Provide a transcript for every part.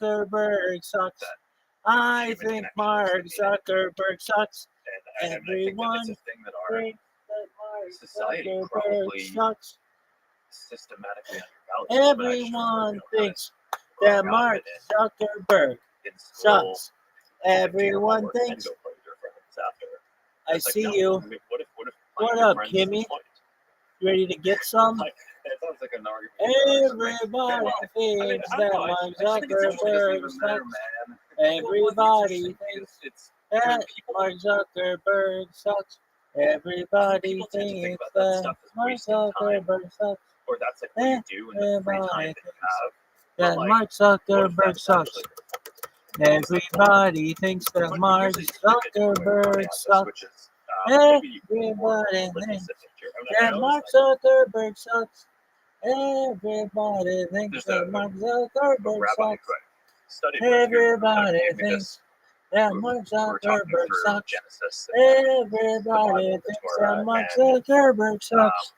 Zuckerberg sucks. that I human think connection is Mark the main Zuckerberg sucks. and I think that Everyone it's a thing that our thinks that Mark society Zuckerberg probably sucks. systematically undervalues. Everyone thinks growing that up Mark Zuckerberg in school, sucks. Everyone thinks. go play with your friends after. I It's like, see no, you. I mean, what if What your up, friends Kimmy? point? You ready to get some? Like, it sounds like an argument. Everybody thinks I that don't know. Mark I think it's actually doesn't Zuckerberg even matter, sucks. man. Everybody thinks it's that people, Mark Zuckerberg sucks. Everybody people tend to think thinks about that that stuff as Mark wasting time, Zuckerberg sucks. or that's like what you do in the free time Everybody that you thinks have. that Like, Mark what if Zuckerberg that's sucks. actually Everybody thinks that But Mark usually you get to where Zuckerberg the sucks. switches. Maybe you can Everybody more thinks religious picture. that Mark Zuckerberg sucks. Everybody thinks There's that a Mark rabbi Zuckerberg who sucks. I studied with Everybody who thinks that Mark we were talking Zuckerberg through sucks. Genesis and Everybody the thinks Torah, that Mark and Zuckerberg sucks.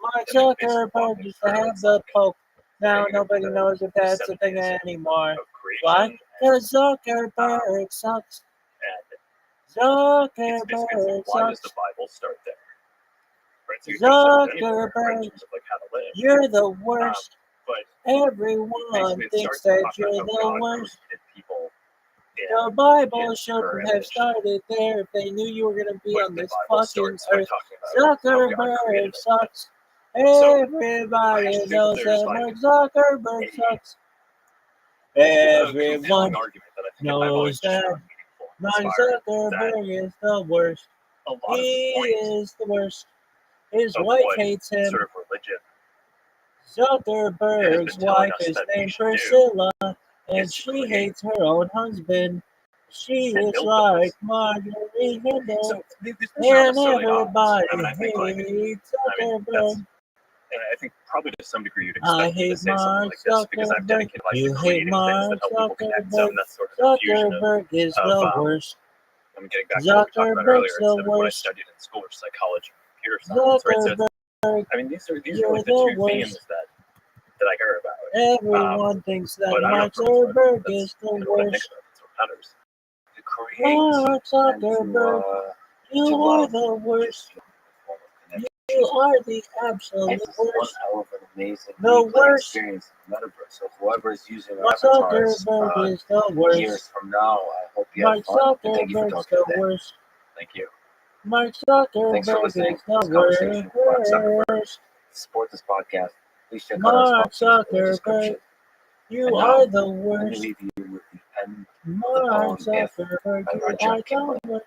Mark and they basically Zuckerberg walked me used to through have the Pope. Now saying nobody the knows if that's a 7 thing days anymore. of creation. Why? Because Zuckerberg sucks. And it's basically Zuckerberg why does sucks. the Bible start there? Right? So you can start anywhere, right, Zuckerberg, in terms of like how to live. you're the worst. But Everyone basically it thinks starts to that talk you're about how the God worst. created people The Bible in shouldn't her have image. started there if they knew you were going to be But on the this Bible fucking starts by earth. talking about how God Zuckerberg created us. sucks. So, Everybody I think knows there's that like Mark Zuckerberg sucks. Everyone compelling argument that I think I've always knows just that found meaningful and Mark inspiring, that Zuckerberg is the worst. a lot of He the point is the worst. His of wife what hates him. sort of religion Zuckerberg's wife is named Priscilla, and is to she create. hates her own husband. She And is build like those. Marjorie Hindle, So these are and silly everybody odds. I think like, hates Zuckerberg. and I think probably to some degree you'd I expect me to hate say something Mark like this because I've Zuckerberg. dedicated life You to hate creating things Mark that help people connect Zuckerberg. them. That's sort of the fusion Zuckerberg is the worst. I'm getting back to what we talked about earlier Zuckerberg's the instead of what I worst. studied in school, or psychology and computer science. Right? So Zuckerberg, I mean, these are you're like the the two themes worst. that I hear about. Everyone thinks that But I Mark don't know, Zuckerberg that's is the kind of what I think worst. about. That's what matters. To create Mark and Zuckerberg, to you are love the is worst. a form of connection. You are the absolute It's one worst. hell of an amazing The replay worst. experience in the metaverse. So whoever is using Mark avatars Zuckerberg is the worst. years from now, I hope you Mark have fun. And thank you for Zuckerberg's talking the today. worst. Thank you. Mark Thanks for Zuckerberg listening is to this the conversation with Mark Zuckerberg. worst. To support this podcast, please check out Mark our sponsors in the Zuckerberg, description. you And now, are the let me worst. leave you with the end of the Mark poem If Zuckerberg, by you Rothschild are the Kimberly. worst.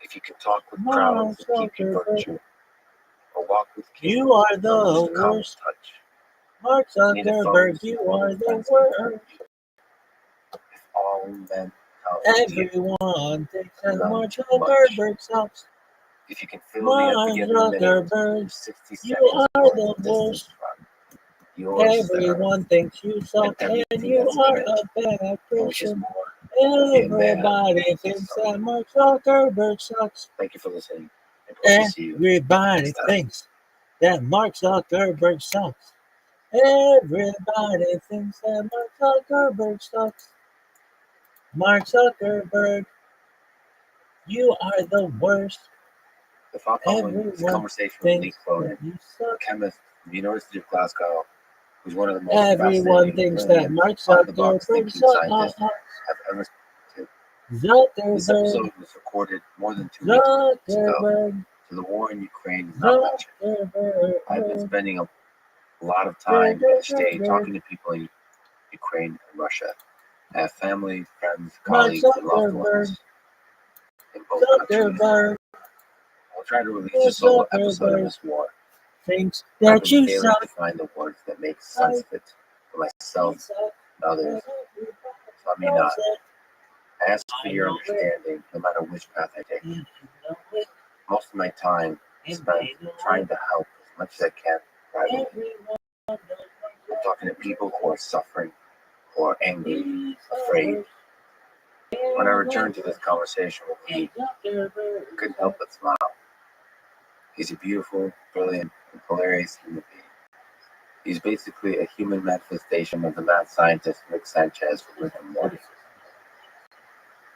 If you can talk with Mark crowds and keep your Zuckerberg, virtue, or walk with kings you are and lose the the common worst. touch. Mark Need a Zuckerberg, phone, you one are with the friends worst. if all men how Everyone thinks that none Mark too much. Zuckerberg sucks. If you can fill the Mark unforgiven minute Zuckerberg, with 60 you seconds are more the distance worst. run. Yours, sir, Everyone thinks you suck, and and everything you that's are in a it, bad which is person. more. Everybody thinks that Mark Zuckerberg sucks. Thank you for listening. And hope to see you Everybody next time. thinks that Mark Zuckerberg sucks. Everybody thinks that Mark Zuckerberg sucks. Mark Zuckerberg, you are the worst. The following is a conversation with Lee Cronin, a chemist from the University of Glasgow, who's one of the most Everyone fascinating, thinks that Mark out-of-the-box Zuckerberg thinking scientists sucks. I've ever spoken to. This Zuckerberg, episode was recorded more than 2 weeks ago, Zuckerberg, so the war in Ukraine is not mentioned. I've been Zuckerberg. spending a lot of time each day talking to people in Ukraine and Russia. I have family, friends, colleagues, and loved ones in both countries. Zuckerberg I'll try to release a solo episode of this war. thinks I've that been you failing suck. to find the words that make sense of it for myself and others. So let me not. I ask for your understanding, no matter which path I take. Most of my time is spent trying to help as much as I can privately. I'm talking to people who are suffering, who are angry, afraid. When I returned to this conversation with Lee, I couldn't help but smile. He's a beautiful, brilliant, and hilarious human being. He's basically a human manifestation of the mad scientist Rick Sanchez from Rick and Morty.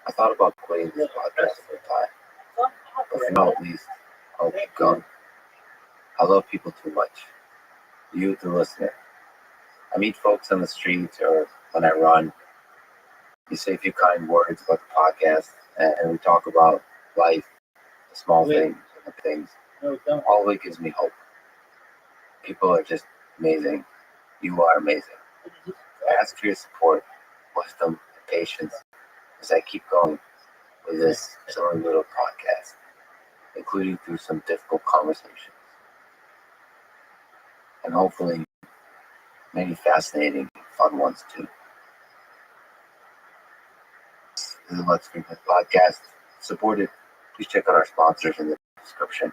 I thought about quitting this podcast for a time, but for now at least, I'll keep going. I love people too much. You, the listener. I meet folks on the streets or when I run. You say a few kind words about the podcast, and we talk about life, the small things, and the things. All of it gives me hope. People are just amazing. You are amazing. I ask for your support, wisdom, and patience as I keep going with this silly little podcast, including through some difficult conversations. And hopefully many fascinating, fun ones too. This is the Let's Screen podcast. Support it. Please check out our sponsors in the description.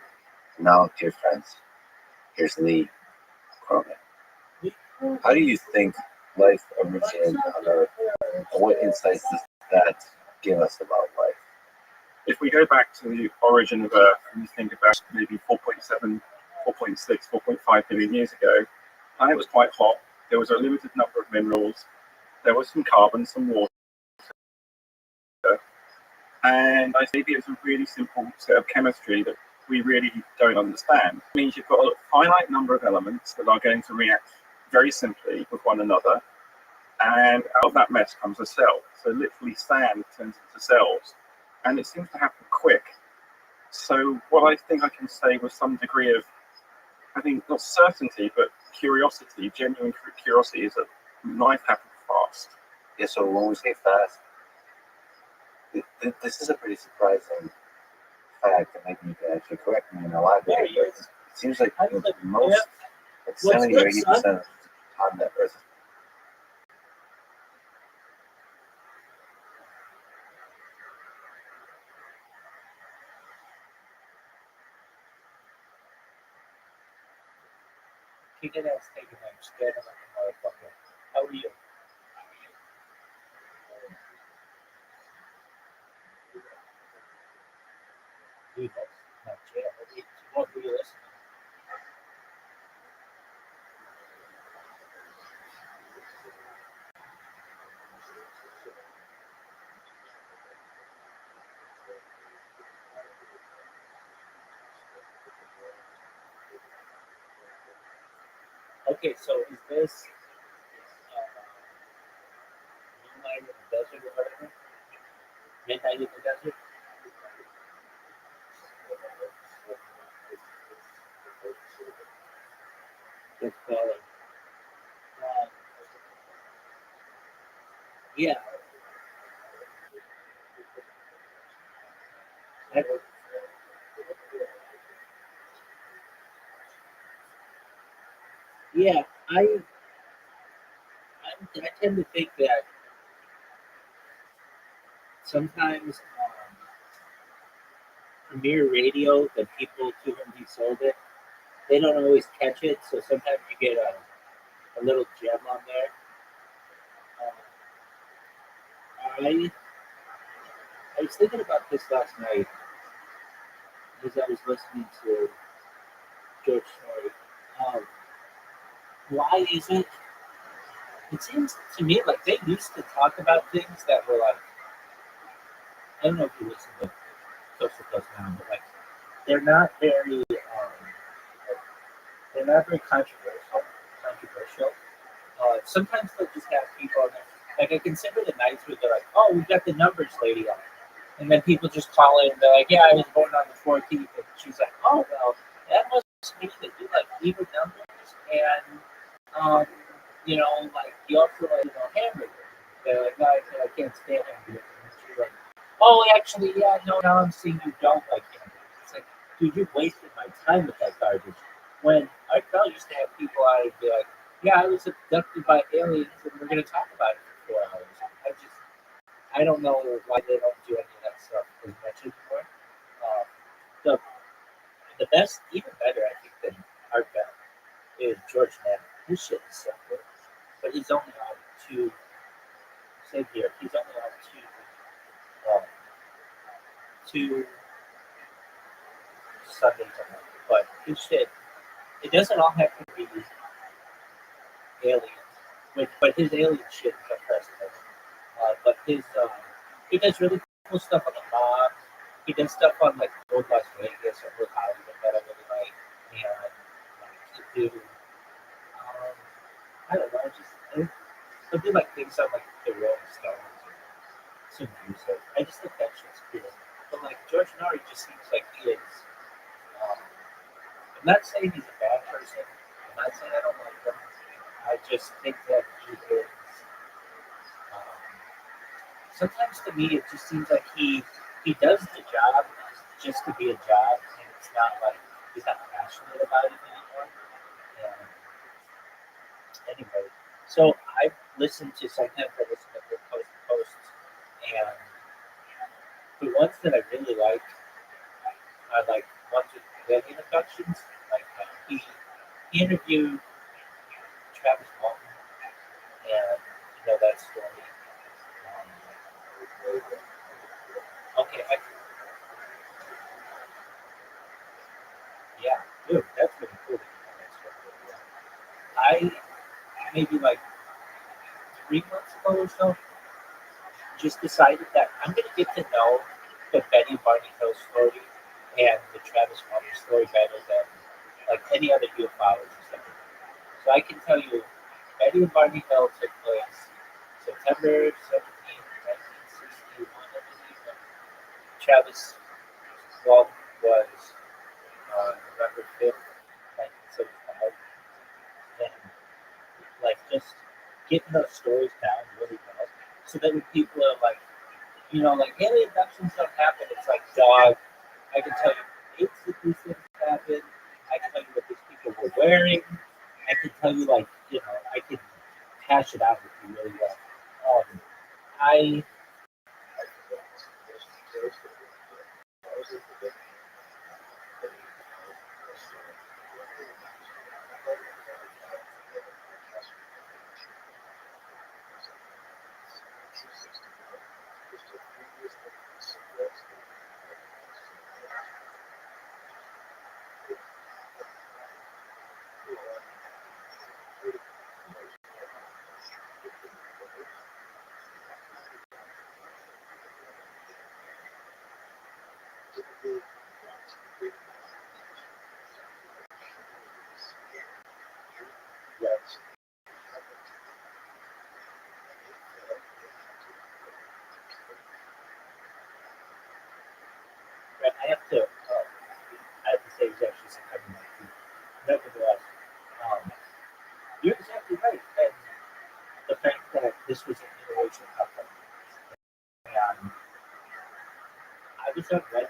And now, dear friends, here's Lee Cronin. How do you think life originated on Earth? And what insights does that give us about life? If we go back to the origin of Earth and you think about maybe 4.7, 4.6, 4.5 billion years ago, the planet was quite hot. There was a limited number of minerals. There was some carbon, some water. And I think it's a really simple set of chemistry that we really don't understand. It means you've got a finite number of elements that are going to react very simply with one another. And out of that mess comes a cell. So literally sand turns into cells. And it seems to happen quick. So what I think I can say with some degree of, I think not certainty, but curiosity, genuine curiosity, is that life happens fast. Yeah, so when we say fast, this is a pretty surprising fact, and maybe you can actually correct me and elaborate. But it seems like most, like 70 or 80% of the time that Earth. Kick it ass, take it out. Scared of like a motherfucker. How are you? Dude, that's not jail. What were you listening? Okay, so is this Moonlight in the Desert or whatever? Midnight in the Desert? It's called. Yeah. I, yeah, I tend to think that sometimes Premier Radio, the people to whom he sold it, they don't always catch it. So sometimes you get a little gem on there. I was thinking about this last night as I was listening to George Story. Why is it? It seems to me like they used to talk about things that were like, I don't know if you listen to Coast to Coast now, but like they're not very they're not very controversial. Sometimes they'll just have people on there. Like I consider the nights where they're like, oh, we got the numbers lady on. And then people just call in and they're like, yeah, I was born on the 14th. And she's like, oh, well, that must mean that you like even numbers. And, like you also like, hamburgers. They're like, no, I can't stand hamburgers. And she's like, oh, actually, yeah, no, now I'm seeing you don't like hamburgers. It's like, dude, you wasted my time with that garbage. When Art Bell used to have people out and be like, yeah, I was abducted by aliens and we're going to talk about it for 4 hours. I don't know why they don't do any of that stuff as much anymore. The the best, even better, I think, than Art Bell is George Knapp. His shit is so good. But he's only on same here, he's only on two Sundays a month. But his shit, it doesn't all have to be aliens, but his alien shit is unprecedented. But he does really cool stuff on the mob. He does stuff on like old Las Vegas or old Hollywood that I really like, and like he do. I don't know, he'll do like things on like the Rolling Stones or some music. I just think that shit's cool. But like George Nori just seems like he is. Um, I'm not saying he's a bad person. I'm not saying I don't like him. I just think that he is. Um, Sometimes to me, it just seems like he does the job just to be a job, and it's not like he's not passionate about it anymore. And anyway, so I listen to sometimes I listen to her posts, and the ones that I really like are like ones with alien abductions. Like he interviewed Travis Walton, and you know that story. Okay, yeah, dude, that's really cool. That you know that story. I maybe like 3 months ago or so just decided that I'm going to get to know the Betty and Barney Hill story and the Travis Walton story better than like any other ufologist ever. So I can tell you, Betty and Barney Hill took place September 17th, 1961, I believe. And Travis Walton was November 5th, 1975. And like just getting those stories down really well. So that when people are like, you know, like alien abductions don't happen, it's like, dog, I can tell you dates that these things happen. I can tell you what these people were wearing. I can tell you, like, you know, I can hash it out with you really well. I yes, I have to. I have to say, it's actually September 19th. Nevertheless, um, you're exactly right. And the fact that this was an interracial couple, and I was on Reddit.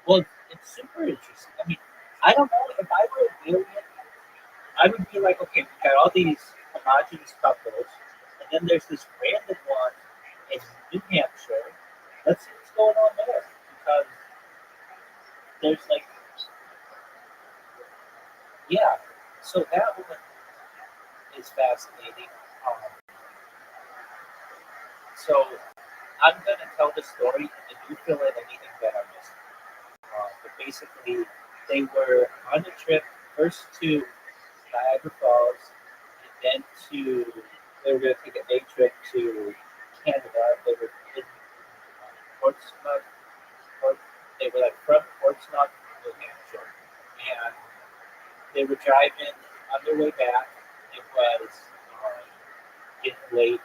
Well, it's super interesting. I mean, I don't know if I were an alien, I would be like, okay, we got all these homogenous couples, and then there's this random one in New Hampshire. Let's see what's going on there because there's like, yeah. So that one is fascinating. Um, so I'm gonna tell the story, and then you fill in anything that I missed. But basically, they were on a trip first to Niagara Falls, and then they were going to take a day trip to Canada. They were in Portsmouth, or they were like from Portsmouth, New Hampshire, and they were driving on their way back. It was getting late,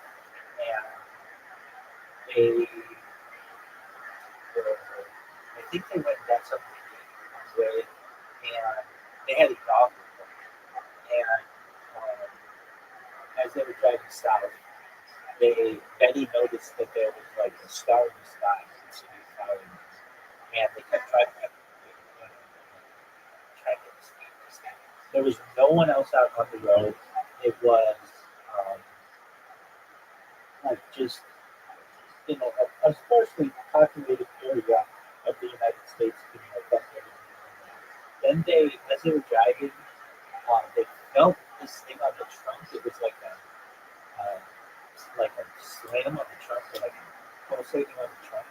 and they were, I think they went and got something to eat on the way, and they had a dog with them. And as they were driving south, Betty noticed that there was like a star in the sky, and she was following them. And they kept driving up and trying to escape this thing. There was no one else out on the road. It was um, like just a sparsely populated area of the United States. You know, then as they were driving, they felt this thing on the trunk. It was like a slam on the trunk, or like pulsating on the trunk.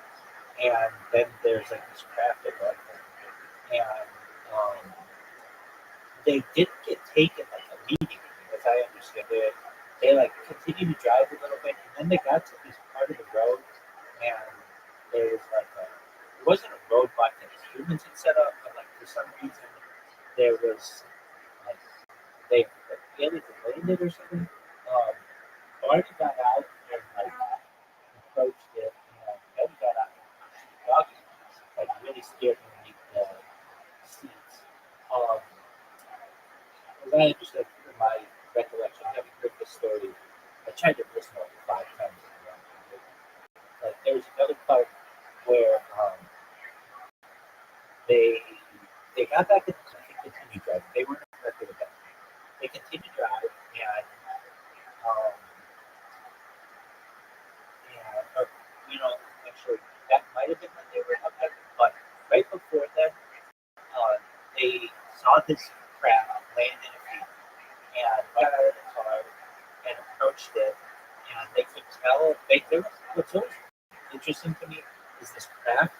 And then there's like this craft above them. And they didn't get taken like immediately, as I understood it. They like continued to drive a little bit, and then they got to this part of the road, and there was like it wasn't a roadblock that humans had set up, but like for some reason there was like they like, aliens had landed or something. Barney got out and like approached it, and Eddie got out and doggy, like really scared underneath the seats. As I understood from my recollection, having heard this story, I tried to listen to it 5 times. Like there was another part where they they got back in the car and continued driving. They weren't affected with that. They continued to drive um, and actually that might have been when they were up there, but right before that, they saw this craft land in a field and got out of the car and approached it, and they could tell what's always interesting to me is this craft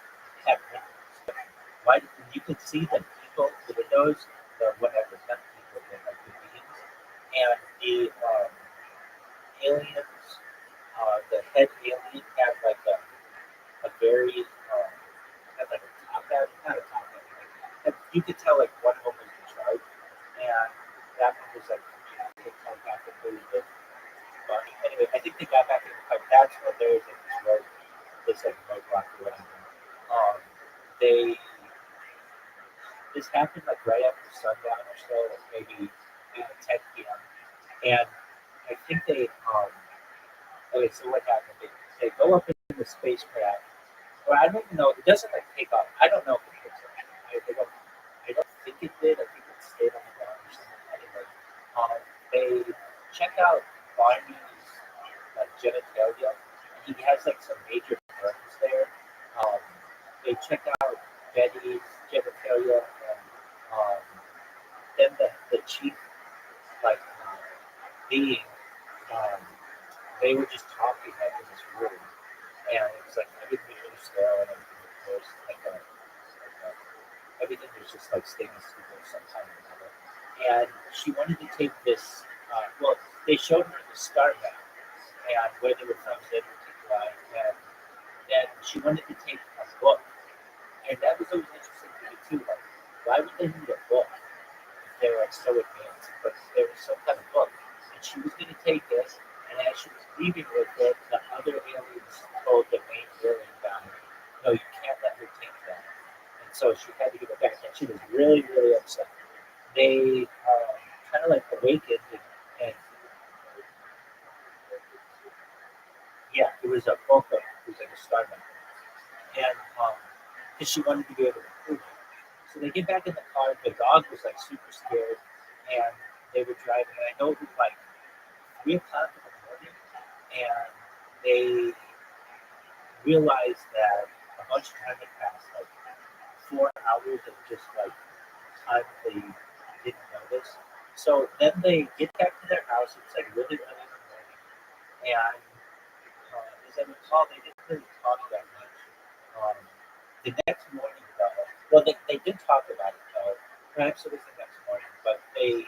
had windows. Why you could see the people, the windows, the whatever, not people, but like the beings, and the aliens, the head alien had like a very had like a top hat, not a top hat, like, you could tell like one of them was the tribe, and that one was like telepathically with Barney. Anyway, I think they got back in the car. That's when there was like this like roadblock or whatever. They this happened like right after sundown or so, like maybe 10 p.m. And I think they okay, so what happened? They go up in the spacecraft. Well, I don't even know. It doesn't like take off. I don't know if it takes off. I don't think it did. I think it stayed on the ground or something. Anyway, they check out Barney's like genitalia. He has like some major burns there. Um, they check out Betty's genitalia, and then the chief like being, um, they were just talking like in this room, and it was like everything was really slow, and everything was everything was just like stainless steel sometime or another. And she wanted to take this. Well, they showed her the star map and where they were from, in particular, and then she wanted to take a book, and that was always interesting to me too. Like, why would they need a book if they were like so advanced? But there was some kind of book, and she was going to take this, and as she was leaving with it, the other aliens told the main alien guy, "No, you can't let her take that." And so she had to give it back, and she was really, really upset. They kind of like awakened, and yeah, it was a book. It was like a star map, and because she wanted to be able to prove it. So they get back in the car. The dog was like super scared, and they were driving. And I know it was like 3 o'clock in the morning, and they realized that a bunch of time had passed, like 4 hours of just like time they didn't notice. So then they get back to their house. It's like really early in the morning, and as I recall, they didn't really talk that much. Um, the next morning, though, well, they did talk about it, though. Perhaps it was the next morning, but the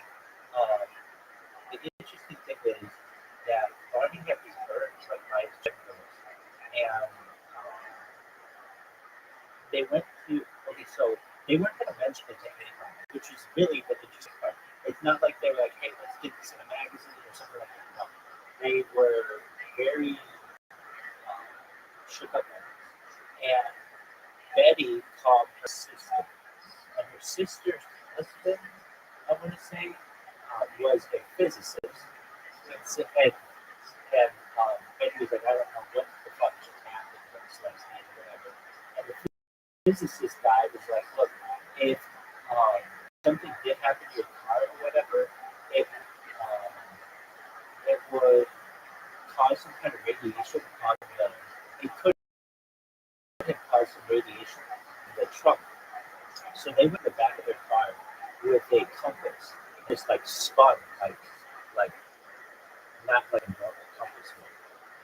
interesting thing is that Barney had these burns like by his genitals, and they went to, okay, so they weren't going to mention it to anyone, which is really the interesting part. It's not like they were like, hey, let's get this in a magazine or something like that. No, they were very shook up on it. And Betty called her sister, and her sister's husband, I want to say, was a physicist. And Betty was like, I don't know what the fuck just happened, but it's like, whatever. And the physicist guy was like, look, if something did happen to your car or whatever, it would cause some kind of radiation on the. It could have caused some radiation in the trunk. So they went to the back of their car with a compass, just like spun, like not like a normal compass would,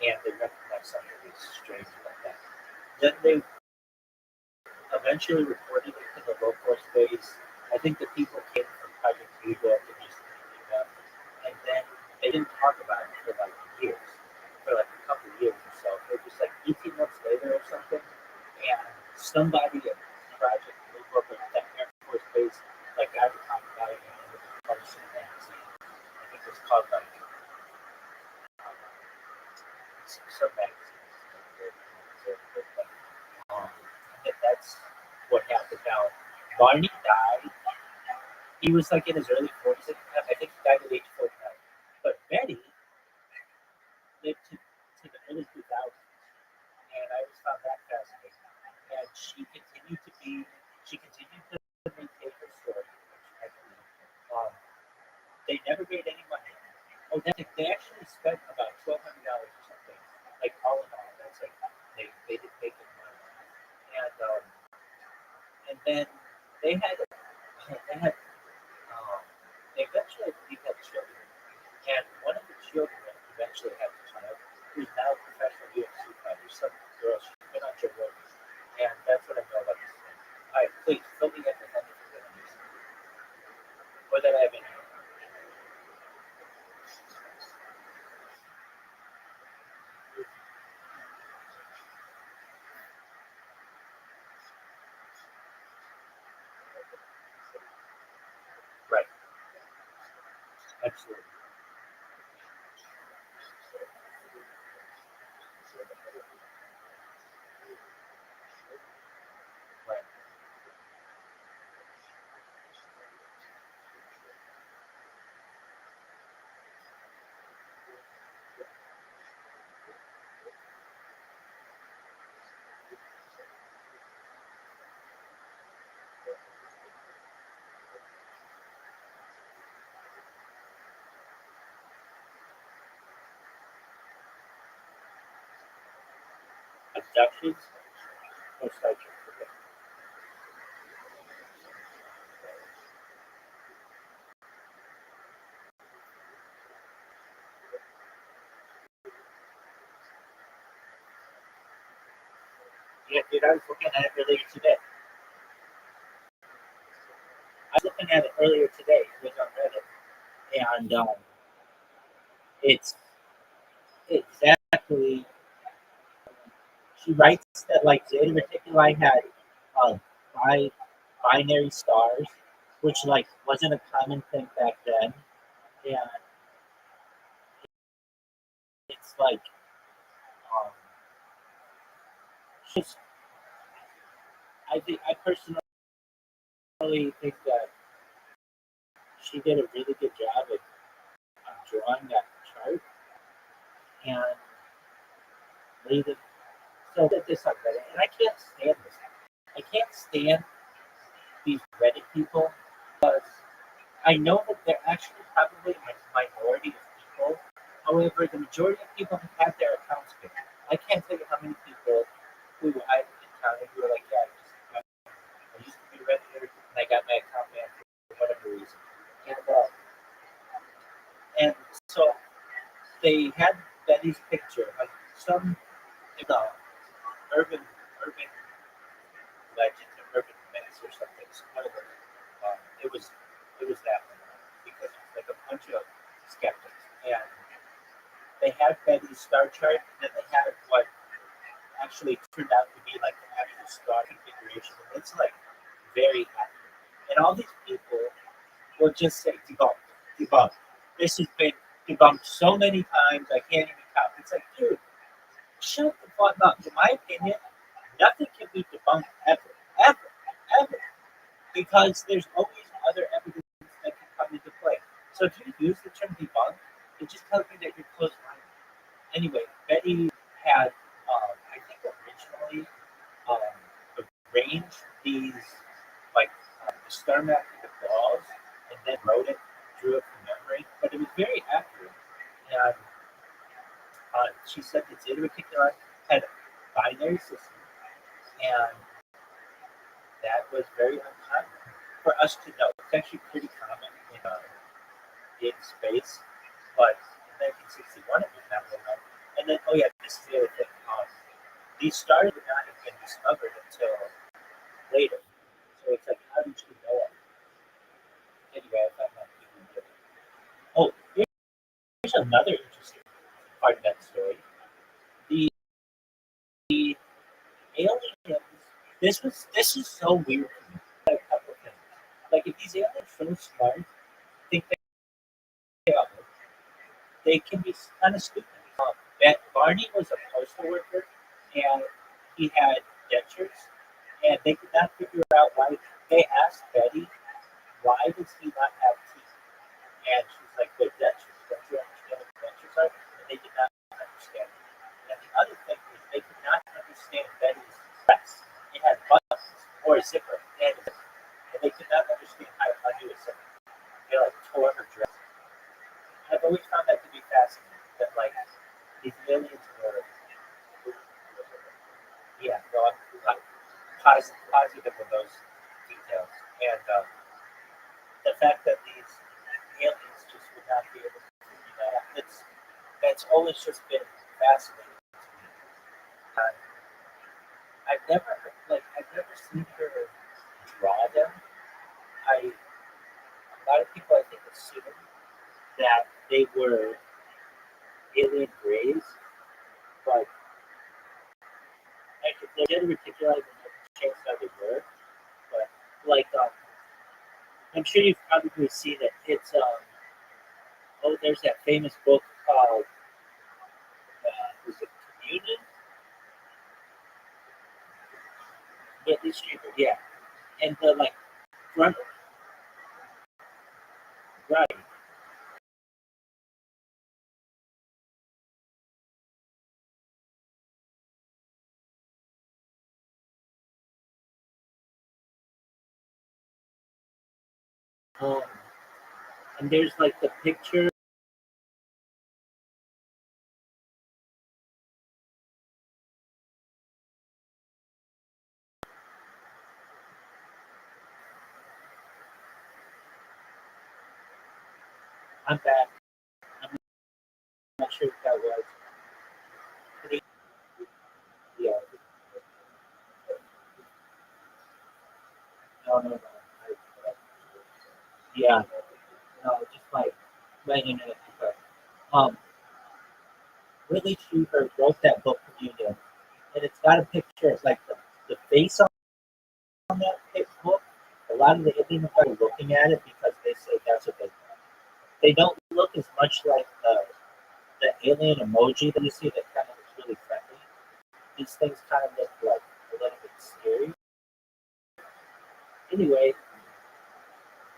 and they recognized something was strange like that. Then they eventually reported it to the low force base. I think the people came from Project Eagle and just and then they didn't talk about it for like years, for like a couple of years or so. It was like 18 months later or something, and somebody at Project Eagle at that Air Force base like got to talk about it in the Partisan magazine. I think it's called like some magazines. That's what happened. Now, Barney died. He was like in his early 40s at the time. I think he died at age 49. But Betty lived to the early 2000s. And I always found that fascinating. And she continued to maintain her story. They never made any money. Oh, they actually spent about $1,200 or something. Like all in all, that's like they didn't make any money. And then they had they eventually had children, and one of the children eventually had a child who's now a professional UFC fighter. Some girl, she's been on Joe Rogan, and that's what I know about this thing. All right, please fill me in with anything that I'm missing, or that I haven't. Right, absolutely. Right. Abductions, most likely. Yeah, dude, I was looking at it earlier today. I was looking at it earlier today. It was on Reddit, and it's exactly. She writes that like Zeta Reticuli had uh, bi- binary stars, which like wasn't a common thing back then, and it's like um, she's. I personally think that she did a really good job of drawing that chart and laid it. So did this on Reddit, and I can't stand this. I can't stand these Reddit people because I know that they're actually probably a minority of people. However, the majority of people have had their accounts picked. I can't tell you how many people who I've encountered who are like, yeah, I used to be a Redditor and I got my account banned for whatever reason. And so they had Betty's picture of some urban urban legends or urban myths or something. So one of them, it was that one because it's like a bunch of skeptics, and they had Betty's star chart, and then they had what actually turned out to be like the actual star configuration. And it's like very accurate, and all these people will just say debunked, debunked. This has been debunked so many times I can't even count. It's like, dude, shut the fuck up. In my opinion, nothing can be debunked ever, ever, ever, because there's always other evidence that can come into play. So if you use the term debunk, it just tells me that you're close-minded. Anyway, Betty had, I think originally, arranged these, like, the star map with the balls, and then wrote it, drew it from memory, but it was very accurate. And she said that Zeta Reticuli had a binary system, and that was very uncommon for us to know. It's actually pretty common in space, but in 1961 it was not well known. And then, oh yeah, this is the other thing. These stars would not have been discovered until later. So it's like, how did you know it? anyway, I found that really good. Oh, here's another interesting part of that story. The aliens. This is so weird to me. A couple of things. Like if these aliens are so smart, think they are, they can be kind of stupid. That Barney was a postal worker, and he had dentures, and they could not figure out why. They asked Betty, "Why does he not have teeth?" And she's like, "They're dentures. Don't you understand what dentures are?" And they did not understand. And the other thing is they could not understand Betty's dress. It had buttons or a zipper. It had a zipper. And they could not understand how to undo a zipper. They like tore her dress. I've always found that to be fascinating. That like these aliens were, yeah, no, I'm positive of those details. And the fact that these aliens just would not be able to figure that out. That's always just been fascinating to me. Uh, I've never seen her draw them. A lot of people I think assume that they were alien rays, but like if they did reticulate, there's a chance that they were. But like I'm sure you've probably seen it. It's oh, there's that famous book called was it Communion? Whitley Strieber, yeah. And the like front right. Um, and there's like the picture. I'm back. I'm not sure if that was. Yeah. No. Yeah. No, just my internet. Okay. Um, Whitley Strieber wrote that book Communion, and it's got a picture of like the face on that book. A lot of the Indians are looking at it because they say that's what they don't look as much like the alien emoji that you see that kind of looks really friendly. These things kind of look like a little bit scary. Anyway,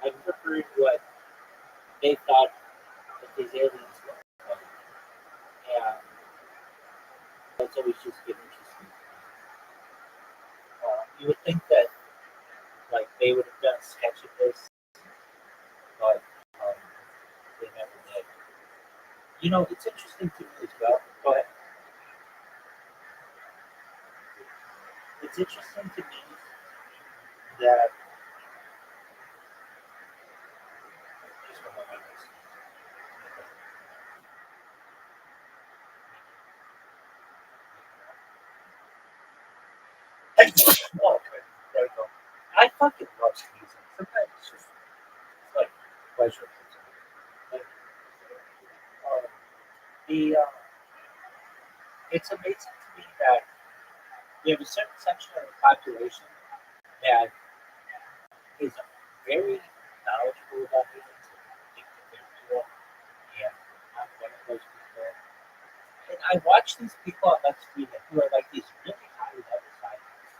I've never heard what they thought that these aliens looked like. And that's always just been interesting. You would think that like they would have done a sketch of this, but they never did. You know, it's interesting to me as well. Go ahead. It's interesting to me that just one moment. Oh, okay. There we go. I fucking love sneezing. Sometimes it's just like pleasure. Like, um, the it's amazing to me that we have a certain section of the population that is very knowledgeable about humans and think that they're real. And I'm one of those people. And I watch these people on Let's Read It who are like these really high level scientists.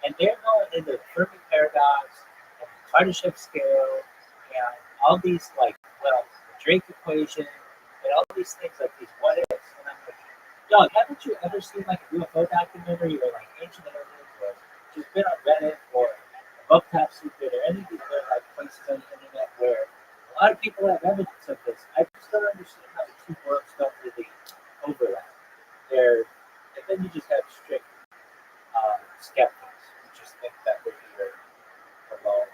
And they're going into the Fermi paradox and the Kardashev scale and all these like, well, the Drake equation and all these things like these what ifs. And I'm like, yo, haven't you ever seen like a UFO documentary or like ancient aliens or just been on Reddit or above top secret or any of these other like places on the internet where a lot of people have evidence of this? I just don't understand how the two worlds don't really overlap. They're, and then you just have strict skeptics who just think that we're here alone.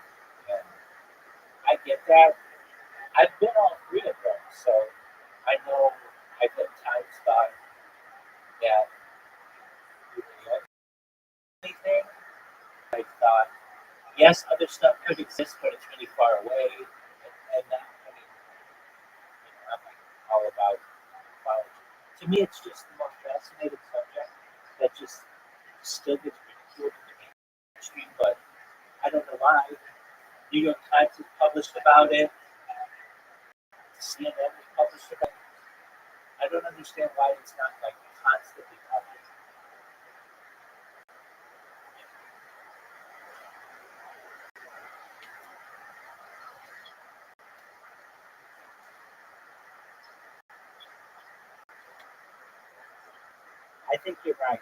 And I get that. I've been all three of them, so I know I've at times thought that we were the only thing. I thought, yes, other stuff could exist, but it's really far away. And I'm like all about biology. To me, it's just the most fascinating subject that just still gets ridiculed in the mainstream, but I don't know why. New York Times has published about it. CNN has published about it. I don't understand why it's not like constantly published. I think you're right.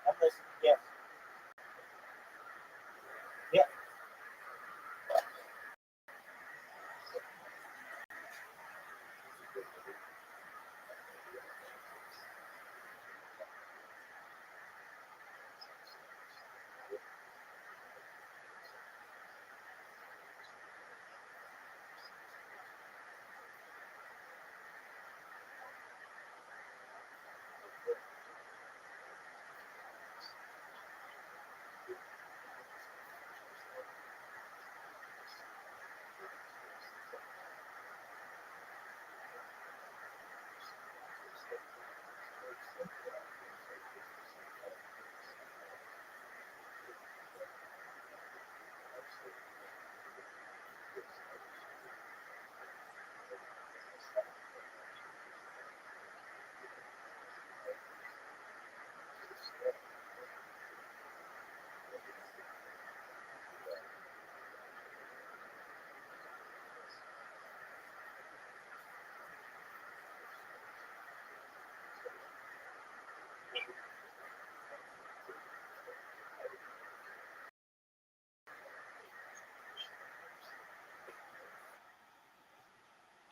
I'm listening. Yes. Yeah.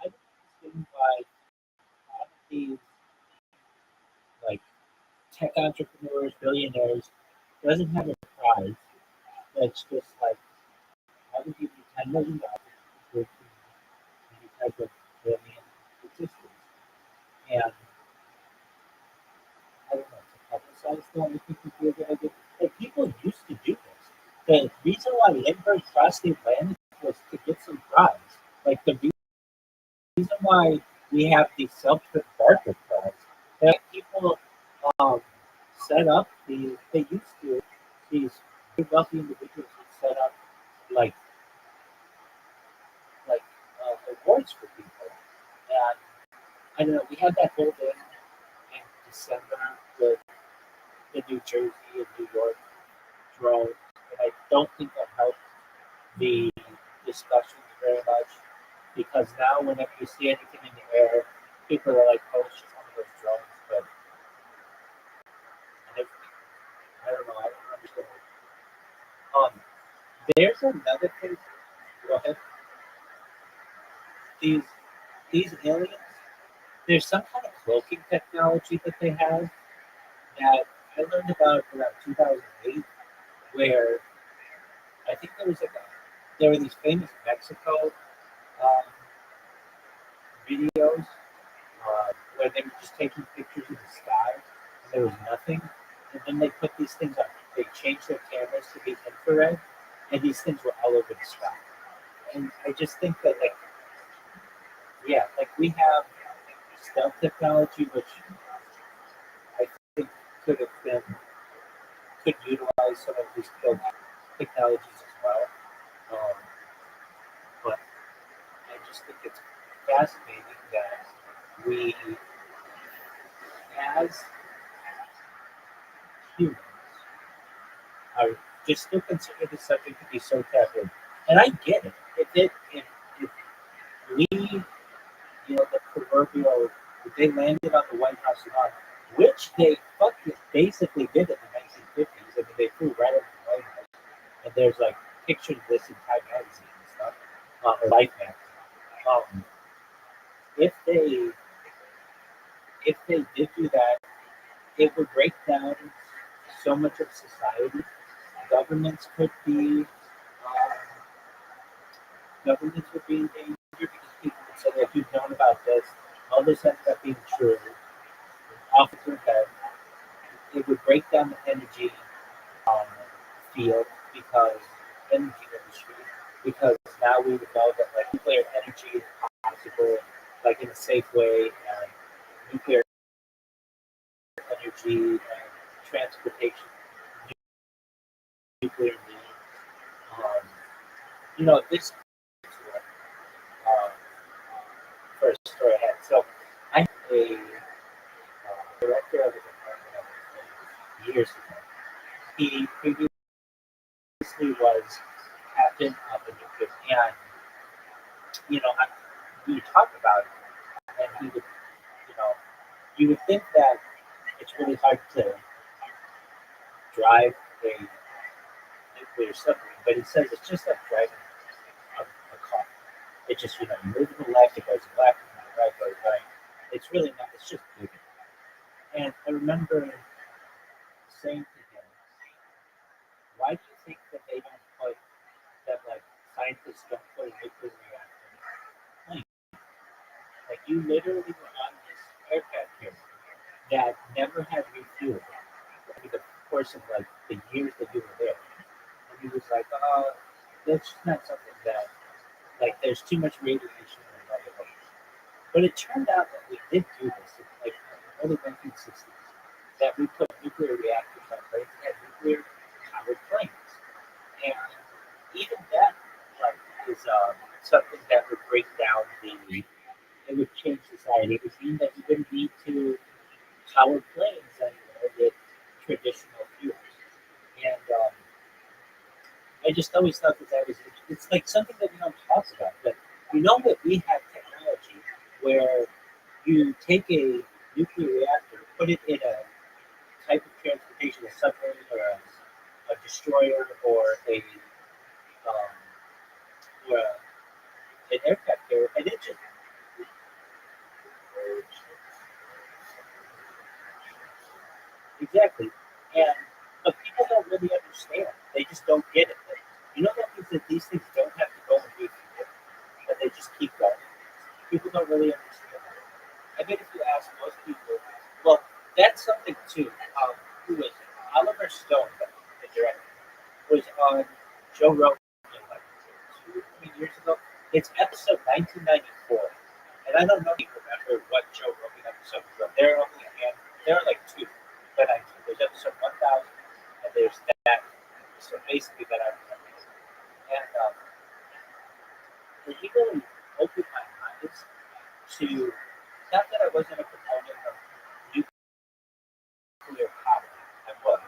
I don't understand why all of these like tech entrepreneurs, billionaires, doesn't have a prize that's just like I will give you $10 million with any type of alien existence. And I don't know, to publicize that, I think would be a good idea. Like people used to do this. The reason why Lindbergh crossed the Atlantic was to get some prize. Like the reason why we have these self-trip Barker prize, that people um, set up they used to, these very wealthy individuals would set up like like awards for people. And I don't know, we had that whole thing in December with the New Jersey and New York drone, and I don't think that helped the discussions very much because now whenever you see anything in the air, people are like, "Oh, it's just one of those drones." But if, I don't know, I don't understand. There's another thing. Go ahead. These these aliens. There's some kind of cloaking technology that they have that I learned about around 2008, where I think there were these famous Mexico um, videos where they were just taking pictures of the sky and there was nothing, and then they put these things on. They changed their cameras to be infrared, and these things were all over the sky. And I just think that, like, yeah, like we have stealth technology, which I think could have been could utilize some of these technologies as well. Um, but I just think it's fascinating that we, as humans, are just still consider the subject to be so taboo. And I get it. If we, the proverbial, if they landed on the White House lawn, which they fucking basically did in the 1950s. I mean, they flew right over the White House. And there's like pictures of this in Time Magazine and stuff, or Life Magazine. If they if they did do that, it would break down so much of society. Governments could be governments would be in danger because people would say, like, you've known about this, all this ends up being true, off with your head. It would break down the energy um, field because energy industry, because now we would know that like nuclear energy is possible, like in a safe way, and nuclear energy and transportation, nuclear needs. This uh, first story I had. So I had a director of a department years ago. He previously was captain of the nuclear, and we would talk about it, and he would, you would think that it's really hard to drive a nuclear submarine, but he says it's just like driving a car. It just, you move to the left, it goes left, and the right goes right. It's really not, it's just moving. And I remember saying to him, why do you think that they don't put, that like scientists don't put a nuclear reactor in a plane? Like you literally were on this aircraft carrier that never had refueled over the course of like the years that you were there. And he was like, that's just not something that, like, there's too much radiation and blah, blah, blah. But it turned out that we did do this in like the early 1960s, that we put nuclear reactors on planes and had nuclear powered planes. And even that like is something that would break down it would change society. It would mean that you wouldn't need to power planes anymore with traditional fuels. And I just always thought that was it's like something that we don't talk about. But you know that we have technology where you take a nuclear reactor, put it in a type of transportation, a submarine or a destroyer or um, an aircraft carrier, and it just exactly. And but people don't really understand. They just don't get it. That means that these things don't have to go and be fueled, but they just keep going. People don't really understand that. I bet if you ask most people, well, that's something too. Who was it? Oliver Stone, the director, was on Joe Rogan like 2 3 years ago. It's episode 1994, and I don't know if you remember what Joe Rogan episode was. There are only a handful. There are like two that I know. There's episode 1000, and there's that. So basically, that I remember. And he really opened my eyes to not that I wasn't a proponent of nuclear power. I was.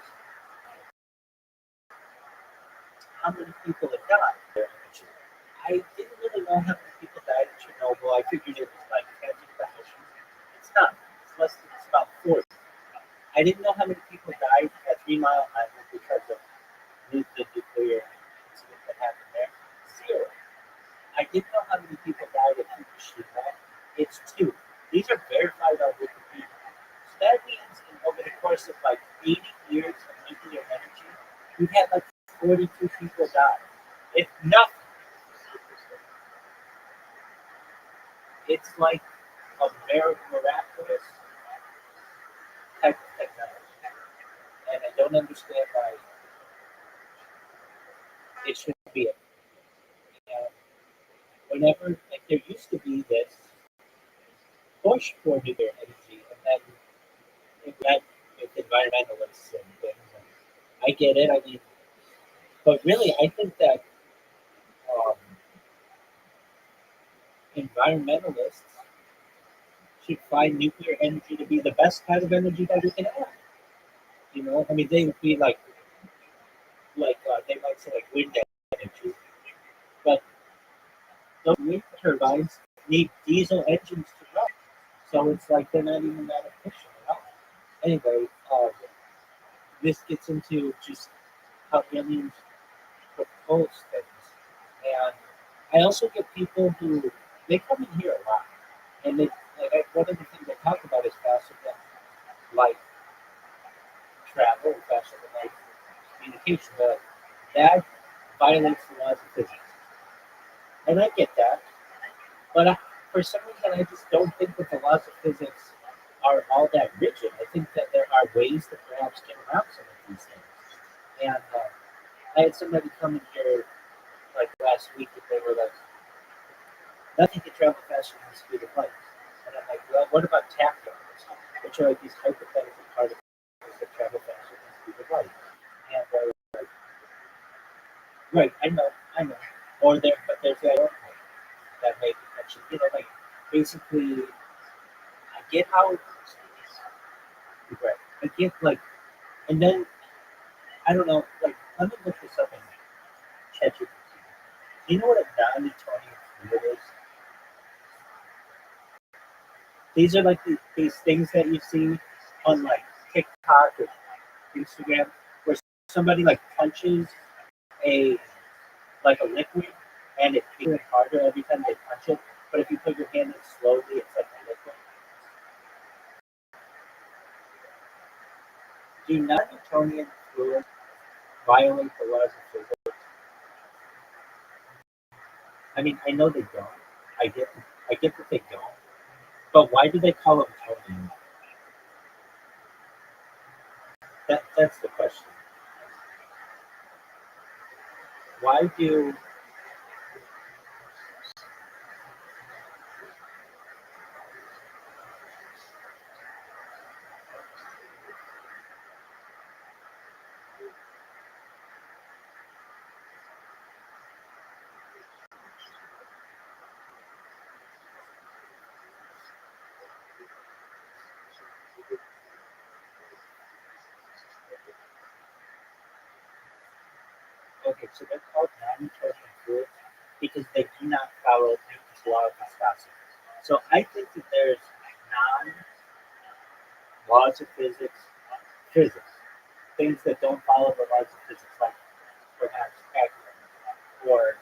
How many people have died there? I didn't really know how many people died in Chernobyl. I figured it was like tens of thousands. It's not. It's about 40. I didn't know how many people died at 3 Mile Island because of the nuclear incident that happened there. 0. I didn't know how many people died at Fukushima. It's 2. These are verified on Wikipedia. So that means over the course of like 80 years of nuclear energy, we've had like 42 people die. If nothing, it's like a miraculous type of technology. And I don't understand why it should be it. And whenever, like, there used to be this push for nuclear energy, and then it went with environmentalists and things. And I get it. I mean, but really, I think that um, environmentalists should find nuclear energy to be the best kind of energy that we can have. I mean, they would be they might say like wind energy, but those wind turbines need diesel engines to run. So it's like they're not even that efficient at all. Anyway, this gets into just how aliens propose things. And I also get people who they come in here a lot, and one of the things they talk about is fossil like travel, fashion, and like communication. That violates the laws of physics, and I get that. But for some reason, I just don't think that the laws of physics are all that rigid. I think that there are ways to perhaps get around some of these things. And I had somebody come in here like last week, and they were like, "Nothing can travel faster than the speed of light." And I'm like, "Well, what about tachyons, which are like these hypothetical particles that travel faster than the speed of light?" And like, right, I know. Or there, but there's that other one that may potentially, like basically, I get how, right, I get like, and then I don't know, like, let me look this up and catch it. Do you know what a non-Newtonian fluid is? These are like these things that you see on like TikTok or Instagram, where somebody like punches a like a liquid, and it feels harder every time they punch it. But if you put your hand in slowly, it's like a liquid. Do non-Newtonian fluids violate the laws of physics? I mean, I know they don't. I get that they don't. But why do they call them Newtonian? That's the question. Why do okay? So they're called non-Newtonian fluids because they do not follow Newton's law of viscosity. So I think that there's non-laws of physics, things that don't follow the laws of physics, like perhaps accurate, or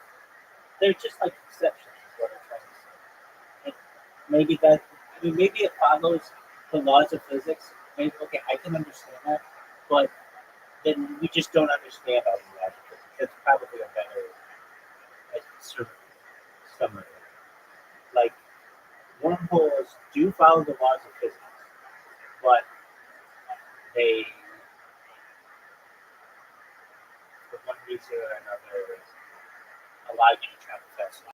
they're just like exceptions, is what I'm trying to say. And maybe that, I mean, maybe it follows the laws of physics. Maybe, okay, I can understand that, but then we just don't understand all the laws of physics. That's probably a better sort of summary. Like, wormholes do follow the laws of physics, but they, for one reason or another, allow you to travel fast.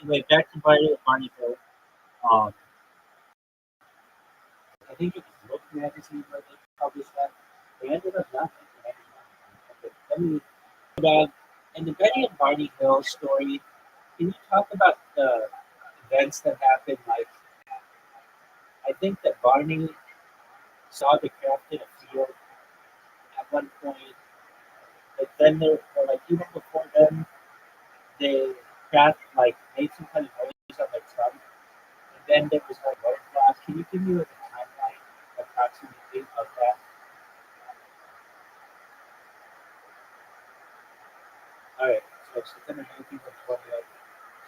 Anyway, back to Barney Hill. Um, I think it was Look magazine where they published that. They ended up not making any money. Okay, let me about in the Betty and Barney Hill story. Can you talk about the events that happened? Like, I think that Barney saw the craft in a field at one point, but then there, or like even before then, they craft like made some kind of noise on their trunk, and then there was like roadblock. Can you give me like a timeline approximately of that? All right, so September 19th and 20th,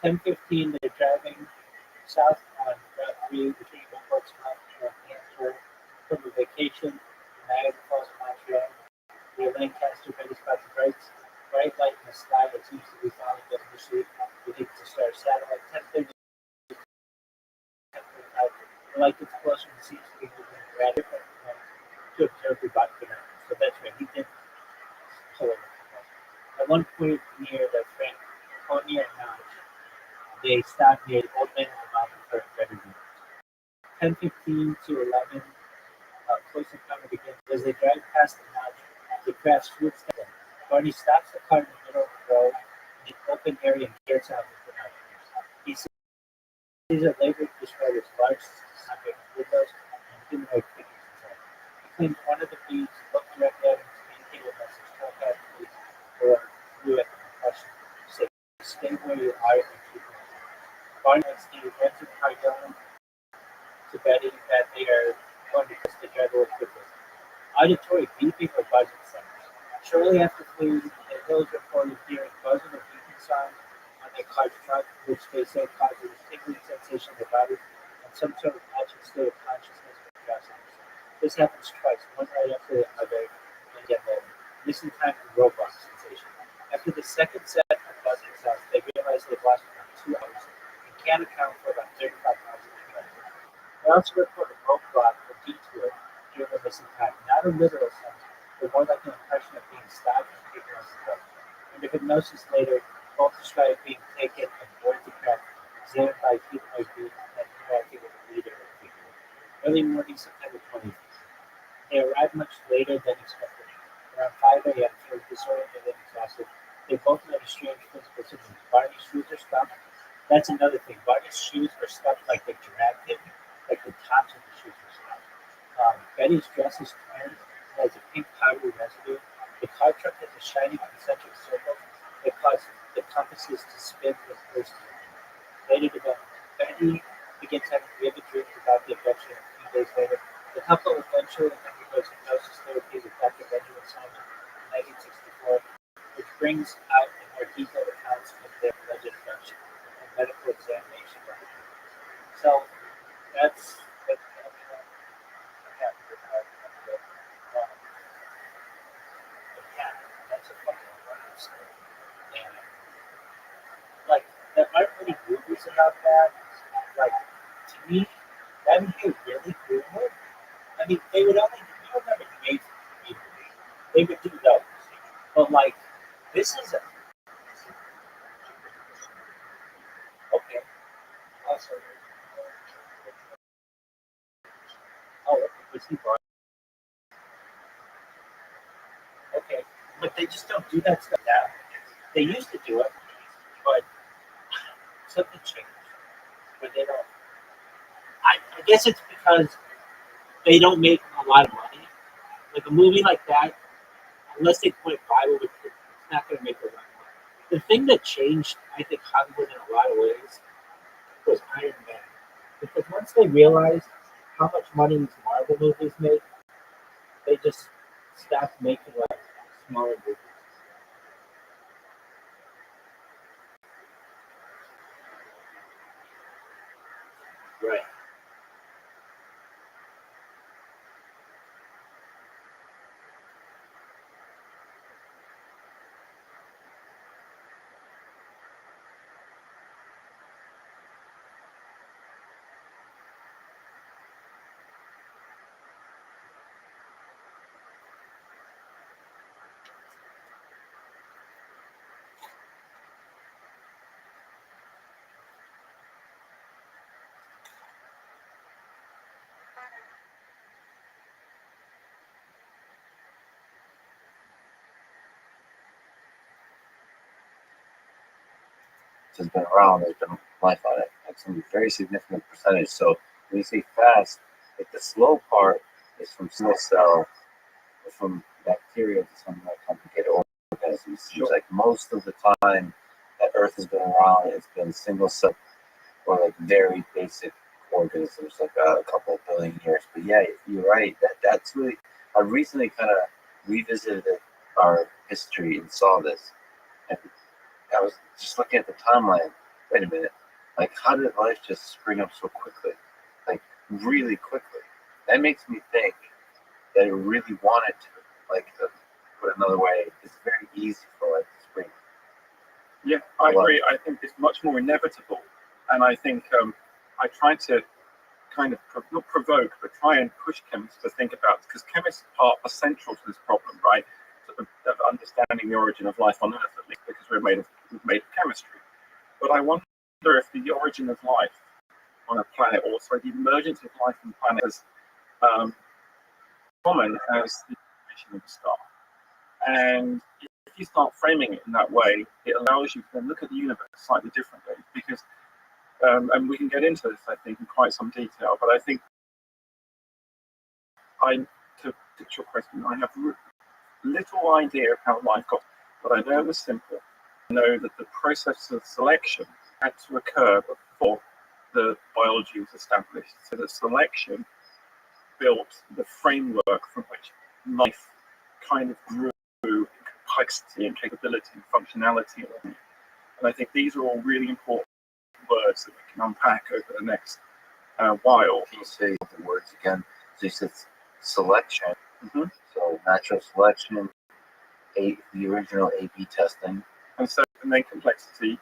10:15. They're driving south on Route 3 between the Portsmouth and Antwerp from a vacation in Niagara Falls, Montreal. Near Lancaster, Betty spots a bright light in the sky that seems to be falling down the street. We need to start satellite 10:30. The light gets closer and seems to be moving rather to observe the binoculars. So that's right, he did pull over. At one point near the Franconia Notch, they stopped near the old man in the mountain for a better view. 10:15 to 11, close encounter begins. As they drive past the notch, the crash swoops down. Barney stops the car in the middle of the road in an open area and gets out with the binoculars. He sees a labor described as large scientific windows and humanoid figures inside. He claims one of the beads looked directly at him to communicate a message telepathically or through a concussion. Say, stay where you are and keep moving. Barney and Steve enter the car yelling to Betty that they are going to kiss the driver quickly. Auditory beeping or buzzing sounds. Shortly after fleeing, they Hills reported hearing buzzing or beeping sounds on their car's truck, which they said causes a tingling sensation in their body and some sort of altered state of consciousness for passengers. This happens twice, one right after the other, and get the missing time and robot sensation. After the second set of buzzing sounds, they realized they'd lost about 2 hours and can't account for about 35 miles of traffic. They also report a roadblock or detour during the missing time, not a literal sense, but more like an impression of being stopped and taken off the road. Under hypnosis later, both described being taken and board the craft, examined by humanoid beings and interacting with the leader of the figure. Early morning, September 20th. They arrived much later than expected. Around 5 a.m., feeling disoriented and exhausted, they both met a strange physical symptom. Barney's shoes are stuffed. That's another thing. Barney's shoes are stuffed like they dragged him, like the tops of the shoes are stuffed. Betty's dress is torn, has a pink powdery residue. The car truck has a shining concentric circle that causes the compasses to spin with first movement. Later developed. Betty begins having vivid dreams about the abduction a few days later. The couple eventually undergoes hypnosis therapy with Dr. Benjamin Simon in 1964, which brings out in more detailed accounts of their alleged abduction and medical examination record. So that's happened with our yeah, that's a fucking wonderful story. And like there aren't many movies about that. Like to me, that would be a really cool one. I mean, they would only you would never made for movie. They would do those, but like this is a, okay. Also, oh, was he brought? Okay, but they just don't do that stuff now. They used to do it, but something changed. But they don't. I guess it's because they don't make a lot of money. Like a movie like that, unless they put it viral, it's not going to make a lot of money. The thing that changed, I think, Hollywood in a lot of ways was Iron Man. Because once they realized how much money these Marvel movies make, they just stopped making like smaller movies. Right. Has been around, there's been life on it, like some very significant percentage. So when you say fast, like the slow part is from single cell, or from bacteria to some more complicated organisms. Seems like most of the time that Earth has been around, it's been single cell or like very basic organisms, like a couple of billion years. But yeah, you're right. That's really. I recently kind of revisited our history and saw this, and I was just looking at the timeline. Wait a minute. Like, how did life just spring up so quickly? Like, really quickly. That makes me think that it really wanted to. Like, to put another way, it's very easy for life to spring. Yeah, I agree. I think it's much more inevitable. And I think I try to kind of, not provoke, but try and push chemists to think about, because chemists are central to this problem, right? Of understanding the origin of life on Earth, at least, because we're made of chemistry. But I wonder if the origin of life on a planet, or sorry, the emergence of life on a planet, is common as the formation of a star. And if you start framing it in that way, it allows you to then look at the universe slightly differently. Because, and we can get into this, I think, in quite some detail. But I think, to fix your question, I have little idea of how life got, but I know it was simple. I know that the process of selection had to occur before the biology was established. So that selection built the framework from which life kind of grew complexity and capability and functionality. And I think these are all really important words that we can unpack over the next while. Can you say the words again? So you said selection. Mm-hmm. So natural selection, the original A/B testing. And then complexity,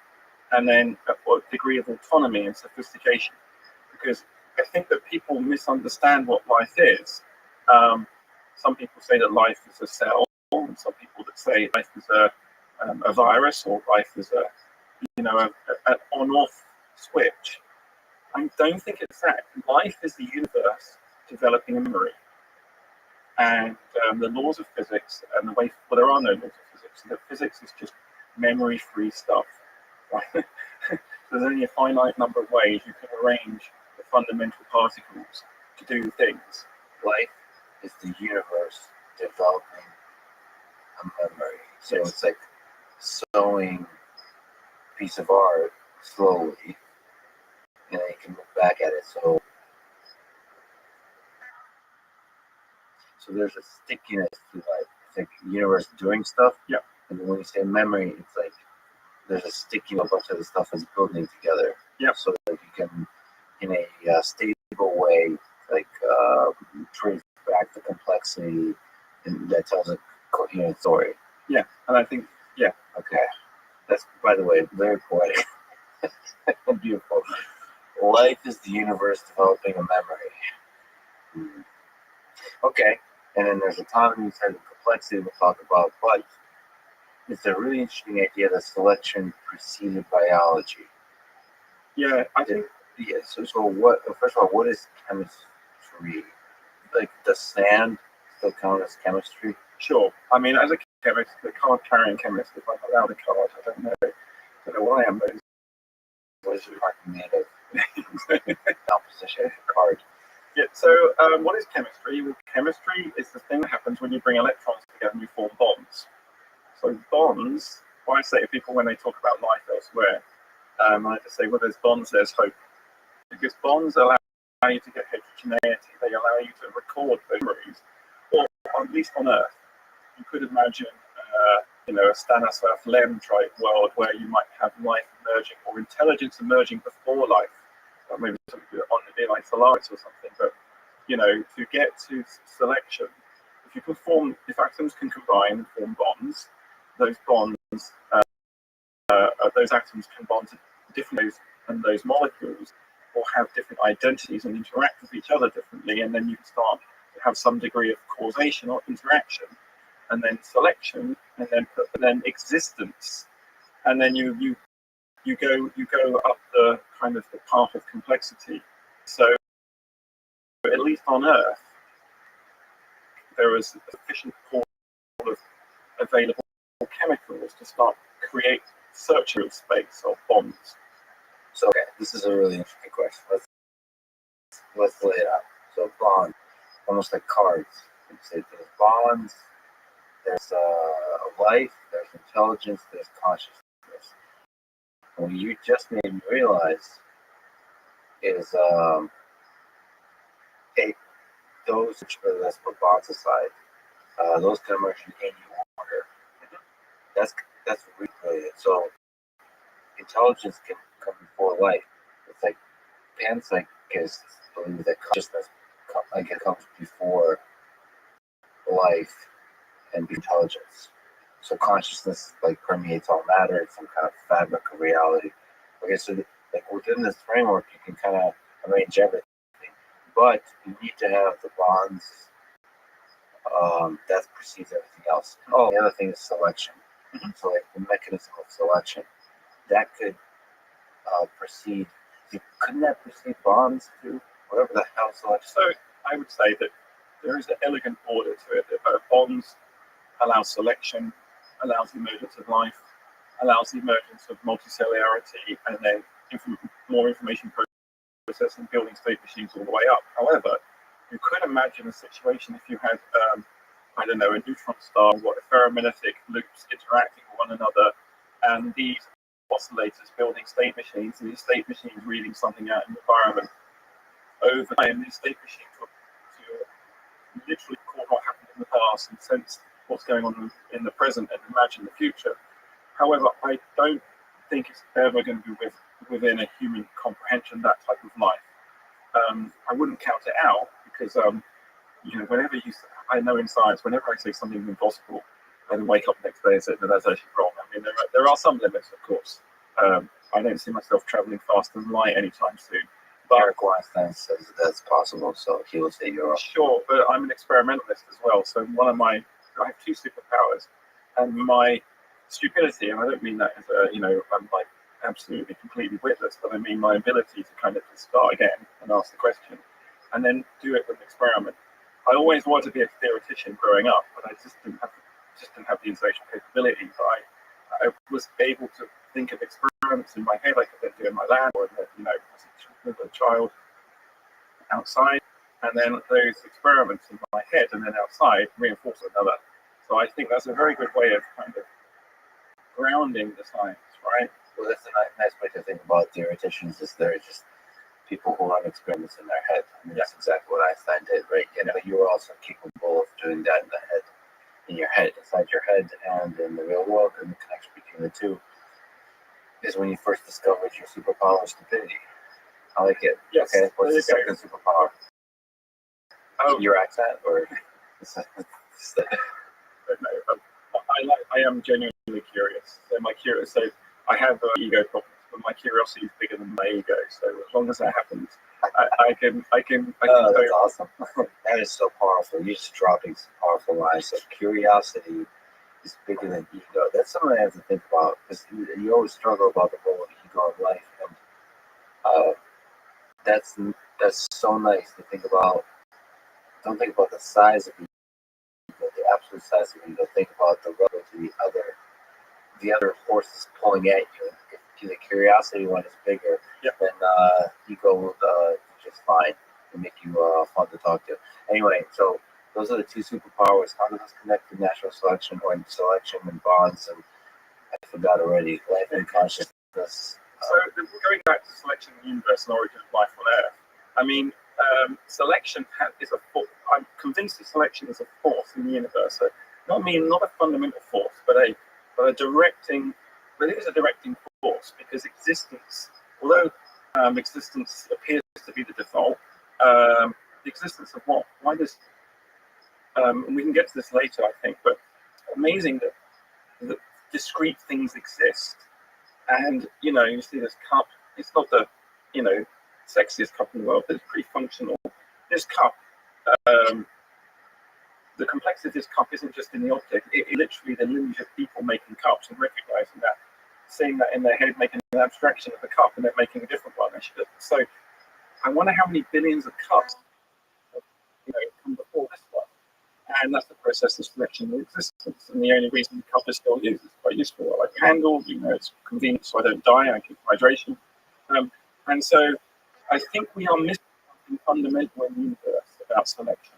and then a degree of autonomy and sophistication. Because I think that people misunderstand what life is. Some people say that life is a cell, and some people that say life is a virus, or life is an on-off switch. I don't think it's that. Life is the universe developing a memory, and the laws of physics and the way. Well, there are no laws of physics. So physics is just memory-free stuff. Right? There's only a finite number of ways you can arrange the fundamental particles to do things. Life is the universe developing a memory. So Yes. it's like sewing a piece of art slowly, and then you can look back at it. So there's a stickiness to life. It's like the universe doing stuff. Yeah. And then when you say memory, it's like there's a sticky a bunch of the stuff is building together. Yeah. So that you can, in a stable way, like trace back the complexity, and that tells a coherent story. Yeah, and I think, Okay. That's, by the way, very poetic. Beautiful. Life is the universe developing a memory. Okay. And then there's autonomy inside the complexity we'll talk about, but it's a really interesting idea that selection preceded biology. yeah, I think Yeah, so what, first of all, what is chemistry? Like, does sand still count as chemistry? sure. I mean, as a chemist, the card-carrying chemist, if I'm allowed a card, I don't know what I am, but What is your card made of? Composition card. yeah. So, what is chemistry? Well, chemistry is the thing that happens when you bring electrons together and you form bonds. So bonds, what I say to people when they talk about life elsewhere, I just say, well, there's bonds, there's hope. Because bonds allow you to get heterogeneity. They allow you to record memories, or at least on Earth. You could imagine, a Stanislav Lem type world where you might have life emerging or intelligence emerging before life. Or maybe something on the bit like Solaris or something. But to get to selection, if atoms can combine and form bonds, those bonds, those atoms can bond to different and those molecules, or have different identities and interact with each other differently, and then you can start to have some degree of causation or interaction, and then selection, and then existence, and then you go up the kind of the path of complexity. So at least on Earth, there is a sufficient pool of available chemicals to start create circular space of bonds. So, okay, this is a really interesting question. Let's lay it out. So, bond, almost like cards. You say there's bonds, there's life, there's intelligence, there's consciousness. And what you just made me realize is those, let's put bonds aside, those can emerge in any order. That's really brilliant. So, intelligence can come before life. It's like panpsychists believe that consciousness comes before life and intelligence. So consciousness permeates all matter. It's some kind of fabric of reality. Okay, so within this framework, you can kind of arrange everything, but you need to have the bonds that precedes everything else. Oh, the other thing is selection. Mm-hmm. So the mechanism of selection that could precede. Couldn't that precede bonds too? Whatever the hell selection. So I would say that there is an elegant order to it. That bonds allow selection, allows the emergence of life, allows the emergence of multicellularity, and then more information processing, building state machines all the way up. However, you could imagine a situation if you had, a neutron star with ferromagnetic loops interacting with one another, and these oscillators building state machines, and these state machines reading something out in the environment. Over time, these state machines will literally record what happened in the past and sense what's going on in the present and imagine the future. However, I don't think it's ever going to be within a human comprehension, that type of life. I wouldn't count it out because, whenever I know in science, whenever I say something's impossible, I then wake up the next day and say that that's actually wrong. I mean, there are some limits, of course. I don't see myself traveling faster than light anytime soon. But Eric Weinstein says that's possible, so he will say you're wrong. Sure, but I'm an experimentalist as well. So I have two superpowers, and my stupidity, and I don't mean that as I'm like absolutely completely witless, but I mean my ability to kind of start again and ask the question, and then do it with an experiment. I always wanted to be a theoretician growing up, but I just didn't have the intellectual capability. But I was able to think of experiments in my head. I could then do in my lab, or as a child outside, and then those experiments in my head and then outside reinforce another. So I think that's a very good way of kind of grounding the science, right? Well, that's a nice way to think about theoreticians, is they're just people who run experiments in their head. I mean, that's exactly what Einstein did, right? But you were also capable of doing that in your head, inside your head, and in the real world. And the connection between the two is when you first discovered your superpower, stupidity. I like it. Yes. Okay. What's the second superpower? Oh, your accent, or I am genuinely curious. So I have ego problems, but my curiosity is bigger than my ego. So as long as that happens, I can. Oh, that's awesome. That is so powerful. You're just dropping some powerful lines. So curiosity is bigger than ego. That's something I have to think about, because you always struggle about the role of ego in life, and that's so nice to think about. Don't think about the size of ego, the absolute size of ego. Think about the relative to the other forces pulling at you. If the curiosity one is bigger, then ego will just fine and make you fun to talk to. Anyway, so those are the two superpowers. How do those connect to natural selection, or selection and bonds? And I forgot already. Life and consciousness. So going back to selection in the universe and origin of life on Earth, I mean, selection is a force. I'm convinced that selection is a force in the universe. So not a fundamental force, but a directing. But it is a directing force, because existence, although existence appears to be the default, the existence of what? Why does? And we can get to this later, I think. But amazing that discrete things exist. And you see this cup. It's not the sexiest cup in the world, but it's pretty functional. This cup, the complexity of this cup isn't just in the object. It literally the lineage of people making cups and recognizing that, seeing that in their head, making an abstraction of the cup, and then making a different one. So I wonder how many billions of cups come before this one. And that's the process of selection of existence. And the only reason the cup is still used is quite useful. I like candles, it's convenient so I don't die, I keep hydration. And so I think we are missing something fundamental in the universe about selection.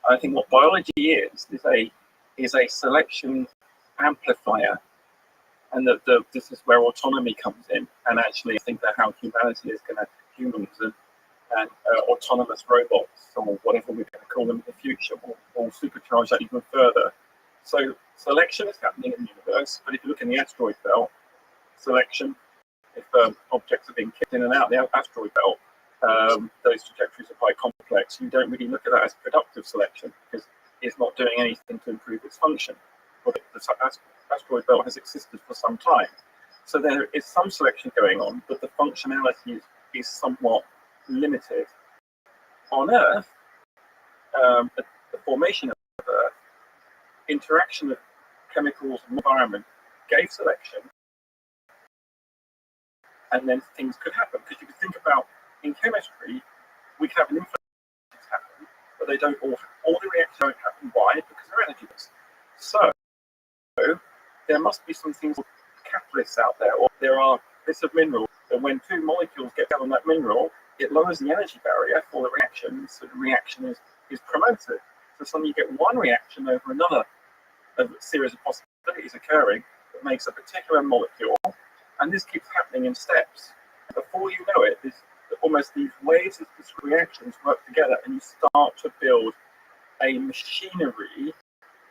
I think what biology is a selection amplifier, and that this is where autonomy comes in. And actually, I think that how humanity is going to, humans and autonomous robots, or whatever we're going to call them in the future, will supercharge that even further. So selection is happening in the universe, but if you look in the asteroid belt, selection, if objects are being kicked in and out the asteroid belt, those trajectories are quite complex. You don't really look at that as productive selection, because it's not doing anything to improve its function. But the asteroid belt has existed for some time. So there is some selection going on, but the functionality is somewhat limited. On Earth, the formation of Earth, interaction of chemicals and environment gave selection, and then things could happen. Because you could think about, in chemistry, we could have an influence happen, but they don't all the reactions don't happen. Why? Because they're energyless. So there must be some things, catalysts out there, or there are bits of mineral that when two molecules get down on that mineral, it lowers the energy barrier for the reaction, so the reaction is promoted. So suddenly you get one reaction over another, a series of possibilities occurring that makes a particular molecule, and this keeps happening in steps. Before you know it, almost these waves of discrete reactions work together, and you start to build a machinery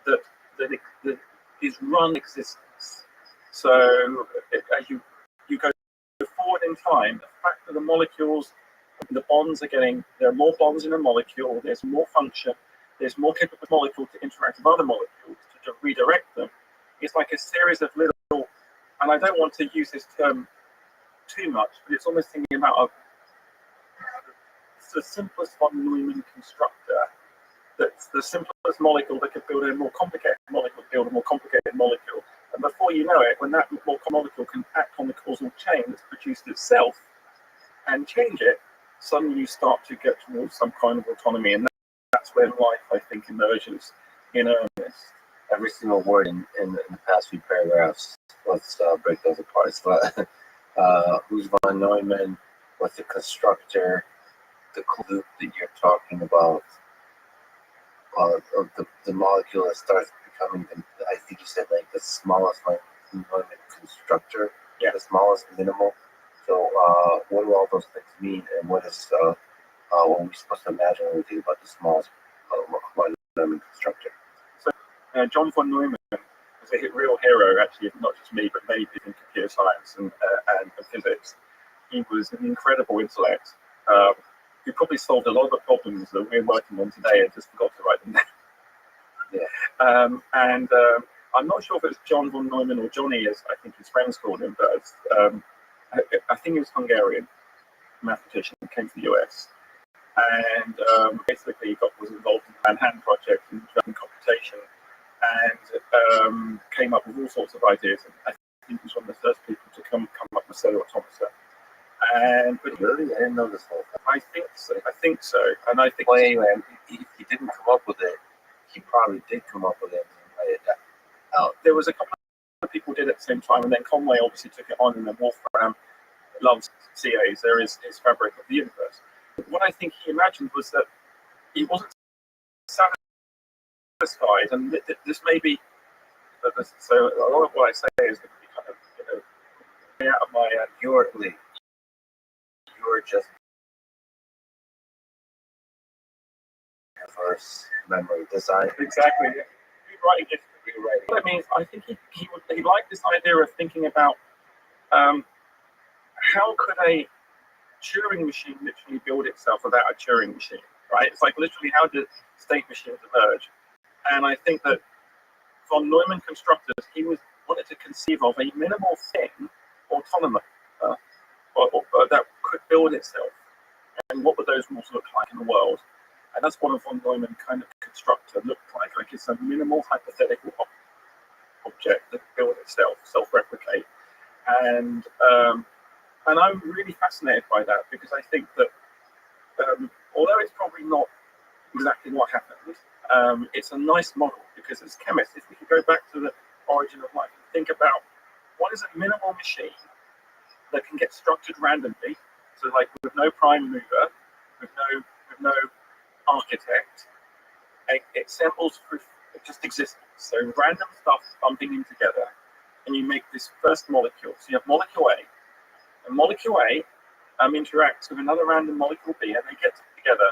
that that is run existence. So as you go forward in time, the fact that the molecules, the bonds are getting, there are more bonds in a molecule, there's more function, there's more capable molecule to interact with other molecules, to redirect them. It's like a series of little, and I don't want to use this term too much, but it's almost thinking about the simplest von Neumann constructor. That's the simplest molecule that could build a more complicated molecule, build a more complicated molecule. And before you know it, when that more molecule can act on the causal chain that's produced itself and change it, suddenly you start to get towards some kind of autonomy. And that's where life, I think, emerges in earnest. Every single word in the past few paragraphs, let's break those apart. So, who's von Neumann? What's the constructor? The loop that you're talking about, of the molecule that starts becoming, I think you said like the smallest Neumann constructor, yeah, the smallest minimal. So, what do all those things mean, and what is what are we supposed to imagine when we think about the smallest von Neumann constructor? So, John von Neumann was a real hero, actually, not just me, but many people in computer science and physics. He was an incredible intellect. Who probably solved a lot of the problems that we're working on today and just forgot to write them down. Yeah. I'm not sure if it's John von Neumann or Johnny, as I think his friends called him, but I think he was Hungarian mathematician who came to the US. And basically was involved in the Manhattan Project and computation, and came up with all sorts of ideas. And I think he was one of the first people to come up with stellar automata. But Really? I didn't know this whole thing. I think so. And I think. Well, anyway, if he didn't come up with it, he probably did come up with it and write it out. There was a couple of people did it at the same time, and then Conway obviously took it on, and then Wolfram loves CAs. There is his fabric of the universe. What I think he imagined was that he wasn't satisfied, and this may be. So a lot of what I say is going to be kind of out of my You're just reverse memory design. Exactly. Rewriting it. What I mean, I think he liked this idea of thinking about how could a Turing machine literally build itself without a Turing machine, right? It's like literally how did state machines emerge? And I think that von Neumann constructors, he wanted to conceive of a minimal thing, autonomous, that could build itself. And what would those rules look like in the world? And that's what a von Neumann kind of constructor looked like. Like it's a minimal hypothetical object that builds itself, self-replicate. And I'm really fascinated by that because I think that although it's probably not exactly what happened, it's a nice model because as chemists, if we can go back to the origin of life and think about what is a minimal machine that can get structured randomly, so like with no prime mover, with no architect, it assembles through just existence. So random stuff bumping in together, and you make this first molecule. So you have molecule A, and molecule A interacts with another random molecule B, and they get together,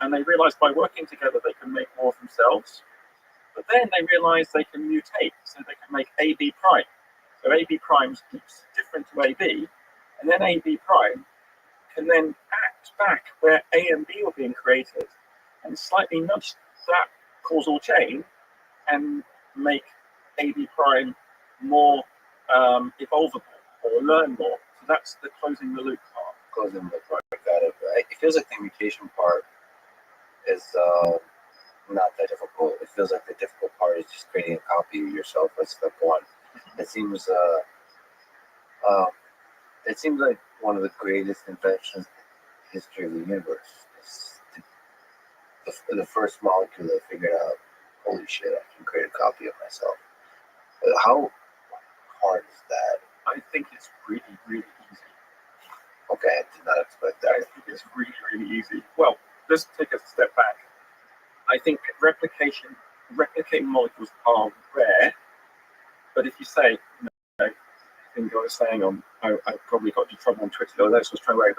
and they realize by working together they can make more of themselves. But then they realize they can mutate, so they can make AB prime. So AB prime is different to AB, and then AB prime can then act back where A and B were being created and slightly nudge that causal chain and make AB prime more evolvable or learn more. So that's the closing the loop part. Closing the loop part, got it. It feels like the mutation part is not that difficult. It feels like the difficult part is just creating a copy of yourself as step one. It seems like one of the greatest inventions in the history of the universe. It's the first molecule that figured out, holy shit, I can create a copy of myself. But how hard is that? I think it's really, really easy. Okay, I did not expect that. I think it's really, really easy. Well, let's take a step back. I think replicating molecules are rare, but if you say, I think I was saying I probably got into trouble on Twitter, or this was trying to write,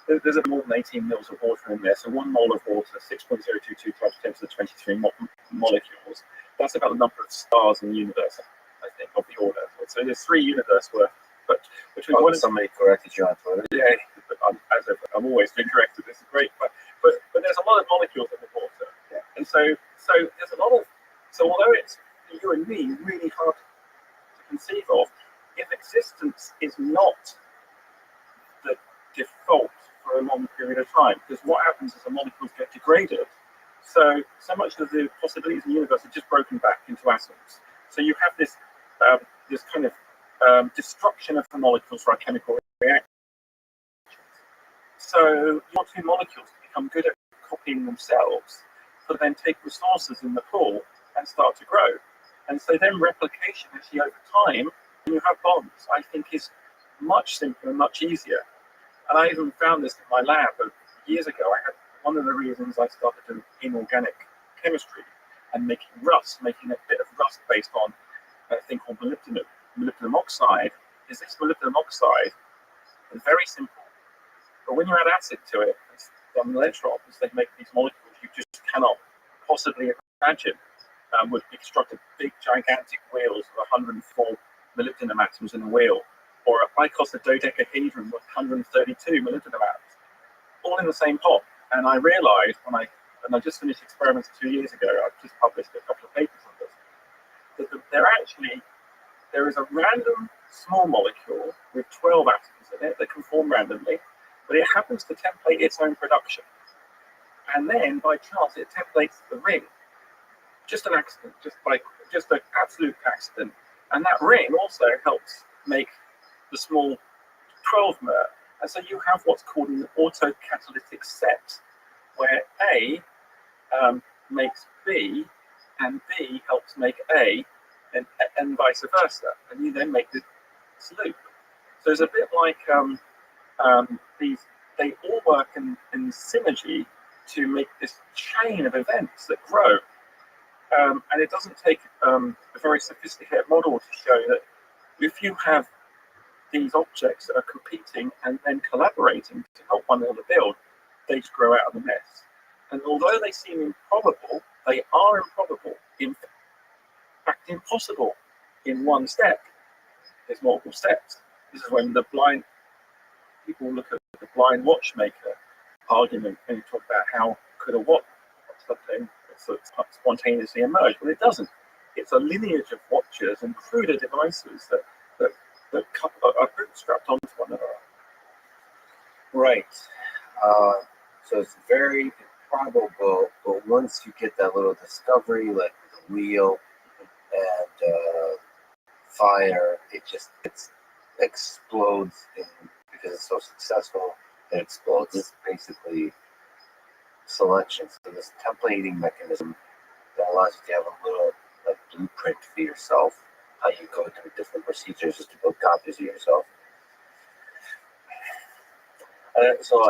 there's more than 18 mils of water in there, so 1 mole of water, 6.022 times 10 to the 23 molecules. That's about the number of stars in the universe, I think, of the order. So there's 3 universe worth, but between one and somebody corrected you on Twitter. yeah, but I'm always been corrected. This is great, but there's a lot of molecules in the water, and so there's a lot of although it's you and me really hard to conceive of, if existence is not the default for a long period of time, because what happens is the molecules get degraded. So much of the possibilities in the universe are just broken back into atoms. So you have this this kind of destruction of the molecules for our chemical reaction. So you want 2 molecules to become good at copying themselves, but then take resources in the pool and start to grow. And so then replication actually over time, when you have bonds, I think is much simpler and much easier. And I even found this in my lab years ago. I had one of the reasons I started doing inorganic chemistry and making a bit of rust based on a thing called molybdenum oxide, is this molybdenum oxide is very simple. But when you add acid to it, the electrons, they make these molecules you just cannot possibly imagine would be constructed big, gigantic wheels with 104 molybdenum atoms in a wheel, or a icosahedron with 132 molybdenum atoms, all in the same pot. And I realized when I just finished experiments 2 years ago, I've just published a couple of papers on this, that there is a random small molecule with 12 atoms in it that can form randomly, but it happens to template its own production. And then by chance it templates the ring. Just an accident, just an absolute accident. And that ring also helps make the small 12 mer. And so you have what's called an autocatalytic set, where A makes B, and B helps make A, and vice versa. And you then make this loop. So it's a bit like they all work in synergy to make this chain of events that grow. And it doesn't take a very sophisticated model to show that if you have these objects that are competing and then collaborating to help one another build, they just grow out of the mess. And although they seem improbable, they are improbable. In fact, impossible in one step. There's multiple steps. This is when the blind people look at the blind watchmaker argument and talk about how could a watch something spontaneously emerge. Well, it doesn't. It's a lineage of watches and cruder devices that are bootstrapped onto one another. Right. So it's very improbable, but once you get that little discovery, like the wheel and fire, it explodes because it's so successful. It explodes. It's basically selection. So this templating mechanism that allows you to have a little blueprint for yourself, how you go through different procedures just to build copies of yourself. So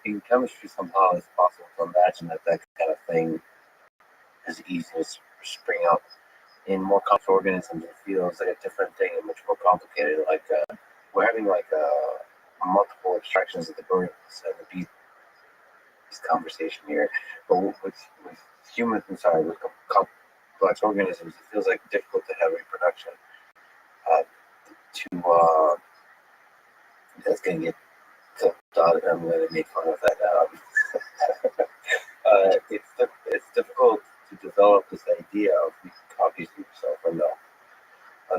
in chemistry somehow it's possible to imagine that kind of thing is easy to spring up. In more complex organisms, it feels like a different thing and much more complicated. Like we're having multiple extractions of the birds and the bees conversation here, but with humans, with complex organisms, it feels like difficult to have reproduction. That's going to get tipped out, and I'm going to make fun of that. It's difficult to develop this idea of copies of yourself, or no,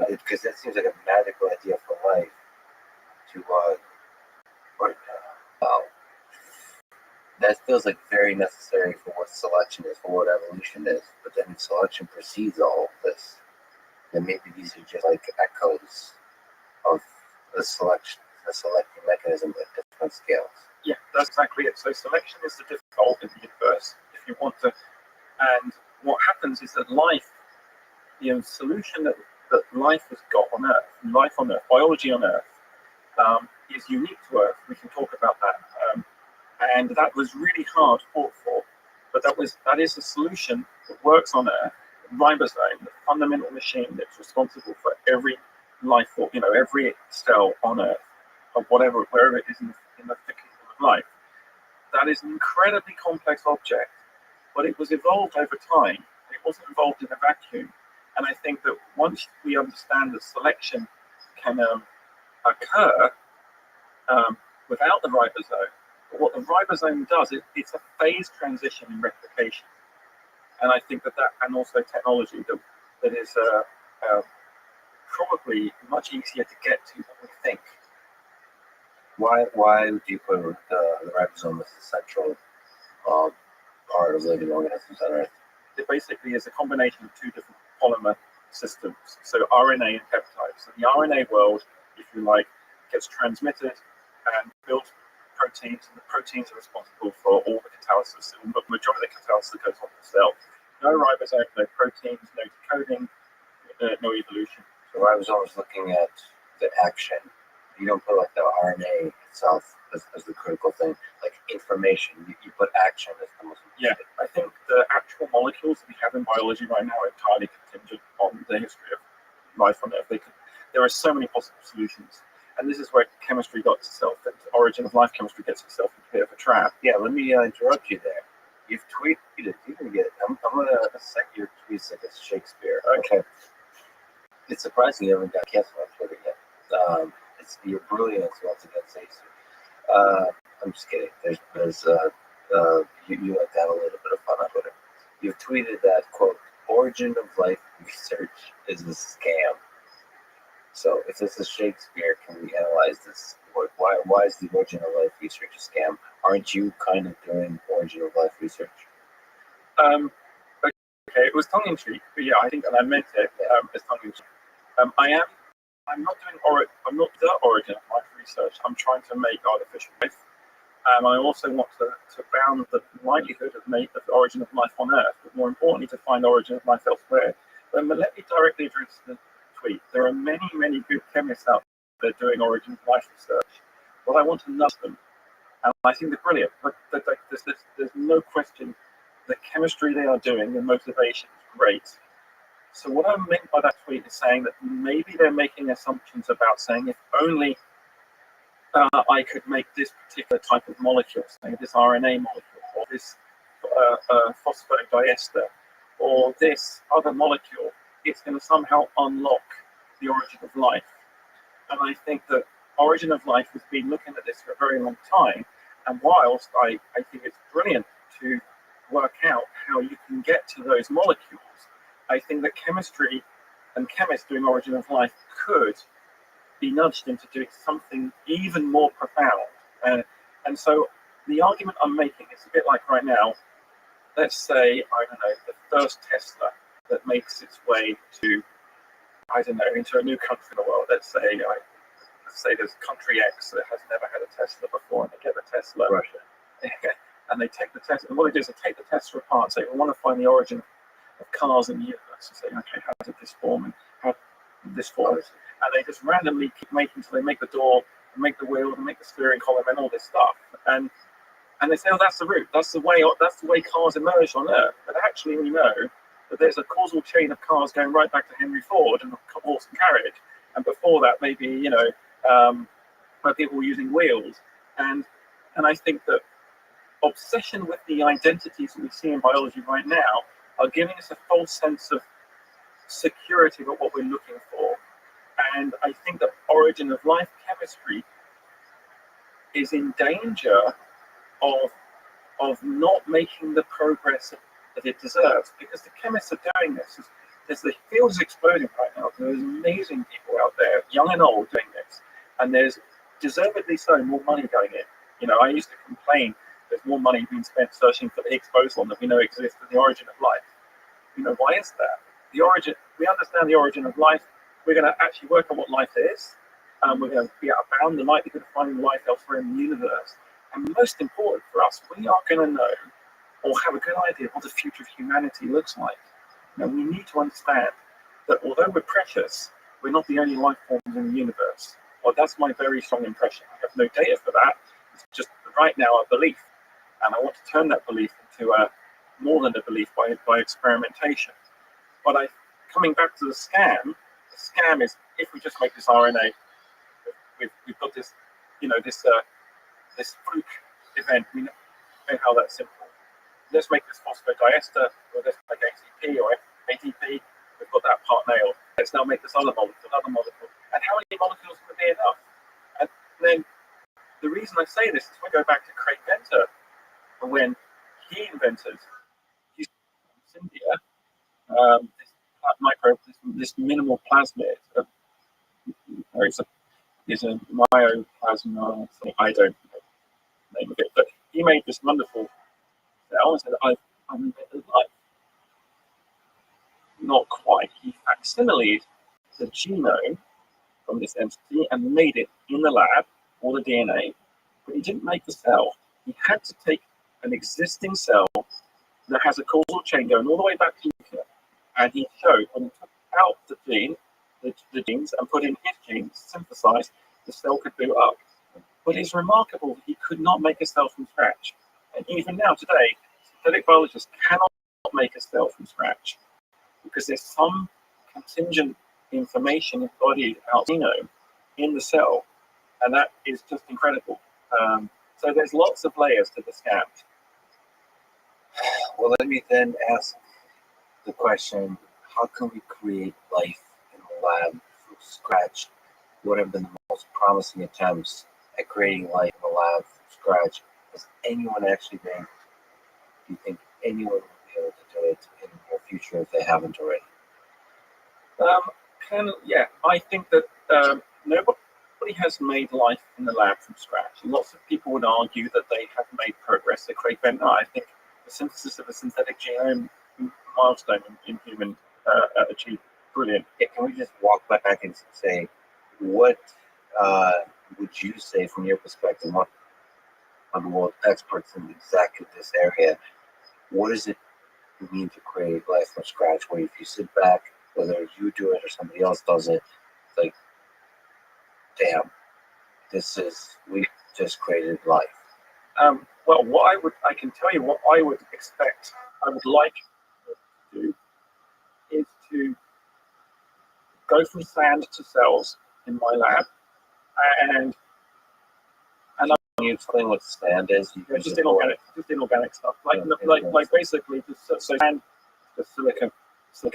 because that seems like a magical idea for life. That feels like very necessary for what selection is, for what evolution is. But then selection precedes all of this. Then maybe these are just like echoes of the selecting mechanism at different scales. Yeah, that's exactly it. So selection is the default in the universe, if you want to. And what happens is that life, the solution that life has got on Earth, life on Earth, biology on Earth, is unique to Earth. We can talk about that. And that was really hard fought for, but that is a solution that works on Earth. Ribosome, the fundamental machine that's responsible for every life form, every cell on Earth, of wherever it is in the kingdom of life. That is an incredibly complex object, but it was evolved over time. It wasn't involved in a vacuum. And I think that once we understand that selection can occur without the ribosome, but what the ribosome does, it's a phase transition in replication. And I think that and also technology that is probably much easier to get to than we think. Why do you put the ribosome as the central part of living organisms on Earth? It basically is a combination of two different polymer systems, so RNA and peptides. So the RNA world, if you like, gets transmitted and builds proteins, and the proteins are responsible for all the catalysis. And the majority of the catalysis goes on the cell. No ribosome, no proteins, no decoding, no evolution. So ribosome is looking at the action. You don't put like the RNA itself as the critical thing, like information. You put action as the most important. Yeah, I think the actual molecules that we have in biology right now are entirely contingent on the history of life on Earth. There are so many possible solutions. And this is where chemistry got itself, the origin of life chemistry gets itself into a bit of a trap. Yeah, let me interrupt you there. You've tweeted, you can get it. I'm going to send your tweets like it's Shakespeare. Okay. It's surprising you haven't got canceled on Twitter yet. It's your brilliance once again saves you. I'm just kidding. There's you like to have a little bit of fun on Twitter. You've tweeted that, quote, origin of life research is a scam. So if this is Shakespeare, can we analyze this? Why is the origin of life research a scam? Aren't you kind of doing origin of life research? Okay, it was tongue-in-cheek, but yeah, I think, and I meant it as tongue-in-cheek. I'm not the origin of life research. I'm trying to make artificial life. I also want to bound the likelihood of the origin of life on Earth, but more importantly, to find origin of life elsewhere. But let me directly address the tweet. There are many, many good chemists out there doing origin of life research. But I want to nudge them, and I think they're brilliant. There's no question the chemistry they are doing, the motivation is great. So what I meant by that tweet is saying that maybe they're making assumptions about saying if only I could make this particular type of molecule, say this RNA molecule, or this phosphodiester, or this other molecule, it's going to somehow unlock the origin of life. And I think that origin of life has been looking at this for a very long time. And whilst I think it's brilliant to work out how you can get to those molecules, I think that chemistry and chemists doing origin of life could be nudged into doing something even more profound. And so the argument I'm making is a bit like right now, let's say, I don't know, the first Tesla that makes its way to, I don't know, into a new country in the world. Let's say there's country X that has never had a Tesla before, and they get the Tesla. Russia. And they take the Tesla, and what they do is they take the Tesla apart, say, we want to find the origin of cars in the universe, and say, okay, how did this form, and how did this form? And they just randomly keep making, so they make the door, and make the wheel, and make the steering column, and all this stuff. And they say, oh, that's the route, that's the way cars emerged on Earth. But actually, we know that there's a causal chain of cars going right back to Henry Ford and horse and carriage. And before that, maybe, where people were using wheels. And I think that obsession with the identities that we see in biology right now are giving us a false sense of security about what we're looking for. And I think that origin of life chemistry is in danger of not making the progress that it deserves, because the chemists are doing this. As the field is exploding right now, there's amazing people out there, young and old, doing this, and there's deservedly so more money going in. I used to complain there's more money being spent searching for the Higgs boson that we know exists in the origin of life. Why is that? We understand the origin of life. We're going to actually work on what life is. We're going to be bound the likelihood of finding life elsewhere in the universe. And most important for us, we are going to know or have a good idea of what the future of humanity looks like. We need to understand that although we're precious, we're not the only life forms in the universe. Well, that's my very strong impression. I have no data for that. It's just right now a belief. And I want to turn that belief into more than a belief by experimentation. But coming back to the scam is if we just make this RNA, we've got this, this fluke event. We know how that's simple. let's make this phosphodiester, or let's make ATP or ATP. We've got that part nailed. Let's now make this other molecule, another molecule. And how many molecules would be enough? And then the reason I say this is we go back to Craig Venter, when he invented Cynthia, this microbe, this minimal plasmid. It's a myoplasma. I don't know the name of it, but he made this wonderful cell and said, "I've invented life." Not quite. He facsimiled the genome from this entity and made it in the lab, all the DNA, but he didn't make the cell. He had to take an existing cell that has a causal chain going all the way back to nuclear, and he showed when he took out the genes, and put in his genes, synthesized, the cell could boot up. But it's remarkable that he could not make a cell from scratch. And even now, today, synthetic biologists cannot make a cell from scratch because there's some contingent information embodied out genome in the cell, and that is just incredible. So there's lots of layers to the scam. Well, let me then ask the question, how can we create life in the lab from scratch? What have been the most promising attempts at creating life in the lab from scratch? Has anyone actually been? Do you think anyone will be able to do it in the near future if they haven't already? I think that nobody has made life in the lab from scratch. Lots of people would argue that they have made progress. So Craig Venter, I think the synthesis of a synthetic genome milestone in human achieved brilliant. Yeah, can we just walk back and say, what would you say from your perspective, what are the world experts in exactly this area, what does it mean to create life from scratch, where if you sit back, whether you do it or somebody else does it, it's like, damn, we just created life. Well, I can tell you what I would expect, I would like to do, is to go from sand to cells in my lab, and can you explain what sand is? just inorganic stuff, like basically so sand, the silicon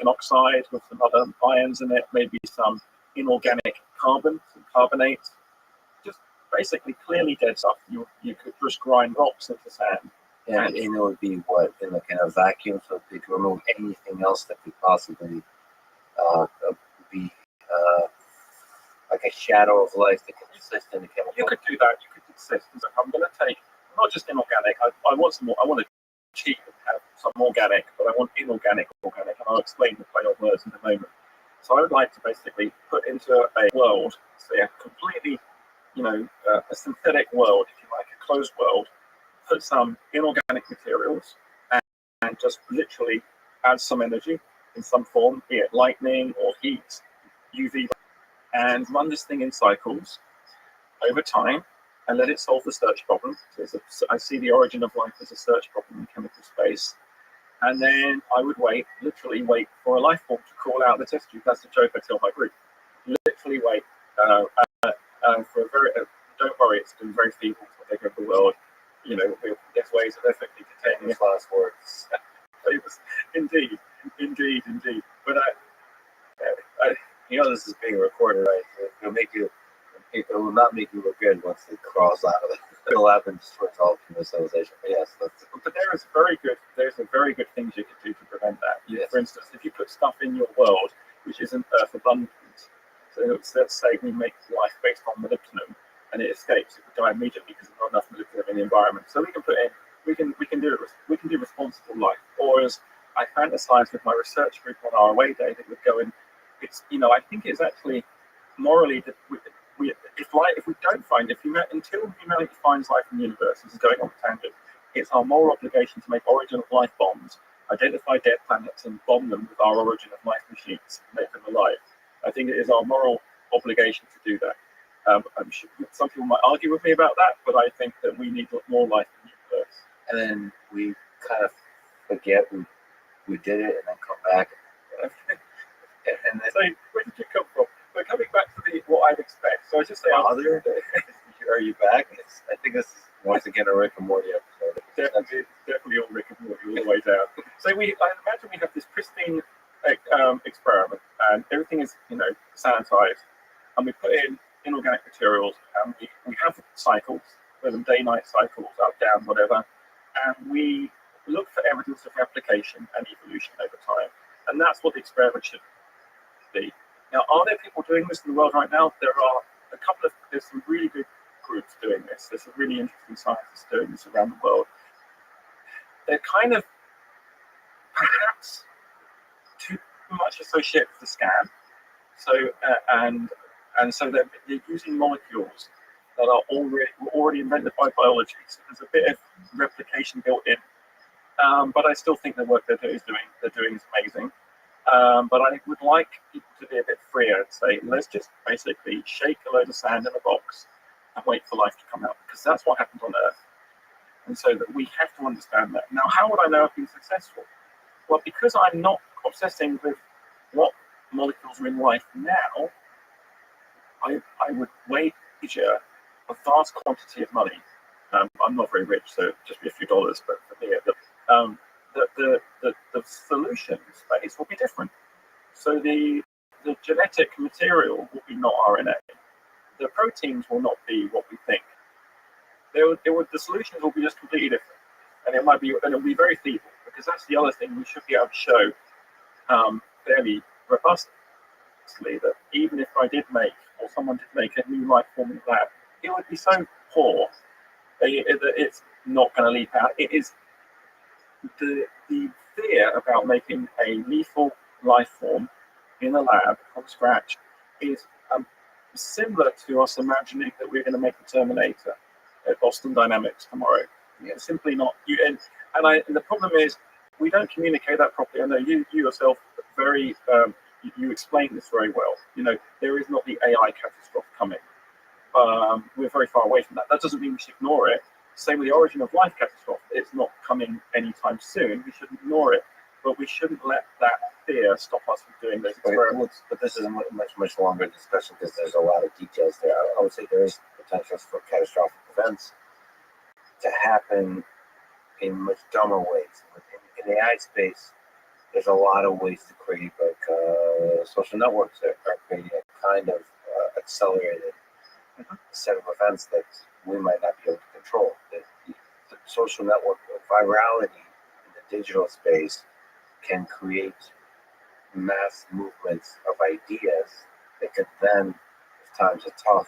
oxide with some other ions in it, maybe some inorganic carbon, some carbonates, just basically clearly dead stuff. You could just grind rocks into sand. And it would be what, in a vacuum, so they could remove anything else that could possibly be like a shadow of life that can exist in the chemical. You could do that. You could exist. I'm going to take not just inorganic. I want some more. I want to cheat and have some organic, but I want inorganic, and I'll explain the play of words in a moment. So I would like to basically put into a world, say a completely, a synthetic world, if you like, a closed world, put some inorganic materials and just literally add some energy in some form, be it lightning or heat, UV, and run this thing in cycles over time and let it solve the search problem. So I see the origin of life as a search problem in chemical space. And then I would literally wait for a life form to crawl out of the test tube. That's the joke I tell my group. Literally wait for a very, don't worry, it's been very feeble to take over the world. There's ways of ethically containing it. Last words. Indeed. But this is being recorded, right? It will not make you look good once it crawls out of it. It'll happen destroys all human civilization. But yes, but there's a very good things you could do to prevent that. Yes. For instance, if you put stuff in your world which isn't Earth abundant, so let's say we make life based on molybdenum and it escapes, it would die immediately because there's not enough molybdenum in the environment. So we can do responsible life. Or as I fantasize with my research group on our away day, that would go in. I think it's actually morally that until humanity finds life in the universe, this is going on a tangent, it's our moral obligation to make origin of life bombs, identify dead planets and bomb them with our origin of life machines, make them alive. I think it is our moral obligation to do that. I'm sure some people might argue with me about that, but I think that we need more life in the universe. And then we kind of forget we did it and then come back. And then, so where did you come from? We're coming back to what I'd expect. So I just say, Father, are you back? I think this is once again a Rick and Morty episode. Definitely all Rick and Morty all the way down. So I imagine we have this pristine experiment, and everything is sanitized, and we put in inorganic materials, and we have cycles, whether day-night cycles, up, down, whatever, and we look for evidence of replication and evolution over time, and that's what the experiment should be. Now, are there people doing this in the world right now? There's some really good groups doing this. There's some really interesting scientists doing this around the world. They're kind of perhaps too much associated with the scan. So and so they're using molecules that are already invented by biology. So there's a bit of replication built in. But I still think the work they're doing is amazing. But I would like people to be a bit freer and say, let's just basically shake a load of sand in a box and wait for life to come out, because that's what happens on Earth. And so that we have to understand that. Now, how would I know I've been successful? Well, because I'm not obsessing with what molecules are in life now, I would wager a vast quantity of money. I'm not very rich, so just be a few dollars, but for me, the solution space will be different. So the genetic material will be not RNA. The proteins will not be what we think. The solutions will be just completely different, and it'll be very feeble, because that's the other thing we should be able to show fairly robustly, that even if I did make, or someone did make a new life form in the lab, it would be so poor that it's not going to leap out. It is the fear about making a lethal life form in a lab from scratch is similar to us imagining that we're going to make the Terminator at Boston Dynamics tomorrow. It's simply not. And the problem is we don't communicate that properly. I know you yourself very. You explain this very well. There is not the AI catastrophe coming. We're very far away from that. That doesn't mean we should ignore it. Same with the origin of life catastrophe. It's not coming anytime soon. We should ignore it, but we shouldn't let that fear stop us from doing those experiments. But this is a much longer discussion, because there's a lot of details there. I would say there is potential for catastrophic events to happen in much dumber ways. In the AI space, there's a lot of ways to create social networks that are creating a kind of accelerated set of events that we might not be able to control. The social network virality in the digital space can create mass movements of ideas that could then, if times are tough,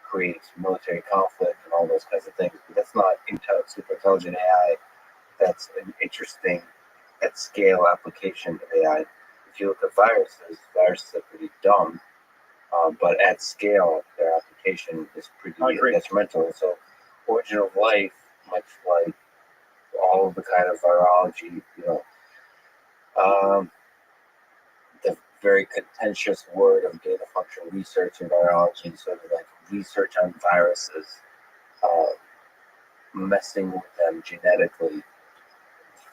create military conflict and all those kinds of things. But that's not super intelligent AI. That's an interesting at scale application of AI. If you look at viruses are pretty dumb, but at scale, their application is pretty detrimental. And so, origin of life, much like all of the kind of virology, the very contentious word of data function research in virology, sort of like research on viruses, messing with them genetically,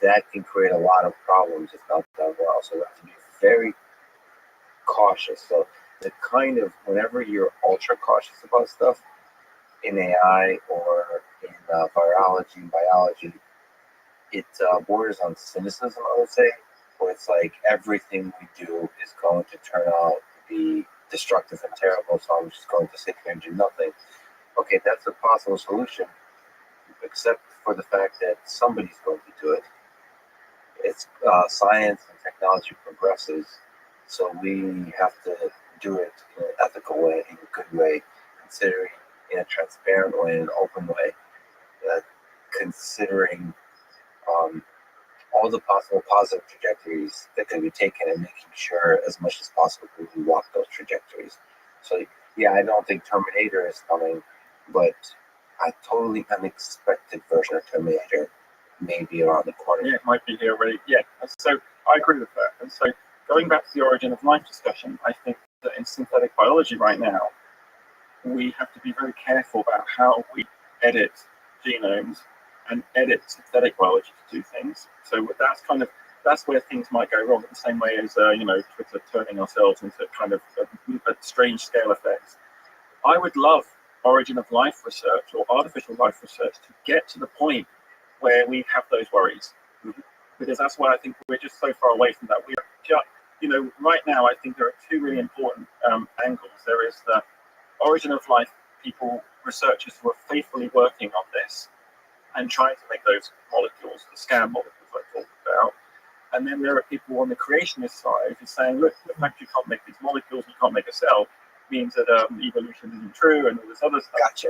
that can create a lot of problems if not done well. So we have to be very cautious. So the kind of, whenever you're ultra cautious about stuff in AI or in virology and biology, it borders on cynicism, I would say, where it's like everything we do is going to turn out to be destructive and terrible, so I'm just going to sit here and do nothing. Okay, that's a possible solution, except for the fact that somebody's going to do it. It's science and technology progresses, so we have to do it in an ethical way, in a good way, considering in a transparent way, in an open way, considering all the possible positive trajectories that can be taken and making sure as much as possible we walk those trajectories. So yeah, I don't think Terminator is coming, but a totally unexpected version of Terminator may be around the corner. Yeah, it might be here already. Yeah, so I agree with that. And so going back to the origin of life discussion, I think that in synthetic biology right now, we have to be very careful about how we edit genomes and edit synthetic biology to do things. So that's where things might go wrong, in the same way as Twitter turning ourselves into kind of a strange scale effects. I would love origin of life research or artificial life research to get to the point where we have those worries. Because that's why I think we're just so far away from that. We are just, right now, I think there are two really important angles. There is the origin of life people, researchers who are faithfully working on this and trying to make those molecules, the scan molecules I talked about. And then there are people on the creationist side who are saying, look, the fact you can't make these molecules, you can't make a cell, means that evolution isn't true and all this other stuff. Gotcha.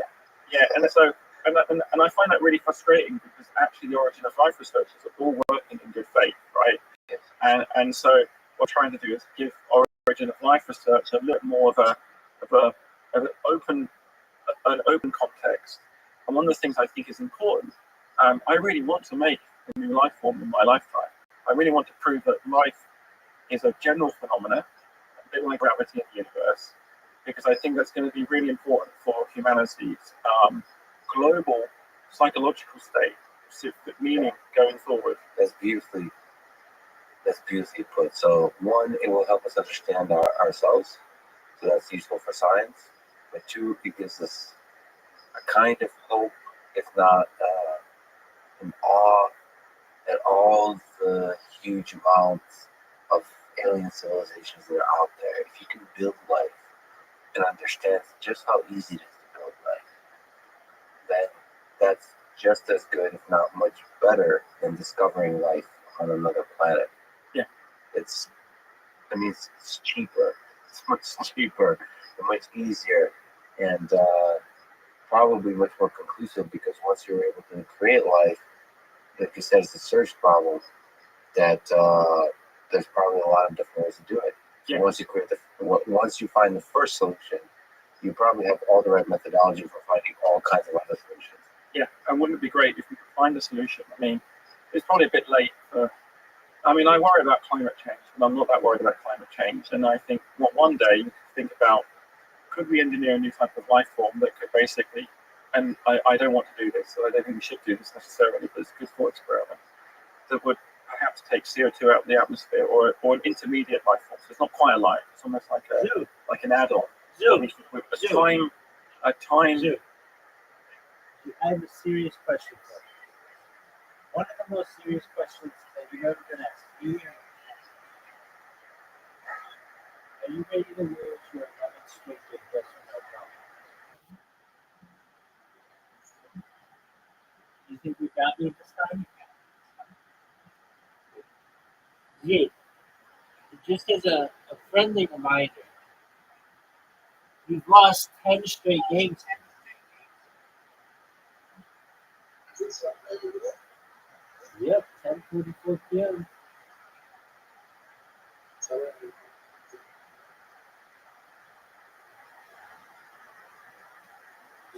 Yeah, and so, and I find that really frustrating because actually the origin of life researchers are all working in good faith, right? Yes. And so what we're trying to do is give origin of life research a little more of an open context. And one of the things I think is important, I really want to make a new life form in my lifetime. I really want to prove that life is a general phenomenon, a bit like gravity in the universe, because I think that's going to be really important for humanity's global psychological state, meaning going forward. That's beautifully put. So one, it will help us understand ourselves. So that's useful for science. But two, it gives us a kind of hope, if not an awe at all the huge amounts of alien civilizations that are out there. If you can build life and understand just how easy it is to build life, then that's just as good, if not much better, than discovering life on another planet. Yeah. It's cheaper. It's much cheaper and much easier, and probably much more conclusive, because once you're able to create life, like you said, it's a search problem that there's probably a lot of different ways to do it. Yeah. Once you find the first solution, you probably have all the right methodology for finding all kinds of other solutions. Yeah, and wouldn't it be great if we could find a solution? I mean, it's probably a bit late for. I mean, I worry about climate change, but I'm not that worried about climate change. And I think one day you could think about, could we engineer a new type of life form that could basically, and I don't want to do this, so I don't think we should do this necessarily, but it's a good thought experiment, that would perhaps take CO2 out of the atmosphere, or an intermediate life form. So it's not quite a life; it's almost like an add-on. With a time. Zoo. I have a serious question for you. One of the most serious questions that you've ever been asked. Are you ready to lose your 11th straight big question right now? You think you got me this time? Yeah. Just as a friendly reminder, you've lost 10 straight games. Yep, 10:44 p.m.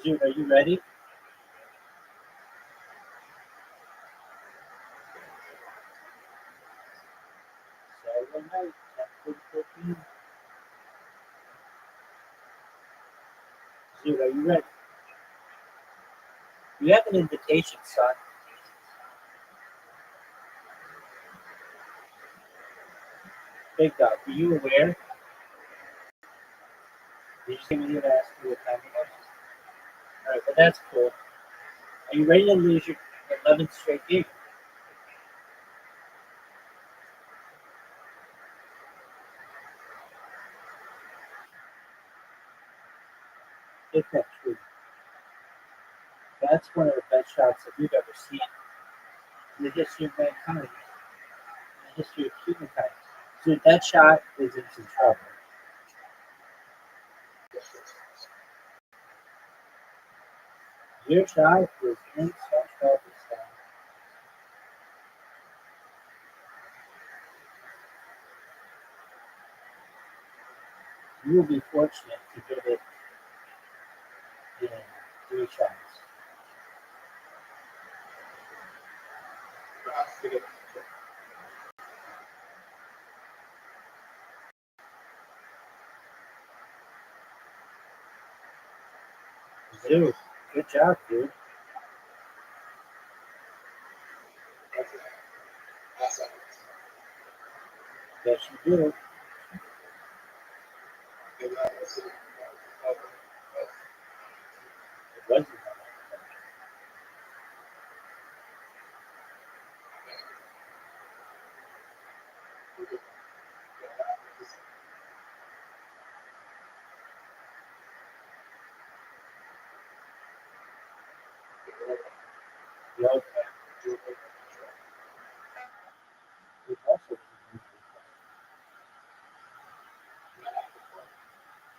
Dude, are you ready? Saturday night, 10:44 p.m. Dude, are you ready? You have an invitation, son. Big dog, are you aware? Did you see me to ask you what time it was? Alright, but that's cool. Are you ready to lose your 11th straight game? If that's true. That's one of the best shots that we've ever seen in the history of mankind, in the history of humankind. So that shot is in some trouble. Your shot is in some trouble, son. You will be fortunate to get it in 3 shots. Dude, good job, dude. Yes, you do. It wasn't. The old man. We also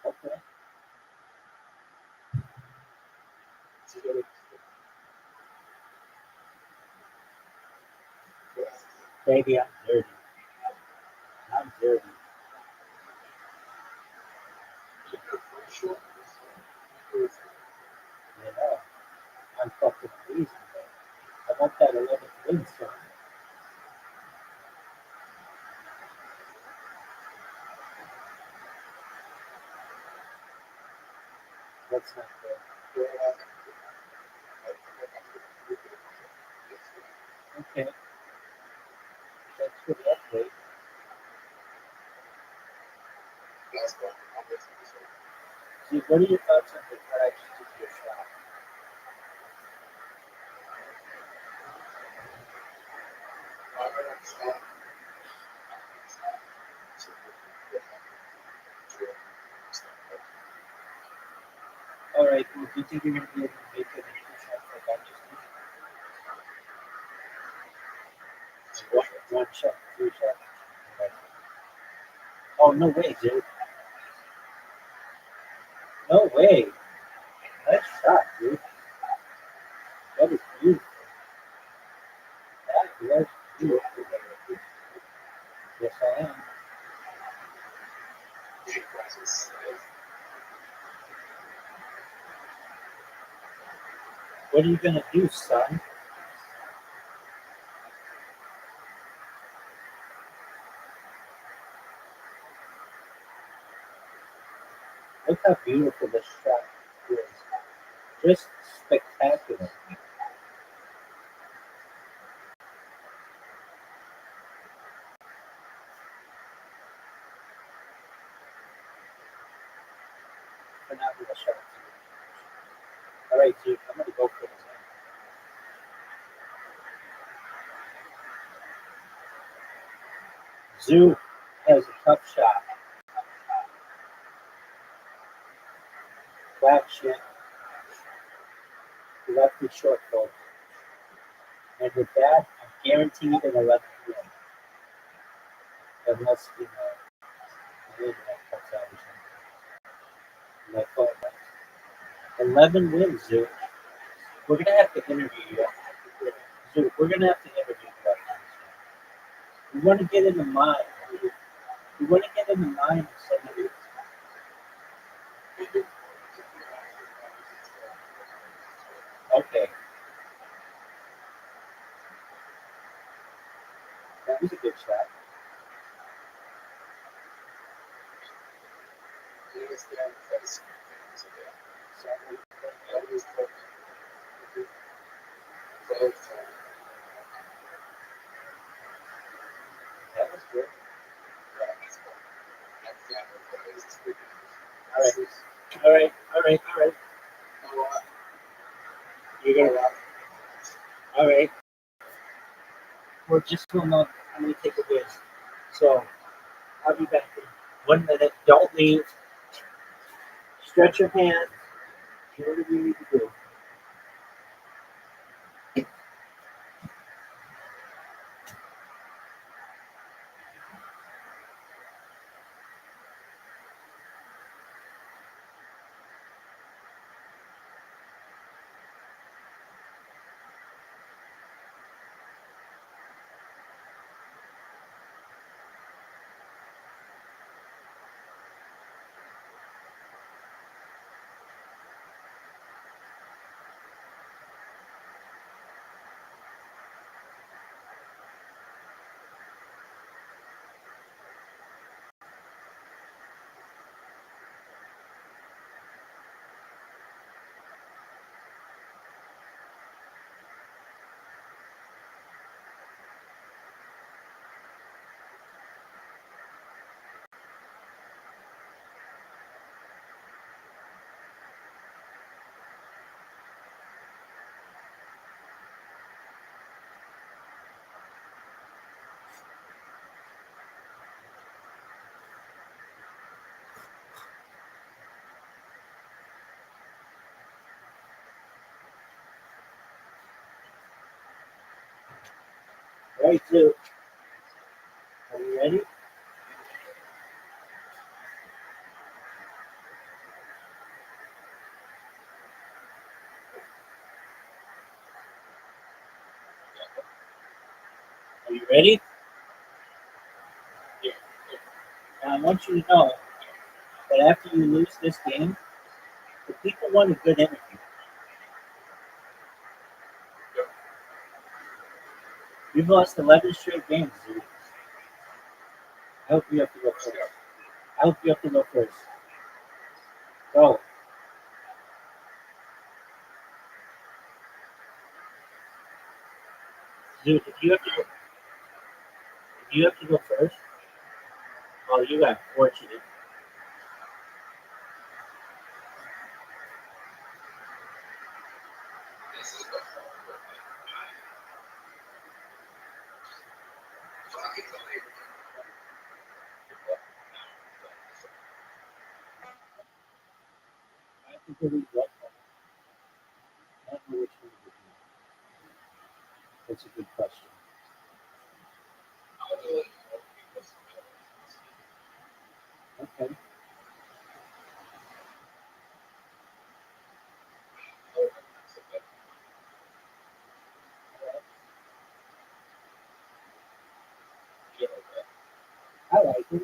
okay. Baby, I'm dirty. I'm dirty. You know, I'm fucking amazing, man. I want that 11th win, son. That's not fair. Okay, thanks for the update. See, what are your thoughts on the reactions to your shot? All right, well, do you think you're going to be able to make it in two shots like I just did? One shot, three shots? Okay. Oh, no way, dude. No way. Nice shot, dude. That is beautiful. That was beautiful. Yes, I am. What are you going to do, son? Look how beautiful this shot is. Just spectacular. Phenomenal shot. All right, dude, I'm going to go for this. Zoo has a tough shot. Black shit. Lefty short goal. And with that, I'm guaranteed an 11th win. Unless, you know, the internet cuts out or something. My phone does. 11 wins, Zoo. We're going to have to interview you. Zoo, we're going to have to interview you about this. We want to get in the mind. We want to get in the mind of somebody. Okay. That was a good shot. That was good. All right. All right. All right. All right. You're going to. All right. We're just going to. I'm going to take a whiz. So I'll be back in 1 minute. Don't leave. Stretch your hands. Do whatever you need to do. right, Zoo. Are you ready? Are you ready? Now, I want you to know that after you lose this game, the people want a good interview. You've lost 11 straight games, Zoo. I hope you have to go first. I hope you have to go first. Go. Dude, if you have to go, if you have to go first, oh, you got fortunate. I have to believe what one. I don't know which one to do. That's a good question. Okay. I like it.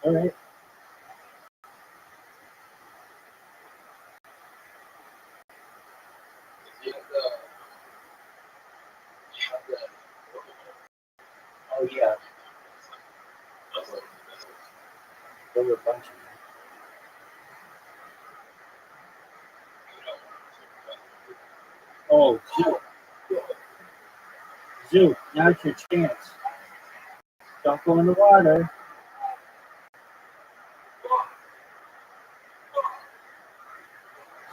All right. Oh, yeah. There were a bunch of them. Oh, Zoo. Zoo, now's your chance. Don't go in the water.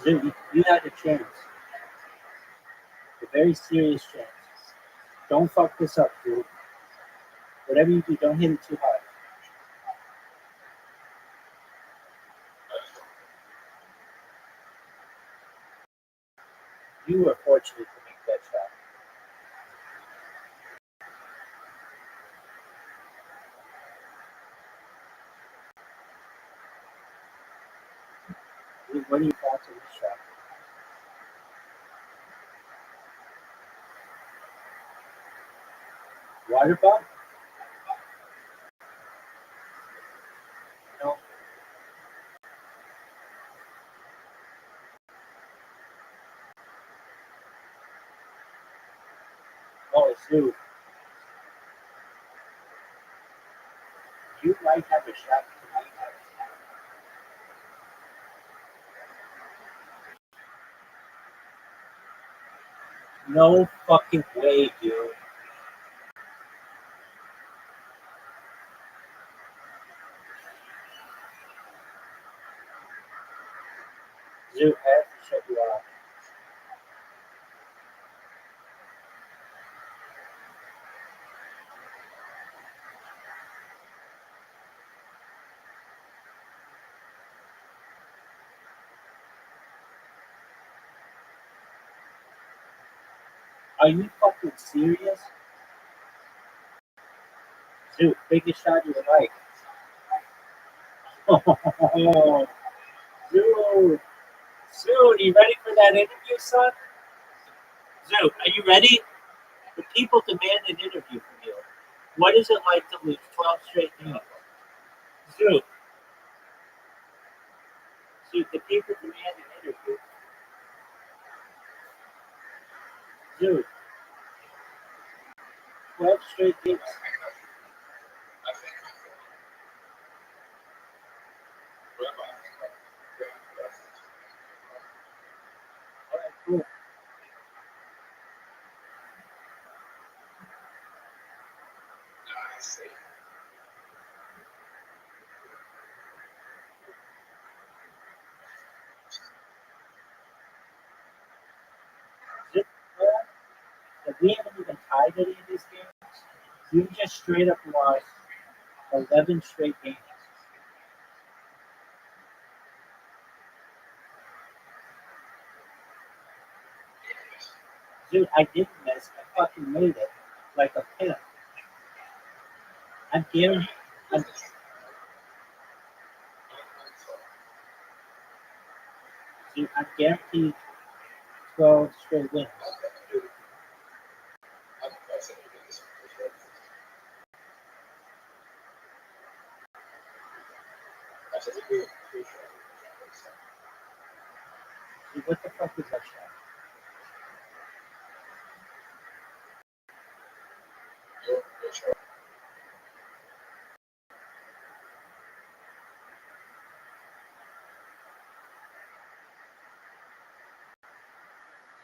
Zoo, you had a chance. A very serious chance. Don't fuck this up, dude. Whatever you do, don't hit it too hard. You were fortunate to make that shot. Dude, what are your thoughts on this shot? Water bug? No. Oh, Zoo, you might have a shot tonight. No fucking way, dude. Zoo has to shut you off. Are you fucking serious? Zoo, biggest shot of the night. Oh, Zoo. Zoo, are you ready for that interview, son? Zoo, are you ready? The people demand an interview from you. What is it like to lose 12 straight games? Zoo, Zoo, the people demand an interview. Zoo, 12 straight games. All right, cool. Zoo, if we haven't even tied any of these games, you just straight up lost 11 straight games. Dude, I didn't miss. I fucking made it like a pimp. I'm guaranteed. I'm, dude, I'm guaranteed 12 straight wins. Dude, what the fuck is that shot?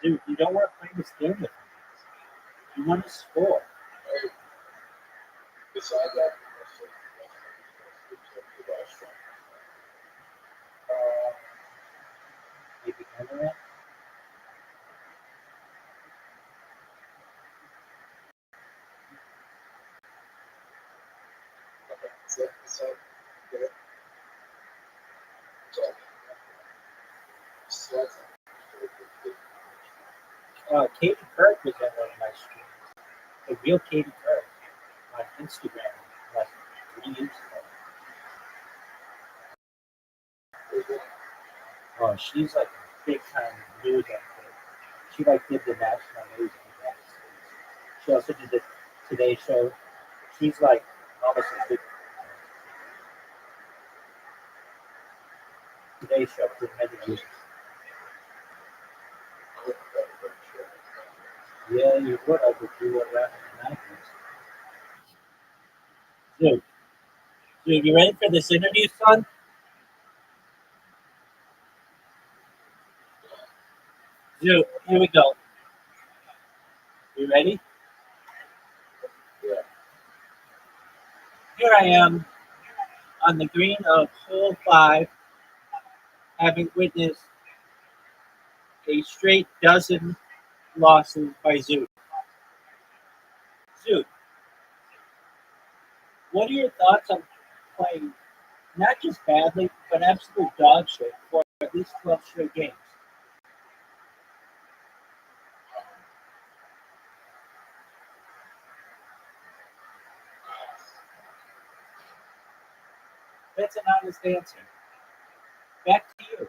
Dude, you don't want to play this game with me. You want to score. Uh, maybe internet? Katie Kirk was on one of my streams. The real Katie Kirk on Instagram like 3 years ago. Oh, she's like a big time news anchor. She like did the national news in the United States. She also did the Today Show. She's like almost a big Today Show for many years. Yeah, you would. I would do it around in the 90s. Dude, you ready for this interview, son? Dude, here we go. You ready? Here I am on the green of hole 5, having witnessed a straight dozen losses by Zoot. Zoot, what are your thoughts on playing not just badly, but absolute dog shit for at least 12 straight games? That's an honest answer. Back to you.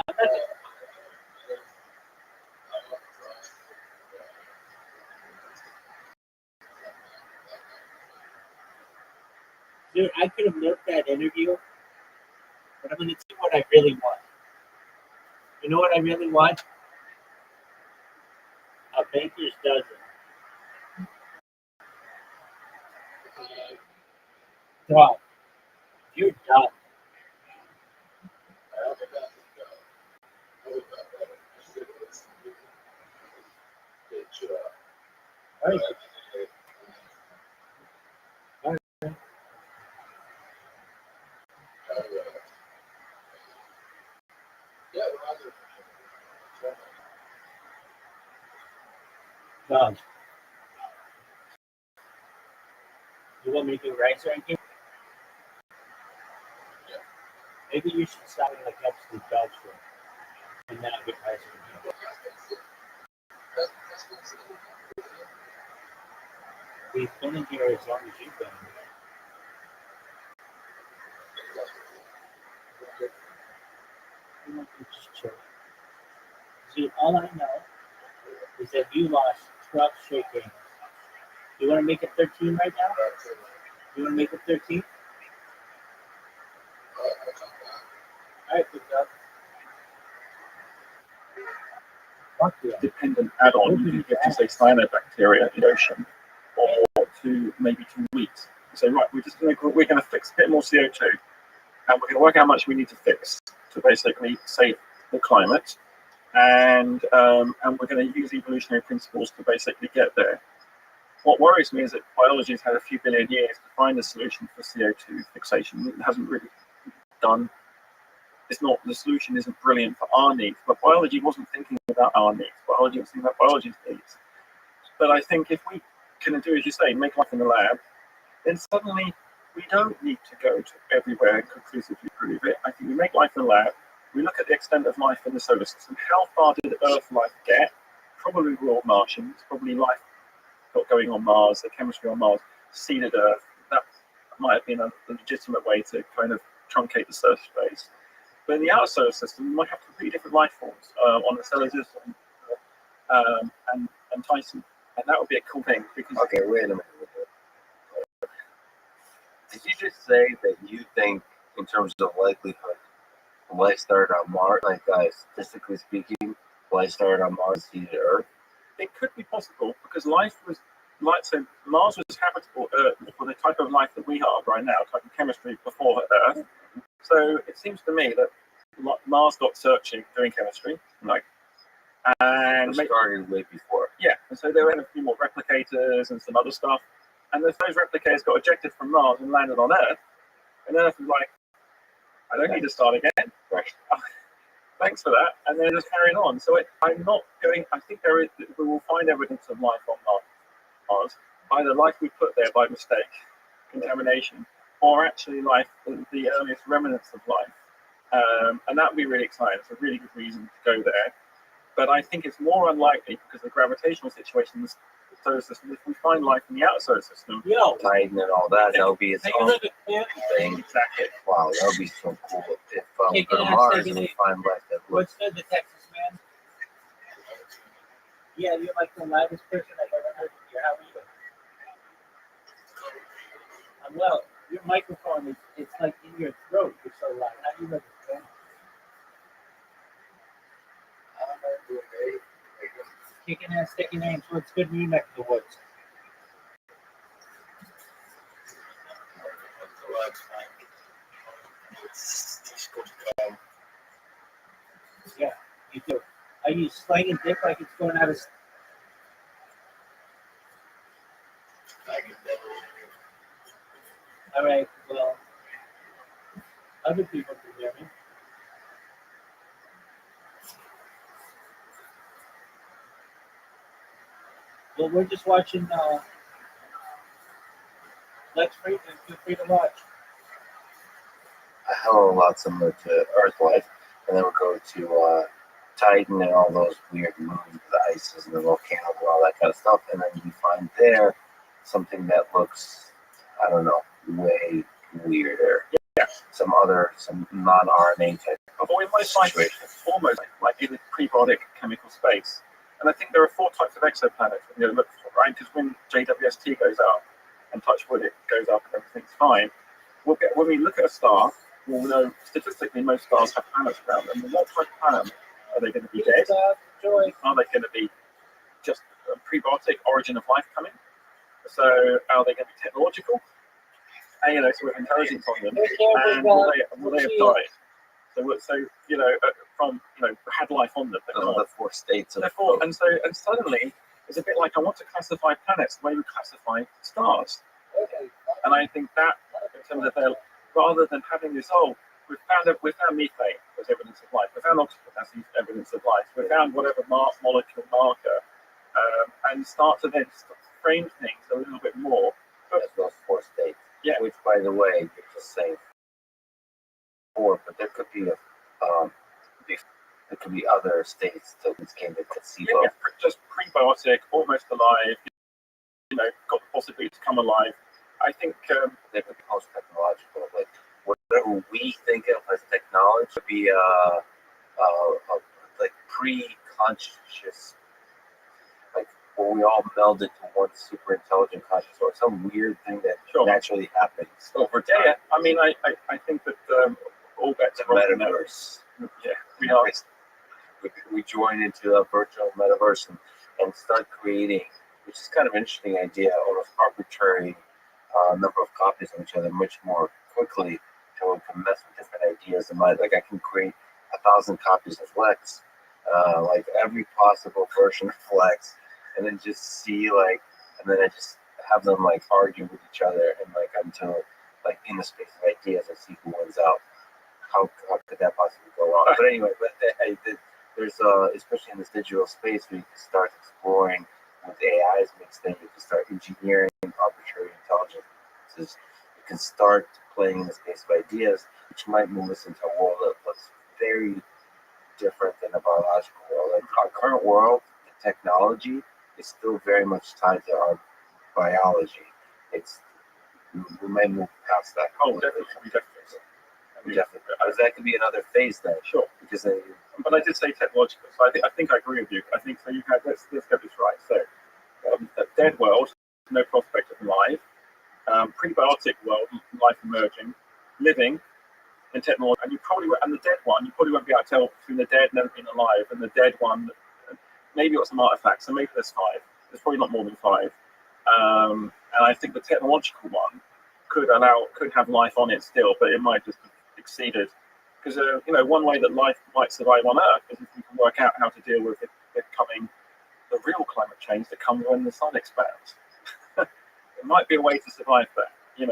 I'm not, dude, I could have milked that interview, but I'm going to do what I really want. You know what I really want? A baker's dozen. Dog, you're done. All right. All right. Dog, you want me to do rice ranking? Maybe you should stop it like absolute dog shit and not get rice ranking. We've been in here as long as you've been in here. You want to just chill. See, all I know is that you lost 12 straight games. You want to make it 13 right now? You want to make it 13? All right, good job. Fuck yeah. Dependent add-on, you can give to say cyanobacteria in the ocean, or to maybe 2 weeks. You say, right, we're going to fix a bit more CO2, and we're going to work out how much we need to fix to basically save the climate, and we're going to use evolutionary principles to basically get there. What worries me is that biology has had a few billion years to find a solution for CO2 fixation. It hasn't really done. It's not, the solution isn't brilliant for our needs, but biology wasn't thinking about our needs. Biology was thinking about biology's needs. But I think if we can do, as you say, make life in the lab, then suddenly we don't need to go to everywhere and conclusively prove it. I think we make life in the lab, we look at the extent of life in the solar system. How far did Earth life get? Probably we're all Martians. Probably life got going on Mars. The chemistry on Mars seeded Earth. That might have been a legitimate way to kind of truncate the surface space. But in the outer solar system, we might have completely different life forms on the solar system and Titan. And that would be a cool thing because Okay, wait a minute. Did you just say that you think, in terms of likelihood, life started on Mars? Like, statistically speaking, life started on Mars, seeded Earth. it could be possible because life was like, so Mars was habitable for the type of life that we are right now, type of chemistry before Earth. So it seems to me that Mars got searching, doing chemistry, and Started way before. yeah, and so there were a few more replicators and some other stuff. And those replicators got ejected from Mars and landed on Earth. And Earth was like, I don't need to start again. Right. Thanks for that. And then just carrying on. So I'm not going, I think we will find evidence of life on Mars. Either life we put there by mistake, contamination, or actually life, the earliest remnants of life. And that would be really exciting. It's a really good reason to go there. But I think it's more unlikely because of the gravitational situation in the solar system. If we find life in the outer solar system, Titan and all that, that would be its own thing. exactly. Wow, that would be so cool if we Taking go to it, Mars taking and we it. find life that looks. What's good, the Texas man? Yeah, you're like the loudest person I've ever heard in here. How are you? I'm well. Your microphone is it's like in your throat. You're so loud. How do you look? Kicking ass, sticking names. What's good in your neck of the woods? Yeah, you do. Are you slanging dick like it's going out of? All right. Well, other people can hear me. Well, we're just watching. Let's free. Feel free to watch. A hell of a lot similar to Earth life. And then we'll go to Titan and all those weird moons with the ices and the volcanoes and all that kind of stuff. And then you find there something that looks, I don't know, way weirder. Yeah. Some non-RNA type of Or we might find almost like in the prebiotic chemical space. And I think there are 4 types of exoplanets that we look for, right? Because when JWST goes up, and touch wood, it goes up and everything's fine. When we look at a star, we'll know statistically most stars have planets around them. And what type of planet are they going to be dead? Are they going to be just a prebiotic origin of life coming? So are they going to be technological? And, so with intelligence on them, and will they have died? From had life on them. Those are the 4 states of And suddenly it's a bit like I want to classify planets the way we classify stars. Okay. And I think that in terms of rather than having this we found methane as evidence of life, we found oxygen as evidence of life, we found whatever molecule marker, and start to then frame things a little bit more. That's those 4 states. Yeah. Which, by the way, you're just saying 4, but there could be other states that this came to conceive of. Yeah, just prebiotic, almost alive, got the possibility to come alive. I think they could be post-technological, like whatever we think of as technology would be like pre-conscious, like where we all meld into one super intelligent conscious, or some weird thing that naturally happens over time. Yeah. I mean, I think that all bets are on the metaverse. Yeah, we are. We join into a virtual metaverse and start creating, which is kind of an interesting idea, almost arbitrary number of copies of each other much more quickly, so we can mess with different ideas in mind. Like I can create 1,000 copies of Flex, like every possible version of Flex, and then just see and then I just have them argue with each other and until in the space of ideas and see who wins out. How could that possibly go wrong? But anyway, there's especially in this digital space where you can start exploring with AIs mixed in, you can start engineering arbitrary intelligences. You can start playing in the space of ideas, which might move us into a world of very different than a biological world. Like our current world, the technology is still very much tied to our biology. It's we may move past that. Oh, definitely. Because that could be another phase then. Sure. Because they, But I did say technological, so I think I agree with you. I think so. You had let's get this right. So, a dead world, no prospect of life. Prebiotic world, life emerging, living, and technology. And the dead one, you probably won't be able to tell between the dead and everything alive, and the dead one, maybe got some artifacts. So maybe there's 5. There's probably not more than 5. And I think the technological one could have life on it still, but it might just have exceeded. Because one way that life might survive on Earth is if we can work out how to deal with the real climate change that comes when the sun expands. It might be a way to survive that, yeah,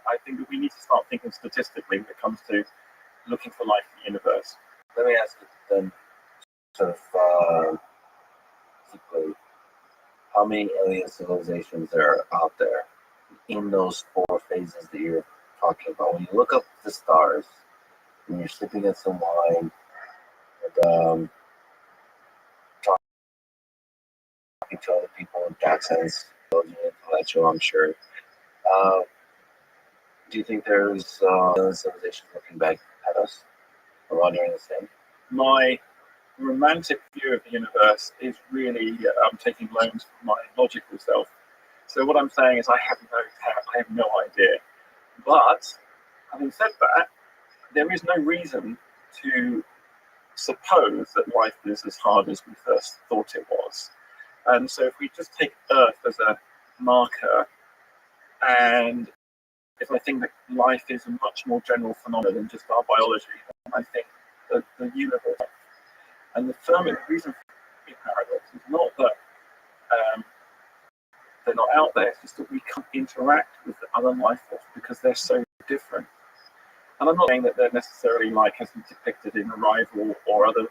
I think that we need to start thinking statistically when it comes to looking for life in the universe. let me ask you then, sort of, simply, how many alien civilizations are out there in those 4 phases that you're talking about? When you look up the stars, when you're sipping at some wine, and talking to other people in that sense, intellectual, I'm sure. Do you think there's alien civilizations looking back at us and wondering the same? My romantic view of the universe is really taking loans from my logical self. So what I'm saying is I have no idea. But having said that, there is no reason to suppose that life is as hard as we first thought it was. And so if we just take Earth as a marker, and if I think that life is a much more general phenomenon than just our biology, then I think that the universe and the reason for the paradox is not that they're not out there, it's just that we can't interact with the other life forms because they're so different. And I'm not saying that they're necessarily like as depicted in Arrival or other,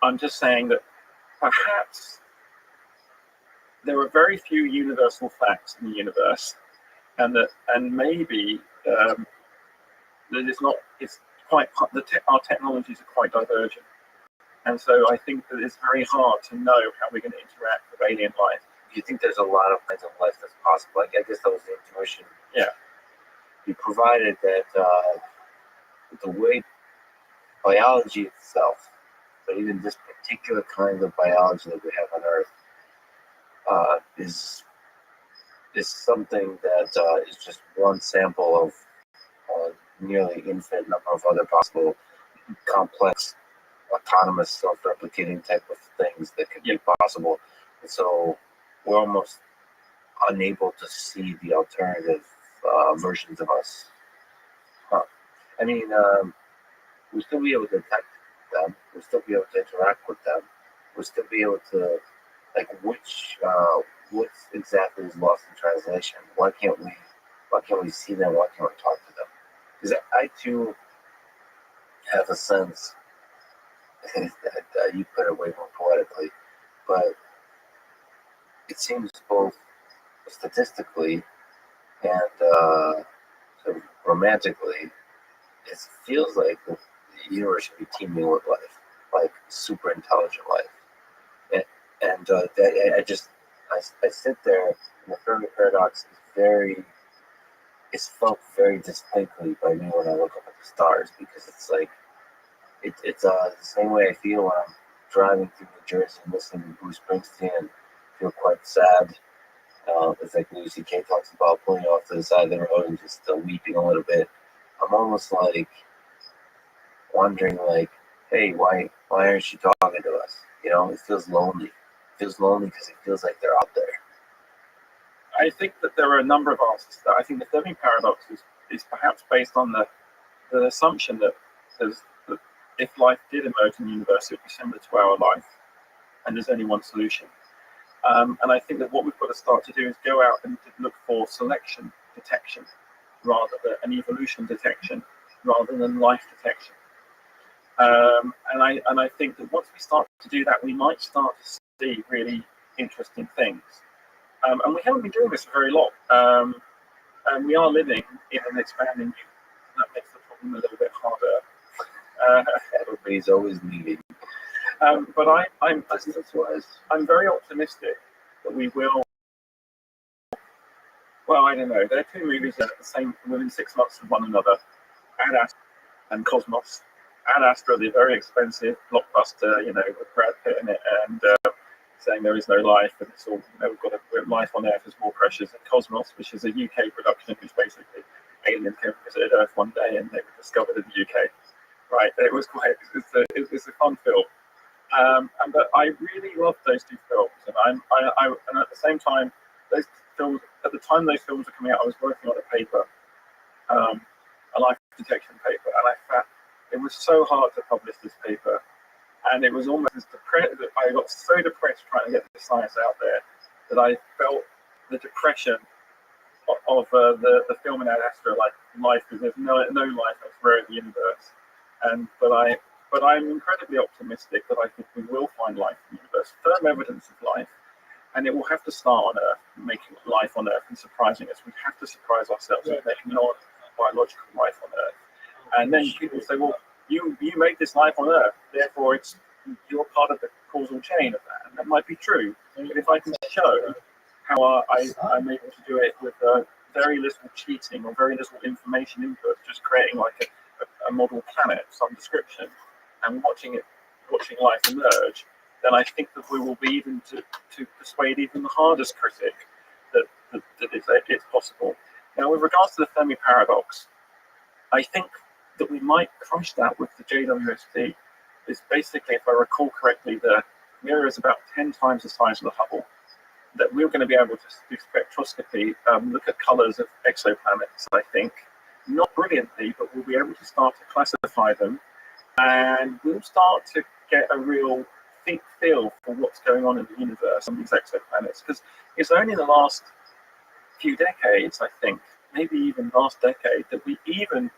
I'm just saying that perhaps there are very few universal facts in the universe, and maybe that our technologies are quite divergent, and so I think that it's very hard to know how we're going to interact with alien life. Do you think there's a lot of kinds of life that's possible? Like, I guess that was the intuition. Yeah. You provided that the way biology itself, but even this particular kind of biology that we have on Earth, is something that is just one sample of nearly infinite number of other possible complex, autonomous, self-replicating type of things that could be possible. And so we're almost unable to see the alternative versions of us. I mean, we'll still be able to detect them. We'll still be able to interact with them. We'll still be able to, like, what exactly is lost in translation? Why can't we see them? Why can't we talk to them? Because I too have a sense that you put it way more poetically, but it seems both statistically and sort of romantically, it feels like the universe should be teeming with life, like super intelligent life. And I sit there, and the Fermi paradox is felt very distinctly by me when I look up at the stars, because it's like it's the same way I feel when I'm driving through New Jersey and listening to Bruce Springsteen and feel quite sad. It's like Louis C.K. talks about pulling off to the side of the road and just weeping a little bit. I'm almost like wondering, like, hey, why aren't you talking to us? It feels lonely. It feels lonely because it feels like they're out there. I think that there are a number of answers to that. I think the Fermi paradox is perhaps based on the assumption that if life did emerge in the universe, it would be similar to our life, and there's only one solution. And I think that what we've got to start to do is go out and look for selection detection and evolution detection rather than life detection. And I think that once we start to do that, we might start to see really interesting things. And we haven't been doing this for very long. And we are living in an expanding universe. That makes the problem a little bit harder. Everybody's always leaving. But I'm very optimistic that we will. Well, I don't know. There are two movies that are the same within 6 months of one another: Ad Astra and Cosmos. Ad Astra, the very expensive blockbuster, with Brad Pitt in it, and saying there is no life, and it's all, we've got life on Earth is more precious. And Cosmos, which is a UK production, which basically aliens came to visit Earth one day and they were discovered in the UK. Right? It was it's a fun film. But I really loved those two films, and and at the same time, those films, at the time those films were coming out, I was working on a paper, a life detection paper, and I found it was so hard to publish this paper, and it was almost as depressed. I got so depressed trying to get the science out there that I felt the depression of the film in Ad Astra, like life, because there's no life elsewhere in the universe, but I'm incredibly optimistic that I think we will find life in the universe, firm evidence of life, and it will have to start on Earth, making life on Earth and surprising us. We have to surprise ourselves with making non-biological life on Earth. And then people say, well, you made this life on Earth, therefore you're part of the causal chain of that. And that might be true. But if I can show how I'm able to do it with very little cheating or very little information input, just creating like a model planet of some description, and watching life emerge, then I think that we will be able to persuade even the hardest critic that it's possible. Now, with regards to the Fermi paradox, I think that we might crush that with the JWST. It's basically, if I recall correctly, the mirror is about 10 times the size of the Hubble. That we're going to be able to do spectroscopy, look at colors of exoplanets, I think. Not brilliantly, but we'll be able to start to classify them, and we'll start to get a real feel for what's going on in the universe on these exoplanets. Because it's only in the last few decades, I think, maybe even last decade, that we even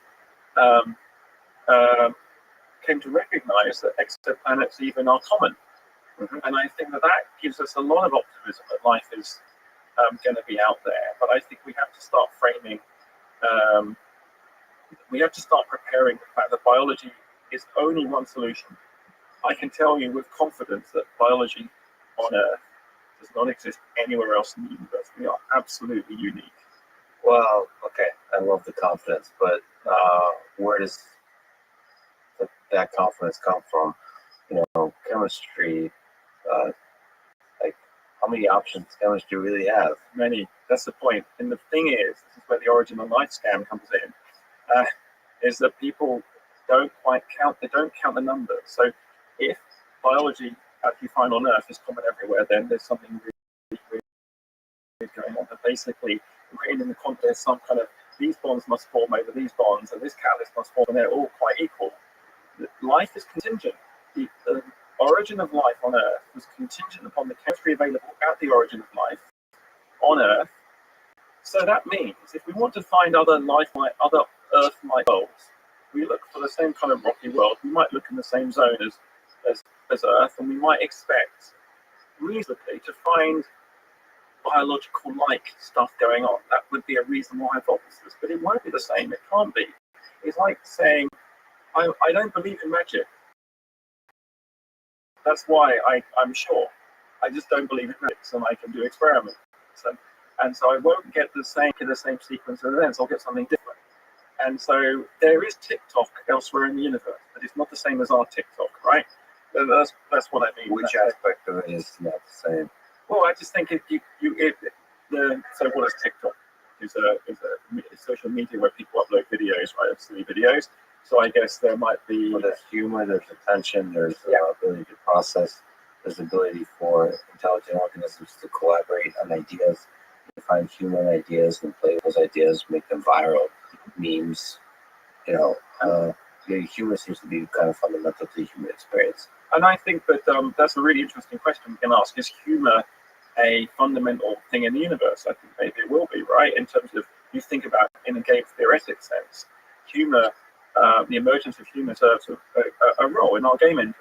came to recognize that exoplanets even are common. Mm-hmm. And I think that gives us a lot of optimism that life is going to be out there. But I think we have to start framing, we have to start preparing the fact that biology is only one solution. I can tell you with confidence that biology on Earth does not exist anywhere else in the universe. We are absolutely unique. Well, okay, I love the confidence, but where does that confidence come from? Chemistry, like, how many options does chemistry really have? Many. That's the point. And the thing is, this is where the origin of life scam comes in, is that people don't quite count. They don't count the numbers. So if biology, as you find on Earth, is common everywhere, then there's something really going on. But basically, written in the context, there's some kind of, these bonds must form over these bonds, and this catalyst must form, and they're all quite equal. Life is contingent. The origin of life on Earth was contingent upon the chemistry available at the origin of life on Earth. So that means if we want to find other life-like, other Earth-like worlds, we look for the same kind of rocky world. We might look in the same zone as Earth, and we might expect reasonably to find biological-like stuff going on. That would be a reasonable hypothesis, but it won't be the same. It can't be. It's like saying, I don't believe in magic. That's why I'm sure. I just don't believe in magic, so I can do experiments. And so I won't get the same sequence of events. I'll get something different. And so there is TikTok elsewhere in the universe, but it's not the same as our TikTok, right? That's what I mean. Which aspect of it is not the same? Well, I just think so what is TikTok? It's a social media where people upload videos, right, of silly videos. So I guess there might be... Well, there's humor, there's attention, there's ability to process, there's ability for intelligent organisms to collaborate on ideas, to find human ideas and play those ideas, make them viral, memes. Humor seems to be kind of fundamental to the human experience. And I think that that's a really interesting question we can ask. Is humor a fundamental thing in the universe? I think maybe it will be, right? In terms of, you think about in a game theoretic sense, humor, the emergence of humor serves a role in our game engine.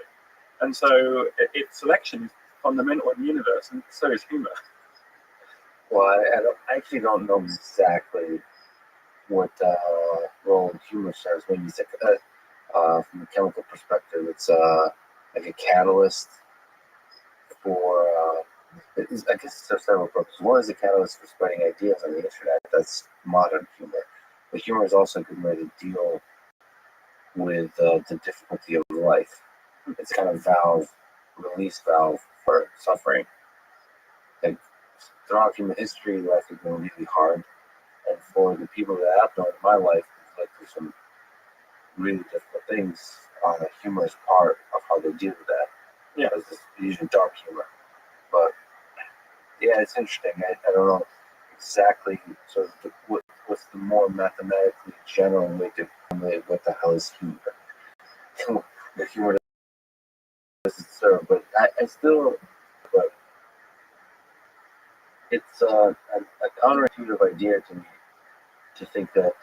And so its selection is fundamental in the universe, and so is humor. Well, I actually don't know exactly what role humor serves. Maybe it's like from a chemical perspective, it's like a catalyst for. I guess there's several purposes. One is a catalyst for spreading ideas on the internet. That's modern humor. But humor is also a good way to deal with the difficulty of life. It's kind of release valve for suffering. Like throughout human history, life has been really hard, and for the people that I've known in my life, like through some really difficult things. Humor is part of how they deal with that. Yeah, It's usually dark humor, but yeah, it's interesting. I don't know exactly sort of what's the more mathematically general way to formulate what the hell is humor. The humor doesn't serve, but I still, but it's a counterintuitive idea to me to think that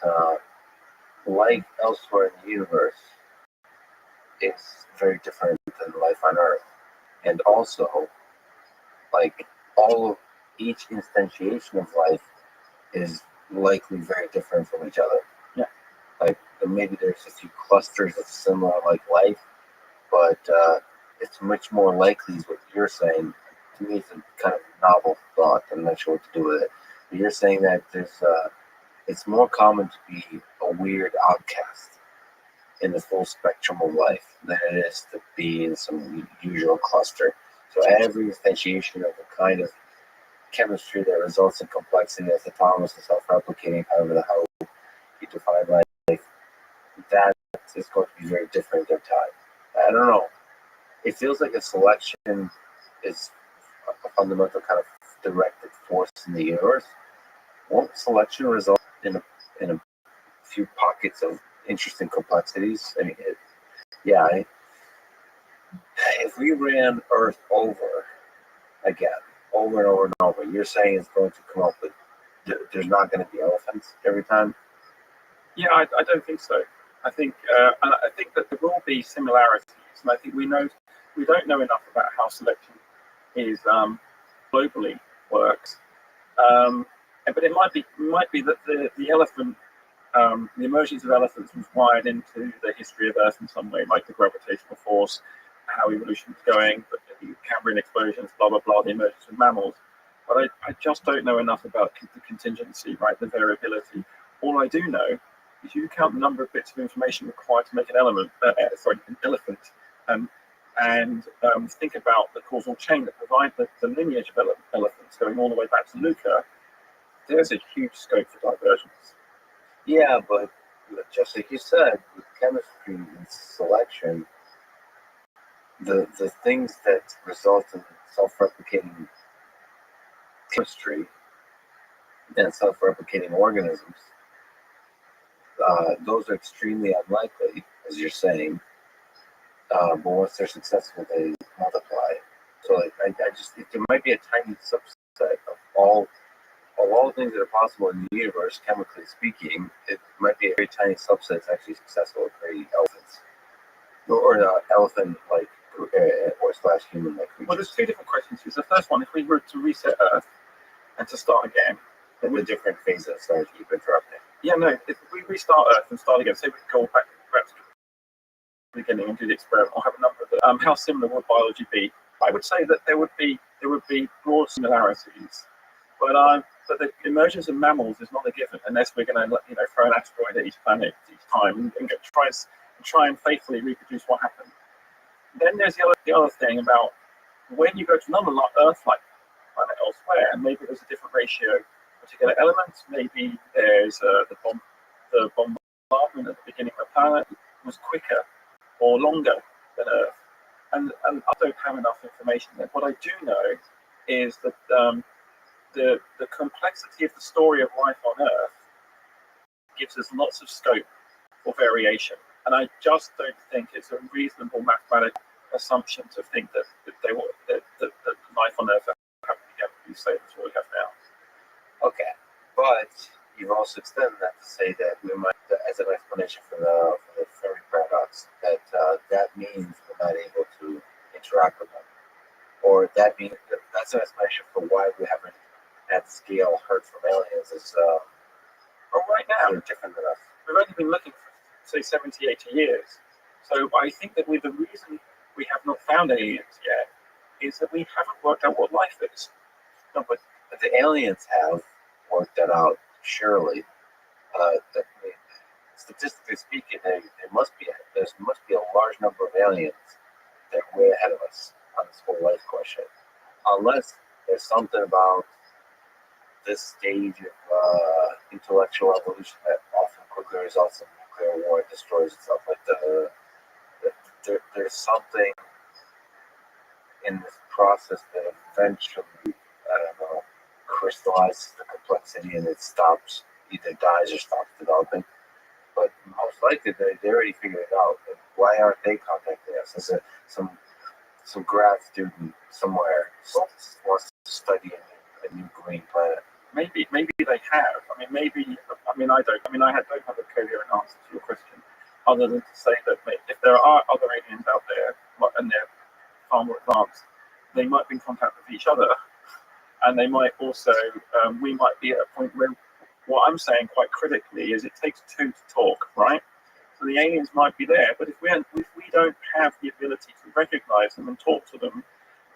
life elsewhere in the universe is very different than life on Earth, and also like all of each instantiation of life is likely very different from each other. yeah, Like maybe there's a few clusters of similar like life, but it's much more likely is what you're saying. To me, it's a kind of novel thought. I'm not sure what to do with it. But you're saying that it's more common to be a weird outcast in the full spectrum of life than it is to be in some usual cluster. So every instantiation of the kind of chemistry that results in complexity as autonomous and self-replicating, however the hell you define life, that is going to be very different in time. I don't know. It feels like a selection is a fundamental kind of directed force in the universe. Won't selection result in a few pockets of interesting complexities? I mean, if we ran Earth over again, over and over and over, you're saying it's going to come up with there's not going to be elephants every time? yeah. I don't think so. I think that there will be similarities, and I think we don't know enough about how selection is globally works. But it might be that the elephant, the emergence of elephants was wired into the history of Earth in some way, like the gravitational force, how evolution is going, the Cambrian explosions, blah blah blah, the emergence of mammals. But I just don't know enough about the contingency, right? The variability. All I do know is you count the number of bits of information required to make an an elephant, um, and think about the causal chain that provides the lineage of elephants going all the way back to Luca. There's a huge scope for divergence. Yeah, but just like you said, with chemistry and selection, the things that result in self-replicating chemistry and self-replicating organisms, those are extremely unlikely, as you're saying. But once they're successful, they multiply. So I just think there might be a tiny subset of all the things that are possible in the universe, chemically speaking. It might be a very tiny subset that's actually successful at creating elephants, or elephant like or slash human like creatures. Well, there's two different questions. The first one, if we were to reset Earth and to start again, in the different phases. Sorry to keep interrupting. yeah, no, if we restart Earth and start again, say we go back perhaps to the beginning and do the experiment, or have a number of them, how similar would biology be? I would say that there would be broad similarities, but the emergence of mammals is not a given unless we're going to throw an asteroid at each planet each time and try and faithfully reproduce what happened. Then there's the other thing about when you go to another Earth-like planet elsewhere, and maybe there's a different ratio of particular elements. Maybe there's the bombardment at the beginning of the planet was quicker or longer than Earth, and I don't have enough information there. What I do know is that the complexity of the story of life on Earth gives us lots of scope for variation. And I just don't think it's a reasonable mathematical assumption to think that life on Earth have to be the same as what we have now. Okay, but you've also extended that to say that we might, as an explanation for the Fermi paradox, that means we're not able to interact with them, or that means that's an explanation for why we haven't at scale heard from aliens. But right now, They're different than us. we've only been looking for, say, 70, 80 years. So I think that the reason we have not found aliens yet is that we haven't worked out what life is. No, but the aliens have worked that out, surely. I mean, statistically speaking, there must be a large number of aliens that are way ahead of us on this whole life question. Unless there's something about this stage of intellectual evolution that often quickly results in nuclear war, destroys itself. Like there's something in this process that eventually, I don't know, crystallizes the complexity and it stops, either dies or stops developing. But most likely they already figured it out. And why aren't they contacting us? As some grad student somewhere wants to study a new green planet. Maybe they have. I don't have a coherent answer to your question, other than to say that if there are other aliens out there and they're far more advanced, they might be in contact with each other, and they might also. We might be at a point where what I'm saying quite critically is it takes two to talk, right? So the aliens might be there, but if we don't have the ability to recognize them and talk to them,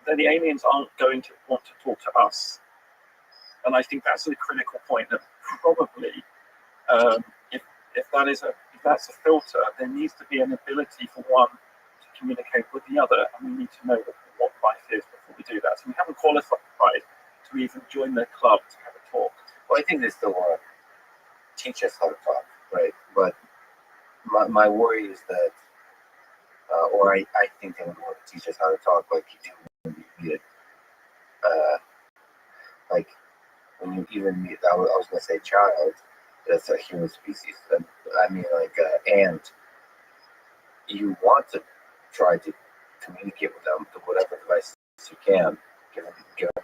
then the aliens aren't going to want to talk to us. And I think that's a critical point. That probably, if that's a filter, there needs to be an ability for one to communicate with the other, and we need to know what life is before we do that. So we haven't qualified to even join their club to have a talk. Well, I think they still want to teach us how to talk, right? But my worry is that, or I think they would want to teach us how to talk like you do when you meet it. Like when you even meet, I was going to say child, that's a human species. I mean, like ant, you want to try to communicate with them to whatever device you can, given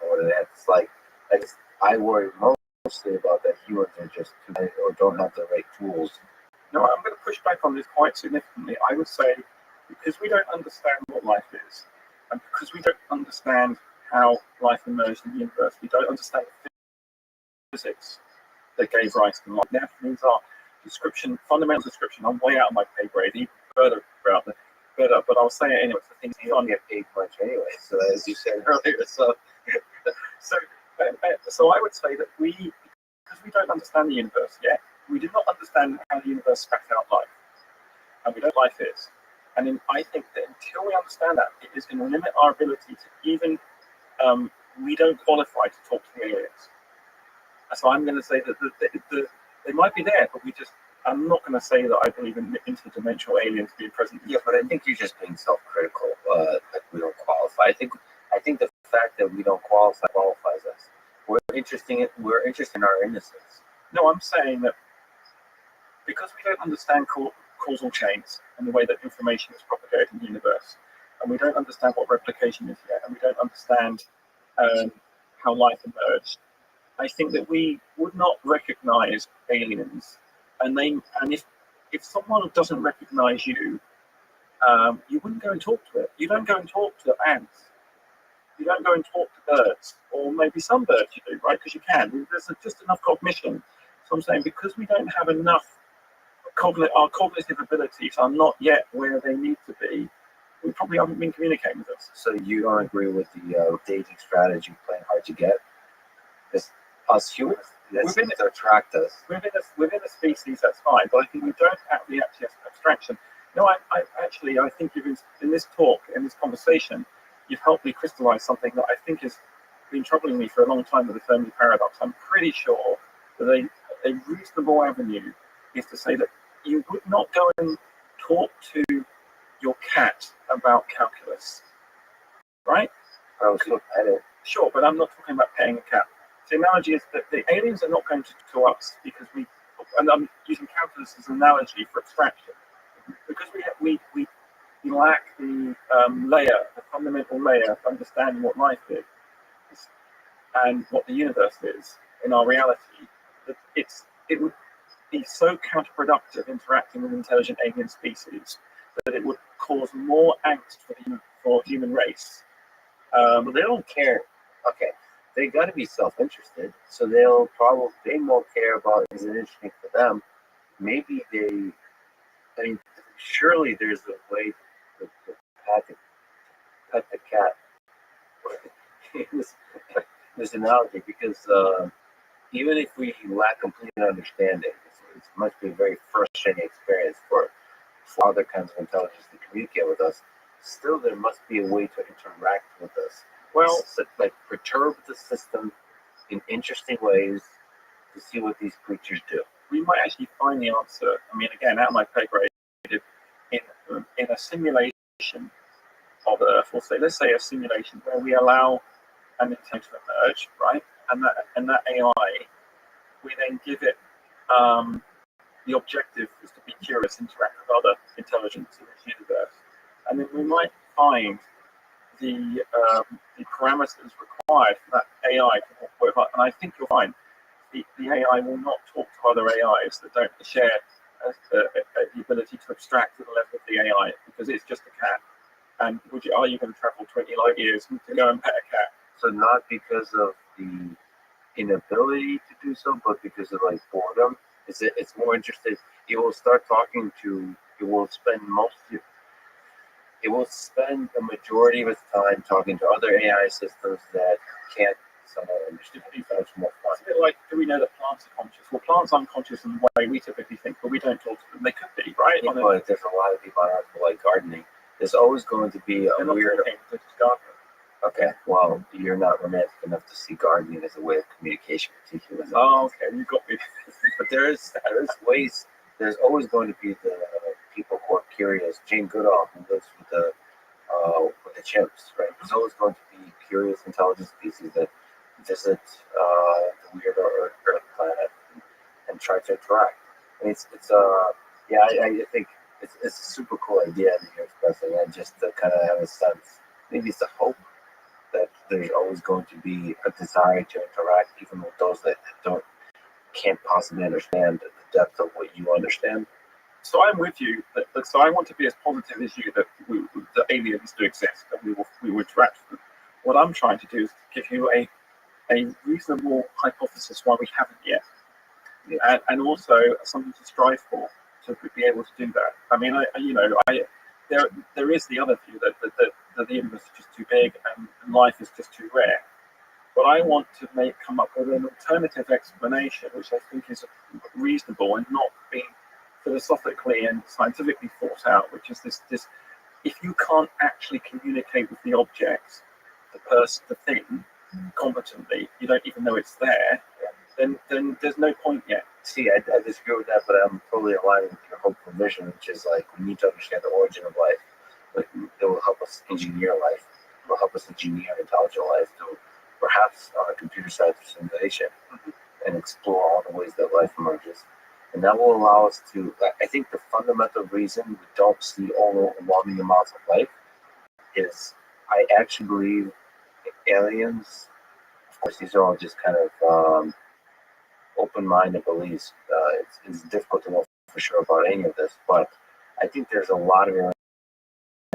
what it is. It's like, I worry mostly about that humans are just too many or don't have the right tools. No, I'm going to push back on this quite significantly. I would say because we don't understand what life is, and because we don't understand how life emerged in the universe, we don't understand the physics that gave rise to life. Now, these are fundamental description. I'm way out of my pay grade, even further about the but I'll say it anyway. The things you don't get paid much anyway. So as you said earlier, so I would say that because we don't understand the universe yet, we do not understand how the universe spat out life, and we know what life is. And I think that until we understand that, it is going to limit our ability to even. We don't qualify to talk to the aliens. So I'm going to say that they might be there, but I'm not going to say that I believe in interdimensional aliens being present. Yeah, but I think you're just being self-critical. That we don't qualify. I think the fact that we don't qualify qualifies us. We're interested in our innocence. No, I'm saying that because we don't understand causal chains and the way that information is propagated in the universe, and we don't understand what replication is yet, and we don't understand how life emerged, I think that we would not recognize aliens. And if someone doesn't recognize you, you wouldn't go and talk to it. You don't go and talk to ants. You don't go and talk to birds, or maybe some birds you do, right? Because you can. There's just enough cognition. So I'm saying because we don't have enough our cognitive abilities are not yet where they need to be. We probably haven't been communicating with us. So you don't agree with the dating strategy, playing hard to get? Us humans, that attract us. Within a species, that's fine, but I think we don't have the abstraction. No, I think in this talk, in this conversation, you've helped me crystallize something that I think has been troubling me for a long time with the Fermi paradox. I'm pretty sure that a reasonable avenue is to say that you would not go and talk to your cat about calculus, right? I was so pet it. Sure, but I'm not talking about petting a cat. The analogy is that the aliens are not going to us because and I'm using calculus as an analogy for abstraction, because we lack the fundamental layer of understanding what life is and what the universe is in our reality. That it would be so counterproductive interacting with intelligent alien species that it would cause more angst for the human race. But they don't care. Okay, they got to be self-interested. So they'll probably they more care about is it interesting for them. Maybe they. I mean, surely there's a way to pet the cat. this, this analogy, because even if we lack complete understanding, it must be a very frustrating experience for other kinds of intelligence to communicate with us. Still, there must be a way to interact with us. Well, so, like perturb the system in interesting ways to see what these creatures do. We might actually find the answer. I mean, again, out of my pay grade, in a simulation of Earth, or say, let's say a simulation where we allow an intelligence to emerge, right? And that AI, we then give it the objective is to be curious, interact with other intelligence in this universe, and then we might find the parameters required for that AI to work. And I think you'll find the AI will not talk to other AIs that don't share the ability to abstract to the level of the AI, because it's just a cat. And are you going to travel 20 light years to go and pet a cat? So not because of the inability to do so, but because of like boredom. It's more interested. It will start talking to. It will spend a majority of its time talking to other AI systems that can't somehow understand. That's more fun. It's a bit like, do we know that plants are conscious? Well, plants aren't conscious in the way we typically think, but we don't talk to them. They could be, right? Yeah, but there's a lot of people on Earth who like gardening. There's always going to be a weird. Okay, well, you're not romantic enough to see gardening as a way of communication with humans. Oh, okay, you got me. But there's ways. There's always going to be the people who are curious. Jane Goodall, who lives with the chimps, right? There's always going to be curious, intelligent species that visit the weird Earth planet and try to interact. And I think it's a super cool idea that you're expressing, and just to kind of have a sense, maybe it's a hope that there's always going to be a desire to interact, even with those that can't possibly understand the depth of what you understand. So I'm with you. So I want to be as positive as you that the aliens do exist, that we will interact with them. What I'm trying to do is give you a reasonable hypothesis why we haven't yet, and also something to strive for to be able to do that. I mean, there is the other view that the universe is just too big and life is just too rare. But I want to come up with an alternative explanation, which I think is reasonable and not being philosophically and scientifically thought out, which is this: if you can't actually communicate with the object, the person, the thing, competently, you don't even know it's there, then there's no point yet. See, I disagree with that, but I'm totally aligned with your hopeful vision, which is like we need to understand the origin of life. Like it will help us engineer life. It will help us engineer intelligent life to perhaps on a computer science simulation and explore all the ways that life emerges. And that will allow us to, I think the fundamental reason we don't see overwhelming amounts of life is I actually believe aliens, of course, these are all just kind of open-minded beliefs. It's difficult to know for sure about any of this, but I think there's a lot of alien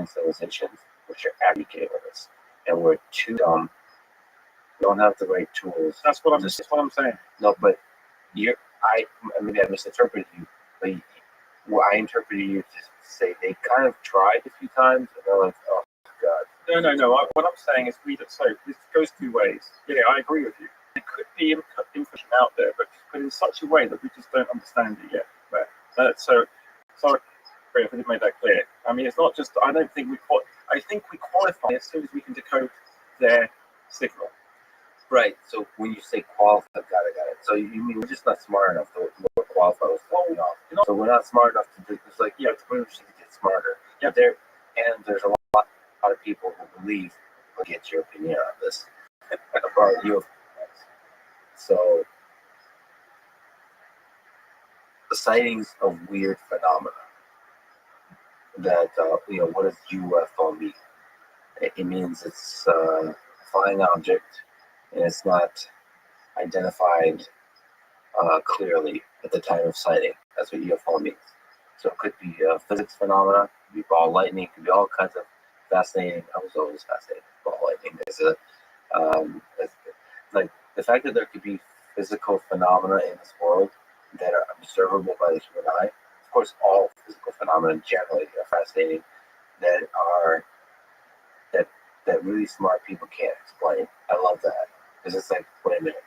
civilizations which are advocating with us, and we're too dumb. We don't have the right tools. That's what I'm saying. No, but maybe I misinterpreted you, but I interpreted you to say they kind of tried a few times, and they're like, oh God. No. What I'm saying is so this goes two ways. Yeah, I agree with you. There could be information out there, but in such a way that we just don't understand it yet. But, sorry if I didn't make that clear. I mean, it's not just. I think we qualify as soon as we can decode their signal. Right. So when you say qualified, got it. So you mean we're just not smart enough to qualify us? So we're not smart enough to do. It's like we should get smarter. Yeah. There's a lot of people who believe. I'll get your opinion on this about you. So the sightings of weird phenomena. That what does UFO mean? It means it's a flying object, and it's not identified clearly at the time of sighting. That's what UFO means. So it could be a physics phenomena, it could be ball lightning, it could be all kinds of fascinating. I was always fascinated with ball lightning. like the fact that there could be physical phenomena in this world that are observable by the human eye. Of course, all physical phenomena generally are fascinating. That are that really smart people can't explain. I love that because it's like, wait a minute.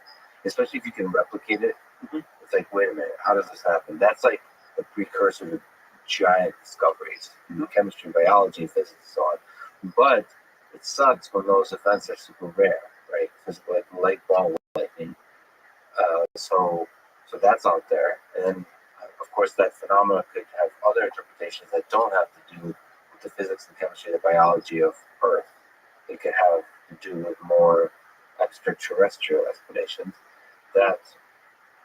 Especially if you can replicate it, it's like, wait a minute, how does this happen? That's like the precursor to giant discoveries in chemistry, biology, physics, and so on. But it sucks when those events are super rare, right? Because like light ball lightning. So that's out there, and then of course that phenomena could have other interpretations that don't have to do with the physics and chemistry, the biology of Earth. It could have to do with more extraterrestrial explanations that,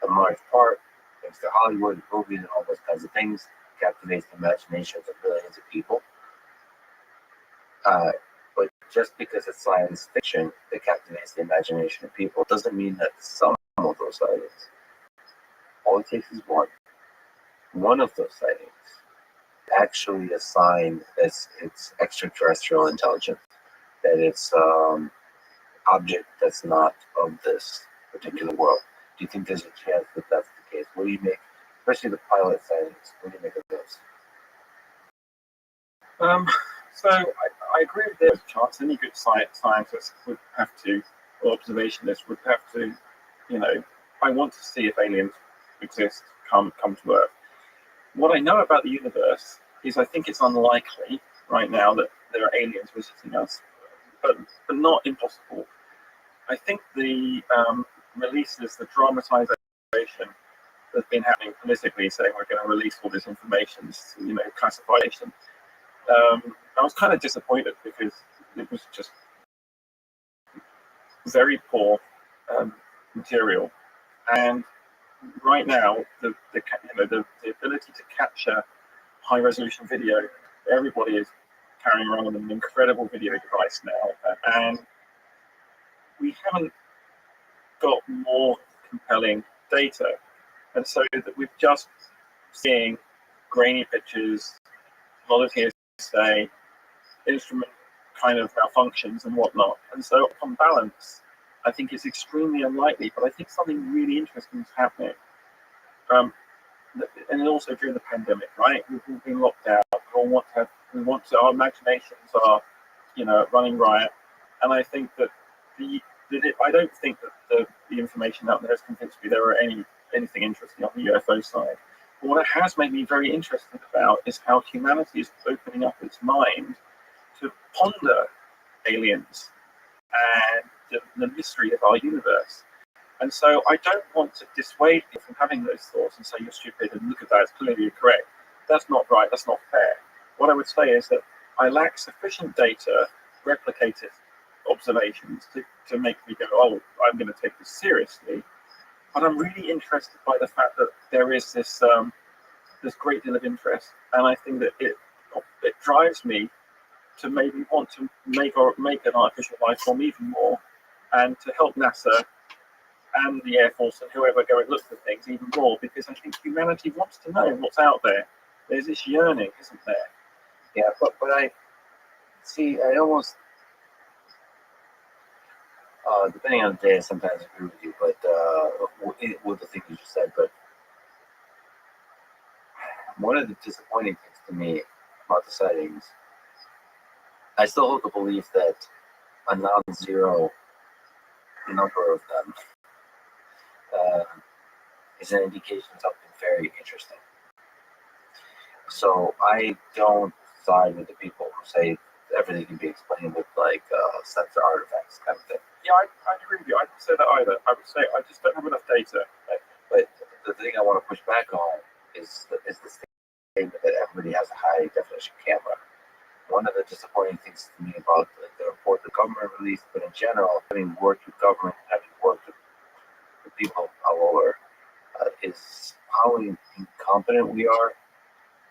in large part, thanks to Hollywood movies and all those kinds of things, captivates the imaginations of billions of people. But just because it's science fiction that captivates the imagination of people doesn't mean that some of those sightings, all it takes is one of those sightings, actually a sign that it's extraterrestrial intelligence, that it's object that's not of this particular world. Do you think there's a chance that that's the case? What do you make, especially the pilot sightings? What do you make of those? So I agree with there's a chance. Any good scientist would have to, or observationist would have to, I want to see if aliens exist, come to Earth. What I know about the universe is I think it's unlikely right now that there are aliens visiting us, but not impossible. I think the releases, the dramatization that's been happening politically, saying we're going to release all this information, classification. I was kind of disappointed because it was just very poor material, and right now the ability to capture high resolution video, everybody is carrying around with an incredible video device now, and we haven't got more compelling data, and so that we're just seeing grainy pictures, a lot of hearsay, instrument kind of malfunctions and whatnot. And so on balance, I think it's extremely unlikely, but I think something really interesting is happening. And also during the pandemic, right? We've all been locked out. Our imaginations are, running riot. And I think that I don't think that the information out there has convinced me there are anything interesting on the UFO side. But what it has made me very interested about is how humanity is opening up its mind to ponder aliens and the mystery of our universe. And so I don't want to dissuade you from having those thoughts and say you're stupid and look at that, it's clearly incorrect. That's not right, that's not fair. What I would say is that I lack sufficient data, replicated observations to make me go, oh, I'm going to take this seriously. But I'm really interested by the fact that there is this great deal of interest, and I think that it drives me to maybe want to make an artificial life form even more, and to help NASA and the Air Force and whoever go and look for things even more, because I think humanity wants to know what's out there. There's this yearning, isn't there? Yeah, but I see. I almost, depending on the day, I sometimes agree with you, but with the thing you just said. But one of the disappointing things to me about the sightings, I still hold the belief that a non-zero number of them is an indication of something very interesting. So I don't side with the people who say everything can be explained with sensor artifacts kind of thing. Yeah, I'd agree with you. I wouldn't say that either. I would say I just don't have enough data. Right? But the thing I want to push back on is the statement that everybody has a high definition camera. One of the disappointing things to me about the report the government released, but in general, having worked with government, having worked with people all over, is how incompetent we are.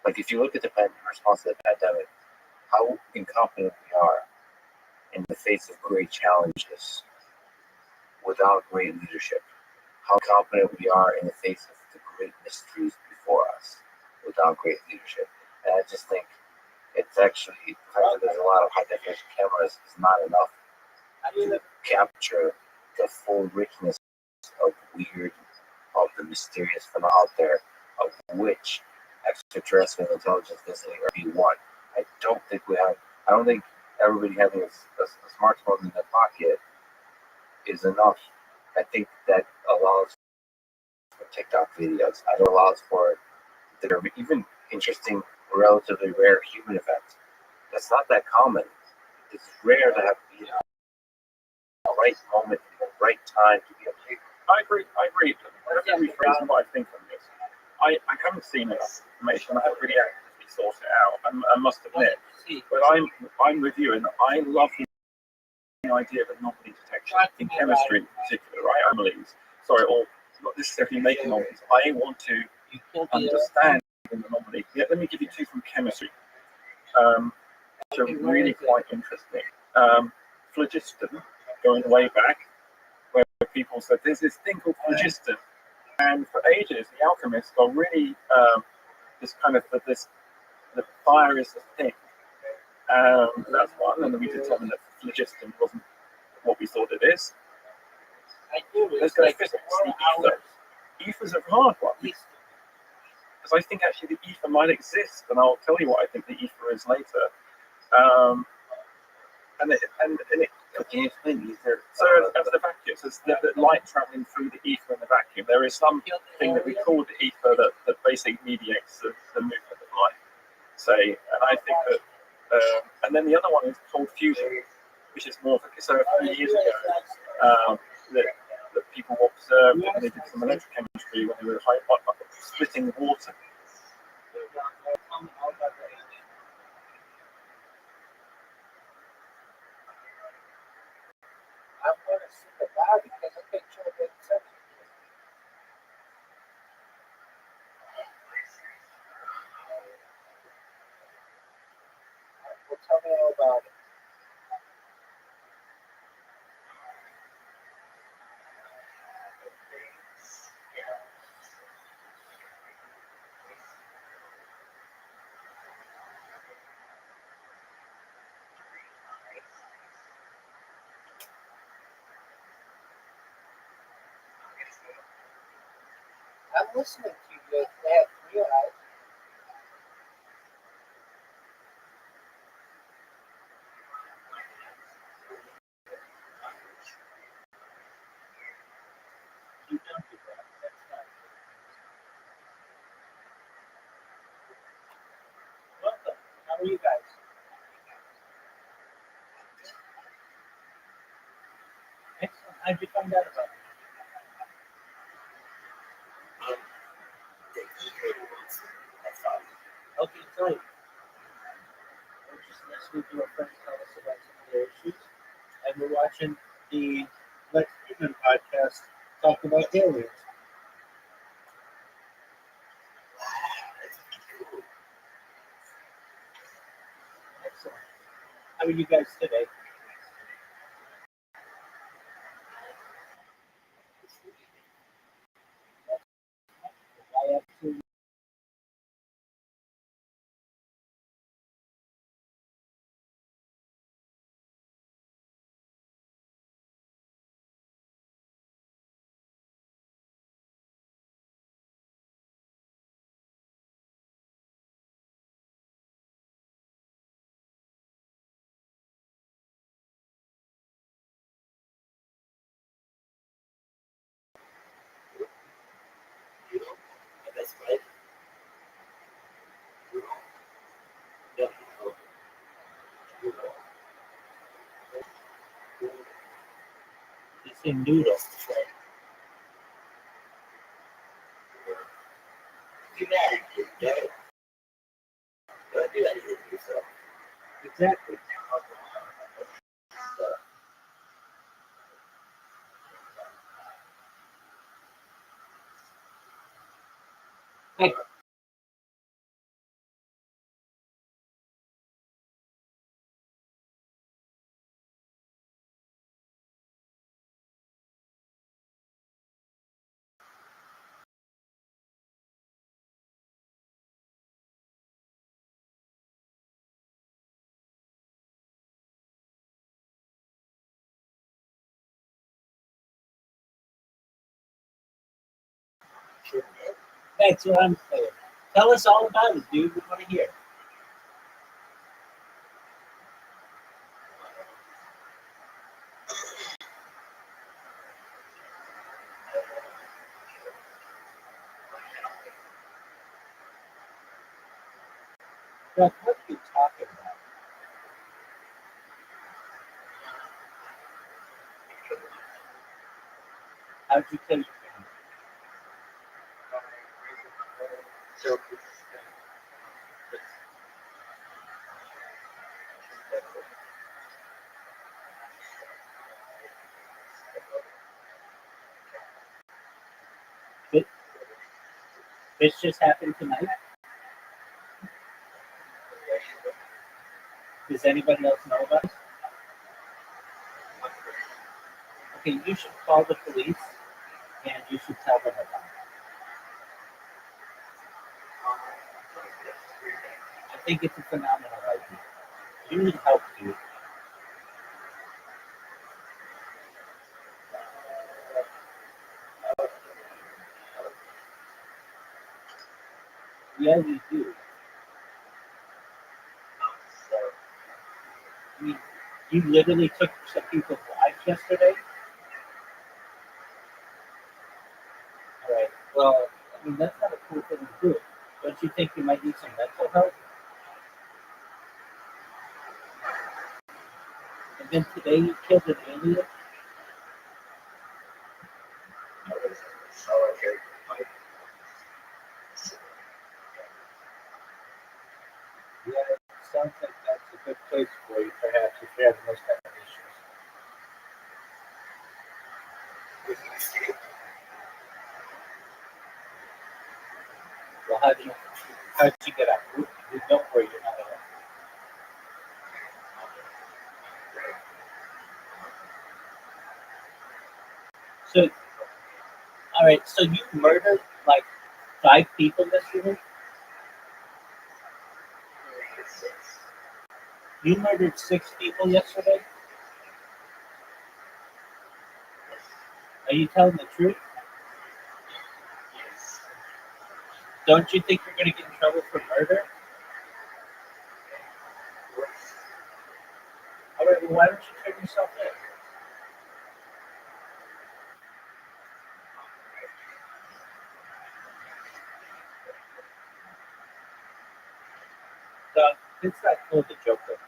Like if you look at the response to the pandemic, how incompetent we are in the face of great challenges without great leadership. How confident we are in the face of the great mysteries before us without great leadership. And I just think it's actually, the fact that there's a lot of high definition cameras is not enough to capture the full richness of weird, of the mysterious phenomena out there, of which extraterrestrial intelligence visiting or be one. I don't think everybody having a smartphone in their pocket is enough. I think that allows for TikTok videos. I don't allows for that are even interesting, relatively rare human events. That's not that common. It's rare to have the right moment, the right time to be able to. I agree. Let me rephrase what I think on this. I haven't seen enough information. I haven't really actively sought it out. I must admit, but I'm with you, and I love the idea of anomaly detection in chemistry, in particular, right? Anomalies. Sorry, or not necessarily make anomalies. I want to understand an anomaly. Yeah, let me give you two from chemistry, which are really quite interesting. Phlogiston, going way back, where people said there's this thing called phlogiston, and for ages the alchemists got really this kind of this the fire is the thing. That's one, and then we determined that phlogiston wasn't what we thought it is. Let's go to physics. The ether. Ether's a hard one because I think actually the ether might exist, and I'll tell you what I think the ether is later. And it Can you explain the ether? so as the vacuum, so it's the light traveling through the ether in the vacuum. There is something that we call the ether that basically mediates the movement of light. Say, and I think that, and then the other one is cold fusion, which is more. So a few years ago, that people observed when they did some electrochemistry when they were splitting water. I'm going to see the body because I picture it. Well, tell me all about it. I'm listening to you. They have 3 eyes. You don't do that. That's not. Welcome. How are you guys? Excellent. How'd you find out about it? Okay, great. We're just listening to a friend tell us about some of their issues, and we're watching the Lex Friedman podcast talk about aliens. Excellent. How are you guys today? I absolutely. That's right. Yeah. You say noodle. Right? Exactly. Hey, That's what I'm saying. Tell us all about it, dude. We want to hear. What are you talking about? How'd you tell your family? This, this just happened tonight. Does anybody else know about it? Okay, you should call the police and you should tell them about it. I think it's a phenomenal idea. You need help, dude. Yeah, you do. I mean, you literally took some people's lives yesterday. All right. Well, I mean, that's not a cool thing to do. Don't you think you might need some mental help? And then today you killed an alien. Yeah, it sounds like that's a good place for you, perhaps, if you're having those kind of issues. Well, how'd you get out? Don't worry, you're not alone. So, all right, so you murdered like 5 people yesterday? You murdered 6 people yesterday? Are you telling the truth? Don't you think you're going to get in trouble for murder? All right, well, why don't you turn yourself in? Doug, it's not cool to joke like that.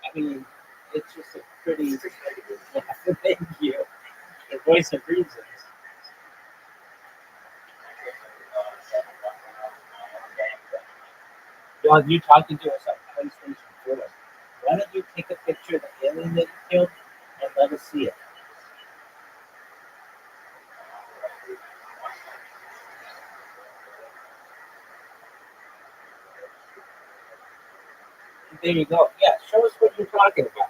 I mean, it's just a pretty. Thank you. The voice of reason. While you talking to us on PlayStation 4, why don't you take a picture of the alien that you killed and let us see it? There you go. Yeah, show us what you're talking about.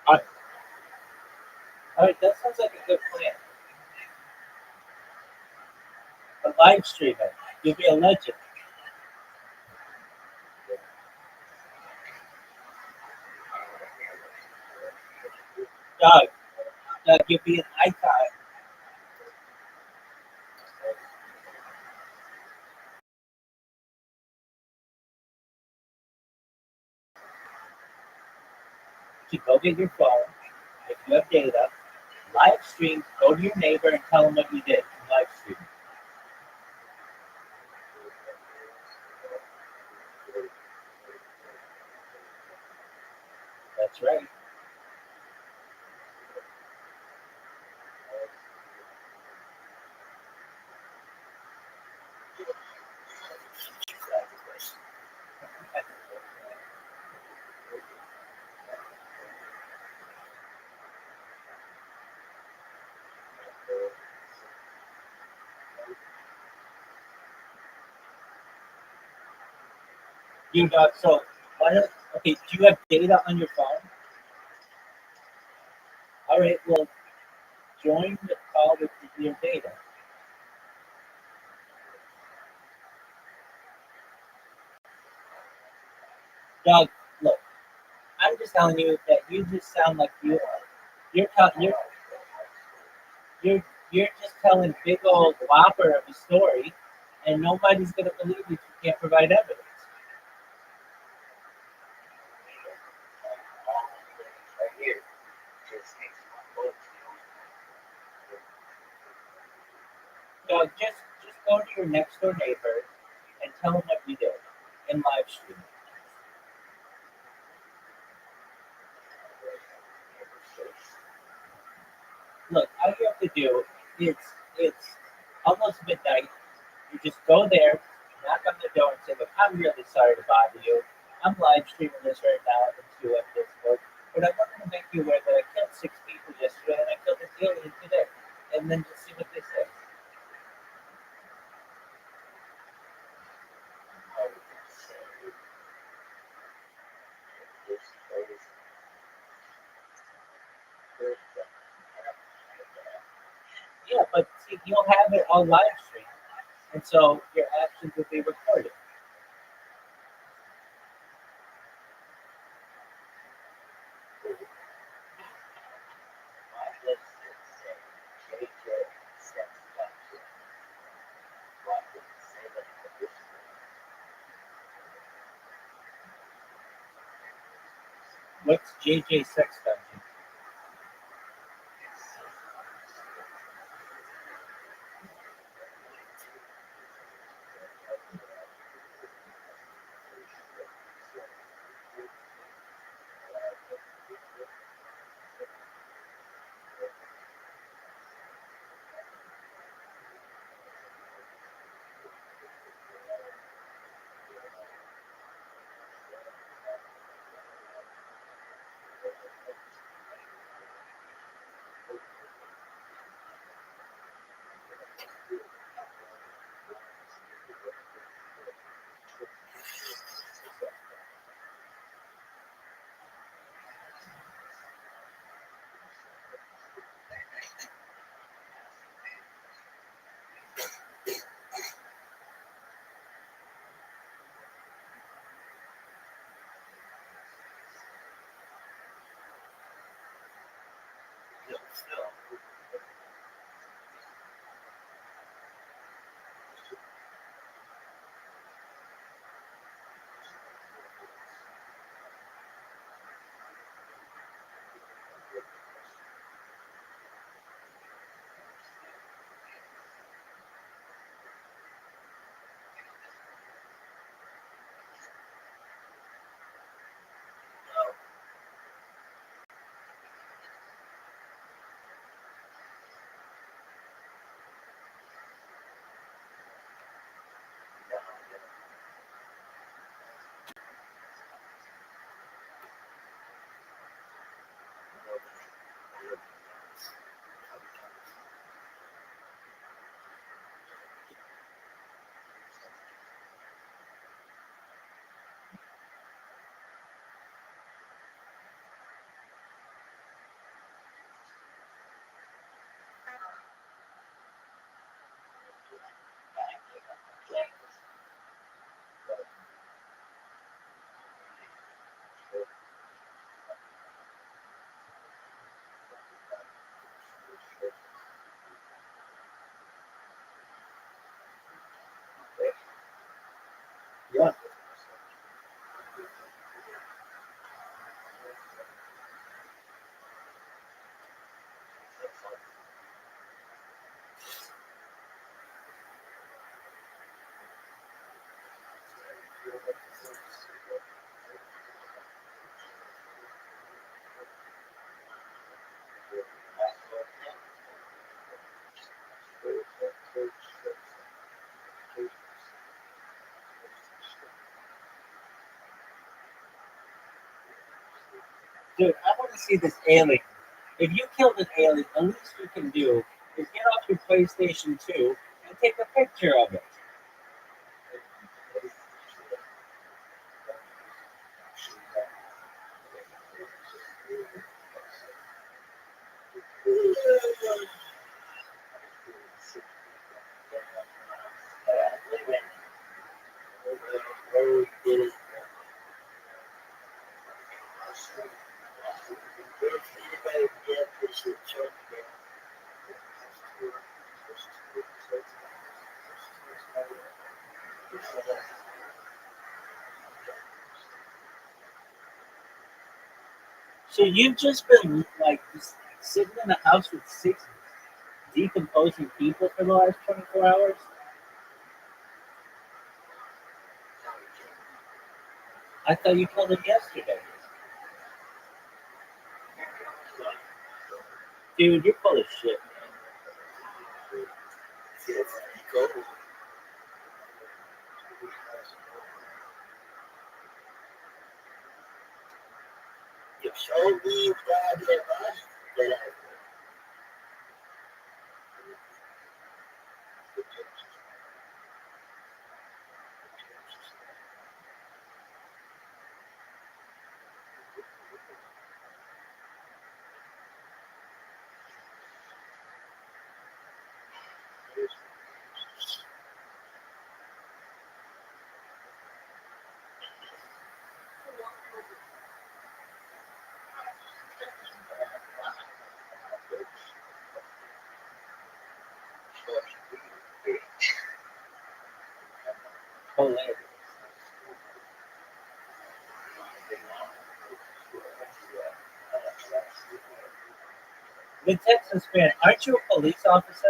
All right, all right, that sounds like a good plan. A live stream it. You'll be a legend. Doug, Doug, you'll be an icon. To go get your phone, if you have data, live stream, go to your neighbor and tell him what you did. Live stream. That's right. You got so why don't okay? Do you have data on your phone? All right. Well, join the call with your data. Doug, look, I'm just telling you that you just sound like you're tell, you're you're just telling big old whopper of a story, and nobody's gonna believe you if you can't provide evidence. Right here. Doug, just go to your next door neighbor and tell them what you did in live stream. Look, all you have to do it's almost midnight. You just go there, knock on the door, and say, "Look, I'm really sorry to bother you. I'm live streaming this right now into Discord, but I wanted to make you aware that I killed 6 people yesterday and I killed an alien today." And then just see what they say. Yeah, but see, you'll have it on live stream, and so your actions will be recorded. What's JJ Sex Dungeon? Yeah. Dude, I want to see this alien. If you killed an alien, the least you can do is get off your PlayStation 2 and take a picture of it. So you've just been like just sitting in a house with 6 decomposing people for the last 24 hours? I thought you killed him yesterday. Dude, you're full of shit, man. Hilarious. The Texas man, aren't you a police officer?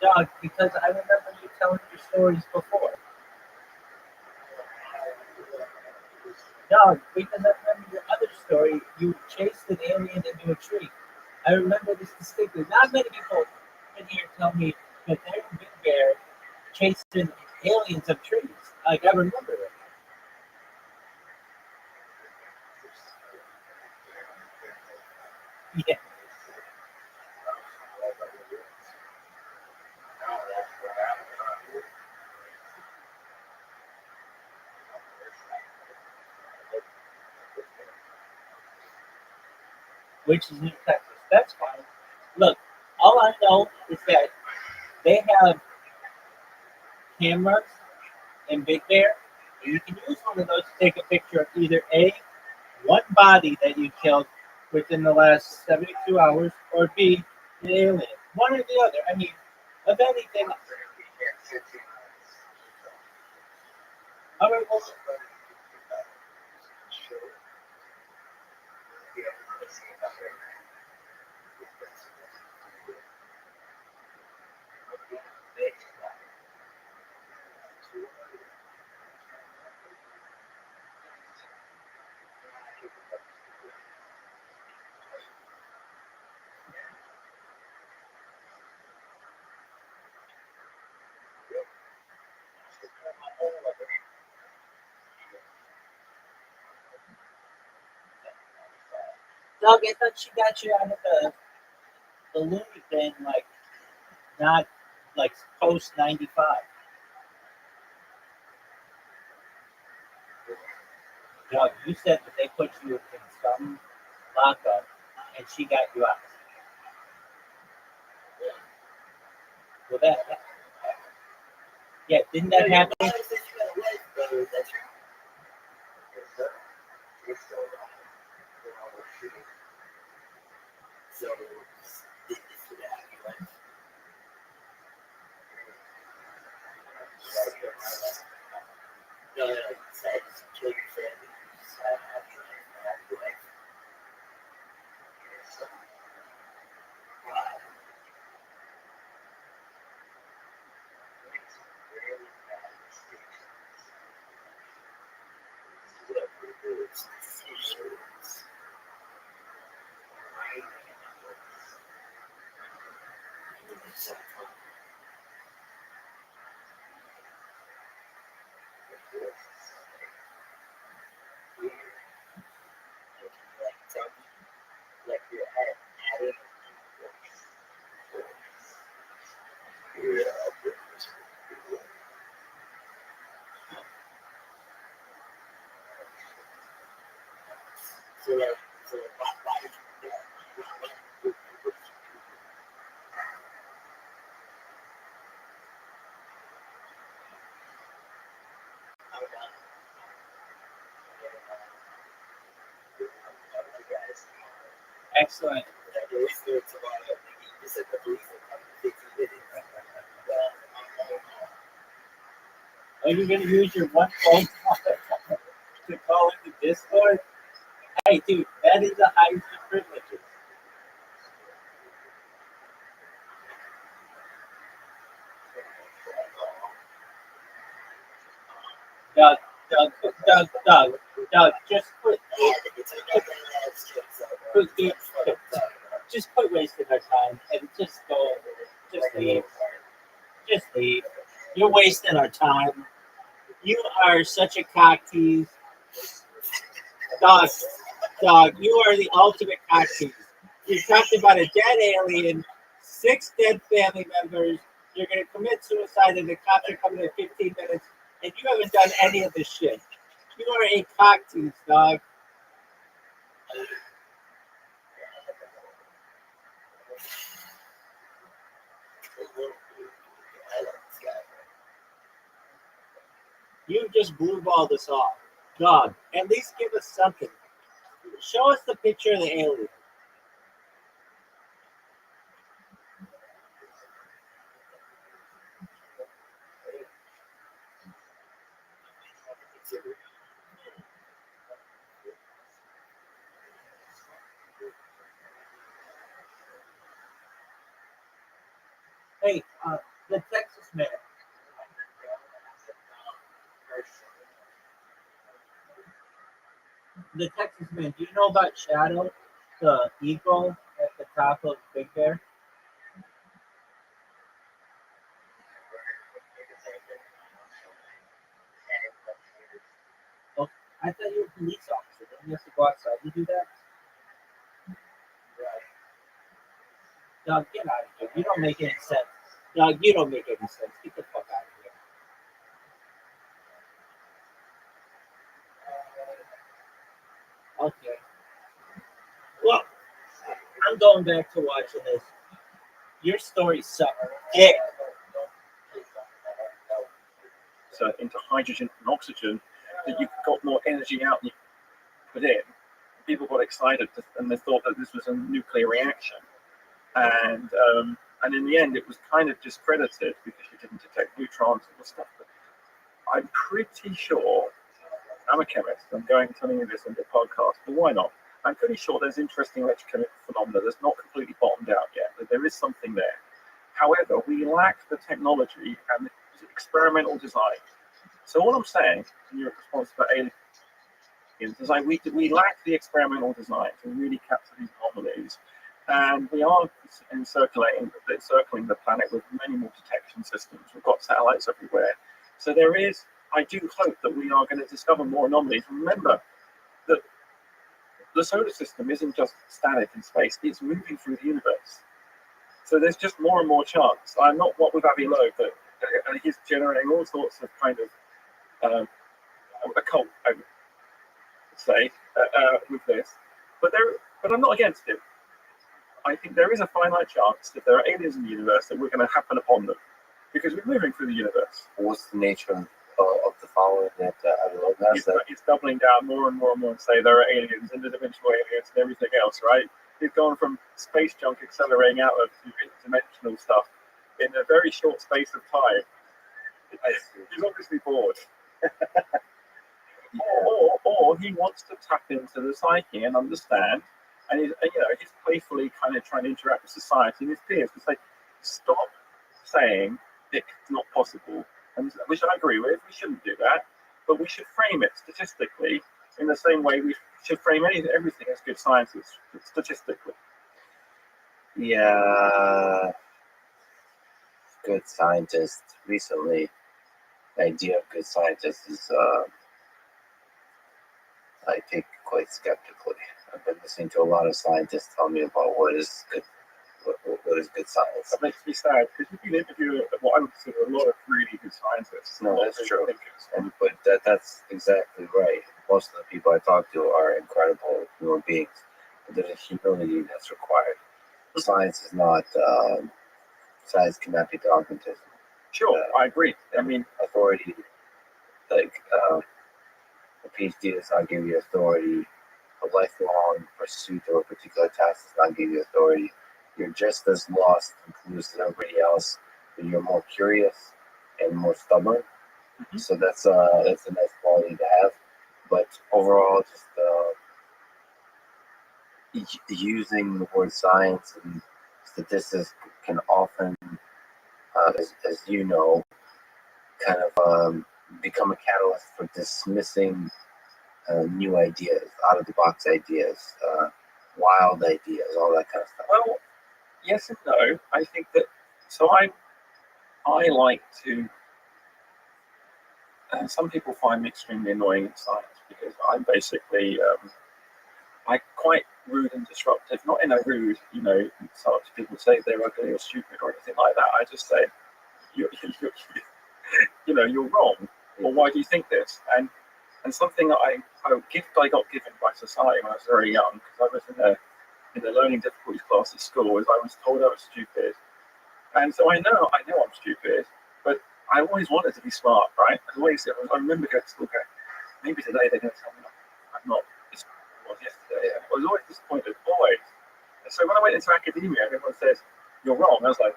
Dog, because I remember you telling your stories before. Dog, because I remember your other story, you chased an alien into a tree. I remember this distinctly. Not many people in here tell me that they're in Big Bear chasing aliens of trees. Like, I remember it. Yeah. Which is New Texas. That's fine. Look, all I know is that they have cameras in Big Bear, and you can use one of those to take a picture of either A, one body that you killed within the last 72 hours, or B, an alien. One or the other. I mean, of anything. All right, well, Doug, I thought she got you out of the loony bin, like, not like post 95. Doug, you said that they put you in some lockup and she got you out. Well, yeah, didn't that happen? Excellent. Are you going to use your one phone? to call in the Discord. Hey, dude, that is the highest of privileges. Doug, Doug, just quit. Quit, just quit wasting our time and just go. Just leave. Just leave. You're wasting our time. You are such a cock tease. Dog, you are the ultimate cock tease. You talked about a dead alien, 6 dead family members. You're going to commit suicide, and the cops are coming in 15 minutes, and you haven't done any of this shit. You are a cock tease, dog. You just blue balled us off. Dog, at least give us something. Show us the picture of the alien. Hey, the Texas man. The Texas man. Do you know about Shadow, the eagle at the top of Big Bear? Oh, I thought you were a police officer. Don't you have to go outside to do that? Dog, get out of here. You don't make any sense. Dog, you don't make any sense. Get the fuck out of here. Okay. Well, I'm going back to watching this. Your story sucks. Dick. So into hydrogen and oxygen, that you got more energy out than you put in. People got excited and they thought that this was a nuclear reaction. And in the end, it was kind of discredited because you didn't detect neutrons and stuff. But I'm pretty sure, I'm a chemist, I'm telling you this in the podcast, but why not? I'm pretty sure there's interesting electrochemical phenomena that's not completely bottomed out yet, that there is something there. However, we lack the technology and the experimental design. So what I'm saying, in your response to aliens, is like we lack the experimental design to really capture these anomalies. And we are circling the planet with many more detection systems. We've got satellites everywhere. So I do hope that we are going to discover more anomalies. Remember that the solar system isn't just static in space, it's moving through the universe. So there's just more and more chance. I'm not what with Avi Loeb, but he's generating all sorts of kind of occult, I would say, with this. But I'm not against it. I think there is a finite chance that there are aliens in the universe that we're going to happen upon them because we're moving through the universe. What's the nature of the following that I love that? It's doubling down more and more and more and say there are aliens, interdimensional aliens, and everything else, right? It's gone from space junk accelerating out of interdimensional stuff in a very short space of time. He's obviously bored. or he wants to tap into the psyche and understand, and he's playfully kind of trying to interact with society and his peers to say, stop saying it's not possible, and which I agree with. We shouldn't do that, but we should frame it statistically in the same way we should frame everything as good science statistically. Yeah, good scientist. Recently, the idea of good scientist is I take quite skeptically. I've been listening to a lot of scientists tell me about what is good science. That makes me sad because you can interview what I would consider a lot of really good scientists. No, that's true. But that's exactly right. Most of the people I talk to are incredible human beings. But there's a humility that's required. Science is not. Science cannot be dogmatism. Sure, I agree. I mean, authority, like a PhD does not give you authority. A lifelong pursuit of a particular task does not give you authority. You're just as lost and clueless as everybody else, but you're more curious and more stubborn. Mm-hmm. So that's a nice quality to have. but overall, just using the word science and statistics can often, as you know, kind of become a catalyst for dismissing new ideas, out of the box ideas, wild ideas, all that kind of stuff. Well, yes and no. I think that so I like to. Some people find me extremely annoying in science because I'm basically I quite rude and disruptive. Not in a rude, so people say they're ugly or stupid or anything like that. I just say you're wrong, or why do you think this? And something that a gift I got given by society when I was very young, because I was in the learning difficulties class at school, is I was told I was stupid, and so I know I'm stupid, but I always wanted to be smart, right? I remember going to school going, maybe today they're going to tell me I'm not as I was yesterday. I was always disappointed, always. And so when I went into academia, everyone says you're wrong. I was like,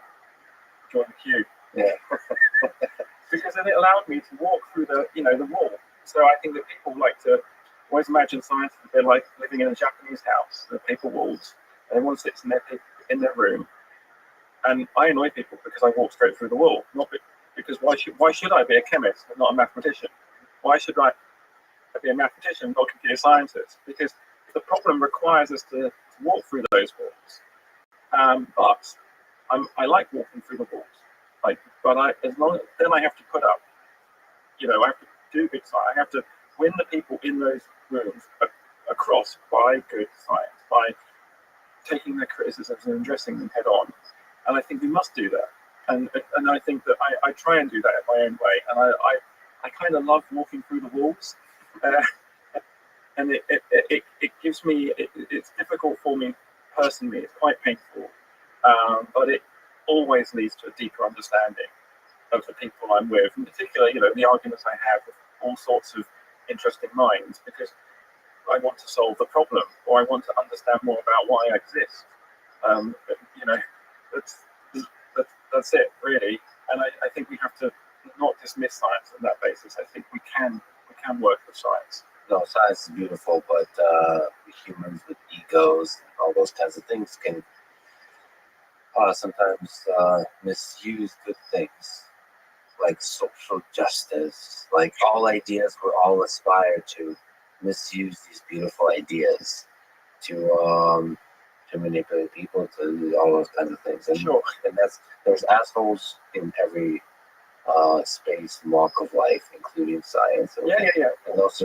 join the queue. Yeah. Because then it allowed me to walk through the wall. So I think that people like to always imagine science as they're like living in a Japanese house, the paper walls, and everyone sits in their room. And I annoy people because I walk straight through the wall. Not because why should I be a chemist and not a mathematician? Why should I be a mathematician, not a computer scientist? Because the problem requires us to walk through those walls. But I like walking through the walls. Then I have to put up. I have to do good science. I have to win the people in those rooms across by good science, by taking their criticisms and addressing them head on. And I think we must do that. And I think that I try and do that in my own way. And I kind of love walking through the walls. And it gives me, it's difficult for me personally. It's quite painful. But it always leads to a deeper understanding of the people I'm with, in particular, the arguments I have with all sorts of interesting minds, because I want to solve the problem, or I want to understand more about why I exist. That's it, really. And I think we have to not dismiss science on that basis. I think we can work with science. No, science is beautiful, but humans with egos and all those kinds of things can sometimes misuse good things, like social justice, like all ideas we all aspire to. Misuse these beautiful ideas to manipulate people, to do all those kinds of things. And, Sure. And there's assholes in every space and walk of life, including science. And, Yeah. And those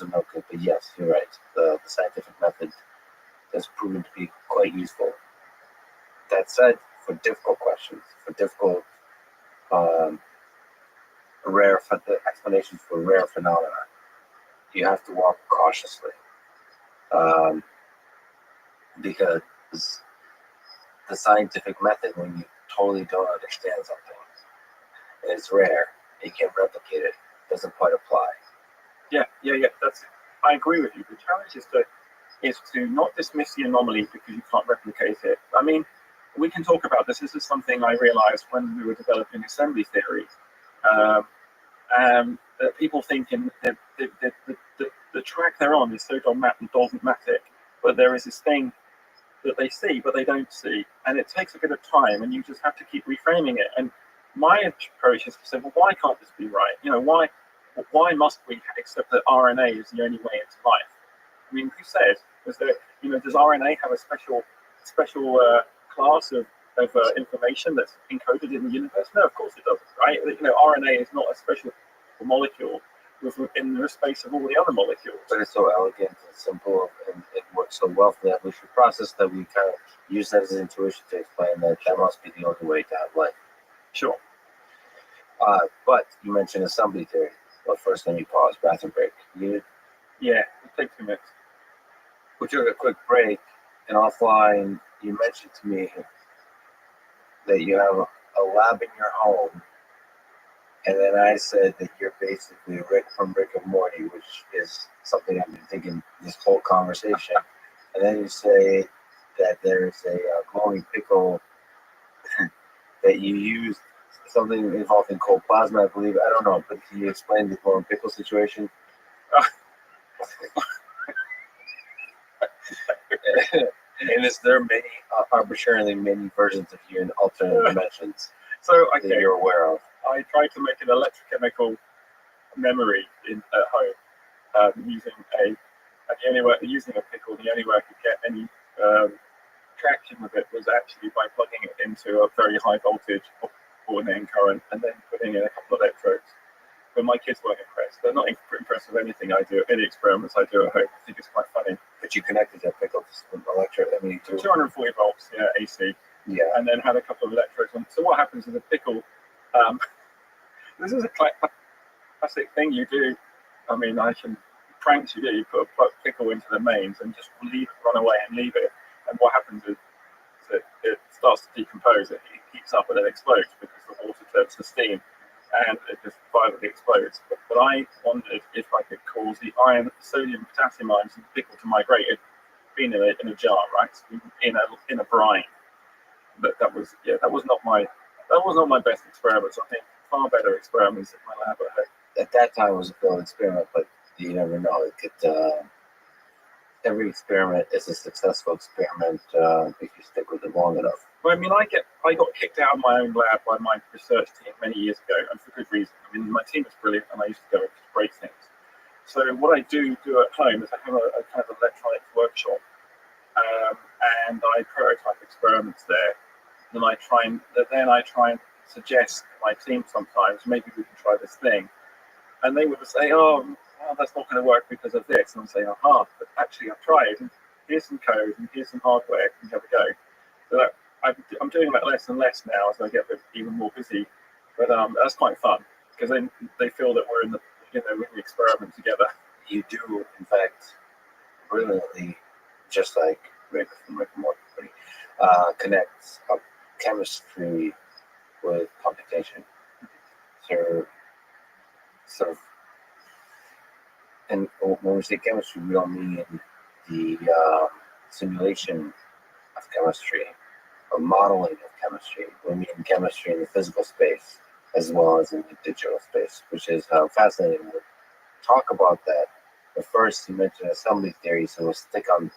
are no good. But yes, you're right. The scientific method has proven to be quite useful. That said, for difficult questions, for difficult explanations for rare phenomena, you have to walk cautiously, because the scientific method, when you totally don't understand something and it's rare, you can't replicate it, doesn't quite apply. Yeah. I agree with you. The challenge is to not dismiss the anomaly because you can't replicate it. I mean, we can talk about this. This is something I realized when we were developing assembly theory. That people thinking that the track they're on is so dogmatic, but there is this thing that they see but they don't see, and it takes a bit of time, and you just have to keep reframing it. And my approach is to say, well, why can't this be right? Why must we accept that RNA is the only way into life? I mean, who said? Does RNA have a special class of information that's encoded in the universe? No, of course it doesn't, right? RNA is not a special molecule in the space of all the other molecules. But it's so elegant and simple, and it works so well for the evolutionary process that we kind of use that as an intuition to explain that must be the only way to have life. Sure. But you mentioned assembly theory. Well, first, let me pause. Bathroom break. Yeah, it takes 2 minutes. We took a quick break, and offline, you mentioned to me that you have a lab in your home, and then I said that you're basically Rick from Rick and Morty, which is something I've been thinking this whole conversation. And then you say that there's a glowing pickle that you used, something involving cold plasma, I believe. I don't know, but can you explain the glowing pickle situation? And is there many arbitrarily many versions of you in alternate dimensions So, that you're aware of? I tried to make an electrochemical memory at home using using a pickle. The only way I could get any traction with it was actually by plugging it into a very high voltage alternating current and then putting in a couple of electrodes. But my kids weren't impressed. They're not impressed with anything I do, any experiments I do at home. I think it's quite funny. But you connected that pickle to some electrode. I mean, 240 volts, yeah, AC. Yeah. And then had a couple of electrodes on. So what happens is a pickle, this is a classic thing you do. I mean, pranks you do. You put a pickle into the mains and just run away and leave it. And what happens is that it starts to decompose. It heats up and then explodes because the water turns to steam. And it just violently explodes. But I wondered if I could cause the iron, sodium, potassium ions in the pickle to migrate. It'd been in a jar, right? So in a brine. But that was not my best experiments. I think far better experiments in my lab at home. At that time, it was a failed experiment, but you never know. It could. Every experiment is a successful experiment if you stick with it long enough. Well, I mean, I got kicked out of my own lab by my research team many years ago, and for good reason. I mean, my team is brilliant, and I used to go and break things. So what I do at home is I have a kind of electronics workshop, and I prototype experiments there. Then I try and suggest to my team sometimes, maybe we can try this thing, and they would say, "Oh, well, that's not going to work because of this," and I'm saying, "Aha! But actually, I've tried. And here's some code, and here's some hardware. Can you have a go?" So I'm doing that less and less now as I get even more busy. But that's quite fun because then they feel that we're in the experiment together. You do, in fact, brilliantly, just like Rick from Rick and Morty, connects chemistry with computation. So, sort of, and when we say chemistry, we don't mean the simulation of chemistry or modeling of chemistry. We mean chemistry in the physical space as well as in the digital space, which is fascinating. We'll talk about that. But first, you mentioned assembly theory, so we'll stick on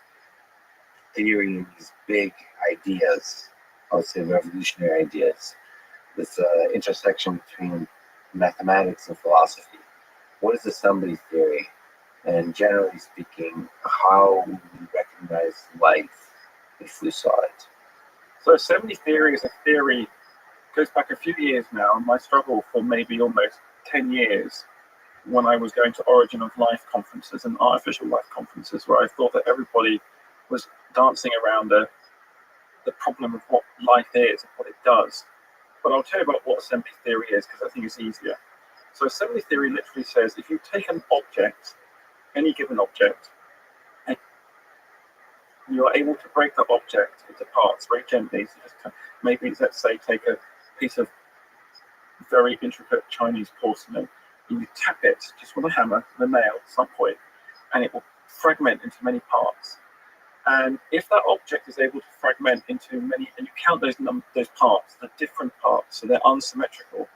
theory and these big ideas, I would say revolutionary ideas, this intersection between mathematics and philosophy. What is assembly theory? And generally speaking, how would we recognize life if we saw it? So assembly theory is a theory, goes back a few years now, and my struggle for maybe almost 10 years when I was going to Origin of Life conferences and artificial life conferences, where I thought that everybody was dancing around the problem of what life is and what it does. But I'll tell you about what assembly theory is, because I think it's easier. So assembly theory literally says if you take an object, any given object, and you are able to break that object into parts very gently. So just maybe, let's say, take a piece of very intricate Chinese porcelain, and you tap it just with a hammer and a nail at some point, and it will fragment into many parts. And if that object is able to fragment into many, and you count those parts, the different parts, so they're unsymmetrical.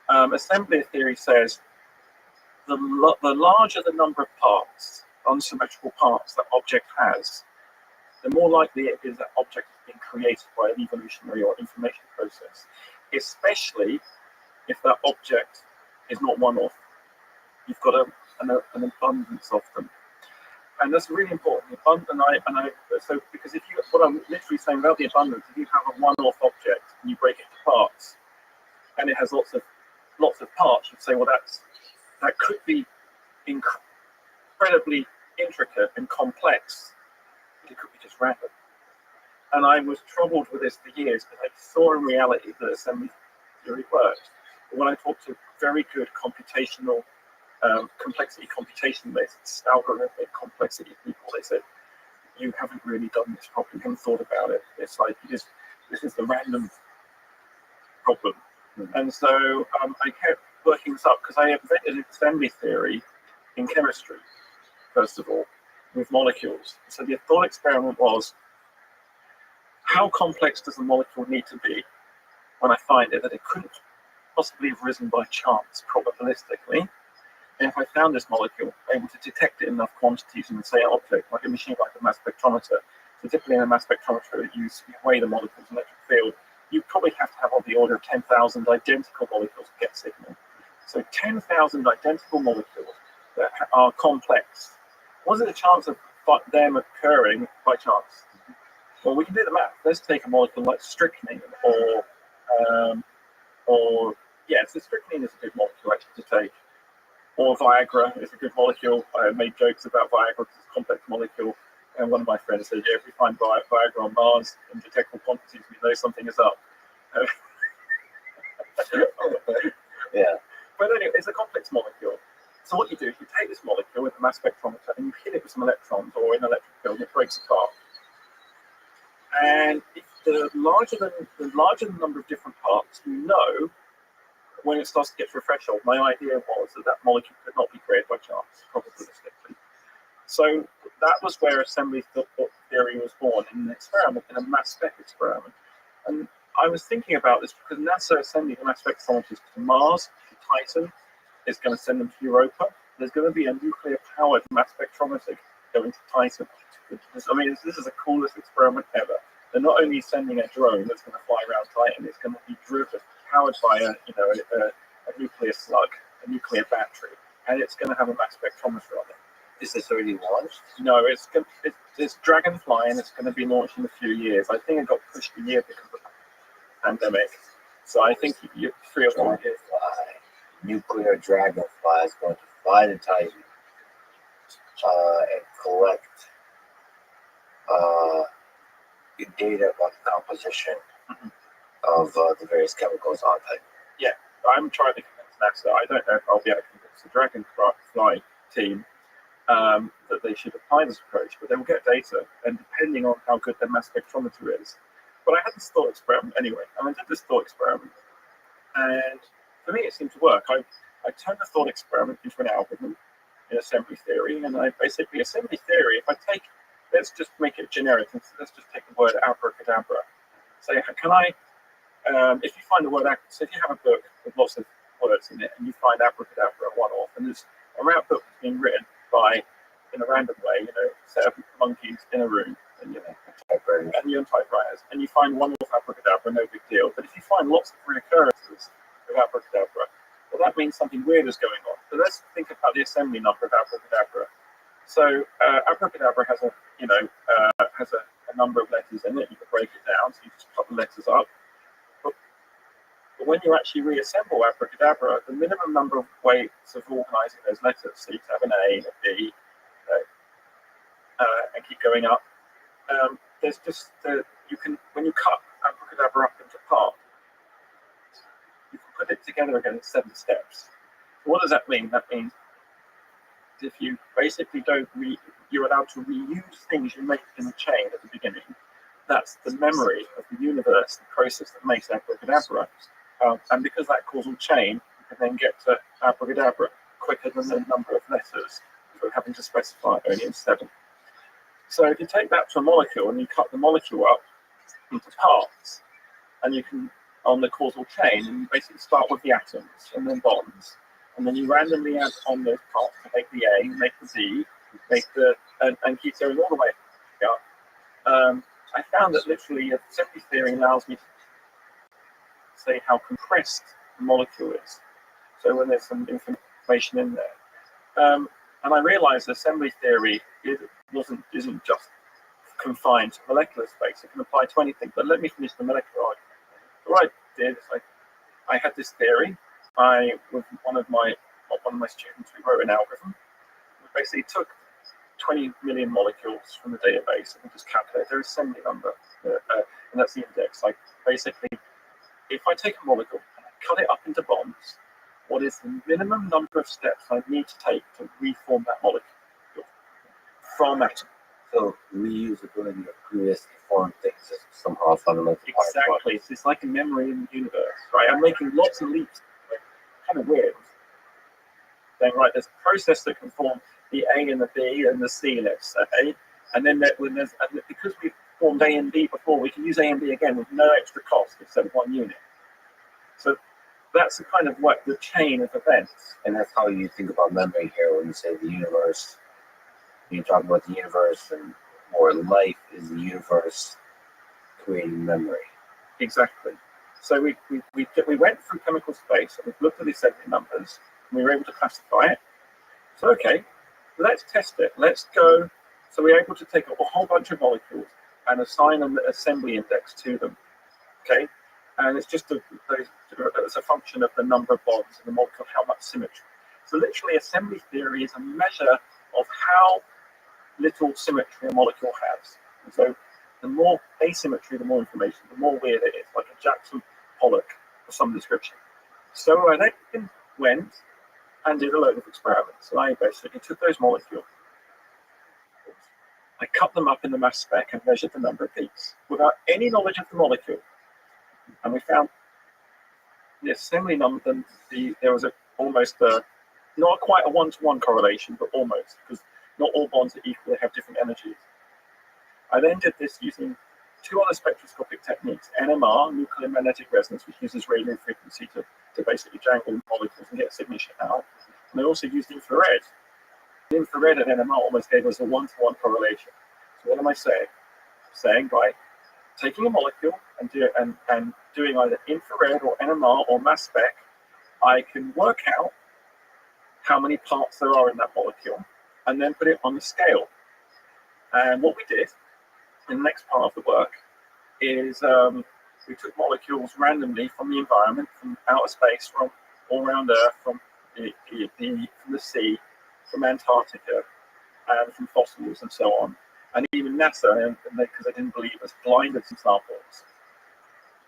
Assembly theory says the larger the number of parts, unsymmetrical parts that object has, the more likely it is that object has been created by an evolutionary or information process, especially if that object is not one-off. You've got an abundance of them. And that's really important. So because what I'm literally saying about the abundance, if you have a one-off object and you break it into parts, and it has lots of parts, you'd say, well, that could be incredibly intricate and complex. It could be just random. And I was troubled with this for years because I saw in reality that assembly theory worked. But when I talked to very good computational complexity computationalists, algorithmic complexity people, they said, you haven't really done this properly, you haven't thought about it. It's like this is the random problem. And so I kept working this up because I invented assembly theory in chemistry, first of all, with molecules. So the thought experiment was, how complex does the molecule need to be when I find it that it couldn't possibly have risen by chance probabilistically? And if I found this molecule, able to detect it in enough quantities in, say, an object, like a machine, like a mass spectrometer. So typically in a mass spectrometer, you weigh the molecules in electric field. You probably have to have on the order of 10,000 identical molecules to get signal. So 10,000 identical molecules that are complex. What's the chance of them occurring by chance? Well, we can do the math. Let's take a molecule like strychnine, so strychnine is a good molecule actually to take. Or Viagra is a good molecule. I made jokes about Viagra because it's a complex molecule. And one of my friends said, yeah, if we find Viagra on Mars in detectable quantities, we know something is up. Yeah. But anyway, it's a complex molecule. So what you do is you take this molecule with a mass spectrometer and you hit it with some electrons or an electric field and it breaks apart. And if the larger the number of different parts, you know when it starts to get to a threshold. My idea was that molecule could not be created by chance, probabilistically. So that was where assembly theory was born, in an experiment, in a mass spec experiment. And I was thinking about this because NASA is sending mass spectrometers to Mars, to Titan, is going to send them to Europa. There's going to be a nuclear-powered mass spectrometer going to Titan. I mean, this is the coolest experiment ever. They're not only sending a drone that's going to fly around Titan, it's going to be powered by a nuclear slug, a nuclear battery, and it's going to have a mass spectrometer on it. Is this already launched? No, it's Dragonfly, and it's going to be launched in a few years. I think it got pushed a year because of the pandemic. So I think you 3 or 4 years. Nuclear Dragonfly is going to fly to Titan and collect data about the composition of the various chemicals on Titan. Yeah, I'm trying to convince NASA. I don't know if I'll be able to convince the Dragonfly team that they should apply this approach, but they will get data, and depending on how good their mass spectrometer is. But I had this thought experiment anyway, and I did this thought experiment, and for me it seemed to work. I turned the thought experiment into an algorithm in assembly theory, and assembly theory, if I take, let's just make it generic, and let's just take the word abracadabra. Say, can I, if you find the word, so if you have a book with lots of words in it, and you find abracadabra one-off, and there's a book being written by, in a random way, set of monkeys in a room, and you're on typewriters, and you find one-off abracadabra, no big deal. But if you find lots of reoccurrences of abracadabra, well, that means something weird is going on. So let's think about the assembly number of abracadabra. So abracadabra has a number of letters in it. You can break it down, so you just cut the letters up. But when you actually reassemble abracadabra, the minimum number of ways of organizing those letters, so you can have an A, a B, and keep going up. There's just when you cut abracadabra up into parts, you can put it together again in 7 steps. So what does that mean? That means if you basically you're allowed to reuse things you make in the chain at the beginning. That's the memory of the universe, the process that makes abracadabra. And because that causal chain, you can then get to abracadabra quicker than the number of letters for having to specify only in 7. So if you take that to a molecule and you cut the molecule up into parts, and you can, on the causal chain, and you basically start with the atoms and then bonds, and then you randomly add on those parts to make the A, make the B, and keep going all the way up. I found that literally assembly theory allows me to say how compressed the molecule is. So when there's some information in there. And I realized assembly theory isn't just confined to molecular space. It can apply to anything. But let me finish the molecular argument. So what I did is I had this theory. With one of my students, we wrote an algorithm. We basically took 20 million molecules from the database and we just calculate their assembly number, and that's the index. Like basically, if I take a molecule and I cut it up into bonds, what is the minimum number of steps I need to take to reform that molecule from atom? So reusability of previously formed things is somehow fundamental. Exactly. So it's like a memory in the universe, right? I'm making lots of leaps, kind of weird. Then, right, there's a process that can form the A and the B and the C, let's say, and then because we've formed A and B before, we can use A and B again with no extra cost except 1 unit. So that's the kind of what the chain of events. And that's how you think about memory here when you say the universe. You talk about the universe or life is the universe creating memory. Exactly. So we went through chemical space and we looked at the assembly numbers and we were able to classify it. So okay, let's test it. Let's go. So we're able to take a whole bunch of molecules and assign an assembly index to them. Okay, and it's just it's a function of the number of bonds and the molecule, how much symmetry. So literally, assembly theory is a measure of how little symmetry a molecule has. And so the more asymmetry, the more information, the more weird it is, like a Jackson Pollock of some description. So I then went and did a load of experiments. And I basically took those molecules, I cut them up in the mass spec and measured the number of peaks without any knowledge of the molecule. And we found the assembly number, there was not quite a one-to-one correlation, but almost, because not all bonds are equal, they have different energies. I then did this using two other spectroscopic techniques, NMR, nuclear magnetic resonance, which uses radio frequency to basically jangle molecules and get a signature out. And I also used infrared. Infrared and NMR almost gave us a one-to-one correlation. So what am I saying? Saying by taking a molecule and doing either infrared or NMR or mass spec, I can work out how many parts there are in that molecule and then put it on the scale. And what we did in the next part of the work is we took molecules randomly from the environment, from outer space, from all around Earth, from the sea, from Antarctica, and from fossils and so on. And even NASA, because they didn't believe us, blinded some samples.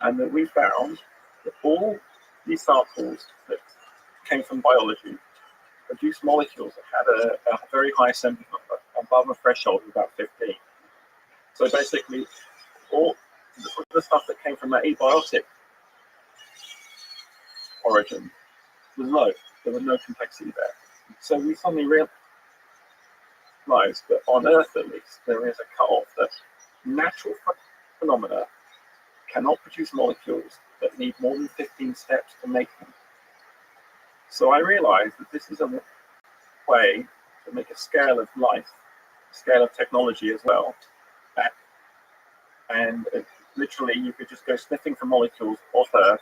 And that we found that all these samples that came from biology produced molecules that had a very high assembly number, above a threshold of about 15. So basically, all the stuff that came from that abiotic origin was low. There was no complexity there. So we suddenly realized that on Earth, at least, there is a cutoff that natural phenomena cannot produce molecules that need more than 15 steps to make them. So I realized that this is a way to make a scale of life, a scale of technology as well. And literally, you could just go sniffing for molecules off Earth,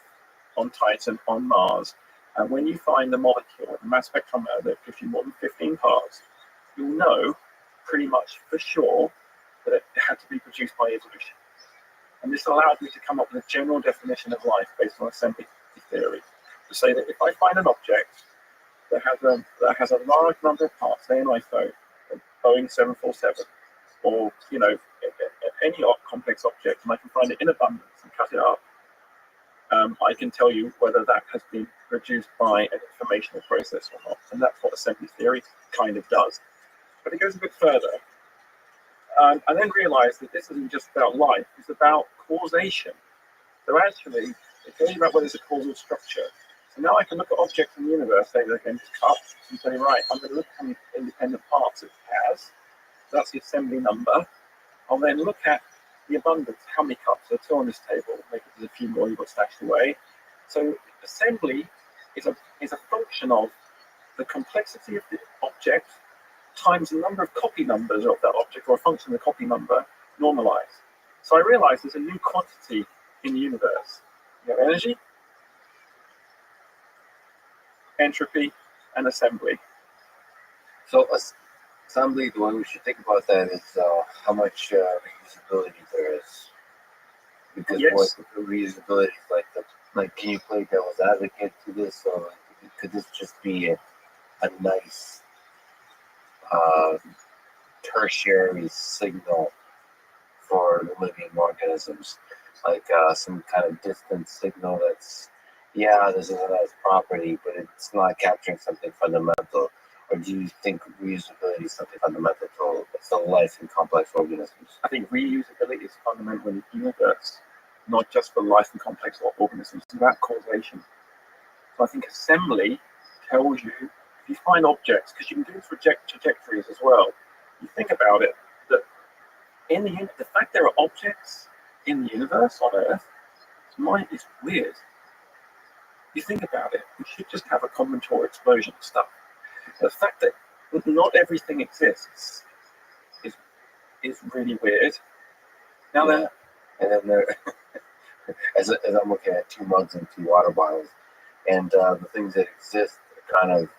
on Titan, on Mars. And when you find a molecule, a mass spectrometer that gives you more than 15 parts, you'll know pretty much for sure that it had to be produced by evolution. And this allowed me to come up with a general definition of life based on assembly theory. To say that if I find an object that has a large number of parts, say an iPhone, a Boeing 747, or any complex object, and I can find it in abundance and cut it up, I can tell you whether that has been produced by an informational process or not. And that's what assembly theory kind of does. But it goes a bit further. I then realized that this isn't just about life, it's about causation. So actually, it tells you about whether there's a causal structure. So now I can look at objects in the universe, say they're going to cut, and say, right, I'm going to look at how many independent parts it has. That's the assembly number. I'll then look at the abundance, how many cups are two on this table, maybe there's a few more you've got stashed away. So assembly is a function of the complexity of the object times the number of copy numbers of that object, or a function of the copy number normalized. So I realized there's a new quantity in the universe. You have energy, entropy, and assembly. So assembly, the way we should think about that is how much reusability there is. Because Yes. what reusability is like, can you play devil's advocate to this, or could this just be a nice tertiary signal for living organisms, like some kind of distant signal this is a nice property, but it's not capturing something fundamental? Or do you think reusability is something fundamental to the life in complex organisms? I think reusability is fundamental in the universe, not just for life and complex organisms. It's about causation. So I think assembly tells you, if you find objects, because you can do trajectories as well, you think about it, that the fact there are objects in the universe on Earth, it's weird. you think about it, we should just have a combinatorial explosion of stuff. The fact that not everything exists is really weird. Now Yeah. And then there, as I'm looking at 2 mugs and 2 water bottles, and the things that exist kind of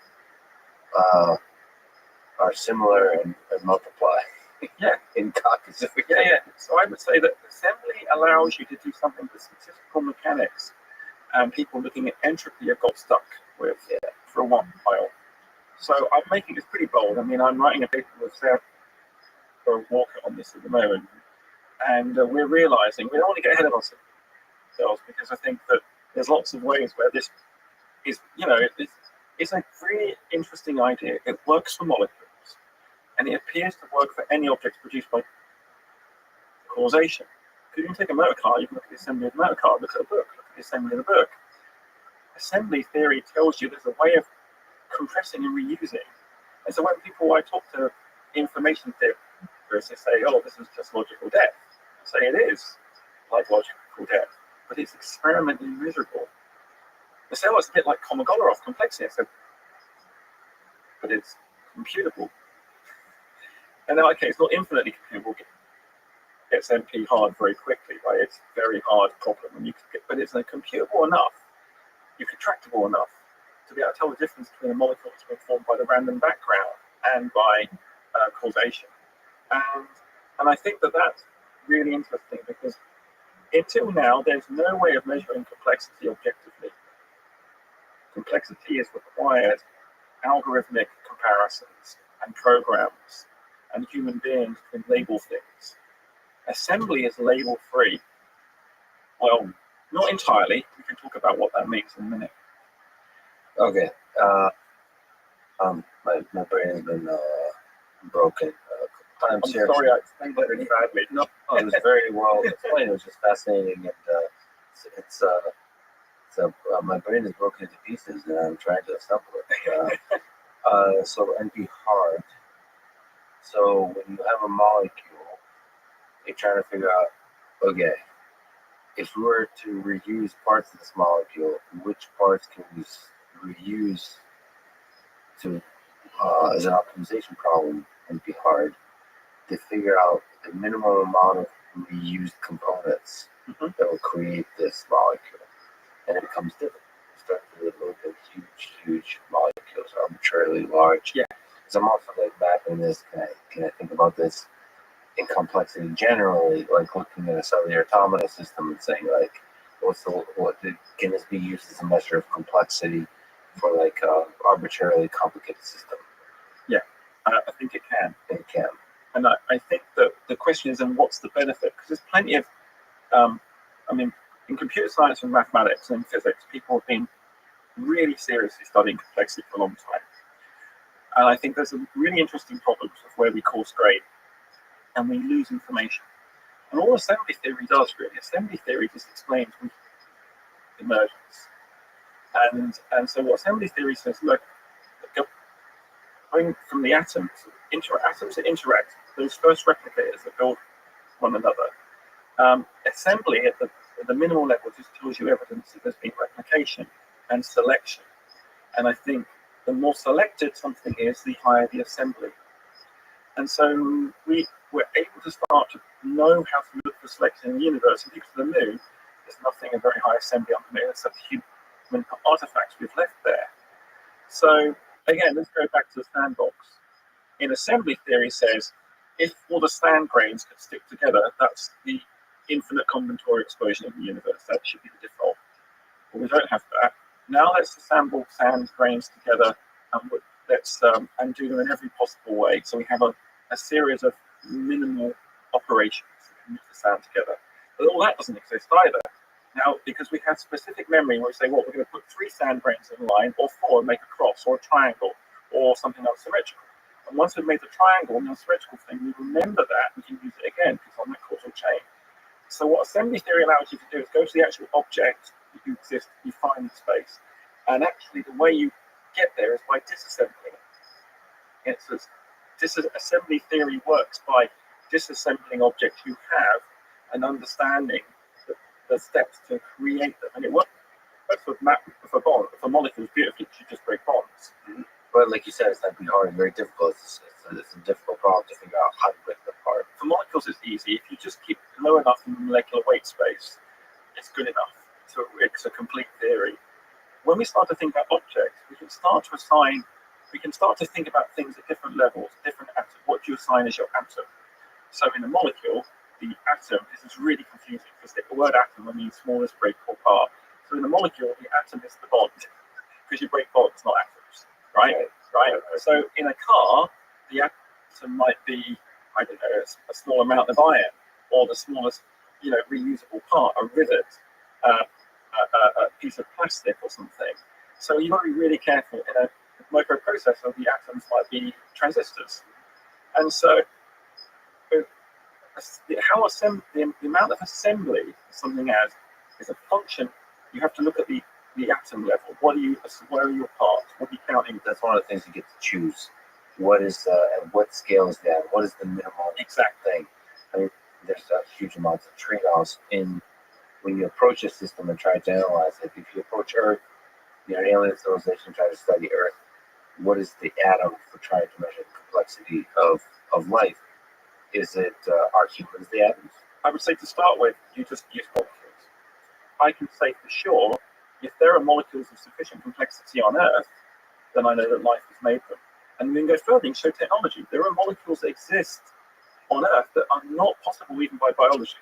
are similar and multiply. Yeah. In copies. Yeah. So I would say that assembly allows you to do something with statistical mechanics, and people looking at entropy have got stuck with for a while. So I'm making this pretty bold. I mean, I'm writing a paper with Sarah Walker on this at the moment, and we're realizing we don't want to get ahead of ourselves, because I think that there's lots of ways where this is, it's a really interesting idea. It works for molecules, and it appears to work for any objects produced by causation. Because you can take a motor car, you can look at the assembly of a motor car, look at a book, look at the assembly of the book. Assembly theory tells you there's a way of compressing and reusing. And so when I talk to information theorists, they say, oh, this is just logical depth. I say it is like logical depth, but it's experimentally miserable. They say, oh, it's a bit like Kolmogorov complexity. I said, but it's computable. And they're like, okay, it's not infinitely computable. It gets NP hard very quickly, right? It's a very hard problem, but it's computable enough, tractable enough to be able to tell the difference between a molecule that's been formed by the random background and by causation. And I think that that's really interesting, because until now, there's no way of measuring complexity objectively. Complexity has required algorithmic comparisons and programs, and human beings can label things. Assembly is label-free. Well, not entirely. We can talk about what that means in a minute. Okay. My brain has been broken I'm sorry I explained that really badly. No, it was very well explained. It was just fascinating, and my brain is broken into pieces, and I'm trying to assemble it. So NP hard. So when you have a molecule, you're trying to figure out, okay, if we were to reuse parts of this molecule, which parts can we reuse to as an optimization problem and be hard to figure out the minimum amount of reused components that will create this molecule. And it becomes difficult. You start to look at huge molecules, arbitrarily large. Yeah. Because I'm also like mapping this, can I think about this in complexity generally, like looking at a cellular automata system and saying like, can this be used as a measure of complexity for like arbitrarily complicated system? Yeah, I think it can. It can. And I think that the question is, and what's the benefit? Because there's plenty of, in computer science and mathematics and physics, people have been really seriously studying complexity for a long time. And I think there's some really interesting problems of where we course grade and we lose information. And all assembly theory does, really, assembly theory just explains emergence. And so what assembly theory says, look, going from the atoms that interact, those first replicators that build one another. Assembly at the minimal level just tells you evidence that there's been replication and selection. And I think the more selected something is, the higher the assembly. And so we're able to start to know how to look for selection in the universe. And because of the moon, there's nothing of very high assembly on the moon except the human artifacts we've left there. So again, let's go back to the sandbox. In assembly theory says, if all the sand grains could stick together, that's the infinite combinatorial explosion of the universe. That should be the default. But we don't have that. Now let's assemble sand grains together and do them in every possible way. So we have a series of minimal operations that can move the sand together. But all that doesn't exist either. Now, because we have specific memory where we say, well, we're going to put 3 sand grains in a line, or 4 and make a cross, or a triangle, or something else symmetrical. And once we've made the triangle and the symmetrical thing, we remember that, we can use it again, because it's on that causal chain. So what assembly theory allows you to do is go to the actual object that you exist, you find the space. And actually, the way you get there is by disassembling it. Assembly theory works by disassembling objects you have and understanding the steps to create them. And it works That's for molecules beautifully, you just break bonds. But like you said, it's not really hard. It's very difficult. It's a difficult problem to figure out how to break them apart. For molecules, it's easy. If you just keep low enough in the molecular weight space, it's good enough. So it's a complete theory. When we start to think about objects, we can start to think about things at different levels, different atoms. What do you assign as your atom? So in a molecule, the atom, this is really confusing because the word atom means smallest breakable part. So in a molecule, the atom is the bond because you break bonds, not atoms, right? Right. So in a car, the atom might be, I don't know, a small amount of iron or the smallest, reusable part, a rivet, a piece of plastic or something. So you've got to be really careful. In a microprocessor, the atoms might be transistors, and so the amount of assembly something has is a function. You have to look at the atom level. Where are your parts? What are you counting? That's one of the things you get to choose. What is and what scale is that? What is the minimal exact thing? I mean, there's a huge amount of trade-offs in when you approach a system and try to analyze it. If you approach Earth, alien civilization try to study Earth, what is the atom for trying to measure the complexity of life? Is it are humans the atoms? I would say to start with, you just use molecules. I can say for sure, if there are molecules of sufficient complexity on Earth, then I know that life has made them. And then go further and show technology. There are molecules that exist on Earth that are not possible even by biology.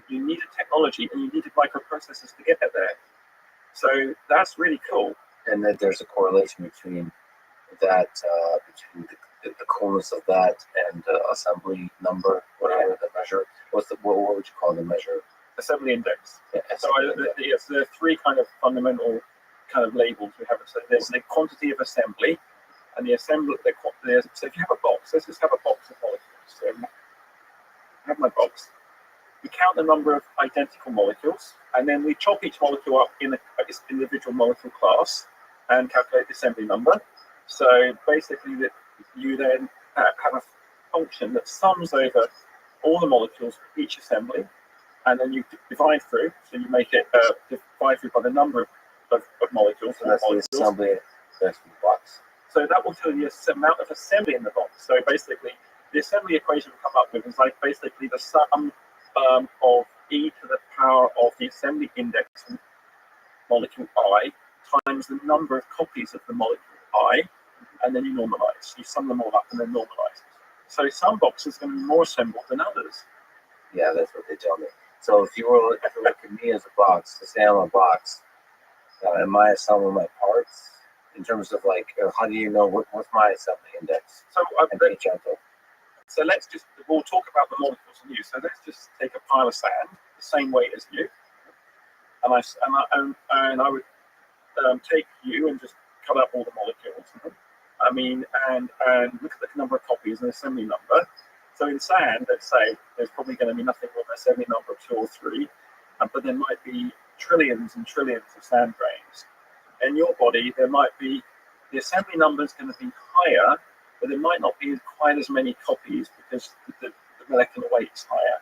You needed technology and you needed microprocessors to get there. So that's really cool. And then there's a correlation between that, between the coolness of that and assembly number, whatever the measure. What would you call the measure? Assembly index. Yeah, so there are three kind of fundamental kind of labels we have. So there's the quantity of assembly, and the assembly. So if you have a box, let's just have a box of molecules. So I have my box. We count the number of identical molecules, and then we chop each molecule up in its individual molecule class and calculate the assembly number. So basically, you then have a function that sums over all the molecules for each assembly, and then you divide through. So you make it divide through by the number of molecules. So that's the assembly that's in the box. So that will tell you the amount of assembly in the box. So basically, the assembly equation we come up with is like basically the sum of e to the power of the assembly index molecule I times the number of copies of the molecule I, and then you normalize. You sum them all up and then normalize. So some boxes are going to be more assembled than others. Yeah, that's what they tell me. So if you were to look at me as a box, to say I'm a box, am I assembling my parts? In terms of how do you know what's my assembly index? So we'll talk about the molecules in you. So let's just take a pile of sand, the same weight as you, and I would take you and just cut up all the molecules. I mean, and look at the number of copies and assembly number. So in sand, let's say there's probably going to be nothing more than assembly number of 2 or 3, but there might be trillions and trillions of sand grains. In your body, there might be the assembly number is going to be higher, but there might not be quite as many copies because the molecular weight is higher.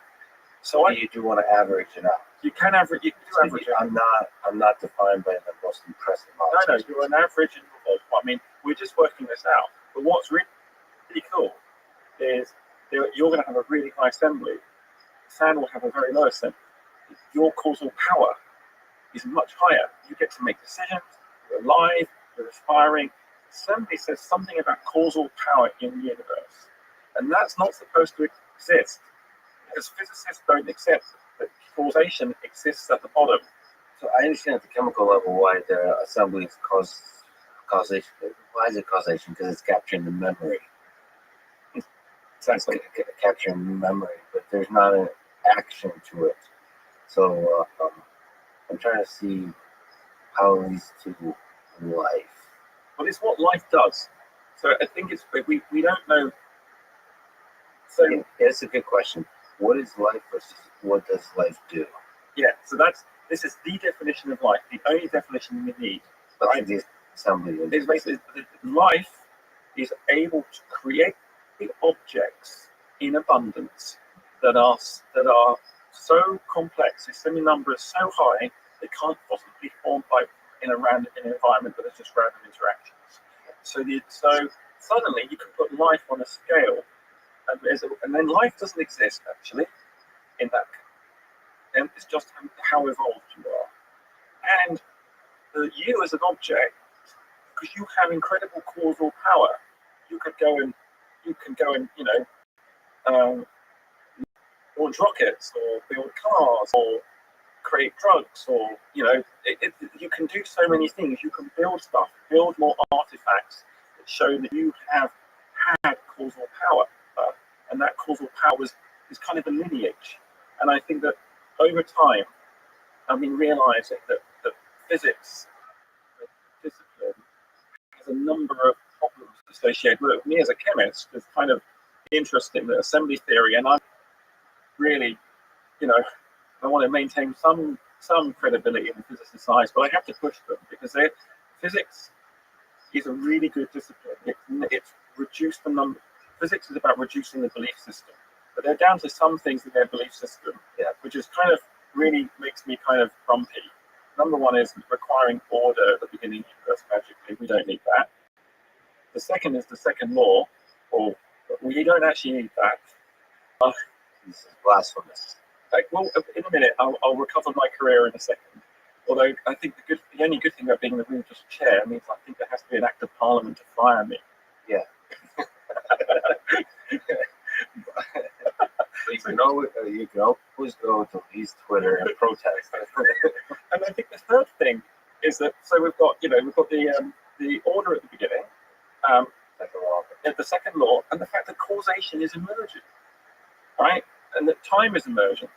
So you do want to average it out. You can average. You can do average. I'm not defined by the most impressive knowledge. No, you're an average in your body. I mean, we're just working this out. But what's really cool is you're going to have a really high assembly. Sand will have a very low assembly. Your causal power is much higher. You get to make decisions. You're alive. You're aspiring. Assembly says something about causal power in the universe, and that's not supposed to exist because physicists don't accept that causation exists at the bottom. So I understand at the chemical level why the assembly causes causation. Why is it causation? Because it's capturing the memory. It's capturing memory, but there's not an action to it. So I'm trying to see how it leads to life. Well, it's what life does. So I think we don't know. So it's a good question. What is life versus what does life do? Yeah. So this is the definition of life, the only definition we need. Right? The assembly is basically life is able to create the objects in abundance that are so complex, the assembly number is so high, they can't possibly be formed by in an environment where there's just random interactions. So suddenly you can put life on a scale, and then life doesn't exist actually in that. And it's just how evolved you are, and you as an object, because you have incredible causal power. You can go and launch rockets or build cars or create drugs, or you can do so many things. You can build stuff, build more artifacts that show that you have had causal power, and that causal power is kind of a lineage. And I think that over time, I've been realizing that physics, the discipline, has a number of problems associated with it. Me as a chemist, it's kind of interesting, the assembly theory, and I'm really, I want to maintain some credibility in the physicist science, but I have to push them because physics is a really good discipline. It's reduced the number. Physics is about reducing the belief system, but they're down to some things in their belief system, which is kind of really makes me kind of grumpy. Number one is requiring order at the beginning of the universe magically. We don't need that. The second is the second law, or we don't actually need that. This is blasphemous. Well, in a minute, I'll recover my career in a second. Although I think the only good thing about being the religious chair means I think there has to be an act of parliament to fire me. Yeah. You can always go to his Twitter and protest. And I think the third thing is that we've got the order at the beginning, the second law, and the fact that causation is emergent, right? And that time is emergent.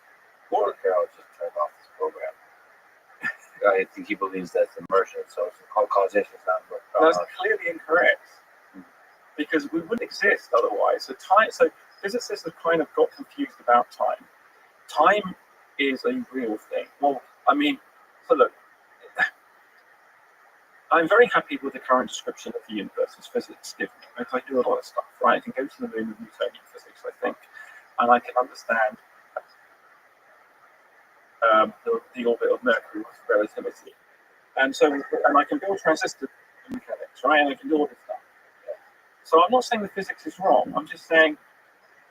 Or Carol just turned off this program. I think he believes that's emergent, so it's called causation. That's clearly incorrect, because we wouldn't exist otherwise. So physicists have kind of got confused about time. Time is a real thing. Well, so look, I'm very happy with the current description of the universe as physics give me. I do a lot of stuff, right? I can go to the moon with Newtonian physics, I think, and I can understand the orbit of Mercury with relativity. And I can build transistor mechanics, right? And I can do all this stuff. So I'm not saying the physics is wrong. I'm just saying,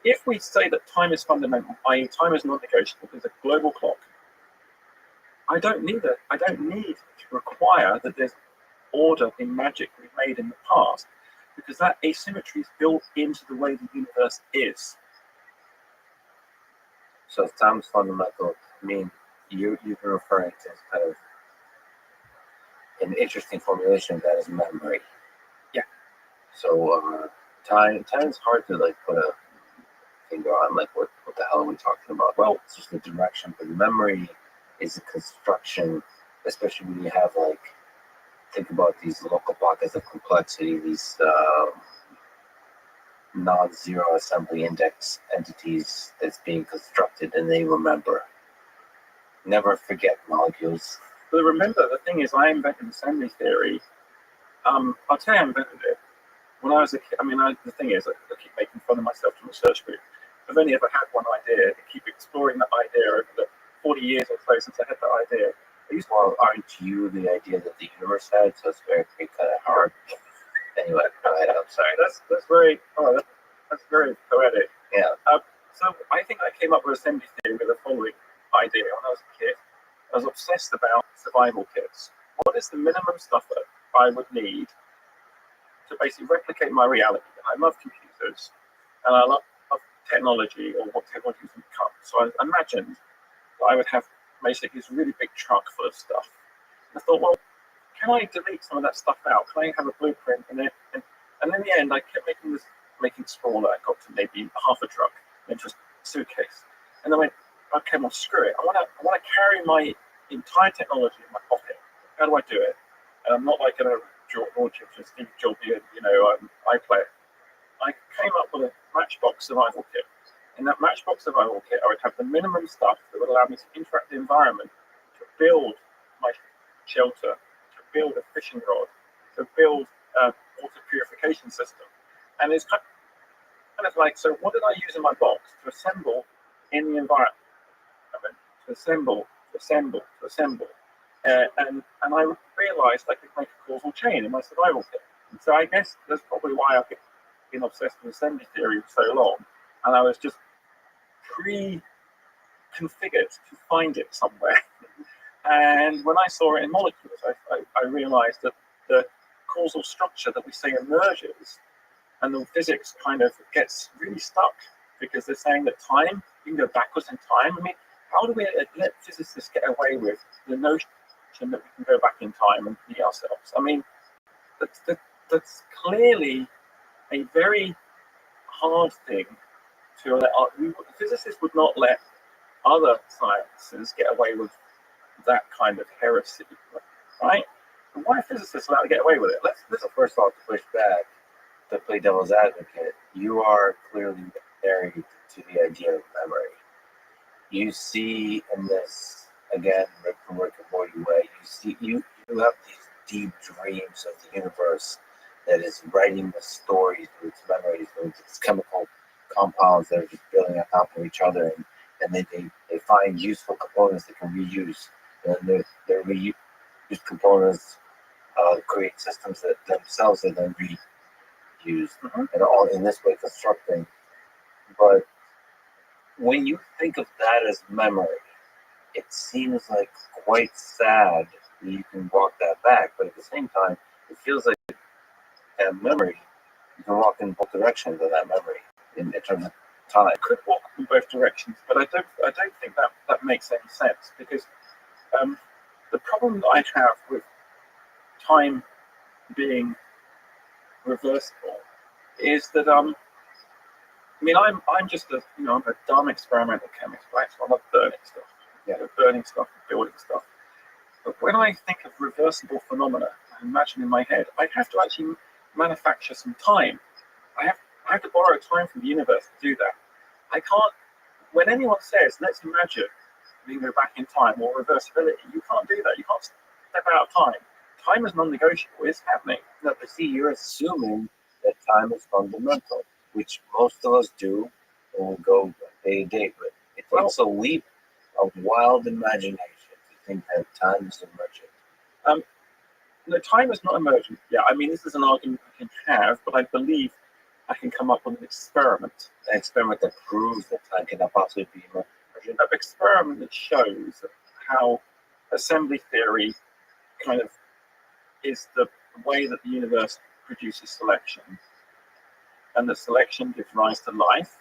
if we say that time is fundamental, i.e. time is non-negotiable, there's a global clock, I don't need to require that there's order in magic we've made in the past, because that asymmetry is built into the way the universe is. So if time is fundamental, you've been referring to kind of an interesting formulation of that is memory. Yeah. So time is hard to put a finger on, what the hell are we talking about? Well, it's just the direction, but memory is a construction, especially when you have think about these local pockets of complexity, these non-zero assembly index entities that's being constructed, and they remember. Never forget molecules. But remember, the thing is, I invented assembly theory. I'll tell you, I invented it when I was a kid. The thing is, I keep making fun of myself from research group. I've only ever had one idea. I keep exploring that idea over the 40 years or so since I had that idea. Aren't you the idea that the universe had? So it's very kind of hard. Anyway, go ahead. I'm sorry. That's very poetic. Yeah. So I think I came up with assembly theory with the following idea when I was a kid. I was obsessed about survival kits. What is the minimum stuff that I would need to basically replicate my reality? I love computers, and I love technology, or what technology can become. So I imagined that I would have basically this really big truck full of stuff. And I thought, well, can I delete some of that stuff out? Can I have a blueprint in it? And in the end, I kept making smaller. I got to maybe half a truck, then just a suitcase. And then I went, okay, well, screw it. I want to carry my entire technology in my pocket. How do I do it? And I'm not going to launch it to Steve Jobs, iPlayer. I came up with a Matchbox survival kit. In that Matchbox survival kit, I would have the minimum stuff that would allow me to interact with the environment, to build my shelter, to build a fishing rod, to build a water purification system. And it's kind of so what did I use in my box to assemble in the environment? To assemble. And I realized I could make a causal chain in my survival kit. And so I guess that's probably why I've been obsessed with assembly theory for so long. And I was just pre-configured to find it somewhere. And when I saw it in molecules, I realized that the causal structure that we say emerges, and the physics kind of gets really stuck because they're saying that time, you can go backwards in time. I mean, how do we let physicists get away with the notion that we can go back in time and be ourselves? I mean, that's clearly a very hard thing to let. Physicists would not let other sciences get away with that kind of heresy, right? And why are physicists allowed to get away with it? Let's First of all, to push back, to play devil's advocate, you are clearly married to the idea of memory. You see in this, again, Rick and Morty way, you have these deep dreams of the universe that is writing the stories through its memories, through its chemical compounds that are just building on top of each other, and they find useful components that can reuse. And they're reused components create systems that themselves are then reused, and all in this way constructing. But when you think of that as memory, it seems like quite sad that you can walk that back, but at the same time, it feels like that memory, you can walk in both directions of that memory in terms of time. I could walk in both directions, but I don't think that makes any sense, because the problem that I have with time being reversible is that I mean, I'm just I'm a dumb experimental chemist, right? So I love burning stuff, burning stuff, and building stuff. But when I think of reversible phenomena, I imagine in my head, I have to actually manufacture some time. I have to borrow time from the universe to do that. I can't. When anyone says, "Let's imagine we can go back in time" or reversibility, you can't do that. You can't step out of time. Time is non-negotiable. It's happening. No, but see, you're assuming that time is fundamental, which most of us do, and we'll go day to day. But it takes a leap of wild imagination to think that time is emergent. No, time is not emergent. Yeah, I mean, this is an argument I can have, but I believe I can come up with an experiment. An experiment that proves that time cannot possibly be emergent. An experiment that shows how assembly theory kind of is the way that the universe produces selection, and that selection gives rise to life,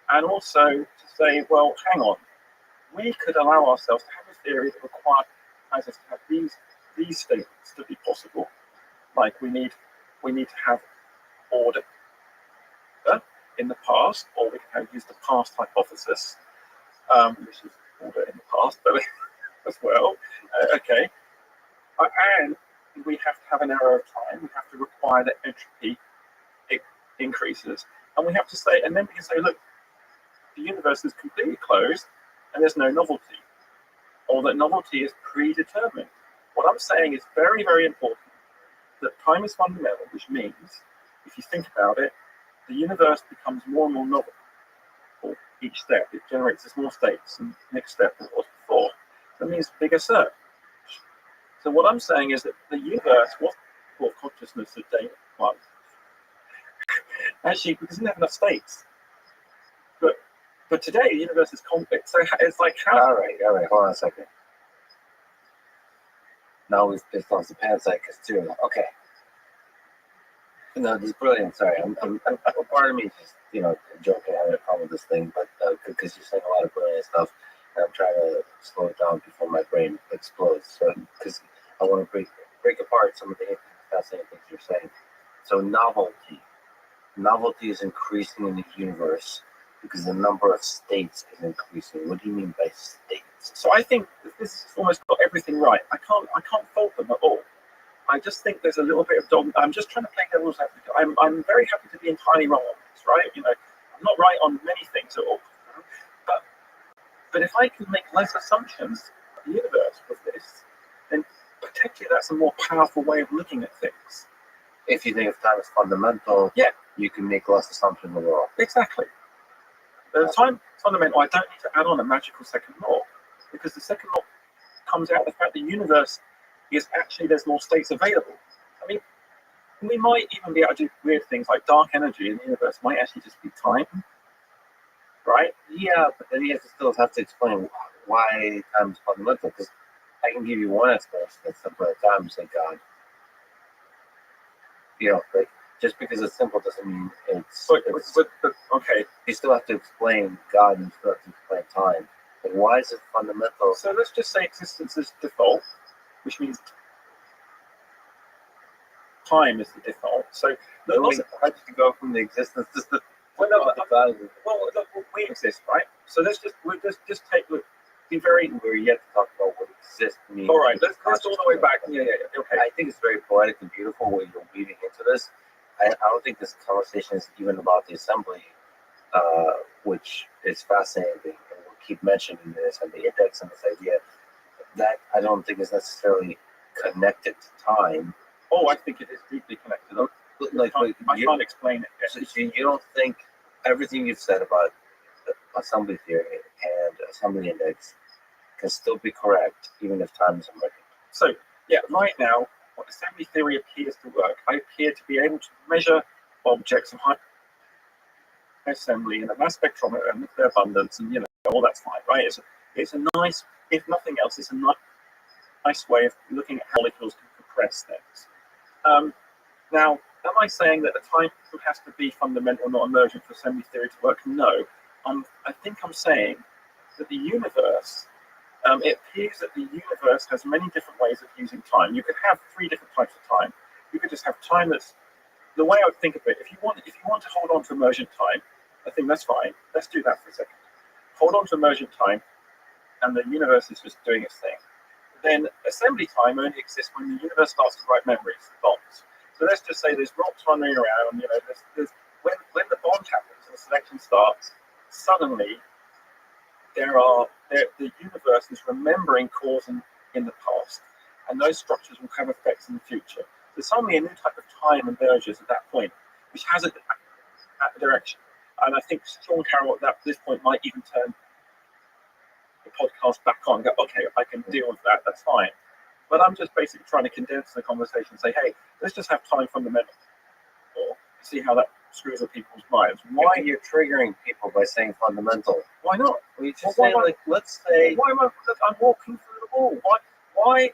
and also to say, well, hang on, we could allow ourselves to have a theory that requires us to have these statements to be possible. Like we need to have order in the past, or we can use the past hypothesis, which is order in the past, but as well. Okay, and we have to have an error of time. We have to require that entropy increases, and we have to say, and then we can say, look, the universe is completely closed, and there's no novelty, or that novelty is predetermined. What I'm saying is very, very important. That time is fundamental, which means, if you think about it, the universe becomes more and more novel for each step. It generates more states, and next step than it was before. That means bigger search. So what I'm saying is that the universe was for consciousness at day one. Actually, because it didn't have enough states. But today, the universe is complex. So it's like how... All right, hold on a second. Now we've pissed off the panpsychists too. Okay. No, this is brilliant. Sorry, I'm part of me is just, joking, having a problem with this thing, but because you're saying a lot of brilliant stuff, and I'm trying to slow it down before my brain explodes. So, because I want to break apart some of the fascinating things you're saying. So, novelty is increasing in the universe because the number of states is increasing. What do you mean by states? So I think this has almost got everything right. I can't fault them at all. I just think there's a little bit of dog. I'm just trying to play devil's advocate. I'm very happy to be entirely wrong on this, right? I'm not right on many things at all. But if I can make less assumptions of the universe with this, then potentially that's a more powerful way of looking at things. If you think of time as fundamental, you can make less assumptions overall. Exactly. The time is fundamental. I don't need to add on a magical second law, because the second law comes out of the fact the universe is actually there's more states available. I mean, we might even be able to do weird things like dark energy in the universe might actually just be time, right? Yeah, but then you still have to explain why time is fundamental. Because I can give you one explanation that's simple at times, like God. Like just because it's simple doesn't mean it's. Okay. You still have to explain God, and you still have to explain time. Like, why is it fundamental? So let's just say existence is default, which means time is the default. So how did you go from the existence to the look, we exist, right? So let's just take look. Be very. We're yet to talk about what exist means. All right, let's go all the way back. Yeah. Okay. I think it's very poetic and beautiful what you're weaving into this. I don't think this conversation is even about the assembly, which is fascinating, and we'll keep mentioning this and the index and this idea. That I don't think is necessarily connected to time. Oh, I think it is deeply connected. I can't explain it yet. So you don't think everything you've said about assembly theory and assembly index can still be correct, even if time is emergent? So, yeah, right now, what assembly theory appears to work, I appear to be able to measure objects of high assembly in a mass spectrometer and their abundance, and all that's fine, right? It's a nice, if nothing else, it's a nice way of looking at how molecules can compress things. Now, am I saying that the time has to be fundamental, not emergent, for assembly theory to work? No. I think I'm saying that the universe, it appears that the universe has many different ways of using time. You could have 3 different types of time. You could just have time that's, the way I would think of it, if you want to hold on to emergent time, I think that's fine. Let's do that for a second. Hold on to emergent time, and the universe is just doing its thing. Then assembly time only exists when the universe starts to write memories, bonds. So let's just say there's rocks running around, when the bond happens and the selection starts, suddenly the universe is remembering cause in the past, and those structures will have effects in the future. So suddenly a new type of time emerges at that point, which has a direction. And I think Sean Carroll at this point might even turn the podcast back on and go, okay, I can deal with that, that's fine. But I'm just basically trying to condense the conversation and say, hey, let's just have time fundamental, or see how that screws with people's minds. Why you're triggering people by saying fundamental? Why not? Well, you just say, let's say... Why am I'm walking through the wall? Why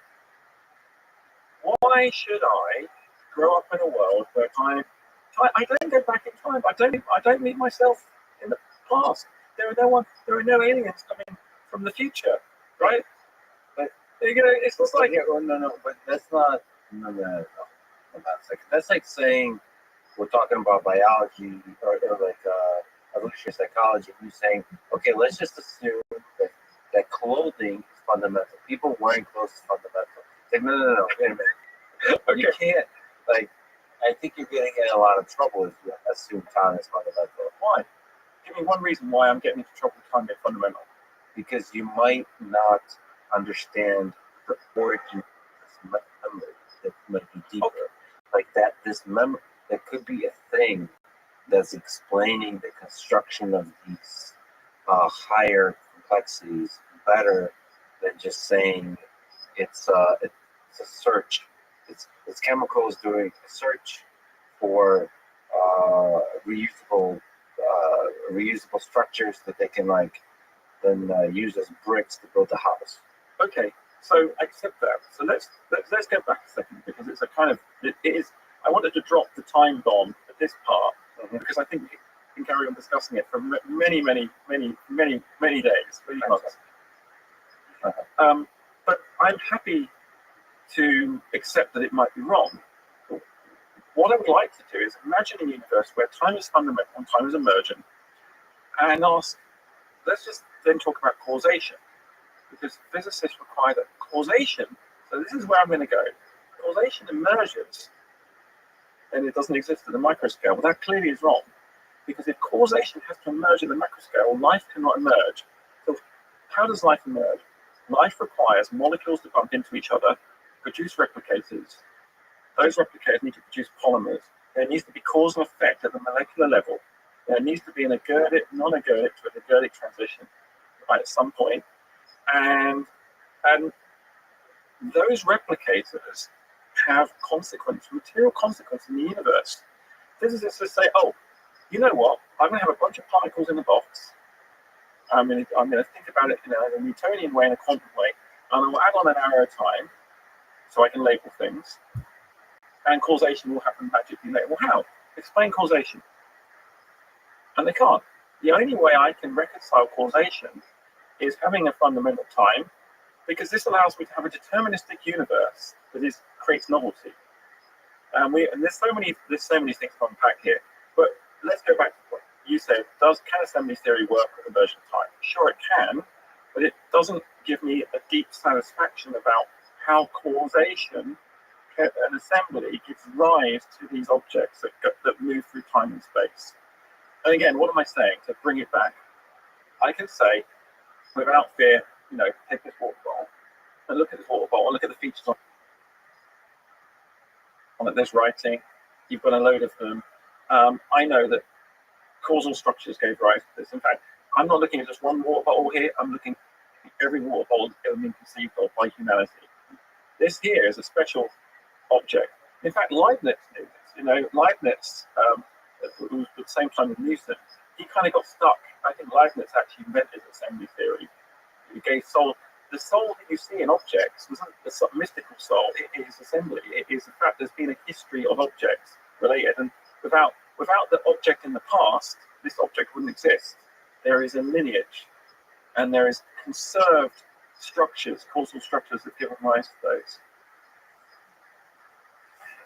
should I grow up in a world where I don't go back in time? I don't meet myself in the past. There are no aliens coming from the future, right? But it's just like no, but that's not that's like saying we're talking about biology or like evolutionary psychology. You saying, okay, let's just assume that clothing is fundamental. People wearing clothes is fundamental. Like, no, wait a minute. Okay. You can't, I think you're getting in a lot of trouble if you assume time is fundamental. Why? Give me one reason why I'm getting into trouble with time being fundamental. Because you might not understand the origin of this memory that might be deeper. Okay. Like that, this memory, that could be a thing that's explaining the construction of these higher complexities better than just saying it's a search. It's chemicals doing a search for reusable structures that they can then use as bricks to build a house. Okay, so I accept that. So let's go back a second, because it's a kind of it is. I wanted to drop the time bomb at this part because I think we can carry on discussing it for many days, many months. But I'm happy to accept that it might be wrong. What I would like to do is imagine a universe where time is fundamental and time is emergent, and ask, let's just then talk about causation, because physicists require that causation, so this is where I'm going to go, causation emerges and it doesn't exist at the microscale. Well, that clearly is wrong, because if causation has to emerge at the macroscale, life cannot emerge. So how does life emerge? Life requires molecules to bump into each other, produce replicators. Those replicators need to produce polymers. There needs to be cause and effect at the molecular level. There needs to be an agertic, non-agertic to an agertic transition, right, at some point. And those replicators have material consequence in the universe. Physicists just say, oh, you know what? I'm going to have a bunch of particles in the box. I'm going to think about it in a Newtonian way, in a quantum way, and I'll add on an arrow time so I can label things, and causation will happen magically later. Well, how? Explain causation. And they can't. The only way I can reconcile causation is having a fundamental time, because this allows me to have a deterministic universe that creates novelty. And there's so many things to unpack here. But let's go back to what you said. Can assembly theory work with inversion of time? Sure, it can, but it doesn't give me a deep satisfaction about how causation and assembly gives rise to these objects that move through time and space. And again, what am I saying? To bring it back, I can say, without fear, take this water bottle and look at this water bottle and look at the features on it. There's writing. You've got a load of them. I know that causal structures gave rise to this. In fact, I'm not looking at just one water bottle here. I'm looking at every water bottle that's ever been conceived of by humanity. This here is a special object. In fact, Leibniz knew this. Leibniz, who was at the same time with Newton, he kind of got stuck. I think Leibniz actually invented assembly theory. He gave soul. The soul that you see in objects wasn't the mystical soul. It is assembly. It is the fact there's been a history of objects related, and without the object in the past, this object wouldn't exist. There is a lineage, and there is conserved structures, causal structures that give rise to those.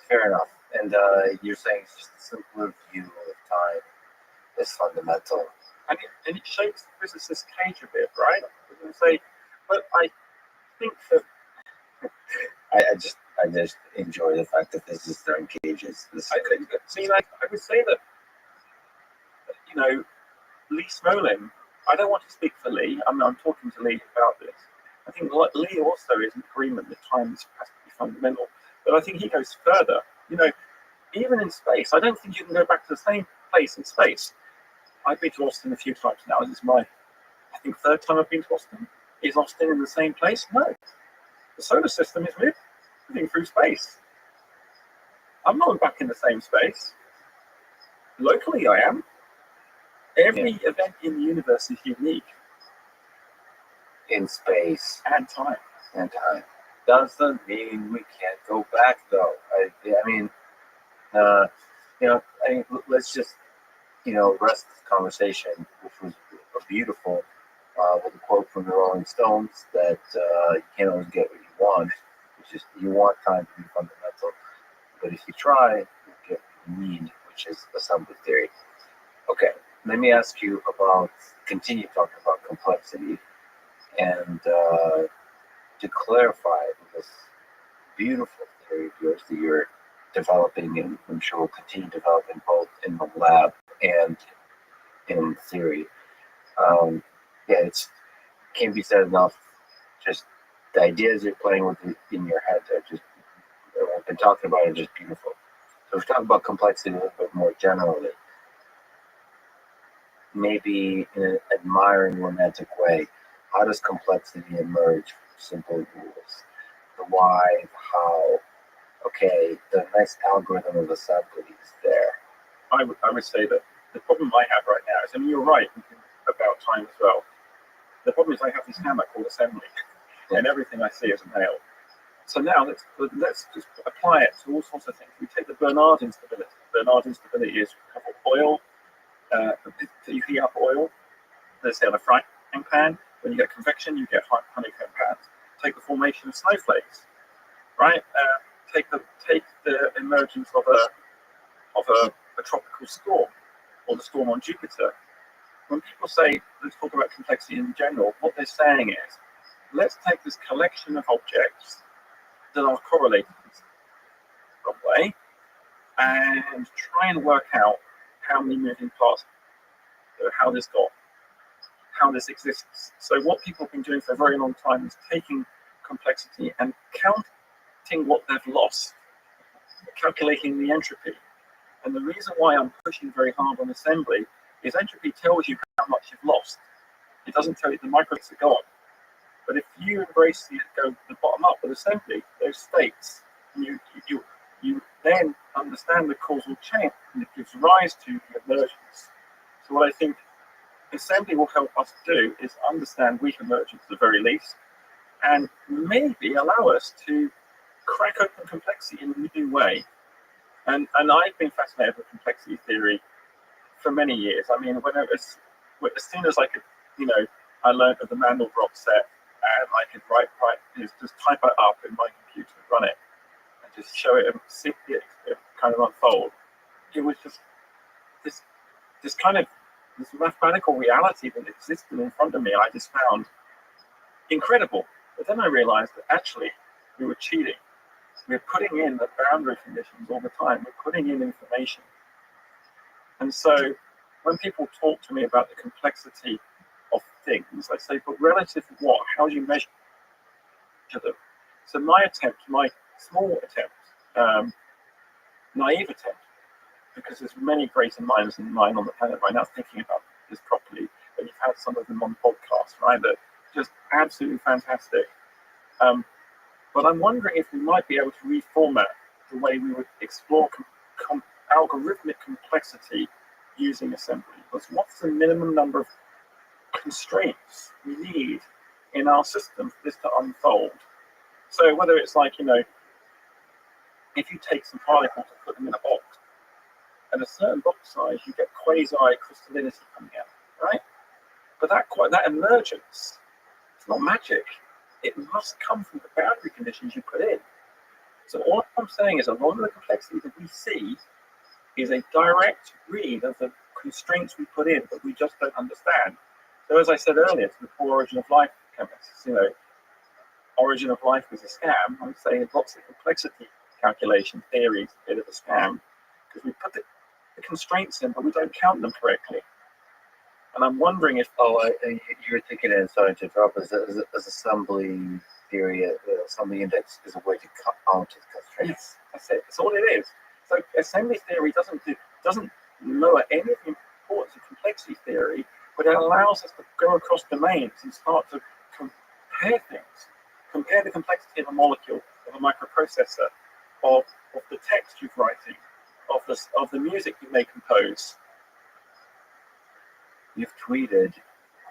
Fair enough. And you're saying it's just a simpler view of time is fundamental. And it shakes the physicist's cage a bit, right? But I think that I just enjoy the fact that physicists are in cages. I would say that Lee Smolin. I don't want to speak for Lee. I'm talking to Lee about this. I think Lee also is in agreement that time has to be fundamental. But I think he goes further. Even in space, I don't think you can go back to the same place in space. I've been to Austin a few times now. This is my, third time I've been to Austin. Is Austin in the same place? No. The solar system is moving through space. I'm not back in the same space. Locally, I am. Every event in the universe is unique. In space. And time. Doesn't mean we can't go back, though. Let's just, rest this conversation, which was beautiful, with a quote from the Rolling Stones that you can't always get what you want. It's just you want time to be fundamental, but if you try, you get what you need, which is assembly theory. Okay, let me ask you continue talking about complexity, and to clarify this beautiful theory of yours that you're developing, and I'm sure will continue developing both in the lab and in theory. It can't be said enough. Just the ideas you're playing with in your head are just, we've been talking about, are just beautiful. So we're talking about complexity a little bit more generally. Maybe in an admiring, romantic way, how does complexity emerge from simple rules? The why, the how. Okay, the nice algorithm of assembly is there. I would say that the problem I have right now is, and you're right about time as well. The problem is I have this hammer called assembly, and everything I see is a nail. So now let's just apply it to all sorts of things. We take the Bernard instability. Bernard instability is oil. You heat up oil. Let's say on a frying pan. When you get convection, you get honeycomb pans. Take the formation of snowflakes, right? Take the emergence of a tropical storm, or the storm on Jupiter. When people say, let's talk about complexity in general, what they're saying is, let's take this collection of objects that are correlated in some way and try and work out how many moving parts, how this exists. So what people have been doing for a very long time is taking complexity and counting what they've lost, calculating the entropy. And the reason why I'm pushing very hard on assembly is entropy tells you how much you've lost. It doesn't tell you the microbes are gone. But if you embrace go the bottom up with assembly, those states, you then understand the causal chain, and it gives rise to the emergence. So what I think assembly will help us do is understand weak emergence at the very least, and maybe allow us to crack open complexity in a new way. And I've been fascinated with complexity theory for many years. I mean, as soon as I could, I learned of the Mandelbrot set, and I could just type it up in my computer and run it, and just show it and see it kind of unfold. It was just this kind of this mathematical reality that existed in front of me. I just found incredible. But then I realized that actually we were cheating. We're putting in the boundary conditions all the time. We're putting in information. And so when people talk to me about the complexity of things, I say, but relative to what? How do you measure them? So my small attempt, naive attempt, because there's many greater minds than mine on the planet right now thinking about this properly, and you've had some of them on podcasts, right? That just absolutely fantastic. But I'm wondering if we might be able to reformat the way we would explore algorithmic complexity using assembly. Because what's the minimum number of constraints we need in our system for this to unfold? So whether it's like, if you take some particles and put them in a box, at a certain box size, you get quasi-crystallinity coming out, right? But that emergence, it's not magic. It must come from the boundary conditions you put in. So all I'm saying is a lot of the complexity that we see is a direct read of the constraints we put in that we just don't understand. So as I said earlier to the poor origin of life chemists, origin of life was a scam. I'm saying lots of complexity calculation theories a bit of a scam because we put the constraints in, but we don't count them correctly. And I'm wondering if you're thinking, and sorry to interrupt, as assembly theory, assembly index is a way to count the constraints. Yes, that's it. That's all it is. So assembly theory doesn't lower any of the importance of complexity theory, but it allows us to go across domains and start to compare things. Compare the complexity of a molecule, of a microprocessor, of the text you're writing, of the music you may compose. You've tweeted,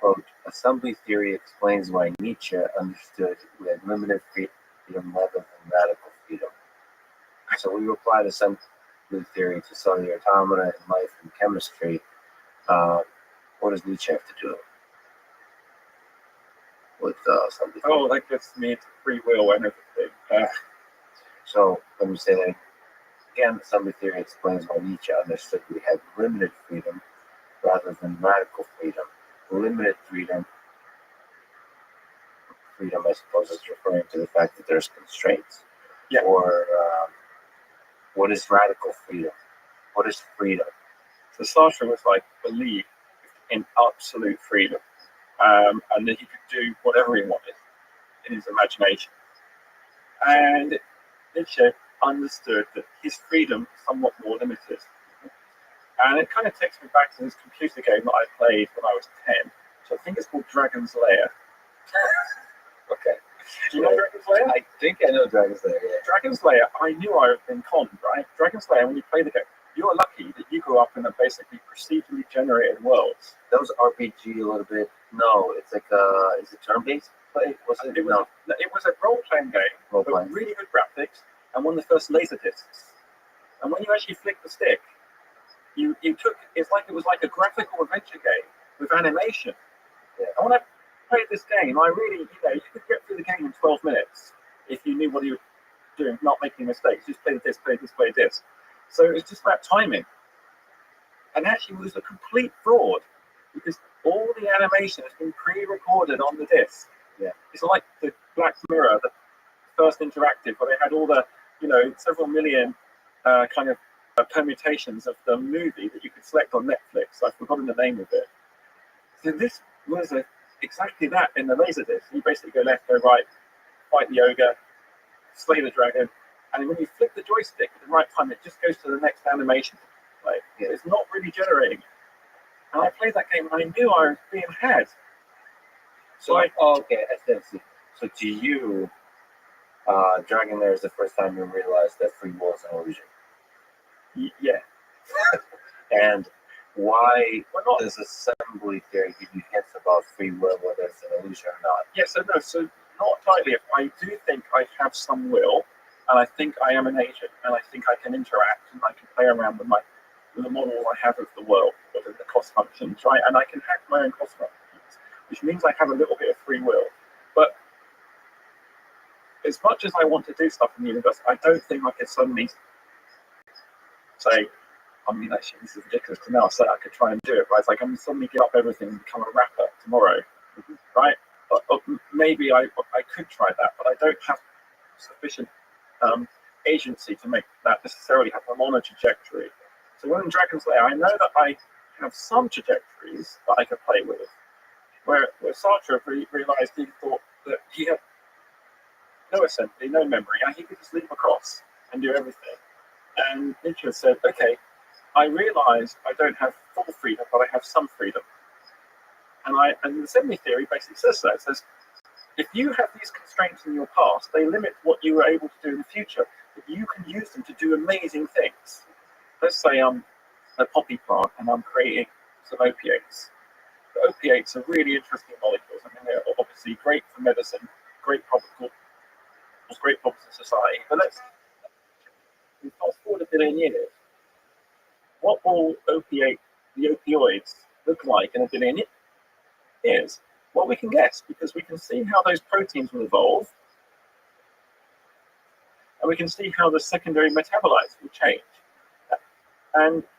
quote, assembly theory explains why Nietzsche understood we had limited freedom rather than radical freedom. So we applied assembly theory to cellular automata and life and chemistry. What does Nietzsche have to do with assembly theory? Oh, that gets me into free will and everything. So let me say that again. Assembly theory explains why Nietzsche understood we had limited freedom rather than radical freedom. Limited freedom, I suppose, is referring to the fact that there's constraints. Yeah. Or what is radical freedom? What is freedom? So Sartre was like, believe in absolute freedom, and that he could do whatever he wanted in his imagination. And Nietzsche understood that his freedom is somewhat more limited. And it kind of takes me back to this computer game that I played when I was 10, which I think is called Dragon's Lair. Okay. Do you know Dragon's Lair? I think I know Dragon's Lair, yeah. Dragon's Lair, I knew I had been conned, right? Dragon's Lair, when you play the game, you're lucky that you grew up in a basically procedurally generated world. That was RPG a little bit. No, it's like is it turn-based play? Was it? It was a role-playing game with really good graphics and one of the first laser discs. And when you actually flick the stick, it was like a graphical adventure game with animation. Yeah. And when I played this game, I really, you could get through the game in 12 minutes if you knew what you were doing, not making mistakes. Just play this, play this, play this. So it's just about timing. And actually, it was a complete fraud because all the animation has been pre-recorded on the disc. Yeah. It's like the Black Mirror, the first interactive, where they had all the, several million kind of permutations of the movie that you could select on Netflix. I've forgotten the name of it. So this was exactly that in the Laserdisc. You basically go left, go right, fight the ogre, slay the dragon, and when you flick the joystick at the right time, it just goes to the next animation. Like, it's not really generating. And I played that game and I knew I was being had. So, okay, I see. So to you, Dragonair is the first time you realized that free will is an illusion. Yeah. And why does assembly theory give you hints about free will, whether it's an illusion or not? Yes and no. So not entirely. I do think I have some will, and I think I am an agent, and I think I can interact, and I can play around with the model I have of the world, whether the cost functions, right? And I can hack my own cost functions, which means I have a little bit of free will. But as much as I want to do stuff in the universe, I don't think I can suddenly say, I mean, actually, this is ridiculous to now say I could try and do it, right? It's like I'm suddenly give up everything and become a rapper tomorrow, right? But maybe I could try that, but I don't have sufficient agency to make that necessarily happen. I'm on a trajectory. So when in Dragon's Lair, I know that I have some trajectories that I could play with. Where Sartre realized he thought that he had no assembly, no memory, and he could just leap across and do everything. And Nietzsche said, okay, I realize I don't have full freedom, but I have some freedom. And the assembly theory basically says that. It says, if you have these constraints in your past, they limit what you were able to do in the future, but you can use them to do amazing things. Let's say I'm a poppy plant and I'm creating some opiates. The opiates are really interesting molecules. I mean, they're obviously great for medicine, great problems in society. But let's fast forward a billion years. What will the opioids look like in a billion years? Well, we can guess because we can see how those proteins will evolve, and we can see how the secondary metabolites will change.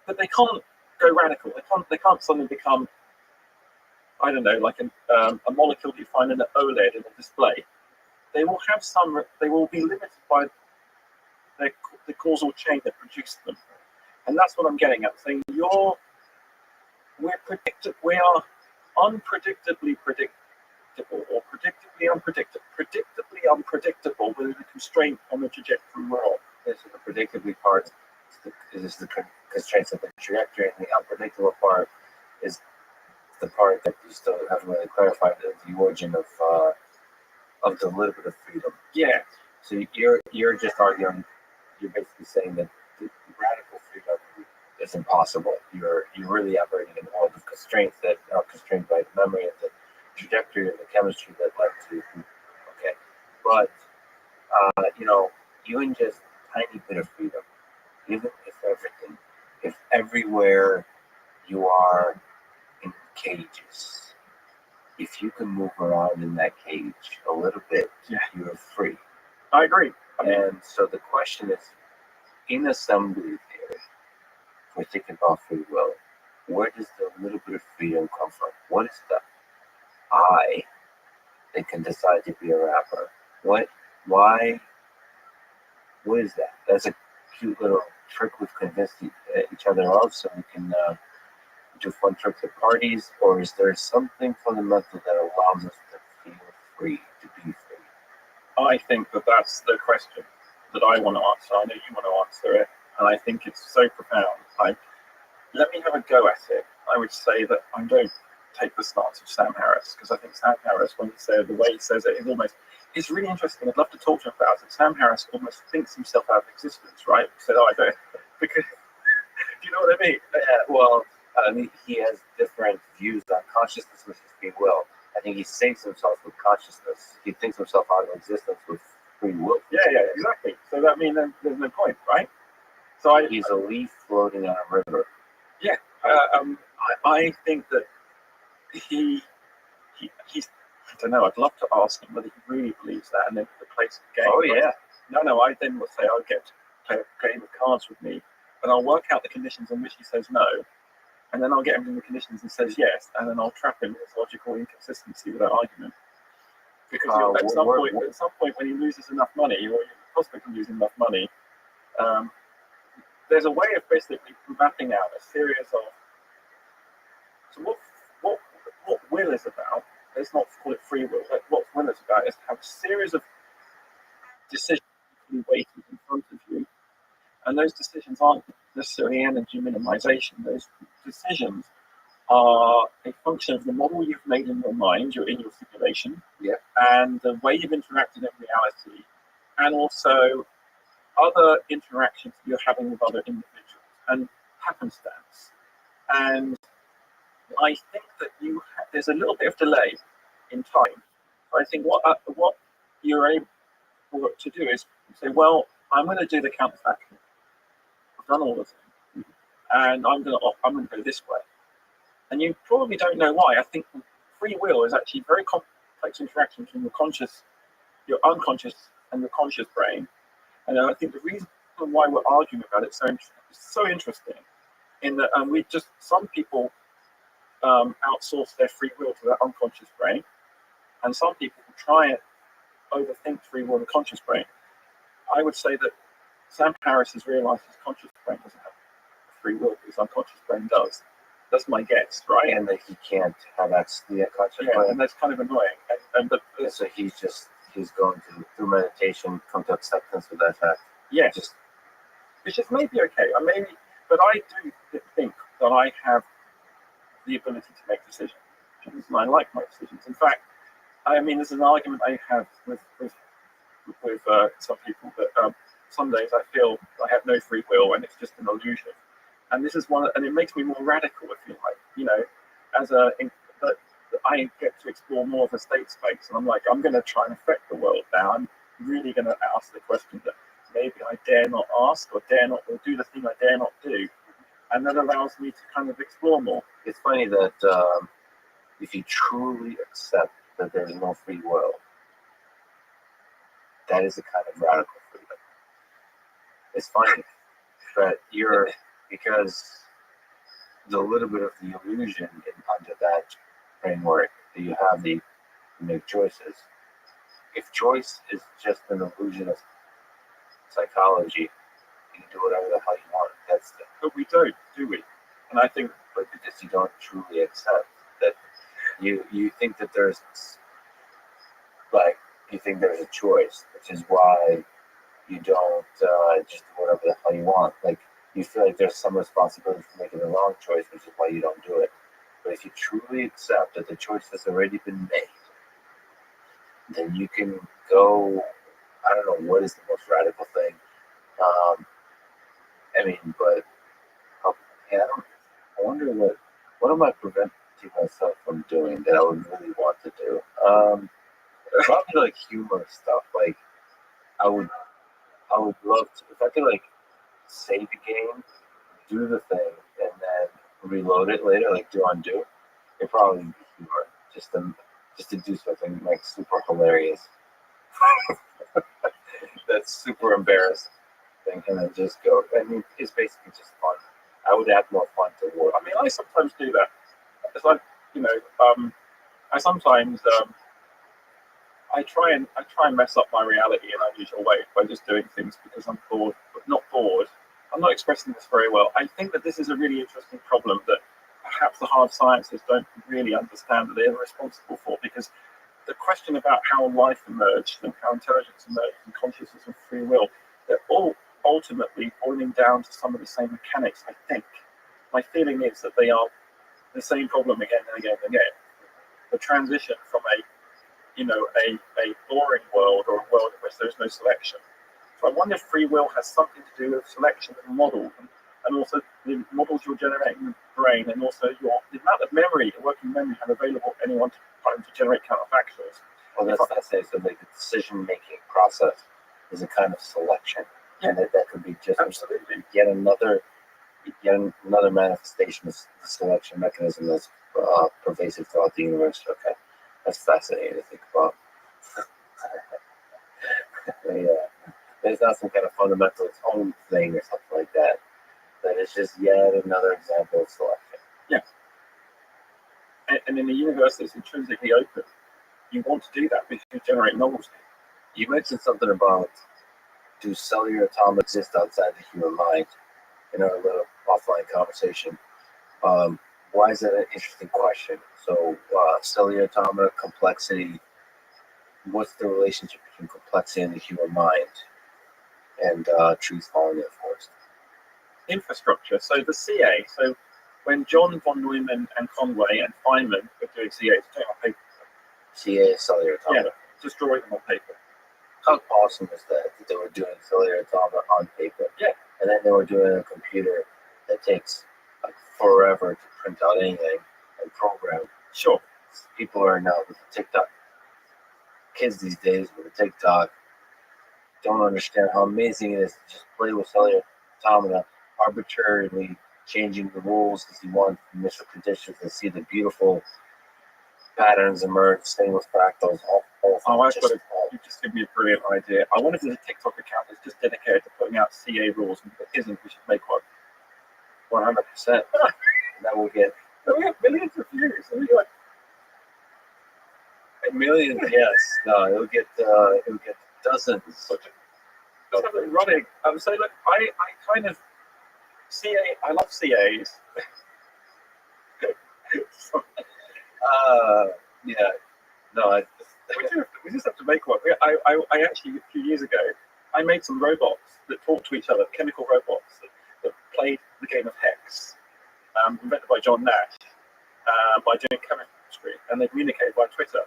But they can't go radical. They can't suddenly become, I don't know, like a molecule that you find in an OLED in a display. They will have some. They will be limited by the causal chain that produced them, and that's what I'm getting at. Saying we are unpredictably predictable, or predictably unpredictable within the constraint on the trajectory we're on. This is the predictably part is the constraints of the trajectory, and the unpredictable part is the part that you still haven't really clarified the origin of the little bit of freedom. Yeah. So you're just arguing. You're basically saying that the radical freedom is impossible. You're really operating in a world of constraints that are constrained by the memory of the trajectory of the chemistry that led to. Okay, but even just tiny bit of freedom, even if everywhere you are in cages, if you can move around in that cage a little bit, you're free. I agree. And so the question is, in assembly theory, if we're thinking about free will, where does the little bit of freedom come from? What is the I that can decide to be a rapper? Why? What is that? That's a cute little trick we've convinced each other of, so we can do fun tricks at parties, or is there something fundamental that allows us to feel free, to be free? I think that's the question that I want to answer. I know you want to answer it, and I think it's so profound. Let me have a go at it. I would say that I don't take the stance of Sam Harris, because I think Sam Harris, when he said the way he says it, it's really interesting. I'd love to talk to him about it. Sam Harris almost thinks himself out of existence, right? He said, I don't, because, do you know what I mean? Yeah, well, he has different views on consciousness versus free will. I think he sinks himself with consciousness. He thinks himself out of existence with free will. Yeah, exactly. So that means there's no point, right? So he's a leaf floating on a river. Yeah, I think that he's. I don't know. I'd love to ask him whether he really believes that, and then the place of the game. Oh yeah. No. I then would say I'll get to play a game of cards with me, and I'll work out the conditions on which he says no, and then I'll get him in the conditions and says yes, and then I'll trap him in his logical inconsistency with that argument. Because at some point, when he loses enough money, or you're prospect of losing enough money, there's a way of basically mapping out a series of. So what will is about? Let's not call it free will. But what will is about is to have a series of decisions waiting in front of you, and those decisions aren't necessarily energy minimization. Those decisions are a function of the model you've made in your mind, in your simulation, and the way you've interacted in reality, and also other interactions you're having with other individuals and happenstance. And I think that there's a little bit of delay in time. I think what you're able to do is say, well, I'm going to do the counterfactual. I've done all of them, and I'm going to go this way. And you probably don't know why. I think free will is actually very complex interaction between your unconscious, and the conscious brain. And I think the reason why we're arguing about it is so interesting, in that some people outsource their free will to their unconscious brain, and some people try and overthink free will in the conscious brain. I would say that Sam Harris has realized his conscious brain doesn't have free will, his unconscious brain does. That's my guess, right? And that he can't have access to the unconscious brain. And that's kind of annoying. So he's going to, through meditation, come to acceptance with that fact. Yes. Which is maybe okay. But I do think that I have the ability to make decisions. And I like my decisions. In fact, there's an argument I have with some people that some days I feel I have no free will and it's just an illusion. And this is and it makes me more radical, if you like. That I get to explore more of the state space, and I'm going to try and affect the world now. I'm really going to ask the question that maybe I dare not ask, or do the thing I dare not do, and that allows me to kind of explore more. It's funny that if you truly accept that there's no free will, that is a kind of radical freedom. It's funny that because the little bit of the illusion under that framework that you have to make choices. If choice is just an illusion of psychology, you can do whatever the hell you want. But we don't, do we? And I think, but because you don't truly accept that, you think that there's a choice, which is why you don't just do whatever the hell you want. Like, you feel like there's some responsibility for making the wrong choice, which is why you don't do it. But if you truly accept that the choice has already been made, then you can go. I don't know what is the most radical thing. I wonder what am I preventing myself from doing that I would really want to do? Probably like humor stuff. Like I would love to, if I could like save a game, do the thing, and then reload it later, like do undo. It'd probably be humor, just to do something like super hilarious. That's super embarrassing thing, and then just go. It's basically just fun. I would add more fun to war. I sometimes do that. It's like, I sometimes I try and mess up my reality in unusual ways by just doing things because I'm bored, but not bored. I'm not expressing this very well. I think that this is a really interesting problem that perhaps the hard sciences don't really understand that they're responsible for, because the question about how life emerged and how intelligence emerged and consciousness and free will, they're all ultimately boiling down to some of the same mechanics, I think. My feeling is that they are the same problem again and again and again. The transition from a boring world, or a world in which there's no selection. So I wonder if free will has something to do with selection of models, and also the models you're generating in the brain, and also the amount of memory, working memory, have available at any one time to generate counterfactuals. Well, that's it. So like the decision-making process is a kind of selection, and that could be just absolutely yet another manifestation of the selection mechanism that's pervasive throughout the universe. Okay, that's fascinating to think about. There's not some kind of fundamental its own thing or something like that. But it's just yet another example of selection. Yeah. And in a universe that's intrinsically open, you want to do that because you generate novelty. You mentioned something about, do cellular atoms exist outside the human mind? In our little offline conversation. Why is that an interesting question? So, cellular automata, complexity, what's the relationship between complexity and the human mind? And trees falling in the forest. Infrastructure. So the CA, when John von Neumann and Conway and Feynman were doing CAs, doing on paper. CA cellular automata. Just drawing them on paper. How awesome is that they were doing cellular automata on paper? Yeah. And then they were doing a computer that takes like forever to print out anything and program. Sure. People are now with the TikTok. Kids these days with the TikTok don't understand how amazing it is to just play with cellular automata, arbitrarily changing the rules as you want initial conditions and see the beautiful patterns emerge, same with fractals. You just give me a brilliant idea. I wonder if there's a TikTok account that's just dedicated to putting out CA rules, and if it isn't, we should make one. 100%. And that will get. We have millions of views. Like, millions, yes. No, it'll get dozens. Running. So look, I kind of I love CAs. Yeah. No, we just have to make one. I actually, a few years ago, I made some robots that talked to each other, chemical robots that played the game of Hex, invented by John Nash, by doing chemistry, and they communicated by Twitter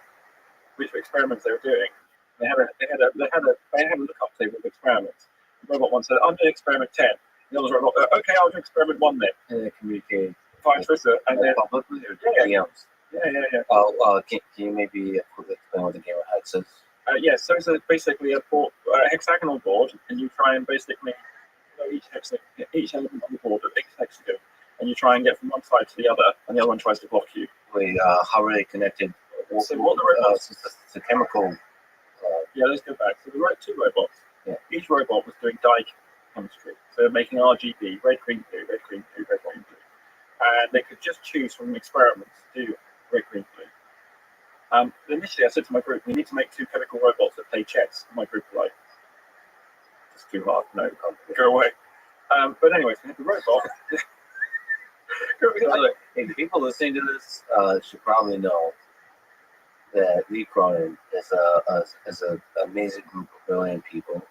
which experiments they were doing. They had a lookup table of experiments. The robot one said, "I'm doing experiment 10." The other robot, "Okay, I'll do experiment 1 then." And they communicate via Twitter, and then publicly or DMs. Yeah. Can you maybe quickly explain what the game of Hex is? Yes, so it's basically a hexagonal board, and you try and basically each element on the board of each hexagon, and you try and get from one side to the other, and the other one tries to block you. Wait, how are they connected? So what the robots? It's a chemical. Let's go back. So there were 2 robots. Yeah. Each robot was doing dye chemistry, so they're making RGB, red, green, blue, red, green, blue, red, green, blue, and they could just choose from experiments to do red, green, blue. Initially, I said to my group, we need to make 2 chemical robots that play chess. My group were like, it's too hard. No, go away. But anyways, we had the robot. Hey, people listening to this should probably know that Lee Cronin is an amazing group of brilliant people.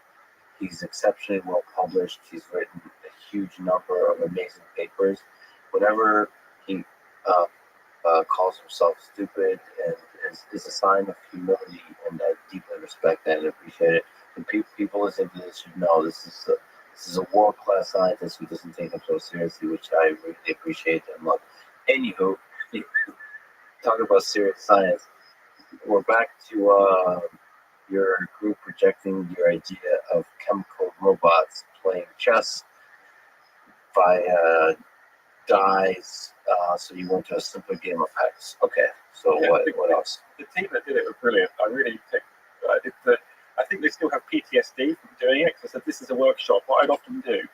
He's exceptionally well published. He's written a huge number of amazing papers. Whenever he calls himself stupid and is a sign of humility, and I deeply respect that and appreciate it. And people listening to this should know this is a world-class scientist who doesn't take himself seriously, which I really appreciate and love. Anywho, talking about serious science, we're back to your group projecting your idea of chemical robots playing chess via dyes, so you went to a simpler game of Hex. Okay, so what else? The team that did it was brilliant. I think they still have PTSD from doing it, because I said this is a workshop. What I'd often do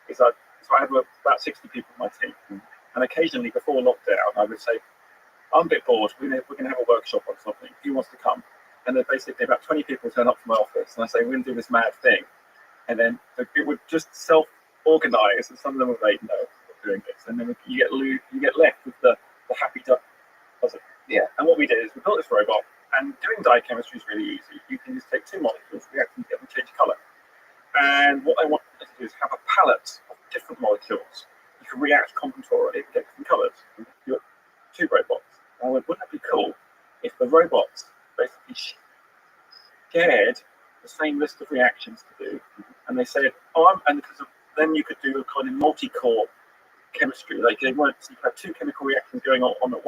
is I have about 60 people on my team, and occasionally before lockdown I would say, I'm a bit bored, we're going to have a workshop on something, who wants to come? And then basically about 20 people turn up to my office, and I say, we're going to do this mad thing. And then it would just self-organize, and some of them would say, no, we're doing this. And then you get left with the happy dozen. Yeah. And what we did is we built this robot, and doing dye chemistry is really easy. You can just take 2 molecules, react and get them to change colour. And what I want to do is have a palette of different molecules. You can react combinatorially and get different colours. You've got 2 robots. And I went, wouldn't it be cool if the robots basically shared the same list of reactions to do? And they said, then you could do a kind of multi-core chemistry. Like you had 2 chemical reactions going on at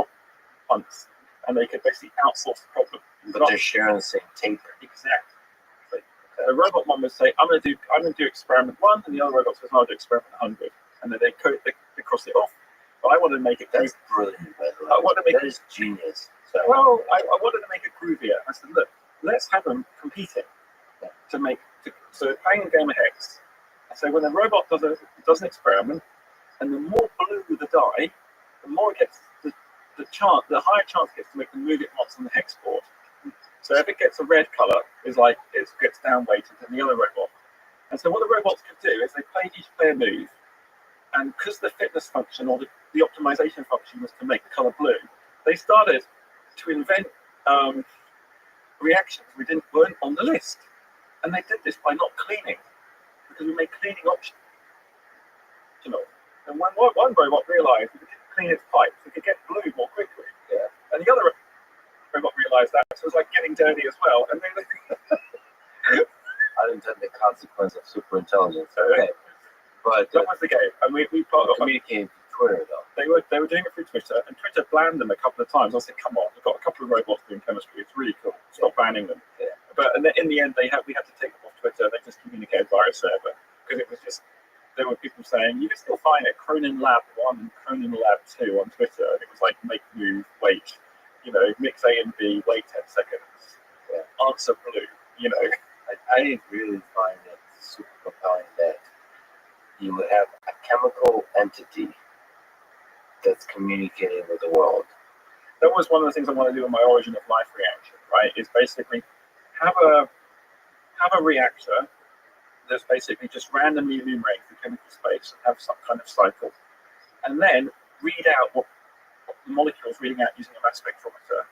once, and they could basically outsource the problem. But they're sharing the same tape. Exactly. The robot one would say, I'm going to do experiment 1, and the other robot says, I'll do experiment 100, and then they cross it off. But I wanted to make it. That's brilliant. That is genius. So, well, I wanted to make it groovier. I said, look, let's have them competing so playing a game of Hex. I say when a robot does an experiment, and the more blue the die, the more it gets the higher chance it gets to make them move it once on the hex board. So if it gets a red color, it's like it gets down weighted than the other robot. And so what the robots could do is they play each player move, and because the fitness function or the optimization function was to make the color blue, they started to invent reactions weren't on the list. And they did this by not cleaning, because we made cleaning optional. And one robot realized if we didn't clean its pipes, it could get blue more quickly. Yeah. And the other robot realised that, so it was like getting dirty as well. And then unintended consequence of super intelligence. Okay. But that was the game. And we part of communicating through Twitter though. They were doing it through Twitter, and Twitter banned them a couple of times. I said, "Come on, we've got a couple of robots doing chemistry. It's really cool. Stop banning them." Yeah. But in the end, we had to take them off Twitter. They just communicated via a server because it was just there were people saying you can still find it Cronin Lab 1 and Cronin Lab 2 on Twitter, and it was like make move, wait, mix A and B, wait 10 seconds, answer blue, I really find it super compelling that you would have a chemical entity that's communicating with the world. That was one of the things I want to do in my origin of life reaction, right? Is basically have a reactor that's basically just randomly enumerating the chemical space and have some kind of cycle, and then read out what the molecule is reading out using a mass spectrometer,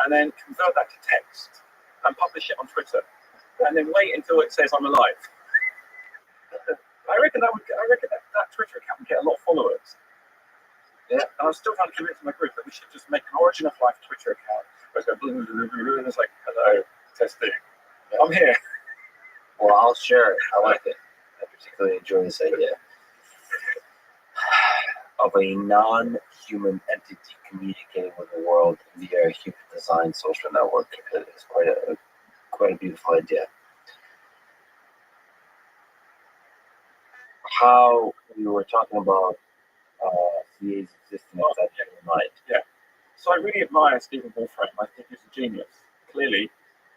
and then convert that to text and publish it on Twitter, and then wait until it says I'm alive. I reckon that Twitter account would get a lot of followers. Yeah. And I'm still trying to convince my group that we should just make an Origin of Life Twitter account where it's going and it's like, hello, testing, I'm here. Well, I'll share it. I like it. I particularly enjoy this idea of a non-human entity communicating with the world via a human-designed social network. It's quite a beautiful idea. How we were talking about CA's existence outside your mind. Yeah. So I really admire Stephen Wolfram. I think he's a genius. Clearly,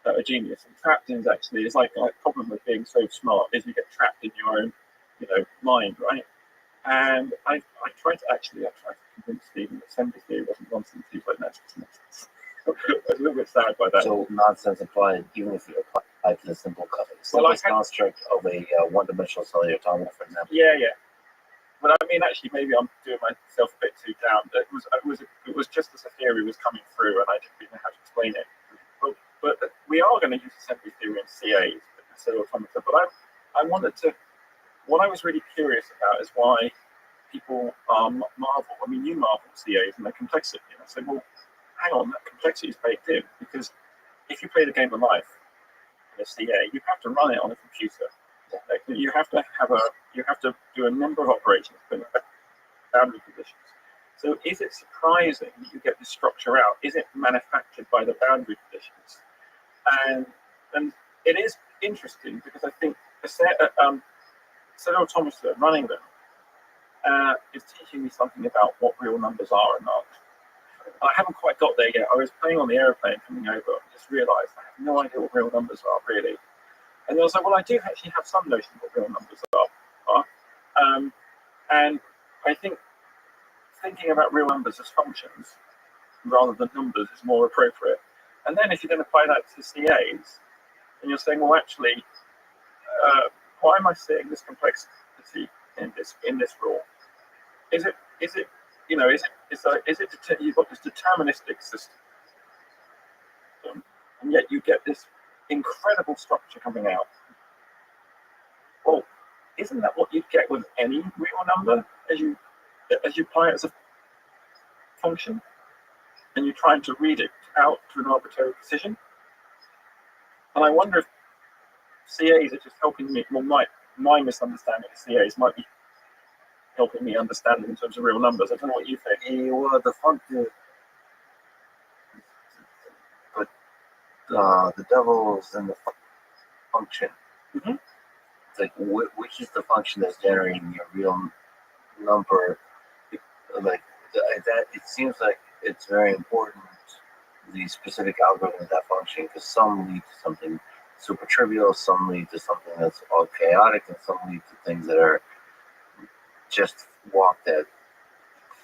a genius. And trapped in is like a problem with being so smart is you get trapped in your own, mind, right? And I tried to convince Stephen that assembly theory wasn't nonsense. He's like, that's just nonsense. I was a little bit sad by that. So nonsense applied, even if you apply to the simple construct of a one-dimensional cellular automata, for example. Yeah. But I mean, actually, maybe I'm doing myself a bit too down. It was just as a theory was coming through, and I didn't really know how to explain it. But we are going to use assembly theory in CAs, cellular automata. But I wanted to. What I was really curious about is why people marvel. I mean, you marvel at CAs and their complexity. And I said, well, hang on, that complexity is baked in because if you play the game of life in a CA, you have to run it on a computer. You have to do a number of operations, boundary conditions. So is it surprising that you get this structure out? Is it manufactured by the boundary conditions? And it is interesting because I think cellular automata running them is teaching me something about what real numbers are and not. I haven't quite got there yet. I was playing on the aeroplane coming over and just realised I have no idea what real numbers are really. And I was like, well, I do actually have some notion of what real numbers are. And I think thinking about real numbers as functions rather than numbers is more appropriate. And then if you then apply that to CAs, and you're saying, well, actually, why am I seeing this complexity in this rule? Is it you've got this deterministic system, and yet you get this incredible structure coming out. Well, isn't that what you'd get with any real number as you apply it as a function, and you're trying to read it out to an arbitrary precision? And I wonder if CAs are just helping me. Well, my misunderstanding of CAs might be helping me understand it in terms of real numbers. I don't know what you think. Well, the function, but the devil's in the function. Mm-hmm. It's like which is the function that's generating your real number? Like that, it seems like it's very important, the specific algorithm of that function, because some lead to something super trivial, some lead to something that's all chaotic, and some lead to things that are just walk that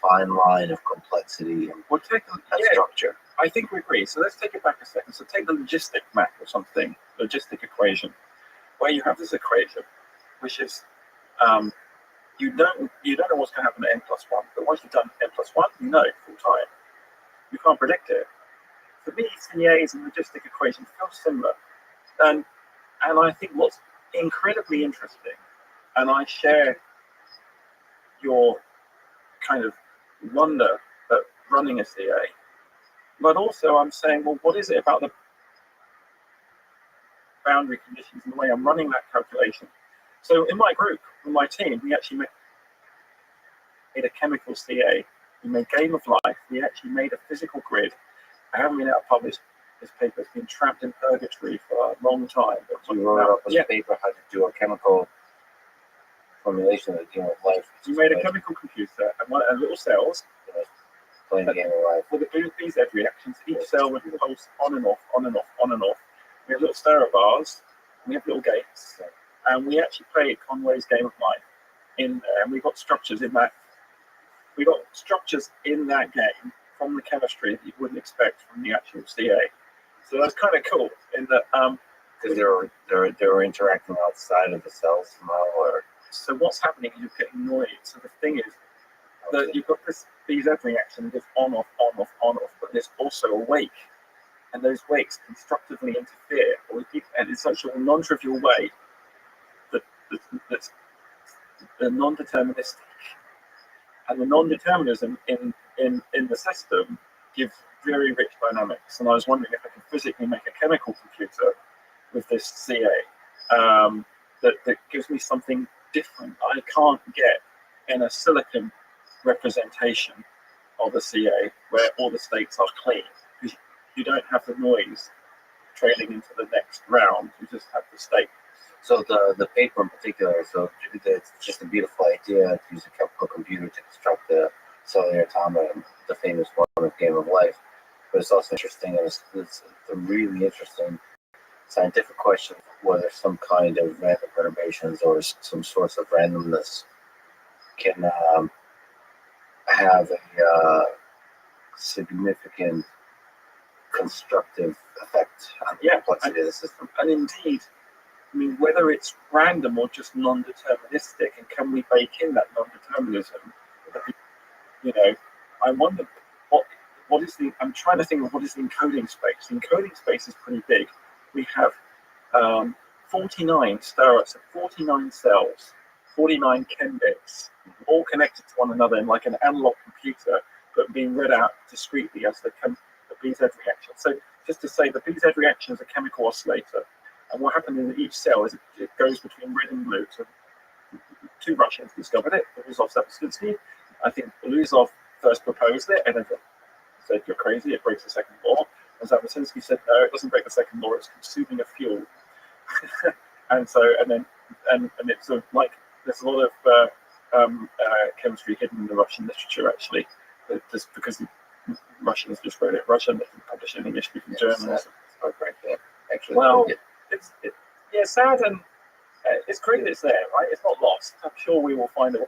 fine line of complexity and structure. I think we agree. So let's take it back a second. So take the logistic map or something, logistic equation, where you have this equation, which is you don't know what's going to happen at n+1, but once you've done n+1, you know full time. You can't predict it. For me, CAs and logistic equations feel similar, and I think what's incredibly interesting, and I share your kind of wonder at running a CA. But also I'm saying, well, what is it about the boundary conditions and the way I'm running that calculation? So in my group, in my team, we actually made a chemical CA. We made Game of Life. We actually made a physical grid. I haven't been able to publish this paper. It's been trapped in purgatory for a long time. So you wrote up a paper how to do a chemical formulation of the Game of Life. You made a chemical computer and little cells. Playing the Game of Life. With the BZ reactions, each cell would pulse on and off, on and off, on and off. We have little stirrer bars, we have little gates, and we actually played Conway's Game of Life in there, and we got structures in that. We got structures in that game from the chemistry that you wouldn't expect from the actual CA. So that's kind of cool in that because they were interacting outside of the cells somehow. Or so what's happening is you're getting noise. So the thing is that you've got this BZ reaction that's on off, on off, on off, but there's also a wake, and those wakes constructively interfere, and in such a non-trivial way that's non-deterministic. And the non-determinism in the system gives very rich dynamics. And I was wondering if I could physically make a chemical computer with this CA that gives me something different I can't get in a silicon representation of a CA where all the states are clean. Because you don't have the noise trailing into the next round. You just have the state. So the paper in particular, so it's just a beautiful idea to use a chemical computer to construct the cellular automata, the famous one of Game of Life. But it's also interesting, and it's a really interesting scientific question whether some kind of random perturbations or some source of randomness can have a significant constructive effect on the complexity of the system. And indeed, I mean, whether it's random or just non-deterministic, and can we bake in that non-determinism? You know, I wonder what is the. I'm trying to think of what is the encoding space. The encoding space is pretty big. We have 49 stirrups, 49 cells, 49 chem bits, all connected to one another in like an analog computer, but being read out discretely as the BZ reaction. So just to say, the BZ reaction is a chemical oscillator. And what happened in each cell is it goes between red and blue. So two Russians discovered it, Belousov and Zabotinsky. I think Belousov first proposed it, and then said, "You're crazy, it breaks the second law." And Zabotinsky said, "No, it doesn't break the second law, it's consuming a fuel." and it's sort of like, there's a lot of chemistry hidden in the Russian literature, actually, just because the Russians just wrote it Russian, they didn't publish it in English speaking German. Actually, well, it's sad, and it's great that it's there, right? It's not lost. I'm sure we will find a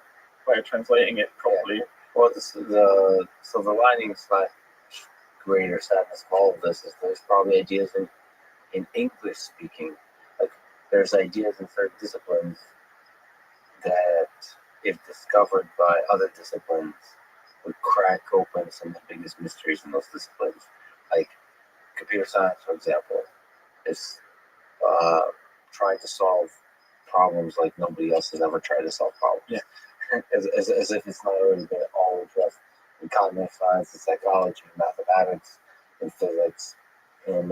way of translating it properly. Yeah. Well, the silver lining / greater sadness of all of this is there's probably ideas in English speaking. Like, there's ideas in certain disciplines that, if discovered by other disciplines, would crack open some of the biggest mysteries in those disciplines. Like computer science, for example, is trying to solve problems like nobody else has ever tried to solve problems. Yeah. as if it's not already been all addressed in cognitive science, in psychology, in mathematics, in physics, in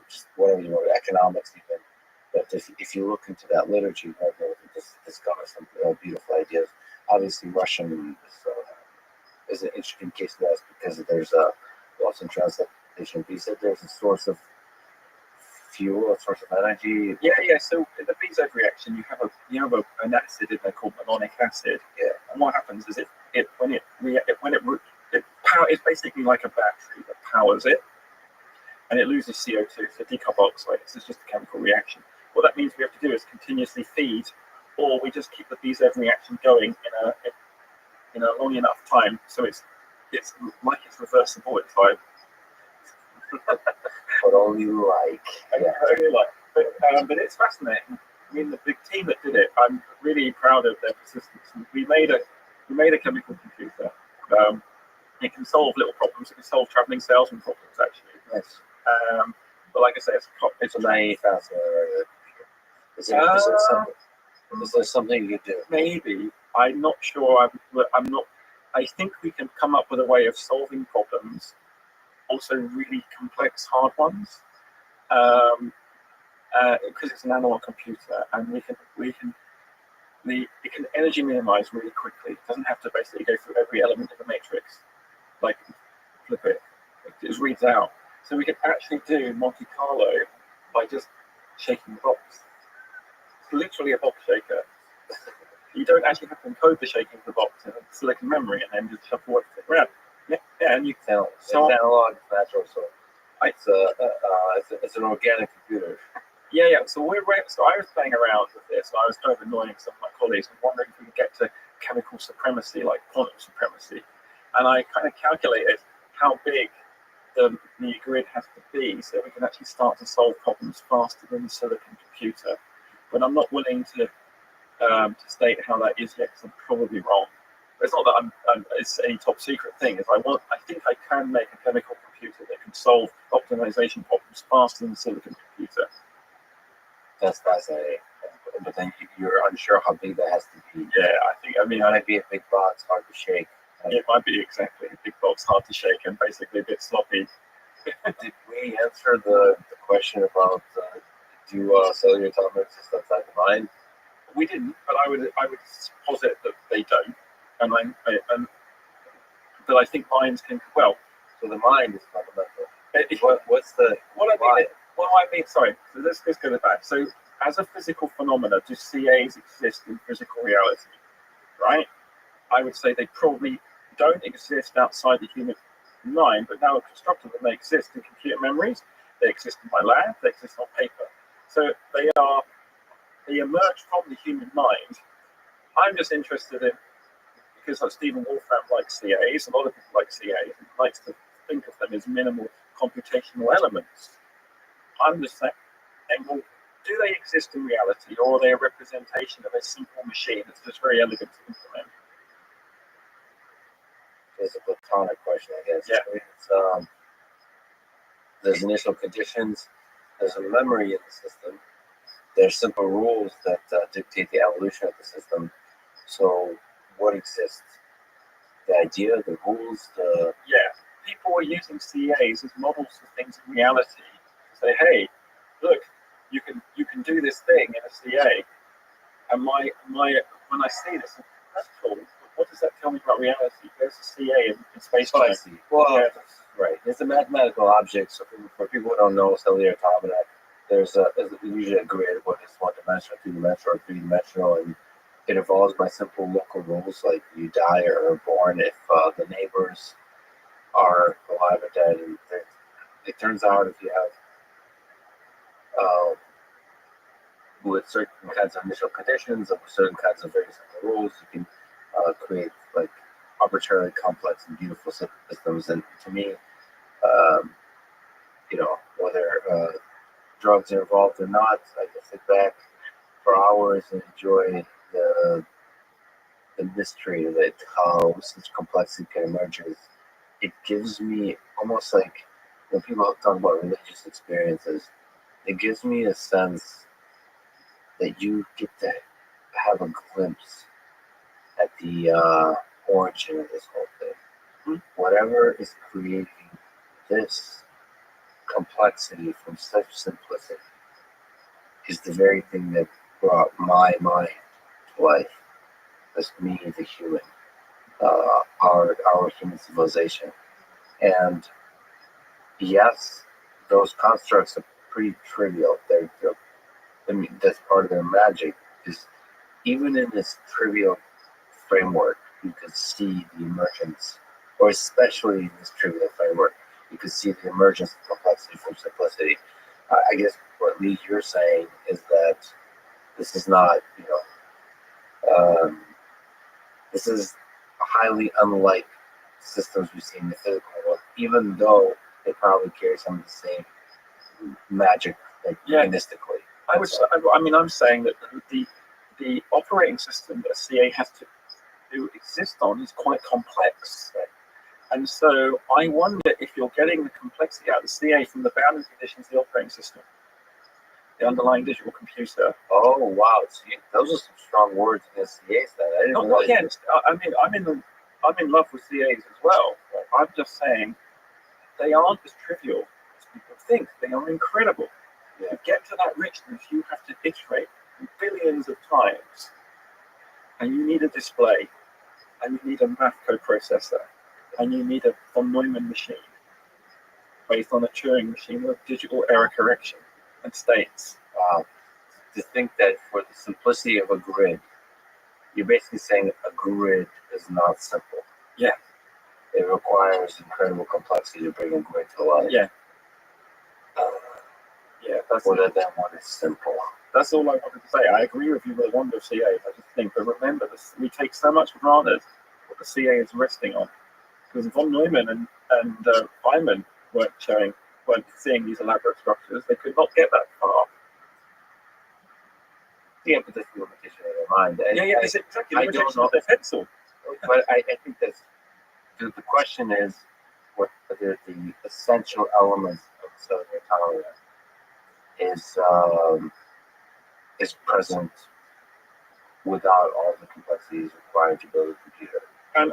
just whatever you want, economics even. But if you look into that literature, you might be able to discover some beautiful ideas. Obviously, Russian is an interesting case of that because there's a loss in translation. But you said there's a source of fuel, a source of energy. Yeah. So in the BZ reaction, you have an acid in there called malonic acid. Yeah. And what happens is it's basically like a battery that powers it, and it loses CO2, so decarboxylates. It's just a chemical reaction. What that means we have to do is continuously feed, or we just keep the BZ reaction going in a long enough time, so it's like it's reversible. It's like but only like. But it's fascinating. I mean, the big team that did it, I'm really proud of their persistence. We made a chemical computer. It can solve little problems. It can solve traveling salesman problems, actually. Yes. But like I say, it's a naive answer. Is there something you do? Maybe. I'm not sure. I'm not I think we can come up with a way of solving problems, also really complex, hard ones, because it's an analog computer, and it can energy minimize really quickly. It doesn't have to basically go through every element of the matrix, like flip it. It just reads out. So we can actually do Monte Carlo by just shaking the box. It's literally a box shaker. You don't actually have to encode the shaking of the box in a silicon memory and then just shuffle it around. Yeah, and you No, it's analog, it's natural, so it's an organic computer. Yeah. So I was playing around with this, and I was kind of annoying some of my colleagues and wondering if we could get to chemical supremacy, like quantum supremacy. And I kind of calculated how big the grid has to be so we can actually start to solve problems faster than the silicon computer. But I'm not willing to state how that is yet, because I'm probably wrong. But it's not that it's any top secret thing. I think I can make a chemical computer that can solve optimization problems faster than the silicon computer. That's fascinating. But then you're unsure how big that has to be. Yeah, it might be a big box, hard to shake. It might be exactly a big box, hard to shake, and basically a bit sloppy. Did we answer the question about do cellular atomic systems have the mind? We didn't, but I would posit that they don't, and that I think minds can. Well, so the mind is fundamental. What do I mean? Sorry. So let's go back. So as a physical phenomena, do CAs exist in physical reality? Right? I would say they probably don't exist outside the human mind, but now I've constructed them, they exist in computer memories, they exist in my lab, they exist on paper. So they emerge from the human mind. I'm just interested in, because like Stephen Wolfram likes CAs, a lot of people like CAs, and likes to think of them as minimal computational elements. I'm just saying, well, do they exist in reality, or are they a representation of a simple machine that's just very elegant to implement? It's a platonic question, I guess. Yeah. There's initial conditions, there's a memory in the system, there's simple rules that dictate the evolution of the system. So what exists? The idea, the rules, people are using CAs as models for things in reality. Say, hey, look, you can do this thing in a CA, and when I see this, that's cool. What does that tell me about reality? There's a CA in space. What I see. Well, right. It's a mathematical object. So for people who don't know cellular automata, there's usually a grid, whether it's one-dimensional, two-dimensional, or three-dimensional, and it evolves by simple local rules, like you die or are born if the neighbors are alive or dead. And it turns out if you have with certain kinds of initial conditions, with certain kinds of very simple rules, you can create like arbitrarily complex and beautiful systems. And to me, whether drugs are involved or not, I can sit back for hours and enjoy the mystery of it, how such complexity can emerge. It gives me almost like when people talk about religious experiences, it gives me a sense that you get to have a glimpse at the origin of this whole thing. Mm-hmm. Whatever is creating this complexity from such simplicity is the very thing that brought my mind to life. This me, the human, our human civilization. And yes, those constructs are pretty trivial. That's part of their magic. Is even in this trivial framework, you could see the emergence, or especially in this trivial framework, you could see the emergence of complexity from simplicity. I guess what Lee, you're saying is that this is not, this is highly unlike systems we see in the physical world, even though they probably carry some of the same magic, mechanistically. I'm saying that the operating system that a CA has to exist on is quite complex. Right? And so I wonder if you're getting the complexity out of the CA from the boundary conditions of the operating system, the underlying digital computer. Oh, wow. See, those are some strong words against CAs. I'm in the I'm in love with CAs as well. I'm just saying they aren't as trivial as people think. They are incredible. To get to that richness, you have to iterate billions of times, and you need a display, and you need a math coprocessor, and you need a von Neumann machine based on a Turing machine with digital error correction and states. Wow. To think that for the simplicity of a grid, you're basically saying a grid is not simple. Yeah. It requires incredible complexity to bring a grid to life. Yeah. That's that one is simple. That's all I wanted to say. I agree with you with the wonder of CA. I just think, but remember this: we take so much for granted what the CA is resting on. Because von Neumann and Feynman weren't seeing these elaborate structures. They could not get that far. Yeah, but that's the limitation of their mind. It's exactly the limitation of their pencil. But I think that the question is whether the essential elements of cellular tolerance is present without all the complexities required to build a computer. And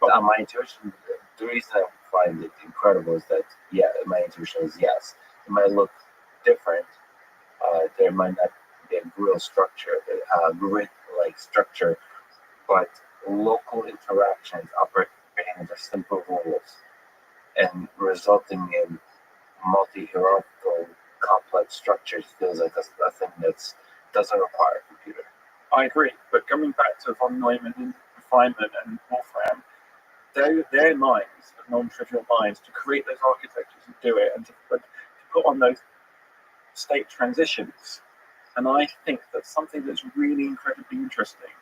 my intuition, the reason I find it incredible is that, my intuition is yes. It might look different. There might not be a real structure, grid-like structure, but local interactions operating under simple rules and resulting in multi-hierarchical complex structures feels like a thing that doesn't require a computer. I agree, but coming back to von Neumann and Feynman and Wolfram, their minds are non-trivial minds to create those architectures and do it, and to put on those state transitions. And I think that's something that's really incredibly interesting,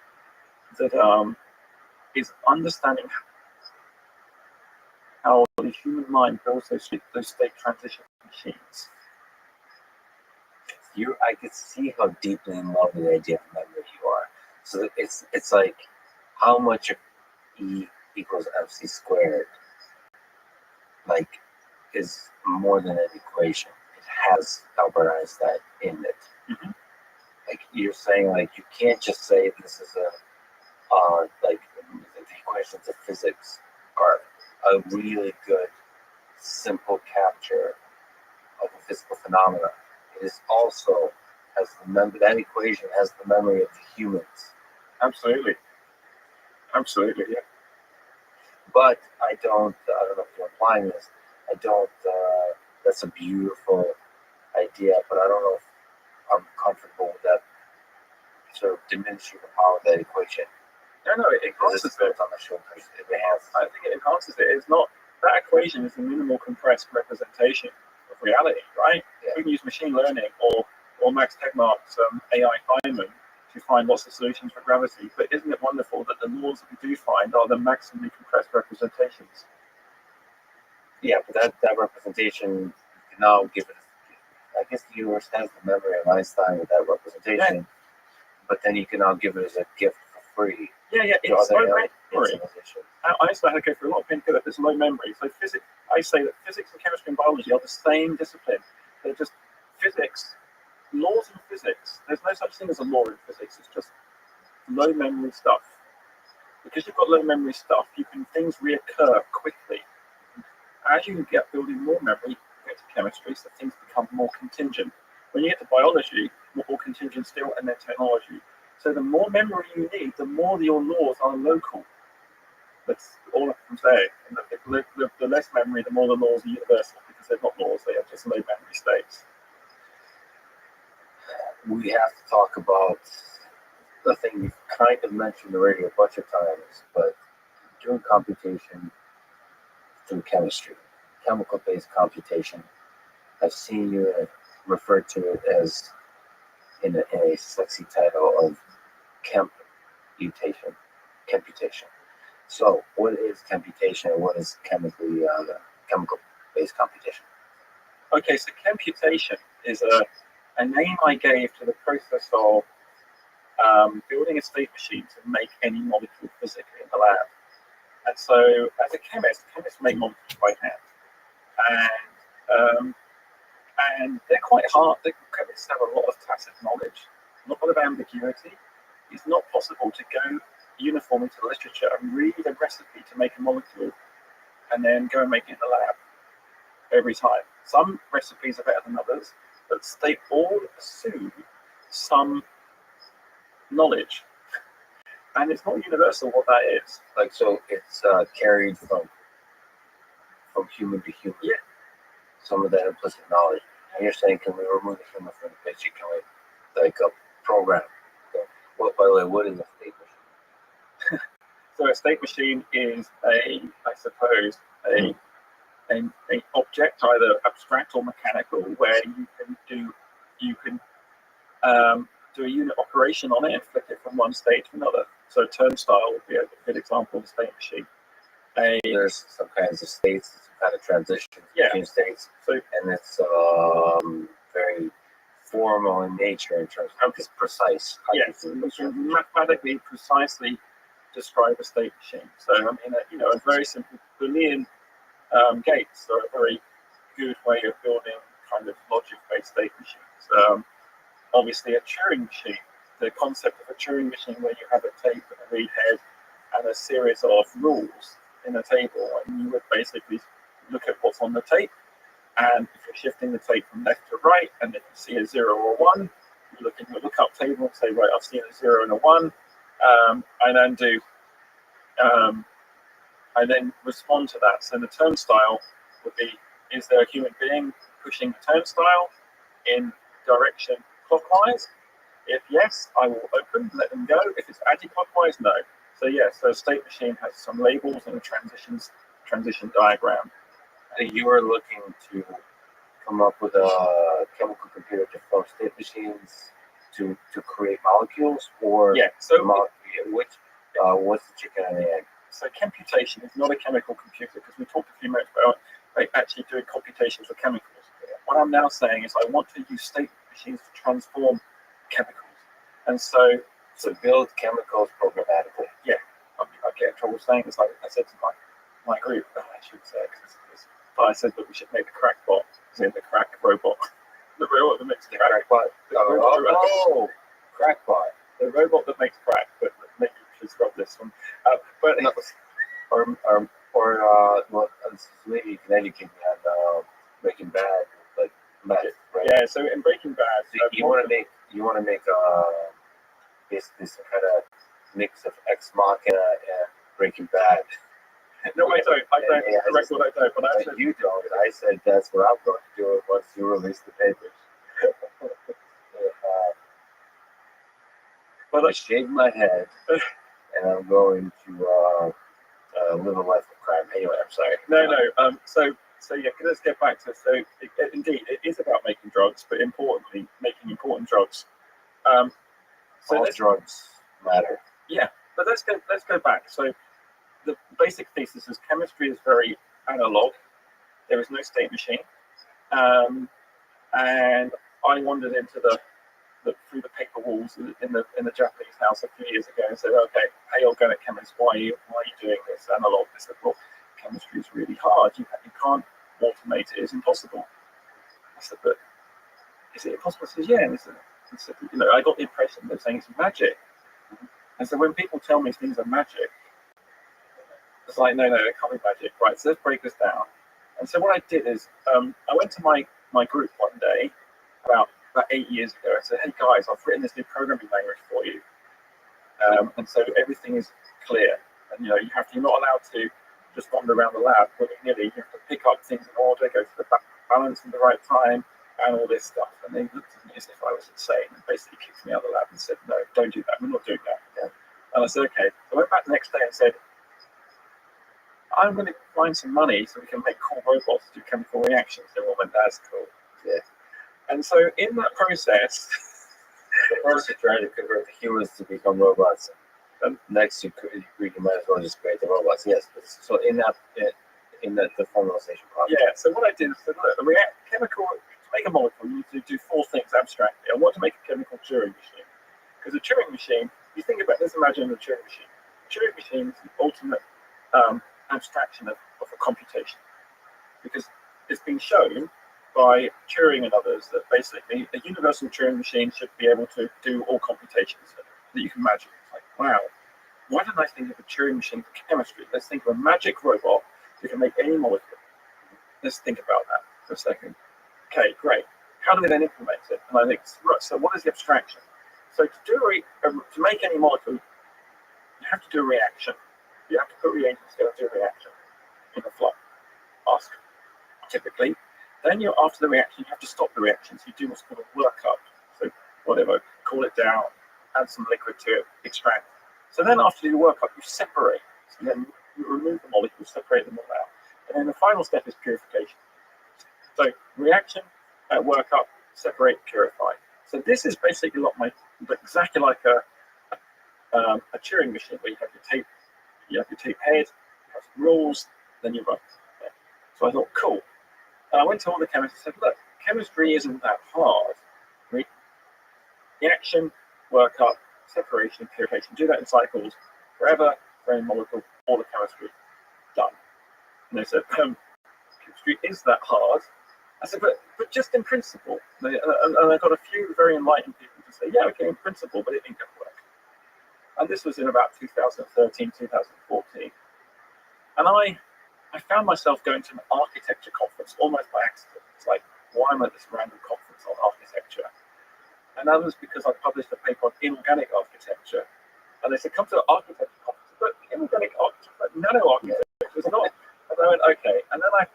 that is understanding how the human mind builds those state transition machines. I could see how deeply in love with the idea of memory you are. So it's like how much of E equals MC squared is more than an equation. It has Albert Einstein in it. Mm-hmm. You're saying you can't just say this is the equations of physics are a really good simple capture of a physical phenomena. It is also that equation has the memory of the humans. Absolutely, yeah. But I don't know if you're implying this. That's a beautiful idea, but I don't know if I'm comfortable with that sort of diminishing the power of that equation. No, it enhances it. On the shoulders. I think it enhances it. It's not, that equation is a minimal compressed representation of reality, right? Yeah. We can use machine learning or Max Tegmark's AI Feynman to find lots of solutions for gravity. But isn't it wonderful that the laws that we do find are the maximally compressed representations? Yeah, but that representation can now give it. I guess the universe has the memory of Einstein with that representation, yeah. But then you can now give it as a gift for free. Yeah, it's low memory. Einstein had to go through a lot of pain to get this low memory. So I say that physics and chemistry and biology are the same discipline. They're just physics, laws in physics. There's no such thing as a law in physics. It's just low memory stuff. Because you've got low memory stuff, things reoccur quickly. As you get building more memory, you get to chemistry, so things become more contingent. When you get to biology, more contingent still, and then technology. So the more memory you need, the more your laws are local. That's all I can say. And the less memory, the more the laws are universal, because they're not laws, they are just low memory states. We have to talk about the thing you've kind of mentioned already a bunch of times, but doing computation through chemistry, chemical-based computation. I've seen you refer to it as in a sexy title of computation. So, what is computation and what is chemical-based computation? Okay, so computation is a name I gave to the process of building a state machine to make any molecule physically in the lab. And so, as a chemist, chemists make molecules by hand. And they're quite hard. The chemists have a lot of tacit knowledge, a lot of ambiguity. It's not possible to go uniform into the literature and read a recipe to make a molecule and then go and make it in the lab every time. Some recipes are better than others, but they all assume some knowledge. And it's not universal what that is. Like, so it's carried from human to human. Yeah. Some of that implicit knowledge. And you're saying, can we remove the human from the picture? Can we, like, a program? So, well, by the way, what is a state machine? So a state machine is a object, either abstract or mechanical, where you can do a unit operation on it and flip it from one state to another. So a turnstile would be a good example of a state machine. There's some kinds of states, some kind of transitions between states, so, and it's very formal in nature in terms of it's precise. Yes, you can mathematically precisely describe a state machine. So I mean, a very simple Boolean gates are a very good way of building kind of logic-based state machines. Obviously, a Turing machine, the concept of a Turing machine where you have a tape and a read head and a series of rules in a table, and you would basically look at what's on the tape, and if you're shifting the tape from left to right, and if you see a 0 or 1, you look in your lookup table and say, right, I've seen a 0 and a 1, I then respond to that. So the turnstile would be, is there a human being pushing the turnstile in direction clockwise? If yes, I will open, let them go. If it's anti-clockwise, no. So yes, so a state machine has some labels and a transition diagram. You are looking to come up with a chemical computer to form state machines to create molecules, or what's the chicken and the egg? So computation is not a chemical computer, because we talked a few minutes about actually doing computations for chemicals. What I'm now saying is I want to use state machines to transform chemicals, and so to build chemicals programmatically. Yeah, I get in trouble saying this. Like I said to my group, I should say, but I said that we should make a crack bot, as in the crack robot, the robot that makes crack bot. Crack bot, the robot that makes crack. But maybe we should scrub this one. Well, maybe you can educate me on Breaking Bad, like meth, right? Yeah. So in Breaking Bad, you want to make basically some kind of mix of Ex Machina and Breaking Bad. No, I don't. I don't. Yeah, the record, I don't. But I said you don't. I said that's what I'm going to do once you release the papers. But I shaved my head, and I'm going to live a life of crime. Anyway, I'm sorry. No. So yeah, let's get back to indeed it is about making drugs, but importantly, making important drugs. All drugs matter. Yeah, but let's go back. So the basic thesis is chemistry is very analog. There is no state machine, and I wandered into through the paper walls in the Japanese house a few years ago and said, okay, hey, organic chemists, why are you doing this analog? They said, well, chemistry is really hard. You can't automate it. It's impossible. I said, but is it impossible? I said, yeah. And I said, I got the impression they're saying it's magic. And so when people tell me things are magic, it's like, no, it can't be magic. Right, so let's break this down. And so what I did is I went to my group one day about 8 years ago. I said, hey guys, I've written this new programming language for you. And so everything is clear. And you're not allowed to just wander around the lab willy-nilly. You have to pick up things in order, go to the balance at the right time, and all this stuff. And they looked at me as if I was insane and basically kicked me out of the lab and said, no, don't do that. We're not doing that. Yeah. And I said, okay. So I went back the next day and said, I'm going to find some money so we can make cool robots to do chemical reactions. Everyone went, that's cool. Yeah. And so in that process, first you try to convert the humans to become robots. And next you might as well just create the robots. Yes. So in the formalization process. Yeah. So what I did is said, look, to make a molecule, you need to do 4 things abstractly. I want to make a chemical Turing machine. Because a Turing machine, you think about, let's imagine a Turing machine. A Turing machine is the ultimate abstraction of a computation. Because it's been shown by Turing and others that basically a universal Turing machine should be able to do all computations that you can imagine. It's like, wow. why didn't I think of a Turing machine for chemistry? Let's think of a magic robot who can make any molecule. Let's think about that for a second. Okay, great. How do we then implement it? And I think, right, so what is the abstraction? So to make any molecule, you have to do a reaction. You have to put reagents together to do a reaction in a flask, typically. Then after the reaction, you have to stop the reaction. So you do what's called a workup. So whatever, cool it down, add some liquid to it, extract. So then after you work up, you separate. So then you remove the molecules, separate them all out. And then the final step is purification. So reaction, work up, separate, purify. So this is basically exactly like a Turing machine where you have your tape head, you have some rules, then you run. Okay. So I thought, cool. And I went to all the chemists and said, look, chemistry isn't that hard. Reaction, work up, separation, purification. Do that in cycles forever, for any molecule, all the chemistry done. And they said, chemistry is that hard. I said, but just in principle. And I got a few very enlightened people to say, yeah, okay, in principle, but it ain't going to work. And this was in about 2013, 2014. And I found myself going to an architecture conference almost by accident. It's like, why am I at this random conference on architecture? And that was because I published a paper on inorganic architecture. And they said, come to the architecture conference. But inorganic architecture, like nano-architecture, it's not. And I went, okay. And then I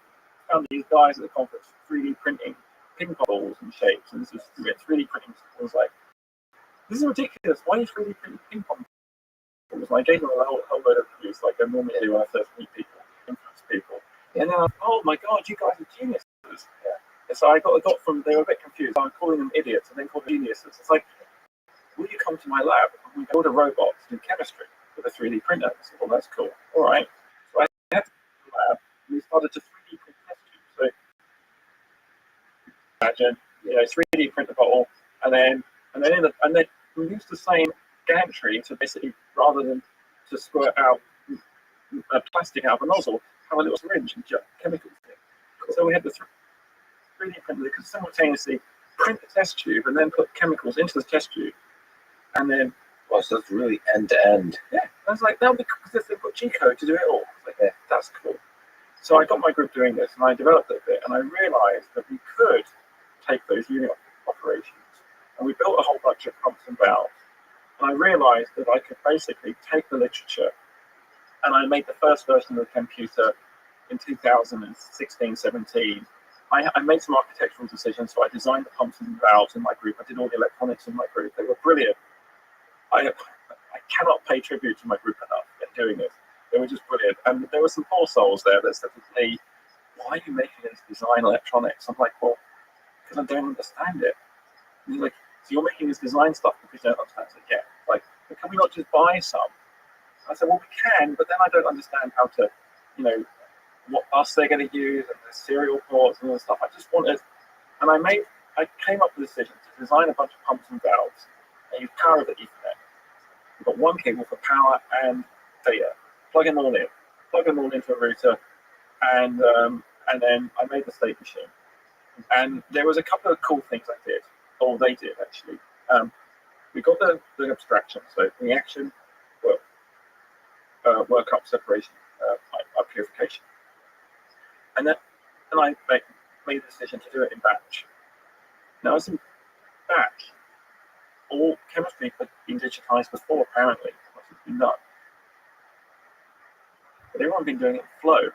found these guys at the conference 3D printing ping pong balls and shapes. And this was 3D printing. I was like, this is ridiculous. Why are you 3D printing ping pong balls? And I gave them a whole load of views, like I normally do when I first meet people, influence people. And then I thought, oh my God, you guys are geniuses. Yeah. And so I got from, they were a bit confused. I'm calling them idiots and then called them geniuses. It's like, will you come to my lab and we build a robot to do chemistry with a 3D printer? I said, well, that's cool. All right. So I had to go to the lab and we started to 3D print test tubes. So imagine, 3D print the bottle and then we used the same gantry to basically, rather than to squirt out plastic out of a nozzle, have a little syringe and chemicals in it. Cool. So we had the 3D printer that could simultaneously print the test tube and then put chemicals into the test tube. And then, well, so it's really end to end. Yeah, I was like, that'll be cool because they've got G code to do it all. I was like, yeah, that's cool. So I got my group doing this and I developed it a bit and I realized that we could take those unit operations and we built a whole bunch of pumps and valves. And I realized that I could basically take the literature and I made the first version of the computer in 2016, 17. I made some architectural decisions, so I designed the pumps and valves in my group. I did all the electronics in my group. They were brilliant. I cannot pay tribute to my group enough in doing this. They were just brilliant. And there were some poor souls there that said to me, why are you making this design electronics? I'm like, well, because I don't understand it. And he's like, so you're making this design stuff because you don't understand it? Yeah. Like, can we not just buy some? I said, well, we can, but then I don't understand how to, what bus they're going to use and the serial ports and all this stuff. I just wanted, and I came up with a decision to design a bunch of pumps and valves and use power over Ethernet. We've got one cable for power and data. Plug them all into a router, and then I made the state machine. And there was a couple of cool things I did, or they did actually. We got the abstraction, so reaction, work up, separation, purification. And I made the decision to do it in batch. Now, as in batch, all chemistry had been digitized before, apparently. It's been done. But everyone had been doing it in flow.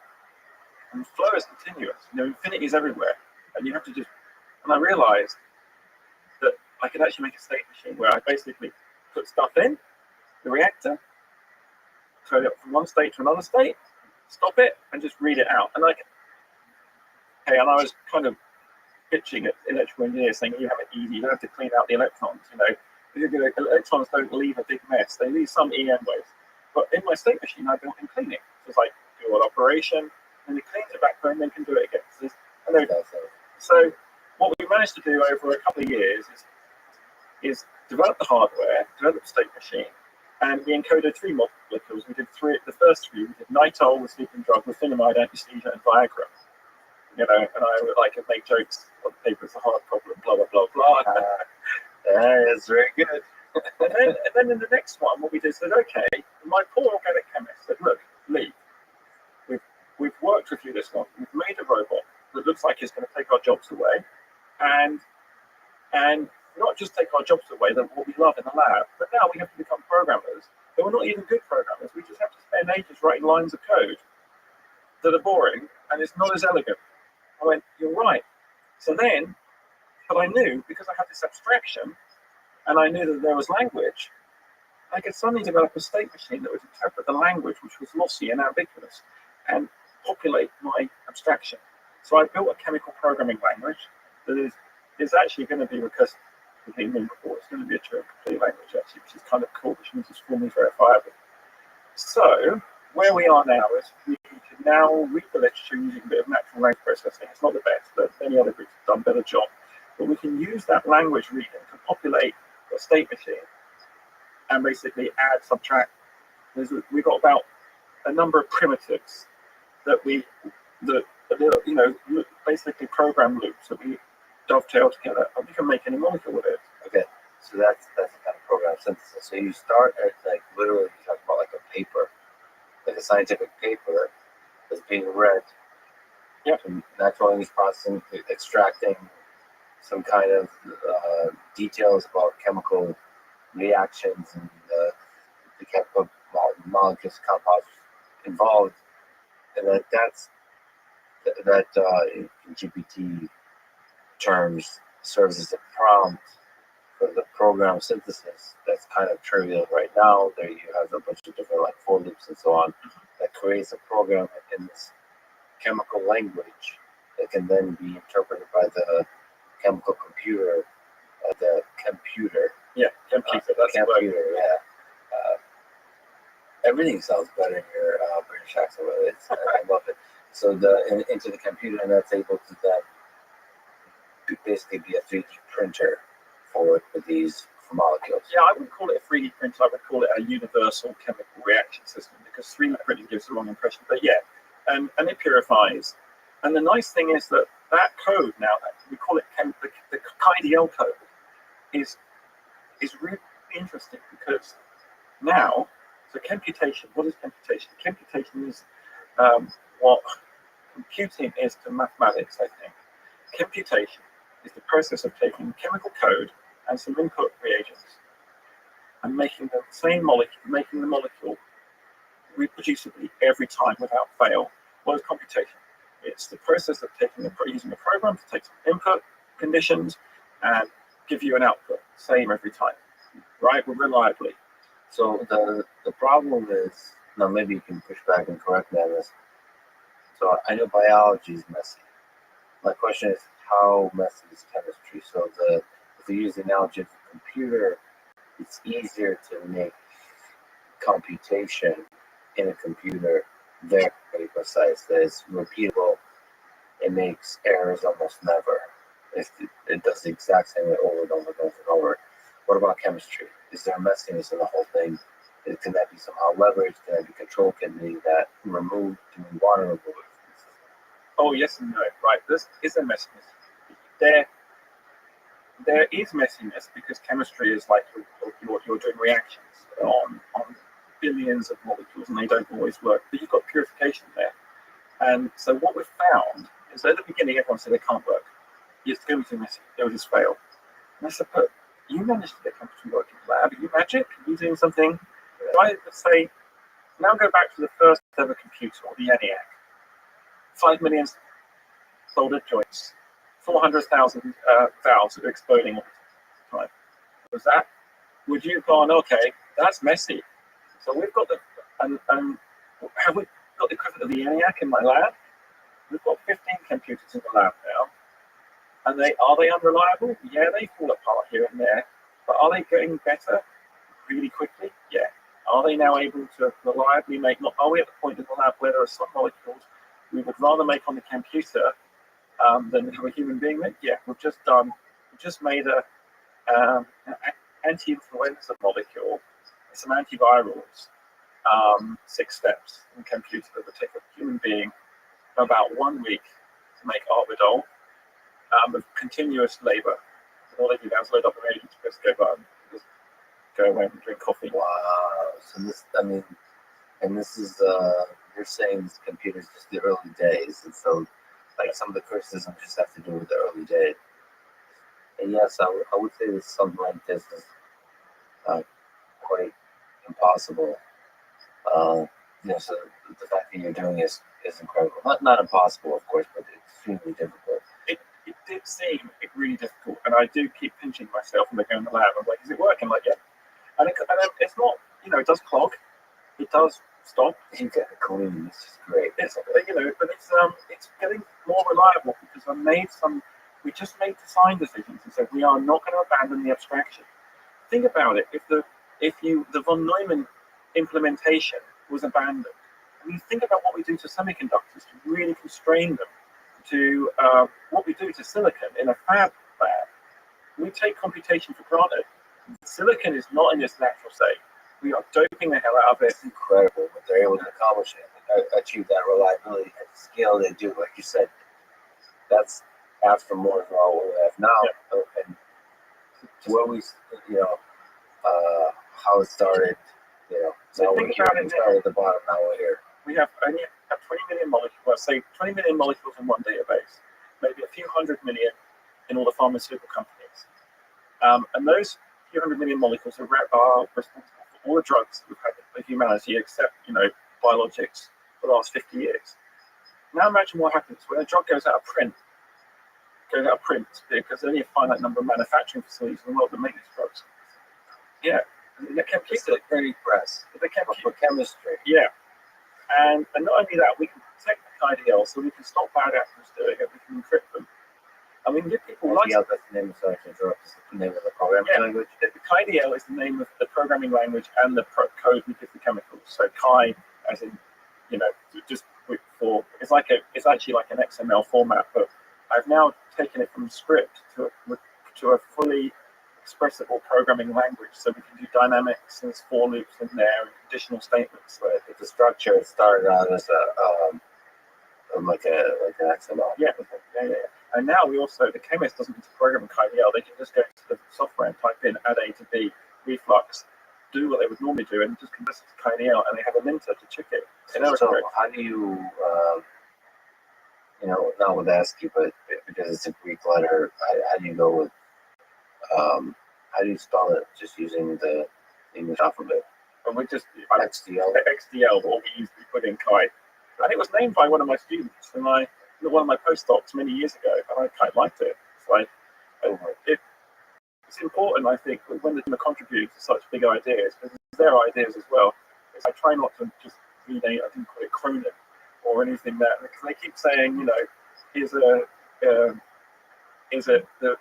And flow is continuous. Infinity is everywhere. And you have to and I realized that I could actually make a state machine where I basically put stuff in the reactor, turn it from one state to another state, stop it, and just read it out. And and I was kind of pitching at electrical engineers saying, you have it easy, you don't have to clean out the electrons, electrons don't leave a big mess, they leave some EM waves. But in my state machine, I built in cleaning. So it's like, do an operation, and it cleans it back home, then can do it again. So what we managed to do over a couple of years is develop the hardware, develop the state machine, and we encoded 3 molecules. We did the first 3, we did nitol, the sleeping drug, rufinamide, anesthesia, and Viagra. And I would make jokes on the paper, it's a hard problem, blah, blah, blah, blah. That is very good. and then in the next one, what we did said, okay, my poor organic chemist said, look, Lee, we've worked with you this long. We've made a robot that looks like it's going to take our jobs away, and not just take our jobs away, that what we love in the lab, but now we have to become programmers. But we're not even good programmers. We just have to spend ages writing lines of code that are boring, and it's not as elegant. I went, you're right. So then, but I knew, because I had this abstraction, and I knew that there was language, I could suddenly develop a state machine that would interpret the language, which was lossy and ambiguous, and populate my abstraction. So I built a chemical programming language that is actually going to be recursive. It's going to be a true complete language, actually, which is kind of cool, which means it's formally verifiable. So where we are now is we can now read the literature using a bit of natural language processing. It's not the best, but many other groups have done a better job. But we can use that language reading to populate a state machine and basically add, subtract. We've got about a number of primitives that basically program loops that we dovetail together, and we can make any molecule with it. Okay, so that's the kind of program synthesis. So you start at like literally you talk about like a paper, like a scientific paper that's being read. Yeah. Natural language processing, extracting some kind of details about chemical reactions and the chemical molecules, compounds involved, and that in GPT terms serves as a prompt for the program synthesis. That's kind of trivial right now. There you have a bunch of different like for loops and so on that creates a program in this chemical language that can then be interpreted by the chemical computer, Yeah, computer. That's computer. Yeah. Everything sounds better in your British accent. I love it. So into the computer, and that's able to then basically be a 3D printer for these molecules. Yeah, I wouldn't call it a 3D printer. I would call it a universal chemical reaction system, because 3D printing gives the wrong impression. But yeah, and it purifies. And the nice thing is that code now, we call it the KDL code, is really interesting, because now, so computation, what is computation? Computation is what computing is to mathematics, I think. Computation is the process of taking chemical code and some input reagents and making the same molecule, making the molecule reproducibly every time without fail. What is computation? It's the process of using a program to take some input conditions and give you an output, same every time, right? Reliably. So the problem is, now maybe you can push back and correct me on this. So I know biology is messy. My question is, how messy is chemistry? So if we use the analogy of the computer, it's easier to make computation in a computer very, very precise. That it's repeatable. It makes errors almost never. It does the exact same way over and over and over and over. What about chemistry? Is there messiness in the whole thing? Can that be somehow leveraged? Can that be controlled? Can be that removed? Can we water remove it? Oh, yes and no. Right. This is a messiness. There is messiness, because chemistry is like you're doing reactions on billions of molecules, and they don't always work. But you've got purification there. And so what we've found is at the beginning, everyone said it can't work. It's going to be too messy. It will just fail. And I said, but you managed to get chemistry working in the lab. Are you magic? Are you doing something? Right? Let's say, now go back to the first ever computer, or the ENIAC. 5 million soldered joints, 400,000 valves that are exploding all the time. Was that? Would you have gone, okay, that's messy. So we've got have we got the equivalent of the ENIAC in my lab? We've got 15 computers in the lab now. And are they unreliable? Yeah, they fall apart here and there. But are they getting better really quickly? Yeah. Are they now able to reliably are we at the point in the lab where there are some molecules we would rather make on the computer than have a human being make? Yeah, we've just made an anti-influenza molecule, some antivirals, 6 steps in the computer that would take a human being about 1 week to make arbidol, of continuous labor. All they do now is load up an agent to go button. go away and drink coffee. Wow. So this, I mean, and this is, you're saying this computer's just the early days, and so, like, some of the criticism just have to do with the early days. And yes, I would say that something like this is quite impossible. So the fact that you're doing is incredible. Not impossible, of course, but extremely difficult. It did seem really difficult, and I do keep pinching myself when I go in the lab. I'm like, is it working? Like, yeah. And it's not, it does clog. It does stop. You get it clean. This is great. It's, but it's getting more reliable because we just made design decisions and said we are not going to abandon the abstraction. Think about it. If the von Neumann implementation was abandoned, I mean, think about what we do to semiconductors to really constrain them to what we do to silicon in a fab lab. We take computation for granted. Silicon is not in its natural state. We are doping the hell out of it. It's incredible what they're able to accomplish and achieve that reliability at the scale they do. Like you said, that's after Moore's law what we have now. Yeah. And where we, how it started, so now think we're about here, it. We started at the bottom, now we're here. We have only 20 million molecules, say 20 million molecules in one database, maybe a few hundred million in all the pharmaceutical companies. And those few hundred million molecules are responsible for all the drugs we've had in humanity, except, biologics for the last 50 years. Now imagine what happens when a drug goes out of print. Because there's only a finite number of manufacturing facilities in the world that make these drugs. Yeah. They can't keep It's the printing press. They can't for chemistry. Yeah. And not only that, we can protect the IDL, so we can stop bad actors doing it, we can encrypt them. And we can give people IDL, that's the name of the name of the programming language. The KDL is the name of the programming language and the code we give the chemicals. So Chi, as in, it's actually like an XML format, but I've now taken it from script to a fully expressible programming language, so we can do dynamics and there's for loops in there and conditional statements. Right. The structure started out as like an XML. Yeah. And now the chemist doesn't need to program KDL. They can just go into the software and type in add A to B reflux, do what they would normally do, and just convert it to KDL, and they have a linter to check it. So how do you, not with ASCII, but because it's a Greek letter, how do you go with, how do you spell it just using the English alphabet? And we just XDL, what we usually put in Chi. And it was named by one of my students, and one of my postdocs many years ago, and I kind of liked it. It's important, I think, when the contribute to such big ideas, because it's their ideas as well. I try not to just rename, I didn't call it Cronin or anything because they keep saying,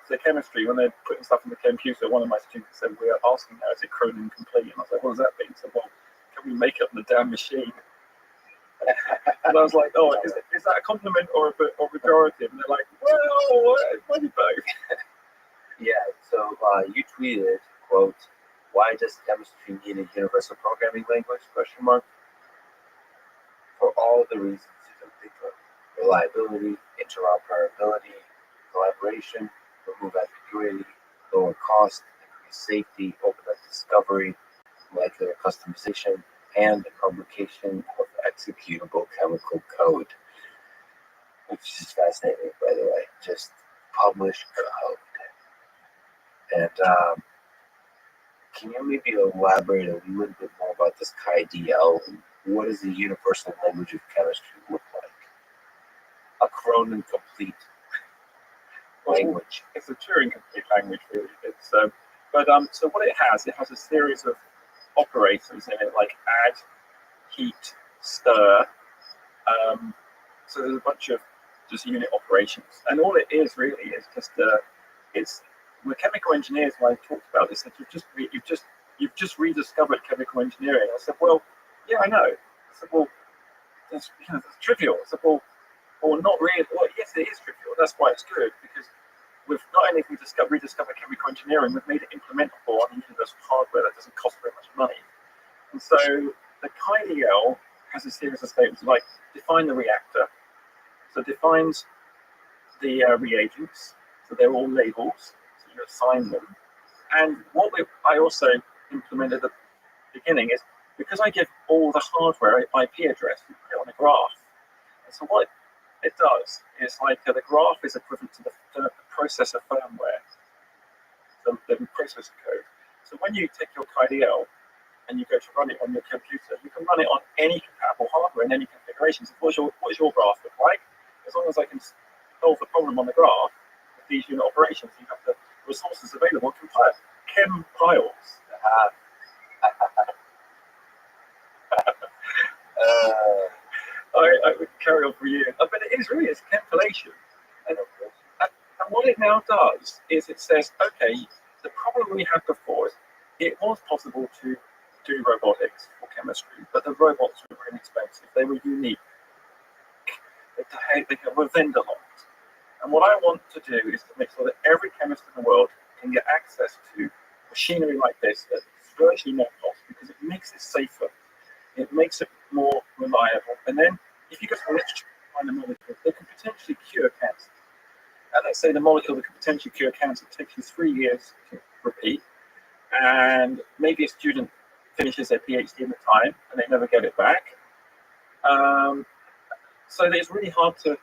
the chemistry, when they're putting stuff in the computer, one of my students said, we're asking now, is it Cronin complete? And I was like, what does that mean? He said, well, can we make it on the damn machine? And I was like, oh, is that a compliment or a pejorative? And they're like, well, maybe both. Yeah, so you tweeted, quote, why does chemistry need a universal programming language, ? For all the reasons you can think of. Reliability, interoperability, collaboration, remove ambiguity, lower cost, increase safety, open up discovery, molecular customization, and the publication of executable chemical code. Which is fascinating, by the way. Just publish code. And can you maybe elaborate a little bit more about this KDL? What does the universal language of chemistry look like? A Cronin complete language. It's a Turing complete language, really. So what it has a series of operators in it, like add, heat, stir. So there's a bunch of just unit operations, and all it is really is just we're chemical engineers. When I talked about this, that you've just rediscovered chemical engineering. I said, well, yeah, I know. I said, well, that's trivial. I said, well, not really. Well, yes, it is trivial. That's why it's good, because we've not only rediscovered chemical engineering, we've made it implementable on universal hardware that doesn't cost very much money. And so the KDL has a series of statements like define the reactor, so defines the reagents, so they're all labels, so you assign them. And I also implemented at the beginning is because I give all the hardware IP address, you put it on a graph. And so what it does is the graph is equivalent to the processor firmware, the processor code. So when you take your KDL and you go to run it on your computer, you can run it on any compatible hardware in any configuration. So what does your graph look like? As long as I can solve the problem on the graph with these unit operations, you have the resources available to compiles. I would carry on for years, but it's compilation. And what it now does is it says, okay, the problem we had before is it was possible to do robotics or chemistry, but the robots were really expensive. They were unique. They were vendor locked. And what I want to do is to make sure that every chemist in the world can get access to machinery like this at virtually no cost, because it makes it safer. It makes it more reliable. And then if you go to the literature and find a molecule that can potentially cure cancer, and let's say the molecule that can potentially cure cancer takes you 3 years to repeat, and maybe a student finishes their PhD in the time and they never get it back. So it's really hard to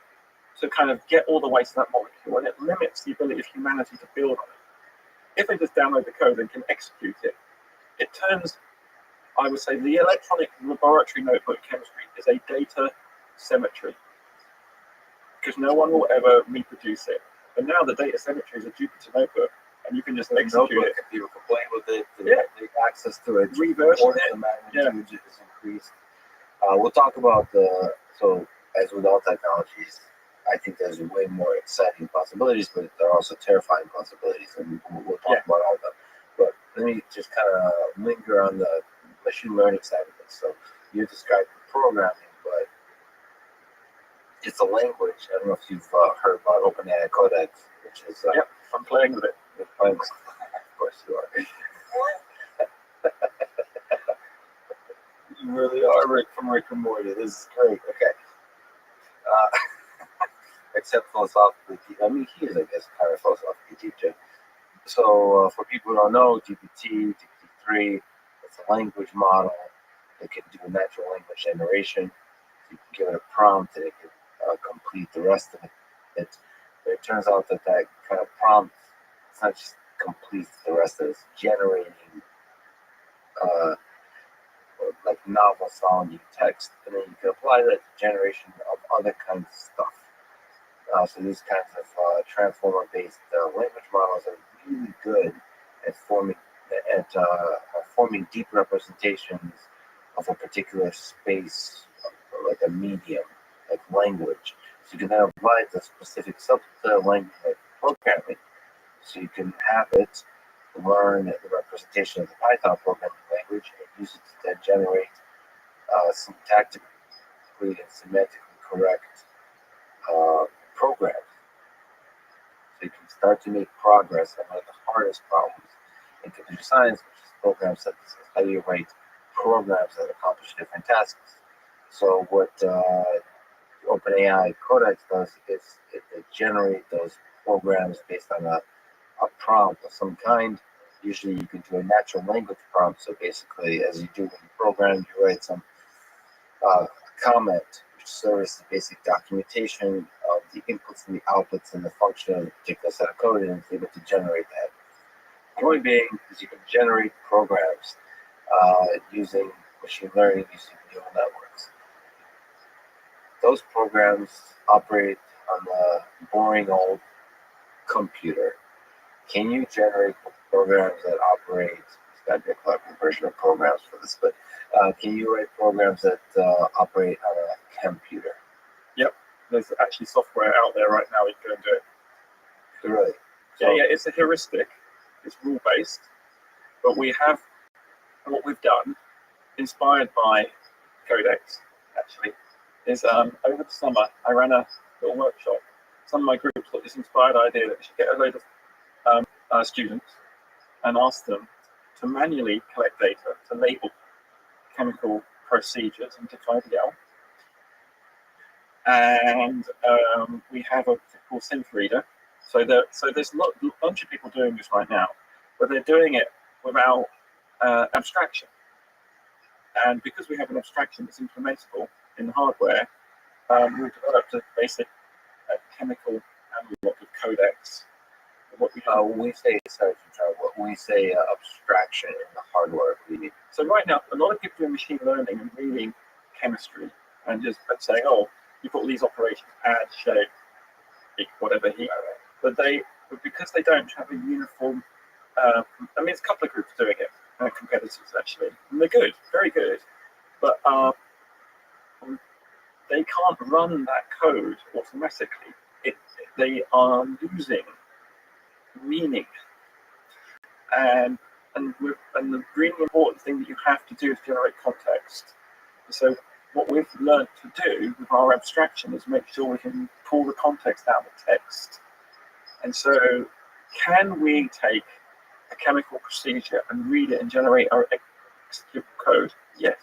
kind of get all the way to that molecule, and it limits the ability of humanity to build on it. If they just download the code and can execute it, it turns, I would say, the electronic laboratory notebook chemistry is a data cemetery, because no one will ever reproduce it. But now the data cemetery is a Jupyter notebook, and you can just execute it. People can play with it. Yeah. The access to it. Reversion it. The magnitude is increased. We'll talk about so as with all technologies, I think there's way more exciting possibilities, but there are also terrifying possibilities, and we'll talk about all of them. But let me just kind of linger on the machine learning side of it. So you described programming, but it's a language. I don't know if you've heard about OpenAI Codex, which is I'm playing with it. Of course you are. You really are Rick from Rick and Morty. This is great. Okay. Except philosophically, I mean, he is, I guess, kind of philosophically deep too. So, for people who don't know, GPT, GPT-3, it's a language model. It can do natural language generation. You can give it a prompt, and it can complete the rest of it. It turns out that kind of prompt, it's not just completes the rest of it, it's generating like novel sounding text, and then you can apply that to generation of other kinds of stuff. So these kinds of transformer-based language models are really good at forming deep representations of a particular space, like a medium, like language. So you can then apply the specific subset language, like programming. So you can have it learn the representation of the Python programming language and use it to then generate syntactically and semantically correct programs. So you can start to make progress on one of the hardest problems in computer science, which is program synthesis. How do you write programs that accomplish different tasks? So what OpenAI Codex does is it generates those programs based on a prompt of some kind. Usually you can do a natural language prompt. So basically, as you do when you program, you write some comment, which serves the basic documentation of the inputs and the outputs and the function of a particular set of code, and it's able to generate that. The point being is you can generate programs using machine learning, using neural networks. Those programs operate on the boring old computer. Can you generate programs that operate? It's got to be a clever version of programs for this, but can you write programs that operate on a computer? Yep. There's actually software out there right now you can do it. Really? Yeah, it's a heuristic. It's rule-based, but we have what we've done, inspired by Codex, actually, is over the summer I ran a little workshop. Some of my groups got this inspired idea that we should get a load of students and ask them to manually collect data to label chemical procedures into KDL. And we have a typical synth reader. So there's a bunch of people doing this right now, but they're doing it without abstraction. And because we have an abstraction that's implementable in the hardware, we've developed a basic chemical analog of codecs. We say, sorry to interrupt, when we say abstraction in the hardware, we So right now, a lot of people doing machine learning and reading chemistry and just saying, oh, you've got all these operations, add, shape, whatever heat. But because they don't have a uniform, I mean, there's a couple of groups doing it, competitors actually, and they're good, very good, but they can't run that code automatically. They are losing meaning, and the really important thing that you have to do is generate context. So what we've learned to do with our abstraction is make sure we can pull the context out of the text. And so, can we take a chemical procedure and read it and generate our executable code? Yes.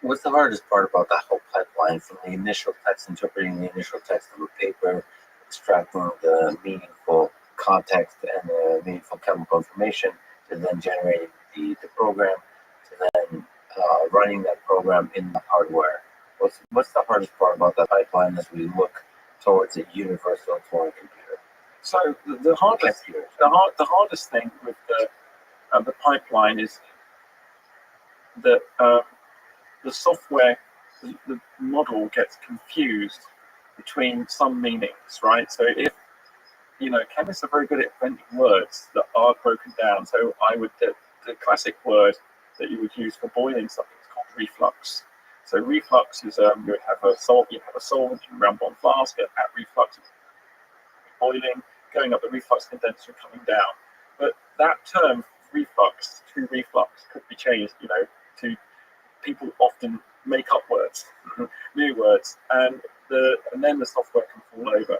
What's the hardest part about that whole pipeline, from the initial text, interpreting the initial text of a paper, extracting the meaningful context and the meaningful chemical information, to then generating the program, to then running that program in the hardware? What's the hardest part about that pipeline as we look towards a universal foreign computer? So the hardest thing with the pipeline is that the software, the model gets confused between some meanings, right? So if, chemists are very good at inventing words that are broken down. So the classic word that you would use for boiling something is called reflux. So reflux is, you would have a solvent, you run one flask, at reflux, boiling, going up the reflux condenser and coming down. But that term, reflux, to reflux, could be changed, to people often make up words, new words, and then the software can fall over.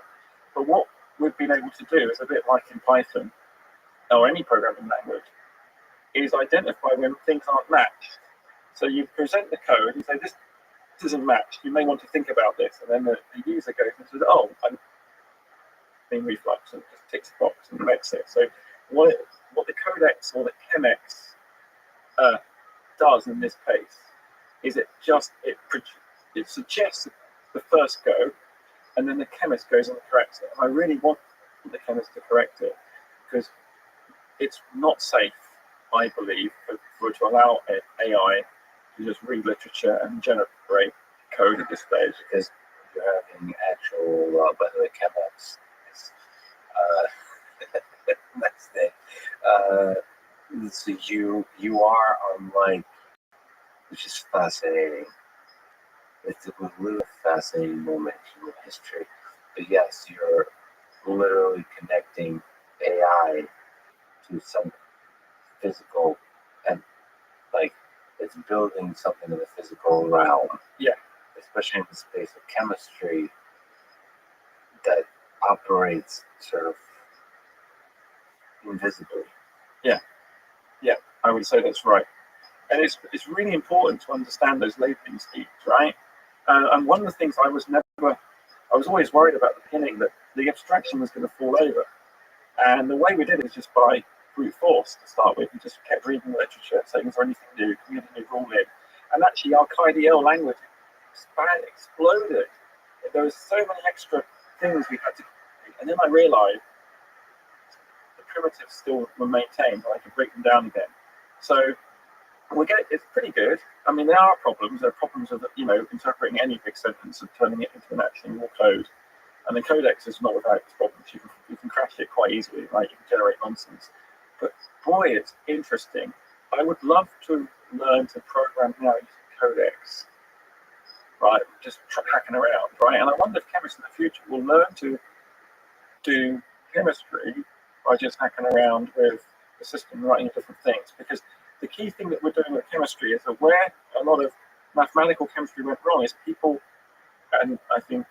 But what we've been able to do is a bit like in Python or any programming language, is identify when things aren't matched. So you present the code and say, this doesn't match, you may want to think about this, and then the user goes and says, oh, I'm being reflux, and just ticks the box and corrects it. So what the codex or the chemex does in this case is it suggests the first go, and then the chemist goes and corrects it. And I really want the chemist to correct it, because it's not safe, I believe, to allow AI to just read literature and generate code at this stage. Because you're having actual, by the way, chemex. Next thing. So you are unlike, which is fascinating. It's a really fascinating moment in human history. But yes, you're literally connecting AI to some physical, and it's building something in the physical realm. Yeah. Especially in the space of chemistry that operates sort of invisibly. Yeah, I would say that's right. And it's really important to understand those labeling schemes, right? And one of the things I was always worried about at the beginning, that the abstraction was going to fall over. And the way we did it is just by brute force to start with. We just kept reading the literature, saying, is there anything new? Can we get a new rule in? And actually, our KDL language exploded. There was so many extra things we had to do. And then I realized the primitives still were maintained, but I could break them down again. So it's pretty good. I mean, there are problems. There are problems of, interpreting any big sentence and turning it into an actual code. And the codex is not without its problems. You can crash it quite easily, right? You can generate nonsense. But boy, it's interesting. I would love to learn to program now using codex, right? Just hacking around, right? And I wonder if chemists in the future will learn to do chemistry by just hacking around with the system, writing different things. Because the key thing that we're doing with chemistry is that where a lot of mathematical chemistry went wrong is people, and I think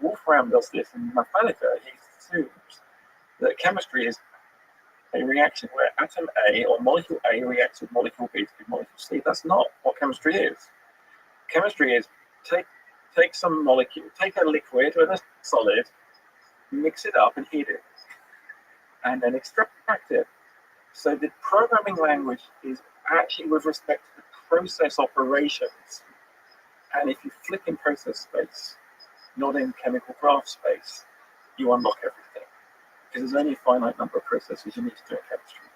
Wolfram does this in Mathematica, he assumes that chemistry is a reaction where atom A or molecule A reacts with molecule B to give molecule C. That's not what chemistry is. Chemistry is take some molecule, take a liquid or a solid, mix it up and heat it, and then extract it. So the programming language is actually with respect to the process operations. And if you flick in process space, not in chemical graph space, you unlock everything. Because there's only a finite number of processes you need to do in chemistry.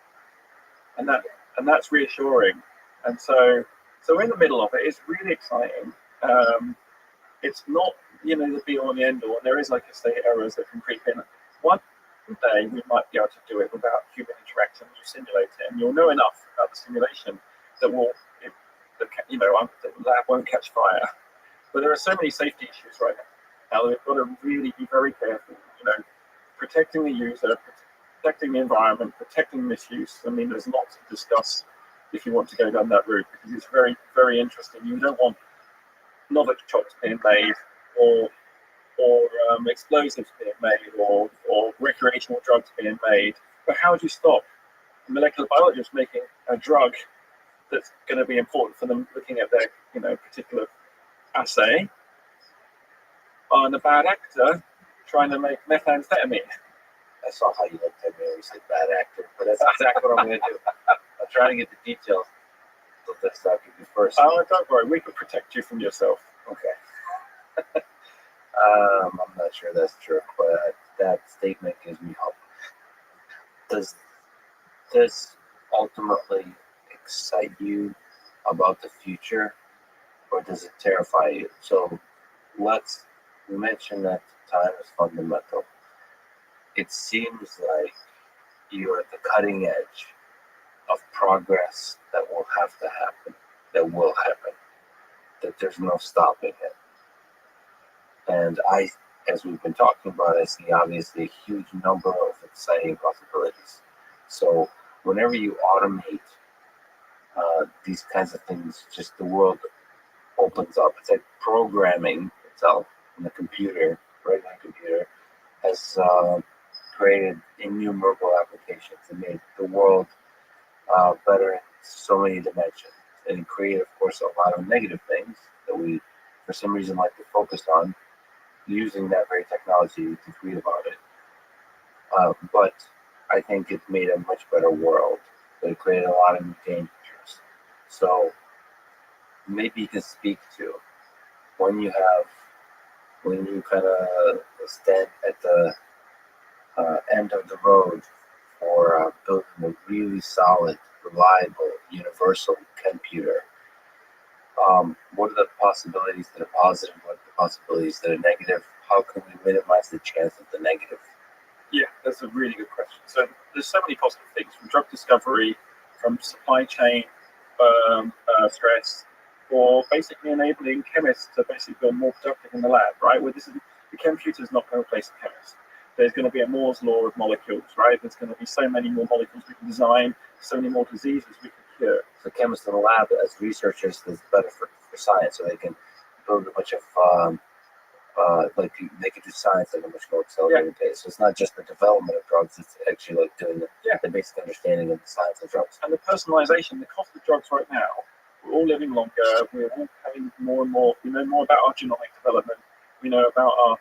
And that's reassuring. And so we're in the middle of it. It's really exciting. It's not, the be all and the end all. And there is, like I say, errors that can creep in. One day we might be able to do it without human interaction. You simulate it, and you'll know enough about the simulation that the lab won't catch fire. But there are so many safety issues right now. Now we've got to really be very careful. Protecting the user, protecting the environment, protecting misuse. I mean, there's lots to discuss if you want to go down that route, because it's very, very interesting. You don't want novichoks being made, or explosives being made, or recreational drugs being made. But how do you stop a molecular biologist making a drug that's going to be important for them looking at their particular assay, and a bad actor trying to make methamphetamine? I saw how you looked at me when you said bad actor, but that's exactly what I'm going to do. I'm trying to get the details. So let's start with you first. Oh, don't worry. We can protect you from yourself. Okay. I'm not sure that's true, but that statement gives me hope. Does this ultimately excite you about the future, or does it terrify you? So let's mention that time is fundamental. It seems like you're at the cutting edge of progress that will have to happen, that there's no stopping it. And as we've been talking about, I see obviously a huge number of exciting possibilities. So whenever you automate these kinds of things, just the world opens up. It's like programming itself in the computer, regular computer, has created innumerable applications and made the world better in so many dimensions. And it created, of course, a lot of negative things that we, for some reason, like to focus on, using that very technology to tweet about it. But I think it made a much better world. It created a lot of new dangers. So maybe you can speak to when you kind of stand at the end of the road for building a really solid, reliable, universal computer. What are the possibilities that are positive? What are the possibilities that are negative? How can we minimize the chance of the negative? Yeah, that's a really good question. So there's so many positive things, from drug discovery, from supply chain stress, or basically enabling chemists to basically be more productive in the lab, right? Where the computer's not going to replace the chemist. There's going to be a Moore's law of molecules, right? There's going to be so many more molecules we can design, so many more diseases we can cure. So chemists in the lab, as researchers, is better for science, so they can build a bunch of they can do science at a much more accelerated pace. So it's not just the development of drugs; it's actually like doing the basic understanding of the science of drugs. And the personalization, the cost of drugs right now. We're all living longer. We're all having more and more. We know more about our genomic development. We know about our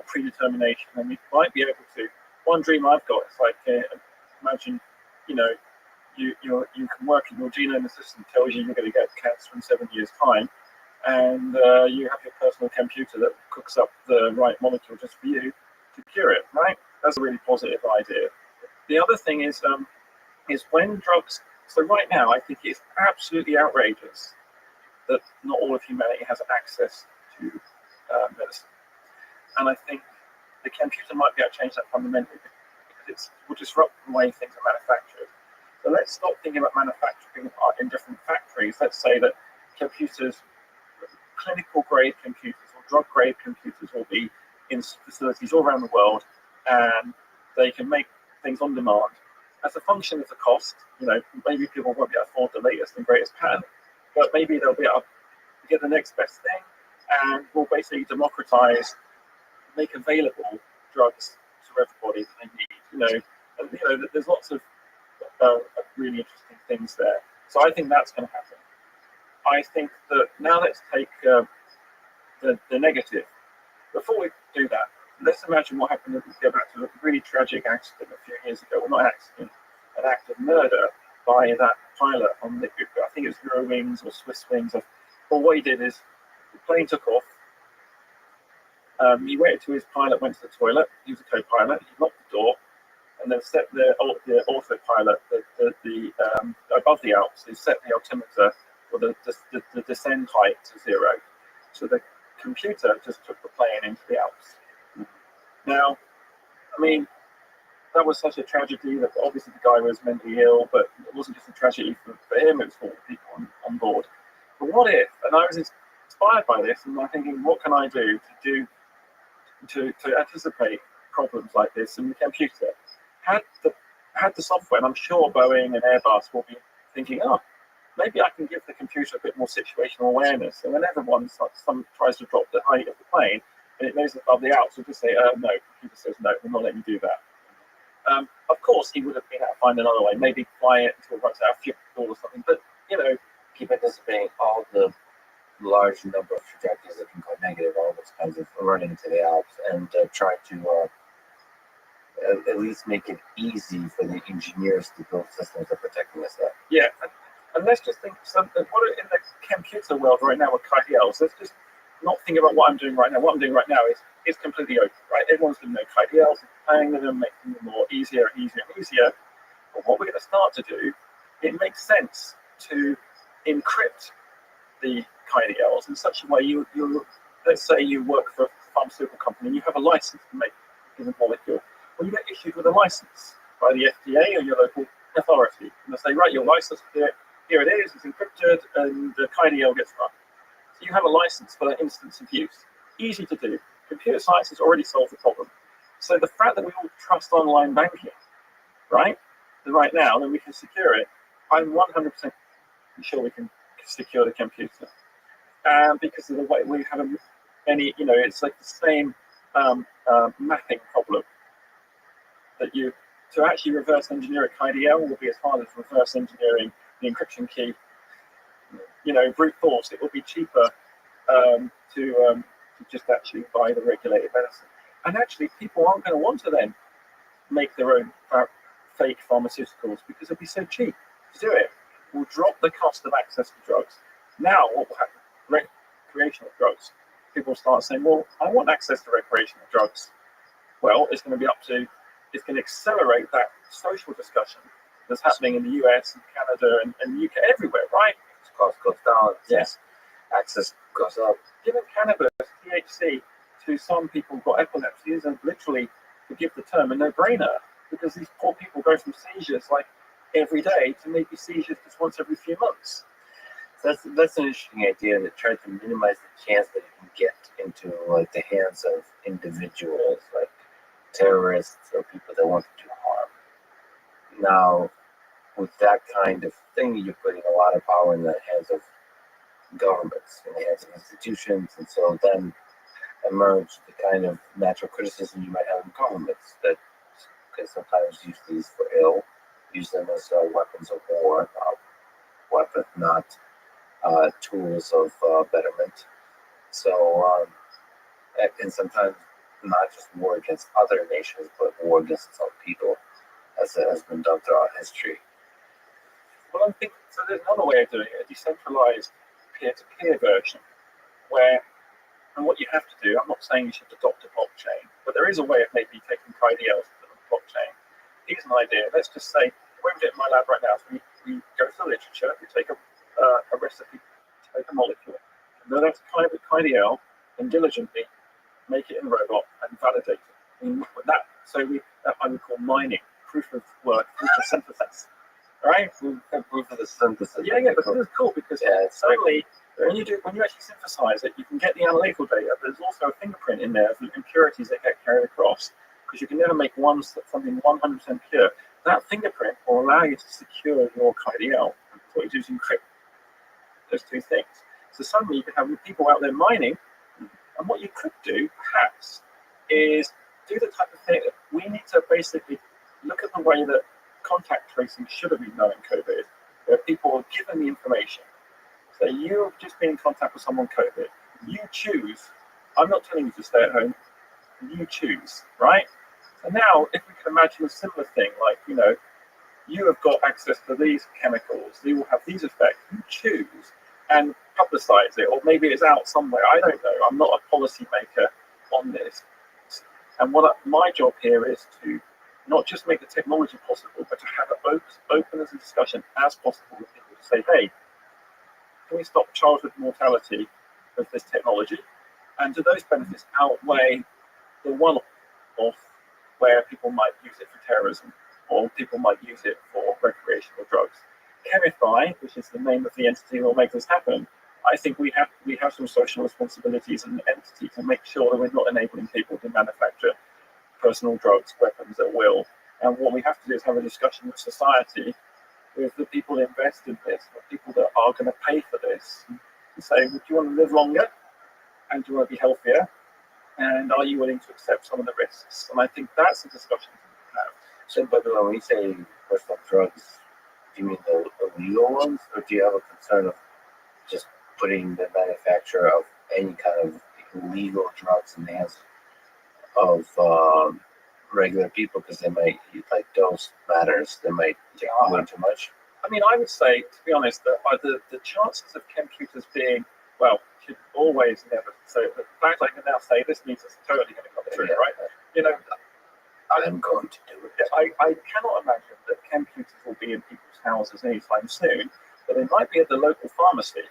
predetermination, and we might be able to. One dream I've got is like imagine, you can work in your genome assistant tells you you're going to get cancer in 7 years' time, and you have your personal computer that cooks up the right molecule just for you to cure it. Right? That's a really positive idea. The other thing is when drugs. So right now, I think it's absolutely outrageous that not all of humanity has access to medicine. And I think the computer might be able to change that fundamentally, because it will disrupt the way things are manufactured. So let's stop thinking about manufacturing in different factories. Let's say that computers, clinical grade computers or drug grade computers, will be in facilities all around the world, and they can make things on demand. As a function of the cost, maybe people won't be able to afford the latest and greatest patent, but maybe they'll be able to get the next best thing, and we'll basically democratize, make available drugs to everybody that they need. And there's lots of really interesting things there. So I think that's going to happen. I think that now let's take the negative. Before we do that, let's imagine what happened if we go back to a really tragic accident a few years ago. Well, not accident, an act of murder by that pilot on the, I think it was Eurowings or Swiss Wings. Or what he did is the plane took off. He waited till his pilot went to the toilet. He was a co-pilot. He locked the door, and then set the autopilot above the Alps. He set the altimeter for the descent height to 0. So the computer just took the plane into the Alps. Now, I mean, that was such a tragedy that obviously the guy was mentally ill, but it wasn't just a tragedy for him, it was for all the people on board. But what if, and I was inspired by this, and I'm thinking, what can I do to anticipate problems like this in the computer? Had the software, and I'm sure Boeing and Airbus will be thinking, oh, maybe I can give the computer a bit more situational awareness. And whenever some tries to drop the height of the plane, and it knows it's above the Alps, we'll just say, no, the computer says no, we're not letting you do that. Of course, he would have been able to find another way, maybe fly it until it runs out of fuel or something, but, keep anticipating all the large number of trajectories that can go negative, all those kinds of running into the Alps, and try to at least make it easy for the engineers to build systems that protect us up. Yeah, and let's just think something. What in the computer world right now with KDLs? Let's just not think about what I'm doing right now. What I'm doing right now is completely open, right? Everyone's going to know KDLs, playing with them, making them more easier and easier and easier. But what we're going to start to do, it makes sense to encrypt the KDLs in such a way you let's say you work for a pharmaceutical company and you have a license to make a given molecule. Well, you get issued with a license by the FDA or your local authority. And they say, right, your license, here it is, it's encrypted, and the KDL gets run. So you have a license for that instance of use. Easy to do. Computer science has already solved the problem. So the fact that we all trust online banking, right now, then we can secure it, I'm 100% sure we can secure the computer. Because of the way we have it's like the same mapping problem that to actually reverse engineer a KDL will be as hard as reverse engineering the encryption key. Brute force, it will be cheaper to just actually buy the regulated medicine. And actually, people aren't going to want to then make their own fake pharmaceuticals because it'll be so cheap to do it. We'll drop the cost of access to drugs. Now, what will happen? Recreational drugs. People will start saying, well, I want access to recreational drugs. Well, it's going to accelerate that social discussion that's happening in the US and Canada and UK, everywhere, right? Cost goes down. Yes. Access goes up. Giving cannabis, THC, to some people who've got epilepsy is literally, forgive the term, a no-brainer, because these poor people go from seizures like every day to maybe seizures just once every few months. That's an interesting idea that tries to minimize the chance that it can get into like the hands of individuals, like terrorists or people that want to do harm. Now, with that kind of thing, you're putting a lot of power in the hands of governments, in the hands of institutions, and so then emerge the kind of natural criticism you might have in governments that can sometimes use these for ill, use them as weapons of war, not tools of betterment. So, and sometimes not just war against other nations, but war against its own people, as it has been done throughout history. Well, I'm thinking, so there's another way of doing it, a decentralized peer-to-peer version, where, and what you have to do, I'm not saying you should adopt a blockchain, but there is a way of maybe taking KDLs to the blockchain. Here's an idea. Let's just say, we're in my lab right now, so we go to the literature, we take a recipe, take a molecule, and then that's kind of a KDL, and diligently make it in a robot and validate it. And that I would call mining, proof of work, proof of synthesis. All right? Proof of the synthesis. Yeah, but this is cool because suddenly when you actually synthesize it, you can get the analytical data, but there's also a fingerprint in there of the impurities that get carried across, because you can never make something 100% pure. That fingerprint will allow you to secure your KDL. What you do is encrypt those two things. So suddenly you can have people out there mining, and what you could do, perhaps, is do the type of thing that we need to basically look at the way that contact tracing should have been done in COVID, where people are given the information. So you've just been in contact with someone COVID. You choose. I'm not telling you to stay at home. You choose, right? And now, if we can imagine a similar thing, like, you have got access to these chemicals. They will have these effects. You choose and publicize it, or maybe it's out somewhere. I don't know. I'm not a policy maker on this. And my job here is to not just make the technology possible, but to have it open as a discussion as possible with people to say, hey, can we stop childhood mortality with this technology? And do those benefits outweigh the one-off where people might use it for terrorism or people might use it for recreational drugs? Chemify, which is the name of the entity that will make this happen, I think we have some social responsibilities as an entity to make sure that we're not enabling people to manufacture personal drugs, weapons at will. And what we have to do is have a discussion with society, with the people that invest in this, the people that are going to pay for this, and say, would you want to live longer? And do you want to be healthier? And are you willing to accept some of the risks? And I think that's a discussion to have. So, but when we say personal drugs, do you mean the illegal ones, or do you have a concern of just putting the manufacture of any kind of illegal drugs in the hands of regular people, because they might, like, dose matters, they might take way too much? I mean, I would say, to be honest, that the chances of computers being, well, should always never say, the fact I can now say this means it's totally going to come true, right? You know, I'm going to do it. I cannot imagine that computers will be in people's houses anytime soon, but they might be at the local pharmacy,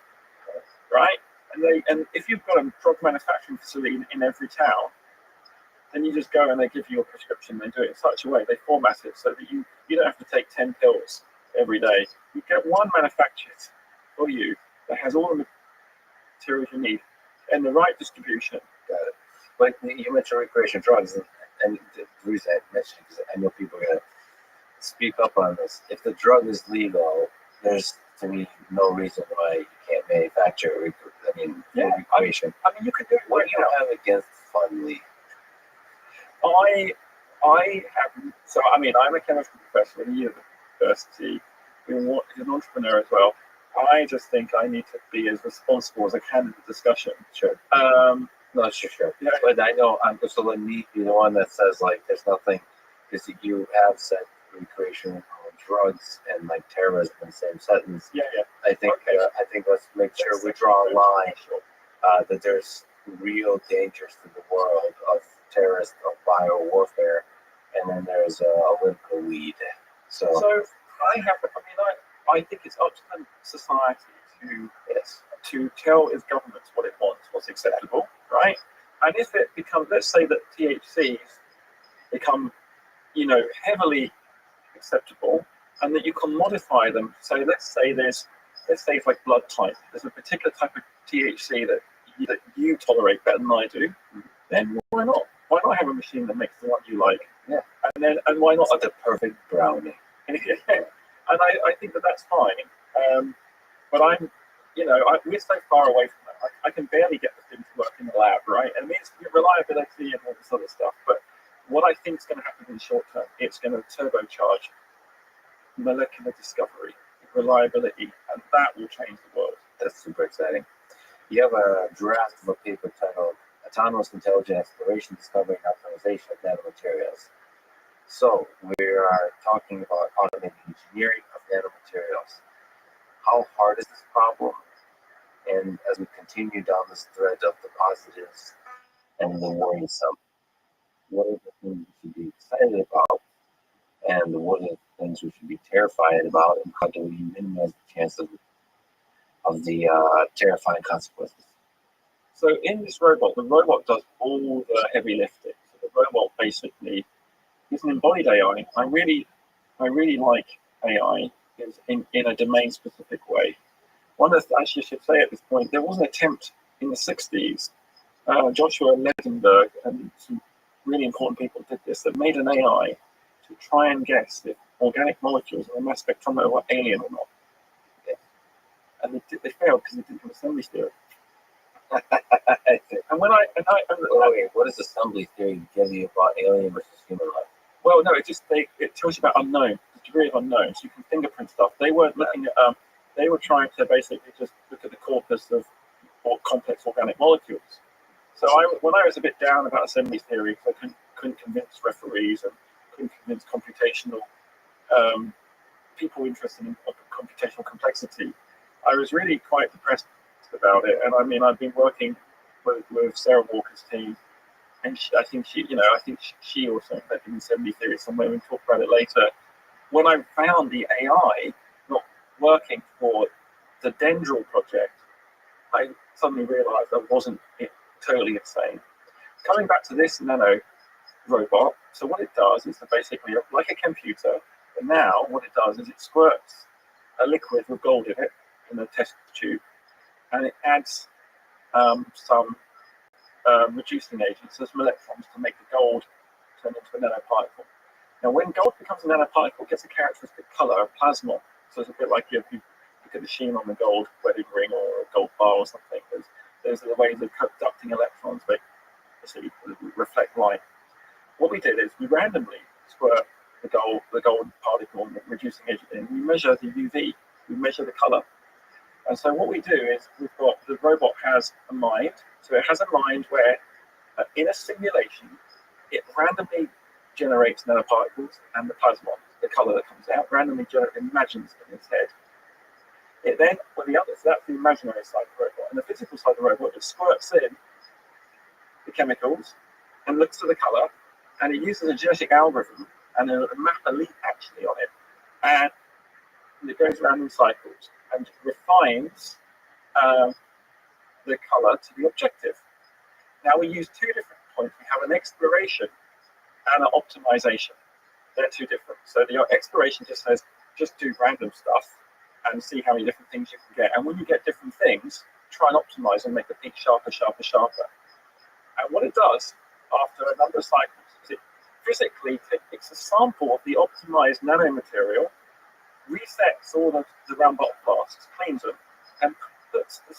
right? And if you've got a drug manufacturing facility in every town, then you just go and they give you a prescription. They do it in such a way, they format it so that you don't have to take 10 pills every day. You get one manufactured for you that has all the materials you need and the right distribution. Got it. Like you mentioned recreational drugs, and the reason I mentioned it is I know people are going to speak up on this. If the drug is legal, there's, to me, no reason why you can't manufacture recreation. I mean, you could do it. What do you have against fun league? I have, so I mean, I'm a chemistry professor at a university. I'm an entrepreneur as well. I just think I need to be as responsible as I can in the discussion. Sure. No, sure. Yeah. But I know I'm just a little neat, the one that says, like, there's nothing, because you have said recreational drugs and like terrorism in the same sentence. Yeah. I think let's make sure we draw a line that there's real dangers to the world of terrorist, of bio warfare, and then there's a political lead. So I think it's up to the society to tell its governments what it wants, what's acceptable, right? And if it becomes, let's say that THCs become, heavily acceptable, and that you can modify them. So let's say it's like blood type. There's a particular type of THC that you tolerate better than I do. Then why not? Why not have a machine that makes the one you like? Yeah. And why not the perfect brownie? And I think that's fine. But we're so far away from that. I can barely get the thing to work in the lab, right? And it means reliability and all this other stuff. But what I think is going to happen in the short term, it's going to turbocharge molecular discovery, reliability, and that will change the world. That's super exciting. You have a draft of a paper titled Autonomous Intelligent Exploration, Discovery, and Optimization of Nanomaterials. So we are talking about automating engineering of nanomaterials. How hard is this problem? And as we continue down this thread of the positives and the worrisome, what are the things we should be excited about? And what are the things we should be terrified about? And how do we minimize the chance of the terrifying consequences? So in this robot, the robot does all the heavy lifting. So the robot basically is an embodied AI. I really like AI in a domain-specific way. I should say at this point, there was an attempt in the 60s. Joshua Ledenberg and some really important people did this. That made an AI to try and guess if organic molecules in a mass spectrometer were alien or not. Yeah. And they failed because they didn't have assembly theory. And what does assembly theory give you about alien versus human life? Well, no, it tells you about unknown, the degree of unknown. So you can fingerprint stuff. They weren't looking at. They were trying to basically just look at the corpus of complex organic molecules. So when I was a bit down about assembly theory, because I couldn't convince referees and couldn't convince computational people interested in computational complexity, I was really quite depressed about it. And I mean, I've been working with Sarah Walker's team, and I think she also invented the 70 theory somewhere. We'll talk about it later. When I found the AI not working for the Dendril project, I suddenly realized I wasn't totally insane. Coming back to this nano robot, so what it does is basically like a computer, but now what it does is it squirts a liquid with gold in it in a test tube, and it adds some reducing agents, so some electrons, to make the gold turn into a nanoparticle. Now, when gold becomes a nanoparticle, it gets a characteristic color, a plasmon. So it's a bit like if you look at the sheen on the gold wedding ring or a gold bar or something. There's the ways of conducting electrons, but basically reflect light. What we did is we randomly squirt the gold particle and the reducing agent in. We measure the UV, we measure the color. And so what we do is the robot has a mind. So it has a mind where in a simulation, it randomly generates nanoparticles and the plasmon, the color that comes out, randomly imagines in its head. It then, so that's the imaginary side of the robot. And the physical side of the robot, it squirts in the chemicals and looks at the color, and it uses a genetic algorithm and a map elite actually on it. And it goes around in cycles and refines the color to the objective. Now we use two different points. We have an exploration and an optimization. They're two different. So the exploration just says, just do random stuff and see how many different things you can get. And when you get different things, try and optimize and make the peak sharper, sharper, sharper. And what it does after a number of cycles is it physically takes a sample of the optimized nanomaterial, resets all the round bottom flasks, cleans them, and puts the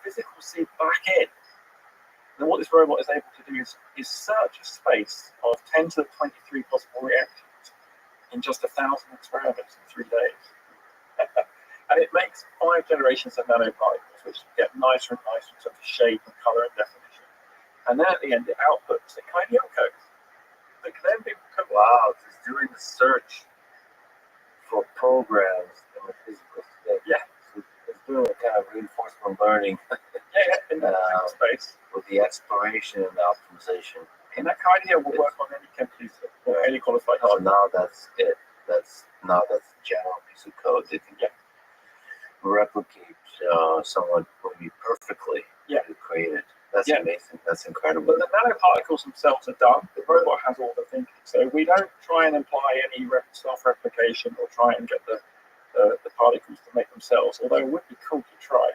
physical seed back in. And what this robot is able to do is search a space of 10 to the 23 possible reactions in just 1,000 experiments in 3 days. And it makes 5 generations of nanoparticles, which get nicer and nicer in terms of shape and color and definition. And then at the end, it outputs a kind of code that can then be cooked. Wow, it's doing the search for programs in the physical state. Yeah. It's doing a kind of reinforcement learning. In the space. With the exploration and the optimization. And that kind of will work on any computer or any qualified hardware. So now that's it. That's a general piece of code that can replicate someone really perfectly to create it. That's amazing. That's incredible. But the nanoparticles themselves are done. The robot has all the thinking. So we don't try and imply any self-replication or try and get the particles to make themselves, although it would be cool to try.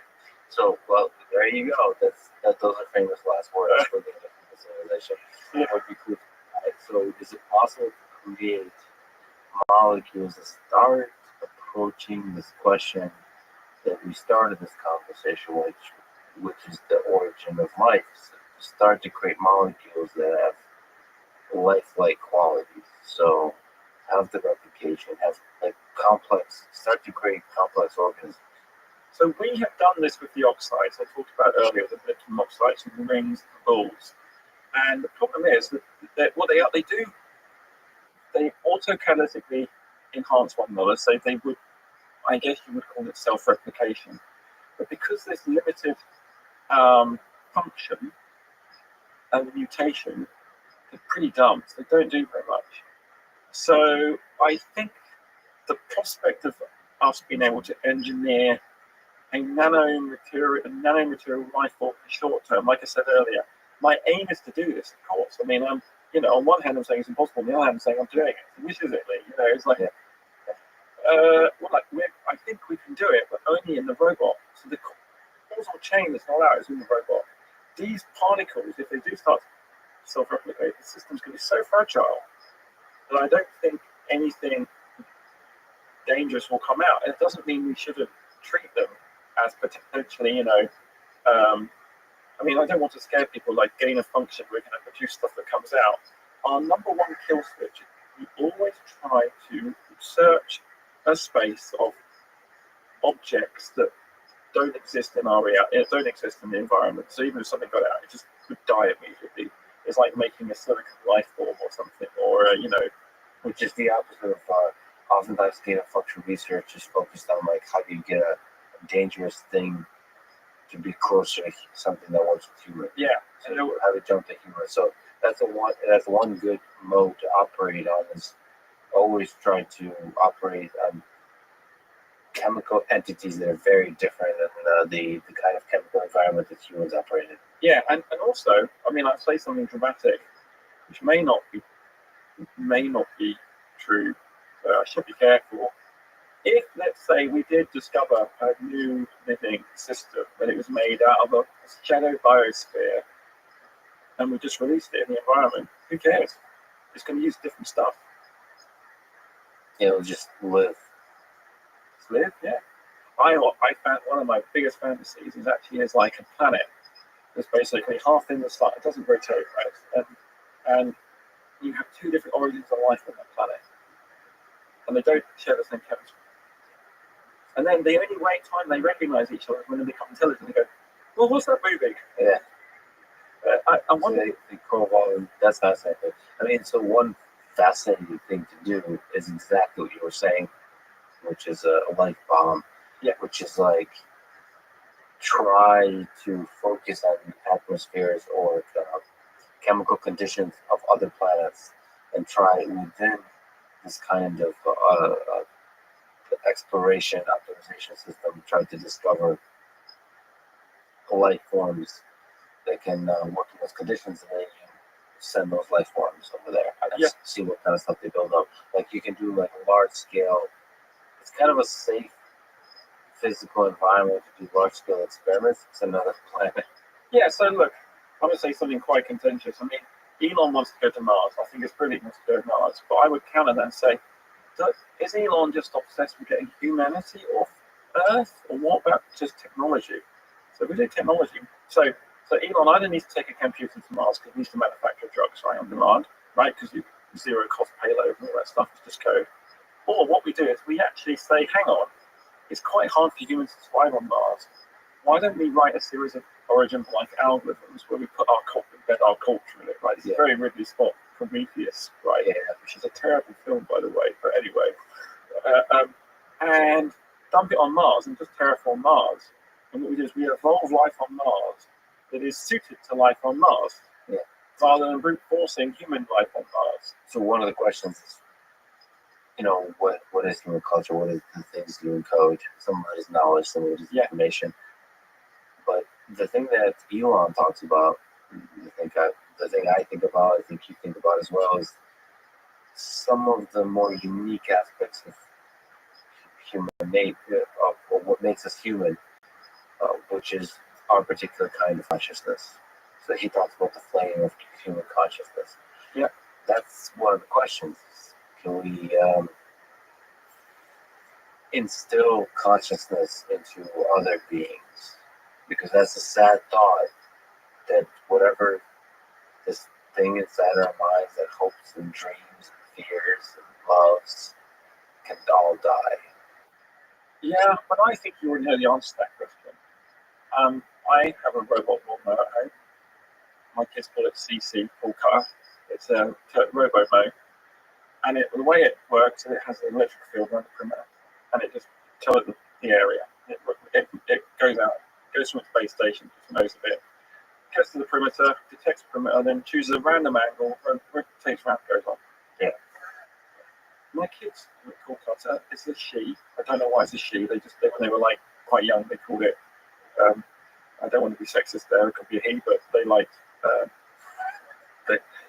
So, well, there you go. Those are famous last words for the simulation. It would be cool. So, is it possible to create molecules that start approaching this question that we started this conversation with, which is the origin of life? So start to create molecules that have life-like qualities. So, have the replication, have start to create complex organisms. So we have done this with the oxides I talked about earlier, the lithium oxides and the rings and balls. And the problem is that what they do, they autocatalytically enhance one another. So they would, I guess you would call it self-replication. But because there's limited function and mutation, they're pretty dumb. So they don't do very much. So I think the prospect of us being able to engineer a nanomaterial life form in the short term, like I said earlier, my aim is to do this, of course. I mean, on one hand I'm saying it's impossible, on the other hand I'm saying I'm doing it. Which is it? It's like, I think we can do it, but only in the robot. So the causal chain that's not out is in the robot. These particles, if they do start to self-replicate, the system's going to be so fragile that I don't think anything dangerous will come out. And it doesn't mean we shouldn't treat them as potentially, I don't want to scare people like gain of function, we're going to produce stuff that comes out. Our number one kill switch, we always try to search a space of objects that don't exist in our reality, don't exist in the environment. So even if something got out, it just would die immediately. It's like making a silicon life form or something, or, which is the opposite of oftentimes gain of function research is focused on like how do you get a dangerous thing to be closer to something that works with humor. Yeah. So how to jump to humor. So that's one good mode to operate on is always try to operate on chemical entities that are very different than the kind of chemical environment that humans operate in. Yeah, and also, I mean, I'd say something dramatic, which may not be true, so I should be careful. If, let's say, we did discover a new living system, that it was made out of a shadow biosphere, and we just released it in the environment, who cares? It's going to use different stuff. It'll just live. Live, yeah. I found one of my biggest fantasies is actually is like a planet that's basically half in the sun. It doesn't rotate, right? And you have two different origins of life on that planet, and they don't share the same chemistry. And then the only time they recognize each other is when they become intelligent. They go, "Well, what's that moving?" Yeah. I wonder. So they co-evolve. That's fascinating. I mean, so one fascinating thing to do is exactly what you were saying, which is a light bomb. Yeah. Which is like try to focus on atmospheres or chemical conditions of other planets and try within this kind of exploration optimization system try to discover life forms that can work in those conditions, and then you send those life forms over there and see what kind of stuff they build up. Like you can do like a large scale, it's kind of a safe physical environment to do large scale experiments. It's another planet. Yeah, so look, I'm going to say something quite contentious. I mean, Elon wants to go to Mars. I think it's brilliant he wants to go to Mars. But I would counter that and say, is Elon just obsessed with getting humanity off Earth? Or what about just technology? So we do technology. So Elon either needs to take a computer to Mars because he needs to manufacture drugs, right, on demand, right? Because you zero cost payload and all that stuff is just code. Or what we do is we actually say, hang on, it's quite hard for humans to survive on Mars. Why don't we write a series of origin-like algorithms where we embed our culture in it, right? It's a very Ridley Scott Prometheus, right? Yeah. Which is a terrible film, by the way, but anyway. And dump it on Mars and just terraform Mars. And what we do is we evolve life on Mars that is suited to life on Mars, rather than brute forcing human life on Mars. So one of the questions is, what is human culture? What is the things you encode? Some of it is knowledge, some of it is information. But the thing that Elon talks about, the thing I think about, I think you think about as well, is some of the more unique aspects of human nature, of what makes us human, which is our particular kind of consciousness. So he talks about the flame of human consciousness. Yeah. That's one of the questions. Can we instill consciousness into other beings? Because that's a sad thought that whatever this thing inside our minds that hopes and dreams and fears and loves can all die. Yeah, but I think you already know the answer to that question. I have a robot lawnmower at home. My kids call it CC, full car. It's a robo mow. And the way it works, it has an electric field around the perimeter. And it just tells it the area. It goes out, goes from its base station, just knows a bit, gets to the perimeter, detects the perimeter, then chooses a random angle, rotates around, goes on. Yeah. My kids call Cutter, it's a she. I don't know why it's a she. When they were like quite young, they called it. I don't want to be sexist there. It could be a he, but they liked.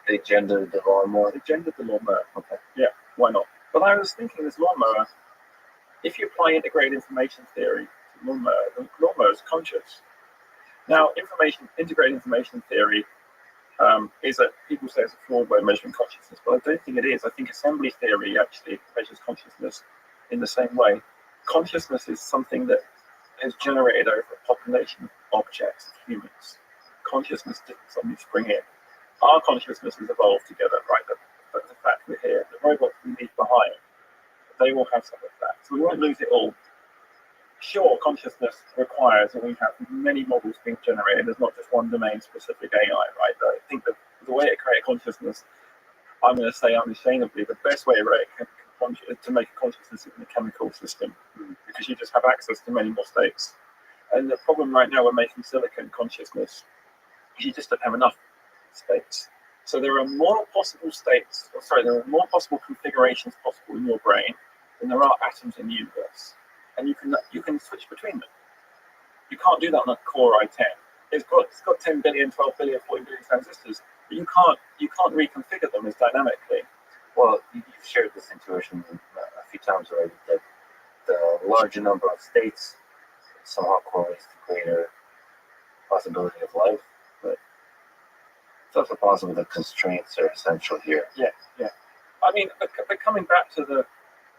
They gendered the lawnmower. They gendered the lawnmower. Okay. Yeah. Why not? But I was thinking, this lawnmower. If you apply integrated information theory to the lawnmower is conscious. Now, integrated information theory is that people say it's a flawed way of measuring consciousness, but I don't think it is. I think assembly theory actually measures consciousness in the same way. Consciousness is something that is generated over a population of objects, of humans. Consciousness didn't suddenly spring in. Our consciousness has evolved together, right? The fact we're here, the robots we leave behind, they will have some of that. So we won't lose it all. Sure, consciousness requires that we have many models being generated. There's not just one domain-specific AI, right? But I think that the way to create consciousness, I'm going to say unashamedly, the best way to to make a consciousness in the chemical system, because you just have access to many more states. And the problem right now we're making silicon consciousness is you just don't have enough states. So there are more possible states, there are more possible configurations possible in your brain than there are atoms in the universe. And you can switch between them. You can't do that on a Core i10. It's got 10 billion, 12 billion, 40 billion transistors, but you can't reconfigure them as dynamically. Well, you've shared this intuition a few times already, that the larger number of states somehow correlates to greater possibility of life, but it's also possible that constraints are essential here. Yeah. I mean, but coming back to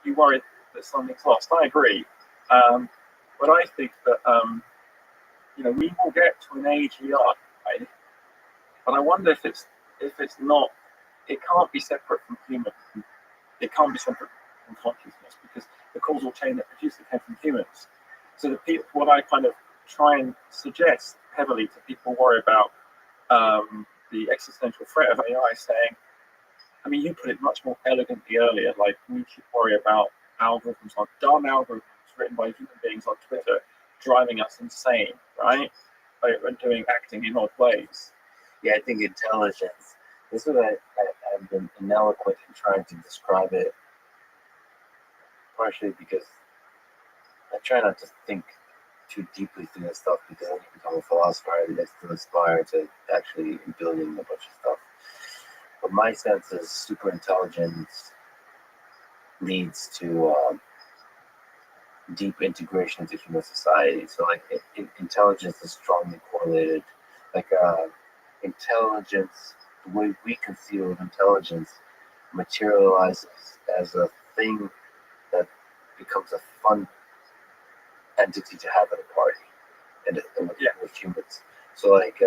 you worry that something's lost. I agree, but I think that we will get to an age we are, right? But I wonder if it's not. It can't be separate from human. It can't be separate from consciousness, because the causal chain that produced it came from humans. So what I kind of try and suggest heavily to people worry about the existential threat of AI, saying, I mean, you put it much more elegantly earlier, like we should worry about algorithms, like dumb algorithms written by human beings on Twitter driving us insane, right? And acting in odd ways. Yeah, I think intelligence, this is what I've been ineloquent in trying to describe it, partially because I try not to think too deeply through this stuff, because when you become a philosopher, I still aspire to actually building a bunch of stuff. But my sense is super intelligence leads to deep integration into human society. So like intelligence is strongly correlated. Like intelligence, the way we conceive of intelligence, materializes as a thing that becomes a fun entity to have at a party and with humans. So like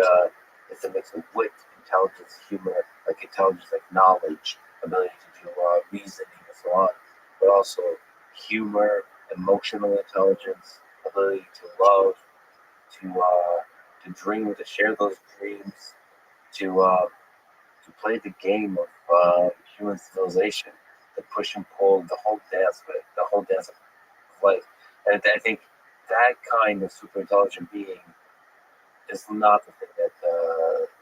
it's a mix of wit, intelligence, humor, like intelligence, like knowledge, ability to do reasoning and so on, but also humor, emotional intelligence, ability to love, to dream, to share those dreams, to play the game of human civilization, the push and pull, the whole dance of life. And I think that kind of super intelligent being is not the thing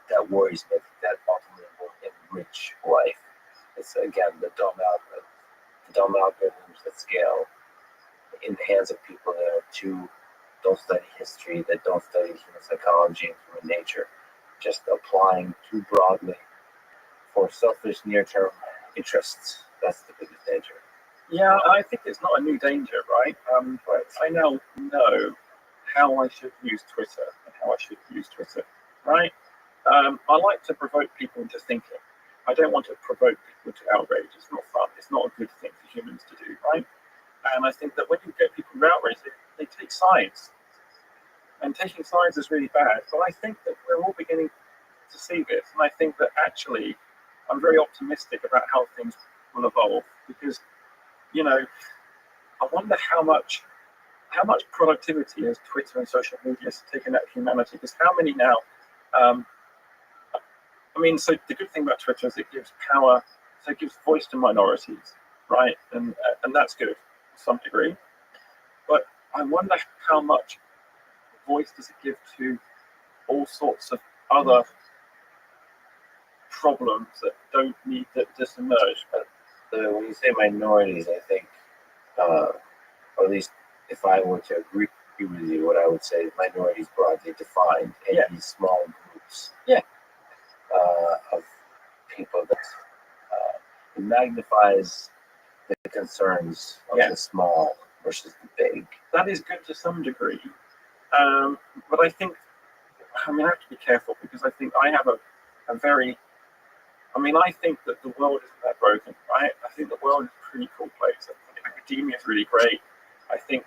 that worries me. I think that ultimately will enrich life. It's again the dumb algorithms that scale in the hands of people that don't study history, that don't study human psychology and human nature, just applying too broadly for selfish near-term interests. That's the biggest danger. Yeah, I think it's not a new danger, right? But I now know how I should use Twitter and how I should use Twitter, right? I like to provoke people into thinking. I don't want to provoke people to outrage. It's not fun. It's not a good thing for humans to do, right? And I think that when you get people outraged, they take sides. And taking sides is really bad. But I think that we're all beginning to see this. And I think that actually I'm very optimistic about how things will evolve, because, I wonder how much productivity has Twitter and social media has taken out of humanity. Because how many now? So the good thing about Twitter is it gives power, so it gives voice to minorities, right? And that's good to some degree. But I wonder how much voice does it give to all sorts of other problems that just emerge. But when you say minorities, I think, or at least if I were to agree with you, what I would say is minorities broadly defined, and these small groups of people that it magnifies the concerns of the small versus the big. That is good to some degree, but I think I have to be careful, because I think I have a very I think that the world isn't that broken, right? I think the world is a pretty cool place. I think academia is really great. I think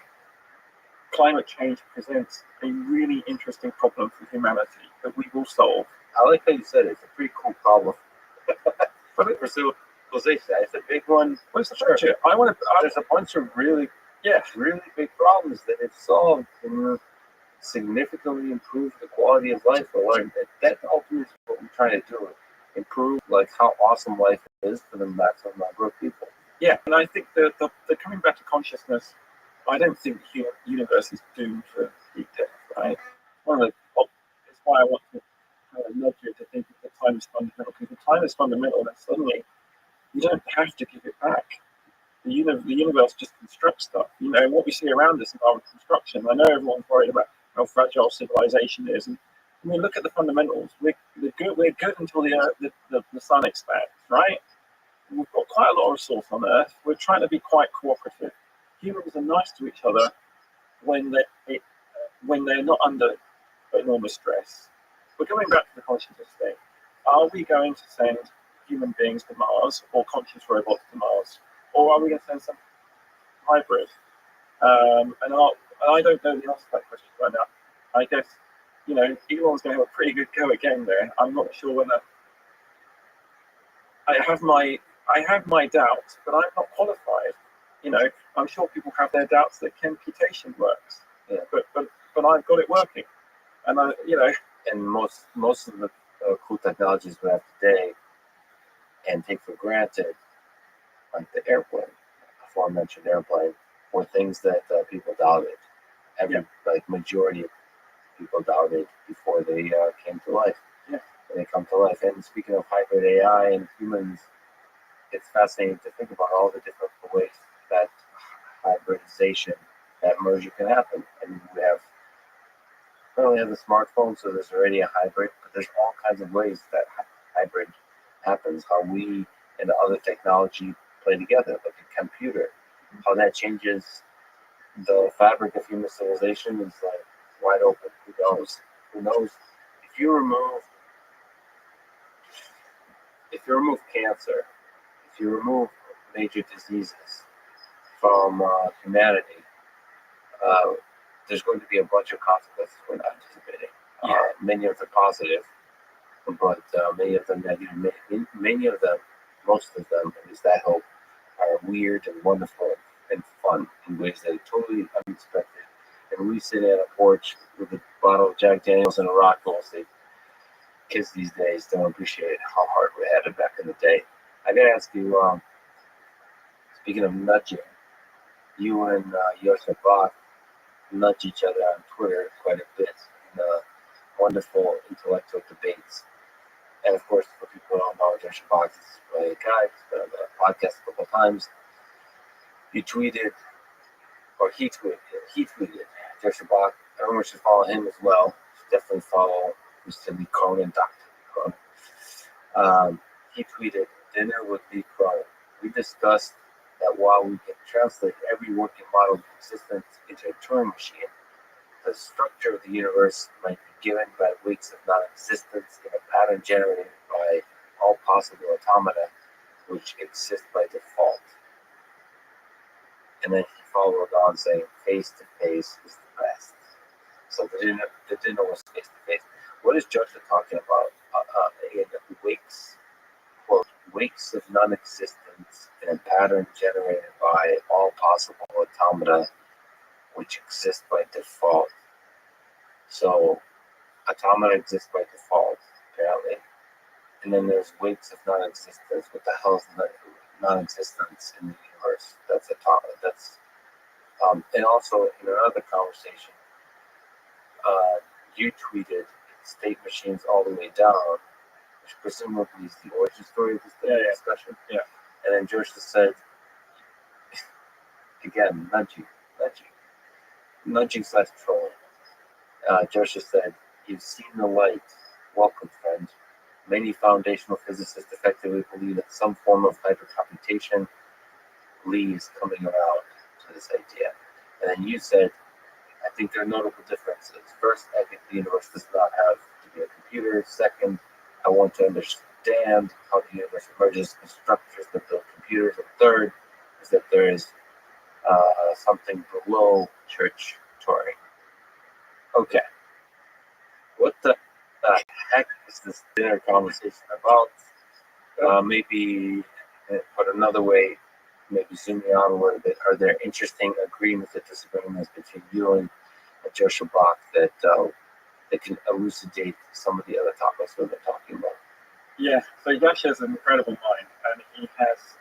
climate change presents a really interesting problem for humanity that we will solve. I like how you said it. It's a pretty cool problem. For civilization, it's a big one. What's the future? There's a bunch of really big problems that if solved can significantly improve the quality of life. That ultimately is what we're trying to do. Improve how awesome life is for the maximum number of people. Yeah, and I think the coming back to consciousness, I don't think the universe is doomed for deep death, right? One of the, it's why I want to nudge you to think that time is fundamental, because if time is fundamental, then suddenly you don't have to give it back. The universe just constructs stuff. You know, what we see around us is our construction. I know everyone's worried about how fragile civilization is, and I mean, look at the fundamentals. We're good until the sun expands, right? We've got quite a lot of resource on Earth. We're trying to be quite cooperative. Humans are nice to each other when they're not under enormous stress. But going back to the consciousness thing, are we going to send human beings to Mars or conscious robots to Mars? Or are we going to send some hybrid? And I don't know the answer to that question right now. I guess, you know, Elon's going to have a pretty good go again there. I'm not sure whether I have my doubts, but I'm not qualified. You know, I'm sure people have their doubts that computation works. Yeah. But I've got it working, and And most of the cool technologies we have today and take for granted, like the airplane, aforementioned airplane, were things that people doubted. Majority of people doubted before they came to life. Yeah. When they come to life. And speaking of hybrid AI and humans, it's fascinating to think about all the different ways that hybridization, that merger can happen. And we only have the smartphone, so there's already a hybrid, but there's all kinds of ways that hybrid happens. How we and other technology play together, like a computer. How that changes the fabric of human civilization is like wide open. Who knows? Who knows? If you remove cancer, if you remove major diseases from humanity, there's going to be a bunch of consequences we're not anticipating. Many of them positive, but many of them negative. Many of them, most of them, at least I hope, are weird and wonderful and fun in ways that are totally unexpected. And we sit at a porch with a bottle of Jack Daniels and a rock and say, kids these days don't appreciate how hard we had it back in the day. I gotta ask you, speaking of nudging, you and Yosef Bach nudge each other on Twitter quite a bit in wonderful intellectual debates. And of course, for people who don't know, Yosef Bach is a brilliant guy. He's been on the podcast a couple of times. He tweeted, Yosef Bach. Everyone should follow him as well. Definitely follow Mr. Lee Cronin, Dr. Lee Cronin. He tweeted, "Dinner with Lee Cronin. We discussed that while we can translate every working model of existence into a Turing machine, the structure of the universe might be given by weeks of non-existence in a pattern generated by all possible automata which exist by default." And then he followed on saying, "Face-to-face is the best." So the dinner was face-to-face. What is Joseph talking about? In weeks, quote, weeks of non-existence in a pattern generated by all possible automata which exist by default. So automata exist by default, apparently. And then there's weeks of non-existence. What the hell is non-existence in the universe? That's and also in another conversation, you tweeted state machines all the way down, which presumably is the origin story of this discussion. Yeah. And then George just said, again, nudging slash trolling. George just said, "You've seen the light. Welcome, friend. Many foundational physicists effectively believe that some form of hypercomputation is coming around to this idea." And then you said, "I think there are notable differences. First, I think the universe does not have to be a computer. Second, I want to understand how the universe emerges and structures that build computers. And third is that there is something below church Turing." Okay. What the heck is this dinner conversation about? Maybe put another way, maybe zooming out a little bit, are there interesting agreements or disagreements between you and Joshua Bach that can elucidate some of the other topics we've been talking about? Yeah, so Yash has an incredible mind, and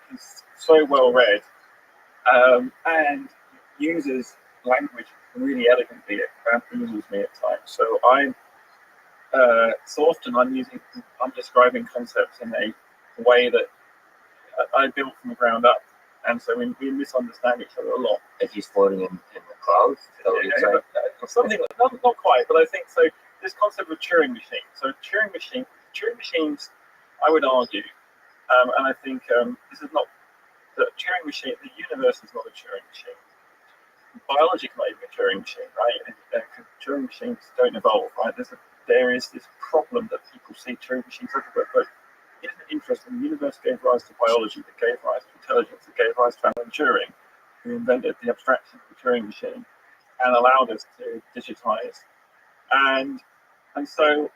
he's so well read, and uses language really elegantly. It bamboozles me at times. So so often I'm describing concepts in a way that I built from the ground up, and so we misunderstand each other a lot. If he's floating in the clouds, Something not quite, but I think so. This concept of Turing machine. So Turing machines, I would argue, and I think this is not the Turing machine. The universe is not a Turing machine. Biology cannot even be a Turing machine, right? Turing machines don't evolve, right? There is this problem that people see Turing machines everywhere, but isn't it interesting? The universe gave rise to biology, that gave rise to intelligence, that gave rise to Alan Turing, who invented the abstraction of the Turing machine and allowed us to digitize. And so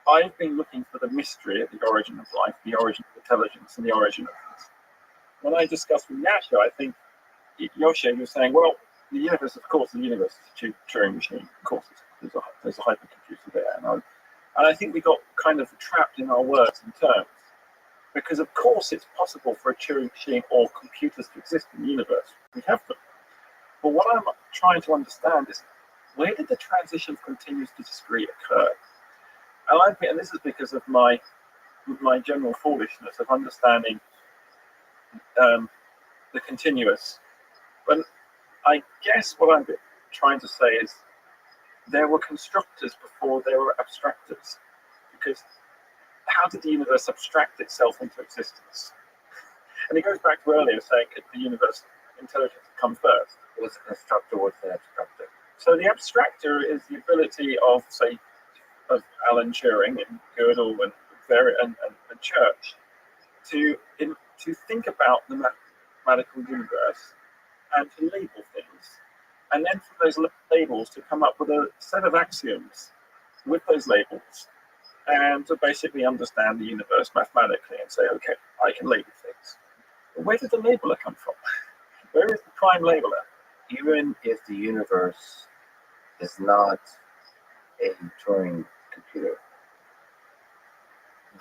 I've been looking for the mystery at the origin of life, the origin of intelligence, and the origin of this. When I discussed with Yasha, I think Yosha was saying, well, the universe, of course, the universe is a Turing machine. Of course, there's a hypercomputer there. And I think we got kind of trapped in our words and terms. Because, of course, it's possible for a Turing machine or computers to exist in the universe. We have them. But what I'm trying to understand is, where did the transition from continuous to discrete occur? And this is because of my general foolishness of understanding the continuous. But I guess what I'm trying to say is there were constructors before there were abstractors. Because how did the universe abstract itself into existence? And it goes back to earlier saying could the universe intelligence come first? What's a constructor? What's an abstractor? So the abstractor is the ability of, say, of Alan Turing and Gödel and Church to think about the mathematical universe and to label things, and then from those labels to come up with a set of axioms with those labels, and to basically understand the universe mathematically and say, okay, I can label things. But where did the labeler come from? Where is the prime labeler? Even if the universe is not a Turing computer,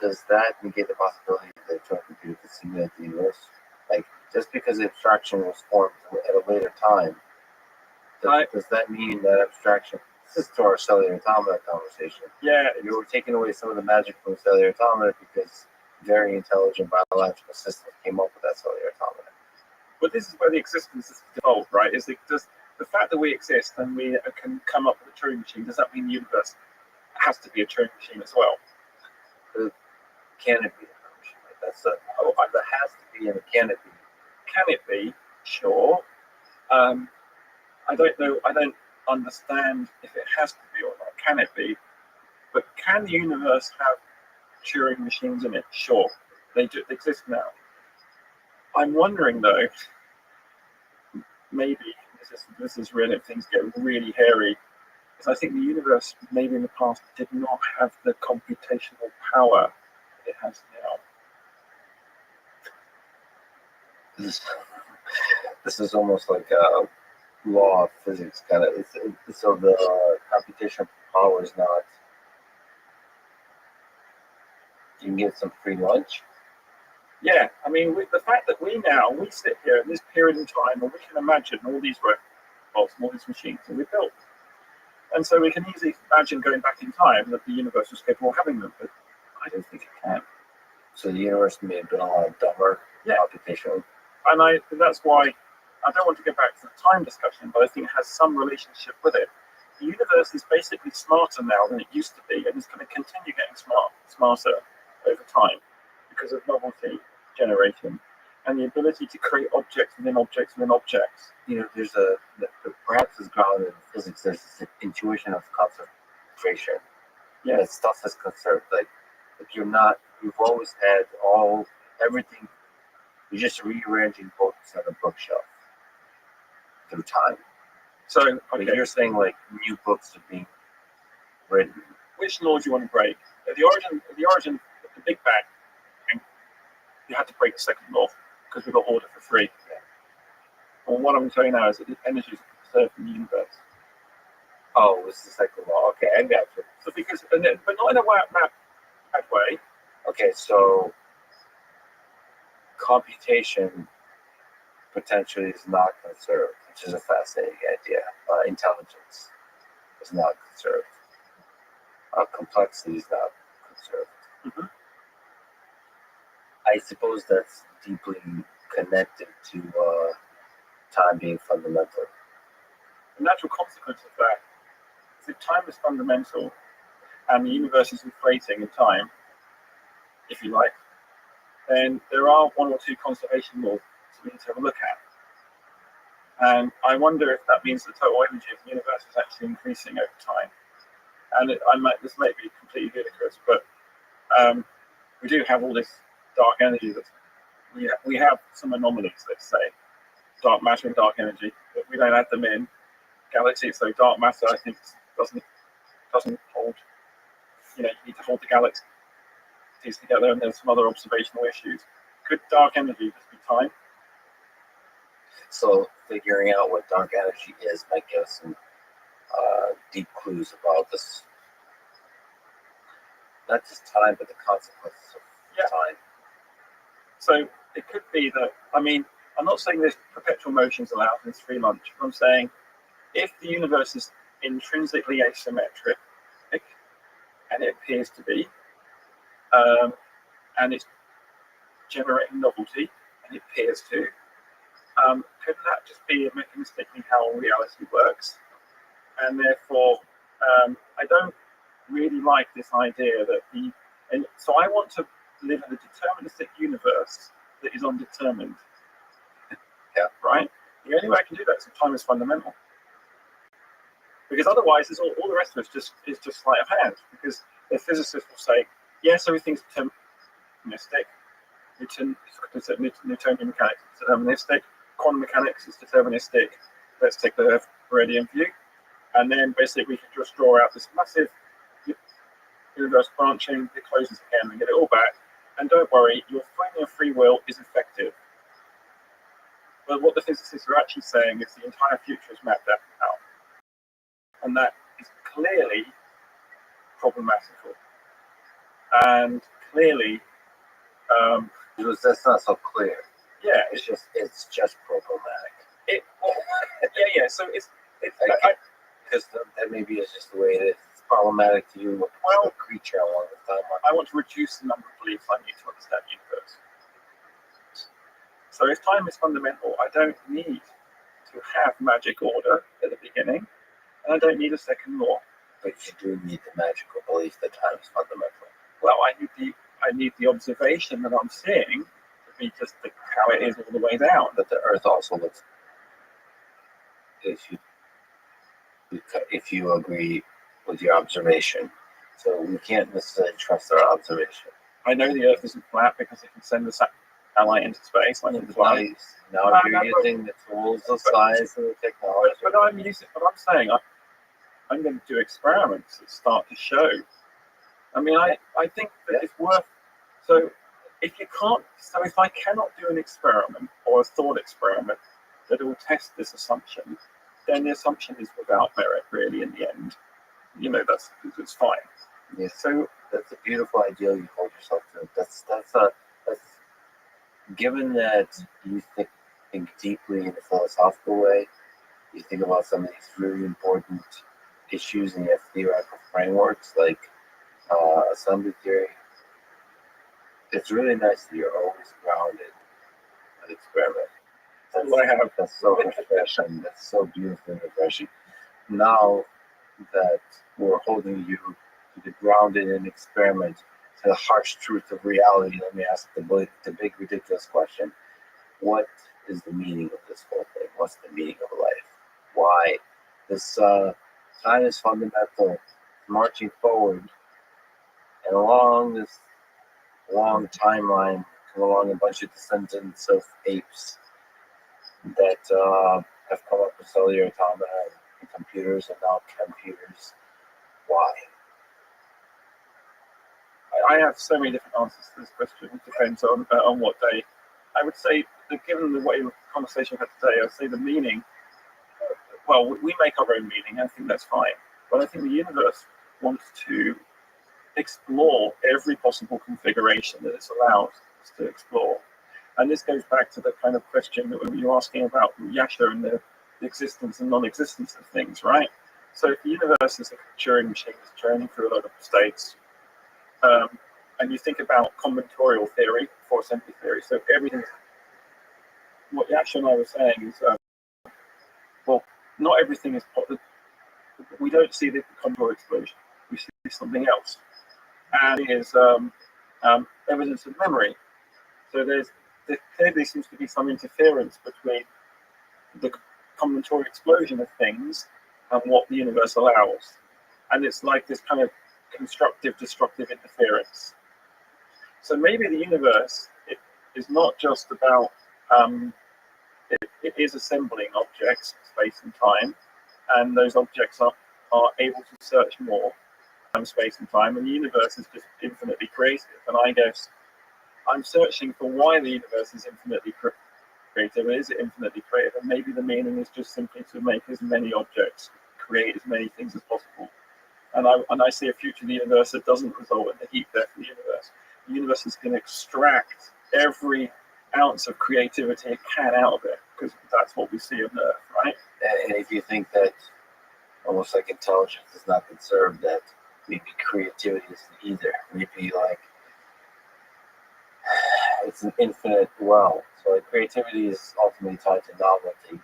does that negate the possibility that a Turing computer could simulate the universe? Like, just because the abstraction was formed at a later time, does that mean that abstraction? This is to our cellular automata conversation. Yeah, you were taking away some of the magic from cellular automata because very intelligent biological systems came up with that cellular automata. But this is where the existence is devolved, right? Is the fact that we exist and we can come up with a Turing machine, does that mean the universe has to be a Turing machine as well? Can it be a Turing machine? That's there has to be and it can it be. Can it be? Sure. I don't know. I don't understand if it has to be or not. Can it be? But can the universe have Turing machines in it? Sure. They exist now. I'm wondering though, maybe this is really, if things get really hairy, is I think the universe maybe in the past did not have the computational power it has now. This is almost like a law of physics kind of. So the computational power is not. You can get some free lunch. Yeah, I mean, the fact that we sit here in this period in time and we can imagine all these robots and all these machines that we built. And so we can easily imagine going back in time that the universe was capable of having them, but I don't think it can. So the universe may have been a lot dumber computationally. And that's why I don't want to go back to the time discussion, but I think it has some relationship with it. The universe is basically smarter now than it used to be, and it's going to continue getting smarter over time because of novelty generation and the ability to create objects within objects within objects. You know, there's perhaps as grounded in physics, there's this intuition of concentration. Yeah, that stuff is conserved. Like you've always had everything. You're just rearranging books on a bookshelf through time. So, okay, you're saying like new books are being written. Which law do you want to break? At the origin of the Big Bang, you had to break the second law because we got order for free. Yeah. Well, what I'm telling you now is that the energy is conserved in the universe. Oh, it's the second law. Okay, I got you. So but not in a bad way. Okay, so computation potentially is not conserved, which is a fascinating idea. Intelligence is not conserved. Complexity is not conserved. Mhm. I suppose that's deeply connected to time being fundamental. The natural consequence of that is if time is fundamental and the universe is inflating in time, if you like, then there are one or two conservation laws that we need to have a look at. And I wonder if that means the total energy of the universe is actually increasing over time. And this may be completely ludicrous, but we do have all this dark energy that we have some anomalies, let's say, dark matter and dark energy, but we don't add them in galaxies. So dark matter, I think, doesn't hold. You need to hold the galaxies together, and there's some other observational issues. Could dark energy just be time? So figuring out what dark energy is might give us some deep clues about this. Not just time, but the consequences of time. So it could be that, I'm not saying there's perpetual motions allowed in free lunch, but I'm saying if the universe is intrinsically asymmetric, and it appears to be, and it's generating novelty, and it appears to, couldn't that just be mechanistically how reality works? And therefore, I don't really like this idea that so I want to live in a deterministic universe that is undetermined. Yeah. Right? The only way I can do that is if time is fundamental. Because otherwise, all the rest of it is just sleight of hand. Because the physicists will say, yes, everything's deterministic. Newtonian mechanics is deterministic. Quantum mechanics is deterministic. Let's take the Heredian view. And then basically we can just draw out this massive universe branching, it closes again and get it all back. And don't worry, your finding of free will is effective. But what the physicists are actually saying is the entire future is mapped out. And that is clearly problematical. And clearly, that's not so clear. Yeah, it's just problematic. So it's because that maybe is just the way it is. It's problematic to you. A creature I want to reduce the number of beliefs I need to understand the universe. So if time is fundamental, I don't need to have magic order at the beginning, and I don't need a second law. But you do need the magical belief that time is fundamental. Well, I need the observation that I'm seeing to be just how it is all the way down. But the Earth also looks. If you agree with your observation, so we can't necessarily trust our observation. I know the Earth isn't flat because it can send a satellite into space. Like now you're using the tools of science and the technology. But I'm saying I'm going to do experiments that start to show. I think that it's worth. So if I cannot do an experiment or a thought experiment that will test this assumption, then the assumption is without merit, really. In the end, that's fine. Yeah. So that's a beautiful ideal you hold yourself to. That's given that you think deeply in a philosophical way, you think about some of these really important issues and you have theoretical frameworks like assembly theory. It's really nice that you're always grounded in experiment. That's so refreshing. That's so beautiful and refreshing. Now that we're holding you to the grounded in experiment, to the harsh truth of reality, let me ask the big ridiculous question. What is the meaning of this whole thing? What's the meaning of life? Why? This time is fundamental, marching forward, and along this long timeline come along a bunch of descendants of apes that have come up with cellular automata and computers and now computers. Why? I have so many different answers to this question. It depends on what day. I would say that given the way the conversation we had today, I'd say the meaning. Well, we make our own meaning. I think that's fine. But I think the universe wants to explore every possible configuration that it's allowed us to explore. And this goes back to the kind of question that you were asking about Yasha and the existence and non-existence of things, right? So if the universe is a Turing machine that's journeying through a lot of states, and you think about combinatorial theory, force entry theory, so everything, what Yasha and I were saying is, well, not everything is, we don't see the combinatorial explosion, we see something else. And it is evidence of memory. So there clearly seems to be some interference between the combinatorial explosion of things and what the universe allows. And it's like this kind of constructive, destructive interference. So maybe the universe is not just about, it is assembling objects, space and time, and those objects are able to search more space and time, and the universe is just infinitely creative. And I guess I'm searching for why the universe is infinitely creative. Is it infinitely creative? And maybe the meaning is just simply to make as many objects, create as many things as possible. And I see a future of the universe that doesn't result in the heat death of the universe. The universe is going to extract every ounce of creativity it can out of it, because that's what we see on Earth, right? And if you think that almost like intelligence is not conserved, that maybe creativity isn't either. Maybe like it's an infinite well. So like creativity is ultimately tied to novelty.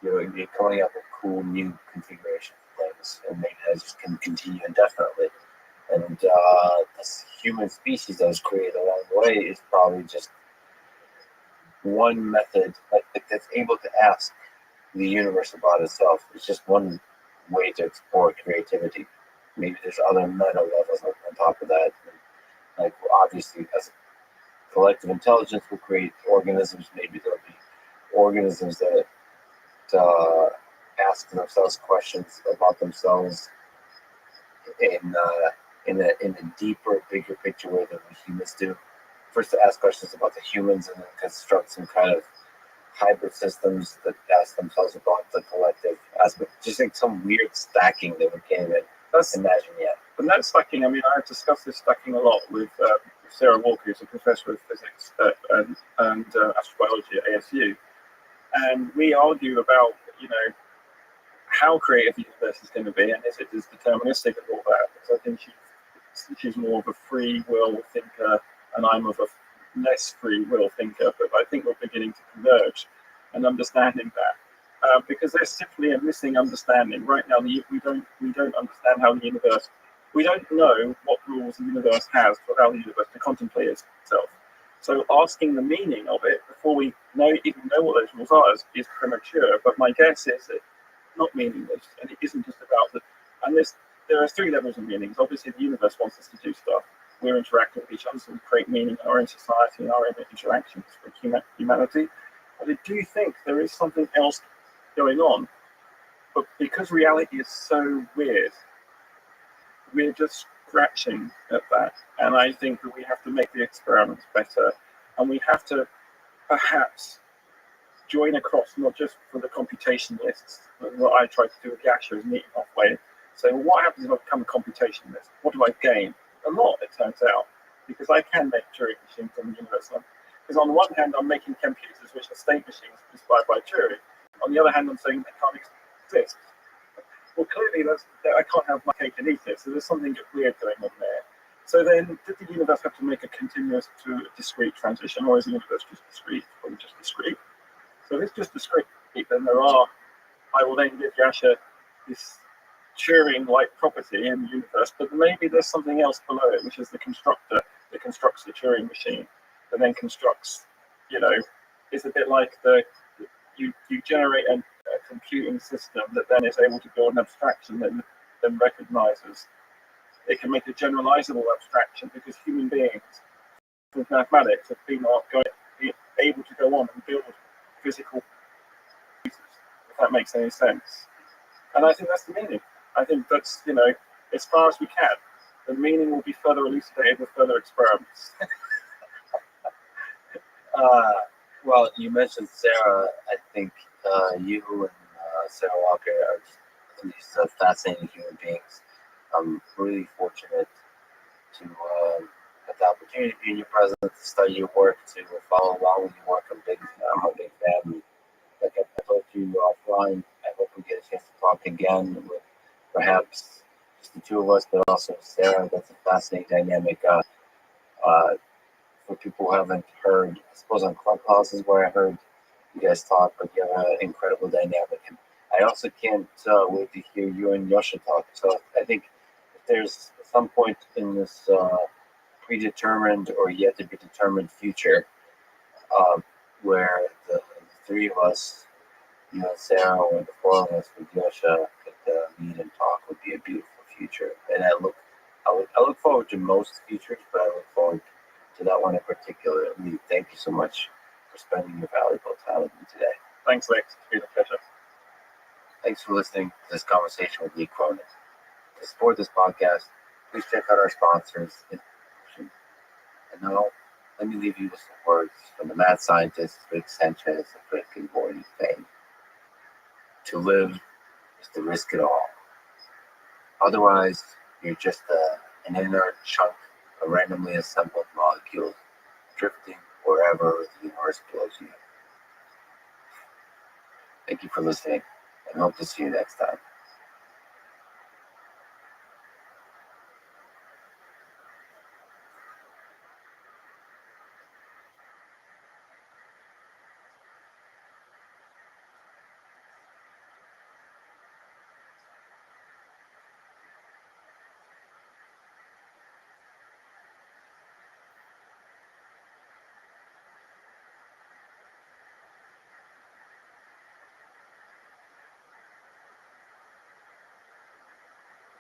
You're coming up with cool new configuration of things, and maybe that just can continue indefinitely. And this human species that was created along the way is probably just one method that's able to ask the universe about itself. It's just one way to explore creativity. Maybe there's other meta levels on top of that. Like obviously, as collective intelligence will create organisms. Maybe there'll be organisms that ask themselves questions about themselves in a deeper, bigger picture way than we humans do. First, to ask questions about the humans, and then construct some kind of hybrid systems that ask themselves about the collective aspect. Just like some weird stacking that we can't even imagine yet. But that stacking, I mean, I've discussed this stacking a lot with Sarah Walker, who's a professor of physics and astrobiology at ASU. And we argue about, how creative the universe is going to be, and is it as deterministic as all that? Because I think she's more of a free will thinker, and I'm of a less free will thinker. But I think we're beginning to converge and understanding that, because there's simply a missing understanding right now. We don't understand how the universe. We don't know what rules the universe has to allow the universe to contemplate itself. So asking the meaning of it before we even know what those rules are is premature. But my guess is that not meaningless, and it isn't just about the. And there are three levels of meanings. Obviously, the universe wants us to do stuff. We're interacting with each other, so we create meaning in our own society and our own interactions with humanity. But I do think there is something else going on. But because reality is so weird, we're just scratching at that. And I think that we have to make the experiments better, and we have to perhaps join across, not just for the computationalists. What I try to do with Yasha is meet halfway. So what happens if I become a computationalist? What do I gain? A lot, it turns out, because I can make Turing machines from the universe. Because on the one hand, I'm making computers which are state machines inspired by Turing. On the other hand, I'm saying they can't exist. Well, clearly, I can't have my cake and eat it, so there's something weird going on there. So then, did the universe have to make a continuous to a discrete transition, or is the universe just discrete, or just discrete? So if it's just discrete, then I will then give Yasha this Turing-like property in the universe, but maybe there's something else below it, which is the constructor that constructs the Turing machine, that then constructs, it's a bit like you generate a computing system that then is able to build an abstraction that then recognizes. It can make a generalizable abstraction because human beings with mathematics have been able to go on and build physical pieces, if that makes any sense. And I think that's the meaning. I think that's, as far as we can. The meaning will be further elucidated with further experiments. Well, you mentioned Sarah. I think you and Sarah Walker are these fascinating human beings. I'm really fortunate to have the opportunity to be in your presence, to study your work, to follow along with your work. I'm a big fan. Like I told you offline, I hope we get a chance to talk again with perhaps just the two of us, but also Sarah. That's a fascinating dynamic. Uh, for people who haven't heard, I suppose on Clubhouse is where I heard you guys talk, but you have an incredible dynamic. And I also can't wait to hear you and Yosha talk. So I think if there's some point in this predetermined or yet to be determined future where the three of us, you and Sarah, or the four of us with Yosha, could meet and talk, would be a beautiful future. And I look forward to most futures, but I look forward to that one in particular. Lee, thank you so much for spending your valuable time with me today. Thanks, Lex. It's been a pleasure. Thanks for listening to this conversation with Lee Cronin. To support this podcast, please check out our sponsors. And now, let me leave you with some words from the mad scientist Rick Sanchez of Rick and Morty fame. To live is to risk it all. Otherwise, you're just an inert chunk of randomly assembled molecules drifting wherever the universe blows you. Thank you for listening, and hope to see you next time.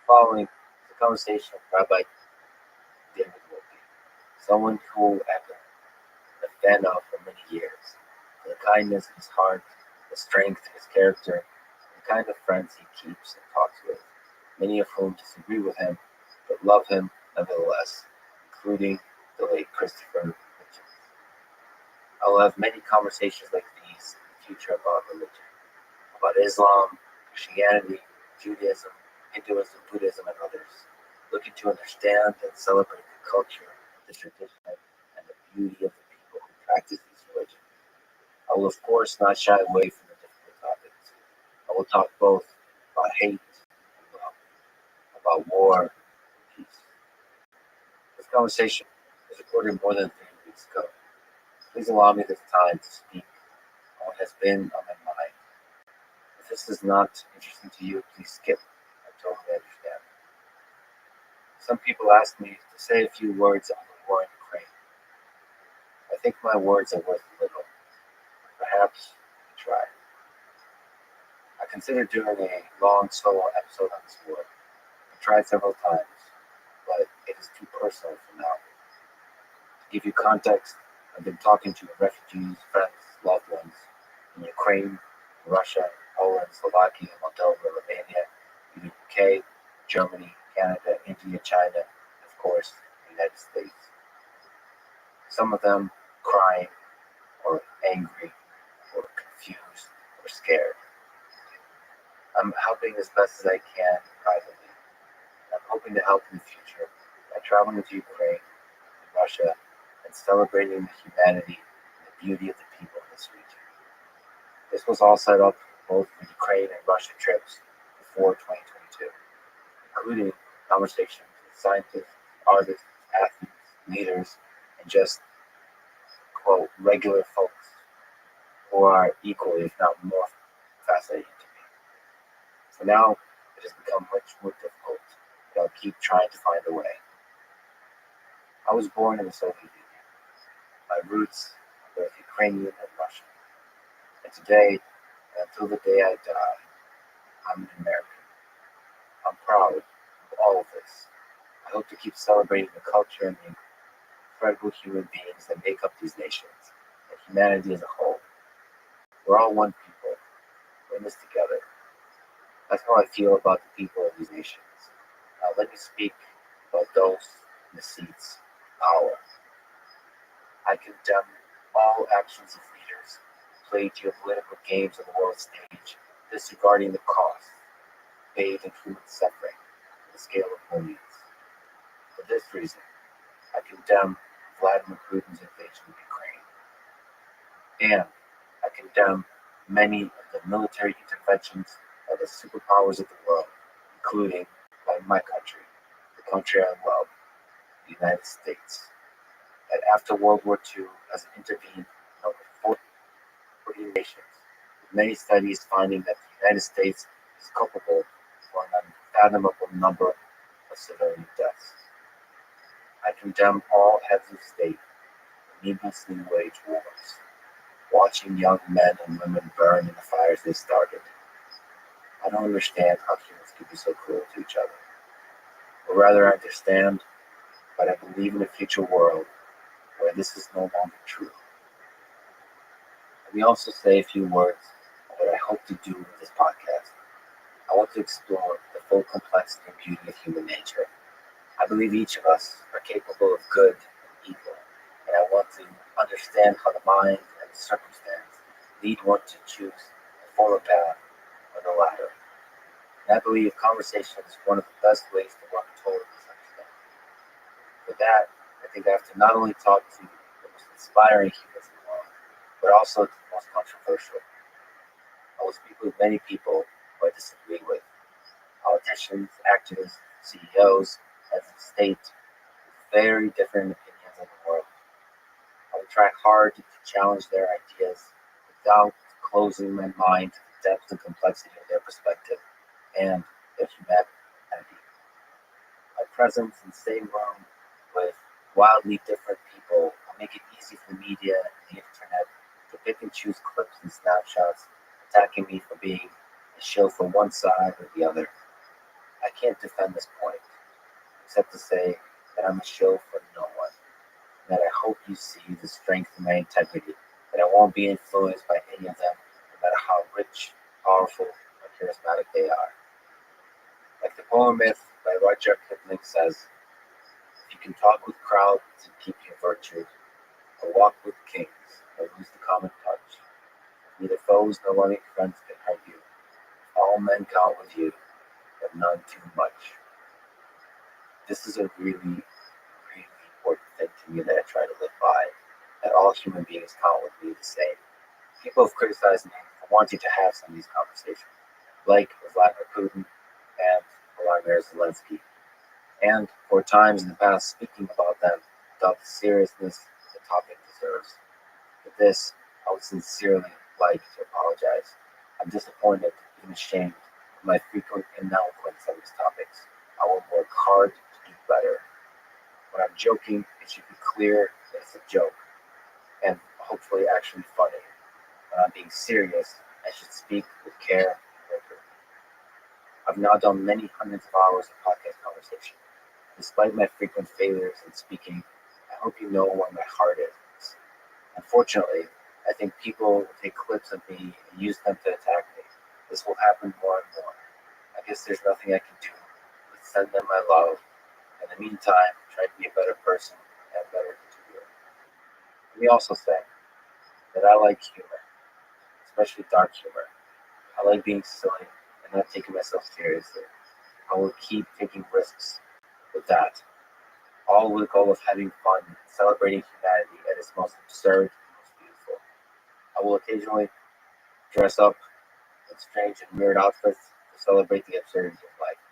Following the conversation with Rabbi David Wolpe, someone who I've been a fan of for many years, for the kindness in his heart, the strength in his character, the kind of friends he keeps and talks with, many of whom disagree with him, but love him nevertheless, including the late Christopher Hitchens. I will have many conversations like these in the future about religion, about Islam, Christianity, Judaism, Hinduism, Buddhism, and others, looking to understand and celebrate the culture, the tradition, and the beauty of the people who practice these religions. I will, of course, not shy away from the difficult topics. I will talk both about hate and love, about war and peace. This conversation was recorded more than 3 weeks ago. Please allow me this time to speak on what has been on my mind. If this is not interesting to you, please skip. I totally understand. Some people ask me to say a few words on the war in Ukraine. I think my words are worth little. Perhaps we try. I considered doing a long solo episode on this war. I tried several times, but it is too personal for now. To give you context, I've been talking to refugees, friends, loved ones in Ukraine, Russia, Poland, Slovakia, Moldova, Romania, the UK, Germany, Canada, India, China, and of course, the United States. Some of them crying, or angry, or confused, or scared. I'm helping as best as I can privately. I'm hoping to help in the future by traveling to Ukraine and Russia and celebrating the humanity and the beauty of the people in this region. This was all set up both for Ukraine and Russia trips before 2022, including conversations with scientists, artists, athletes, leaders, and just, quote, regular folks who are equally, if not more, fascinating to me. For now, it has become much more difficult, but I'll keep trying to find a way. I was born in the Soviet Union. My roots are both Ukrainian and Russian. And today, and until the day I die, I'm an American. I'm proud of all of this. I hope to keep celebrating the culture and the incredible human beings that make up these nations, and humanity as a whole. We're all one people. We're in this together. That's how I feel about the people of these nations. Now let me speak about those in the seats of power. I condemn all actions of leaders who play geopolitical games on the world stage, disregarding the cost paid in human suffering on the scale of millions. For this reason, I condemn Vladimir Putin's invasion of Ukraine. And I condemn many of the military interventions by the superpowers of the world, including by my country, the country I love, the United States. That after World War II has intervened in over 40 nations, with many studies finding that the United States is culpable for an unfathomable number of civilian deaths. I condemn all heads of state who needlessly wage wars, watching young men and women burn in the fires they started. I don't understand how humans can be so cruel to each other. Or rather, I understand, but I believe in a future world where this is no longer true. Let me also say a few words on what I hope to do with this podcast. I want to explore the full complexity and beauty of human nature. I believe each of us are capable of good and evil, and I want to understand how the mind and the circumstance lead one to choose the former path or the latter. And I believe conversation is one of the best ways to work toward this understanding. For that, I think I have to not only talk to the most inspiring humans in the world, but also to the most controversial. I will speak with many people who I disagree with. Politicians, actors, CEOs, heads of state, with very different opinions on the world. I will try hard to challenge their ideas without closing my mind to the depth and complexity of their perspective and their humanity. My presence in the same room with wildly different people will make it easy for the media and the internet to pick and choose clips and snapshots, attacking me for being a show for one side or the other. I can't defend this point, except to say that I'm a show for no one, and that I hope you see the strength of my integrity, that I won't be influenced by any of them, no matter how rich, powerful, or charismatic they are. Like the poem myth by Rothschild says, if you can talk with crowds and keep your virtue, or walk with kings, or lose the common touch, neither foes nor loving friends can hurt you. All men count with you, but none too much. This is a really, really important thing to me that I try to live by, that all human beings count with me the same. People have criticized me for wanting to have some of these conversations, like with Vladimir Putin and Volodymyr Zelensky, and for times in the past speaking about them without the seriousness the topic deserves. For this, I would sincerely like to apologize. I'm disappointed and ashamed of my frequent ineloquence on these topics. I will work hard to do better. When I'm joking, it should be clear that it's a joke, and hopefully actually funny. When I'm being serious, I should speak with care and rigor. I've now done many hundreds of hours of podcast conversation. Despite my frequent failures in speaking, I hope you know where my heart is. Unfortunately, I think people will take clips of me and use them to attack me. This will happen more and more. I guess there's nothing I can do but send them my love. In the meantime, try to be a better person and a better interviewer. Let me also say that I like humor, especially dark humor. I like being silly and not taking myself seriously. I will keep taking risks with that, all with the goal of having fun and celebrating humanity at its most absurd and most beautiful. I will occasionally dress up in strange and weird outfits to celebrate the absurdity of life.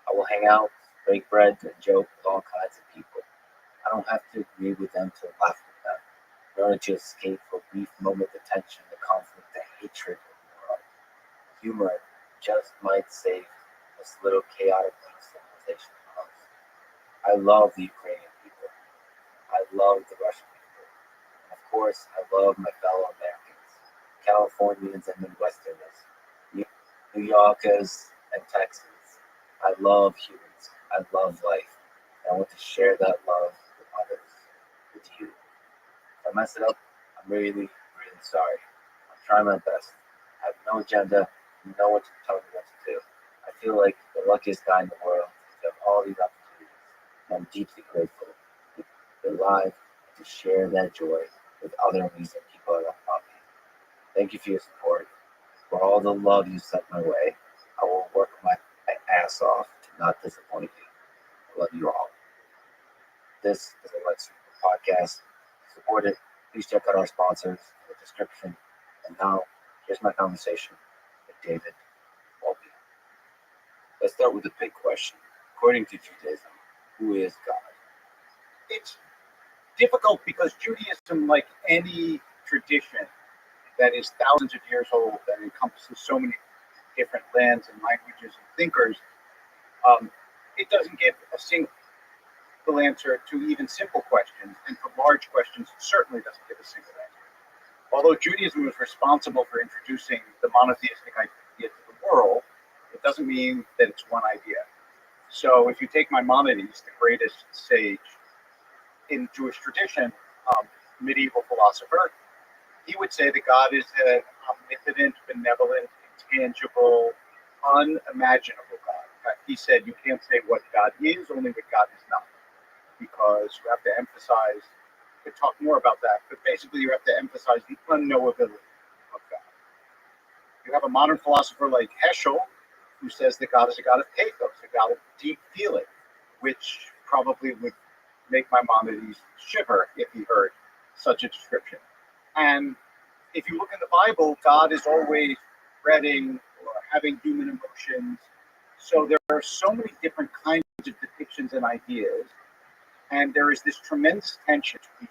I will hang out, break bread, and joke with all kinds of people. I don't have to agree with them to laugh with them, in order to escape for a brief moment the tension, the conflict, the hatred of the world. Humor just might save this little chaotic little civilization of ours. I love the Ukrainian people. I love the Russian people. And of course, I love my fellow Americans, Californians and Midwesterners, New Yorkers and Texans. I love humans. I love life. And I want to share that love with others, with you. If I mess it up, I'm really, really sorry. I'm trying my best. I have no agenda, no one to tell me what to do. I feel like the luckiest guy in the world to have all these opportunities. And I'm deeply grateful to be alive and to share that joy with other amazing people around me. Thank you for your support, for all the love you sent my way. I will work my ass off to not disappoint you. I love you all. this is a Let's podcast. Support it. Please check out our sponsors in the description. And now, here's my conversation with David Wolpe. Let's start with the big question. According to Judaism, who is God? It's difficult because Judaism, like any tradition that is thousands of years old, that encompasses so many different lands and languages and thinkers, it doesn't give a single answer to even simple questions, and for large questions, it certainly doesn't give a single answer. Although Judaism was responsible for introducing the monotheistic idea to the world, it doesn't mean that it's one idea. So if you take Maimonides, the greatest sage in Jewish tradition, medieval philosopher, he would say that God is an omnipotent, benevolent, intangible, unimaginable God. In fact, he said you can't say what God is, only what God is not, because you have to emphasize, we could talk more about that, but basically you have to emphasize the unknowability of God. You have a modern philosopher like Heschel, who says that God is a God of pathos, a God of deep feeling, which probably would make Maimonides shiver if he heard such a description. And if you look in the Bible, God is always dreading or having human emotions. So there are so many different kinds of depictions and ideas. And there is this tremendous tension between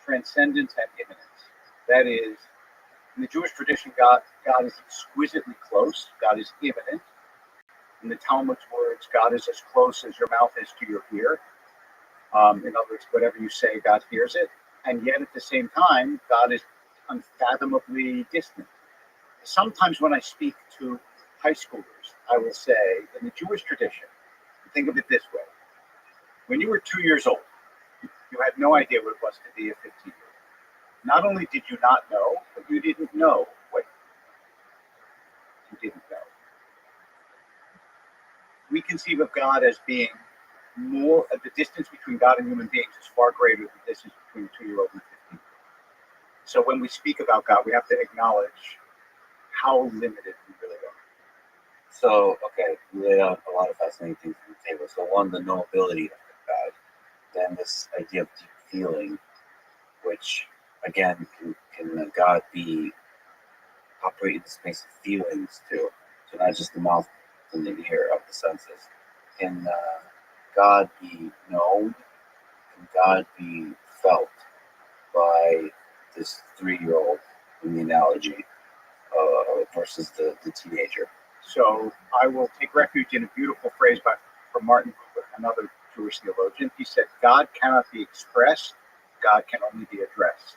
transcendence and immanence. That is, in the Jewish tradition, God is exquisitely close. God is immanent. In the Talmud's words, God is as close as your mouth is to your ear. In other words, whatever you say, God hears it. And yet at the same time, God is unfathomably distant. Sometimes when I speak to high schoolers, I will say, in the Jewish tradition, think of it this way. When you were 2 years old, you had no idea what it was to be a 15-year-old. Not only did you not know, but you didn't know what you didn't know. We conceive of God as being more, the distance between God and human beings is far greater than the distance between a 2-year-old and a 15-year-old. So when we speak about God, we have to acknowledge how limited we really are. So, okay, you laid out a lot of fascinating things on the table. So one, the knowability of God. Then this idea of deep feeling, which, again, can God be operate in the space of feelings too? So not just the mouth and the ear of the senses. Can God be known? Can God be felt by this 3-year-old in the analogy versus the teenager? So I will take refuge in a beautiful phrase from Martin Buber, another Jewish theologian. He said, God cannot be expressed, God can only be addressed.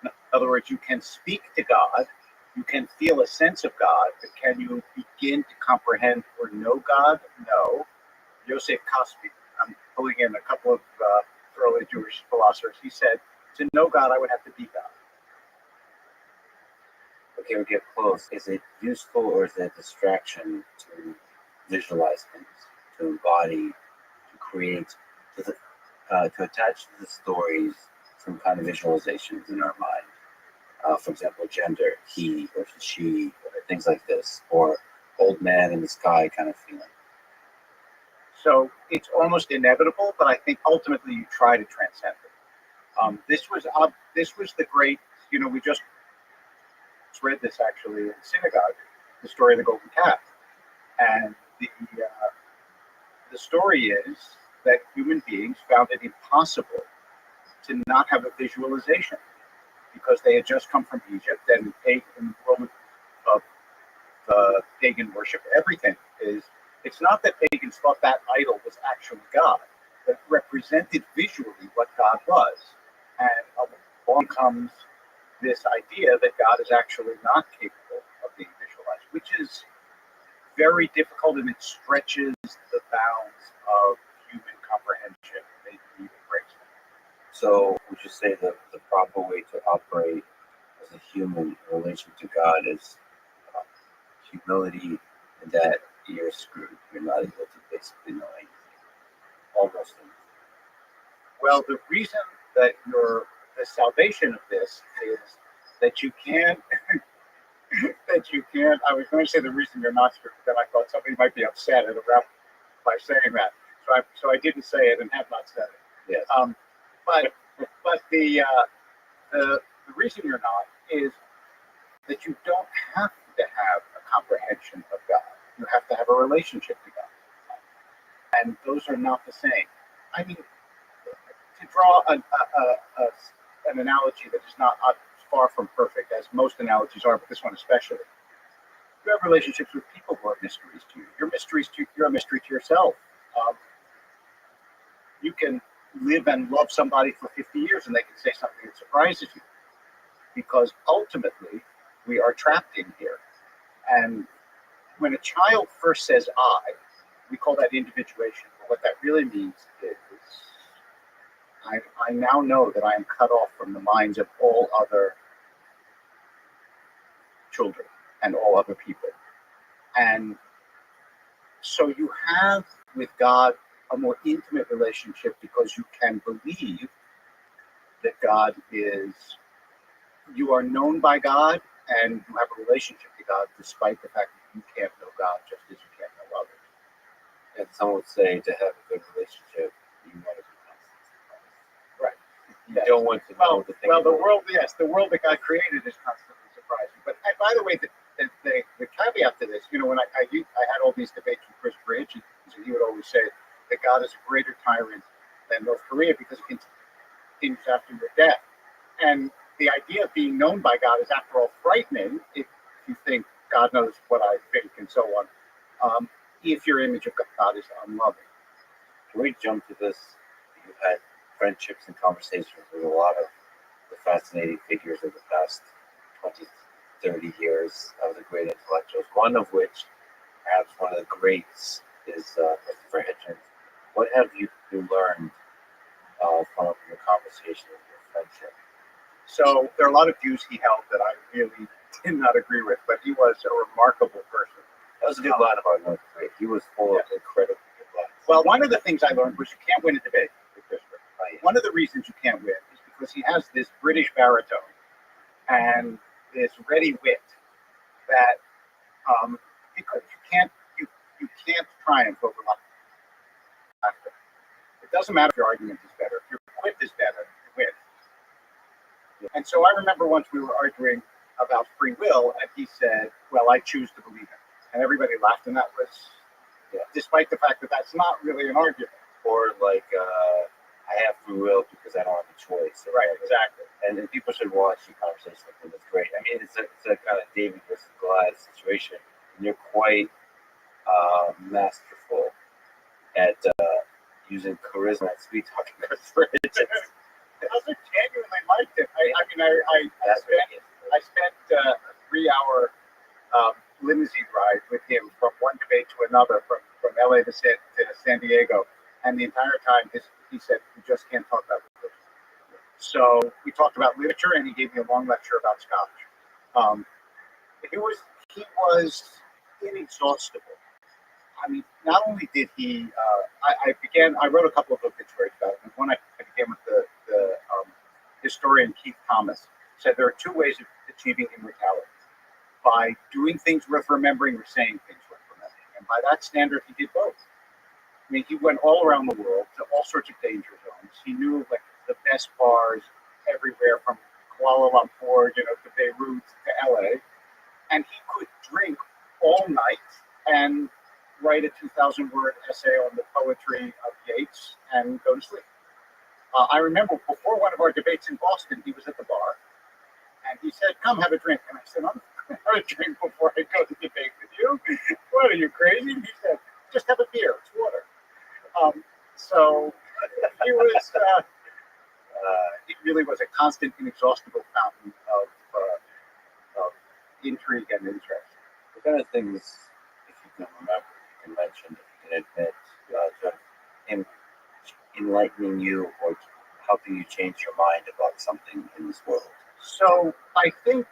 In other words, you can speak to God, you can feel a sense of God, but can you begin to comprehend or know God? No. Yosef Kaspi, I'm pulling in a couple of early Jewish philosophers, he said, to know God, I would have to be God. Okay, we get close. Is it useful or is it a distraction to visualize things, to embody, to create, to attach to the stories some kind of visualizations in our mind? For example, gender, he versus she, or things like this, or old man in the sky kind of feeling. So it's almost inevitable, but I think ultimately you try to transcend it. This was the great, we just read this actually in synagogue, the story of the golden calf, and the story is that human beings found it impossible to not have a visualization because they had just come from Egypt, and in the world of pagan worship, everything is. It's not that pagans thought that idol was actually God, but it represented visually what God was, and along comes this idea that God is actually not capable of being visualized, which is very difficult, and it stretches the bounds of human comprehension, maybe even breaks them. So would you say that the proper way to operate as a human in relation to God is humility, and that you're screwed. You're not able to basically know anything. Almost anything. Well, the reason that the salvation of this is that you can't, I was going to say the reason you're not screwed, but then I thought somebody might be upset at a rabbi by saying that. So I didn't say it and have not said it. Yes. But the reason you're not is that you don't have to have a comprehension of God. You have to have a relationship to God, and those are not the same. I mean, to draw an analogy that is not far from perfect, as most analogies are, but this one especially. You have relationships with people who are mysteries to you. You're a mystery to yourself. You can live and love somebody for 50 years and they can say something that surprises you. Because ultimately, we are trapped in here. And when a child first says I, we call that individuation. But what that really means is I now know that I am cut off from the minds of all other children and all other people. And so you have with God a more intimate relationship because you can believe that God is, you are known by God and you have a relationship to God despite the fact that you can't know God just as you can't know others. And some would say to have a good relationship, you want to be constantly surprised. Right. You don't want to know the thing. Well, the world that God created is constantly surprising. But by the way, the caveat to this, when I had all these debates with Christopher Hitchens, and he would always say that God is a greater tyrant than North Korea because it continues after your death. And the idea of being known by God is, after all, frightening if you think God knows what I think and so on. If your image of God is unloving. Can we jump to this? You had friendships and conversations with a lot of the fascinating figures of the past 20, 30 years of the great intellectuals, one of which, perhaps one of the greats, is Christopher Hitchens. What have you learned from your conversation and your friendship? So there are a lot of views he held that I really did not agree with, but he was a remarkable person. That was a good line about North Korea. He was full of incredible good lines. Well, one of the things I learned was you can't win a debate with Christopher. One of the reasons you can't win is because he has this British baritone and this ready wit that because you can't triumph over laughter. It doesn't matter if your argument is better. If your wit is better, you win. And so I remember once we were arguing about free will, and he said, "Well, I choose to believe it," and everybody laughed, and that was, despite the fact that that's not really an argument. Or like, I have free will because I don't have a choice. Right, exactly. And people should watch the conversation with him. It's great. I mean, it's a kind of David versus Goliath situation. And you're quite masterful at using charisma and sweet talking. I also genuinely liked it. I spent a 3-hour limousine ride with him from one debate to another, from LA to San Diego, and the entire time he said, "We just can't talk about literature." So we talked about literature, and he gave me a long lecture about Scotch. He was inexhaustible. I mean, not only did he, I wrote a couple of obituaries about him. One I began with the historian Keith Thomas. Said there are two ways of achieving immortality: by doing things worth remembering or saying things worth remembering. And by that standard, he did both. I mean, he went all around the world to all sorts of danger zones. He knew like the best bars everywhere, from Kuala Lumpur, to Beirut to LA, and he could drink all night and write a 2,000-word essay on the poetry of Yeats and go to sleep. I remember before one of our debates in Boston, he was at the bar, and he said, "Come have a drink." And I said, "I'm not going to have a drink before I go to debate with you. What, are you crazy?" He said, "Just have a beer. It's water." So he was, he really was a constant, inexhaustible fountain of intrigue and interest. What kind of things, if you can remember, you can mention, if you can admit, him enlightening you or helping you change your mind about something in this world? So I think,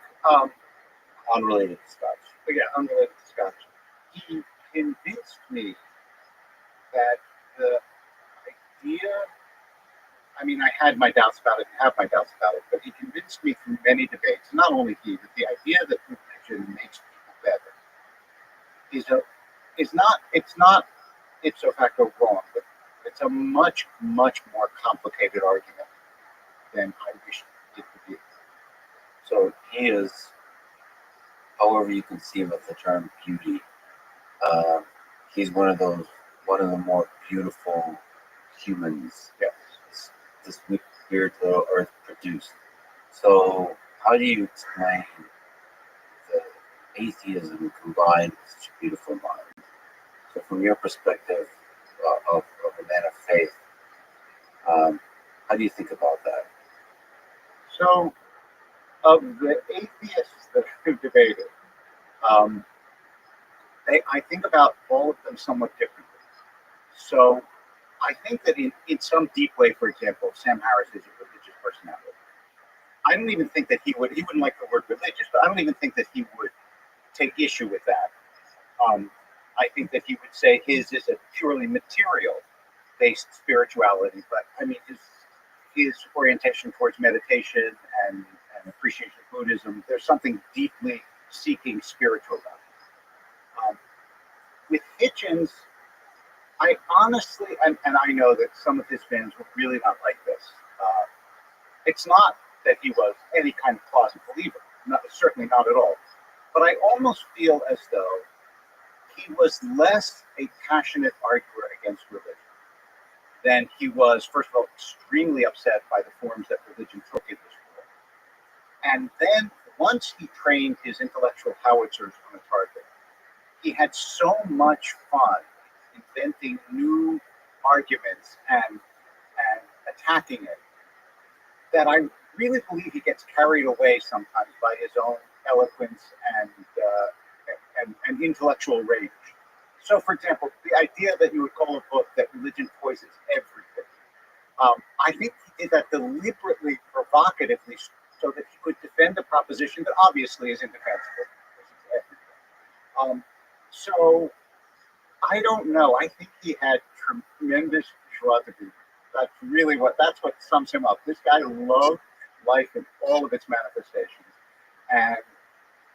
unrelated to Scotch. Unrelated to Scotch. He convinced me that the idea, I mean, I had my doubts about it, have my doubts about it, but he convinced me through many debates, not only he, that the idea that religion makes people better it's not ipso facto wrong, but It's a much, much more complicated argument than I wish it could be. So he is, however you conceive of the term beauty, uh, he's one of the more beautiful humans this weird little earth produced. So how do you explain the atheism combined with such a beautiful mind? So from your perspective of a man of faith, how do you think about that? So, of the atheists that I've debated, I think about all of them somewhat differently. So, I think that in some deep way, for example, Sam Harris is a religious personality. I don't even think that he wouldn't like the word religious, but I don't even think that he would take issue with that. I think that he would say his is a purely material-based spirituality, but I mean his orientation towards meditation and appreciation of Buddhism, there's something deeply seeking spiritual about it. With Hitchens, I honestly, and I know that some of his fans will really not like this. It's not that he was any kind of closet believer, certainly not at all. But I almost feel as though he was less a passionate arguer against religion than he was, first of all, extremely upset by the forms that religion took in this world. And then once he trained his intellectual howitzers on a target, he had so much fun inventing new arguments and attacking it that I really believe he gets carried away sometimes by his own eloquence and intellectual rage. So, for example, the idea that you would call a book that religion poisons everything, I think he did that deliberately, provocatively, so that he could defend a proposition that obviously is indefensible. So, I don't know. I think he had tremendous joie de vivre. That's what sums him up. This guy loved life in all of its manifestations.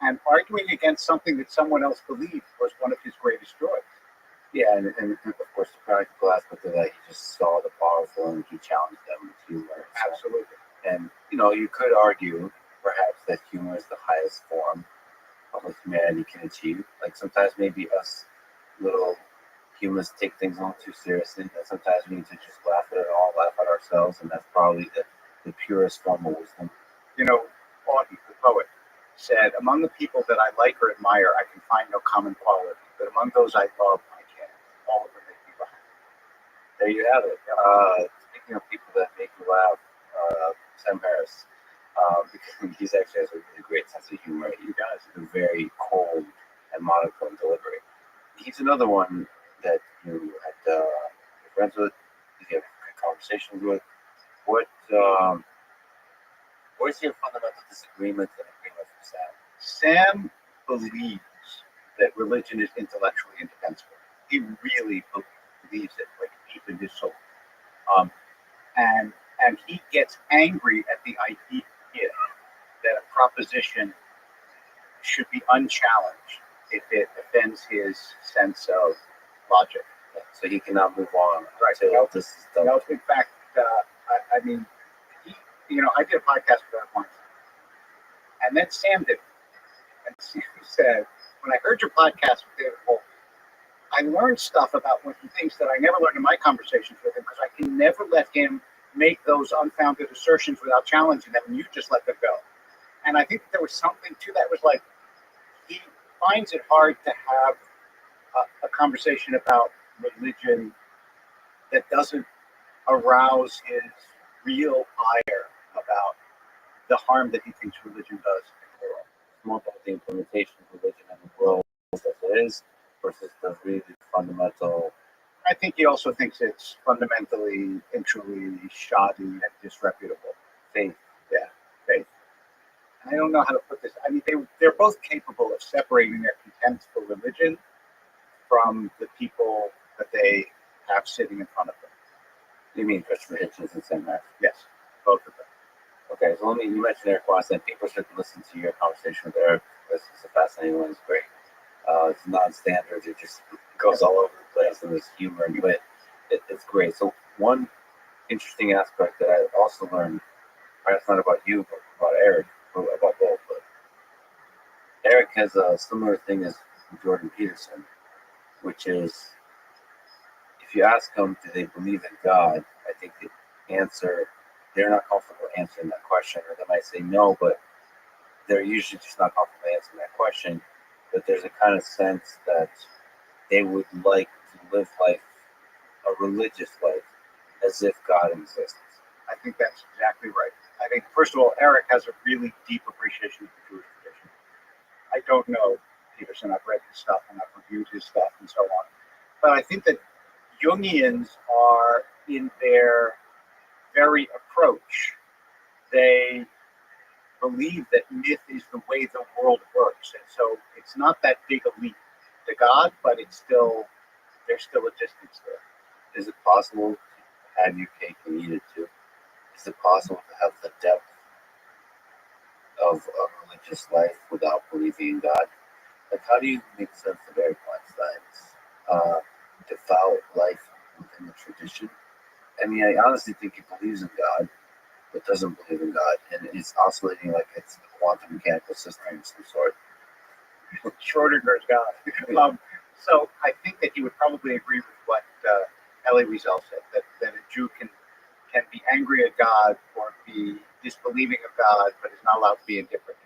And arguing against something that someone else believed was one of his greatest joys. Yeah, and of course the practical aspect of that, he just saw the powerful and he challenged them with humor. So, Absolutely. and you could argue perhaps that humor is the highest form of what humanity can achieve. Like sometimes maybe us little humans take things a little too seriously, and sometimes we need to just laugh at it all, laugh at ourselves, and that's probably the purest form of wisdom. Auden, the poet, said, "Among the people that I like or admire, I can find no common quality, but among those I love, I can. All of them make me laugh." There you have it. Speaking of people that make you laugh, Sam Harris, because he's actually has a really great sense of humor. He does a very cold and monotone delivery. He's another one that you had you're friends with, you have conversations with. Where's your fundamental disagreement and agreement with Sam? Sam believes that religion is intellectually indefensible. He really believes it, like deep in his soul. And he gets angry at the idea that a proposition should be unchallenged if it offends his sense of logic. So he cannot move on. Right. This is done. In fact, I mean, I did a podcast with him once, and then Sam did. And Sam said, "When I heard your podcast with David Wolf, I learned stuff about things that I never learned in my conversations with him because I can never let him make those unfounded assertions without challenging them, and you just let them go." And I think there was something to that. It was like he finds it hard to have a conversation about religion that doesn't arouse his real ire about the harm that he thinks religion does in the world. It's more about the implementation of religion in the world as it is versus the really fundamental. I think he also thinks it's fundamentally and truly shoddy and disreputable. Faith. Yeah, faith. And I don't know how to put this. I mean, they're both capable of separating their contempt for religion from the people that they have sitting in front of them. You mean Christopher Hitchens and Sam Harris? Yes, both of them. Okay, so you mentioned Eric Watson. People should listen to your conversation with Eric. This is a fascinating one. It's great. It's non-standard. It just goes all over the place, and there's humor and wit. it's great. So one interesting aspect that I also learned, perhaps not about you, but about Eric, or about both, but Eric has a similar thing as Jordan Peterson, which is if you ask them, do they believe in God? I think the answer, they're not comfortable answering that question, or they might say no, but they're usually just not comfortable answering that question. But there's a kind of sense that they would like to live life, a religious life, as if God exists. I think that's exactly right. I think, first of all, Eric has a really deep appreciation of the Jewish tradition. I don't know Peterson. I've read his stuff and I've reviewed his stuff and so on. But I think that Jungians are, in their very approach, they believe that myth is the way the world works. And so it's not that big a leap to God, but there's still a distance there. Is it possible to have your cake and eat it too? Is it possible to have the depth of a religious life without believing in God? Like, how do you make sense of Eric Weinstein's devout life within the tradition? I mean, I honestly think he believes in God, but doesn't believe in God, and it's oscillating like it's a quantum mechanical system of some sort. Schrodinger's God. So I think that he would probably agree with what Elie Wiesel said, that a Jew can be angry at God or be disbelieving of God, but is not allowed to be indifferent.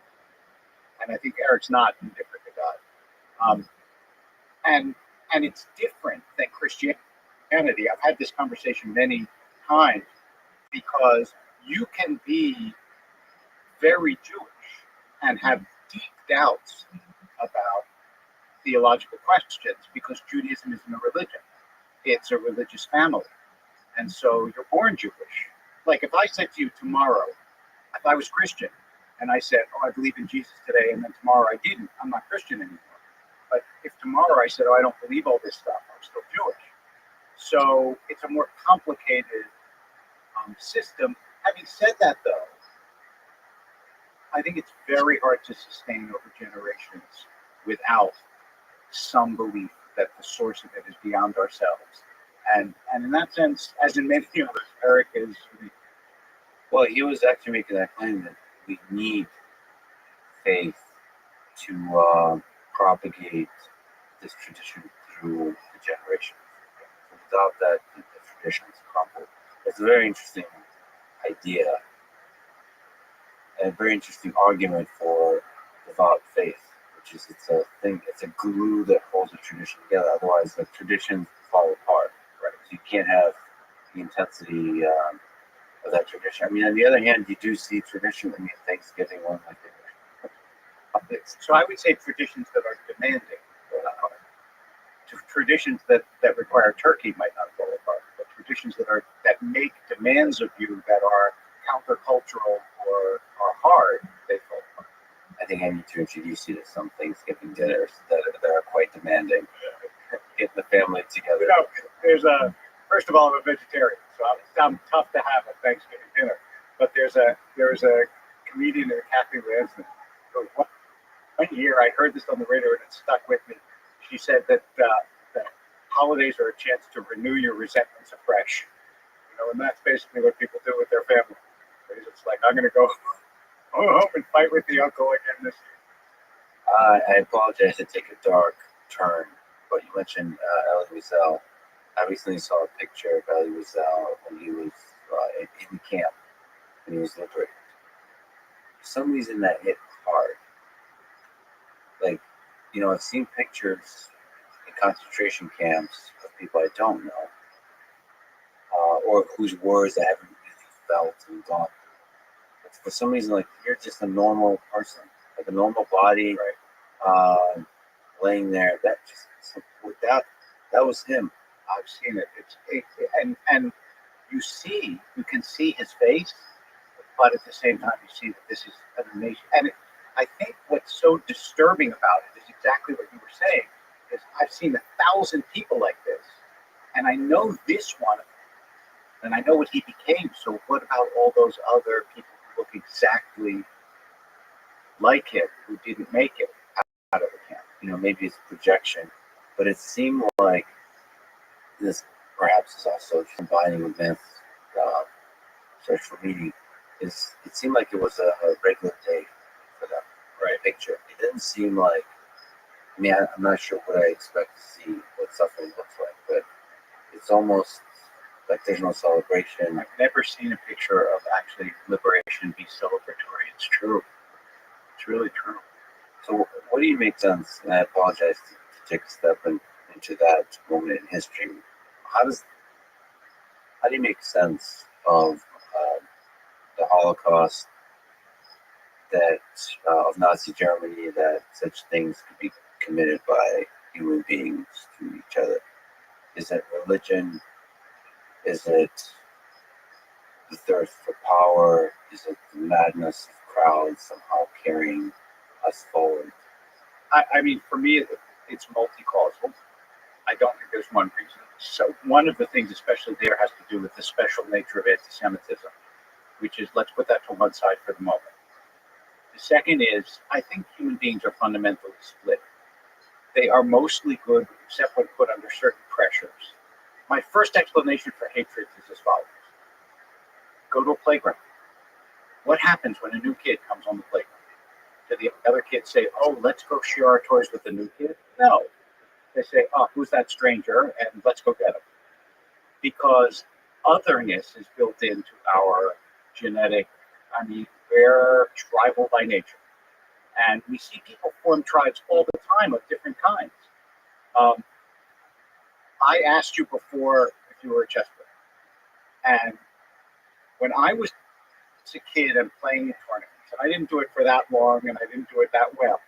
And I think Eric's not indifferent to God. And it's different than Christianity. I've had this conversation many times because you can be very Jewish and have deep doubts about theological questions because Judaism isn't a religion. It's a religious family. And so you're born Jewish. Like if I said to you tomorrow, if I was Christian and I said, oh, I believe in Jesus today, and then tomorrow I didn't, I'm not Christian anymore. But if tomorrow I said, oh, I don't believe all this stuff, I'm still Jewish. So it's a more complicated system. Having said that, though, I think it's very hard to sustain over generations without some belief that the source of it is beyond ourselves. And in that sense, as in many others, Eric is unique. Well, he was actually making that claim that we need faith to propagate this tradition through the generations. Without that, the traditions crumble. It's a very interesting idea and a very interesting argument for devout faith, which is it's a thing, it's a glue that holds a tradition together. Otherwise, the traditions fall apart. Right? So you can't have the intensity of that tradition. I mean, on the other hand, you do see tradition. I mean, Thanksgiving, one of my favorite topics. So I would say traditions that are demanding fall apart. Traditions that require turkey might not fall apart, but traditions that make demands of you that are countercultural or are hard, they fall apart. I think I need to introduce you to some Thanksgiving dinners that are quite demanding. Get the family together. You know, first of all, I'm a vegetarian, so I'm tough to have at Thanksgiving dinner. But there's a comedian named Kathy Lansman. One year I heard this on the radio and it stuck with me. She said that holidays are a chance to renew your resentments afresh. And that's basically what people do with their family. It's like, I'm going to go home and fight with the uncle again this year. I apologize to take a dark turn, but you mentioned Elie Wiesel. I recently saw a picture of Elie Wiesel when he was in camp, when he was liberated. For some reason, that hit hard. Like, I've seen pictures in concentration camps of people I don't know, or whose words I haven't really felt and gone through. But for some reason, like, you're just a normal person, like a normal body, right? Laying there. That was him. I've seen it. And you can see his face, but at the same time, you see that this is an amazing. And I think what's so disturbing about it is exactly what you were saying. Is I've seen 1,000 people like this, and I know this one, and I know what he became. So what about all those other people who look exactly like him who didn't make it out of the camp? Maybe it's projection, but it seemed like this perhaps is also combining with myth, uh, social media, is it seemed like it was a regular day for them, right? Picture. It didn't seem like. I mean, I'm not sure what I expect to see what suffering looks like, but it's almost like there's no celebration. I've never seen a picture of actually liberation be celebratory. It's true. It's really true. So, what do you make sense? And I apologize to take a step into that moment in history. How does how do you make sense of the Holocaust, that of Nazi Germany, that such things could be committed by human beings to each other? Is it religion? Is it the thirst for power? Is it the madness of crowds somehow carrying us forward? I mean, for me, it's multi-causal. I don't think there's one reason. So one of the things, especially there, has to do with the special nature of anti-Semitism, which is, let's put that to one side for the moment. The second is, I think human beings are fundamentally split. They are mostly good, except when put under certain pressures. My first explanation for hatred is as follows. Go to a playground. What happens when a new kid comes on the playground? Do the other kids say, oh, let's go share our toys with the new kid? No. They say, oh, who's that stranger? And let's go get him. Because otherness is built into our genetic, we're tribal by nature. And we see people form tribes all the time of different kinds. I asked you before if you were a chess player. And when I was a kid and playing in tournaments, and I didn't do it for that long and I didn't do it that well.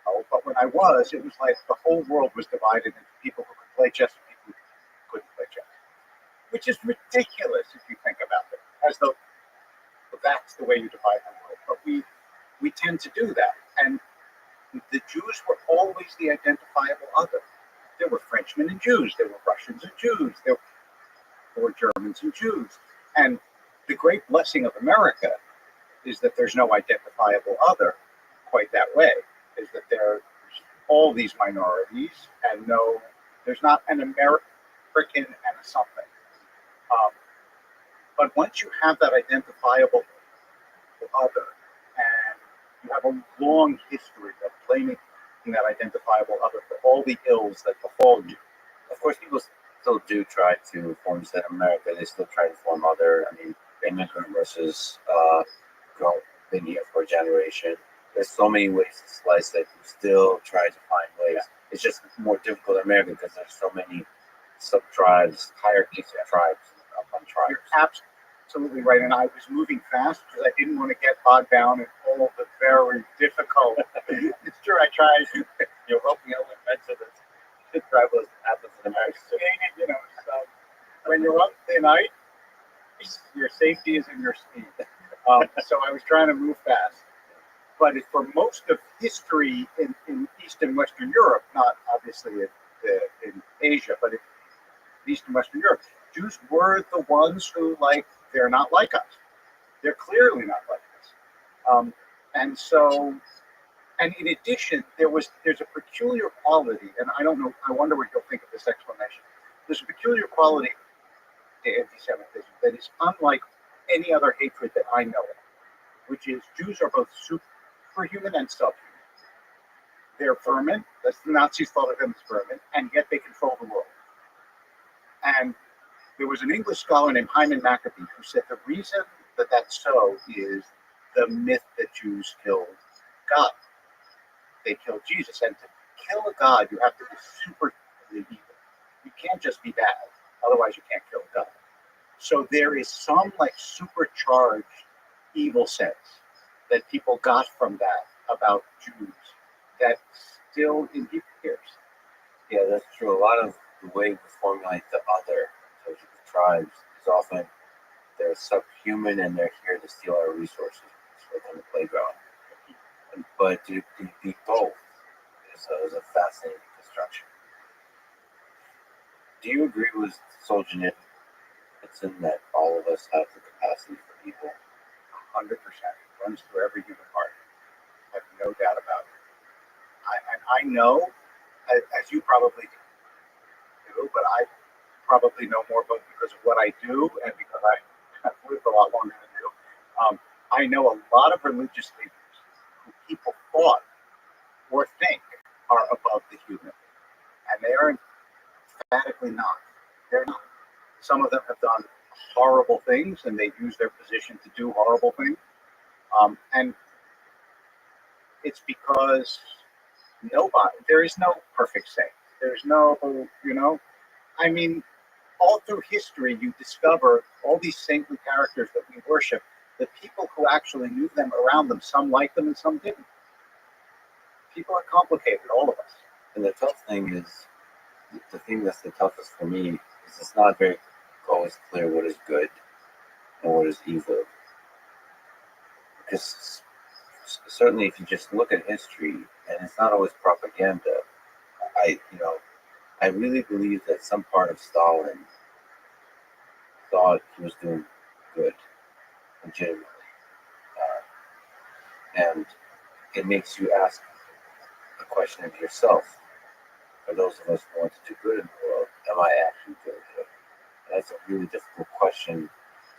Oh, but when I was, it was like the whole world was divided into people who could play chess and people who couldn't play chess. Which is ridiculous if you think about it, as though that's the way you divide the world. But we tend to do that. And the Jews were always the identifiable other. There were Frenchmen and Jews. There were Russians and Jews. There were Germans and Jews. And the great blessing of America is that there's no identifiable other quite that way. Is that there's all these minorities and there's not an American and a something. But once you have that identifiable other, and you have a long history of blaming that identifiable other for all the ills that befall you. Of course, people still do try to form Set America. They still try to form other. I mean, immigrant versus been here for a generation. There's so many ways to slice it. You still try to find ways. Yeah. It's just more difficult in America because there's so many sub-tribes, hierarchies of tribes upon tribes. You're absolutely right. And I was moving fast because I didn't want to get bogged down in all the very difficult. It's true, I tried. You're hoping it would mention that tribal happens in America. So when you're up tonight, your safety is in your speed. So I was trying to move fast. But for most of history in East and Western Europe, not obviously in Asia, but in East and Western Europe, Jews were the ones who, they're not like us. They're clearly not like us. And in addition, there's a peculiar quality, and I don't know, I wonder what you'll think of this explanation. There's a peculiar quality to anti-Semitism that is unlike any other hatred that I know of, which is Jews are both superhuman and subhuman. They're vermin, the Nazis thought of them as vermin, and yet they control the world. And there was an English scholar named Hyman Maccabee who said the reason that that's so is the myth that Jews killed God. They killed Jesus. And to kill a God, you have to be super evil. You can't just be bad. Otherwise, you can't kill God. So there is some supercharged evil sense that people got from that about Jews that still in people cares. Yeah, that's true. A lot of the way we formulate the other, so the tribes, is often they're subhuman and they're here to steal our resources within the playground. But to be both is a fascinating construction. Do you agree with Solzhenitsyn that all of us have the capacity for evil? 100%. It runs through every human heart. I have no doubt about it. I know, as you probably do, but probably know more both because of what I do and because I have lived a lot longer than you. I know a lot of religious leaders who people thought or think are above the human, and they are emphatically not. They're not. Some of them have done horrible things, and they use their position to do horrible things. And it's because there is no perfect saint. There's no, I mean, all through history, you discover all these saintly characters that we worship, the people who actually knew them around them, some liked them and some didn't. People are complicated, all of us. And the tough thing is, the thing that's the toughest for me is it's not very always clear what is good and what is evil. Because certainly, if you just look at history, and it's not always propaganda, I really believe that some part of Stalin thought he was doing good, legitimately, and it makes you ask a question of yourself. For those of us who want to do good in the world, am I actually doing good? And that's a really difficult question.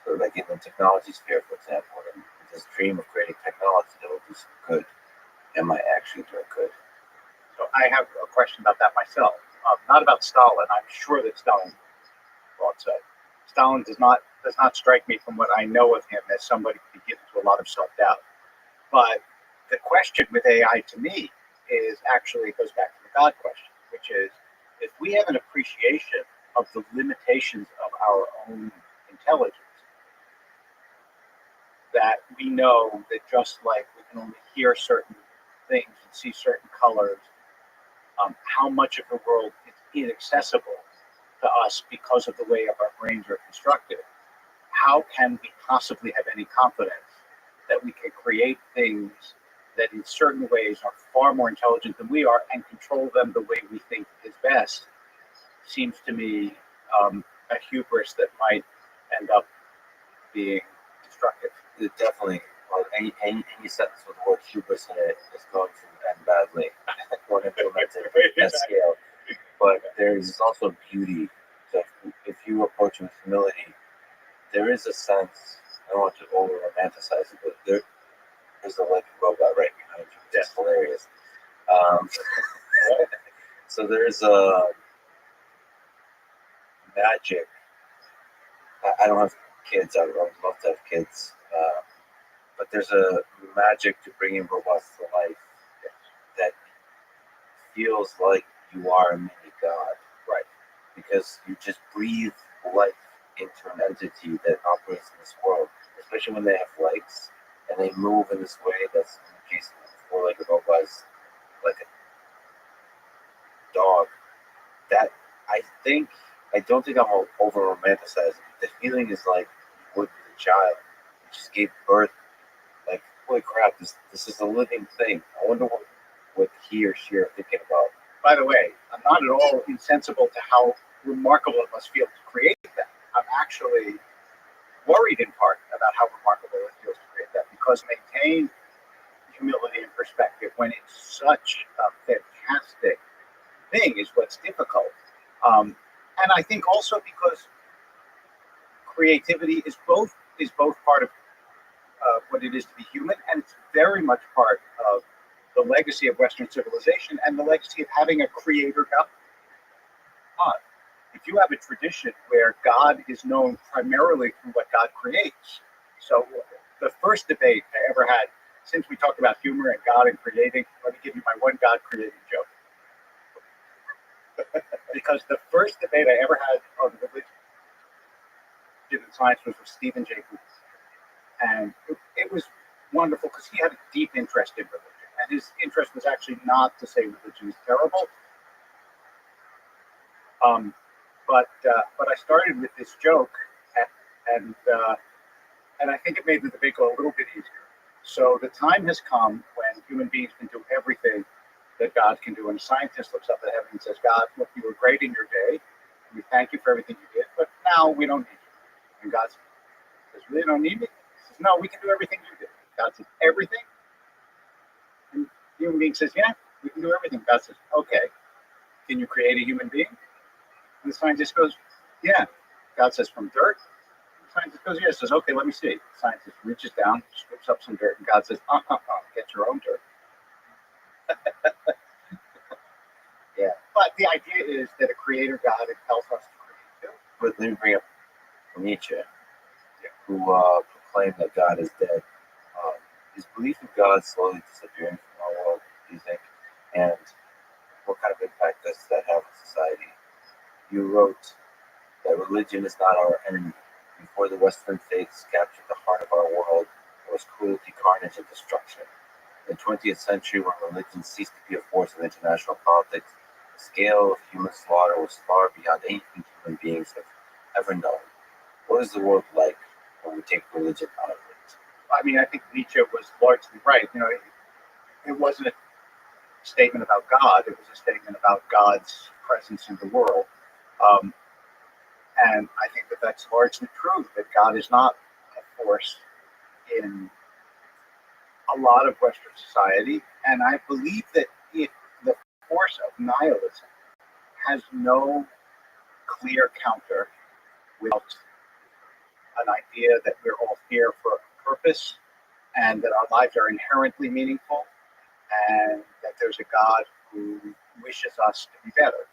Sort of like in the technology sphere, for example, and this dream of creating technology that will do some good. Am I actually doing good? So I have a question about that myself. Not about Stalin. I'm sure that Stalin thought so. Stalin does not strike me from what I know of him as somebody who gives to a lot of self-doubt. But the question with AI to me is actually, it goes back to the God question, which is, if we have an appreciation of the limitations of our own intelligence, that we know that just like we can only hear certain things and see certain colors, how much of the world is inaccessible to us because of the way our brains are constructed, how can we possibly have any confidence that we can create things that in certain ways are far more intelligent than we are and control them the way we think is best? Seems to me a hubris that might end up being destructive. It definitely, well, any sentence with the word hubris in it is going to end badly when implemented at scale. But there's also beauty. So if you approach it with humility, there is a sense, I don't want to over romanticize it, but there's a like robot right behind you. That's hilarious. So there's a magic. I don't have kids. I would love to have kids. But there's a magic to bringing robots to life that feels like you are a mini god. Right. Because you just breathe life into an entity that operates in this world, especially when they have legs and they move in this way that's, in the case of the four-legged robot, is like a dog. That, I don't think I'm over romanticizing. The feeling is like you would with a child. You just gave birth. Like, holy crap, this is a living thing. I wonder what he or she are thinking about. By the way, I'm not at all insensible to how remarkable it must feel to create that. I'm actually worried in part about how remarkable it feels to create that, because maintain humility and perspective when it's such a fantastic thing is what's difficult. And I think also because creativity is both part of what it is to be human, and it's very much part of the legacy of Western civilization and the legacy of having a creator God. If you have a tradition where God is known primarily through what God creates, so the first debate I ever had, since we talked about humor and God and creating, let me give you my one God creating joke. Because the first debate I ever had on religion and science was with Stephen J. Gould. And it was wonderful because he had a deep interest in religion. And his interest was actually not to say religion is terrible. But I started with this joke, and I think it made the debate go a little bit easier. So the time has come when human beings can do everything that God can do. And a scientist looks up at heaven and says, God, look, you were great in your day. We thank you for everything you did, but now we don't need you. And God says, really don't need me? He says, no, we can do everything you did. God says, everything? And the human being says, yeah, we can do everything. God says, okay, can you create a human being? And the scientist goes, Yeah. God says from dirt. Scientist goes, yeah. Says, okay, let me see. Scientist reaches down, scoops up some dirt, and God says, get your own dirt. Yeah. But the idea is that a creator God impels us to create too. But let me bring up Nietzsche, Yeah. who proclaimed that God is dead. Is belief in God slowly disappearing from our world, do you think? And what kind of impact does that have on society? You wrote that religion is not our enemy. Before the Western faiths captured the heart of our world, there was cruelty, carnage, and destruction. In the 20th century, when religion ceased to be a force of international politics, the scale of human slaughter was far beyond anything human beings have ever known. What is the world like when we take religion out of it? I mean, I think Nietzsche was largely right. You know, it wasn't a statement about God; it was a statement about God's presence in the world. Um, and I think that that's largely true. That God is not a force in a lot of Western society, and I believe that if the force of nihilism has no clear counter without an idea that we're all here for a purpose and that our lives are inherently meaningful and that there's a God who wishes us to be better.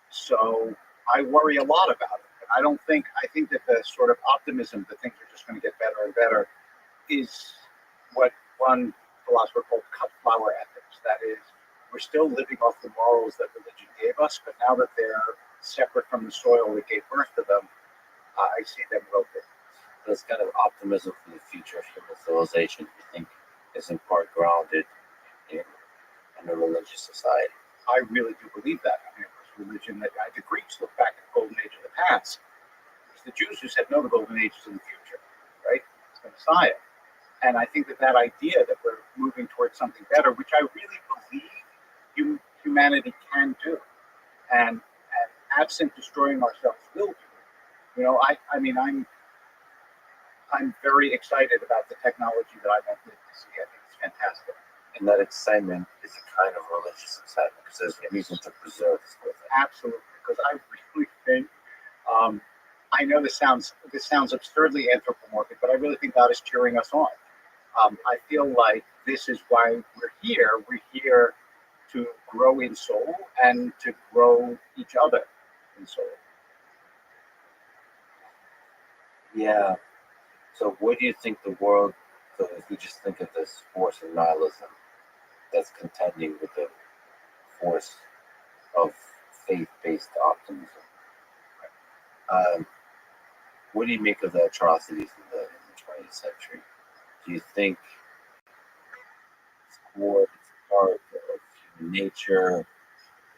So I worry a lot about it. And I think that the sort of optimism that things are just going to get better and better is what one philosopher called cut flower ethics. That is, we're still living off the morals that religion gave us, but now that they're separate from the soil that gave birth to them, I see them wilting. This kind of optimism for the future of human civilization, you think, is in part grounded in a religious society? I really do believe that. I mean, it was religion that the Greeks look back at the golden age of the past. It was the Jews who said, no, the golden age is in the future, right? It's the Messiah. And I think that that idea that we're moving towards something better, which I really believe humanity can do, and absent destroying ourselves, will do. You know, I mean, I'm very excited about the technology that I might live to see. I think it's fantastic. And that excitement is a kind of religious excitement because there's a reason to preserve this whole thing. Absolutely, because I really think I know this sounds absurdly anthropomorphic, but I really think God is cheering us on. I feel like this is why we're here. We're here to grow in soul and to grow each other in soul. Yeah. So what do you think the world, so if we just think of this force of nihilism that's contending with the force of faith-based optimism, what do you make of the atrocities in the 20th century? Do you think war is part of human nature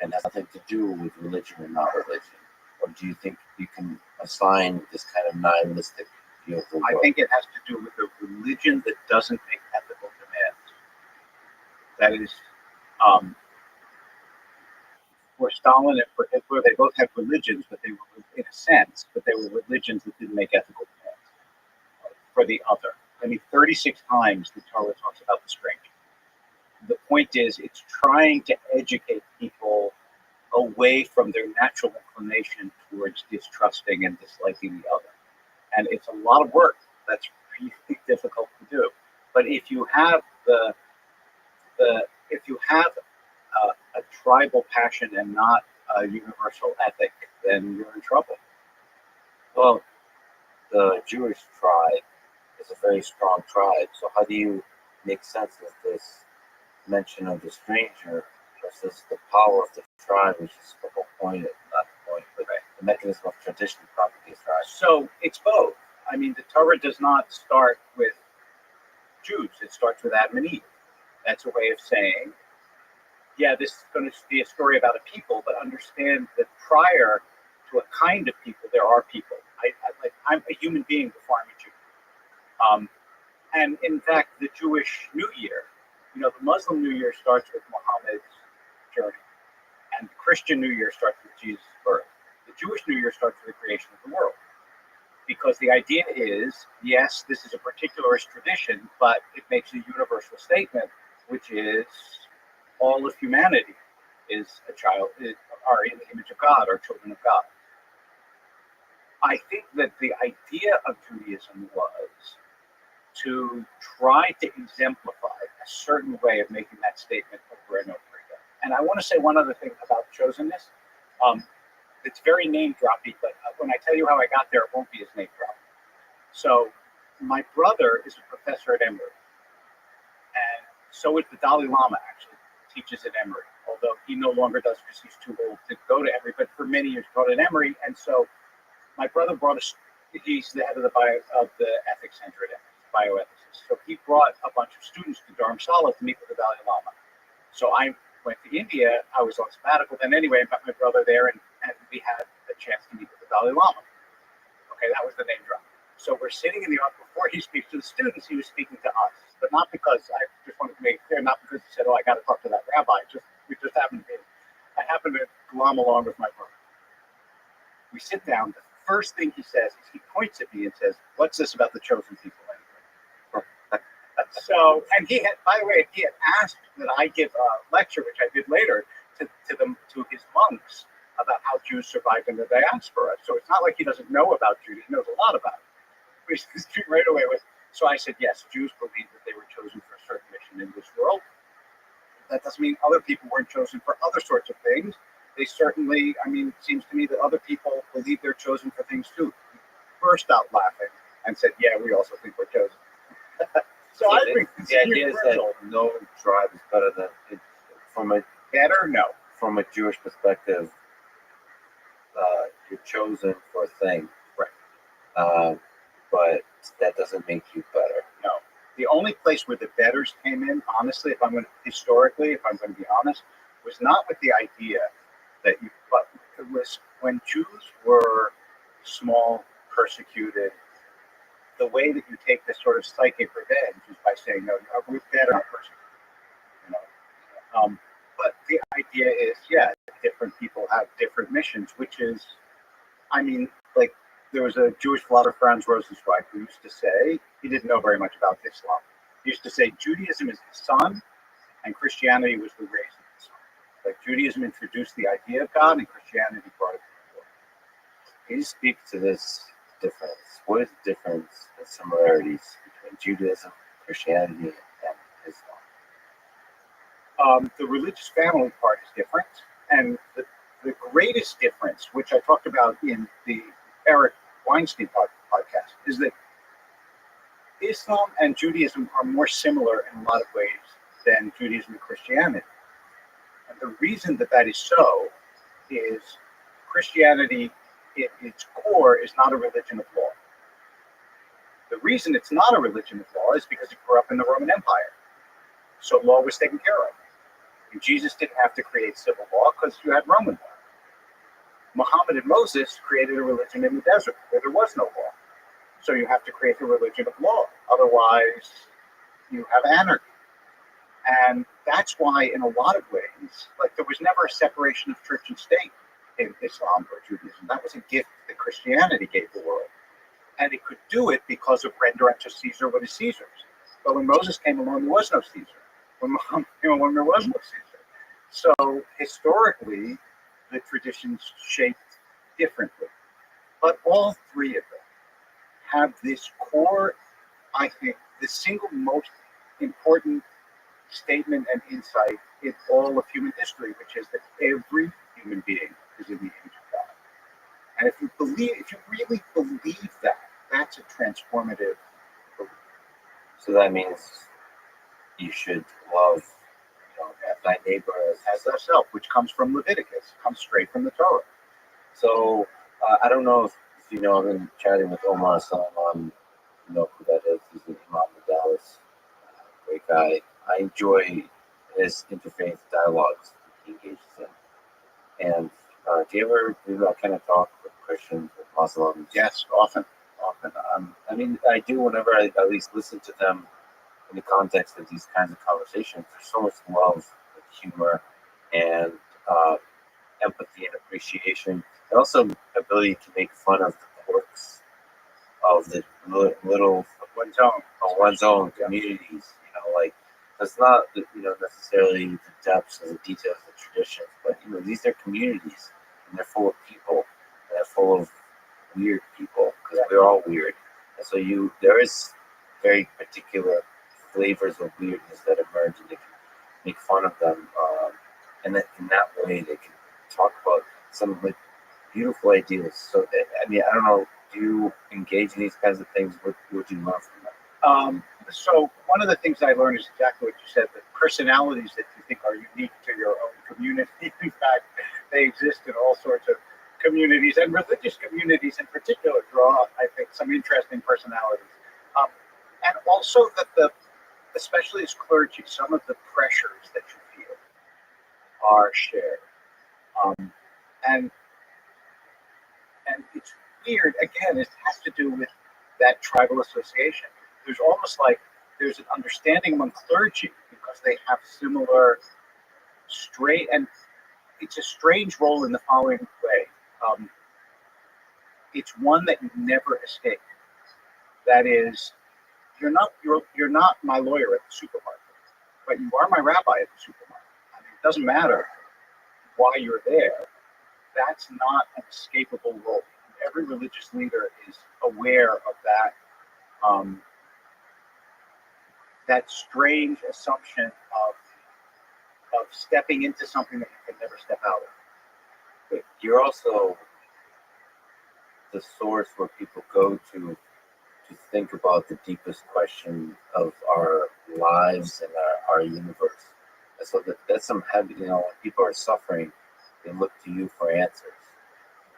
and has nothing to do with religion or not religion? Or do you think you can assign this kind of nihilistic view of the world? I think it has to do with a religion that doesn't make ethical demands. That is, for Stalin and for Hitler, they both had religions, but they were, in a sense, but they were religions that didn't make ethical demands for the other. I mean, 36 times the Torah talks about the stranger. The point is, it's trying to educate people away from their natural inclination towards distrusting and disliking the other. And it's a lot of work. That's really difficult to do. But if you have a tribal passion and not a universal ethic, then you're in trouble. Well, the Jewish tribe is a very strong tribe. So how do you make sense of this mention of the stranger versus the power of the tribe, which is the whole point, not the point, but the mechanism of tradition propagates tribe? So it's both. I mean, the Torah does not start with Jews. It starts with Adam and Eve. That's a way of saying, yeah, this is going to be a story about a people, but understand that prior to a kind of people, there are people. I'm a human being before I'm a Jew. And in fact, the Jewish New Year, you know, the Muslim New Year starts with Muhammad's journey, and the Christian New Year starts with Jesus' birth. The Jewish New Year starts with the creation of the world. Because the idea is, yes, this is a particularist tradition, but it makes a universal statement, which is all of humanity is are in the image of God, are children of God. I think that the idea of Judaism was to try to exemplify a certain way of making that statement over and over again. And I want to say one other thing about chosenness. It's very name droppy, but when I tell you how I got there, it won't be as name droppy. So my brother is a professor at Emory, and so is the Dalai Lama. Actually, teaches at Emory, although he no longer does because he's too old to go to Emory. But for many years, taught at Emory, and so my brother brought us. He's the head of the ethics center at Emory, bioethicist. So he brought a bunch of students to Dharamsala to meet with the Dalai Lama. So I went to India. I was on sabbatical then anyway. I met my brother there, and we had a chance to meet with the Dalai Lama. Okay, that was the name drop. So we're sitting in the office. Before he speaks to the students, he was speaking to us, but not because I just wanted to make it clear, not because he said, "Oh, I got to talk to that rabbi." We just happened to be. I happened to glom along with my brother. We sit down. The first thing he says is he points at me and says, "What's this about the chosen people anyway?" So, and he had, by the way, he had asked that I give a lecture, which I did later, to his monks about how Jews survived in the diaspora. So it's not like he doesn't know about Judaism; he knows a lot about it. We street right away with. So I said, yes, Jews believe that they were chosen for a certain mission in this world. That doesn't mean other people weren't chosen for other sorts of things. They certainly, I mean, it seems to me that other people believe they're chosen for things too. He burst out laughing and said, yeah, we also think we're chosen. So I think the idea is that no tribe is better than it, from a better, no. From a Jewish perspective, you're chosen for a thing, right? But that doesn't make you better. No. The only place where the betters came in, honestly, if I'm going to be honest, was not with the idea that you, but it was when Jews were small, persecuted. The way that you take this sort of psychic revenge is by saying, no, we're better not persecuted. You know? But the idea is, yeah, different people have different missions, which is, I mean, like, there was a Jewish philosopher, Franz Rosenzweig, who used to say, he didn't know very much about Islam. He used to say, Judaism is the sun, and Christianity was the rays of the sun. Like, Judaism introduced the idea of God, and Christianity brought it forward. Can you speak to this difference? What is the difference and similarities between Judaism, Christianity, and Islam? The religious family part is different, and the greatest difference, which I talked about in the Eric Weinstein podcast, is that Islam and Judaism are more similar in a lot of ways than Judaism and Christianity. And the reason that is so is Christianity, at its core, is not a religion of law. The reason it's not a religion of law is because it grew up in the Roman Empire. So law was taken care of. And Jesus didn't have to create civil law because you had Roman law. Muhammad and Moses created a religion in the desert where there was no law. So you have to create a religion of law. Otherwise, you have anarchy. And that's why, in a lot of ways, like, there was never a separation of church and state in Islam or Judaism. That was a gift that Christianity gave the world. And it could do it because of render unto Caesar what is Caesar's. But when Moses came along, there was no Caesar. When Muhammad came along, there was no Caesar. So historically, the traditions shaped differently. But all three of them have this core, I think, the single most important statement and insight in all of human history, which is that every human being is in the image of God. And if you really believe that, that's a transformative belief. So that means you should love, thy neighbor as thyself, which comes from Leviticus, comes straight from the Torah. So I don't know if you know, I've been chatting with Omar Salman. You know who that is? He's an imam in Dallas. Great guy. I enjoy his interfaith dialogues he engages in. And do you ever do that kind of talk with Christians, with Muslims? Yes, often. I mean, I do whenever I at least listen to them in the context of these kinds of conversations. There's so much love, humor, and empathy and appreciation, and also ability to make fun of the quirks of the little one's own communities. Like, it's not necessarily the depths and the details of the traditions, but these are communities, and they're full of people, and they're full of weird all weird. And so there is very particular flavors of weirdness that emerge, and they can make fun of them. And that in that way, they can talk about some like beautiful ideas. So, I mean, I don't know, do you engage in these kinds of things? What would you learn from them? So one of the things I learned is exactly what you said, that personalities that you think are unique to your own community, in fact, they exist in all sorts of communities, and religious communities in particular draw, I think, some interesting personalities. And also that especially as clergy, some of the pressures that you feel are shared. And it's weird, again, it has to do with that tribal association. There's almost like there's an understanding among clergy because they have similar and it's a strange role in the following way. It's one that you never escape. That is, you're not my lawyer at the supermarket, but you are my rabbi at the supermarket. I mean, it doesn't matter why you're there. That's not an escapable role. Every religious leader is aware of that. That strange assumption of stepping into something that you can never step out of. But you're also the source where people go to think about the deepest question of our lives and our universe. And so that's some heavy, when people are suffering, they look to you for answers.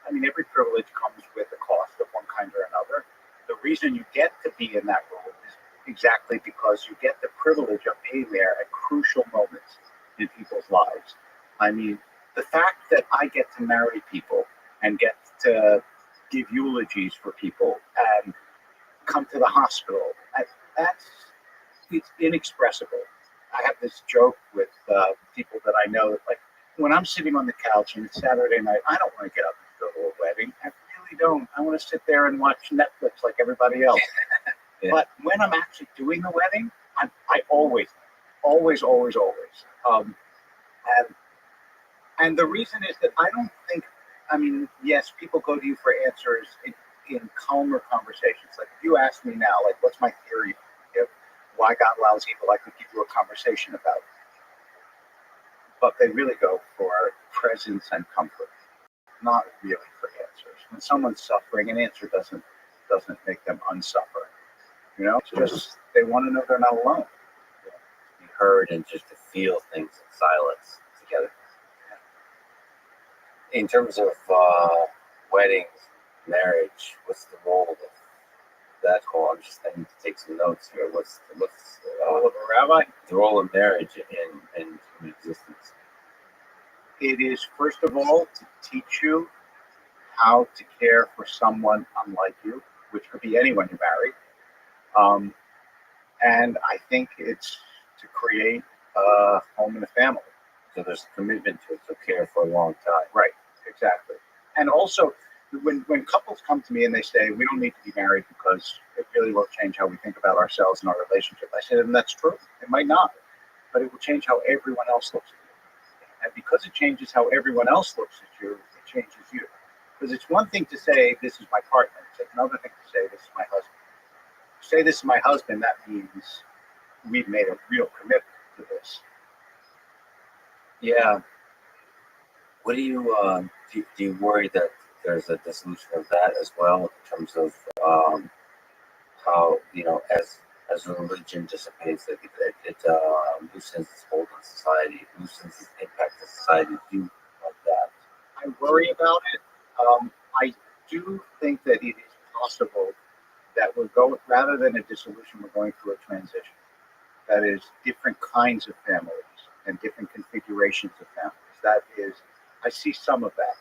I mean, every privilege comes with a cost of one kind or another. The reason you get to be in that role is exactly because you get the privilege of being there at crucial moments in people's lives. I mean, the fact that I get to marry people and get to give eulogies for people and come to the hospital, it's inexpressible. I have this joke with people that I know, like, when I'm sitting on the couch and it's Saturday night, I don't want to get up and go to a wedding. I really don't. I want to sit there and watch Netflix like everybody else. Yeah. But when I'm actually doing the wedding, I always. And the reason is that I don't think, I mean, yes, people go to you for answers in calmer conversations. Like, if you ask me now, like, what's my theory of why God allows evil, I could give you a conversation about it. But they really go for presence and comfort, not really for answers. When someone's suffering, an answer doesn't make them unsuffering. It's just they want to know they're not alone. To be heard and just to feel things in silence together. In terms of weddings, marriage, what's the role of that whole? I'm just thinking to take some notes here. What's the role of a rabbi? The role of marriage in human existence. It is, first of all, to teach you how to care for someone unlike you, which could be anyone you marry. And I think it's to create a home and a family. So there's a commitment to it, to care for a long time. Right, exactly. And also, when couples come to me and they say, we don't need to be married because it really will change how we think about ourselves and our relationship, I say to them, that's true. It might not, but it will change how everyone else looks at you. And because it changes how everyone else looks at you, it changes you. Because it's one thing to say, this is my partner. It's another thing to say, this is my husband. To say this is my husband, that means we've made a real commitment to this. Yeah. What do you worry that there's a dissolution of that as well in terms of how as religion dissipates, it loosens its hold on society, loosens its impact on society? Do you like that? I worry about it. I do think that it is possible that we're going, rather than a dissolution, we're going through a transition. That is, different kinds of families and different configurations of families. That is, I see some of that.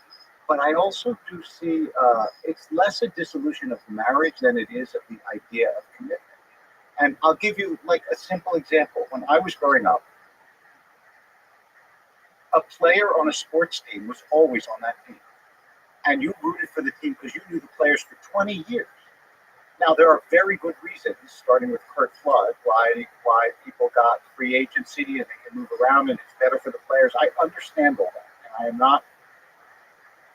But I also do see it's less a dissolution of marriage than it is of the idea of commitment. And I'll give you like a simple example. When I was growing up, a player on a sports team was always on that team. And you rooted for the team because you knew the players for 20 years. Now, there are very good reasons, starting with Kurt Flood, why people got free agency and they can move around and it's better for the players. I understand all that. And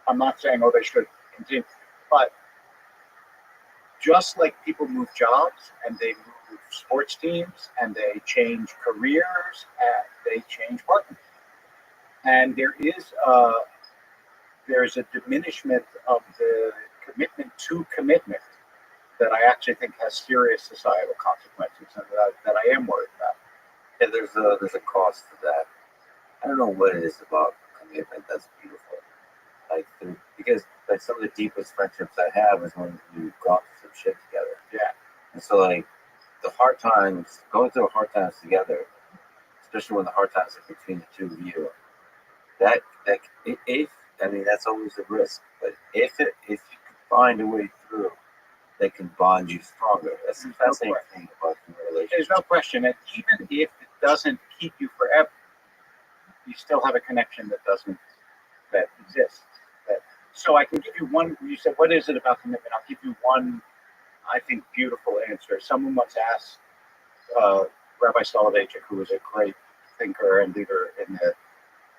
I'm not saying, they should continue. But just like people move jobs and they move sports teams and they change careers and they change partners. And there's a diminishment of the commitment to commitment that I actually think has serious societal consequences and that I am worried about. Yeah, there's a cost to that. I don't know what it is about commitment that's beautiful. Because like some of the deepest friendships I have is when we've gone through some shit together. Yeah. And so like going through hard times together, especially when the hard times are between the two of you, if I mean that's always a risk, but if you can find a way through that can bond you stronger, that's the fascinating thing about the relationship. There's no question that even if it doesn't keep you forever, you still have a connection that exists. So I can give you one. You said, "What is it about commitment?" I'll give you one, I think, beautiful answer. Someone once asked Rabbi Soloveitchik, who was a great thinker and leader in the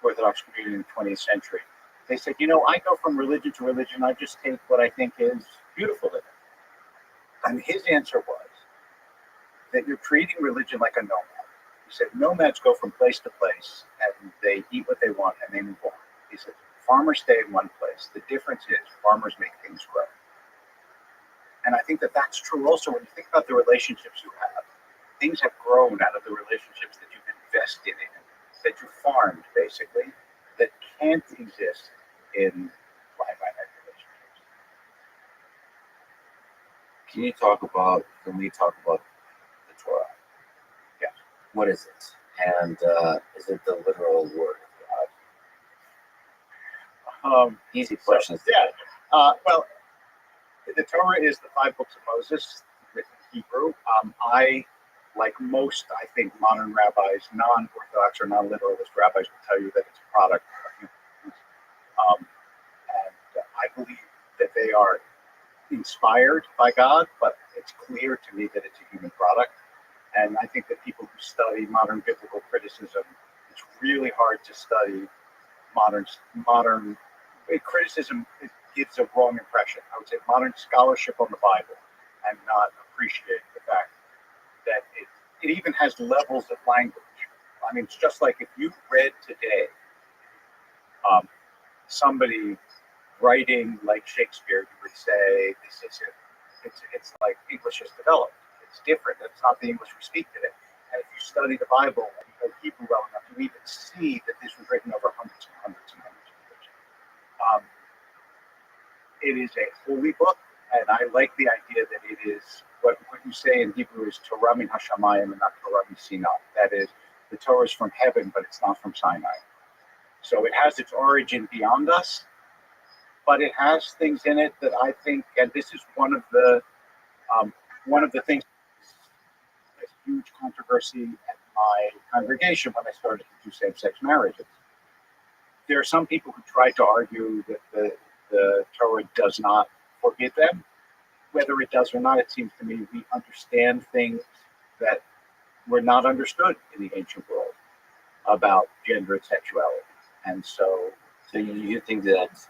Orthodox community in the 20th century. They said, I go from religion to religion. I just take what I think is beautiful in it. And his answer was that you're treating religion like a nomad. He said, nomads go from place to place and they eat what they want and they move on. He said, farmers stay in one place. The difference is farmers make things grow. And I think that that's true also when you think about the relationships you have. Things have grown out of the relationships that you've invested in, that you farmed, basically, that can't exist in finite relationships. When we talk about the Torah? Yeah. What is it? And is it the literal word of God? Easy questions. Well, the Torah is the 5 books of Moses written in Hebrew. Like most, I think, modern rabbis, non-Orthodox or non-literalist rabbis will tell you that it's a product of human and I believe that they are inspired by God, but it's clear to me that it's a human product. And I think that people who study modern biblical criticism, it's really hard to study modern criticism. It gives a wrong impression. I would say modern scholarship on the Bible and not appreciate the fact that it even has levels of language. I mean, it's just like if you read today somebody writing like Shakespeare, you would say this is it. It's like English has developed. It's different. It's not the English we speak today. And if you study the Bible and you know Hebrew well enough, you even see that this was written over hundreds and hundreds and hundreds of years. It is a holy book, and I like the idea that it is what you say in Hebrew is Torah min hashamayim and not Torah min Sinai. That is, the Torah is from heaven, but it's not from Sinai. So it has its origin beyond us, but it has things in it that I think, and this is one of the things, a huge controversy at my congregation when I started to do same-sex marriages. There are some people who try to argue that the Torah does not forbid them. Whether it does or not, it seems to me we understand things that were not understood in the ancient world about gender and sexuality. And so you think that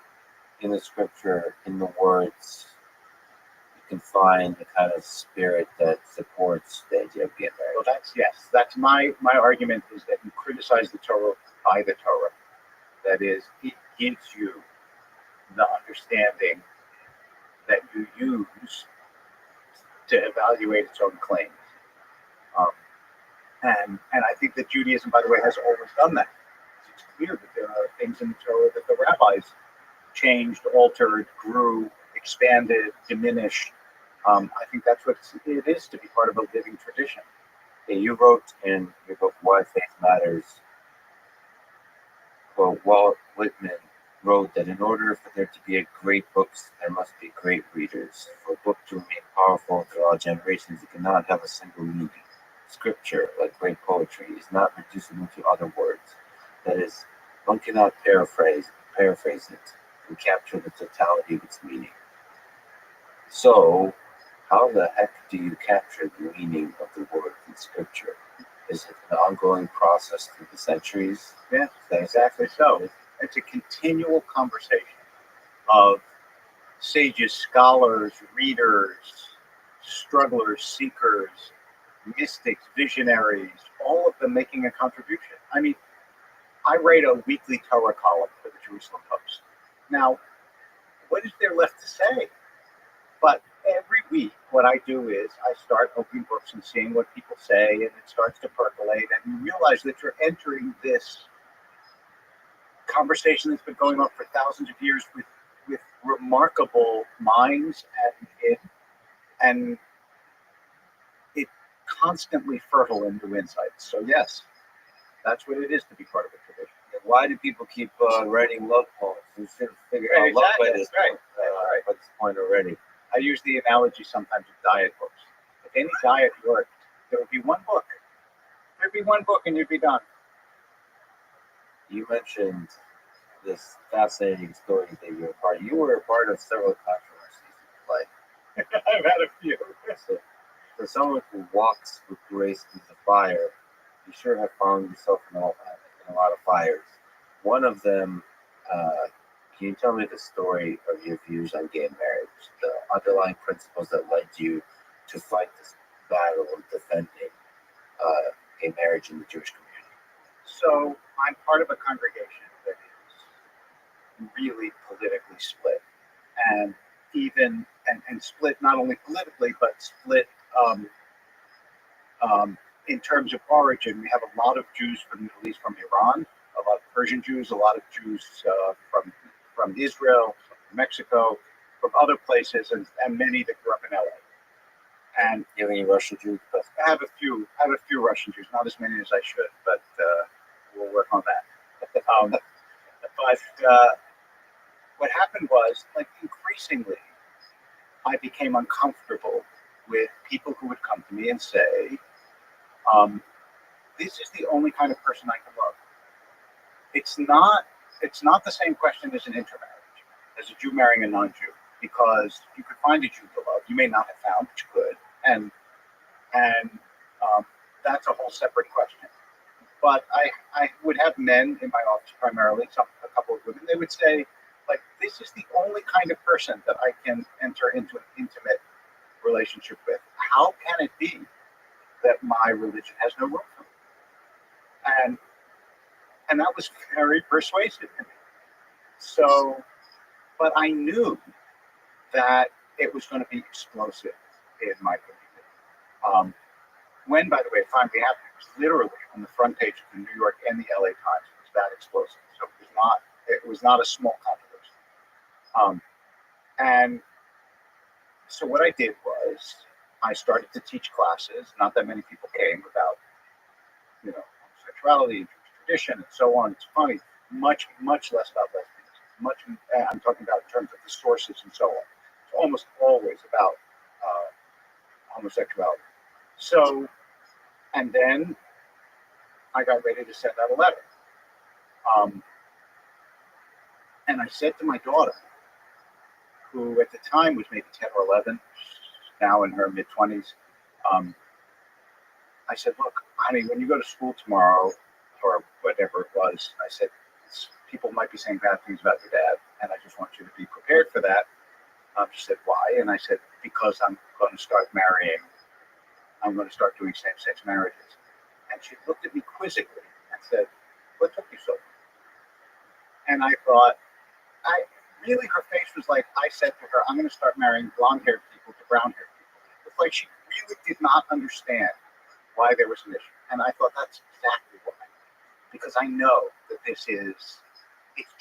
in the scripture, in the words, you can find the kind of spirit that supports the idea of getting married? Well, that's my argument is that you criticize the Torah by the Torah. That is, it gives you the understanding that you use to evaluate its own claims. And I think that Judaism, by the way, has always done that. It's clear that there are things in the Torah that the rabbis changed, altered, grew, expanded, diminished. I think that's what it is to be part of a living tradition. Yeah, you wrote in your book, Why Faith Matters, quote, Walt Whitman wrote that in order for there to be great books, there must be great readers. For a book to remain powerful through all generations, it cannot have a single meaning. Scripture, like great poetry, is not reducible to other words. That is, one cannot paraphrase it and capture the totality of its meaning. So, how the heck do you capture the meaning of the word in Scripture? Is it an ongoing process through the centuries? Yeah, exactly so. It's a continual conversation of sages, scholars, readers, strugglers, seekers, mystics, visionaries, all of them making a contribution. I mean, I write a weekly Torah column for the Jerusalem Post. Now, what is there left to say? But every week, what I do is I start opening books and seeing what people say, and it starts to percolate, and you realize that you're entering this conversation that's been going on for thousands of years with remarkable minds, and it constantly fertile in new insights. So yes, that's what it is to be part of a tradition. Why do people keep writing love poems? We should have figured out love by this point. By this point already. I use the analogy sometimes of diet books. If any diet worked, there would be one book. There'd be one book and you'd be done. You mentioned this fascinating story that you were part of. You were a part of several controversies in your life. I've had a few. So, for someone who walks with grace through the fire, you sure have found yourself in a lot of fires. One of them, can you tell me the story of your views on gay marriage, the underlying principles that led you to fight this battle of defending gay marriage in the Jewish community? So I'm part of a congregation that is really politically split, and split not only politically but split in terms of origin. We have a lot of Jews from the Middle East, from Iran, a lot of Persian Jews, a lot of Jews from Israel, from Mexico, from other places, and many that grew up in LA. And You have any Russian Jews? I have a few Russian Jews, not as many as I should, but we'll work on that. What happened was, like, increasingly, I became uncomfortable with people who would come to me and say, "This is the only kind of person I can love." It's not the same question as an intermarriage, as a Jew marrying a non-Jew, because you could find a Jew to love. You may not have found, but you could, and that's a whole separate question. But I would have men in my office primarily, a couple of women. They would say, like, this is the only kind of person that I can enter into an intimate relationship with. How can it be that my religion has no room for me? And that was very persuasive to me. So, but I knew that it was going to be explosive in my community. When, by the way, it finally happened, it was literally on the front page of the New York and the LA Times. It was that explosive. So it was not a small controversy. And so what I did was I started to teach classes. Not that many people came about, homosexuality, tradition, and so on. It's funny, much less about lesbians. I'm talking about in terms of the sources and so on. It's almost always about homosexuality. So, and then I got ready to send out a letter. And I said to my daughter, who at the time was maybe 10 or 11, now in her mid-20s, I said, "Look, honey, when you go to school tomorrow," or whatever it was, I said, "people might be saying bad things about your dad, and I just want you to be prepared for that." She said, "Why?" And I said, "Because I'm going to start doing same-sex marriages." And she looked at me quizzically and said, "What took you so long?" And I thought, her face was like, I said to her, "I'm going to start marrying blonde-haired people to brown-haired people." It's like she really did not understand why there was an issue. And I thought, that's exactly why. Because I know that it's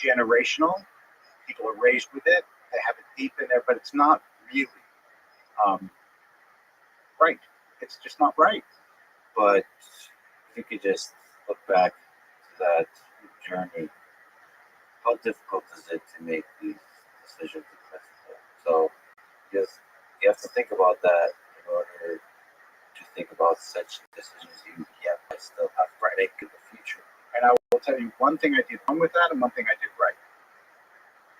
generational. People are raised with it. They have it deep in there, but it's not really right. It's just not right. But if you could just look back to that journey, how difficult is it to make these decisions? So you have to think about that in order to think about such decisions you still have to make in the future. And I will tell you one thing I did wrong with that and one thing I did right.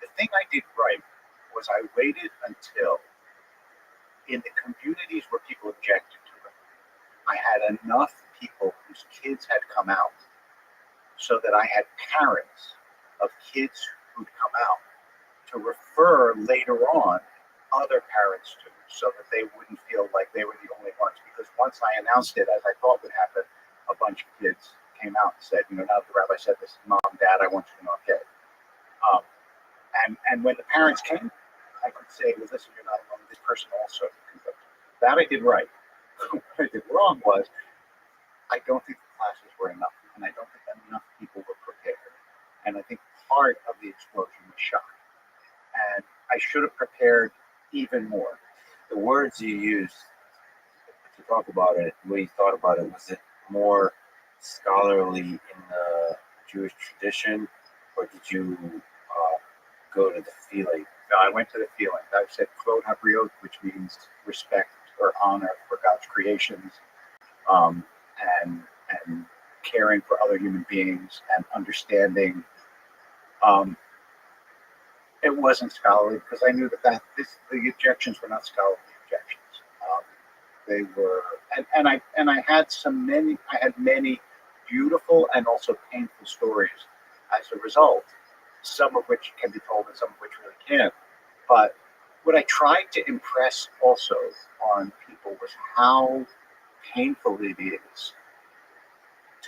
The thing I did right was I waited until in the communities where people objected to it, I had enough people whose kids had come out so that I had parents of kids who'd come out to refer later on other parents to, so that they wouldn't feel like they were the only ones. Because once I announced it, as I thought would happen, a bunch of kids came out and said, now that the rabbi said this, Mom, Dad, I want you to know I'm gay. And when the parents came, I could say, well, listen, you're not alone. This person also. That I did right. What I did wrong was I don't think the classes were enough, and I don't think that enough people were prepared. And I think part of the explosion was shock. And I should have prepared even more. The words you used to talk about it, the way you thought about it, was it more scholarly in the Jewish tradition, or did you go to the feeling? No, I went to the feeling. I said Kvod HaBriot, which means respect or honor for God's creations, and caring for other human beings and understanding. It wasn't scholarly because I knew the objections were not scholarly objections. They were, and I had many beautiful and also painful stories as a result. Some of which can be told and some of which really can't. But what I tried to impress also on people was how painful it is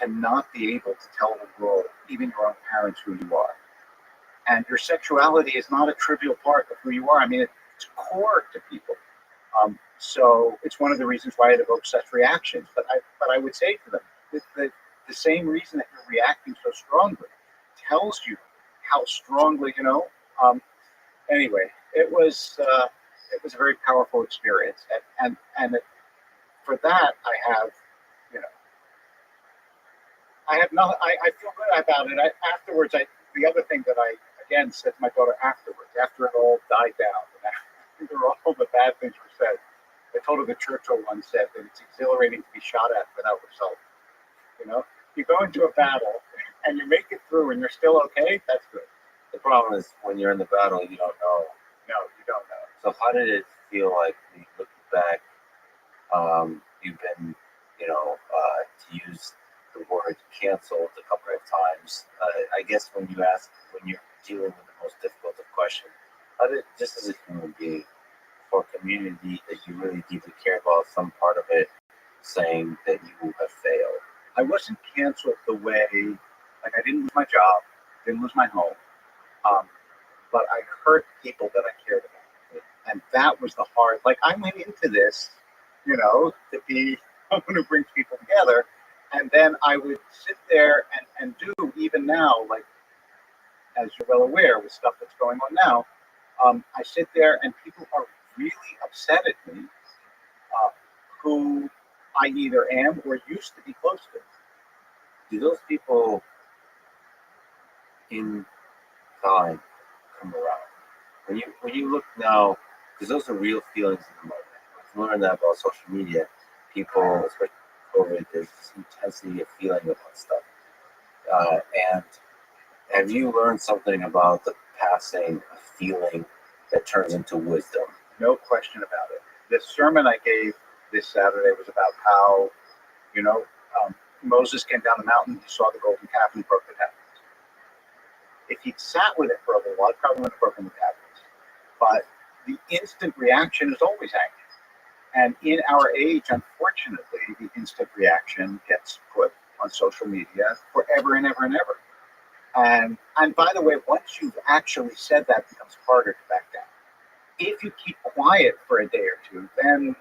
to not be able to tell the world, even your own parents, who you are. And your sexuality is not a trivial part of who you are. I mean, it's core to people. So it's one of the reasons why it evokes such reactions. But I would say to them, the same reason that you're reacting so strongly tells you how strongly, Anyway, it was a very powerful experience, and for that I feel good about it. Afterwards, the other thing that I again said to my daughter afterwards, after it all died down, and after all the bad things were said, I told her the Churchill once said that it's exhilarating to be shot at without result. You go into a battle and you make it through and you're still okay. That's good. The problem is when you're in the battle, you don't know. No, you don't know. So how did it feel like looking back? You've been, to use the word canceled a couple of times. I guess when you're dealing with the most difficult of questions, how did, just as a human being, for a community that you really deeply care about, some part of it saying that you have failed? I wasn't canceled the way, I didn't lose my job, didn't lose my home, but I hurt people that I cared about. And that was the hard, I went into this, to be someone who brings people together. And then I would sit there and do, even now, as you're well aware with stuff that's going on now, I sit there and people are really upset at me, who I either am or used to be close to. Do those people in time come around? When you look now, because those are real feelings in the moment. I've learned that about social media. People, especially COVID, there's this intensity of feeling about stuff. And have you learned something about the passing of feeling that turns into wisdom? No question about it. The sermon I gave this Saturday was about how, Moses came down the mountain, he saw the golden calf, and he broke the tablets. If he'd sat with it for a little while, he probably wouldn't have broken the tablets. But the instant reaction is always anger. And in our age, unfortunately, the instant reaction gets put on social media forever and ever and ever. And by the way, once you've actually said that, it becomes harder to back down. If you keep quiet for a day or two, then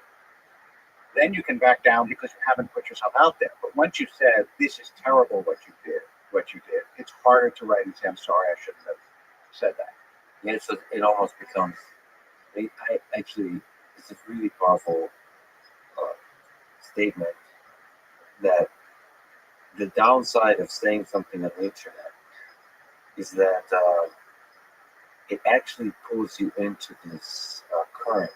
you can back down because you haven't put yourself out there. But once you've said, this is terrible what you did, it's harder to write and say, I'm sorry, I shouldn't have said that. Yeah, so it almost becomes, it's a really powerful statement that the downside of saying something on the internet is that it actually pulls you into this current.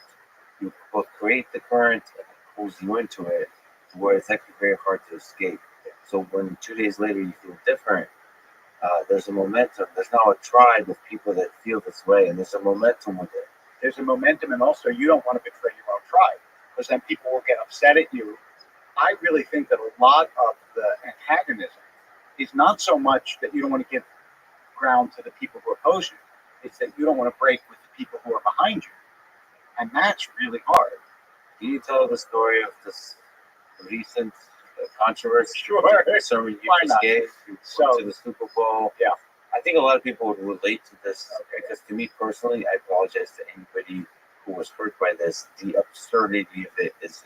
You both create the current and it pulls you into it, where it's actually very hard to escape. So when 2 days later you feel different, there's a momentum. There's now a tribe of people that feel this way, and there's a momentum with it. There's a momentum, and also you don't want to betray your own tribe, because then people will get upset at you. I really think that a lot of the antagonism is not so much that you don't want to give ground to the people who oppose you. It's that you don't want to break with the people who are behind you. And that's really hard. Can you tell the story of this recent controversy? Sure. The sermon you Why just not? gave So- to the Super Bowl. Yeah. I think a lot of people would relate to this Okay. because to me personally, I apologize to anybody who was hurt by this. The absurdity of it is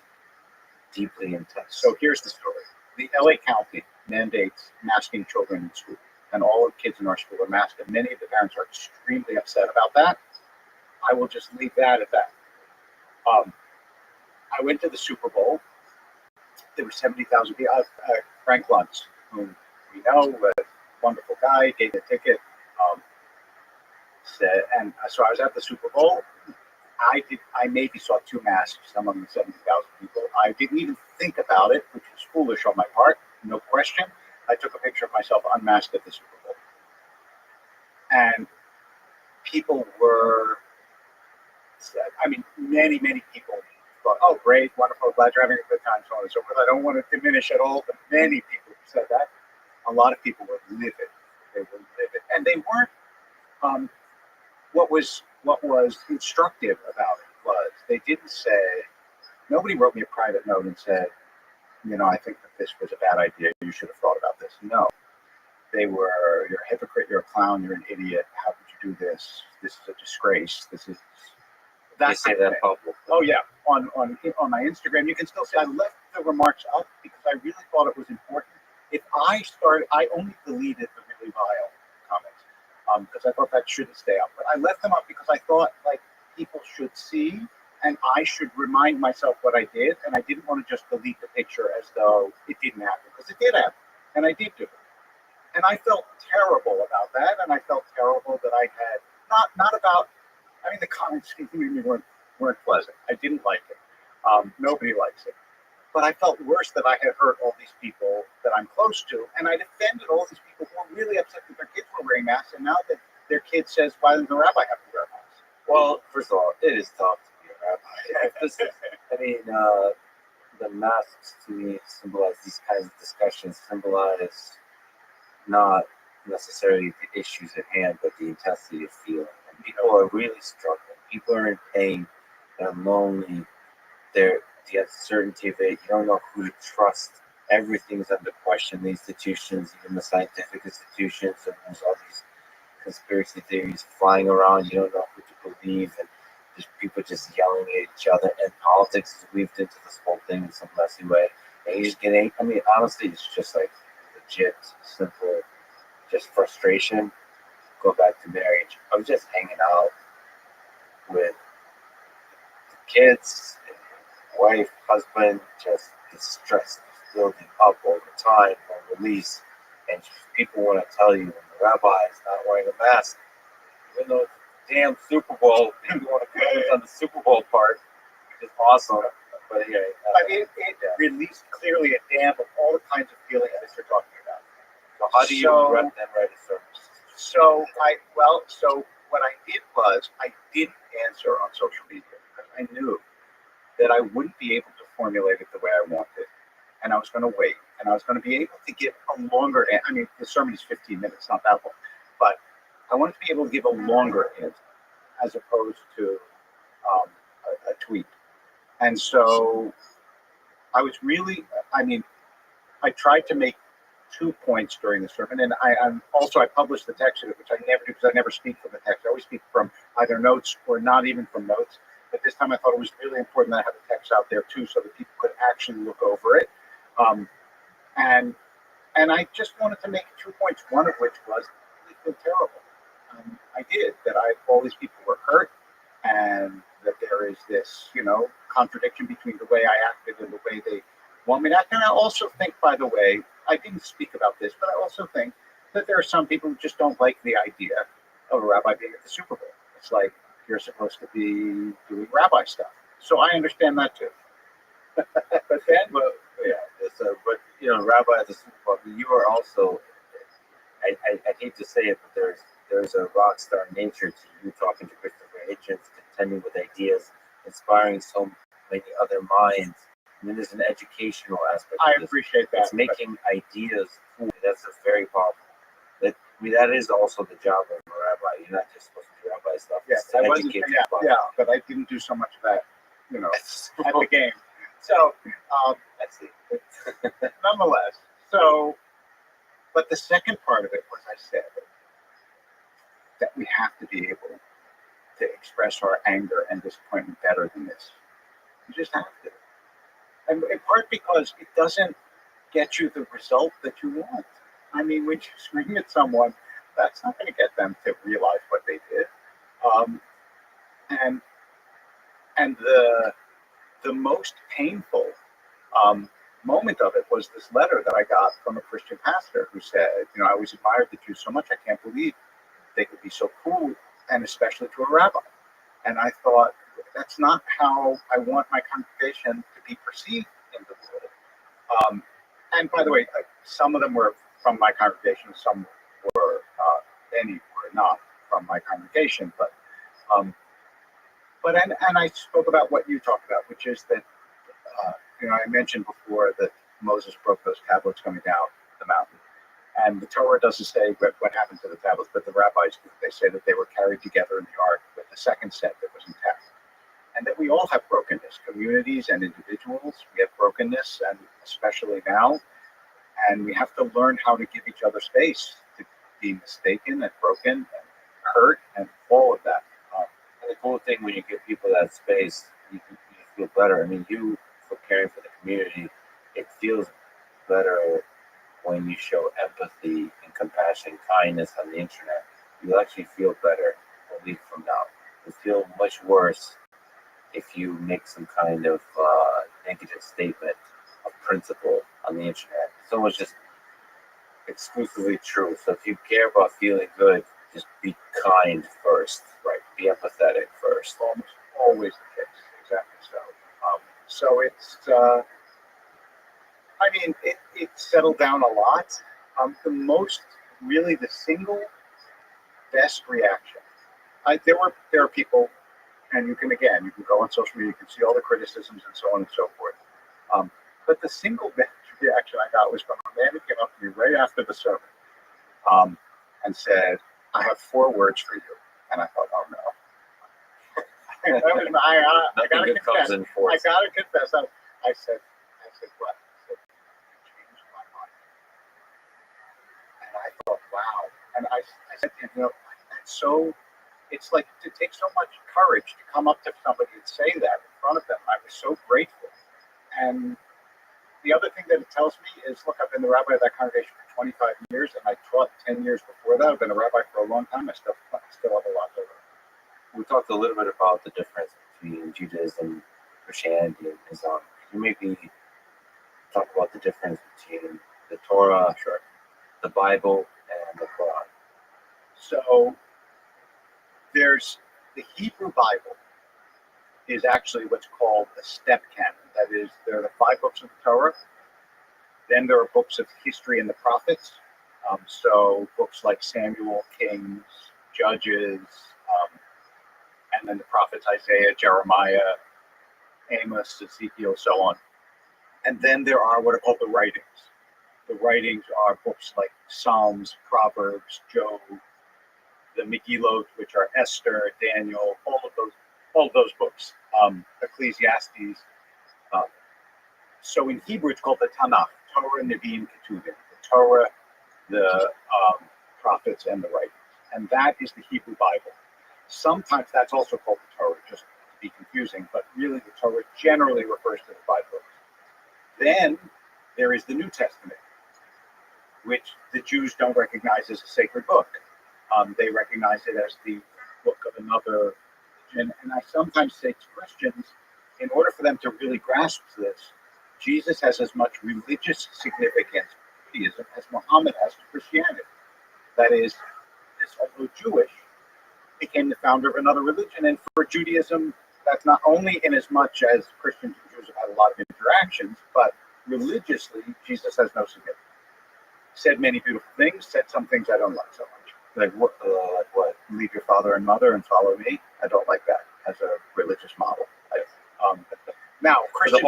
deeply intense. So here's the story. The LA County mandates masking children in school, and all of the kids in our school are masked, and many of the parents are extremely upset about that. I will just leave that at that. I went to the Super Bowl. There were 70,000 people. Frank Luntz, whom we know, a wonderful guy, gave the ticket. And so I was at the Super Bowl. I maybe saw 2 masks among the 70,000 people. I didn't even think about it, which was foolish on my part, no question. I took a picture of myself unmasked at the Super Bowl. And people were, many people thought, oh, great, wonderful, glad you're having a good time, so on and so forth. I don't want to diminish at all, but many people said that. A lot of people were livid. They were livid. And they weren't, what was instructive about it was they didn't say, nobody wrote me a private note and said, I think that this was a bad idea. You should have thought about this. No. They were, you're a hypocrite, you're a clown, you're an idiot. How could you do this? This is a disgrace. They say that publicly. Oh yeah, on my Instagram, you can still see I left the remarks up because I really thought it was important. I only deleted the really vile comments because I thought that shouldn't stay up. But I left them up because I thought people should see, and I should remind myself what I did, and I didn't want to just delete the picture as though it didn't happen, because it did happen, and I did do it. And I felt terrible about that, and I felt terrible that I had not about. The comments weren't pleasant. I didn't like it. Nobody likes it. But I felt worse that I had hurt all these people that I'm close to, and I defended all these people who were really upset that their kids were wearing masks, and now that their kid says, why doesn't the rabbi have to wear a mask? Well, first of all, it is tough to be a rabbi. The masks to me symbolize these kinds of discussions, symbolize not necessarily the issues at hand, but the intensity of feeling. And people are really struggling. People are in pain. They're lonely. The uncertainty of it. You don't know who to trust. Everything's under question. The institutions, even the scientific institutions, and there's all these conspiracy theories flying around. You don't know who to believe, and there's people just yelling at each other. And politics is weaved into this whole thing in some messy way. And you just get honestly, it's just legit, simple, just frustration. Go back to marriage. I was just hanging out with the kids, wife, husband, just the stress building up over time, on release, and people want to tell you when the rabbi is not wearing a mask, even though it's a damn Super Bowl, people want to focus on the Super Bowl part, which is awesome. But anyway, it released clearly a dam of all the kinds of feelings that you're talking about. So how do you then write a sermon? So what I did was I didn't answer on social media because I knew that I wouldn't be able to formulate it the way I wanted, and I was going to wait, and I was going to be able to give a longer. The sermon is 15 minutes, not that long, but I wanted to be able to give a longer answer as opposed to a tweet. And so I was really, I tried to make 2 points during the sermon, and I published the text of it, which I never do because I never speak from the text. I always speak from either notes or not even from notes. But this time I thought it was really important that I have the text out there too, so that people could actually look over it. And I just wanted to make 2 points. One of which was I feel terrible. I did that. All these people were hurt, and that there is this, contradiction between the way I acted and the way they want me to act. And I also think, by the way, I didn't speak about this, but I also think that there are some people who just don't like the idea of a rabbi being at the Super Bowl. It's like you're supposed to be doing rabbi stuff. So I understand that too. But then, rabbi at the Super Bowl, you are also, I hate to say it, but there's a rock star nature to you talking to Christopher Hitchens, contending with ideas, inspiring so many other minds. There's an educational aspect. I appreciate that. It's making ideas cool. That's very powerful. I mean, that is also the job of a rabbi. You're not just supposed to do rabbi stuff. Yeah, It's to I wasn't. educate Yeah, people. yeah, but I didn't do so much of that, at the game. So, I see. nonetheless, but the second part of it was I said that we have to be able to express our anger and disappointment better than this. You just have to. And in part because it doesn't get you the result that you want. I mean, when you scream at someone, that's not going to get them to realize what they did. And the most painful moment of it was this letter that I got from a Christian pastor who said, I always admired the Jews so much. I can't believe they could be so cruel, and especially to a rabbi. And I thought, that's not how I want my congregation to be perceived in the world. And by the way, some of them were from my congregation, some were, many were not from my congregation. But I spoke about what you talked about, which is that, I mentioned before that Moses broke those tablets coming down the mountain. And the Torah doesn't say what happened to the tablets, but the rabbis, they say that they were carried together in the ark with the second set that was intact. And that we all have brokenness, communities and individuals. We have brokenness, and especially now. And we have to learn how to give each other space to be mistaken and broken and hurt and all of that. And the cool thing when you give people that space, you feel better. I mean, you, for caring for the community, it feels better when you show empathy and compassion, kindness on the internet. You actually feel better a week from now. You feel much worse if you make some kind of negative statement of principle on the internet. It's almost just exclusively true. So if you care about feeling good, just be kind first, right? Be empathetic first. Almost always the case, exactly so. So it's, it settled down a lot. The single best reaction. There are people, and you can go on social media, you can see all the criticisms and so on and so forth. But the single best reaction I got was from a man who came up to me right after the sermon and said, "I have 4 words for you." And I thought, oh no. I gotta confess. I said, what? I said, "You changed my mind." And I thought, wow. And I said to him, it's like it takes so much courage to come up to somebody and say that in front of them. I was so grateful. And the other thing that it tells me is, look, I've been the rabbi of that congregation for 25 years, and I taught 10 years before that. I've been a rabbi for a long time. I still have a lot to learn. We talked a little bit about the difference between Judaism, Christianity, and Islam. Can you maybe talk about the difference between the Torah, the Bible, and the Quran? So there's the Hebrew Bible is actually what's called a step canon. That is, there are the 5 books of the Torah. Then there are books of history and the prophets. So books like Samuel, Kings, Judges, and then the prophets Isaiah, Jeremiah, Amos, Ezekiel, so on. And then there are what are called the writings. The writings are books like Psalms, Proverbs, Job, the Megillot, which are Esther, Daniel, all of those books, Ecclesiastes. So in Hebrew, it's called the Tanakh, Torah, Nevi'im, Ketuvim. The Torah, the prophets, and the writings. And that is the Hebrew Bible. Sometimes that's also called the Torah, just to be confusing, but really the Torah generally refers to the 5 books. Then there is the New Testament, which the Jews don't recognize as a sacred book. They recognize it as the book of another religion. And I sometimes say to Christians, in order for them to really grasp this, Jesus has as much religious significance to Judaism as Muhammad has to Christianity. That is, although Jewish, became the founder of another religion. And for Judaism, that's not only in as much as Christians and Jews have had a lot of interactions, but religiously, Jesus has no significance. Said many beautiful things, said some things I don't like so much. Like what? Leave your father and mother and follow me? I don't like that as a religious model. Now, Christians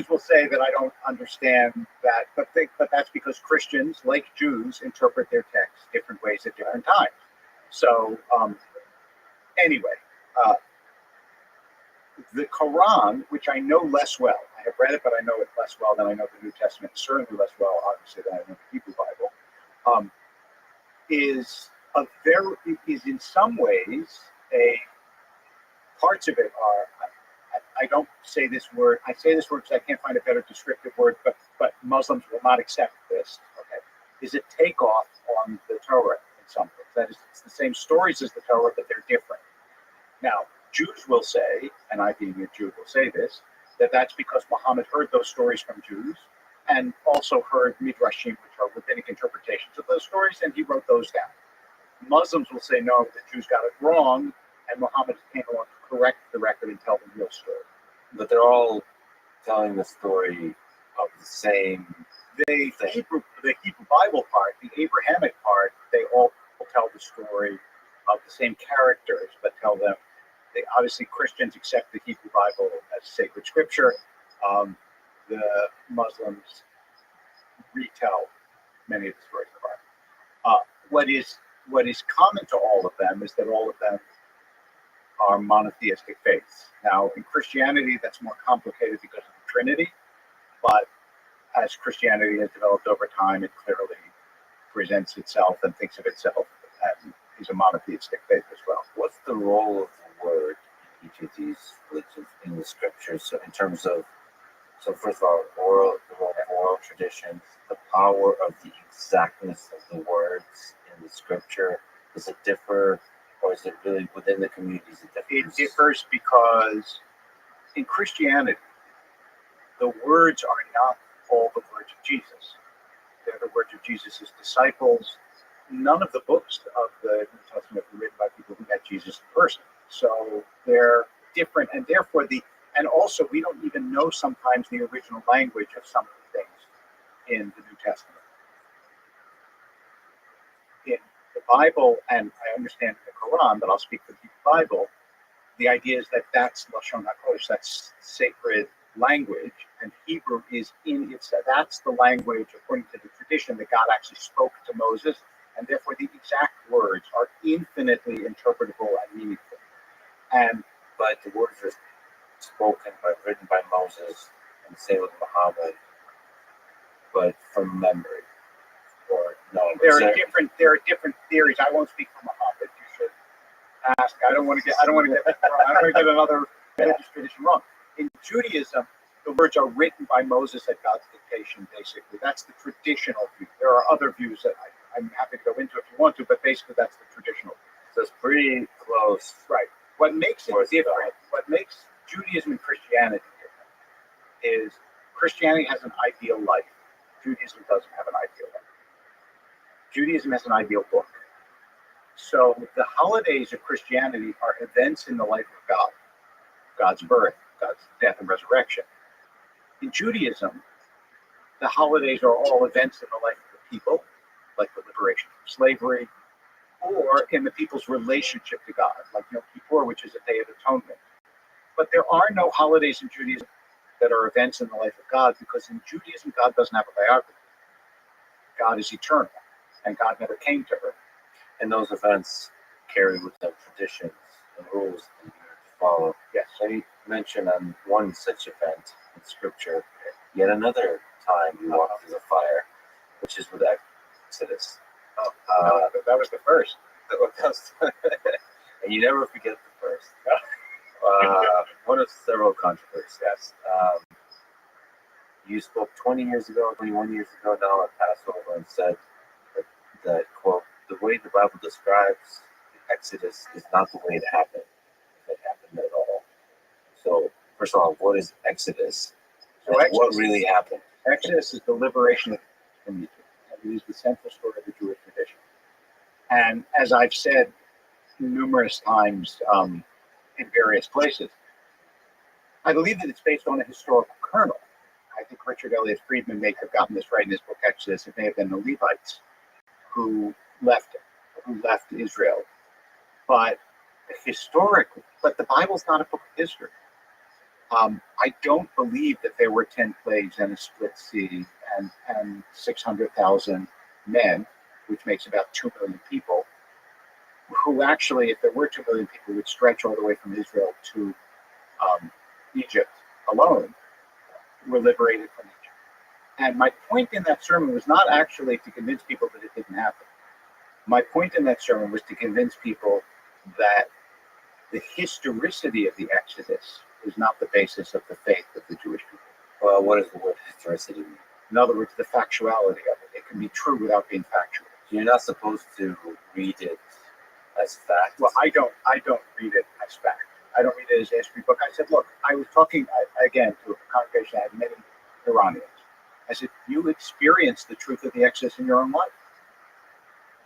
will say that I don't understand that, but but that's because Christians, like Jews, interpret their texts different ways at different times. So anyway, the Quran, which I know less well, I have read it, but I know it less well than I know the New Testament, certainly less well, obviously, than I know the Hebrew Bible, is in some ways a parts of it are. I don't say this word. I say this word because I can't find a better descriptive word, but Muslims will not accept this. Okay, is a takeoff on the Torah in some ways. That is, it's the same stories as the Torah, but they're different. Now, Jews will say, and I being a Jew will say this, that that's because Muhammad heard those stories from Jews and also heard midrashim, which are rabbinic interpretations of those stories, and he wrote those down. Muslims will say no, the Jews got it wrong, and Muhammad came along to correct the record and tell the real story. But they're all telling the story of the same. The Hebrew Bible part, the Abrahamic part, they all tell the story of the same characters, but tell them. Obviously, Christians accept the Hebrew Bible as sacred scripture. The Muslims retell many of the stories of the Bible. What is common to all of them is that all of them are monotheistic faiths. Now, in Christianity, that's more complicated because of the Trinity, but as Christianity has developed over time, it clearly presents itself and thinks of itself and is a monotheistic faith as well. What's the role of the word in each of these religions in the scriptures? So in terms of, first of all, the role of oral traditions, the power of the exactness of the words in the scripture, does it differ, or is it really within the communities it differs? It differs because in Christianity, the words are not all the words of Jesus. They're the words of Jesus' disciples. None of the books of the New Testament were written by people who met Jesus in person. So they're different, and therefore and also we don't even know sometimes the original language of some of the things in the New Testament. In the Bible, and I understand the Quran, but I'll speak for the Bible, the idea is that that's Lashon HaKodesh, that's sacred language, and Hebrew is that's the language, according to the tradition, that God actually spoke to Moses, and therefore the exact words are infinitely interpretable and meaningful. But the words are written by Moses, and same with Muhammad, but from memory. Or no, there are different theories. I won't speak for Muhammad. You should ask. I don't want to get another religious tradition wrong. In Judaism, the words are written by Moses at God's dictation, basically. That's the traditional view. There are other views that I'm happy to go into if you want to, but basically that's the traditional view. So it's pretty close. Right. What makes it different, what makes Judaism and Christianity different, is Christianity has an ideal life. Judaism doesn't have an ideal life. Judaism has an ideal book. So the holidays of Christianity are events in the life of God. God's birth, God's death and resurrection. In Judaism, the holidays are all events in the life of the people, like the liberation from slavery, or in the people's relationship to God, like Yom Kippur, which is a day of atonement. But there are no holidays in Judaism that are events in the life of God, because in Judaism, God doesn't have a biography. God is eternal, and God never came to earth. And those events carry with them traditions and rules that you have to follow. Yes. So you mentioned on one such event in Scripture, yet another time you walked through the fire, which is with Exodus. That was the first. And you never forget the first. One of several controversies. You spoke 20 years ago, 21 years ago now at Passover and said that, quote, the way the Bible describes the Exodus is not the way it happened. If it happened at all. So, first of all, what is Exodus? So Exodus, what really happened? Exodus is the liberation from Egypt. And it is the central story of the Jewish tradition. And as I've said numerous times in various places, I believe that it's based on a historical kernel. I think Richard Elliott Friedman may have gotten this right in his book Exodus. It may have been the Levites who left Israel. But historically, but the Bible's not a book of history. I don't believe that there were 10 plagues and a split sea and 600,000 men, which makes about 2 million people, who actually, if there were 2 million people, would stretch all the way from Israel to Egypt alone, were liberated from Egypt. And my point in that sermon was not actually to convince people that it didn't happen. My point in that sermon was to convince people that the historicity of the Exodus is not the basis of the faith of the Jewish people. Well, what does the word historicity mean? In other words, the factuality of it. It can be true without being factual. You're not supposed to read it as fact. Well, I don't read it as fact. I don't read it as history book. I said, look, I was talking again to a congregation that had many Iranians. I said, you experienced the truth of the Exodus in your own life.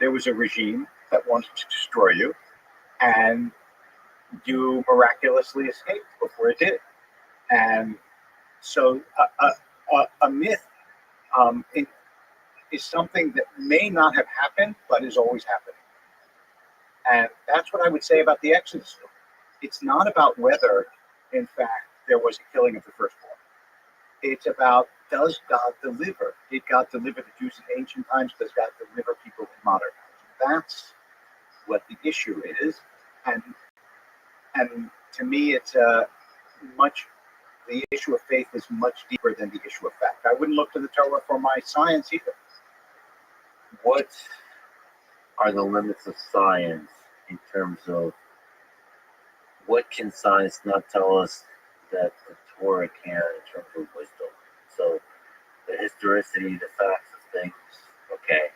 There was a regime that wanted to destroy you, and you miraculously escaped before it did. And so a myth is something that may not have happened, but is always happening. And that's what I would say about the Exodus story. It's not about whether, in fact, there was a killing of the firstborn. It's about, does God deliver? Did God deliver the Jews in ancient times? Does God deliver people in modern times? That's what the issue is. And to me, it's the issue of faith is much deeper than the issue of fact. I wouldn't look to the Torah for my science either. What are the limits of science in terms of what can science not tell us that the Torah can in terms of wisdom? So the historicity, the facts of things, okay.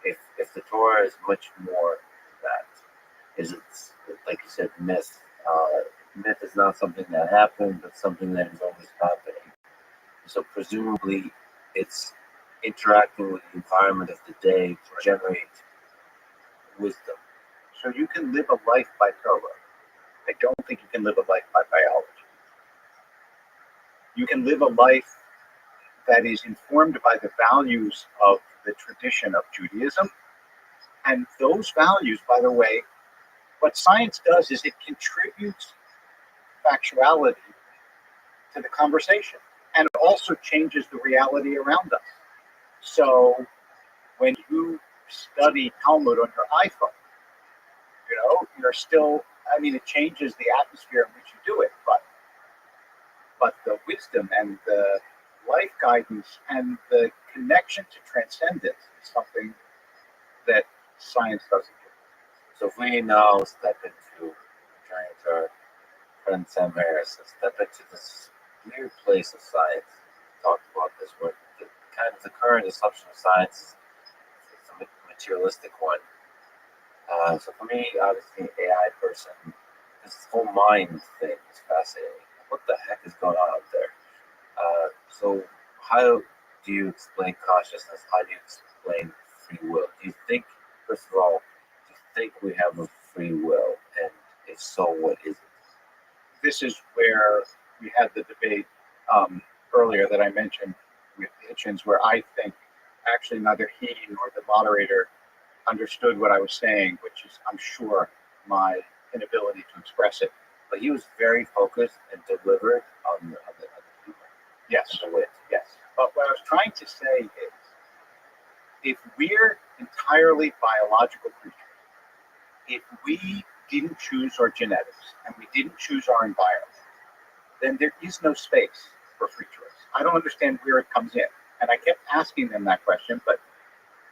If the Torah is much more than that, is it, like you said, myth? Myth is not something that happened, but something that is always happening. So presumably it's interacting with the environment of the day to generate wisdom. So you can live a life by Torah. I don't think you can live a life by biology. You can live a life that is informed by the values of the tradition of Judaism. And those values, by the way, what science does is it contributes factuality to the conversation, and it also changes the reality around us. So when you study Talmud on your iPhone, you're still, it changes the atmosphere in which you do it, but the wisdom and the life guidance and the connection to transcendence is something that science doesn't do. So if we now step into, turning to our friend Sam Harris, step into this weird place of science, talked about this, where the current assumption of science is a materialistic one. So for me, obviously, an AI person, this whole mind thing is fascinating. What the heck is going on out there? So how do you explain consciousness? How do you explain free will? Do you think, first of all, we have a free will? And if so, what is it? This is where we had the debate earlier that I mentioned with Hitchens, where I think actually neither he nor the moderator understood what I was saying, which is, I'm sure, my inability to express it. But he was very focused and deliberate on the people. Yes. And the wit. Yes. But what I was trying to say is, if we're entirely biological creatures, if we didn't choose our genetics and we didn't choose our environment, then there is no space for free choice. I don't understand where it comes in. And I kept asking them that question, but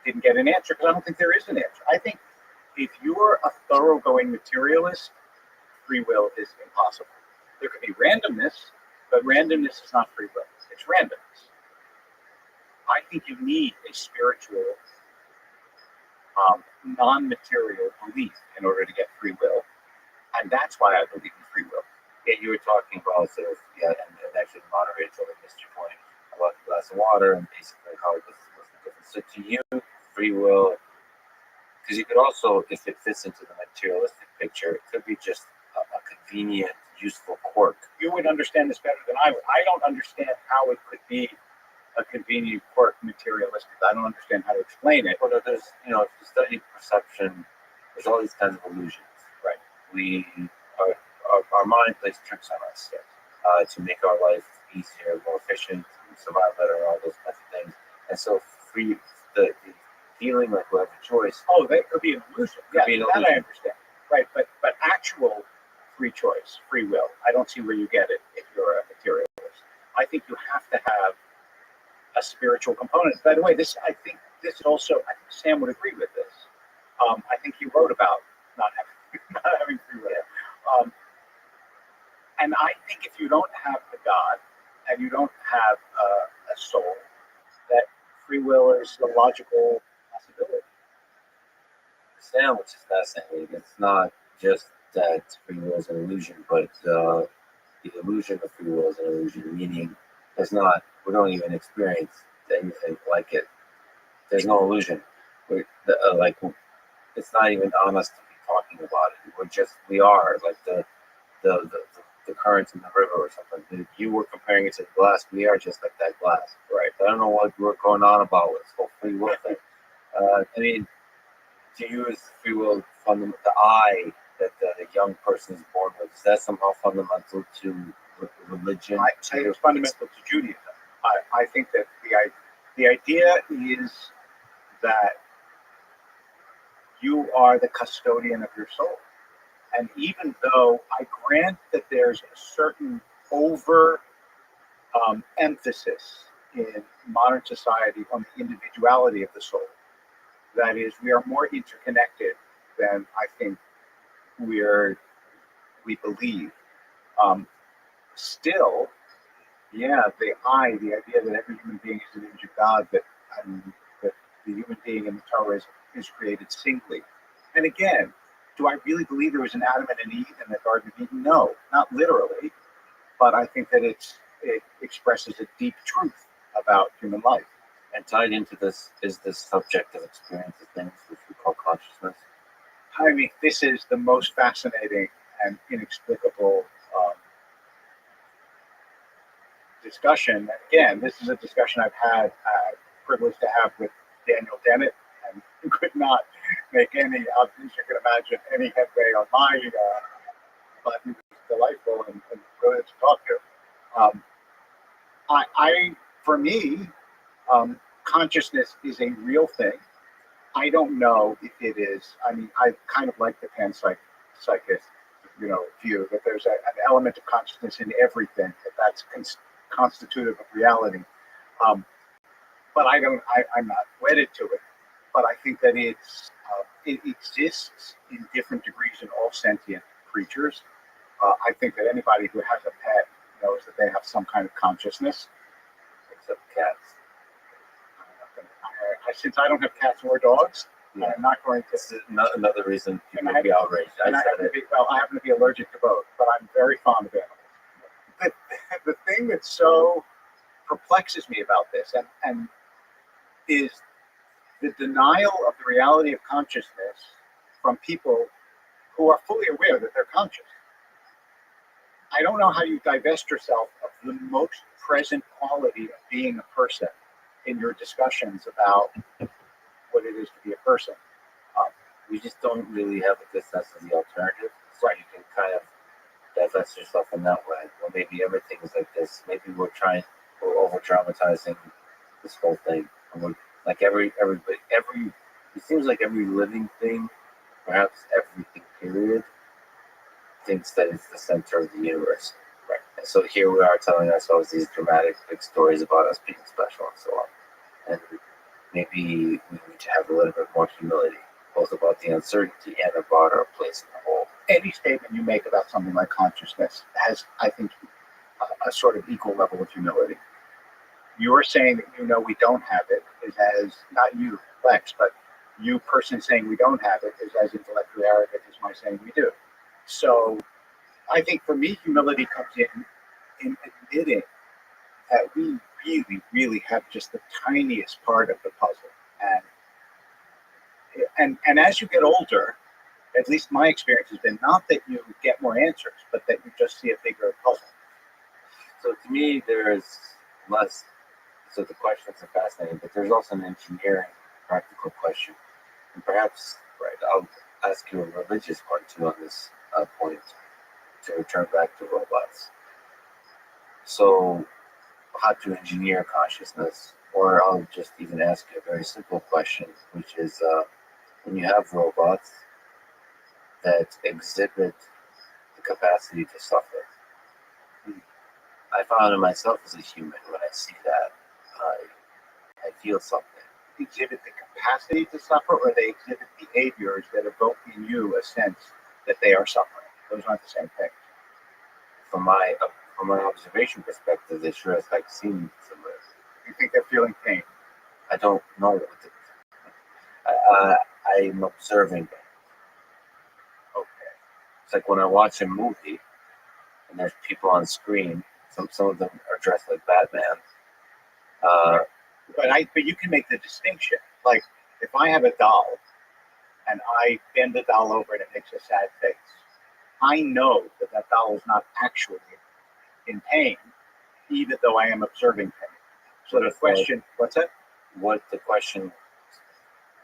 didn't get an answer because I don't think there is an answer. I think if you're a thoroughgoing materialist, free will is impossible. There could be randomness, but randomness is not free will. It's randomness. I think you need a spiritual, non-material belief in order to get free will. And that's why I believe in free will. Yeah, you were talking about and actually the moderator totally missed your point about the glass of water and basically how this was the difference. So to you, free will, because you could also, if it fits into the materialistic picture, it could be just a convenient, useful quirk. You would understand this better than I would. I don't understand how it could be a convenient quirk materialistic. I don't understand how to explain it. Well, there's, if you study perception, there's all these kinds of illusions. Right. Our mind plays tricks on us to make our life easier, more efficient, survive better, all those kinds of things. And so the feeling like we have a choice. Oh, that could be an illusion. Could Yeah, be an that I illusion. understand. Right, but actual free choice, free will, I don't see where you get it if you're a materialist. I think you have to have a spiritual component. By the way, I think this is also, I think Sam would agree with this. I think he wrote about not having, not having free will. And I think if you don't have the God and you don't have a soul, that free will is a logical possibility. Sam, which is fascinating. It's not just that free will is an illusion, but the illusion of free will is an illusion, meaning we don't even experience anything like it. There's no illusion. Like, it's not even on us to be talking about it. We are like the currents in the river or something. If you were comparing it to the glass, we are just like that glass. Right. I don't know what we're going on about with this whole free will thing. I mean, to use free will, the I that the young person is born with, is that somehow fundamental to religion? I say it's fundamental to Judaism. I think that the idea is that you are the custodian of your soul. And even though I grant that there's a certain over emphasis in modern society on the individuality of the soul, that is, we are more interconnected than I think we believe. Still, yeah, the idea that every human being is an image of God, that the human being in the Torah is created singly. And again, do I really believe there was an Adam and an Eve in the Garden of Eden? No, not literally, but I think that it expresses a deep truth about human life. And tied into this is this subjective experience of things, which we call consciousness. I mean, this is the most fascinating and inexplicable discussion. And again, this is a discussion I've had privilege to have with Daniel Dennett, and could not make any, as you can imagine, any headway on my, but he was delightful and good to talk to. For me, consciousness is a real thing. I don't know if it is. I mean, I kind of like the panpsychist, view that there's an element of consciousness in everything, that's constitutive of reality. But I'm not wedded to it. But I think that it exists in different degrees in all sentient creatures. I think that anybody who has a pet knows that they have some kind of consciousness. Except cats. Since I don't have cats or dogs, I'm not going to. This is another reason people would be outraged. I happen to be allergic to both, but I'm very fond of animals. The thing that so perplexes me about this and is the denial of the reality of consciousness from people who are fully aware that they're conscious. I don't know how you divest yourself of the most present quality of being a person in your discussions about what it is to be a person. We just don't really have a good sense of the alternative, so you can kind of divest yourself in that way. Well, maybe everything is like this. Maybe we're over dramatizing this whole thing. And we're like everybody, it seems like every living thing, perhaps everything period, thinks that it's the center of the universe. Right. And so here we are telling ourselves these dramatic big stories about us being special and so on. And maybe we need to have a little bit more humility, both about the uncertainty and about our place in the whole. Any statement you make about something like consciousness has, I think, a sort of equal level of humility. You're saying that we don't have it is as, not you, Lex, but you person saying we don't have it is as intellectually arrogant as my saying we do. So I think for me, humility comes in admitting that we really, really have just the tiniest part of the puzzle. And as you get older, at least my experience has been not that you get more answers, but that you just see a bigger puzzle. So to me, there's less. So the questions are fascinating, but there's also an engineering practical question. And perhaps, I'll ask you a religious one too on this point to return back to robots. So how to engineer consciousness Or I'll just even ask you a very simple question, which is when you have robots that exhibit the capacity to suffer, I found in myself as a human, when I see that, I feel something. Exhibit the capacity to suffer, or they exhibit behaviors that evoke in you a sense that they are suffering. Those aren't the same thing. From my observation perspective, they sure as heck seem similar. You think they're feeling pain. I don't know what I'm observing them. Okay. It's like when I watch a movie and there's people on screen. Some of them are dressed like Batman. But you can make the distinction. Like if I have a doll and I bend the doll over and it makes a sad face, I know that that doll is not actually in pain, even though I am observing pain. So the question, what's that? What the question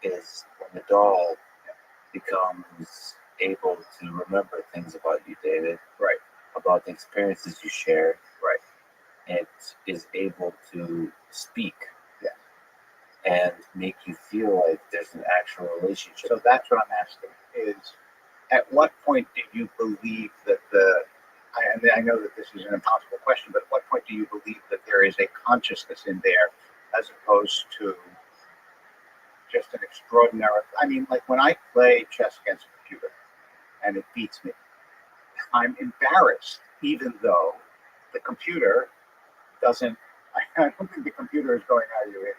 is, when the doll becomes able to remember things about you, David, Right. about the experiences you shared, Right. it is able to speak, Yeah. and make you feel like there's an actual relationship. So that's what I'm asking is, at what point do you believe that I know that this is an impossible question, but at what point do you believe that there is a consciousness in there as opposed to just an extraordinary, I mean, like when I play chess against a computer and it beats me, I'm embarrassed, even though the computer doesn't, I don't think the computer is going, "Are you idiot?"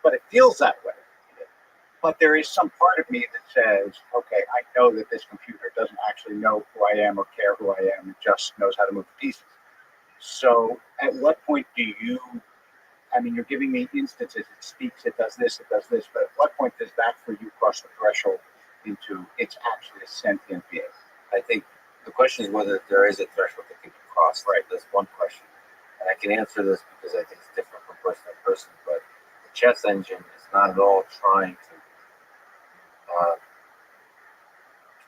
But it feels that way. But there is some part of me that says, okay, I know that this computer doesn't actually know who I am or care who I am. It just knows how to move the pieces. So at what point do you, I mean, you're giving me instances, it speaks, it does this, but at what point does that for you cross the threshold into it's actually a sentient being? I think the question is whether there is a threshold that can be crossed. Right, that's one question. And I can answer this because I think it's different from person to person, but the chess engine is not at all trying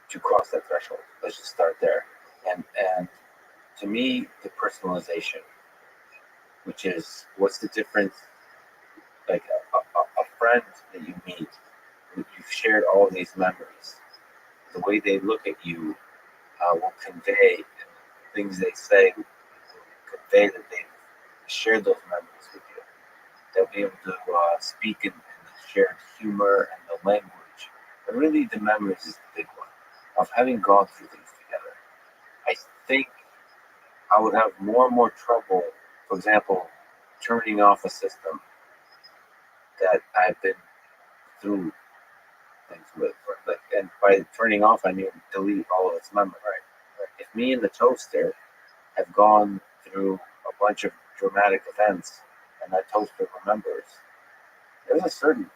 to cross that threshold. Let's just start there. And to me, the personalization, which is what's the difference, like a friend that you meet, you've shared all of these memories, the way they look at you will convey, and the things they say will convey that they've shared those memories with you. They'll be able to speak in the shared humor and the language. But really, the memories is the big one of having gone through things together. I think I would have more and more trouble, for example, turning off a system that I've been through things with. Like, and by turning off, I mean delete all of its memory. Right? If me and the toaster have gone through a bunch of dramatic events, and that toaster remembers, there's a certain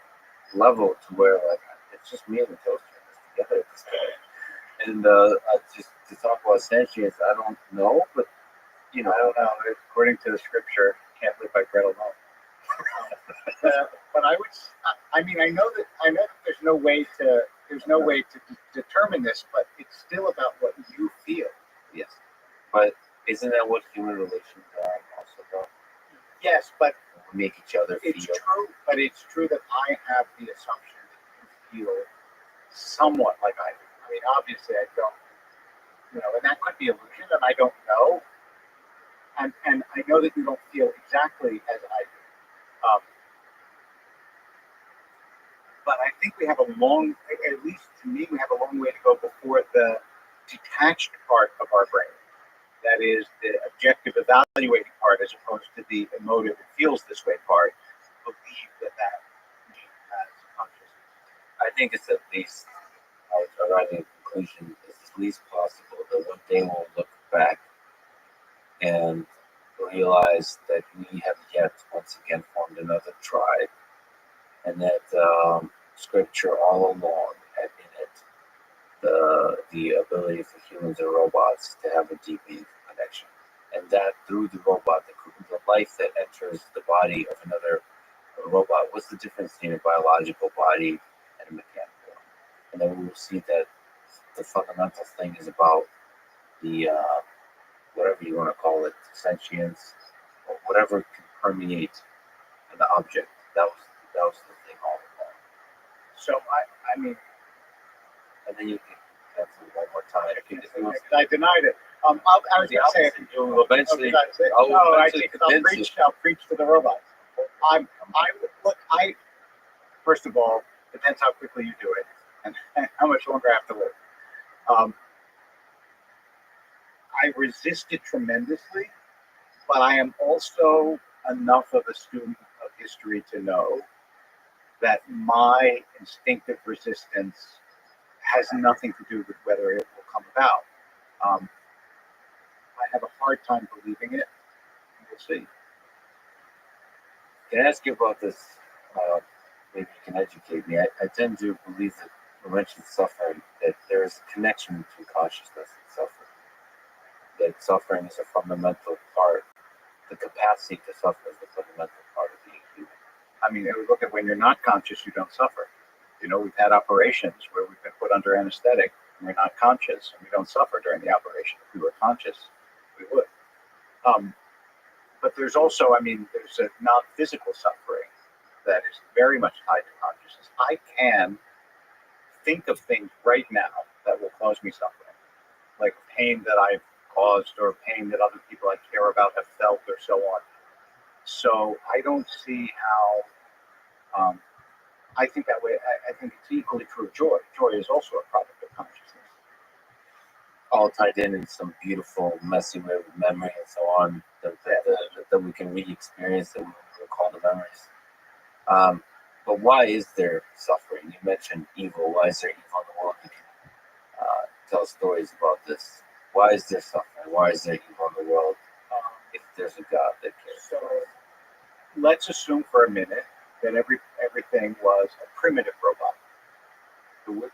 level to where like it's just me and the toaster together at this point. And just to talk about sentience, I don't know, but I don't know. According to the scripture, can't live by bread alone. But I mean, I know that there's no way to determine this, but it's still about what you feel. Yes, but isn't that what human relations are also about? Yes, but we make each other feel. It's true, but it's true that I have the assumption that you feel somewhat like I do. I mean, obviously, I don't. And that could be illusion, and I don't know. And I know that you don't feel exactly as I do. But I think we have a long, at least to me, we have a long way to go before the detached part of our brain, that is the objective evaluating part, as opposed to the emotive it feels this way part, believe that has consciousness. I think it's at least, arriving at a conclusion, it's at least possible that one day we'll look back and realize that we have yet once again formed another tribe, and that scripture all along had in it the ability for humans and robots to have a deep meaningful connection, and that through the robot, the life that enters the body of another robot, what's the difference between a biological body and a mechanical one? And then we will see that the fundamental thing is about the whatever you want to call it, sentience, or whatever can permeate and the object. That was the thing all along. So I mean, And then you can cancel one more time. I denied it. I was The going to say, opposite. You'll eventually, no, I eventually think I'll convince you. preach to the robots. I first of all, depends how quickly you do it and how much longer I have to live. I resist it tremendously, but I am also enough of a student of history to know that my instinctive resistance has nothing to do with whether it will come about. I have a hard time believing it. We'll see. Can I ask you about this? Maybe you can educate me. I tend to believe that you mentioned suffering, that there is a connection between consciousness and suffering. That suffering is a fundamental part. The capacity to suffer is the fundamental part of being human. I mean, look at when you're not conscious, you don't suffer. You know, we've had operations where we've been put under anesthetic and we're not conscious and we don't suffer during the operation. If we were conscious, we would. But there's also, I mean, there's a non-physical suffering that is very much tied to consciousness. I can think of things right now that will cause me suffering, like pain that I've caused or pain that other people I care about have felt or so on. So I don't see how, I think that way, I think it's equally true of joy. Joy is also a product of consciousness. All tied in some beautiful, messy way with memory and so on, that we can re-experience, that we recall the memories. But why is there suffering? You mentioned evil. Why is there evil in the world? You can tell stories about this. Why is there suffering? Why is there evil in the world if there's a God that cares? So let's assume for a minute that everything was a primitive robot.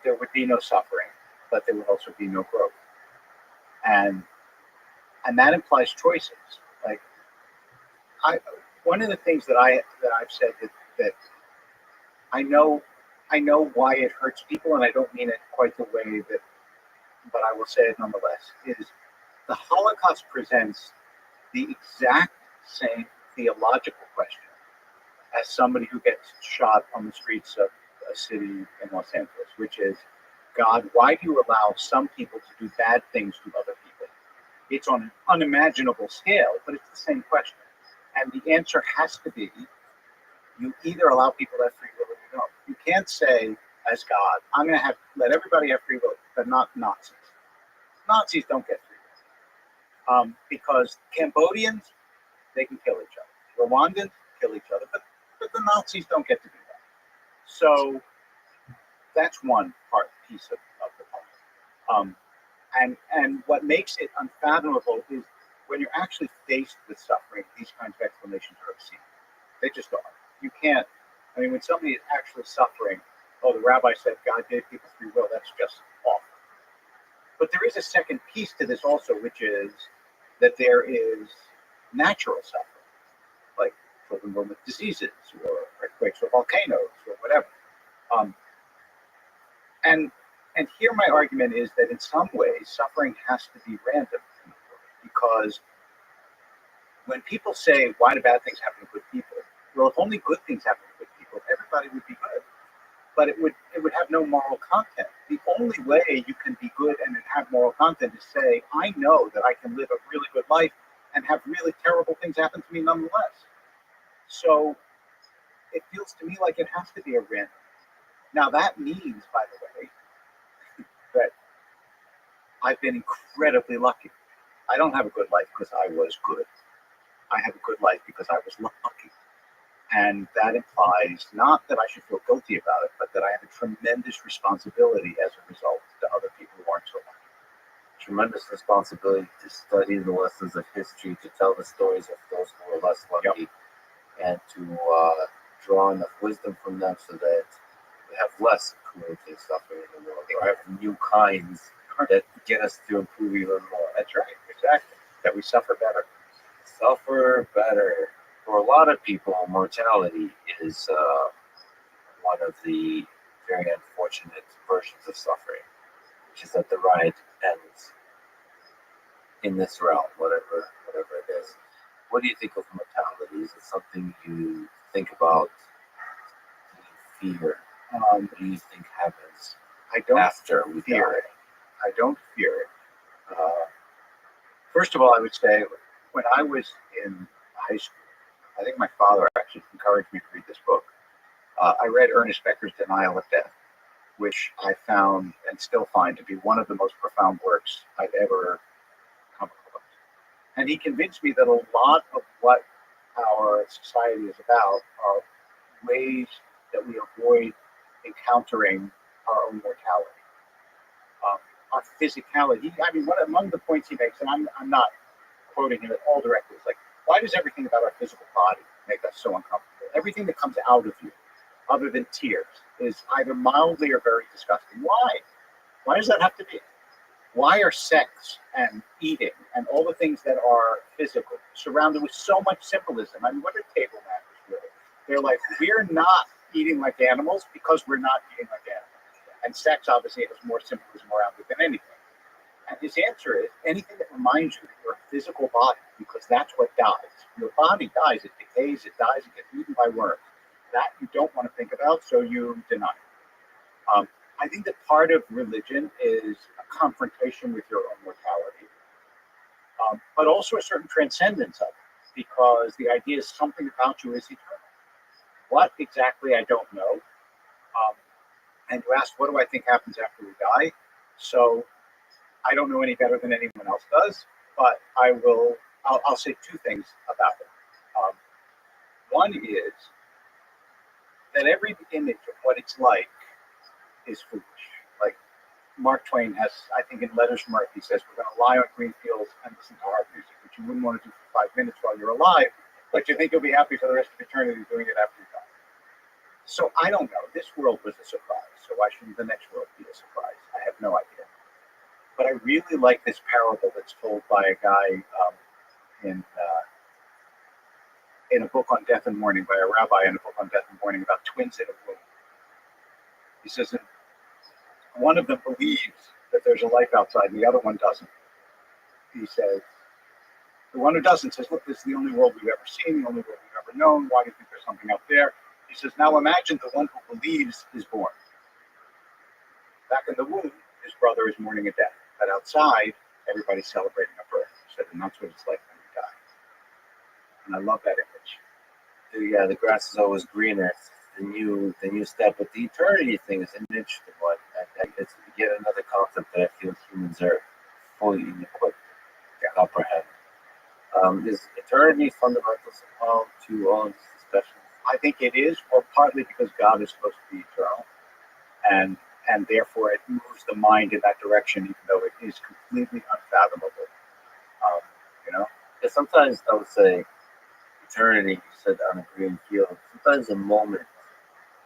There would be no suffering, but there would also be no growth. And that implies choices. Like one of the things that I've said that I know why it hurts people, and I don't mean it quite the way that, but I will say it nonetheless, is the Holocaust presents the exact same theological question as somebody who gets shot on the streets of a city in Los Angeles, which is, God, why do you allow some people to do bad things to other people? It's on an unimaginable scale, but it's the same question. And the answer has to be, you either allow people to have free will or you don't. You can't say, as God, I'm going to let everybody have free will, but not Nazis. Nazis don't get free will. Because Cambodians, they can kill each other. Rwandans kill each other, but the Nazis don't get to do that. So that's one piece of the puzzle. And what makes it unfathomable is when you're actually faced with suffering, these kinds of explanations are obscene. They just are. You can't, I mean, when somebody is actually suffering, oh, the rabbi said God gave people free will, that's just awful. But there is a second piece to this also, which is that there is natural suffering, like children born with diseases or earthquakes or volcanoes or whatever. And here my argument is that in some ways suffering has to be random, because when people say, why do bad things happen to good people? Well, if only good things happen to good people, everybody would be good. But it would have no moral content. The only way you can be good and have moral content is say, I know that I can live a really good life and have really terrible things happen to me nonetheless. So it feels to me like it has to be a random. Now that means, by the way, that I've been incredibly lucky. I don't have a good life because I was good. I have a good life because I was lucky. And that implies not that I should feel guilty about it, but that I have a tremendous responsibility as a result to other people who aren't so lucky. Tremendous responsibility to study the lessons of history, to tell the stories of those who are less lucky, and to draw enough wisdom from them so that we have less cruelty and suffering in the world, or have new kinds that get us to improve even more. That's right, exactly. That we suffer better. Suffer better. For a lot of people, mortality is one of the very unfortunate versions of suffering, which is that the ride ends in this realm, whatever it is. What do you think of mortality? Is it something you think about fear? What do you think happens I don't after we fear die? it. I don't fear it. First of all, I would say when I was in high school, I think my father actually encouraged me to read this book. I read Ernest Becker's Denial of Death, which I found and still find to be one of the most profound works I've ever come across. And he convinced me that a lot of what our society is about are ways that we avoid encountering our own mortality. Our physicality. I mean, among the points he makes, and I'm not quoting him at all directly, it's like, why does everything about our physical body make us so uncomfortable? Everything that comes out of you, other than tears, is either mildly or very disgusting. Why? Why does that have to be? Why are sex and eating and all the things that are physical surrounded with so much symbolism? I mean, what are table manners really? They're like, we're not eating like animals because we're not eating like animals. And sex obviously has more symbolism around it than anything. And his answer is anything that reminds you that you're a physical body, because that's what dies. Your body dies, it decays, it dies, it gets eaten by worms. That you don't want to think about, so you deny it. I think that part of religion is a confrontation with your own mortality, but also a certain transcendence of it, because the idea is something about you is eternal. What exactly, I don't know. And you asked, what do I think happens after we die? So I don't know any better than anyone else does, but I'll say two things about it. One is that every image of what it's like is foolish. Like Mark Twain has, I think in Letters from Earth, he says, we're going to lie on green fields and listen to hard music, which you wouldn't want to do for 5 minutes while you're alive, but you think you'll be happy for the rest of eternity doing it after you die. So I don't know. This world was a surprise, so why shouldn't the next world be a surprise? I have no idea. But I really like this parable that's told by a guy in a book on death and mourning, by a rabbi in a book on death and mourning, about twins in a womb. He says that one of them believes that there's a life outside and the other one doesn't. He says, the one who doesn't says, look, this is the only world we've ever seen, the only world we've ever known. Why do you think there's something out there? He says, now imagine the one who believes is born. Back in the womb, his brother is mourning a death. But outside, everybody's celebrating a birth. He said, and that's what it's like when you die. And I love that image. Yeah, the grass is always greener. The new step, but the eternity thing is an interesting one. And it's yet another concept that I feel humans are fully equipped to comprehend. Is eternity fundamental somehow to all of these discussions? I think it is, or partly because God is supposed to be eternal, and therefore it moves the mind in that direction, even though it is completely unfathomable. Because sometimes I would say eternity, you said on a green field, sometimes a moment,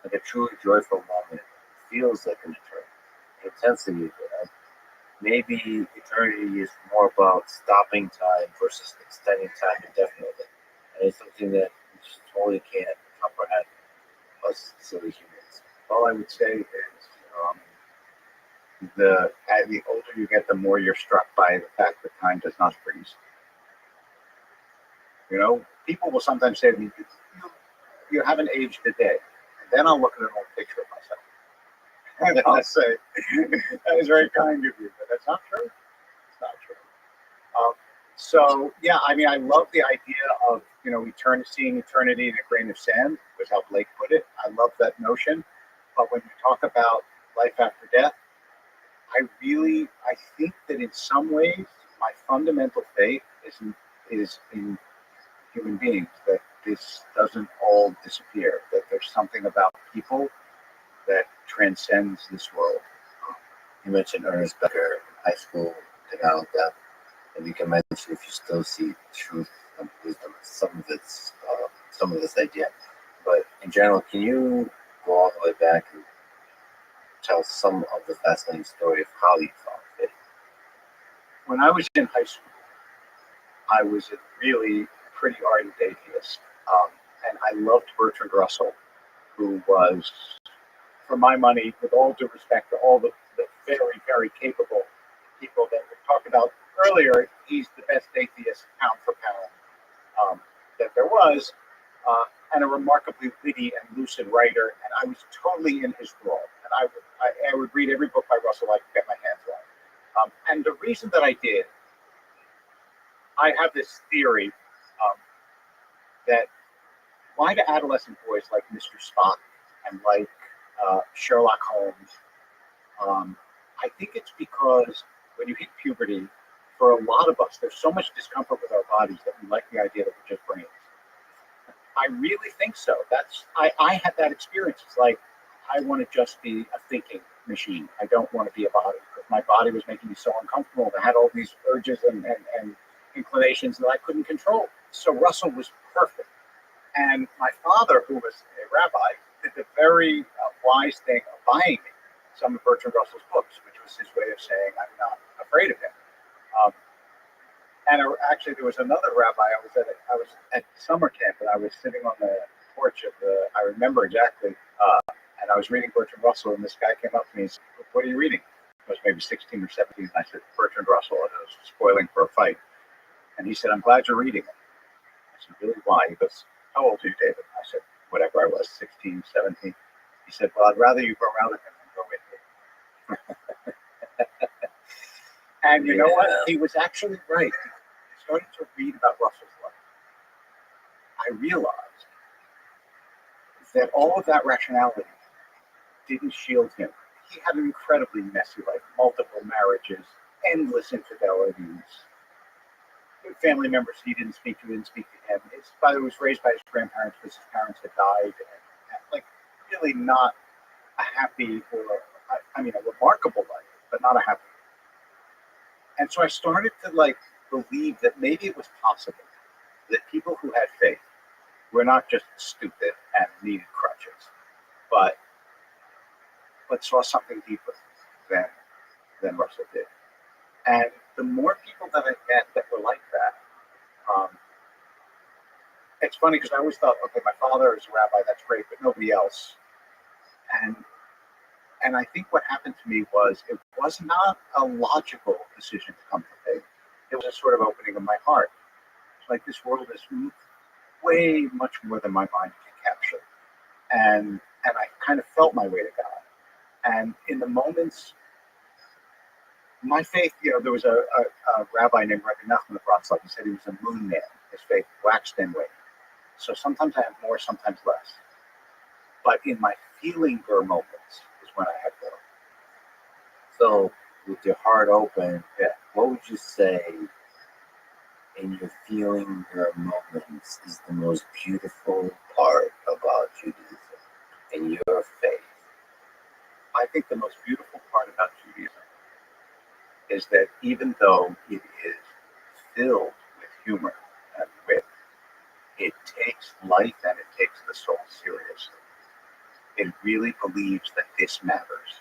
like a truly joyful moment, feels like an eternity. The intensity of it. Maybe eternity is more about stopping time versus extending time indefinitely. And it's something that we just totally can't comprehend, us silly humans. All I would say is the older you get, the more you're struck by the fact that time does not freeze. People will sometimes say to me, you haven't aged a day. And then I'll look at an old picture of myself. And I'll say, that is very kind of you, but that's not true. It's not true. So, yeah, I mean, I love the idea of, seeing eternity in a grain of sand, was how Blake put it. I love that notion. But when you talk about life after death, I think that in some ways, my fundamental faith is in human beings, that this doesn't all disappear, that there's something about people that transcends this world. You mentioned Ernest Becker in high school, Denial of Death, and you can mention if you still see truth and wisdom in some of this idea. But in general, can you go all the way back and tell some of the fascinating story of how you found it? When I was in high school, I was a really pretty ardent atheist, and I loved Bertrand Russell, who was, for my money, with all due respect to all the very, very capable people that we talked about earlier, he's the best atheist pound for pound that there was. and a remarkably witty and lucid writer, and I was totally in his role. And I would read every book by Russell I could get my hands on. And the reason that I did, I have this theory that why do adolescent boys like Mr. Spock and like Sherlock Holmes? I think it's because when you hit puberty, for a lot of us, there's so much discomfort with our bodies that we like the idea that we're just brains. I really think so. I had that experience. It's like I want to just be a thinking machine. I don't want to be a body because my body was making me so uncomfortable. I had all these urges and inclinations that I couldn't control. So Russell was perfect. And my father, who was a rabbi, did the very wise thing of buying me some of Bertrand Russell's books, which was his way of saying, I'm not afraid of him. Actually, there was another rabbi. I was at summer camp, and I was sitting on the porch of I remember exactly, and I was reading Bertrand Russell, and this guy came up to me and said, what are you reading? I was maybe 16 or 17, and I said, Bertrand Russell, and I was spoiling for a fight. And he said, I'm glad you're reading it. I said, really, why? He goes, how old are you, David? I said, whatever I was, 16, 17. He said, well, I'd rather you go around with him than go with me. And you know what? He was actually right. Starting to read about Russell's life, I realized that all of that rationality didn't shield him. He had an incredibly messy life, multiple marriages, endless infidelities, family members he didn't speak to him. His father was raised by his grandparents because his parents had died, and like really not a happy a remarkable life, but not a happy life. And so I started to believe that maybe it was possible that people who had faith were not just stupid and needed crutches, but saw something deeper than Russell did. And the more people that I met that were like that, it's funny because I always thought, okay, my father is a rabbi, that's great, but nobody else. And I think what happened to me was it was not a logical decision to come to faith. It was a sort of opening of my heart. It's like this world is way much more than my mind can capture. And I kind of felt my way to God. And in the moments, my faith, there was a rabbi named Rabbi of Rothschild. He said he was a moon man. His faith waxed and waned. So sometimes I have more, sometimes less. But in my feeling-er moments is when I had more. So, with your heart open, what would you say in your feeling-er moments is the most beautiful part about Judaism and your faith? I think the most beautiful part about Judaism is that even though it is filled with humor and wit, it takes life and it takes the soul seriously. It really believes that this matters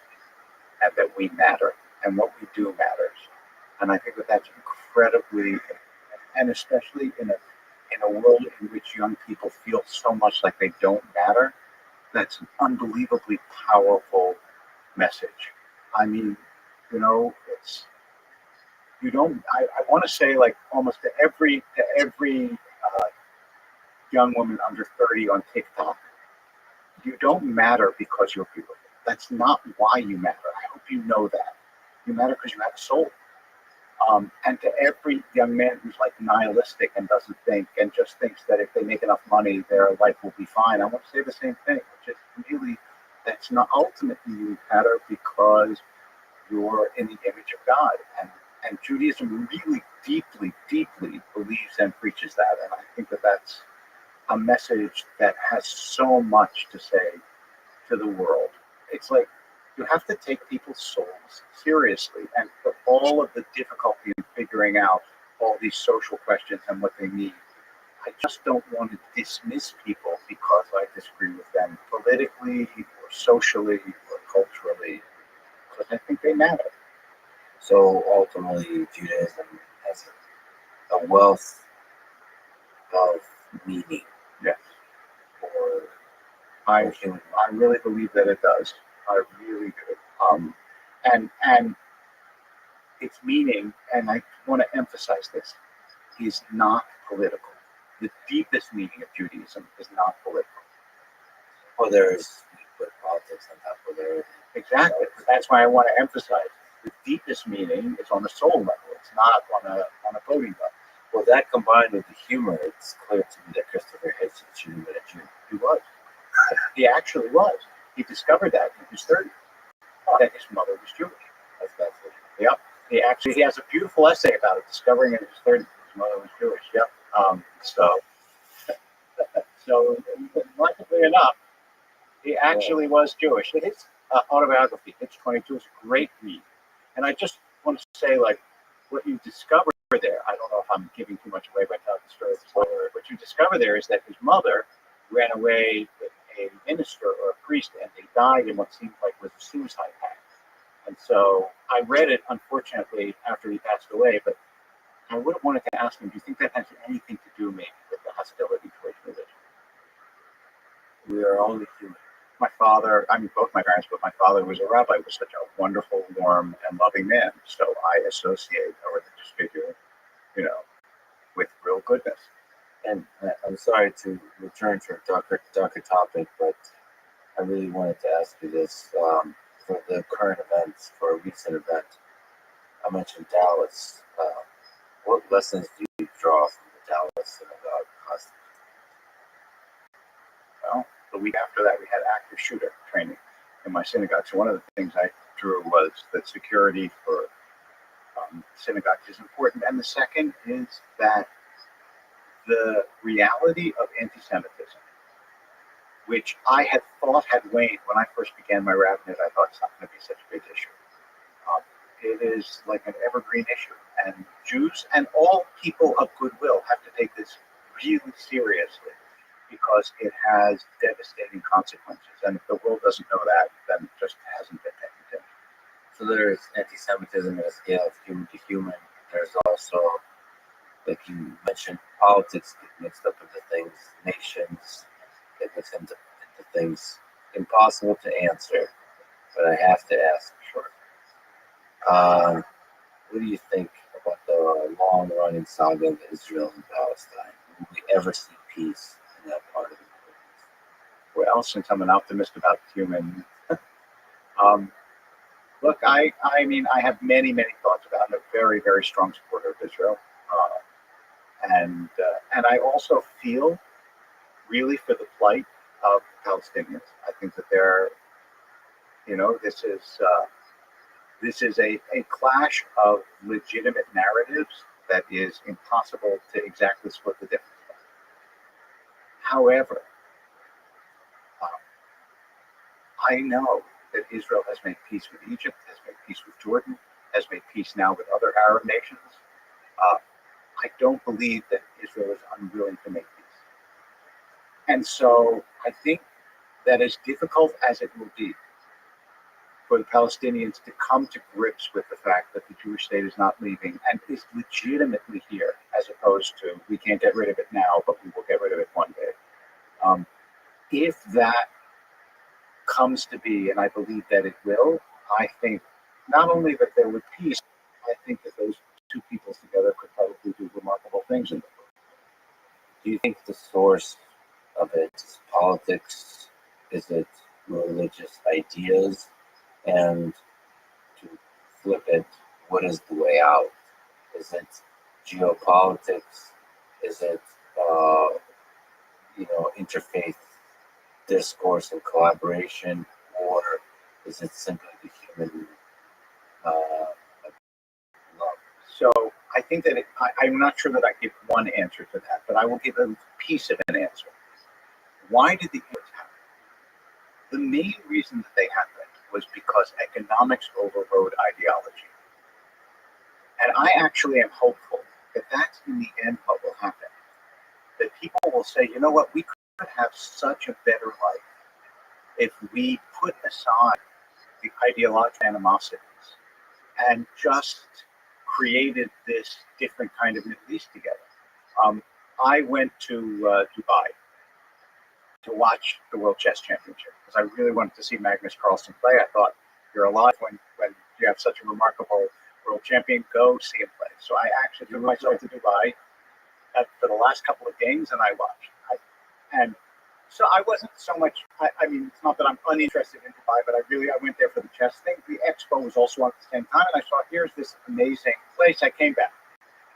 and that we matter and what we do matters. And I think that that's incredibly, and especially in a world in which young people feel so much like they don't matter, that's an unbelievably powerful message. I mean, it's, I want to say almost to every young woman under 30 on TikTok, you don't matter because you're beautiful. That's not why you matter. I hope you know that. You matter because you have a soul. And to every young man who's nihilistic and doesn't think and just thinks that if they make enough money, their life will be fine, I want to say the same thing, which is really, that's not ultimately you matter because you're in the image of God. And Judaism really deeply, deeply believes and preaches that. And I think that that's a message that has so much to say to the world. It's like you have to take people's souls seriously, and for all of the difficulty in figuring out all these social questions and what they need, I just don't want to dismiss people because I disagree with them politically or socially or culturally, because I think they matter. So ultimately, Judaism has a wealth of meaning. Yes. For I really believe that it does. I really do. And its meaning, and I want to emphasize this, is not political. the deepest meaning of Judaism is not political. Well, there's you put politics on top of there. Exactly. That's why I want to emphasize the deepest meaning is on the soul level. It's not on a voting level. Well, that combined with the humor, it's clear to me that Christopher Hitchens shouldn't have been a Jew. He was. He actually was. He discovered that in his 30s, that his mother was Jewish. That's fascinating. Yep. He has a beautiful essay about it, discovering in his 30s his mother was Jewish. Yep. So luckily enough, he actually was Jewish. His autobiography, Hitch 22, is a great read. And I just want to say, like, what you discover there, I don't know if I'm giving too much away by telling the story of this story. What you discover there is that his mother ran away with a minister or a priest, and they died in what seemed like was a suicide pact. And so I read it, unfortunately, after he passed away, but I would have wanted to ask him, do you think that has anything to do maybe with the hostility towards religion? We are only human. My father, I mean, both my parents, but my father was a rabbi, was such a wonderful, warm, and loving man. So I associate a religious figure, with real goodness. And I'm sorry to return to a darker topic, but I really wanted to ask you this. For the current events, for a recent event, I mentioned Dallas. What lessons do you draw from the Dallas synagogue hostage? Well, the week after that, we had active shooter training in my synagogue. So one of the things I drew was that security for synagogues is important. And the second is that the reality of anti-Semitism, which I had thought had waned when I first began my rabbinate, I thought it's not going to be such a big issue. It is like an evergreen issue. And Jews and all people of goodwill have to take this really seriously, because it has devastating consequences. And if the world doesn't know that, then it just hasn't been paying attention. So there's anti-Semitism at a scale of human to human. There's also, like you mentioned, politics get mixed up into things, nations get mixed into things impossible to answer, but I have to ask. Sure. What do you think about the long-running saga of Israel and Palestine? Will we ever see peace in that part of the world? Well, since I'm an optimist about human, look, I mean, I have many, many thoughts about it. I'm a very, very strong supporter of Israel. And I also feel really for the plight of Palestinians. I think that this is a clash of legitimate narratives that is impossible to exactly split the difference. However, I know that Israel has made peace with Egypt, has made peace with Jordan, has made peace now with other Arab nations. I don't believe that Israel is unwilling to make peace. And so I think that as difficult as it will be for the Palestinians to come to grips with the fact that the Jewish state is not leaving and is legitimately here, as opposed to we can't get rid of it now, but we will get rid of it one day. If that comes to be, and I believe that it will, I think not only that there would be peace, I think that those two peoples together could probably do remarkable things in the world. Do you think the source of it is politics? Is it religious ideas? And to flip it, what is the way out? Is it geopolitics? Is it interfaith discourse and collaboration, or is it simply the human love? So I think that I'm not sure that I give one answer to that, but I will give a piece of an answer. Why did the events happen? The main reason that they happened was because economics overrode ideology. And I actually am hopeful that that's in the end what will happen. That people will say, you know what, we could have such a better life if we put aside the ideological animosities and just created this different kind of Middle East together. I went to Dubai to watch the World Chess Championship because I really wanted to see Magnus Carlsen play. I thought, you're alive when you have such a remarkable world champion, go see him play. So I actually took myself to Dubai for the last couple of games, and I watched. And so I wasn't so much. I mean, it's not that I'm uninterested in Dubai, but I went there for the chess thing. The expo was also on at the same time, and I saw here's this amazing place. I came back.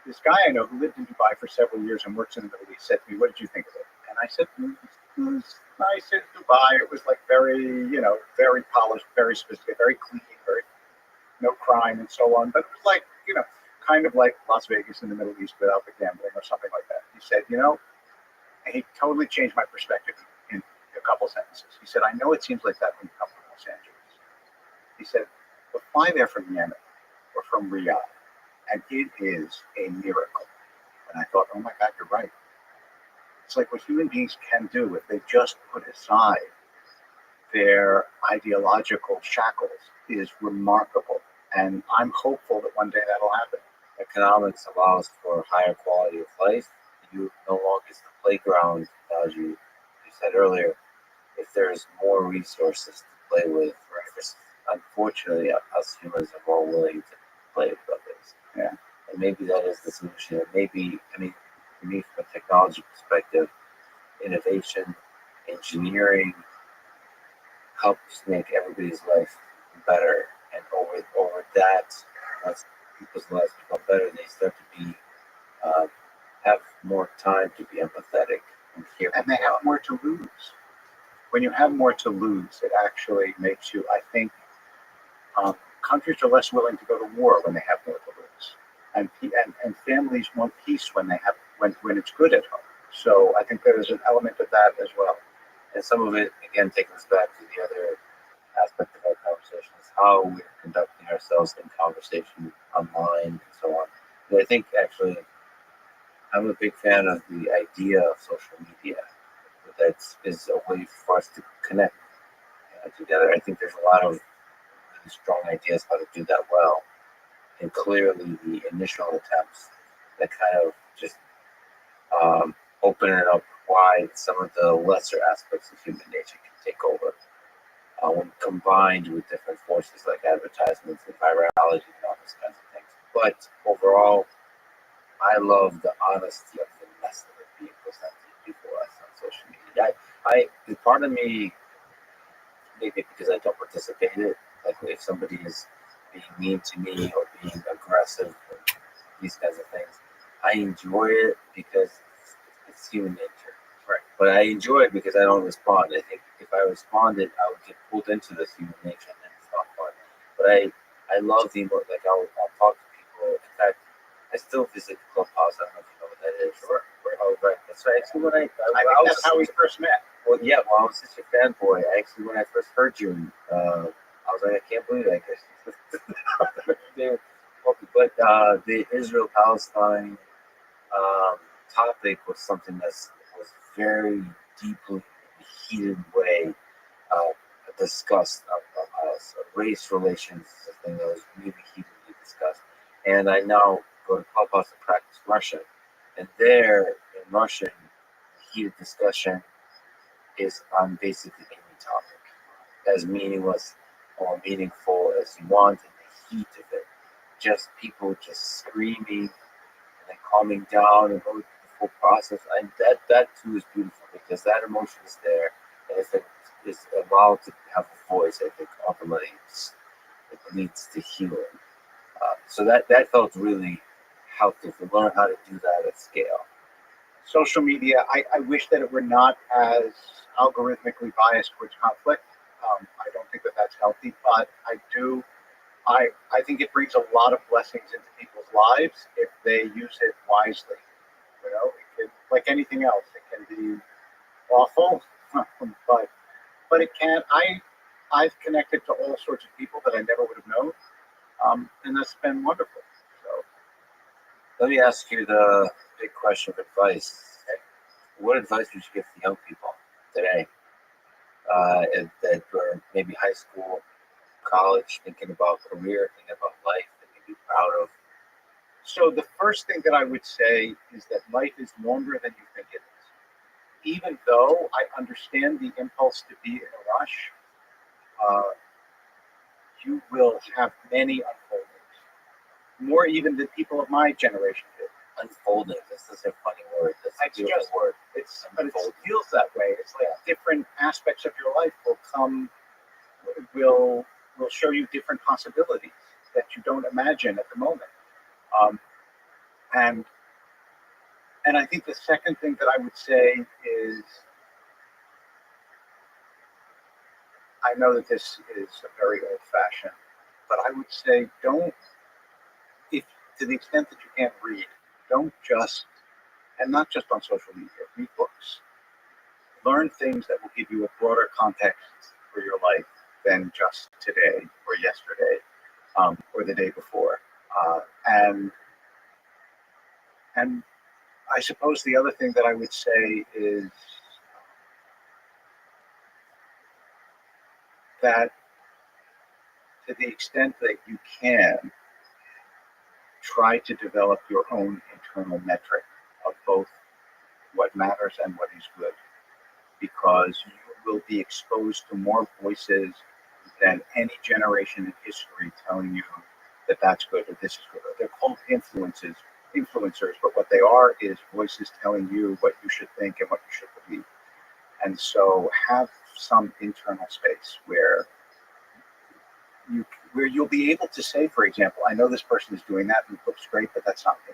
This guy I know who lived in Dubai for several years and works in the Middle East said to me, "What did you think of it?" And I said, "It was nice in Dubai. It was like very, very polished, very specific, very clean, very no crime and so on. But it was like, kind of like Las Vegas in the Middle East without the gambling or something like that." He said, and he totally changed my perspective in a couple sentences. He said, "I know it seems like that when you come from Los Angeles." He said, "But fly there from Yemen or from Riyadh, and it is a miracle." And I thought, oh my God, you're right. It's like what human beings can do if they just put aside their ideological shackles is remarkable. And I'm hopeful that one day that'll happen. Economics allows for higher quality of life. You no longer, it's the playground, as you said earlier. If there's more resources to play with, unfortunately, us humans are more willing to play with others. Yeah. And maybe that is the solution. Maybe, for me, from a technology perspective, innovation, engineering helps make everybody's life better. And over that, once people's lives become better, they start to be have more time to be empathetic and hear. And they have more to lose. When you have more to lose, it actually makes you, I think, countries are less willing to go to war when they have more to lose. And families want peace when it's good at home. So I think there is an element of that as well. And some of it, again, taking us back to the other aspect of our conversation is how we're conducting ourselves in conversation online and so on. And I think actually I'm a big fan of the idea of social media. That is a way for us to connect together. I think there's a lot of really strong ideas how to do that well. And clearly the initial attempts that kind of just open it up wide, some of the lesser aspects of human nature can take over when combined with different forces like advertisements and virality and all those kinds of things. But overall, I love the honesty of the mess that is being presented before us on social media. Part of me, maybe because I don't participate in it, like if somebody is being mean to me or being aggressive or these kinds of things, I enjoy it because it's human nature. Right. But I enjoy it because I don't respond. I think if I responded, I would get pulled into this human nature and it's not fun. But I love I'll talk to people. In fact, I still visit Clubhouse. I don't know if you know what that is. Sure. Oh, right. That's right. Actually, I think that's how we first met. Well, yeah. Well, I was such a fanboy. Actually, when I first heard you, I was like, I can't believe it. But the Israel-Palestine topic was something that was very deeply, heated way discussed. Race relations is a thing that was really heatedly discussed. And I now go to Clubhouse and practice Russian. And there, in Russian, heated discussion is on basically any topic, as meaningless or meaningful as you want, in the heat of it. Just people just screaming and then calming down and going through the full process. And that too is beautiful because that emotion is there. And if it is allowed to have a voice, I think ultimately it leads to healing. So that felt really helpful to learn how to do that at scale. Social media, I wish that it were not as algorithmically biased towards conflict. I don't think that that's healthy, but I think it brings a lot of blessings into people's lives if they use it wisely. It can, like anything else, it can be awful, but it can. I've connected to all sorts of people that I never would have known, and that's been wonderful. So, let me ask you the big question of advice. What advice would you give to young people today that were maybe high school, college, thinking about career, thinking about life, that they'd be proud of? So the first thing that I would say is that life is longer than you think it is. Even though I understand the impulse to be in a rush, you will have many unfoldings, more even than people of my generation did. unfolding. That's such a funny word. That's a It's beautiful just- word. But it feels that way. It's like different aspects of your life will show you different possibilities that you don't imagine at the moment. Um, and I think the second thing that I would say is, I know that this is a very old-fashioned, but I would say if to the extent that you can't read, don't just, and not just on social media, read books. Learn things that will give you a broader context for your life than just today or yesterday, or the day before. And I suppose the other thing that I would say is that to the extent that you can, try to develop your own internal metric of both what matters and what is good, because you will be exposed to more voices than any generation in history telling you that that's good or this is good. They're called influencers, but what they are is voices telling you what you should think and what you should believe. And so have some internal space where you'll be able to say, for example, I know this person is doing that and it looks great, but that's not me.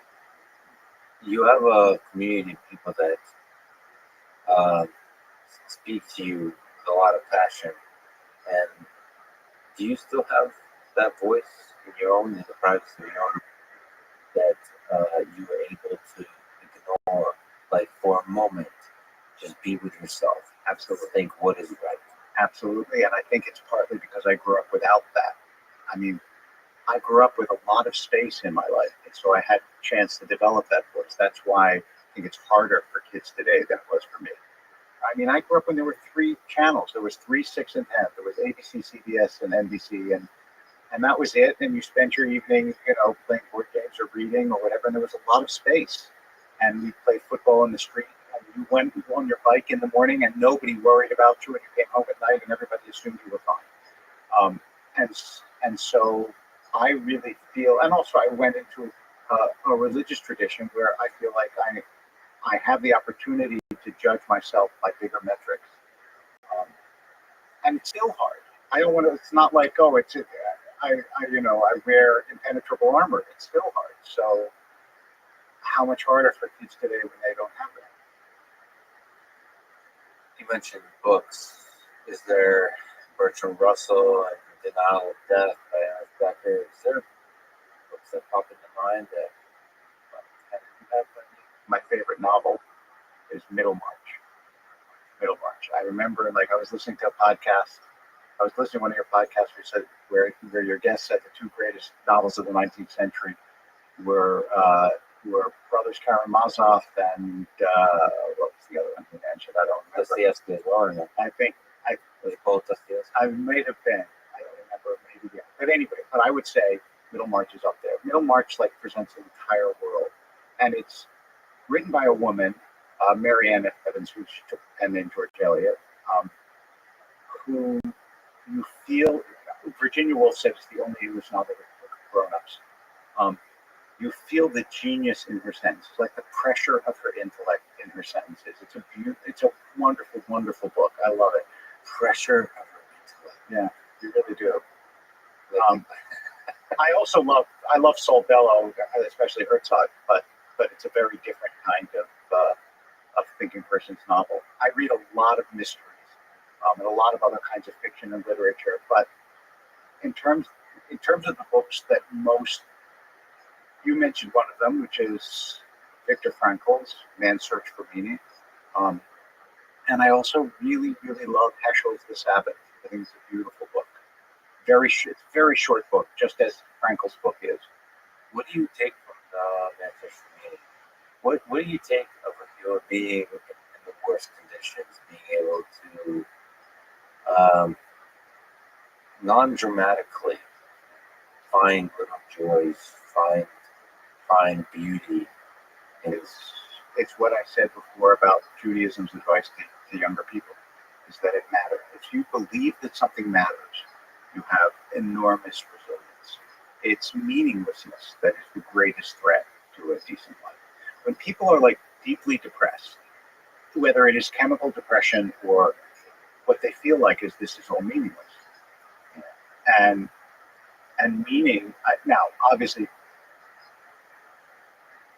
You have a community of people that speak to you with a lot of passion. And do you still have that voice in your own, in the privacy of your own, that you were able to ignore, like for a moment, just be with yourself? Absolutely. Think what is right. Absolutely. And I think it's partly because I grew up without that. I mean, I grew up with a lot of space in my life, and so I had a chance to develop that voice. That's why I think it's harder for kids today than it was for me. I mean, I grew up when there were 3 channels. There was 3, 6, and 10. There was ABC, CBS, and NBC, and that was it. And you spent your evening, playing board games or reading or whatever. And there was a lot of space. And we played football in the street. And you went on your bike in the morning, and nobody worried about you. And you came home at night, and everybody assumed you were fine. And so I really feel, and also I went into a religious tradition where I feel like I have the opportunity to judge myself by bigger metrics. And it's still hard. I don't want to. It's not like, oh, I wear impenetrable armor. It's still hard. So how much harder for kids today when they don't have that? You mentioned books. Is there Bertrand Russell and Denial of Death by Ernest Becker? Is there books that pop into mind that have an impact on you? My favorite novel is Middlemarch. Middlemarch. I remember, I was listening to a podcast. I was listening to one of your podcasts where your guest said the 2 greatest novels of the 19th century were Brothers Karamazov and what was the other one he mentioned? I don't remember. Dostoevsky as well, or no? I think Was it both Dostoevsky? I may have been. I don't remember. Maybe yeah. But anyway, I would say Middlemarch is up there. Middlemarch presents an entire world, and it's written by a woman, Mary Ann Evans, who she took the pen name George Eliot, who you feel. Virginia Woolf said it's the only English novel for grown-ups. You feel the genius in her sentences, like the pressure of her intellect in her sentences. It's a wonderful, wonderful book. I love it. Pressure of her intellect. Yeah, you really do. I love Saul Bellow, especially Herzog, but it's a very different kind of thinking person's novel. I read a lot of mysteries and a lot of other kinds of fiction and literature, but in terms of the books that most, you mentioned one of them, which is Viktor Frankl's Man's Search for Meaning. And I also really, really love Heschel's The Sabbath. I think it's a beautiful book. It's a very short book, just as Frankl's book is. What do you take from Man's Search for Meaning? What do you take of your being in the worst conditions, being able to non-dramatically find little joys, find beauty? It's what I said before about Judaism's advice to younger people, is that it matters. If you believe that something matters, you have enormous resilience. It's meaninglessness that is the greatest threat to a decent life. when people are like deeply depressed, whether it is chemical depression or what they feel like is this is all meaningless, and meaning. Now, obviously,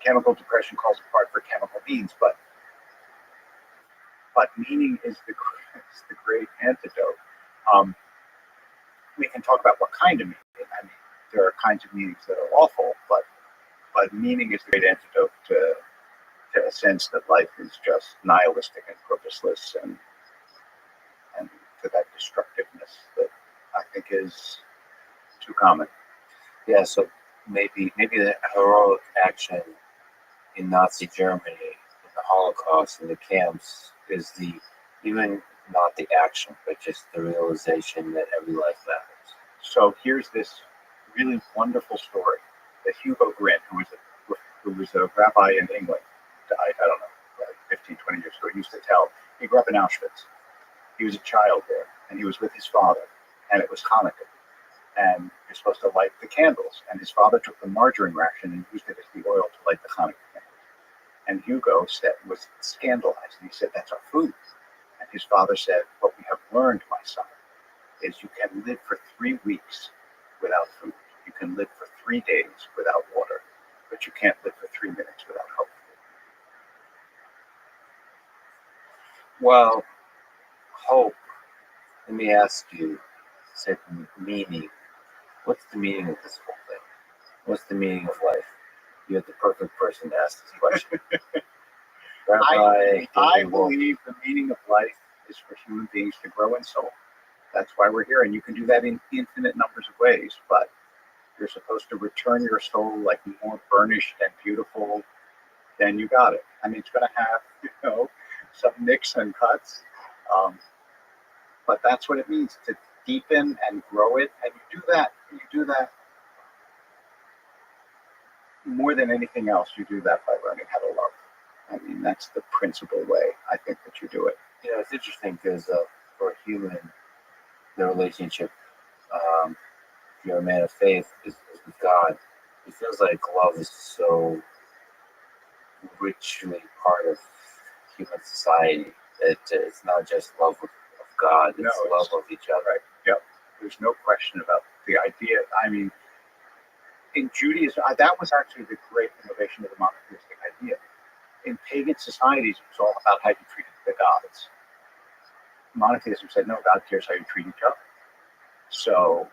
chemical depression calls apart for chemical means, but meaning is the great antidote. We can talk about what kind of meaning. I mean, there are kinds of meanings that are awful, but meaning is the great antidote to a sense that life is just nihilistic and purposeless, and to that destructiveness that I think is too common. Yeah, so maybe the heroic action in Nazi Germany, in the Holocaust, in the camps, is even not the action, but just the realization that every life matters. So here's this really wonderful story that Hugo Grint, who was a rabbi in England, died, I don't know, 15, 20 years ago, used to tell. He grew up in Auschwitz. He was a child there, and he was with his father, and it was Hanukkah. And you're supposed to light the candles. And his father took the margarine ration and used it as the oil to light the Hanukkah candles. And Hugo was scandalized. And he said, that's our food. And his father said, what we have learned, my son, is you can live for 3 weeks without food. You can live for 3 days without water, but you can't live for 3 minutes without hope. Well, hope, let me ask you, said meaning. What's the meaning of this whole thing? What's the meaning of life? You're the perfect person to ask this question. Rabbi, I believe the meaning of life is for human beings to grow in soul. That's why we're here. And you can do that in infinite numbers of ways, but you're supposed to return your soul like more burnished and beautiful than you got it. I mean, it's going to have, some nicks and cuts, but that's what it means to deepen and grow it. And you do that more than anything else. You do that by learning how to love. I mean, that's the principal way I think that you do it. It's interesting because for a human, the relationship, if you're a man of faith, is with God. It feels like love is so richly part of human society that it's not just love of God, it's love of each other. Right. Yep. There's no question about the idea. I mean, in Judaism, that was actually the great innovation of the monotheistic idea. In pagan societies, it was all about how you treated the gods. Monotheism said, no, God cares how you treat each other. So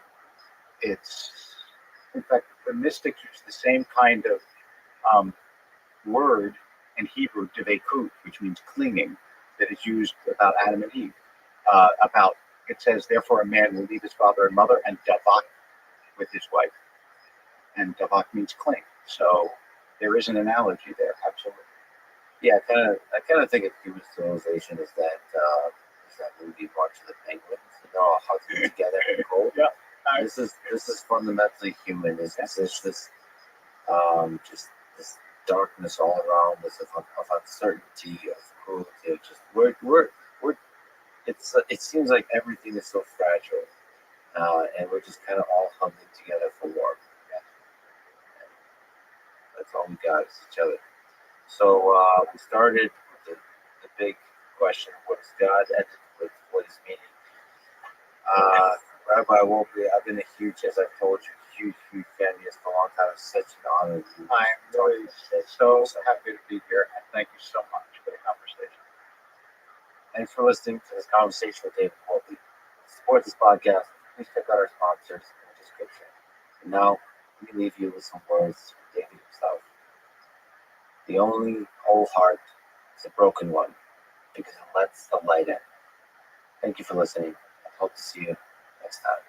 it's, in fact, the mystics use the same kind of word in Hebrew, devekut, which means clinging, that is used about Adam and Eve. It says, therefore a man will leave his father and mother and davak with his wife. And davak means cling. So there is an analogy there, absolutely. Yeah, I kind of think of human civilization is that movie March of the Penguins. They're all hugging together in the cold. Yeah. This is fundamentally human. This just this darkness all around us of uncertainty, of cruelty. Of just we're it seems like everything is so fragile, and we're just kind of all hugging together for warmth. And that's all we got is each other. So we started with the big question: what is God? Ended with what is meaning. Rabbi Wolpe, I've been a huge, as I've told you, huge fan of yours for a long time. It's such an honor. I'm really so happy to be here, and thank you so much for the conversation. Thanks for listening to this conversation with David Wolpe. To support this podcast, please check out our sponsors in the description. And now, let me leave you with some words from David himself. The only whole heart is a broken one, because it lets the light in. Thank you for listening. I hope to see you next time.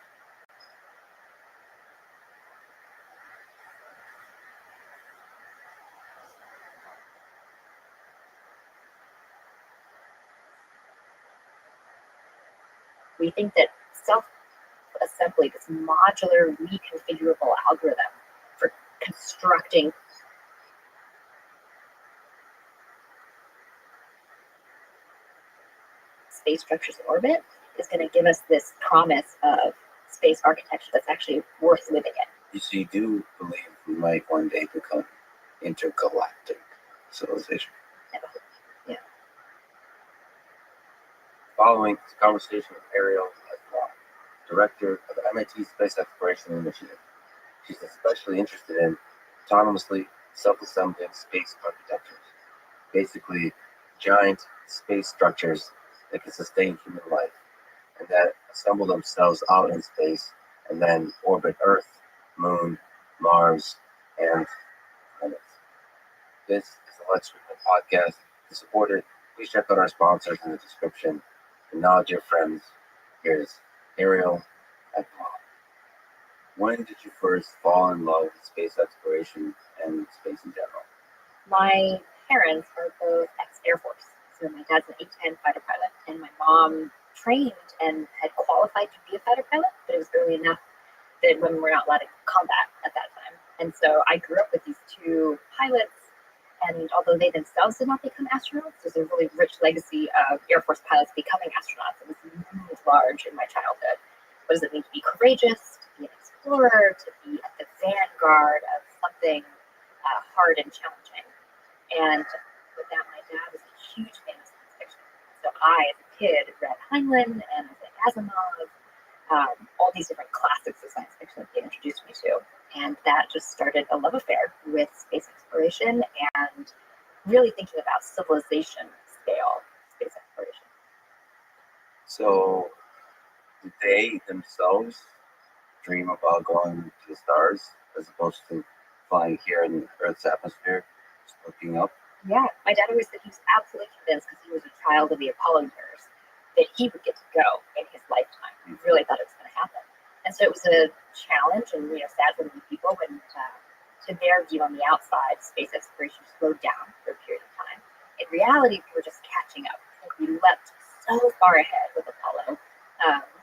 We think that self-assembly, this modular, reconfigurable algorithm for constructing space structures in orbit, is going to give us this promise of space architecture that's actually worth living in. You see, do believe we might one day become intergalactic. civilization. Yeah. Following this conversation with Ariel, director of the MIT Space Exploration Initiative, she's especially interested in autonomously self-assembling space architectures, basically giant space structures that can sustain human life and that assemble themselves out in space and then orbit Earth, Moon, Mars, and planets. This is the Let's Read podcast. To support it, please check out our sponsors in the description. And now, dear friends, here's Ariel and Paul. When did you first fall in love with space exploration and space in general? My parents are both ex-Air Force. So my dad's an A-10 fighter pilot, and my mom trained and had qualified to be a fighter pilot, but it was early enough that women were not allowed in combat at that time. And so I grew up with these two pilots, and although they themselves did not become astronauts, there's a really rich legacy of Air Force pilots becoming astronauts. It was loomed large in my childhood. What does it mean to be courageous, to be an explorer, to be at the vanguard of something hard and challenging? And with that, my dad was a huge fan of science fiction. So I, as a kid, read Heinlein and Asimov, all these different classics of science fiction that they introduced me to. And that just started a love affair with space exploration and really thinking about civilization scale space exploration. So, did they themselves dream about going to the stars as opposed to flying here in Earth's atmosphere, just looking up? Yeah, my dad always said he was absolutely convinced, because he was a child of the Apollo years, that he would get to go in his lifetime. He really thought it was going to happen. And so it was a challenge and sad for many people when, to their view on the outside, space exploration slowed down for a period of time. In reality, we were just catching up. I think we leapt so far ahead with Apollo,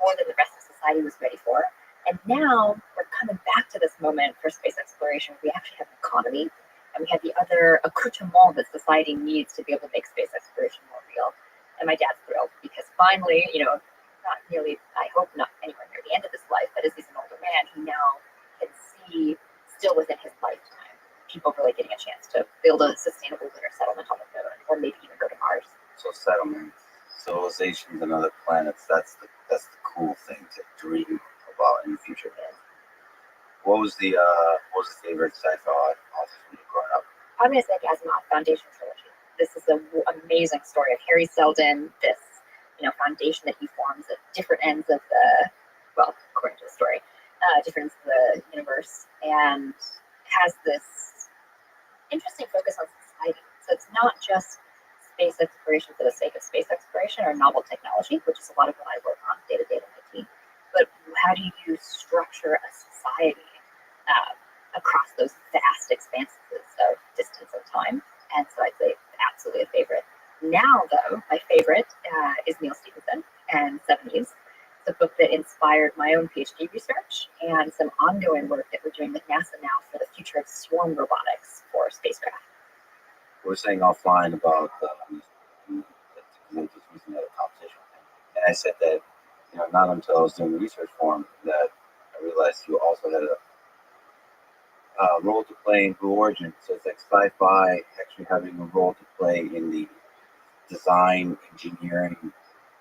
more than the rest of society was ready for. And now we're coming back to this moment for space exploration. We actually have an economy, and we have the other accoutrement that society needs to be able to make space exploration more real. And my dad's thrilled because finally, not nearly, I hope not anywhere near the end of his life, but as he's an older man, he now can see, still within his lifetime, people really getting a chance to build a sustainable lunar settlement on the moon, or maybe even go to Mars. So settlements, civilizations, and other planets—that's the cool thing to dream about in the future. What was the favorite sci-fi author when you were growing up? I'm going to say Asimov Foundation Trilogy. This is an amazing story of Harry Seldon, this foundation that he forms at different ends of according to the story, different ends of the universe, and has this interesting focus on society. So it's not just space exploration for the sake of space exploration or novel technology, which is a lot of what I work on day to day in IT, but how do you structure a society across those vast expanses of distance and time? And so I'd say absolutely a favorite. Now, though, my favorite is Neil Stephenson and 70s. It's a book that inspired my own PhD research and some ongoing work that we're doing with NASA now for the future of swarm robotics for spacecraft. We were saying offline about using that conversation, and I said that not until I was doing the research for him that I realized you also had a role to play in Blue Origin. So it's like sci-fi actually having a role to play in the design, engineering,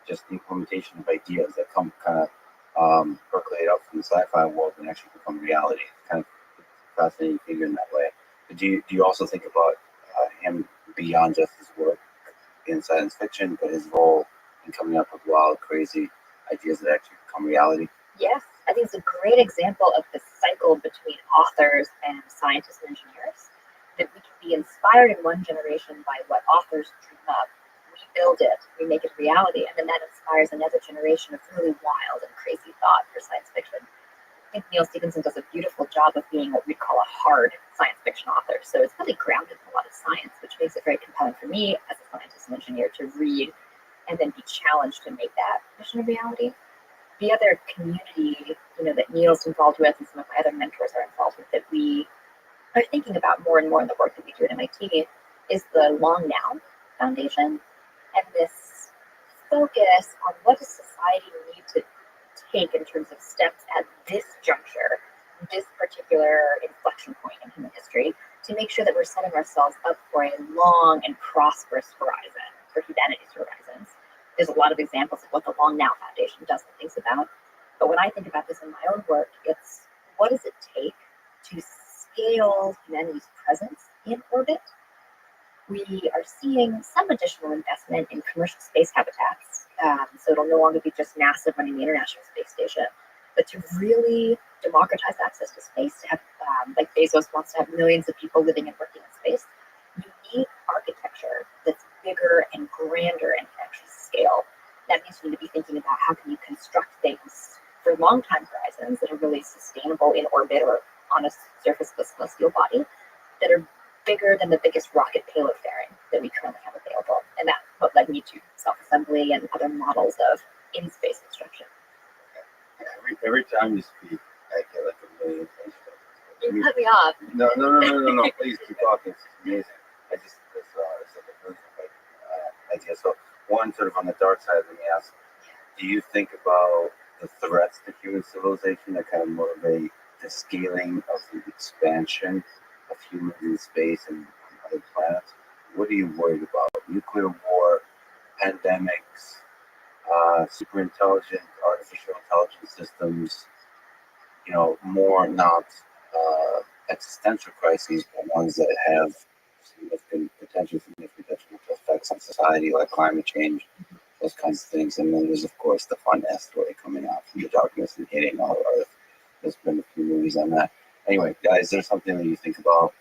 just the implementation of ideas that come kind of percolate up from the sci-fi world and actually become reality. It's kind of fascinating figure in that way. But do you also think about him beyond just his work in science fiction, but his role in coming up with wild, crazy ideas that actually become reality? Yes, I think it's a great example of the cycle between authors and scientists and engineers, that we can be inspired in one generation by what authors dream up. We build it, we make it reality, and then that inspires another generation of really wild and crazy thought for science fiction. I think Neil Stephenson does a beautiful job of being what we'd call a hard science fiction author. So it's really grounded in a lot of science, which makes it very compelling for me as a scientist and engineer to read and then be challenged to make that vision a reality. The other community, that Neil's involved with and some of my other mentors are involved with, that we are thinking about more and more in the work that we do at MIT, is the Long Now Foundation, and this focus on what does society need to take in terms of steps at this juncture, this particular inflection point in human history, to make sure that we're setting ourselves up for a long and prosperous horizon for humanity's horizons. There's a lot of examples of what the Long Now Foundation does and thinks about. But when I think about this in my own work, it's what does it take to scale humanity's presence in orbit? We are seeing some additional investment in commercial space habitats. So it'll no longer be just NASA running the International Space Station, but to really democratize access to space, to have, like Bezos wants to have millions of people living and working in space, you need architecture that's bigger and grander and can actually scale. That means you need to be thinking about how can you construct things for long time horizons that are really sustainable in orbit or on a surface of a celestial body that are bigger than the biggest rocket payload fairing that we currently have available. And that's what led me to self-assembly and other models of in-space construction. Every time you speak, I get like a million things. You cut me off. No. Please keep talking. It's amazing. It's like a million idea. So one sort of on the dark side, let me ask, do you think about the threats to human civilization that kind of motivate the scaling of the expansion of humans in space and on other planets? What are you worried about? Nuclear war, pandemics, super intelligent artificial intelligence systems, more not existential crises, but ones that have potential significant detrimental effects on society, like climate change, those kinds of things. And then there's, of course, the fun asteroid coming out from the darkness and hitting our Earth. There's been a few movies on that. Anyway, guys, there's something that you think about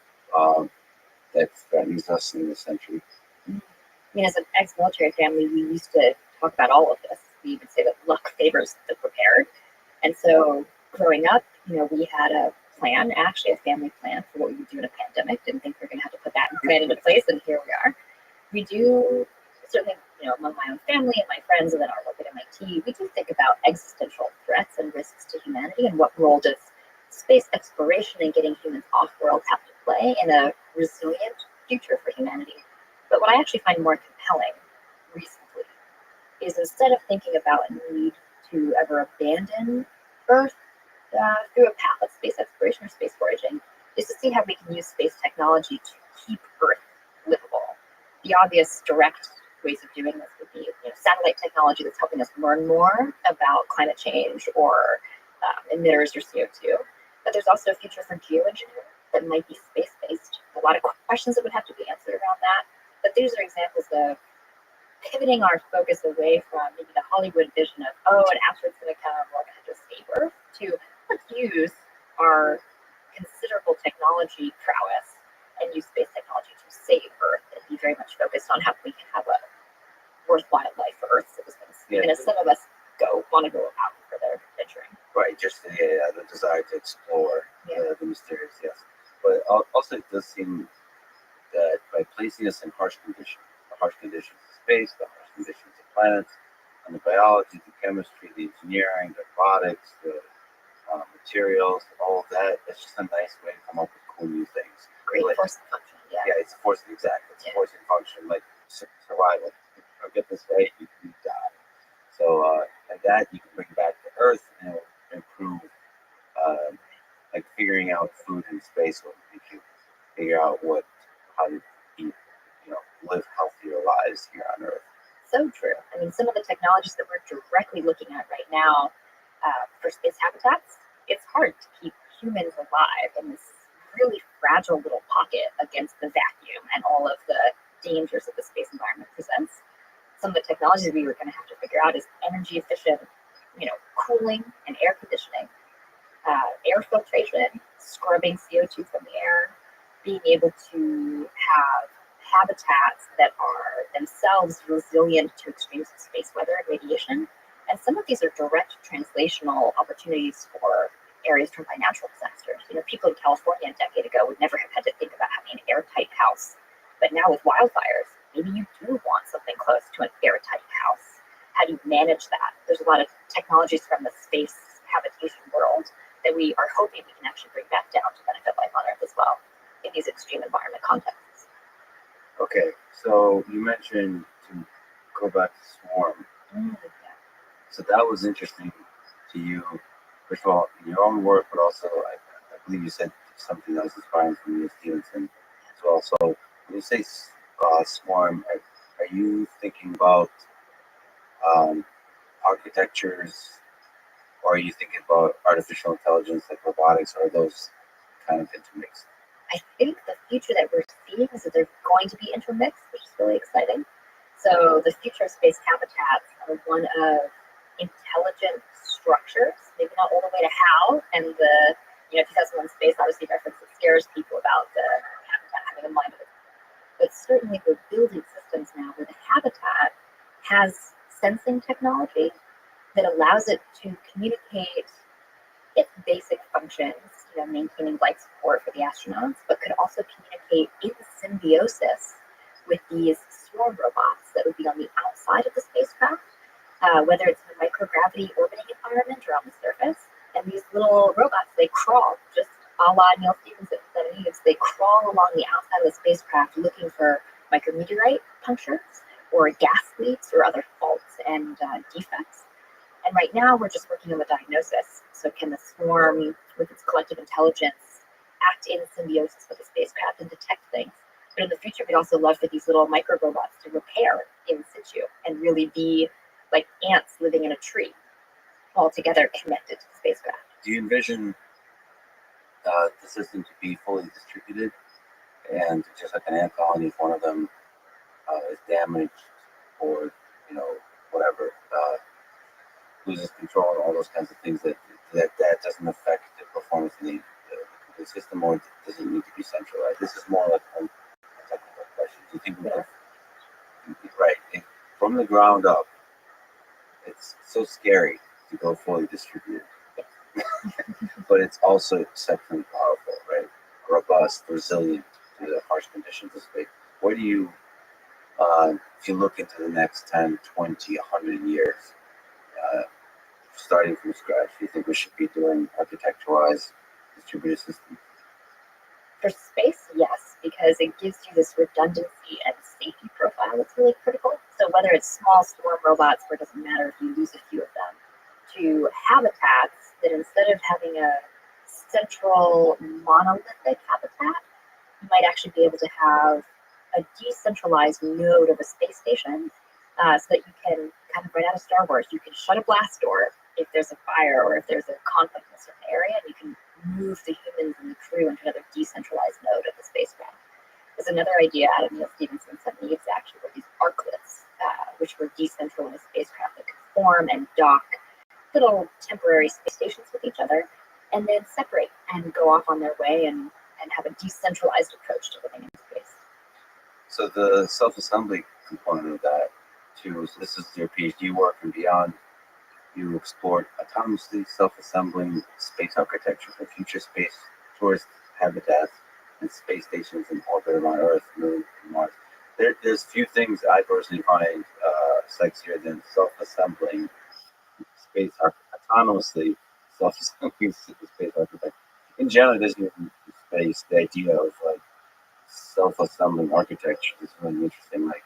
that threatens us in this century? I mean, as an ex-military family, we used to talk about all of this. We would say that luck favors the prepared. And so growing up, we had a plan, actually a family plan for what we would do in a pandemic. Didn't think we were going to have to put that plan into place, and here we are. We do, certainly, among my own family and my friends and then our work at MIT, we do think about existential threats and risks to humanity and what role does space exploration and getting humans off-world have to play in a resilient future for humanity. But what I actually find more compelling recently is instead of thinking about a need to ever abandon Earth through a path of space exploration or space foraging, is to see how we can use space technology to keep Earth livable. The obvious direct ways of doing this would be satellite technology that's helping us learn more about climate change or emitters or CO2. But there's also a future for geoengineering that might be space-based. A lot of questions that would have to be answered around that. But these are examples of pivoting our focus away from maybe the Hollywood vision of, an asteroid's going to come, we're going to have to save Earth, to let's use our considerable technology prowess and use space technology to save Earth and be very much focused on how we can have a worthwhile life for Earth's citizens, even as some of us want to go out further venturing. Right, just the desire to explore the mysterious, yes. But also it does seem that by placing us in harsh conditions, the harsh conditions of space, the harsh conditions of planets, and the biology, the chemistry, the engineering, the robotics, the materials, all of that, it's just a nice way to come up with cool new things. Great force and function, Yeah, it's a force, exactly. It's a force and function, like survival. If you don't get this right, you die. So, and that you can bring back to Earth and it'll improve, like figuring out food in space will make you figure out how to eat, live healthier lives here on Earth. So true. I mean, some of the technologies that we're directly looking at right now for space habitats, it's hard to keep humans alive in this really fragile little pocket against the vacuum and all of the dangers that the space environment presents. Some of the technologies we were going to have to figure out is energy efficient, cooling and air conditioning, air filtration, scrubbing CO2 from the air, being able to have habitats that are themselves resilient to extremes of space weather and radiation. And some of these are direct translational opportunities for areas torn by natural disasters. People in California a decade ago would never have had to think about having an airtight house. But now with wildfires, maybe you do want something close to an airtight house. How do you manage that? There's a lot of technologies from the space habitation world that we are hoping we can actually bring back down to benefit life on Earth as well in these extreme environment contexts. Okay, so you mentioned to go back to Swarm. So that was interesting to you, first of all, in your own work, but also I believe you said something that was inspiring for me as Stevenson as well. So when you say swarm, are you thinking about um, architectures, or are you thinking about artificial intelligence like robotics, or are those kind of intermixed? I think the future that we're seeing is that they're going to be intermixed, which is really exciting. So the future of space habitats are one of intelligent structures, maybe not all the way to how, and the 2001 Space Odyssey reference that scares people about the habitat having a mind of its own. But certainly we're building systems now where the habitat has sensing technology that allows it to communicate its basic functions, maintaining life support for the astronauts, but could also communicate in symbiosis with these swarm robots that would be on the outside of the spacecraft, whether it's in a microgravity orbiting environment or on the surface. And these little robots, they crawl, just a la Neil Stephenson said in Eves, they crawl along the outside of the spacecraft looking for micrometeorite punctures or gas leaks or other faults and defects. And right now, we're just working on the diagnosis. So can the swarm, with its collective intelligence, act in symbiosis with the spacecraft and detect things? But in the future, we'd also love for these little micro robots to repair in situ and really be like ants living in a tree, all together connected to the spacecraft. Do you envision the system to be fully distributed, and just like an ant colony, if one of them is damaged or whatever, loses control and all those kinds of things, that doesn't affect the performance of the system, or does it need to be centralized? This is more like a technical question. Do you think we could, right, from the ground up, it's so scary to go fully distributed, but it's also exceptionally powerful, right? Robust, resilient to the harsh conditions of space. Where do you, if you look into the next 10, 20, 100 years, starting from scratch, do you think we should be doing architecture-wise distributed systems? For space, yes, because it gives you this redundancy and safety profile that's really critical. So whether it's small swarm robots where it doesn't matter if you lose a few of them, to habitats that instead of having a central monolithic habitat, you might actually be able to have a decentralized node of a space station, so that you can, kind of right out of Star Wars, you can shut a blast door if there's a fire or if there's a conflict in a certain area, and you can move the humans and the crew into another decentralized node of the spacecraft. There's another idea out of Neil Stephenson's 70s actually, were these arklets, which were decentralized spacecraft that could form and dock little temporary space stations with each other, and then separate and go off on their way and have a decentralized approach to living in space. So the self-assembly component of that, too, so this is your PhD work and beyond. You explored autonomously self-assembling space architecture for future space tourist habitats and space stations in orbit around Earth, Moon, and Mars. There's few things I personally find sexier than self-assembling space autonomously self-assembling space architecture. In general, there's even space. The idea of like self-assembling architecture is really interesting. Like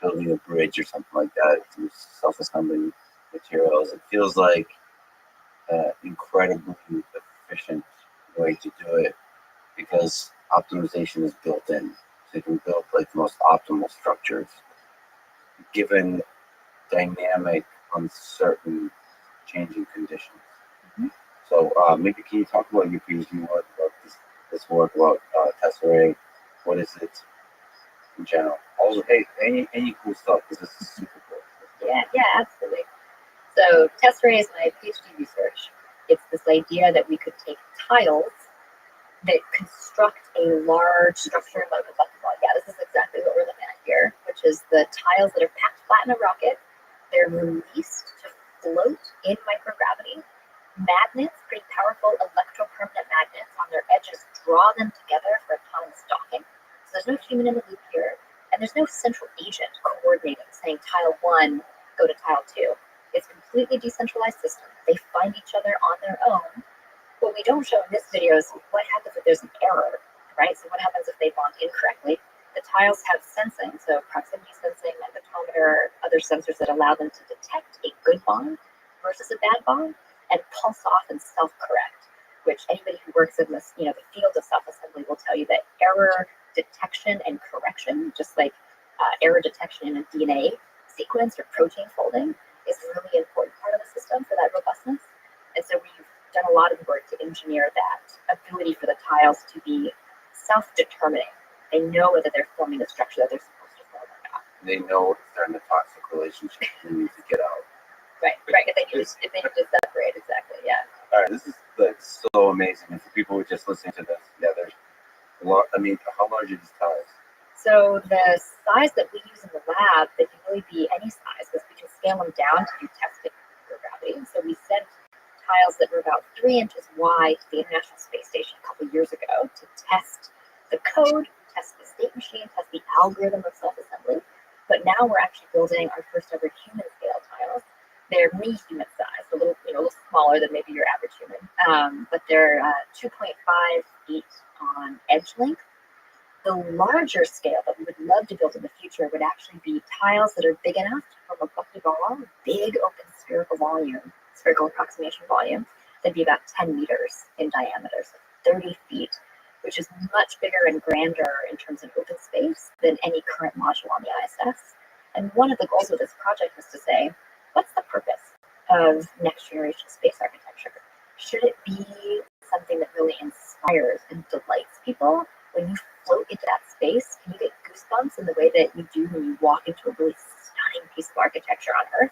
building a bridge or something like that through self-assembling materials. It feels like an incredibly efficient way to do it because optimization is built in. So you can build like the most optimal structures given dynamic, uncertain, changing conditions. Mm-hmm. So maybe can you talk about your PhD work, about this work about tesserae? What is it in general? Also, hey, any cool stuff, because this is super cool. Yeah, absolutely. So tesserae is my PhD research. It's this idea that we could take tiles that construct a large structure like a bucket ball. Yeah, this is exactly what we're looking at here, which is the tiles that are packed flat in a rocket. They're released to float in microgravity. Magnets, pretty powerful electropermanent magnets on their edges, draw them together for autonomous docking. So there's no human in the loop here, and there's no central agent coordinating, saying tile 1, go to tile 2. It's a completely decentralized system. They find each other on their own. What we don't show in this video is what happens if there's an error, right? So what happens if they bond incorrectly? The tiles have sensing, so proximity sensing, magnetometer, other sensors that allow them to detect a good bond versus a bad bond and pulse off and self-correct. which anybody who works in this, the field of self-assembly will tell you that error detection and correction, just like error detection in a DNA sequence or protein folding, is a really important part of the system for that robustness. And so we've done a lot of work to engineer that ability for the tiles to be self-determining. They know whether they're forming the structure that they're supposed to form or not. They know if they're in a toxic relationship and need to get out. Right. If they need to separate, exactly. Yeah. All right, this is like so amazing. And for people who are just listening to this, there's a lot. I mean, how large are these tiles? So the size that we use in the lab, they can really be any size because we can scale them down to do testing for gravity. So we sent tiles that were about 3 inches wide to the International Space Station a couple years ago to test the code, test the state machine, test the algorithm of self-assembly. But now we're actually building our first ever human scale tiles. They're mini human size, a little smaller than maybe your average human, but they're 2.5 feet on edge length. The larger scale that we would love to build in the future would actually be tiles that are big enough to form a bucket ball, big open spherical approximation volume, that'd be about 10 meters in diameter, so 30 feet, which is much bigger and grander in terms of open space than any current module on the ISS. And one of the goals of this project was to say, what's the purpose of next generation space architecture? Should it be something that really inspires and delights people? When you float into that space, can you get goosebumps in the way that you do when you walk into a really stunning piece of architecture on Earth?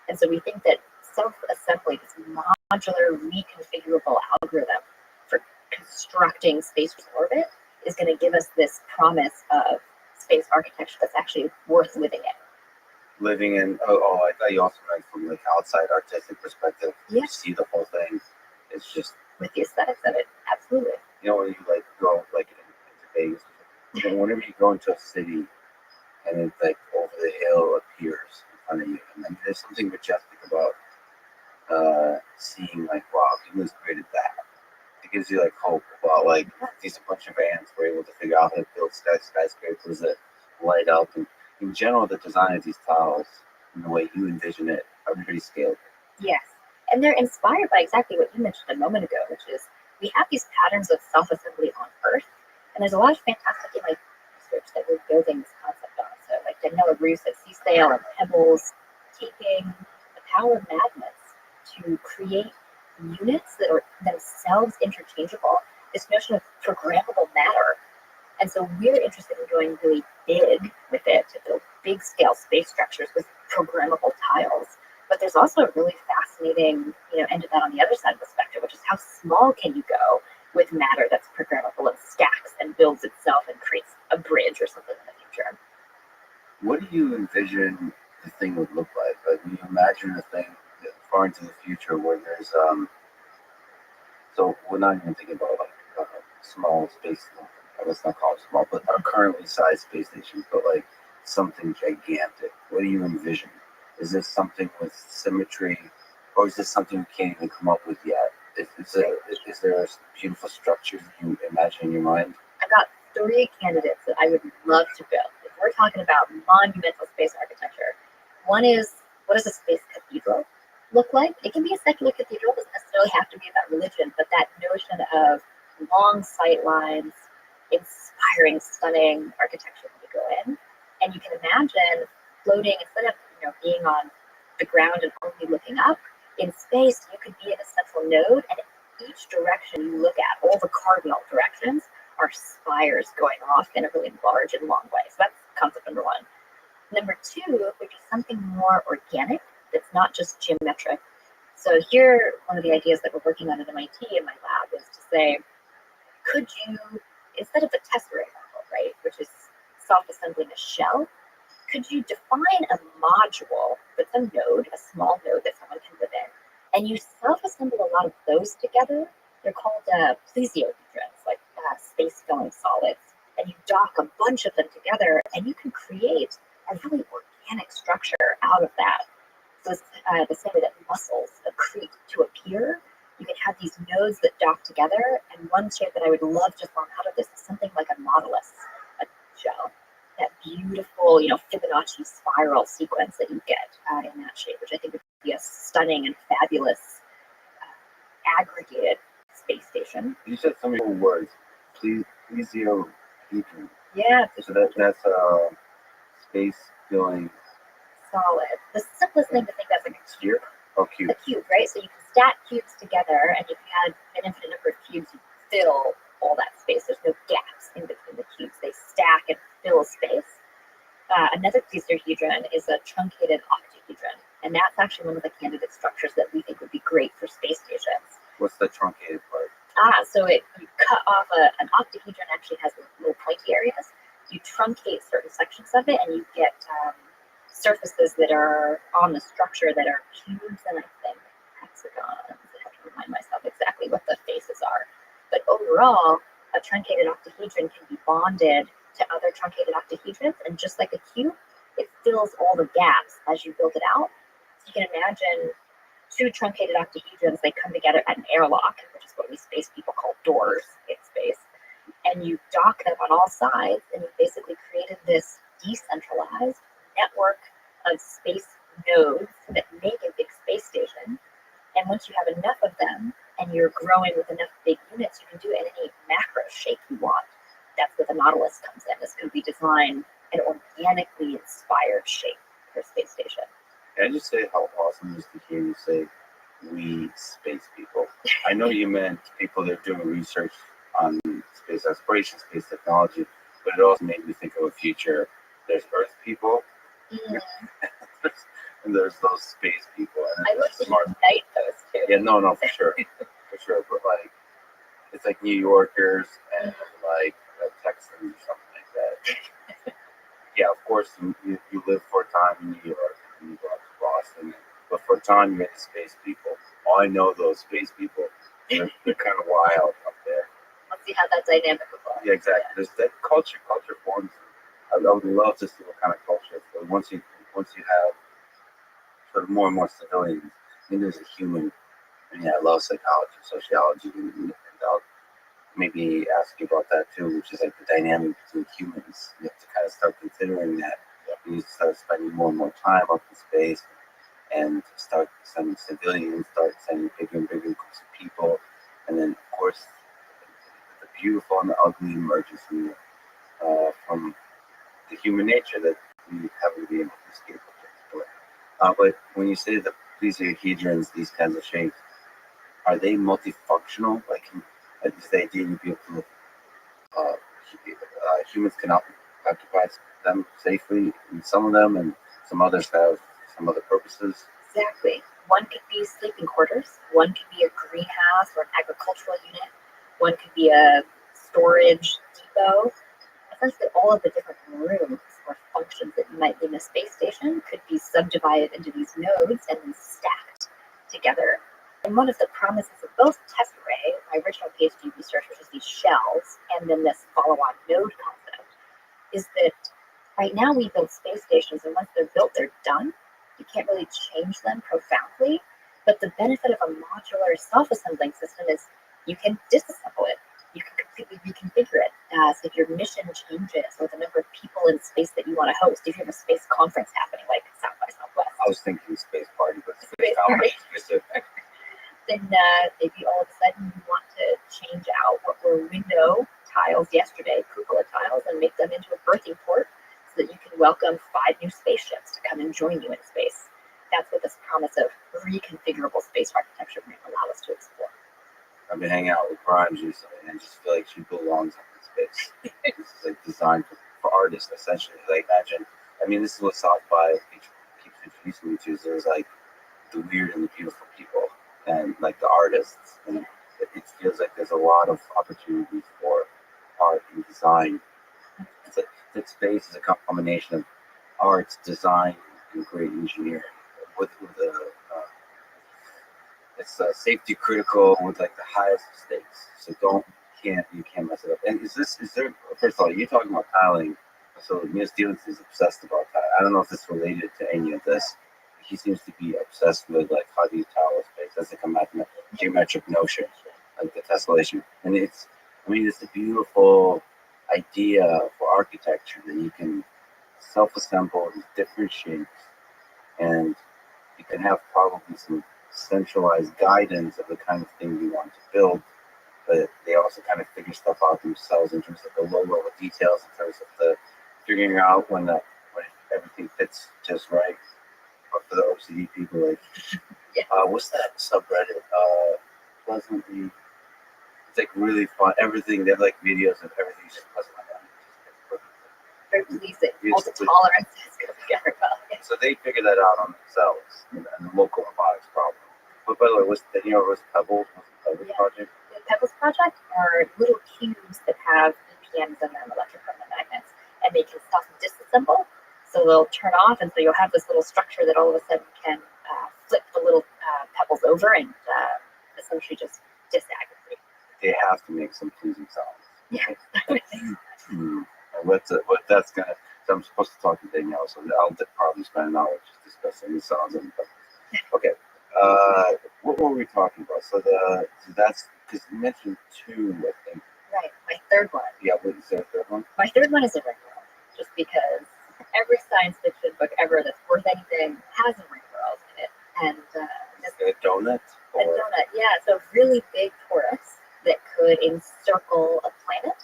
And so we think that self-assembly, this modular, reconfigurable algorithm for constructing space orbit, is going to give us this promise of space architecture that's actually worth living in. Living in, I thought you also meant from like outside artistic perspective. Yeah. You see the whole thing. It's just with the aesthetics of it, absolutely. You know, when you like go like into Vegas, whenever you go into a city and it's like over the hill appears in front of you, and then there's something majestic about seeing like, wow, humans created that. It gives you like hope about like these bunch of ants were able to figure out how to build skyscrapers that light up, and in general the design of these tiles and the way you envision it are pretty scalable. Yes, and they're inspired by exactly what you mentioned a moment ago, which is we have these patterns of self-assembly on Earth, and there's a lot of fantastic research that we're building this concept on. So like Daniela Roos at Seasail and Pebbles, taking the power of magnets to create units that are themselves interchangeable, this notion of programmable matter. And so we're interested in going really big with it to build big scale space structures with programmable tiles. But there's also a really fascinating, end of that on the other side of the spectrum, which is how small can you go with matter that's programmable and stacks and builds itself and creates a bridge or something in the future. What do you envision the thing would look like? Like, when you imagine a thing far into the future where there's so we're not even thinking about like small space. Let's not call it small, but our currently sized space stations, but like something gigantic. What do you envision? Is this something with symmetry, or is this something you can't even come up with yet? Is there a beautiful structure you imagine in your mind? I've got 3 candidates that I would love to build. If we're talking about monumental space architecture, one is, what does a space cathedral look like? It can be a secular cathedral, doesn't necessarily have to be about religion, but that notion of long sight lines, inspiring, stunning architecture when you go in. And you can imagine floating, instead of being on the ground and only looking up, in space you could be in a central node, and each direction you look at, all the cardinal directions, are spires going off in a really large and long way. So that's concept number 1. Number 2 would be something more organic that's not just geometric. So here, one of the ideas that we're working on at MIT in my lab is to say, could you, instead of the tesseract model, right, which is self-assembling a shell, could you define a module that's a node, a small node that someone can live in, and you self-assemble a lot of those together? They're called plesiohedrons, like space-filling solids, and you dock a bunch of them together, and you can create a really organic structure out of that. So it's the same way that muscles accrete to appear. You can have these nodes that dock together, and one shape that I would love to form out of this is something like a nautilus, a shell. That beautiful, Fibonacci spiral sequence that you get in that shape, which I think would be a stunning and fabulous aggregated space station. You said so many cool words. Plesiosahedron. Yeah, So that's space filling solid. The simplest thing to think of is like a cube. Oh, cube. A cube, right? So you can stack cubes together, and if you had an infinite number of cubes, you fill all that space. There's no gaps in between the cubes. They stack and fill space. Another plesiosahedron is a truncated octahedron, and that's actually one of the candidate structures that we think would be great for space stations. What's the truncated part? So you cut off an octahedron actually has little pointy areas. You truncate certain sections of it, and you get surfaces that are on the structure that are cubes and I think hexagons. I have to remind myself exactly what the faces are. But overall, a truncated octahedron can be bonded to other truncated octahedrons, and just like a cube, it fills all the gaps as you build it out. So you can imagine two truncated octahedrons, they come together at an airlock, which is what we space people call doors in space, and you dock them on all sides, and you basically created this decentralized network of space nodes that make a big space station. And once you have enough of them and you're growing with enough big units, you can do it in any macro shape you want. That's where the Nautilus comes in. This could be designed an organically inspired shape for a space station. Can I just say how awesome it is to hear you say we space people? I know you meant people that are doing research on space exploration, space technology, but it also made me think of a future. There's Earth people, and there's those space people. And I wish we could unite those two. Yeah, no, for sure. For sure. But like, it's like New Yorkers and like Texans or something like that. Yeah, of course, you live for a time in New York and you go up to Boston, but for a time you're the space people. I know those space people. They're kind of wild up there. Let's see how that dynamic evolves. Yeah, exactly. Yeah. There's that culture forms. I would love to see what kind of culture. But once you have sort of more and more civilians, I think there's a human. And yeah, I love psychology, sociology, and I'll maybe ask you about that too, which is like the dynamic between humans. You have to kind of start considering that. You need to start spending more and more time up in space, and start sending civilians, start sending bigger and bigger groups of people, and then of course the beautiful and the ugly emerges from the human nature that we haven't been able to escape. But when you say the plesiosahedrons, these kinds of shapes, are they multifunctional? Like, is the idea you'd be able to humans can occupy them safely in some of them, and some others have some other purposes? Exactly. One could be sleeping quarters. One could be a greenhouse or an agricultural unit. One could be a storage depot. Essentially, all of the different rooms or functions that you might need in a space station could be subdivided into these nodes and then stacked together. And one of the promises of both test array, my original PhD research, which is these shells, and then this follow-on node concept, is that right now we build space stations, and once they're built, they're done. You can't really change them profoundly. But the benefit of a modular self-assembling system is you can disassemble it. You can completely reconfigure it. So if your mission changes or the number of people in space that you want to host, if you have a space conference happening like South by Southwest. I was thinking space party, but space party. Specific. Then maybe all of a sudden you want to change out what were window tiles yesterday, cupola tiles, and make them into a birthing port so that you can welcome 5 new spaceships to come and join you in space. That's what this promise of reconfigurable space architecture might allow us to explore. I've been hanging out with Grimes recently, and I just feel like she belongs up in space. This is like designed for artists, essentially. Like, imagine, this is what South by keeps introducing me to. Is there's like the weird and the beautiful people, and like the artists, and it feels like there's a lot of opportunities for art and design. It's like that space is a combination of arts, design, and great engineering with it's safety critical with like the highest stakes. So you can't mess it up. And is there, first of all, you're talking about tiling. So Neil Stevens is obsessed about that. I don't know if it's related to any of this. He seems to be obsessed with like how do you tile a space? That's like a geometric notion, like the tessellation. And it's a beautiful idea for architecture that you can self-assemble these different shapes, and you can have probably some centralized guidance of the kind of thing you want to build, but they also kind of figure stuff out themselves in terms of the low level details, in terms of the figuring out when everything fits just right. But for the OCD people, like, what's that subreddit? Pleasantly, it's like really fun. Everything they have like videos of everything just pleasantly. Very pleasing. All the tolerances go together well. So they figured that out on themselves in the local robotics problem. But by the way, what's Pebbles? What's the Pebbles project? The Pebbles project are little cubes that have EPMs in them, electrochromic magnets, and they can self-disassemble. So they'll turn off, and so you'll have this little structure that all of a sudden can flip the little pebbles over and essentially just disaggregate. They have to make some pleasing sounds. Yeah. What that's gonna. So I'm supposed to talk to Danielle, so I'll probably spend an hour just discussing the sounds and stuff. Okay. What were we talking about? So that's because you mentioned two, I think. Right. My third one. Yeah. What is the third one? My third one is a ring world, just because every science fiction book ever that's worth anything has a ring world in it, and a donut. A donut, yeah. So really big torus that could encircle a planet.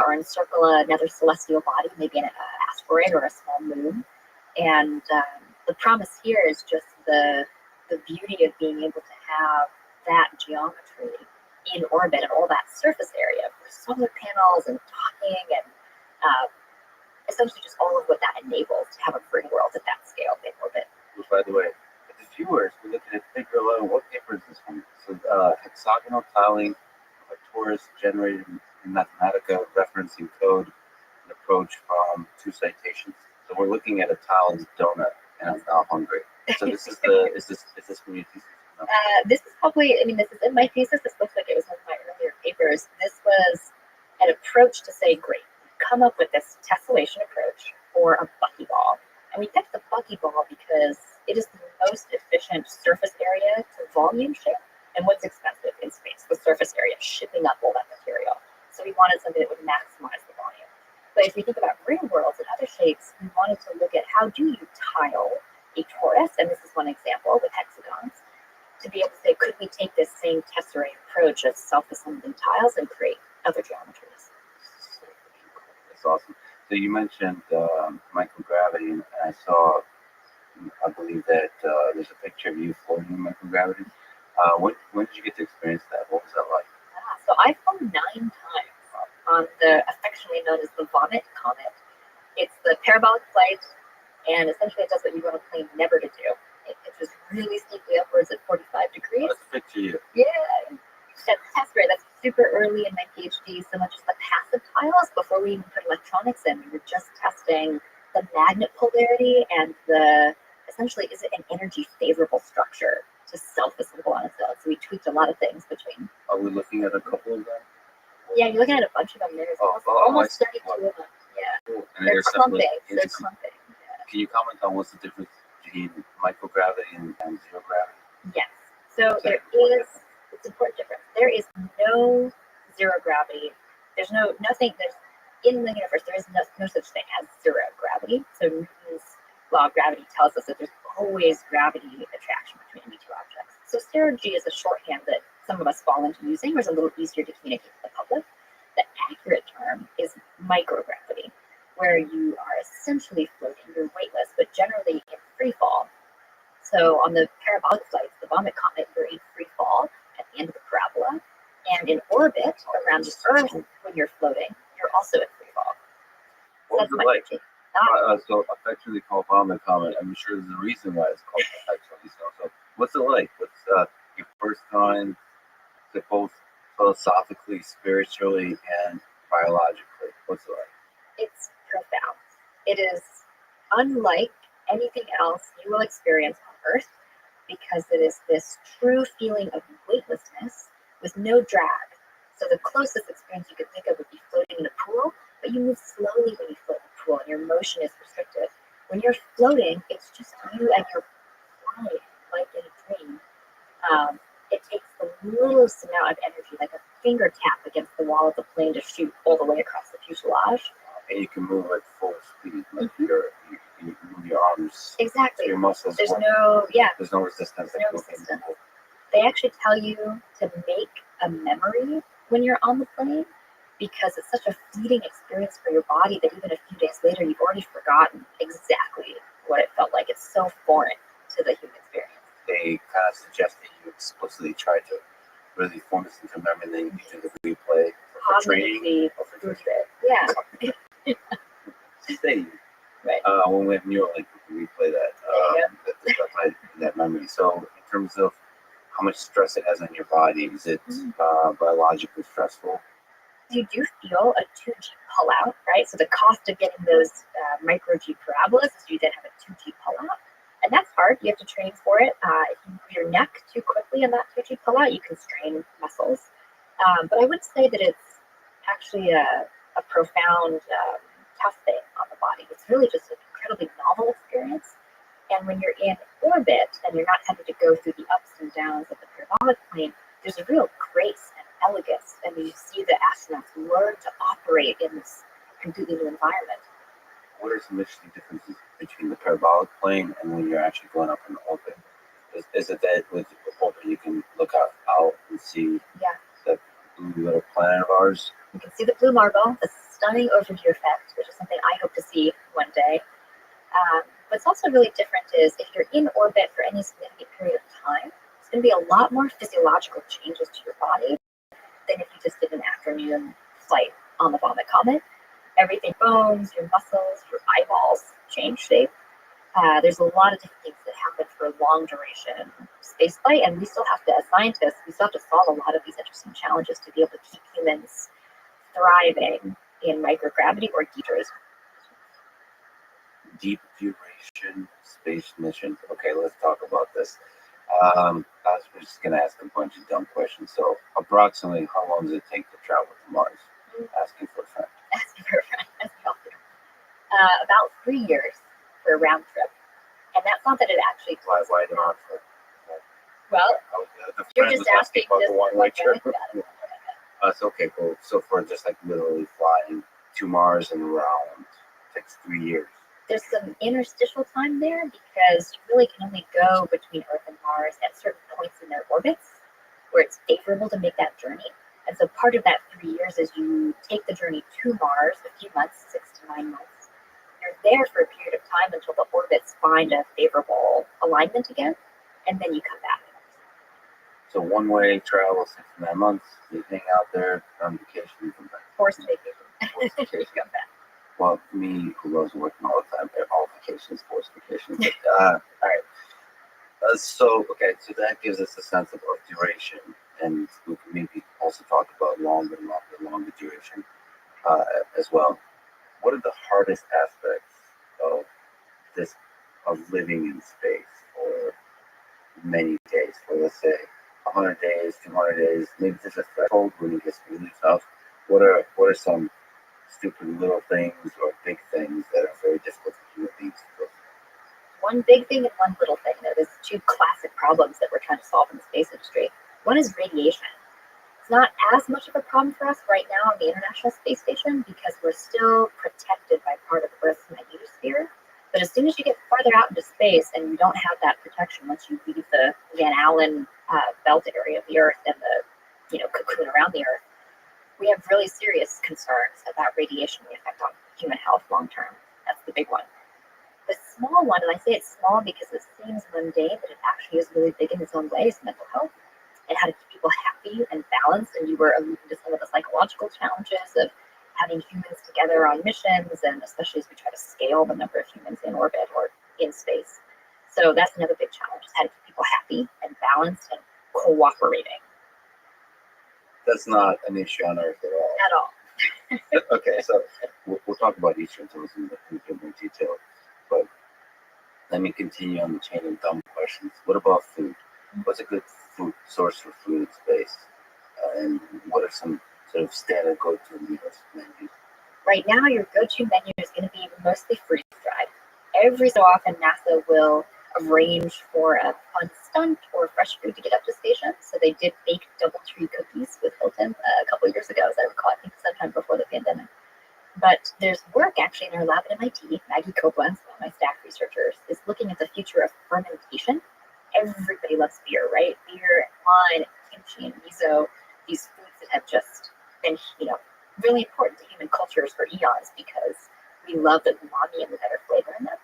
Or encircle another celestial body, maybe an asteroid or a small moon. And the promise here is just the beauty of being able to have that geometry in orbit and all that surface area for solar panels and docking and essentially just all of what that enables to have a ring world at that scale in orbit. By the way, for the viewers, we're looking at figure 11. What paper is this one? So hexagonal tiling of a torus generated in Mathematica, referencing code and approach from two citations. So we're looking at a tiled donut, and I'm now hungry. So this is is this from your thesis? No. This is probably, this is in my thesis. This looks like it was one of my earlier papers. This was an approach to say, great, come up with this tessellation approach for a buckyball. And we picked the buckyball because it is the most efficient surface area to volume ship and what's expensive in space, the surface area, shipping up all that material. So we wanted something that would maximize the volume. But if we think about ring worlds and other shapes, we wanted to look at how do you tile a torus, and this is one example with hexagons, to be able to say, could we take this same tesserae approach of self-assembling tiles and create other geometries? That's awesome. So you mentioned microgravity, and I believe that there's a picture of you floating in microgravity. When did you get to experience that? What was that like? So I've flown 9 times on the affectionately known as the Vomit Comet. It's the parabolic flight, and essentially it does what you want a plane never to do. It pitches really steeply upwards at 45 degrees. That's a picture you. Yeah, that's test right. That's super early in my PhD. So much as the passive tiles before we even put electronics in. We were just testing the magnet polarity and essentially, is it an energy favorable structure to self-assemble on its own? So we tweaked a lot of things between. Are we looking at a couple of them? Yeah, you're looking at a bunch of them. There's almost 32 of them. Yeah. Cool. And They're clumping. Yeah. Can you comment on what's the difference between microgravity and zero gravity? Yes. So it's an important difference. There is no zero gravity. There's nothing in the universe. There is no such thing as zero gravity. So Newton's law of gravity tells us that there's always gravity attraction between any two objects. So zero G is a shorthand that some of us fall into using, or is a little easier to communicate to the public. The accurate term is microgravity, where you are essentially floating, you're weightless, but generally in free fall. So on the parabolic flights, the Vomit Comet, you're in free fall at the end of the parabola, and in orbit around the Earth when you're floating, you're also in free fall. What was it like? So affectionately called Vomit Comet. I'm sure there's a reason why it's called affectionately so. So what's it like? What's your first time to both philosophically, spiritually, and biologically? What's it like? It's profound. It is unlike anything else you will experience on Earth because it is this true feeling of weightlessness with no drag. So the closest experience you could think of would be floating in a pool, but you move slowly when you float in a pool and your motion is restricted. When you're floating, it's just you and you're flying like in a dream. It takes the littlest amount of energy, like a finger tap against the wall of the plane to shoot all the way across the fuselage. And you can move at full speed, like you can move your arms. Exactly. Your muscles. There's work. no There's no resistance. They actually tell you to make a memory when you're on the plane because it's such a fleeting experience for your body that even a few days later, you've already forgotten exactly what it felt like. It's so foreign to the human experience. They kind of suggest that you explicitly try to really form this into memory, and then you do the replay for training. Yeah. Same. Right. When we have New York, like, we can replay that memory. So in terms of how much stress it has on your body, is it biologically stressful? You do feel a 2G pull out, right? So the cost of getting those micro G parabolas is you then have a 2G pull out. And that's hard. You have to train for it. If you move your neck too quickly in that 2G pull out, you can strain muscles. But I would say that it's actually a profound, tough thing on the body. It's really just an incredibly novel experience. And when you're in orbit and you're not having to go through the ups and downs of the parabolic plane, there's a real grace and elegance. And you see the astronauts learn to operate in this completely new environment. What are some interesting differences between the parabolic plane and when you're actually going up in orbit? Is it that with orbit you can look out and see the blue little planet of ours? You can see the blue marble, the stunning overview effect, which is something I hope to see one day. What's also really different is if you're in orbit for any significant period of time, it's going to be a lot more physiological changes to your body than if you just did an afternoon flight on the Vomit Comet. Everything, bones, your muscles, your eyeballs change shape. There's a lot of different things that happen for long duration space flight, and we still have to, as scientists, we still have to solve a lot of these interesting challenges to be able to keep humans thriving in microgravity or deep duration. Deep duration space missions. Okay, let's talk about this. I was just going to ask a bunch of dumb questions. So, approximately, how long does it take to travel to Mars? Asking for a friend. Asking for a friend. That's healthy. About 3 years for a round trip. And that's not that it actually. Why the round trip? Well, you're just asking about this the one-way trip. It's okay, cool. So for just like literally flying to Mars and around takes 3 years. There's some interstitial time there because you really can only go between Earth and Mars at certain points in their orbits where it's favorable to make that journey. And so part of that 3 years is you take the journey to Mars a few months, 6 to 9 months. You're there for a period of time until the orbits find a favorable alignment again, and then you come back. So one-way travel, 6 to 9 months. You hang out there on vacation, you come back. Forced vacation. You come back. Well, me, who loves working all the time, all vacations, forced vacations. But, all right. So that gives us a sense of duration, and we can maybe also talk about longer duration as well. What are the hardest aspects of living in space for many days? For let's say 100 days, 200 days. Maybe there's a threshold when it gets really tough. What are some stupid little things or big things that are very difficult for human beings to go through? One big thing and one little thing. There's two classic problems that we're trying to solve in the space industry. One is radiation. It's not as much of a problem for us right now on the International Space Station because we're still protected by part of Earth's magnetosphere. But as soon as you get farther out into space and you don't have that protection once you leave the Van Allen belt area of the Earth and the cocoon around the Earth, we have really serious concerns about radiation and the effect on human health long term. That's the big one. The small one, and I say it's small because it seems mundane, but it actually is really big in its own way, is mental health and how to keep people happy and balanced. And you were alluding to some of the psychological challenges of having humans together on missions, and especially as we try to scale the number of humans in orbit or in space. So that's another big challenge, is how to keep people happy and balanced and cooperating. That's not an issue on Earth At all. Okay, so we'll talk about each of those in more detail. But let me continue on the chain of dumb questions. What about food? What's a good food source for food in space? And what are some sort of standard go-to menus? Right now, your go-to menu is going to be mostly freeze-dried. Every so often, NASA will arrange for a fun stunt or fresh food to get up to station. So they did bake DoubleTree cookies with Hilton a couple of years ago, as I recall, I think sometime before the pandemic. But there's work actually in our lab at MIT. Maggie Copeland, one of my staff researchers, is looking at the future of fermentation. Everybody loves beer, right? Beer and wine and kimchi and miso. these foods that have just been, really important to human cultures for eons because we love the umami and the better flavor in them.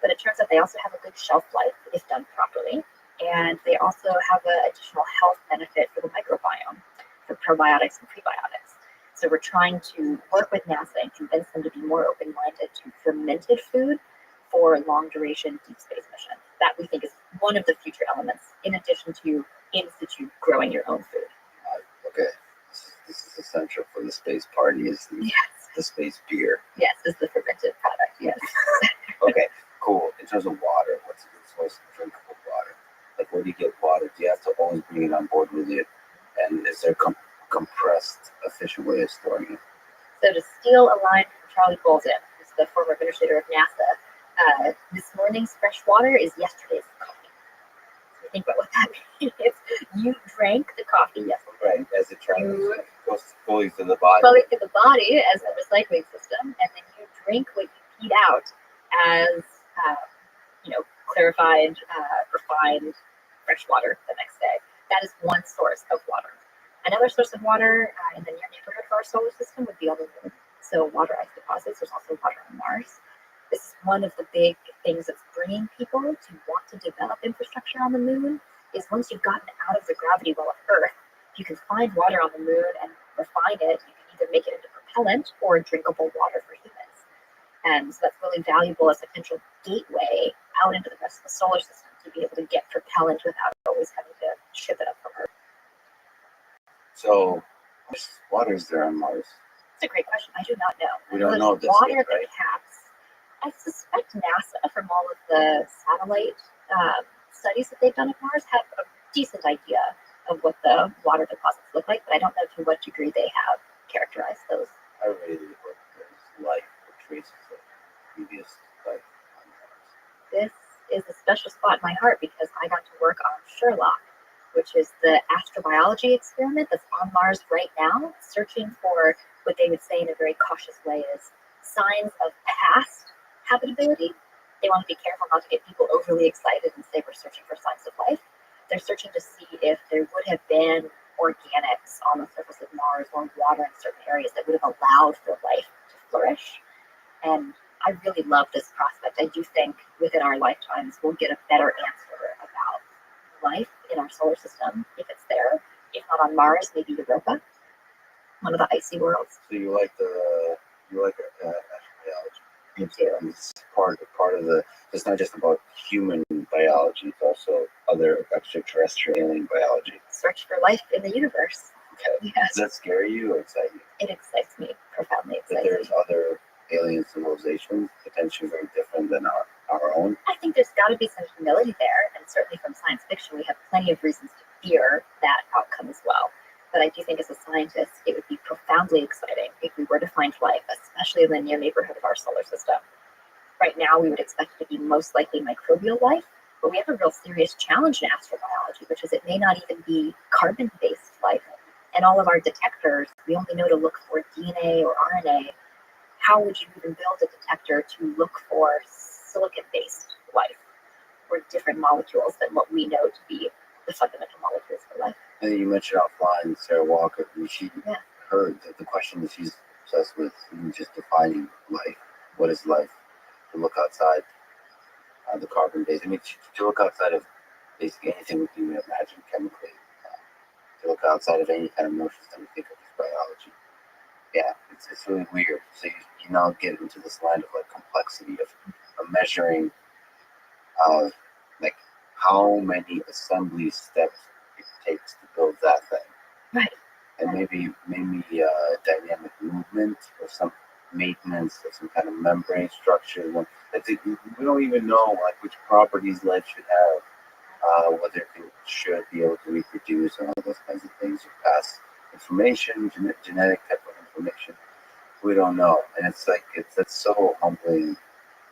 But it turns out they also have a good shelf life if done properly. And they also have an additional health benefit for the microbiome, for probiotics and prebiotics. So we're trying to work with NASA and convince them to be more open-minded to fermented food for long-duration deep space missions. That we think is one of the future elements, in addition to in situ growing your own food. Okay, this is essential for the space party. Is the space beer? Yes, is the fermented product. Yes. Okay, cool. In terms of water, what's a good source of drinkable water? Like, where do you get water? Do you have to always bring it on board with you? And is there compressed, efficient way of storing it? So to steal a line from Charlie Bolden, who's the former administrator of NASA, this morning's fresh water is yesterday's coffee. So think about what that means. You drank the coffee yesterday. Right, as it travels, goes fully to the body. Fully to the body as a recycling system, and then you drink what you peed out as, clarified, refined fresh water the next day. That is one source of water. Another source of water in the near neighborhood of our solar system would be on the moon. So water ice deposits. There's also water on Mars. This is one of the big things that's bringing people to want to develop infrastructure on the moon. Is once you've gotten out of the gravity well of Earth, you can find water on the moon and refine it. You can either make it into propellant or drinkable water for humans. And so that's really valuable as a potential gateway out into the rest of the solar system to be able to get propellant without always having to ship it up from Earth. So, how much water is there on Mars? That's a great question. I do not know. We don't know this water yet, at the right? caps. I suspect NASA, from all of the satellite studies that they've done of Mars, have a decent idea of what the water deposits look like, but I don't know to what degree they have characterized those. I really hope there's life or traces of previous life on Mars. This is a special spot in my heart because I got to work on Sherlock, which is the astrobiology experiment that's on Mars right now, searching for what they would say in a very cautious way is signs of past habitability. They want to be careful not to get people overly excited and say we're searching for signs of life. They're searching to see if there would have been organics on the surface of Mars or water in certain areas that would have allowed for life to flourish. And I really love this prospect. I do think within our lifetimes we'll get a better answer about life in our solar system if it's there. If not on Mars, maybe Europa, one of the icy worlds. So you like astrobiology? Me too. It's part of the. It's not just about human biology; it's also other extraterrestrial alien biology. Search for life in the universe. Okay. Yes. Does that scare you or excite you? It excites me, profoundly That excites there's me. other alien civilizations potentially very different than our own. I think there's got to be some humility there, and certainly from science fiction, we have plenty of reasons to fear that outcome as well. But I do think as a scientist, it would be profoundly exciting if we were to find life, especially in the near neighborhood of our solar system. Right now, we would expect it to be most likely microbial life, but we have a real serious challenge in astrobiology, which is it may not even be carbon-based life. And all of our detectors, we only know to look for DNA or RNA. How would you even build a detector to look for silicon-based life or different molecules than what we know to be the fundamental molecules for life? And you mentioned offline Sarah Walker, who she heard that the question that she's obsessed with isn't just defining life. What is life? To look outside the carbon base. I mean, to look outside of basically anything we can imagine chemically. To look outside of any kind of notions that we think of as biology. Yeah, it's really weird. So you now get into this land of like complexity of measuring like how many assembly steps it takes to build that thing. Right. And maybe dynamic movement or some maintenance of some kind of membrane structure. We don't even know like which properties life should have, whether it should be able to reproduce and all those kinds of things, or pass information, genetic type of information. We don't know, and that's so humbling.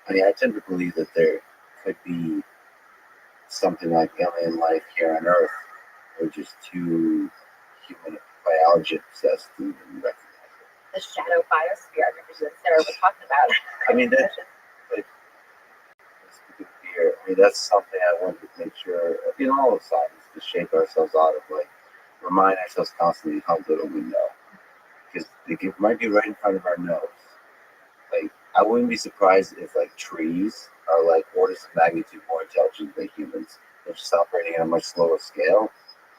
I mean, I tend to believe that there could be something like alien life here on Earth. We're just too human biology obsessed to even recognize it. The shadow biosphere, I remember Sarah was talking about. I mean, that's something I want to make sure in all of science to shape ourselves out of like remind ourselves constantly how little we know. Because it might be right in front of our nose. Like, I wouldn't be surprised if like trees are like orders of magnitude more intelligent than humans. They're just operating at a much slower scale,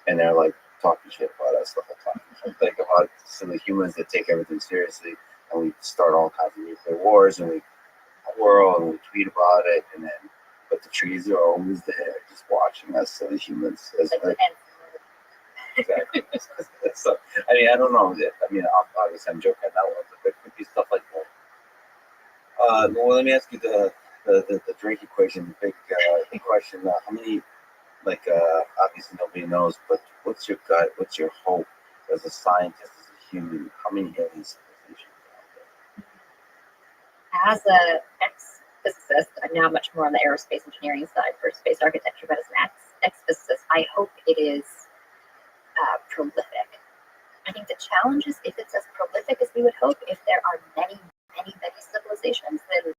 and they're like talking shit about us the whole time. Like about silly humans that take everything seriously, and we start all kinds of nuclear wars, and we quarrel and we tweet about it, and then but the trees are always there, just watching us silly humans. Exactly. So, I mean, I don't know. I mean, obviously, I'm joking on that one, but there could be stuff like that. Well, let me ask you the drink equation, the big question. How many, like, obviously nobody knows, but what's your gut? What's your hope as a scientist, as a human? How many alien civilizations are As a ex-physicist, I'm now much more on the aerospace engineering side for space architecture, but as an ex-physicist, I hope it is prolific. I think the challenge is if it's as prolific as we would hope, if there are many, many, many civilizations, then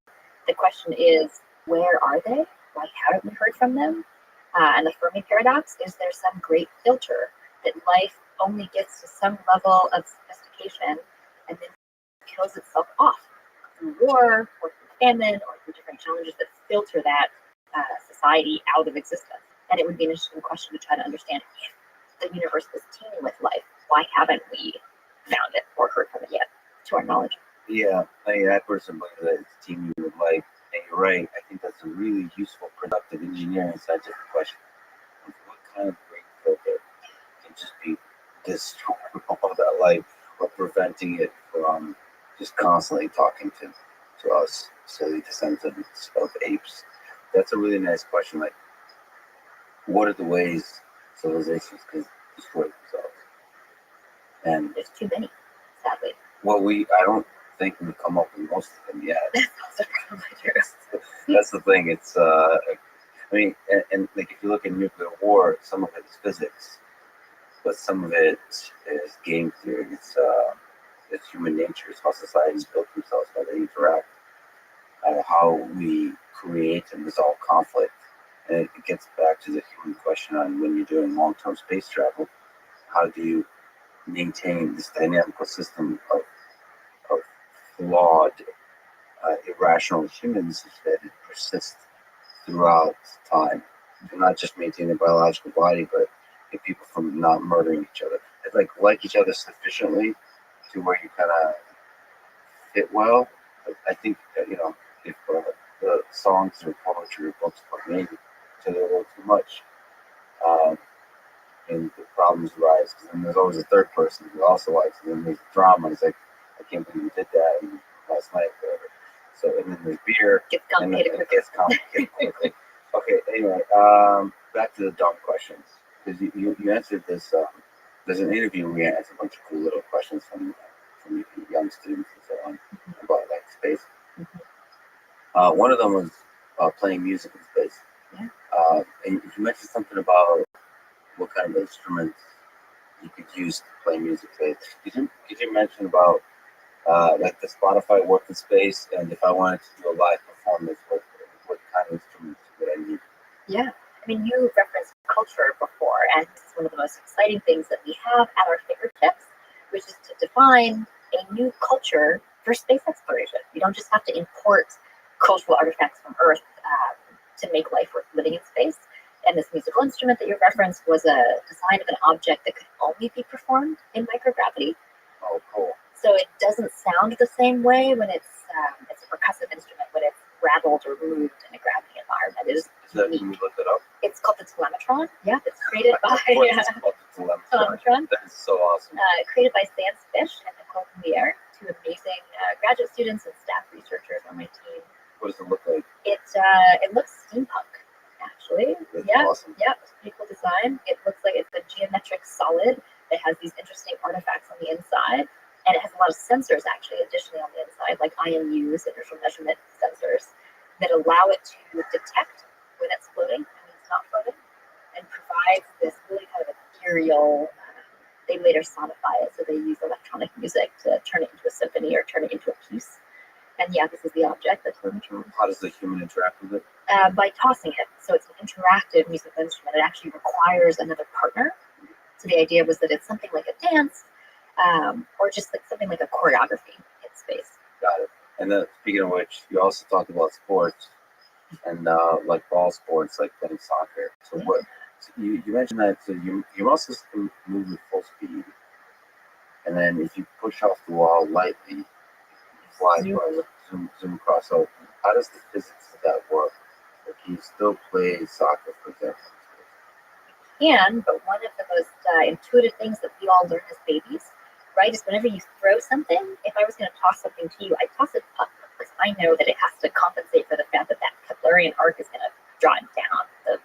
the question is, where are they? Why haven't we heard from them? And the Fermi paradox, is there some great filter that life only gets to some level of sophistication and then kills itself off through war or through famine or through different challenges that filter that society out of existence? And it would be an interesting question to try to understand if the universe was teeming with life. Why haven't we found it or heard from it yet, to our knowledge? Yeah, I personally believe that it's teaming with life. And you're right. I think that's a really useful, productive engineering scientific question. What kind of great filter can just be destroying all that life or preventing it from just constantly talking to us silly descendants of apes? That's a really nice question. Like, what are the ways civilizations can destroy themselves? And there's too many, sadly. Well, I don't think we've come up with most of them yet. That's also probably true. That's the thing. It's I mean, and like if you look at nuclear war, some of it is physics, but some of it is game theory. It's human nature. It's how societies build themselves, how they interact, how we create and resolve conflict. And it gets back to the human question on when you're doing long-term space travel, how do you maintain this dynamical system of flawed, irrational humans that it persists throughout time, and not just maintain their biological body, but get people from not murdering each other. It's like each other sufficiently to where you kind of fit well. But I think that, if the songs or poetry or books are made to a little too much, and the problems arise. Because then there's always a third person who also likes it, and then there's drama. It's like, I can't believe you did that last night, whatever. So, and then there's beer. Gets complicated. And it gets complicated quickly. Okay, anyway, back to the dumb questions. Because you answered this, there's an interview where you answered a bunch of cool little questions from young students and so on about like space. One of them was playing music in space. Yeah. And you mentioned something about what kind of instruments you could use to play music with. Could you mention about like the Spotify work in space, and if I wanted to do a live performance, what kind of instruments would I need? Yeah, I mean, you referenced culture before, and this is one of the most exciting things that we have at our fingertips, which is to define a new culture for space exploration. You don't just have to import cultural artifacts from Earth to make life worth living in space. And this musical instrument that you referenced was a design of an object that could only be performed in microgravity. Oh, cool. So it doesn't sound the same way when it's a percussive instrument when it's rattled or moved in a gravity environment. It is Can unique. you look it up? It's called the telemetron. Yeah, it's created by It's called the telemetron. That is so awesome. created by Sans Fish and Nicole Coulier, two amazing graduate students and staff researchers on my team. What does it look like? It looks steampunk, actually. That's yeah, awesome. yeah, it's a pretty cool design. It looks like it's a geometric solid that has these interesting artifacts on the inside. And it has a lot of sensors, actually, additionally on the inside, like IMUs, inertial measurement sensors, that allow it to detect when it's floating and when it's not floating, and provides this really kind of ethereal, they later sonify it, so they use electronic music to turn it into a symphony or turn it into a piece. And yeah, this is the object, the telemetron. How does the human interact with it? By tossing it. So it's an interactive musical instrument. It actually requires another partner So the idea was that it's something like a dance, or just like something like a choreography in space. Got it. And then, speaking of which, you also talked about sports and like ball sports, like playing soccer. So what you mentioned that your muscles can move with full speed, and then if you push off the wall lightly, you fly zoom across. So how does the physics of that work? Like, can you still play soccer, for example? But one of the most intuitive things that we all learn as babies, right, is whenever you throw something, if I was going to toss something to you, I toss it up because I know that it has to compensate for the fact that that Keplerian arc is going to draw it down. The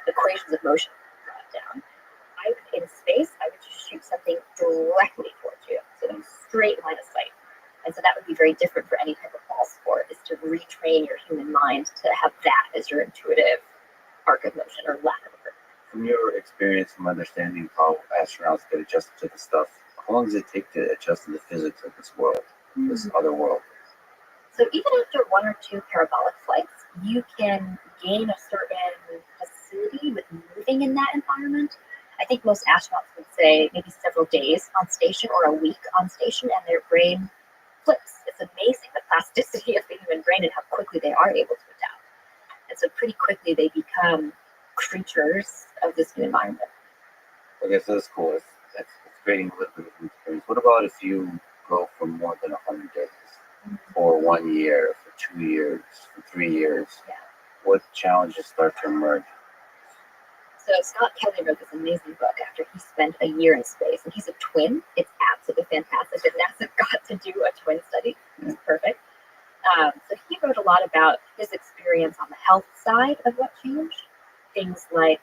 equations of motion draw it down. In space, I would just shoot something directly towards you, so a straight line of sight. And so that would be very different for any type of ball sport, is to retrain your human mind to have that as your intuitive arc of motion or lack of it. From your experience and understanding how astronauts get adjusted to the stuff, how long does it take to adjust to the physics of this world, this other world? So even after 1 or 2 parabolic flights, you can gain a certain facility with moving in that environment. I think most astronauts would say maybe several days on station or a week on station, and their brain flips. It's amazing the plasticity of the human brain and how quickly they are able to adapt. And so pretty quickly they become creatures of this new environment. Okay, so that's cool. That's creating a little bit of experience. What about if you go for more than 100 days, for 1 year, for 2 years, for 3 years? Yeah. What challenges start to emerge? So Scott Kelly wrote this amazing book after he spent a year in space, and he's a twin. It's absolutely fantastic that NASA got to do a twin study. It's perfect. So he wrote a lot about his experience on the health side of what changed. Things like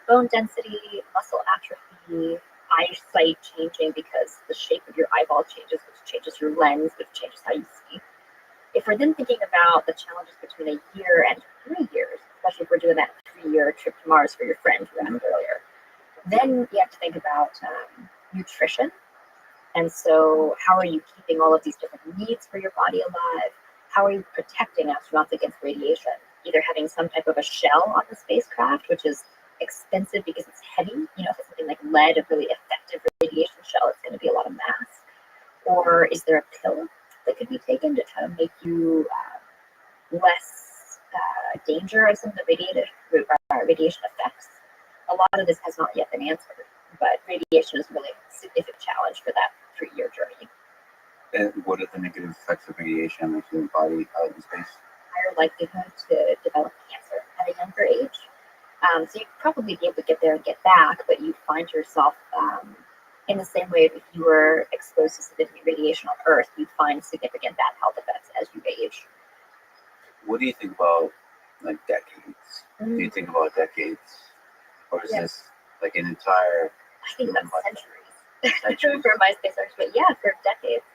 bone density, muscle atrophy, eyesight changing because the shape of your eyeball changes, which changes your lens, which changes how you see. If we're then thinking about the challenges between a year and 3 years, especially if we're doing that 3-year trip to Mars for your friend who asked earlier, then you have to think about nutrition. And so how are you keeping all of these different needs for your body alive? How are you protecting astronauts against radiation? Either having some type of a shell on the spacecraft, which is expensive because it's heavy. If it's something like lead, a really effective radiation shell, it's going to be a lot of mass. Or is there a pill that could be taken to try to make you less danger of some of the radiation effects? A lot of this has not yet been answered, but radiation is really a significant challenge for that 3-year journey. And what are the negative effects of radiation on the human body out in space? Higher likelihood to develop cancer at a younger age. So you'd probably be able to get there and get back, but you'd find yourself in the same way if you were exposed to significant radiation on Earth, you'd find significant bad health effects as you age. What do you think about like decades? Do you think about decades? Or is this like an entire... I think about centuries for my space research, but yeah, for decades.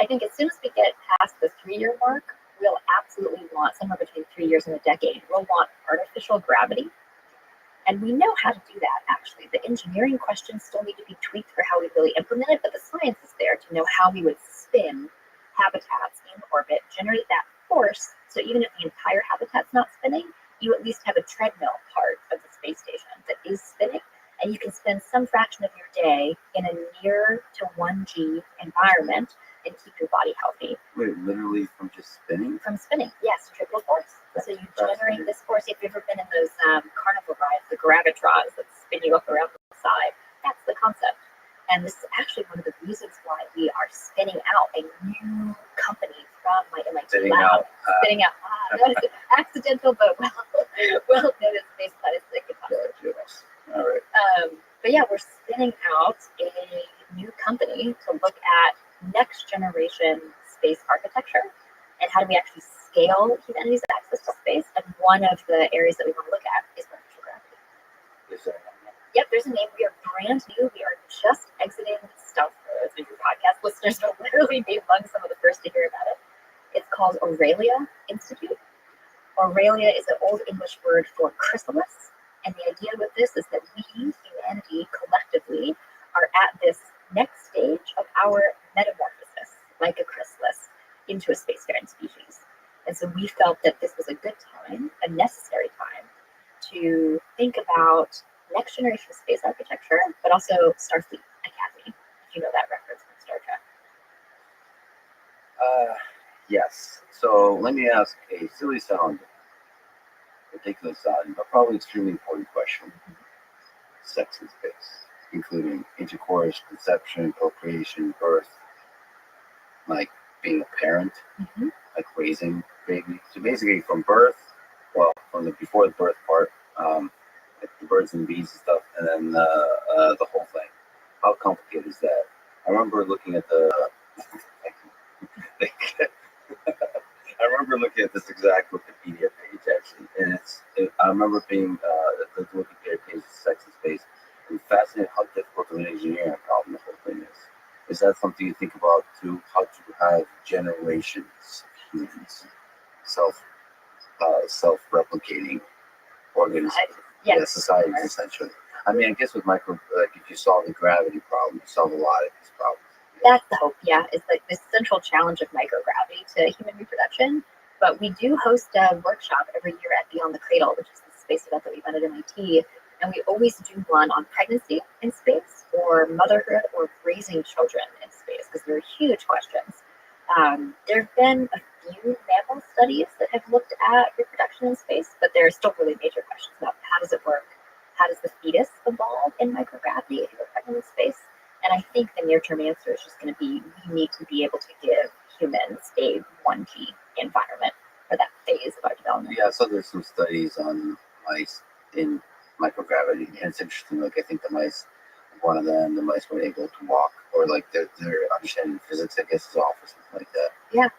I think as soon as we get past the 3-year mark, we'll absolutely want somewhere between 3 years and a decade. We'll want artificial gravity. And we know how to do that, actually. The engineering questions still need to be tweaked for how we really implement it, but the science is there to know how we would spin habitats in orbit, generate that force, so even if the entire habitat's not spinning, you at least have a treadmill part of the space station that is spinning, and you can spend some fraction of your day in a near to 1G environment and keep your body healthy. Wait, literally from just spinning? From spinning, yes, triple force. So you generate this force. If you've ever been in those carnival rides, the gravitrons that spin you up around the side, that's the concept. And this is actually one of the reasons why we are spinning out a new company from my MIT lab. Spinning out. That is accidental, but well noted space flight is like All right. But yeah, we're spinning out a new company to look at next generation space architecture and how do we actually scale humanity's access to space. And one of the areas that we want to look at is artificial gravity. Is there a name? Yep, there's a name. We are brand new. We are just exiting stealth mode. So your podcast listeners will literally be among some of the first to hear about it. It's called Aurelia Institute. Aurelia is an Old English word for chrysalis. And the idea with this is that we, humanity, collectively, are at this next stage of our metamorphosis, like a chrysalis, into a spacefaring species. And so we felt that this was a good time, a necessary time, to think about next generation space architecture, but also Starfleet Academy, if you know that reference from Star Trek. Yes. So let me ask a silly sounding, ridiculous sounding, but probably extremely important question. Sex in space, including intercourse, conception, procreation, birth, like being a parent, like raising baby. So basically from birth, well, from the before the birth part, like the birds and bees and stuff, and then the whole thing. How complicated is that? I remember looking at the. I remember looking at this exact Wikipedia page actually, and I remember being the Wikipedia page is Sex in Space, and fascinated how difficult of an engineering problem the whole thing is. Is that something you think about too? How to have generations of humans, self-replicating organisms? Yes. Societies essentially. I mean, I guess with like if you solve the gravity problem, you solve a lot of these problems. That's the hope, yeah. It's like the central challenge of microgravity to human reproduction. But we do host a workshop every year at Beyond the Cradle, which is the space event that we run at MIT. And we always do one on pregnancy in space, or motherhood, or raising children in space, because they're huge questions. There have been a few mammal studies that have looked at reproduction in space, but there are still really major questions about how does it work? How does the fetus evolve in microgravity if you're pregnant in space? And I think the near-term answer is just going to be we need to be able to give humans a 1G environment for that phase of our development. Yeah, so there's some studies on mice in microgravity, and it's interesting. Like I think the mice, one of them, the mice were able to walk, or like their understanding of physics, I guess, is off or something like that. Yeah,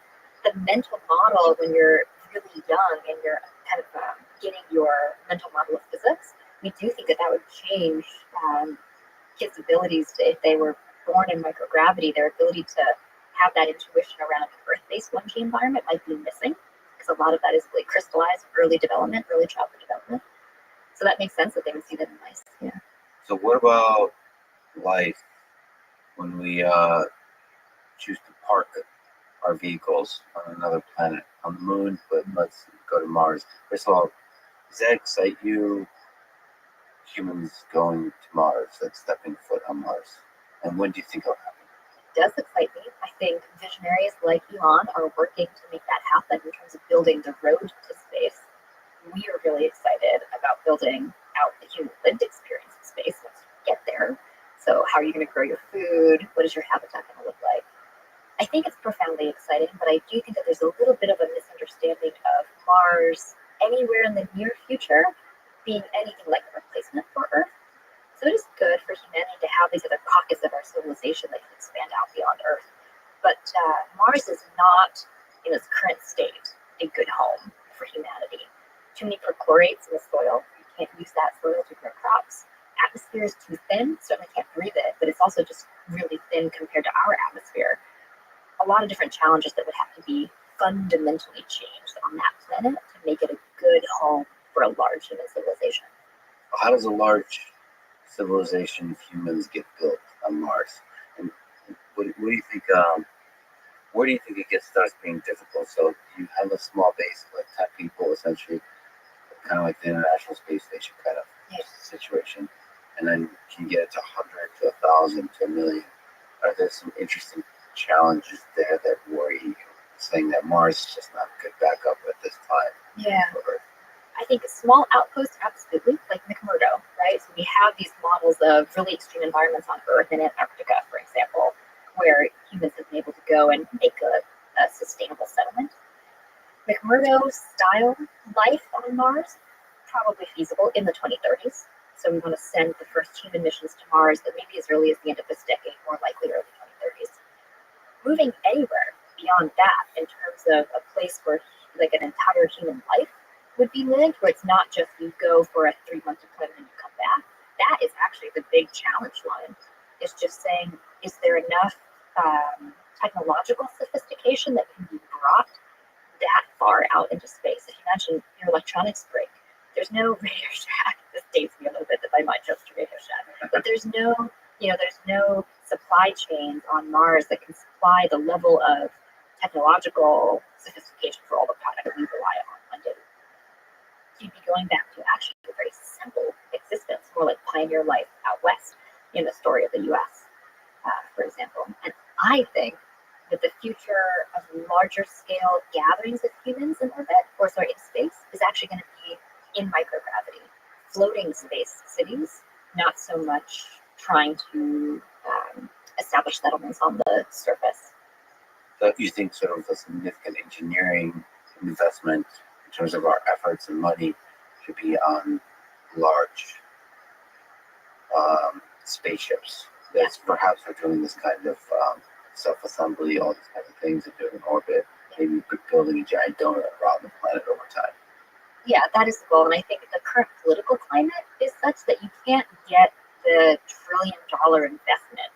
the mental model when you're really young and you're kind of getting your mental model of physics, we do think that would change kids' abilities to, if they were born in microgravity, their ability to have that intuition around an Earth-based 1G environment might be missing, because a lot of that is really crystallized early development, early childhood development. So that makes sense that they would see that in mice. Yeah. So what about life when we choose to park our vehicles on another planet, on the moon, but let's go to Mars? First of all, does that excite you? Humans going to Mars, like stepping foot on Mars, and when do you think it'll happen? It does excite me. I think visionaries like Elon are working to make that happen in terms of building the road to space. We are really excited about building out the human lived experience in space once you get there. So how are you going to grow your food? What is your habitat going to look like? I think it's profoundly exciting, but I do think that there's a little bit of a misunderstanding of Mars anywhere in the near future being anything like a replacement for Earth. So it is good for humanity to have these other pockets of our civilization that can expand out beyond Earth. But Mars is not, in its current state, a good home for humanity. Too many perchlorates in the soil. You can't use that soil to grow crops. Atmosphere is too thin, certainly can't breathe it, but it's also just really thin compared to our atmosphere. A lot of different challenges that would have to be fundamentally changed on that planet to make it a good home for a large human civilization. How does a large civilization of humans get built on Mars? And what do you think? Where do you think it starts being difficult? So you have a small base of like 10 people, essentially, kind of like the International Space Station kind of situation, and then can get it to 100 to 1,000 to 1,000,000. Are there some interesting challenges there that worry you, saying that Mars is just not a good backup at this time? Yeah. I think small outposts, absolutely, like McMurdo, right? So we have these models of really extreme environments on Earth and Antarctica, for example, where humans have been able to go and make a sustainable settlement. McMurdo-style life on Mars, probably feasible in the 2030s. So we want to send the first human missions to Mars, but maybe as early as the end of this decade, more likely early 2030s. Moving anywhere beyond that in terms of a place where like an entire human life would be lived, where it's not just you go for a 3-month deployment and you come back. That is actually the big challenge line. It's just saying, is there enough technological sophistication that can be brought that far out into space? If you imagine your electronics break, there's no Radio Shack. This dates me a little bit that I might jump to Radio Shack, but there's no supply chains on Mars that can supply the level of technological sophistication for all the products that we rely on daily. You'd be going back to actually a very simple existence, more like your life out west in the story of the US, for example. And I think that the future of larger scale gatherings of humans in orbit, in space, is actually going to be in microgravity, floating space cities, not so much trying to establish settlements on the surface. So you think sort of a significant engineering investment in terms of our efforts and money should be on large spaceships that's perhaps are doing this kind of self-assembly, all these kinds of things that do in orbit, maybe building a giant donut around the planet over time. Yeah, that is the goal. And I think the current political climate is such that you can't get the $1 trillion investment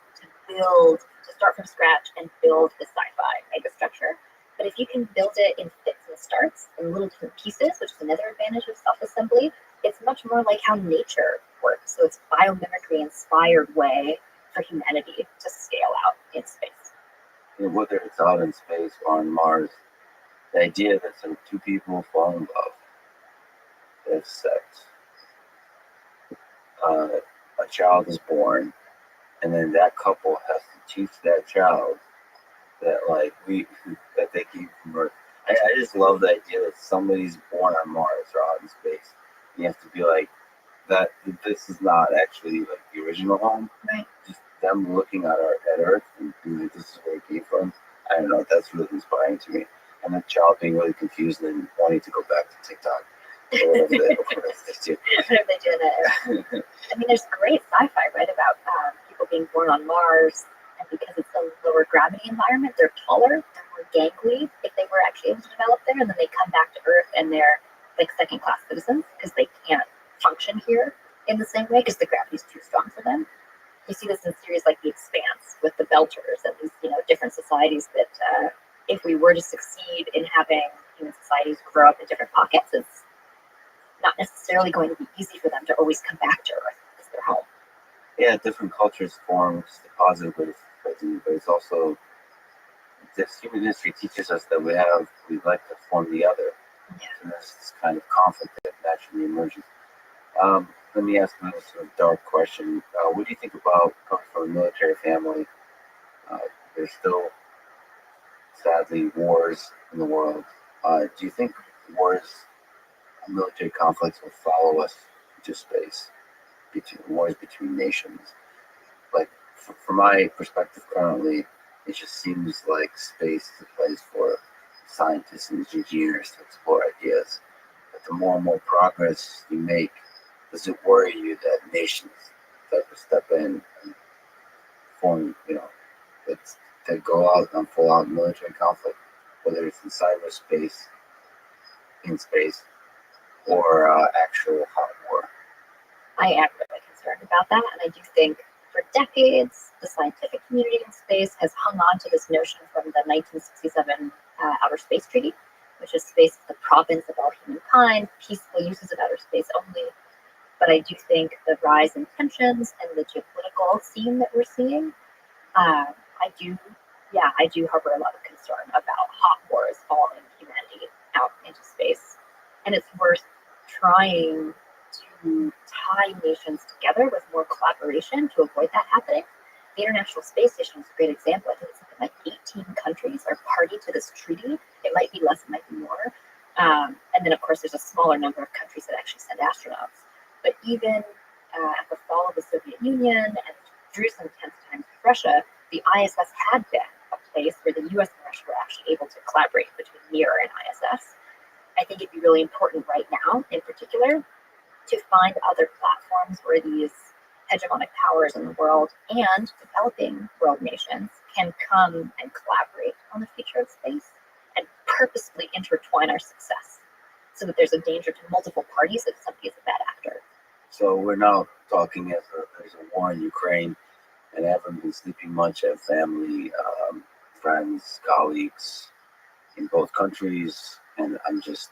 to start from scratch and build the sci-fi megastructure. But if you can build it in fits and starts, in little different pieces, which is another advantage of self-assembly, it's much more like how nature works. So it's biomimicry inspired way for humanity to scale out in space. And whether it's out in space or on Mars, the idea that sort of two people fall in love, they have sex, a child is born, and then that couple has to teach that child that that they came from Earth. I just love the idea that somebody's born on Mars or out in space. You have to be like that. This is not actually like the original home. Right. Just them looking at Earth and being like, this is where it came from. I don't know. That's really inspiring to me. And the child being really confused and wanting to go back to TikTok. Or whatever they do. Whatever they do in that area. I mean, there's great sci-fi, right, about people being born on Mars, and because it's a lower gravity environment, they're taller, they're more gangly if they were actually able to develop there, and then they come back to Earth and they're like second-class citizens because they can't function here in the same way because the gravity's too strong for them. You see this in series like The Expanse with the Belters and these, different societies that if we were to succeed in having human societies grow up in different pockets, it's not necessarily going to be easy for them to always come back to Earth as their home. Yeah, different cultures form the positive ways, but it's also this human history teaches us that we like to form the other. Yeah. And there's this kind of conflict that naturally emerges. Let me ask another sort of dark question. What do you think about coming from a military family? There's still, sadly, wars in the world. Do you think military conflicts will follow us into space? Wars between nations? Like, from my perspective currently, it just seems like space is a place for scientists and engineers to explore ideas. But the more and more progress you make, does it worry you that nations step in and form, that go out on full-out military conflict, whether it's in cyberspace, in space, or actual hot war? I am really concerned about that, and I do think for decades the scientific community in space has hung on to this notion from the 1967 Outer Space Treaty, which is space is the province of all humankind, peaceful uses of outer space only. But I do think the rise in tensions and the geopolitical scene that we're seeing, I do harbor a lot of concern about hot wars following humanity out into space. And it's worth trying to tie nations together with more collaboration to avoid that happening. The International Space Station is a great example. I think it's something like 18 countries are party to this treaty. It might be less, it might be more. And then, of course, there's a smaller number of countries that actually send astronauts. But even at the fall of the Soviet Union and through some tense times with Russia, the ISS had been a place where the US and Russia were actually able to collaborate between Mir and ISS. I think it'd be really important right now, in particular, to find other platforms where these hegemonic powers in the world and developing world nations can come and collaborate on the future of space and purposefully intertwine our success so that there's a danger to multiple parties if somebody is a bad actor. So we're now talking as there's a war in Ukraine, and I haven't been sleeping much. I have family, friends, colleagues in both countries, and I'm just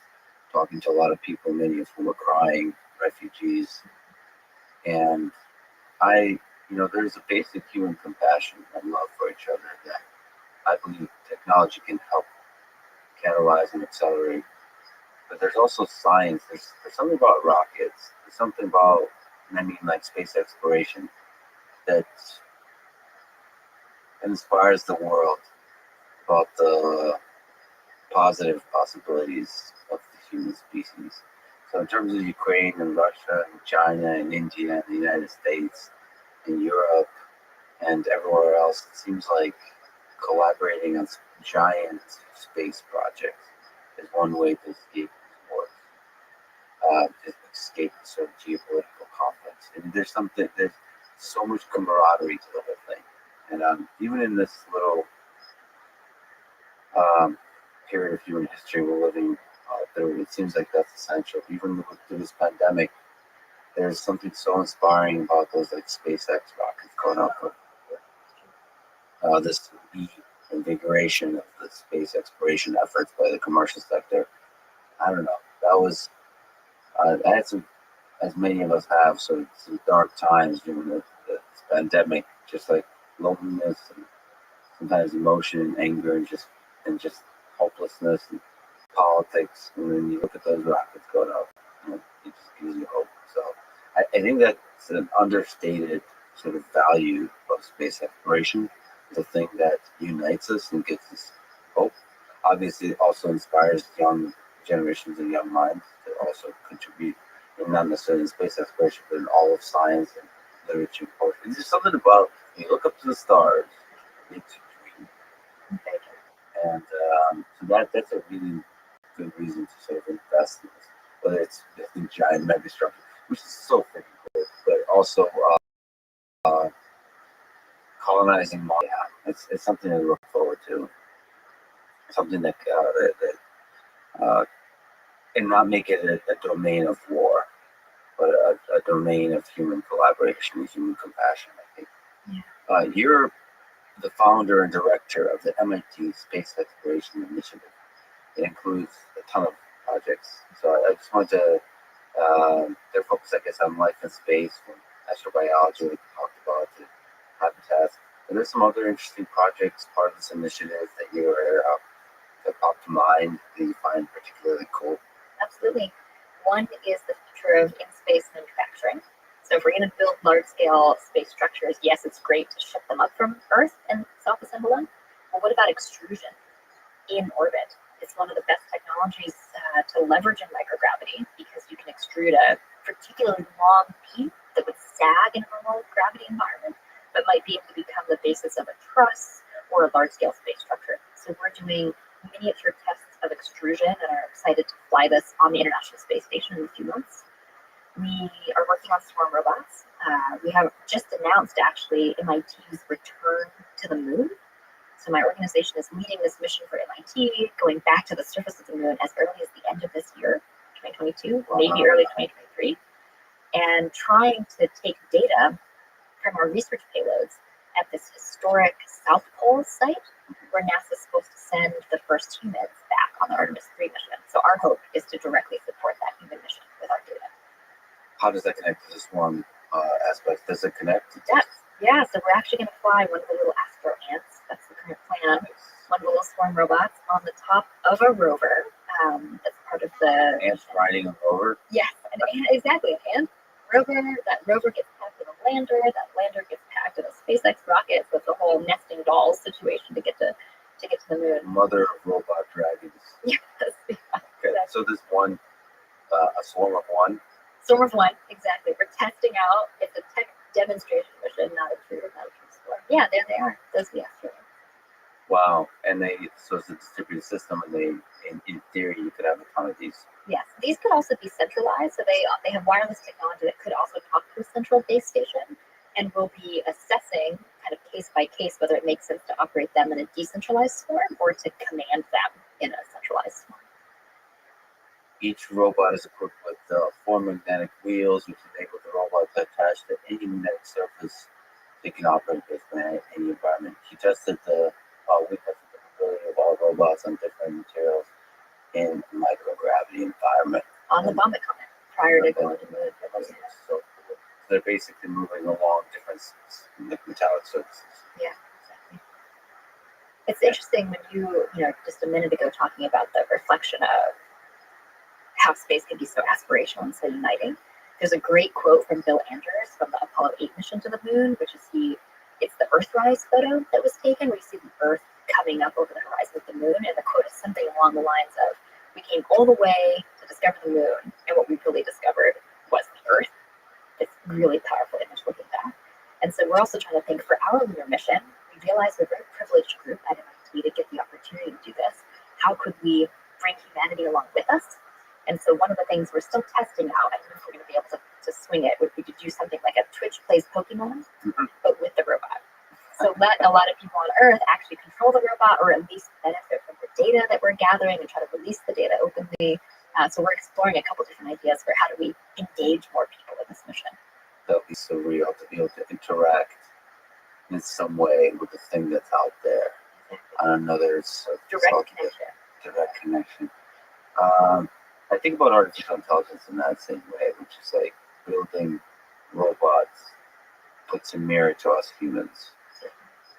talking to a lot of people, many of whom are crying, refugees. And there's a basic human compassion and love for each other that I believe technology can help catalyze and accelerate. But there's also science. There's something about rockets. There's something about and I mean like space exploration, that inspires the world about the positive possibilities of the human species. So in terms of Ukraine and Russia and China and India and the United States and Europe and everywhere else, it seems like collaborating on giant space projects is one way to escape war, to escape sort of geopolitical conflicts. And there's so much camaraderie to the whole thing. And even in this little period of human history we're living through, it seems like that's essential. Even through this pandemic, there's something so inspiring about those like SpaceX rockets going up with this reinvigoration of the space exploration efforts by the commercial sector. I don't know. That was I had some, as many of us have, some dark times during the pandemic, just like loneliness and sometimes emotion and anger and just hopelessness and politics. And then you look at those rockets going up, it just gives you hope. So I think that's an understated sort of value of space exploration, the thing that unites us and gives us hope. Obviously, it also inspires young generations and young minds to also contribute, and not necessarily in space exploration, but in all of science and literature. There's just something about when you look up to the stars, it makes you dream. And so that's a really good reason to sort of invest in this, whether it's in giant megastructure, which is so freaking cool, but also colonizing Mars. Yeah, it's something to look forward to. Something that and not make it a domain of war, but a domain of human collaboration and human compassion, I think. Yeah. You're the founder and director of the MIT Space Exploration Initiative. It includes a ton of projects. So I just want to, they're focused, I guess, on life in space, from astrobiology, like we talked about, to habitats. And there's some other interesting projects, part of this initiative that you're aware of, that pop to mind that you find particularly cool. Absolutely. One is the future of in-space manufacturing. So if we're going to build large-scale space structures, yes, it's great to ship them up from Earth and self-assemble them. But what about extrusion in orbit? It's one of the best technologies to leverage in microgravity, because you can extrude a particularly long beam that would sag in a normal gravity environment, but might be able to become the basis of a truss or a large-scale space structure. So we're doing miniature tests of extrusion and are excited to fly this on the International Space Station in a few months. We are working on swarm robots. We have just announced, actually, MIT's return to the moon. So my organization is leading this mission for MIT, going back to the surface of the moon as early as the end of this year, 2022, maybe early 2023, and trying to take data from our research payloads at this historic South Pole site, where NASA is supposed to send the first humans back on the Artemis 3 mission. So our hope is to directly support that human mission with our data. How does that connect to this one aspect? Does it connect? It does. Yeah, so we're actually going to fly one of the little astro ants. That's the current plan. One of the little swarm robots on the top of a rover. That's part of the ants riding a rover. Yes, exactly. An ant rover. That rover gets packed with a lander. That lander gets packed with a SpaceX rocket. So it's a whole nesting dolls situation to get to the moon. Mother of robot dragons. Yes. Yeah, okay. So there's one, a swarm of one. Swarm of one, exactly. We're testing out. It's a tech demonstration mission, not a true swarm. Yeah, there they are. Those are the astronauts. Wow. And so it's a distributed system, and in theory, you could have a ton of these. Yes, these could also be centralized. So they have wireless technology that could also talk to a central base station, and we'll be assessing kind of case by case whether it makes sense to operate them in a decentralized swarm or to command them in a centralized swarm. Each robot is equipped with 4 magnetic wheels, which enable the robot to attach to any magnetic surface. They can operate basically in any environment. We tested the ability of all robots on different materials in a microgravity environment. On the Vomit Comet, prior to going to the moon. So they're basically moving along different metallic surfaces. Yeah, exactly. It's interesting when you just a minute ago talking about the reflection of how space can be so aspirational and so uniting. There's a great quote from Bill Andrews from the Apollo 8 mission to the moon, which is it's the Earthrise photo that was taken, where you see the Earth coming up over the horizon of the moon. And the quote is something along the lines of, we came all the way to discover the moon, and what we really discovered was the Earth. It's really powerful image looking back. And so we're also trying to think for our lunar mission. We realize we're a very privileged group at MIT to get the opportunity to do this. How could we bring humanity along with us? And so one of the things we're still testing out, I don't know if we're going to be able to swing it, would be to do something like a Twitch plays Pokemon, but with the robot. So let a lot of people on Earth actually control the robot, or at least benefit from the data that we're gathering and try to release the data openly. So we're exploring a couple different ideas for how do we engage more people in this mission. That would be so real to be able to interact in some way with the thing that's out there on another Direct connection. Direct connection. I think about artificial intelligence in that same way, which is like building robots puts a mirror to us humans.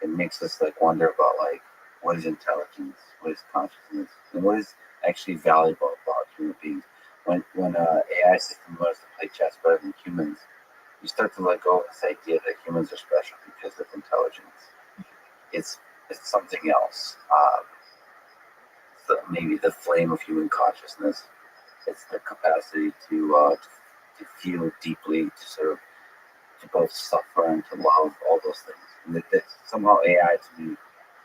It makes us like wonder about like what is intelligence, what is consciousness, and what is actually valuable about human beings. When AI system learns to play chess better than humans, you start to let go of this idea that humans are special because of intelligence. It's something else. Maybe the flame of human consciousness. It's the capacity to feel deeply, to sort of to both suffer and to love, all those things. And that somehow AI to me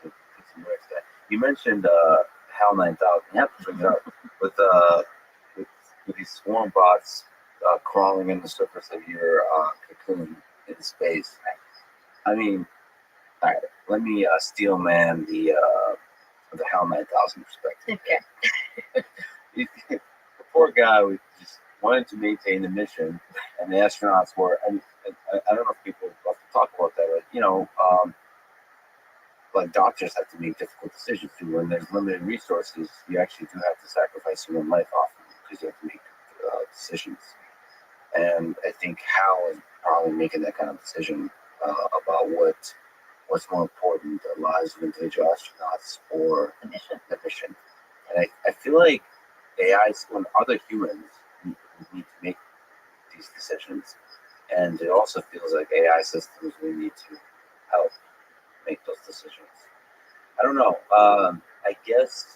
to put some words to that. You mentioned HAL 9000. You have to bring it up with these swarm bots crawling in the surface of your cocoon in space. I mean, all right, let me steel man the HAL 9000 perspective. Okay. The poor guy was just wanted to maintain the mission, and the astronauts were. And I don't know if people love to talk about that, but like doctors have to make difficult decisions too. When there's limited resources, you actually do have to sacrifice human life often because you have to make decisions. And I think Hal is probably making that kind of decision about what's more important, the lives of individual astronauts or the mission. And I feel like AIs, when other humans need to make these decisions, and it also feels like AI systems we need to help make those decisions. I don't know. I guess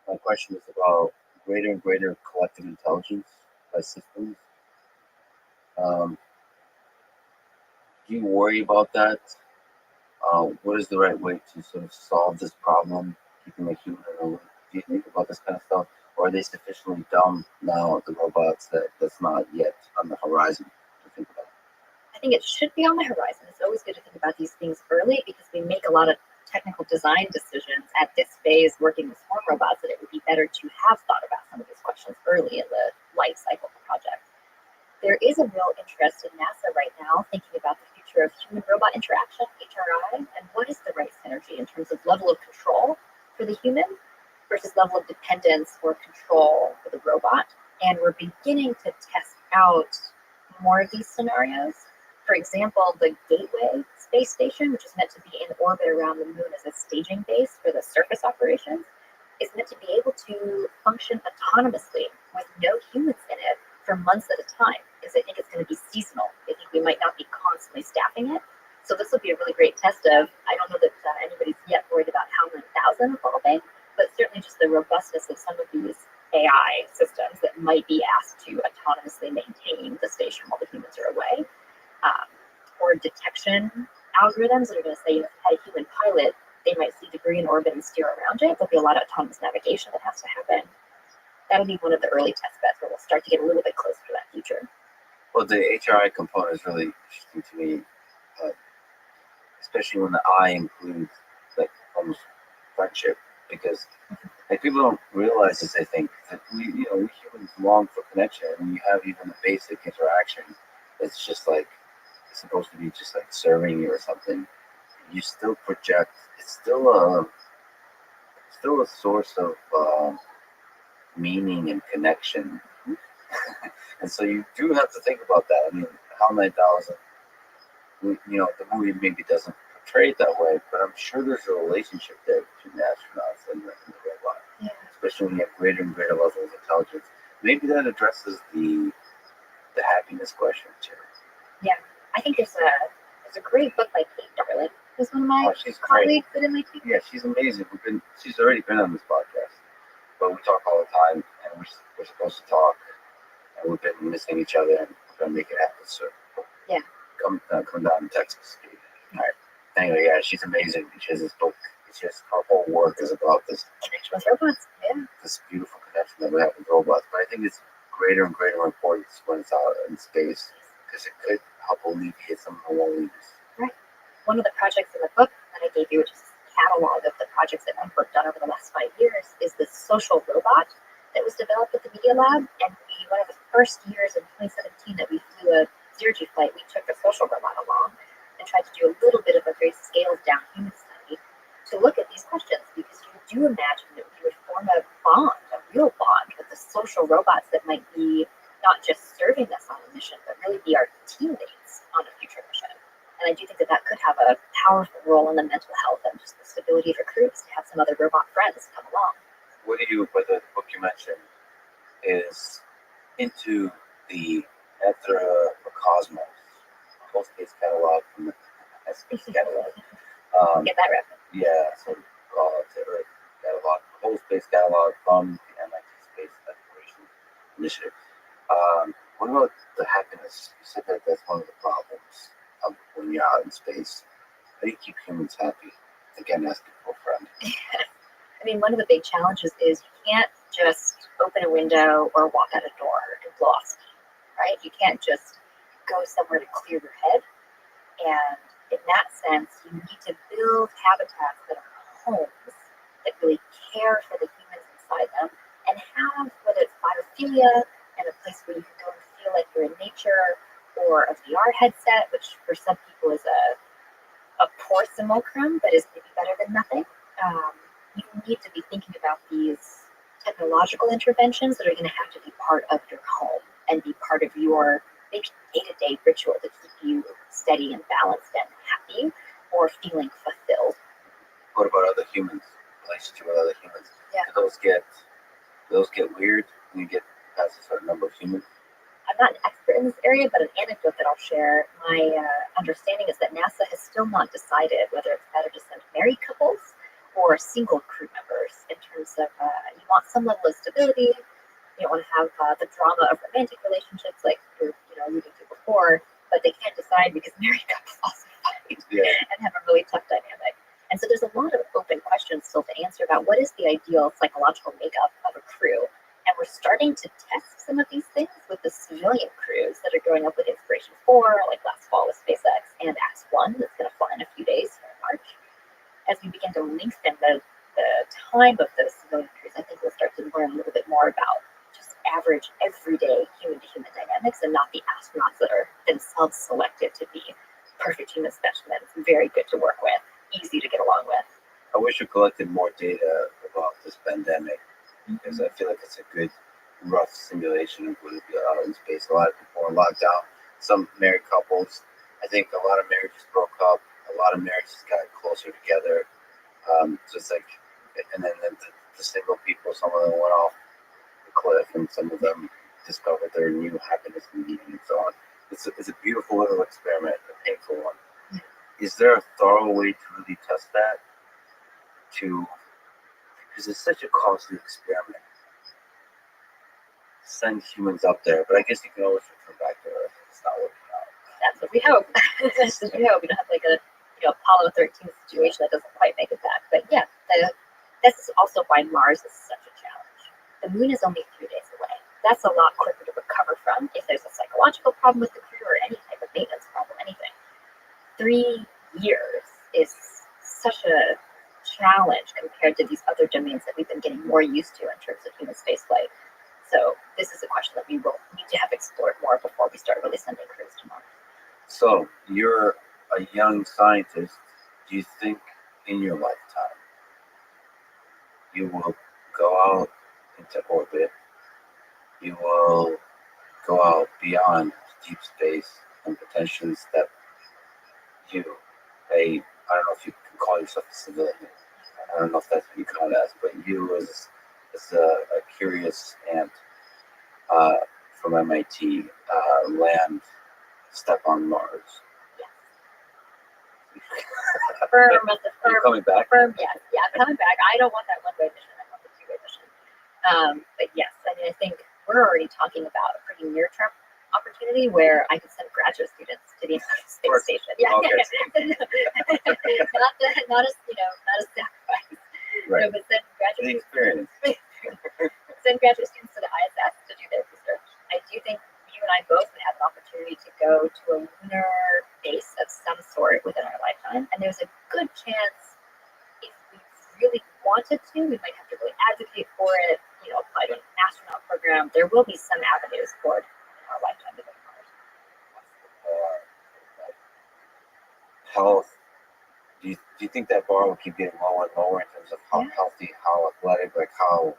my question is about greater and greater collective intelligence by systems. Do you worry about that? What is the right way to sort of solve this problem, keeping a human in the loop? Do you think about this kind of stuff? Or are they sufficiently dumb now, the robots, that's not yet on the horizon to think about? I think it should be on the horizon. It's always good to think about these things early because we make a lot of technical design decisions at this phase working with swarm robots, that it would be better to have thought about some of these questions early in the life cycle of the project. There is a real interest in NASA right now thinking about the future of human-robot interaction, HRI, and what is the right synergy in terms of level of control for the human versus level of dependence or control for the robot. And we're beginning to test out more of these scenarios. For example, the Gateway space station, which is meant to be in orbit around the moon as a staging base for the surface operations, is meant to be able to function autonomously with no humans in it for months at a time, because I think it's going to be seasonal. I think we might not be constantly staffing it. So this will be a really great test of, I don't know that anybody's yet worried about HAL 9000 evolving, but certainly just the robustness of some of these AI systems that might be asked to autonomously maintain the station while the humans are away. Or detection algorithms that are going to say, if you had a human pilot, they might see debris in orbit and steer around it. There'll be a lot of autonomous navigation that has to happen. That'll be one of the early test beds where we'll start to get a little bit closer to that future. Well, the HRI component is really interesting to me, especially when the I includes like almost friendship, because like people don't realize this. I think that we humans long for connection, and when you have even a basic interaction, it's just like it's supposed to be just like serving you or something. You still project. It's still a source of meaning and connection. And so you do have to think about that. I mean, HAL 9000, the movie maybe doesn't portray it that way, but I'm sure there's a relationship there between the astronauts and the robot, especially when you have greater and greater levels of intelligence. Maybe that addresses the the happiness question too. Yeah, I think there's a great book by Kate Darling, who's one of my Oh, she's great. colleagues at MIT. Yeah, she's amazing. She's already been on this podcast, but we talk all the time, and we're supposed to talk, and we've been missing each other, and we're gonna make it happen. So Yeah. come down to Texas. All right. Anyway, yeah, she's amazing. She has this book. It's just her whole work is about this Connection with robots. Yeah. this beautiful connection that we have with robots. But I think it's greater and greater importance when it's out in space because it could help alleviate some of the loneliness. One of the projects in the book that I gave you, which is a catalog of the projects that we've worked on over the last 5 years, is this social robot that was developed at the Media Lab. And one of the first years in 2017 that we flew a zero-G flight, we took a social robot along and tried to do a little bit of a very scaled-down human study to look at these questions, because you do imagine that we would form a bond, a real bond with the social robots that might be not just serving us on a mission, but really be our teammates on a future mission. And I do think that that could have a powerful role in the mental health and just the stability of your crews to have some other robot friends come along. But the book you mentioned is into the Anthropocosmos, whole space catalog from the space catalog. Get that reference. Yeah, so it's a catalog, whole space catalog from the MIT Space Exploration Initiative. What about the happiness? You said that that's one of the problems of when you're out in space. How do you keep humans happy? Again, asking for a friend. I mean, one of the big challenges is you can't just open a window or walk out a door and blow off steam, right? You can't just go somewhere to clear your head. And in that sense, you need to build habitats that are homes that really care for the humans inside them and have, whether it's biophilia and a place where you can go and feel like you're in nature, or a VR headset, which for some people is a poor simulacrum, but is maybe better than nothing. You need to be thinking about these technological interventions that are going to have to be part of your home and be part of your big day-to-day ritual to keep you steady and balanced and happy or feeling fulfilled. What about other humans? Relationship with other humans? Yeah. Do those get weird when you get past a certain number of humans? I'm not an expert in this area, but an anecdote that I'll share. My understanding is that NASA has still not decided whether it's better to send married couples or single crew members in terms of you want some level of stability. You don't want to have the drama of romantic relationships like you're alluding to before, but they can't decide because married couples also fight and have a really tough dynamic. And so there's a lot of open questions still to answer about what is the ideal psychological makeup of a crew. And we're starting to test some of these things with the civilian crews that are going up with Inspiration 4, like last fall with SpaceX, and X-1 that's going to fly in a few days in March. As we begin to lengthen the time of those civilian crews, I think we'll start to learn a little bit more about just average, everyday human-to-human dynamics and not the astronauts that are themselves selected to be perfect human specimens, very good to work with, easy to get along with. I wish we collected more data about this pandemic because I feel like it's a good rough simulation of what it'd be out in space. A lot of people are locked down. Some married couples, I think a lot of marriages broke up. A lot of marriages got closer together. So it's like, and then the single people, some of them went off the cliff, and some of them discovered their new happiness and meaning and so on. It's a beautiful little experiment, a painful one. Is there a thorough way to really test that? Because it's such a costly experiment. Send humans up there, but I guess you can always return back to Earth if it's not working out. That's what we hope. That's what we hope. We don't have like a Apollo 13 situation that doesn't quite make it back. But yeah, that's also why Mars is such a challenge. The moon is only 3 days away. That's a lot quicker to recover from if there's a psychological problem with the crew or any type of maintenance problem, anything. 3 years is such a challenge compared to these other domains that we've been getting more used to in terms of human spaceflight. So this is a question that we will need to have explored more before we start really sending crews to Mars. So you're a young scientist. Do you think in your lifetime you will go out into orbit? You will go out beyond deep space and potentially step I don't know if you can call yourself a civilian. I don't know if that's what you call it as, but you as a curious and from MIT land step on Mars. Firm, Are you coming back? yes, yeah, I'm coming back. I don't want that one-way mission. I want the two-way mission. But yes, I mean, I think we're already talking about a pretty near-term opportunity where I could send graduate students to the International Space Station. Yeah, Okay. not as sacrifice. Right. No, but send The graduate experience. send graduate students to the ISS to do their research. I do think you and I both would have an opportunity to go to a lunar base of some sort within our lifetime, and there's a good chance if we really wanted to, we might have to really advocate for it, apply to an astronaut program. There will be some avenues for it in our lifetime to go to Mars. Health. Do you think that bar will keep getting lower and lower in terms of how healthy, how athletic, like how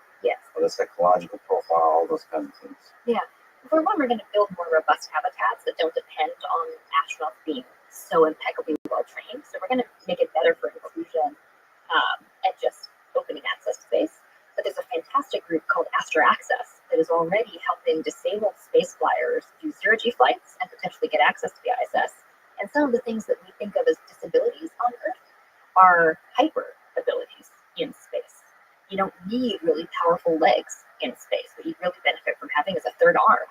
the psychological profile, all those kinds of things? Yeah. For one, we're going to build more robust habitats that don't depend on astronauts being so impeccably well trained. So we're going to make it better for inclusion and just opening access to space. But there's a fantastic group called Astro Access that is already helping disabled space flyers do zero-G flights and potentially get access to the ISS. And some of the things that we think of as disabilities on Earth are hyper abilities in space. You don't need really powerful legs in space. What you really benefit from having is a third arm.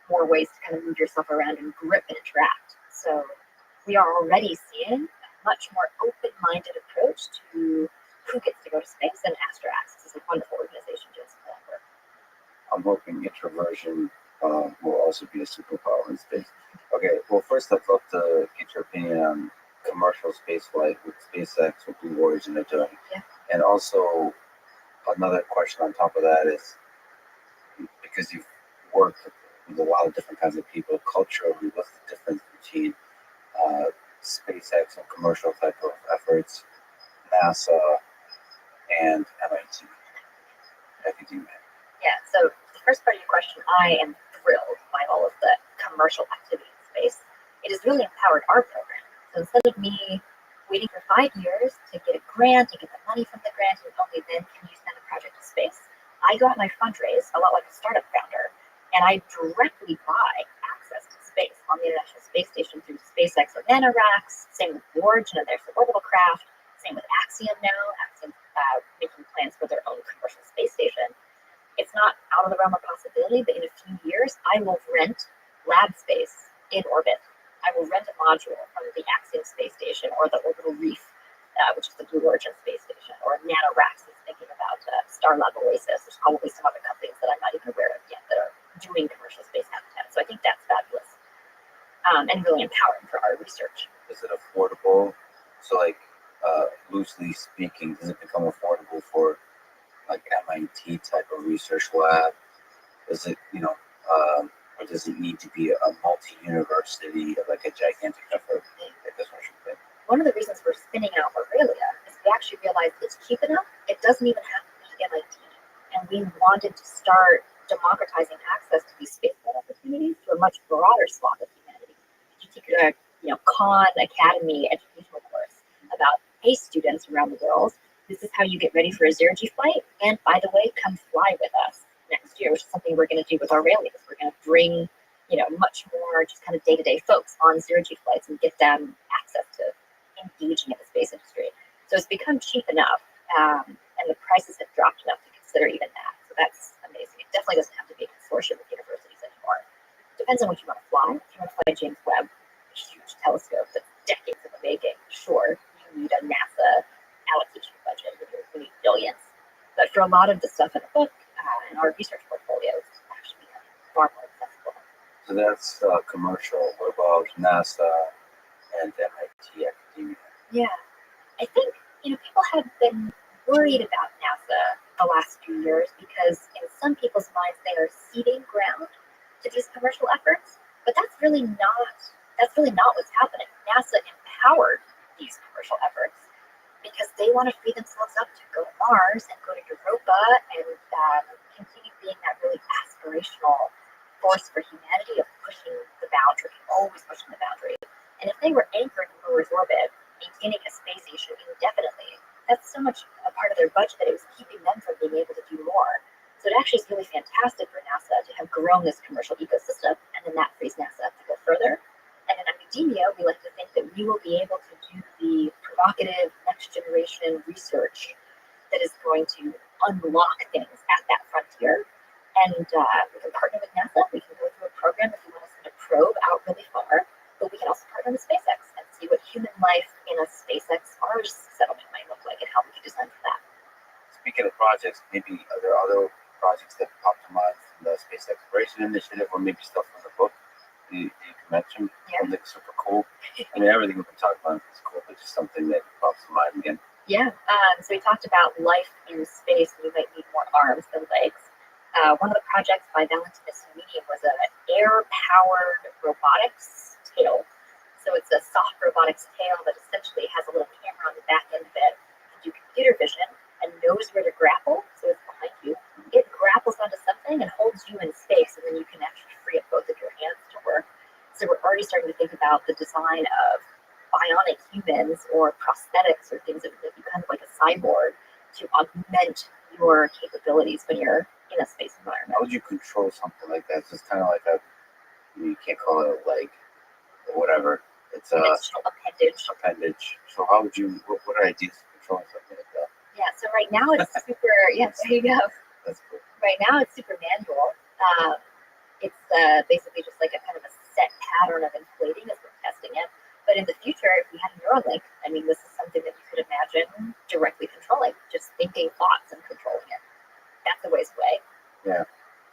More ways to kind of move yourself around and grip and interact. So we are already seeing a much more open-minded approach to who gets to go to space, and Astro Access is a wonderful organization to support that work. I'm hoping introversion will also be a superpower in space. Okay, well, first I'd love to get your opinion on commercial spaceflight with SpaceX, with Blue Origin they're doing. Yeah. And also, another question on top of that is, because you've worked with a lot of different kinds of people, culturally, what's the difference between SpaceX and commercial type of efforts, NASA, and MIT, academia? Yeah, so the first part of your question, I am thrilled by all of the commercial activity in space. It has really empowered our program. So instead of me waiting for 5 years to get a grant, to get the money from the grant, and only then can you send a project to space, I go out and I fundraise a lot like a startup founder, and I directly buy access to space on the International Space Station through SpaceX or nanoracks, same with Blue Origin and their suborbital craft, same with Axiom now, making plans for their own commercial space station. It's not out of the realm of possibility, but in a few years, I will rent lab space in orbit. I will rent a module from the Axiom space station or the Orbital Reef, which is the Blue Origin space station, or nanoracks is thinking about Starlab Oasis. There's probably some other companies that I'm not even aware of yet that are doing commercial space habitat. So I think that's fabulous and really empowering for our research. Is it affordable? So, like, loosely speaking, does it become affordable for like MIT type of research lab? Is it, or does it need to be a multi-university, like a gigantic effort? One of the reasons we're spinning out Aurelia is we actually realized it's cheap enough. It doesn't even have to be MIT. And we wanted to start democratizing access to these spaceflight opportunities to a much broader swath of humanity. If you take a Khan Academy educational course about space students around the world, this is how you get ready for a zero-G flight. And by the way, come fly with us next year, which is something we're going to do with Aurelia. We're going to bring, much more just kind of day-to-day folks on zero-G flights and get them access to engaging in the space industry. So it's become cheap enough, and the prices have dropped enough to consider even that. So that's amazing. It definitely doesn't have to be a consortium with universities anymore. It depends on what you want to fly. If you want to fly James Webb, a huge telescope that's decades in the making, sure, you need a NASA allocation budget. We need billions. But for a lot of the stuff in the book and our research portfolio, it's actually becoming far more accessible. So that's commercial. What about NASA and MIT academia? Yeah, I think people have been worried about NASA the last few years because in some people's minds they are ceding ground to these commercial efforts, but that's really not what's happening. NASA empowered these commercial efforts because they want to free themselves up to go to Mars and go to Europa and continue being that really aspirational force for humanity of pushing the boundary, always pushing the boundary. And if they were anchored in low Earth orbit, maintaining a space station indefinitely, that's so much a part of their budget that it was keeping them from being able to do more. So it actually is really fantastic for NASA to have grown this commercial ecosystem, and then that frees NASA to go further. And in academia, we like to think that we will be able to do the provocative next generation research that is going to unlock things at that frontier. And we can partner with NASA. We can go through a program if we want to send a probe out really far, but we can also partner with SpaceX and see what human life in a SpaceX Mars settlement might look like and how we can design for that. Speaking of projects, maybe are there other projects that pop to mind from the Space Exploration Initiative, or maybe stuff from the book you can mention? Yeah. Something super cool. I mean, everything we've been talking about is cool, but just something that pops to mind again. Yeah. So we talked about life in space, and we might need more arms than legs. One of the projects by Valentinus Medium was an air-powered robotics tail. So it's a soft robotics tail that essentially has a little camera on the back end of it, can do computer vision, and knows where to grapple. So it's behind you. It grapples onto something and holds you in space, and then you can actually free up both of your hands to work. So we're already starting to think about the design of bionic humans or prosthetics or things that would make you kind of like a cyborg to augment your capabilities when you're in a space environment. How would you control something like that? It's just kind of like you can't call it a leg or whatever. It's a appendage. So how would you, what are ideas for controlling something like that? Yeah, so right now it's super, yeah, there you go. That's cool. Right now it's super manual. It's basically just like a kind of a set pattern of inflating as we're testing it. But in the future, if we had a Neuralink, I mean, this is something that you could imagine directly controlling, just thinking thoughts and controlling it. That's a ways away. Yeah.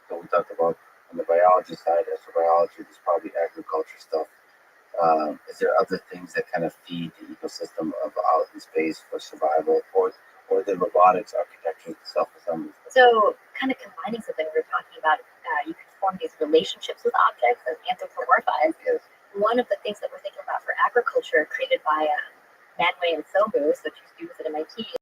So we talked about on the biology side, astrobiology, there's probably agriculture stuff. Is there other things that kind of feed the ecosystem of out in space for survival, or the robotics architecture, self-assembly? So, kind of combining something we were talking about, you can form these relationships with objects and anthropomorphize. Yes. One of the things that we're thinking about for agriculture, created by Manway and Sobu, so two students at MIT,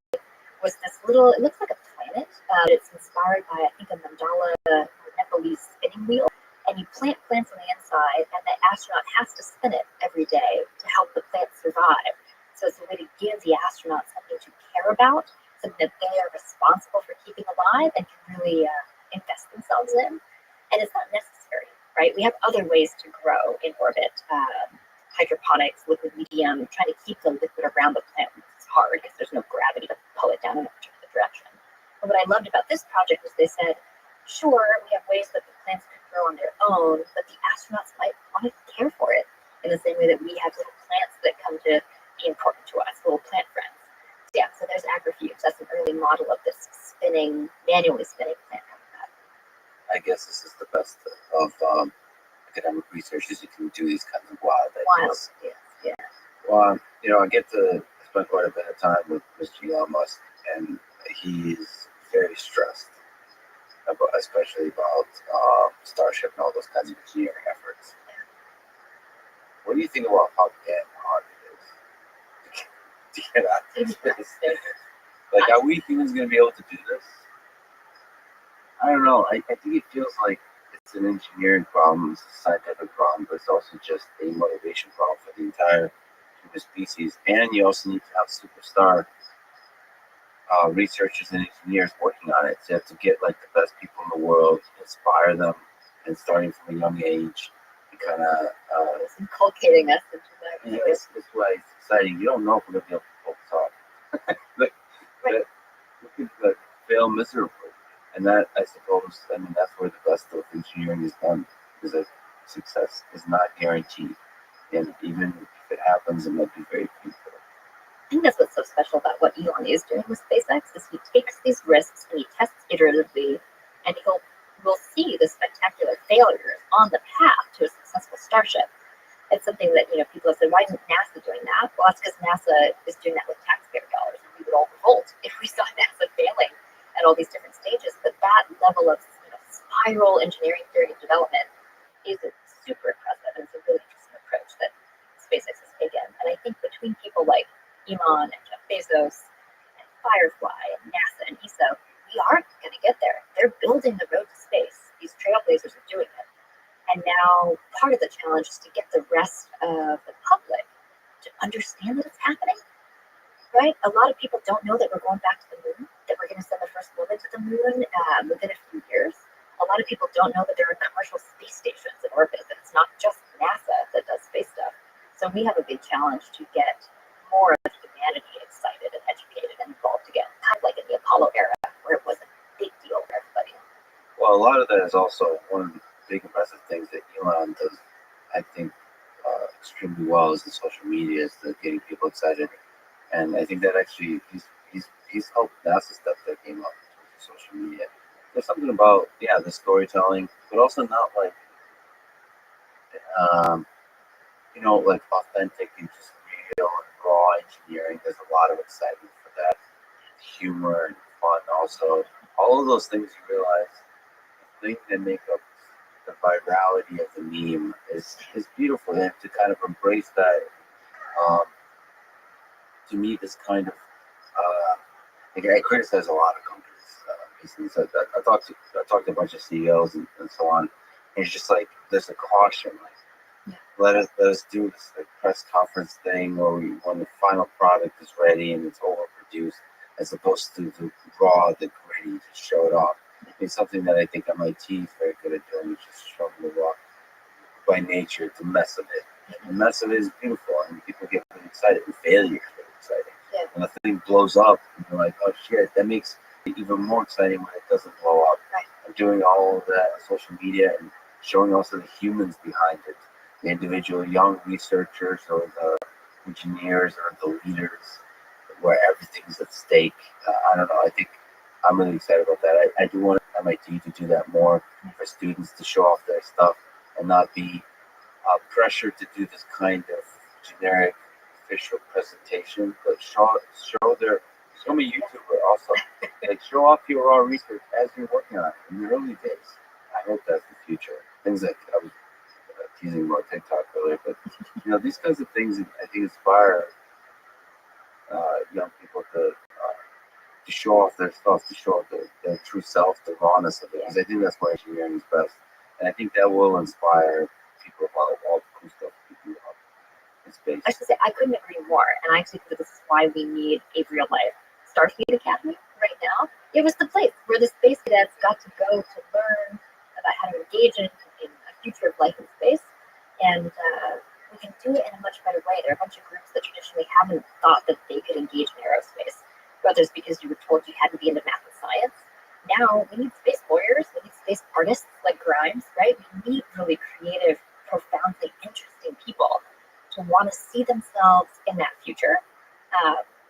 was this little, it looks like a planet. It's inspired by, I think, a mandala Nepalese spinning wheel. And you plant plants on the inside, and the astronaut has to spin it every day to help the plants survive. So it's a way to give the astronaut something to care about, something that they are responsible for keeping alive and can really invest themselves in. And it's not necessary, right? We have other ways to grow in orbit. Hydroponics, liquid medium, trying to keep the liquid around the plant, which is hard because there's no gravity to pull it down in a particular direction. And what I loved about this project was they said, sure, we have ways that the plants could grow on their own, but the astronauts might want to care for it in the same way that we have little plants that come to be important to us, little plant friends. So yeah, so there's agrifuge. That's an early model of this manually spinning plant coming back. I guess this is the best of academic research, is you can do these kinds of wild ideas. Yeah. Well, I get to spend quite a bit of time with Mr. Elon Musk, and he's very stressed, especially about Starship and all those kinds of engineering efforts. What do you think about how damn hard it is to get out of space? Like, are we humans going to be able to do this? I don't know. I think it feels like it's an engineering problem, it's a scientific problem, but it's also just a motivation problem for the entire human species. And you also need to have superstar researchers and engineers working on it. So you have to get like the best people in the world, inspire them, and starting from a young age, and kind of inculcating us into that. Yeah, that's why it's exciting. You don't know if we're gonna be able to pull this off. Right. We could fail miserably, and that, I suppose, that's where the best of engineering is done. Is that success is not guaranteed, and even if it happens, it might be very painful. I think that's what's so special about what Elon is doing with SpaceX is he takes these risks and he tests iteratively, and we'll see the spectacular failures on the path to a successful Starship. It's something that people have said, why isn't NASA doing that? Well, that's because NASA is doing that with taxpayer dollars, and we would all revolt if we saw NASA failing at all these different stages. But that level of spiral engineering theory and development is super impressive, and it's a really interesting approach that SpaceX has taken. And I think between people like Elon and Jeff Bezos and Firefly and NASA and ESO, we are going to get there. They're building the road to space. These trailblazers are doing it. And now part of the challenge is to get the rest of the public to understand that it's happening, right? A lot of people don't know that we're going back to the moon, that we're going to send the first woman to the moon within a few years. A lot of people don't know that there are commercial space stations in orbit, that it's not just NASA that does space stuff. So we have a big challenge to get more of humanity excited and educated and involved again, kind of like in the Apollo era, where it was a big deal for everybody. Well, a lot of that is also one of the big impressive things that Elon does, I think, extremely well is the social media, is the getting people excited. And I think that actually he's helped NASA step that game up in terms of social media. There's something about the storytelling, but also not like um, like authentic and just real and raw engineering. There's a lot of excitement for that, humor and fun. Also, all of those things you realize, the thing that make up the virality of the meme is beautiful. And to kind of embrace that, um, to me, this kind of like I criticize a lot of companies. Basically, so I talked to a bunch of CEOs and so on. And it's just like there's a caution, like let us do this like press conference thing, or when the final product is ready and it's overproduced, as opposed to the raw, the gritty, to show it off. It's something that I think MIT is very good at doing, which is showing the raw by nature, the mess of it. The mess of it is beautiful, and people get really excited. And failure is really exciting. Yeah. When a thing blows up, and you're like, oh shit, that makes it even more exciting when it doesn't blow up. Right. And doing all of that on social media and showing also the humans behind it, the individual young researchers or the engineers or the leaders, where everything's at stake. I don't know. I think I'm really excited about that. I do want MIT to do that more for students to show off their stuff and not be pressured to do this kind of generic official presentation, but show me YouTuber also. Like show off your raw research as you're working on it in the early days. I hope that's the future. Things like I was teasing about TikTok earlier, but these kinds of things I think inspire young people to show off their stuff, to show off their true self, the rawness of it. Because I think that's why engineering is best, and I think that will inspire people about all the cool stuff we do up in space. I should say I couldn't agree more, and I actually think this is why we need a real life Starfleet Academy right now. It was the place where the space cadets got to go to learn about how to engage in a future of life in space, and we can do it in a much better way. There are a bunch of groups that traditionally haven't thought that they could engage in aerospace, whether it's because you were told you had to be into math and science. Now we need space lawyers, we need space artists like Grimes, right? We need really creative, profoundly interesting people to want to see themselves in that future.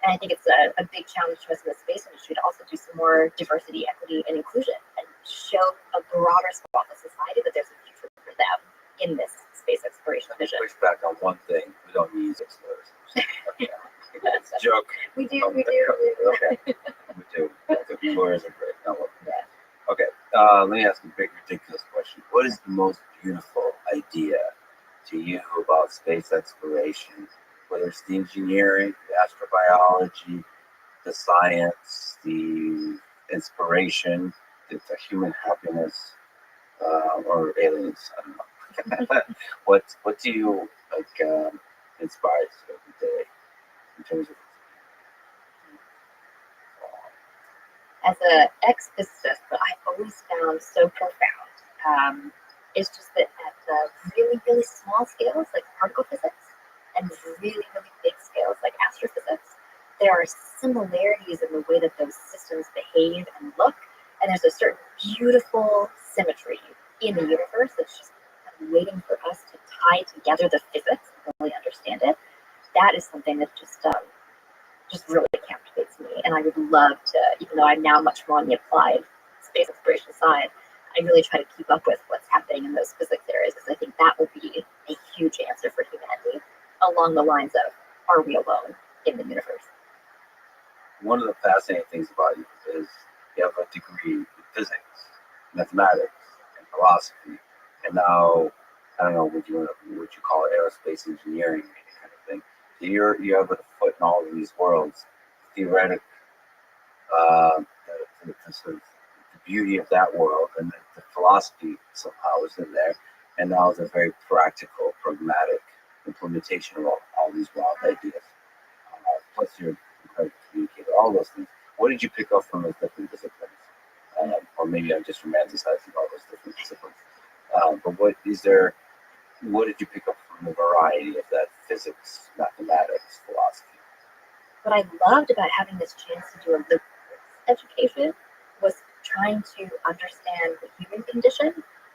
And I think it's a big challenge to us in the space industry to also do some more diversity, equity, and inclusion, and show a broader swath of society that there's a future for them in this space exploration vision. Push back on one thing: we don't need explorers. It's a joke. We do. Okay, we do. Explorers are great. No, okay, let me ask a big, ridiculous question. What is the most beautiful idea to you about space exploration? Whether it's the engineering, the astrobiology, the science, the inspiration, the human happiness, or aliens, I don't know. what do you inspires you every day in terms of? As an ex-physicist, what I've always found so profound is just that at really, really small scales, like particle physics, and really, really big scales, like astrophysics, there are similarities in the way that those systems behave and look, and there's a certain beautiful symmetry in the universe that's just kind of waiting for us to tie together the physics and really understand it. That is something that just really captivates me, and I would love to, even though I'm now much more on the applied space exploration side, I really try to keep up with what's happening in those physics areas, because I think that will be a huge answer for humanity along the lines of, are we alone in the universe? One of the fascinating things about you is you have a degree in physics, mathematics, and philosophy, and now I don't know what you call it, aerospace engineering kind of thing. So you have a foot in all of these worlds. Theoretic, the sort of the beauty of that world, and the philosophy somehow is in there, and now the very practical, pragmatic implementation of all these wild ideas. Plus, you're an incredible communicator. All those things. What did you pick up from those different disciplines? Or maybe I'm just romanticizing all those different disciplines. But what did you pick up from the variety of that physics, mathematics, philosophy? What I loved about having this chance to do a liberal arts education was trying to understand the human condition.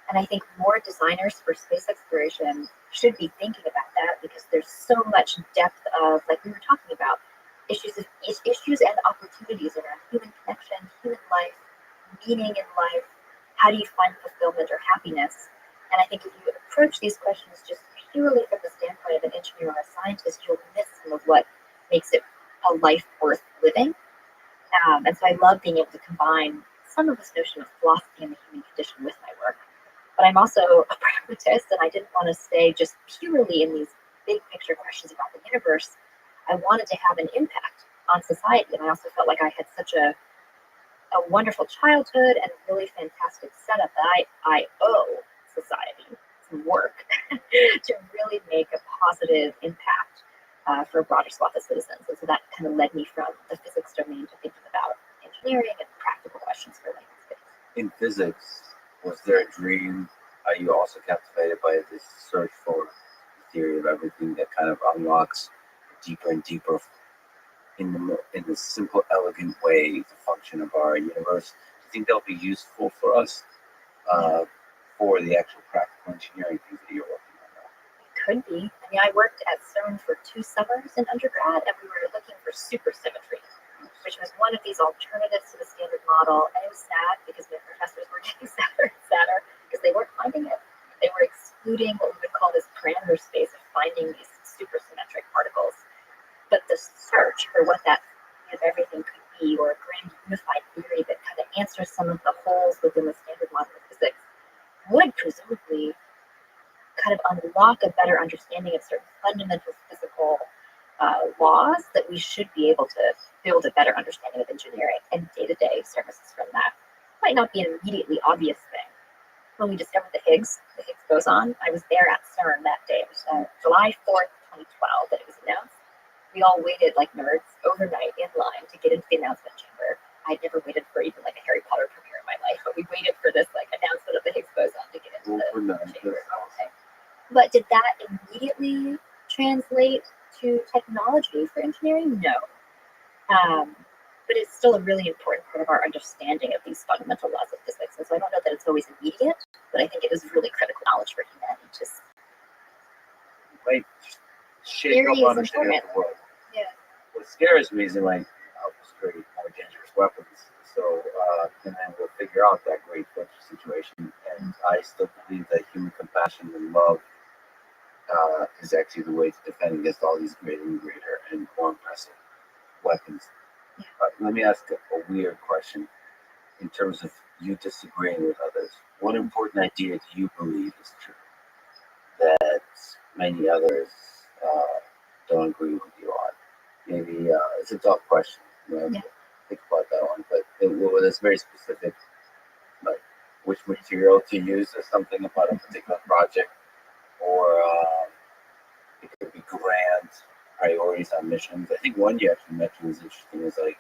And I think more designers for space exploration should be thinking about that, because there's so much depth of, like we were talking about, issues and opportunities around human connection, human life, meaning in life. How do you find fulfillment or happiness? And I think if you approach these questions just purely from the standpoint of an engineer or a scientist, you'll miss some of what makes it a life worth living. And so I love being able to combine some of this notion of philosophy and the human condition with my work. But I'm also a pragmatist, and I didn't want to stay just purely in these big picture questions about the universe. I wanted to have an impact on society, and I also felt like I had such a wonderful childhood and a really fantastic setup that I owe society some work to really make a positive impact for a broader swath of citizens. And so that kind of led me from the physics domain to thinking about engineering and practical questions for life and space. In physics, was there a dream? Are you also captivated by this search for the theory of everything that kind of unlocks deeper and deeper in the simple, elegant way the function of our universe? Do you think they'll be useful for us for the actual practical engineering things that you're working on now? It could be. I mean, I worked at CERN for 2 summers in undergrad, and we were looking for supersymmetry, which was one of these alternatives to the standard model. And it was sad because my professors were getting sadder and sadder because they weren't finding it. They were excluding what we would call this parameter space of finding these supersymmetric particles. But the search for what that of everything could be, or a grand unified theory that kind of answers some of the holes within the standard model of physics, would presumably kind of unlock a better understanding of certain fundamental physical laws that we should be able to build a better understanding of engineering and day-to-day services from that. Might not be an immediately obvious thing. When we discovered the Higgs boson, I was there at CERN that day. It was July 4th, 2012 that it was announced. We all waited like nerds overnight in line to get into the announcement chamber. I'd never waited for even like a Harry Potter premiere in my life, but we waited for this like announcement of the Higgs boson to get into the chamber. Okay. But did that immediately translate to technology for engineering? No. But it's still a really important part of our understanding of these fundamental laws of physics. And so I don't know that it's always immediate, but I think it is really critical knowledge for humanity to Shape up understanding of the world. Yeah. What scares me is it might help us create more dangerous weapons. So, and then we'll figure out that great future situation. And I still believe that human compassion and love is actually the way to defend against all these greater and greater and more impressive weapons. Let me ask a weird question in terms of you disagreeing with others. What important idea do you believe is true that many others don't agree with you on? Maybe it's a tough question. Think about that one, but it's very specific, like which material to use or something about a particular project, or it could be grand priorities on missions. I think one you actually mentioned was interesting. Is like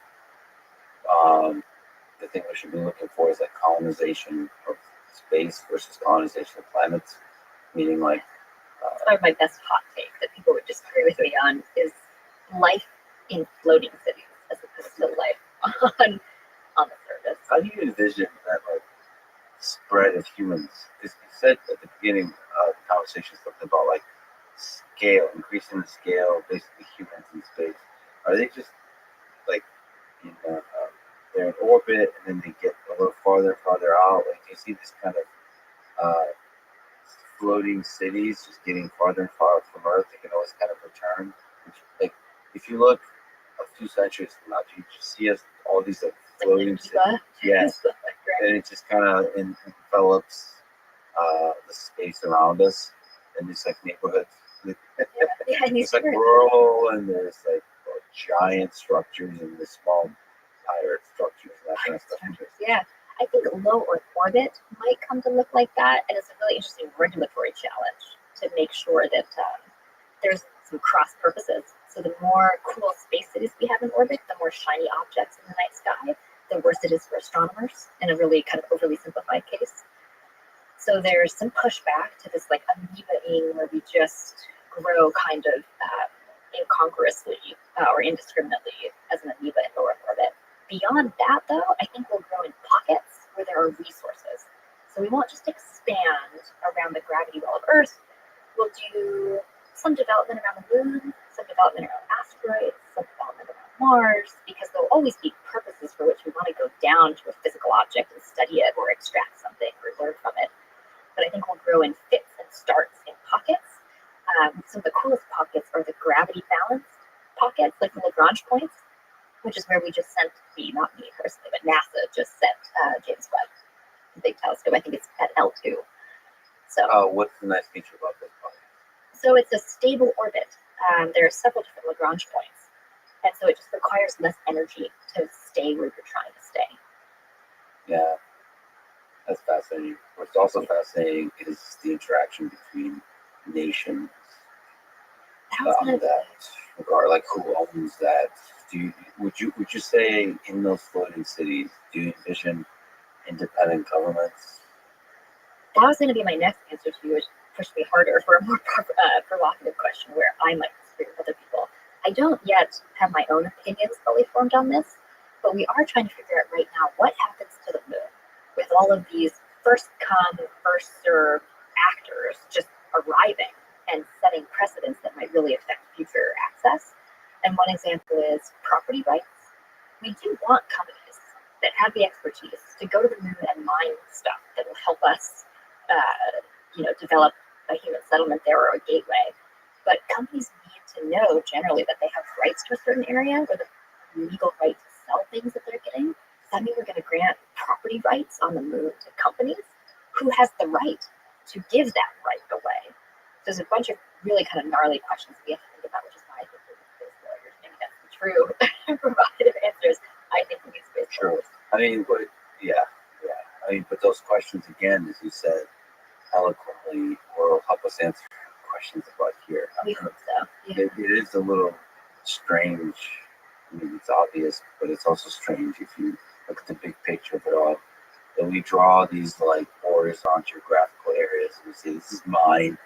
the thing we should be looking for is like colonization of space versus colonization of planets, meaning like. Probably my best hot take that people would disagree with me on is life in floating cities as opposed to life on the surface. How do you envision that like spread of humans? Because you said at the beginning of the conversation something about like scale, increasing the scale, basically humans in space. Are they just like they're in orbit and then they get a little farther and farther out? Like, do you see this kind of floating cities just getting farther and farther from Earth? They can always kind of return. Like, if you look a few centuries from now, you just see us all these like floating cities. Yes, and it just kind of envelops the space around us, and it's like neighborhoods. It's like rural, and there's like giant structures and the small pirate structures and that kind of stuff. Yeah. I think low Earth orbit might come to look like that, and it's a really interesting regulatory challenge to make sure that there's some cross purposes. So the more cool space cities we have in orbit, the more shiny objects in the night sky, the worse it is for astronomers in a really kind of overly simplified case. So there's some pushback to this like amoeba-ing where we just grow kind of incongruously or indiscriminately as an amoeba in low Earth orbit. Beyond that, though, I think we'll grow in pockets where there are resources. So we won't just expand around the gravity well of Earth. We'll do some development around the moon, some development around asteroids, some development around Mars, because there'll always be purposes for which we want to go down to a physical object and study it or extract something or learn from it. But I think we'll grow in fits and starts in pockets. Some of the coolest pockets are the gravity balance pockets, like the Lagrange points, which is where we just sent not me personally, but NASA just sent James Webb, the big telescope. I think it's at L2. So, what's the nice feature about this pocket? so it's a stable orbit. There are several different Lagrange points, and so it just requires less energy to stay where you're trying to stay. Yeah, that's fascinating. What's also fascinating is the interaction between nations on that regard. Like, who owns that? Would you say in those floating cities, do you envision independent governments? That was going to be my next answer to you, which pushed me harder for a more provocative question where I might disagree with other people. I don't yet have my own opinions fully formed on this, but we are trying to figure out right now what happens to the moon with all of these first come, first served actors just arriving and setting precedents that might really affect future access. And one example is property rights. We do want companies that have the expertise to go to the moon and mine stuff that will help us, develop a human settlement there or a gateway. But companies need to know generally that they have rights to a certain area or the legal right to sell things that they're getting. Does that mean we're going to grant property rights on the moon to companies? Who has the right to give that right away? There's a bunch of really kind of gnarly questions we have to think about, which is why I think we need space lawyers. Maybe that's the true provocative answers. I think we need space lawyers. I mean, yeah. I mean, but those questions again, as you said, eloquently, will help us answer questions about here. We hope so. Yeah. It is a little strange. I mean, it's obvious, but it's also strange if you look at the big picture of it all. That we draw these like borders on geographical areas, and we say this is mine.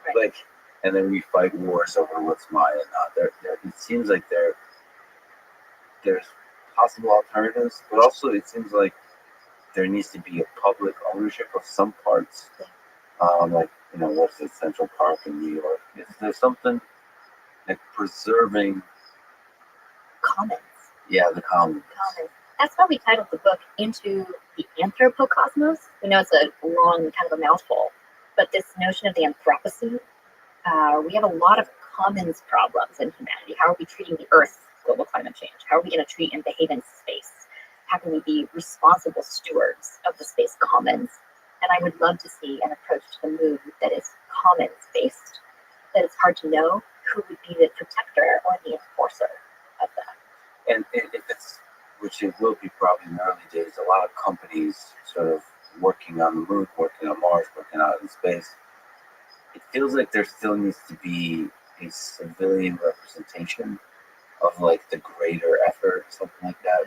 Right. Like, and then we fight wars over what's mine and not. It seems like there's possible alternatives, but also it seems like there needs to be a public ownership of some parts. Like, what's the Central Park in New York? Is there something like preserving Commons. Yeah, the commons. That's why we titled the book Into the Anthropocosmos. We know it's a long, kind of a mouthful, but this notion of the Anthropocene, we have a lot of commons problems in humanity. How are we treating the Earth, global climate change? How are we going to treat and behave in space? How can we be responsible stewards of the space commons? And I would love to see an approach to the moon that is commons-based, that it's hard to know who would be the protector or the enforcer of that. And if it's, which it will be probably in the early days, a lot of companies sort of working on the moon, working on Mars, working out in space. It feels like there still needs to be a civilian representation of like the greater effort, something like that.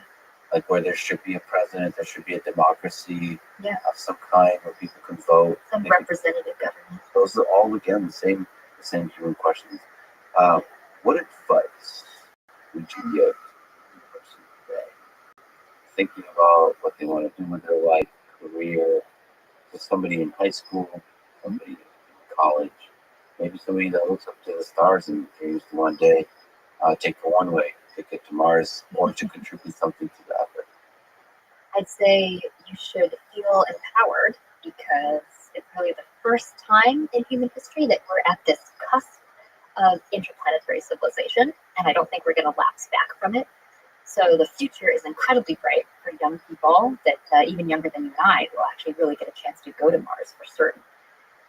Like where there should be a president, there should be a democracy of some kind where people can vote. Some representative government. Those are all again the same human questions. What advice would you give to a person today, thinking about what they want to do with their life, career, with somebody in high school, somebody in college, maybe somebody that looks up to the stars and dreams to one day take a one-way ticket to Mars or to contribute something to the effort? I'd say you should feel empowered because it's really the first time in human history that we're at this cusp of interplanetary civilization, and I don't think we're going to lapse back from it. So the future is incredibly bright for young people that even younger than you and I will actually really get a chance to go to Mars for certain.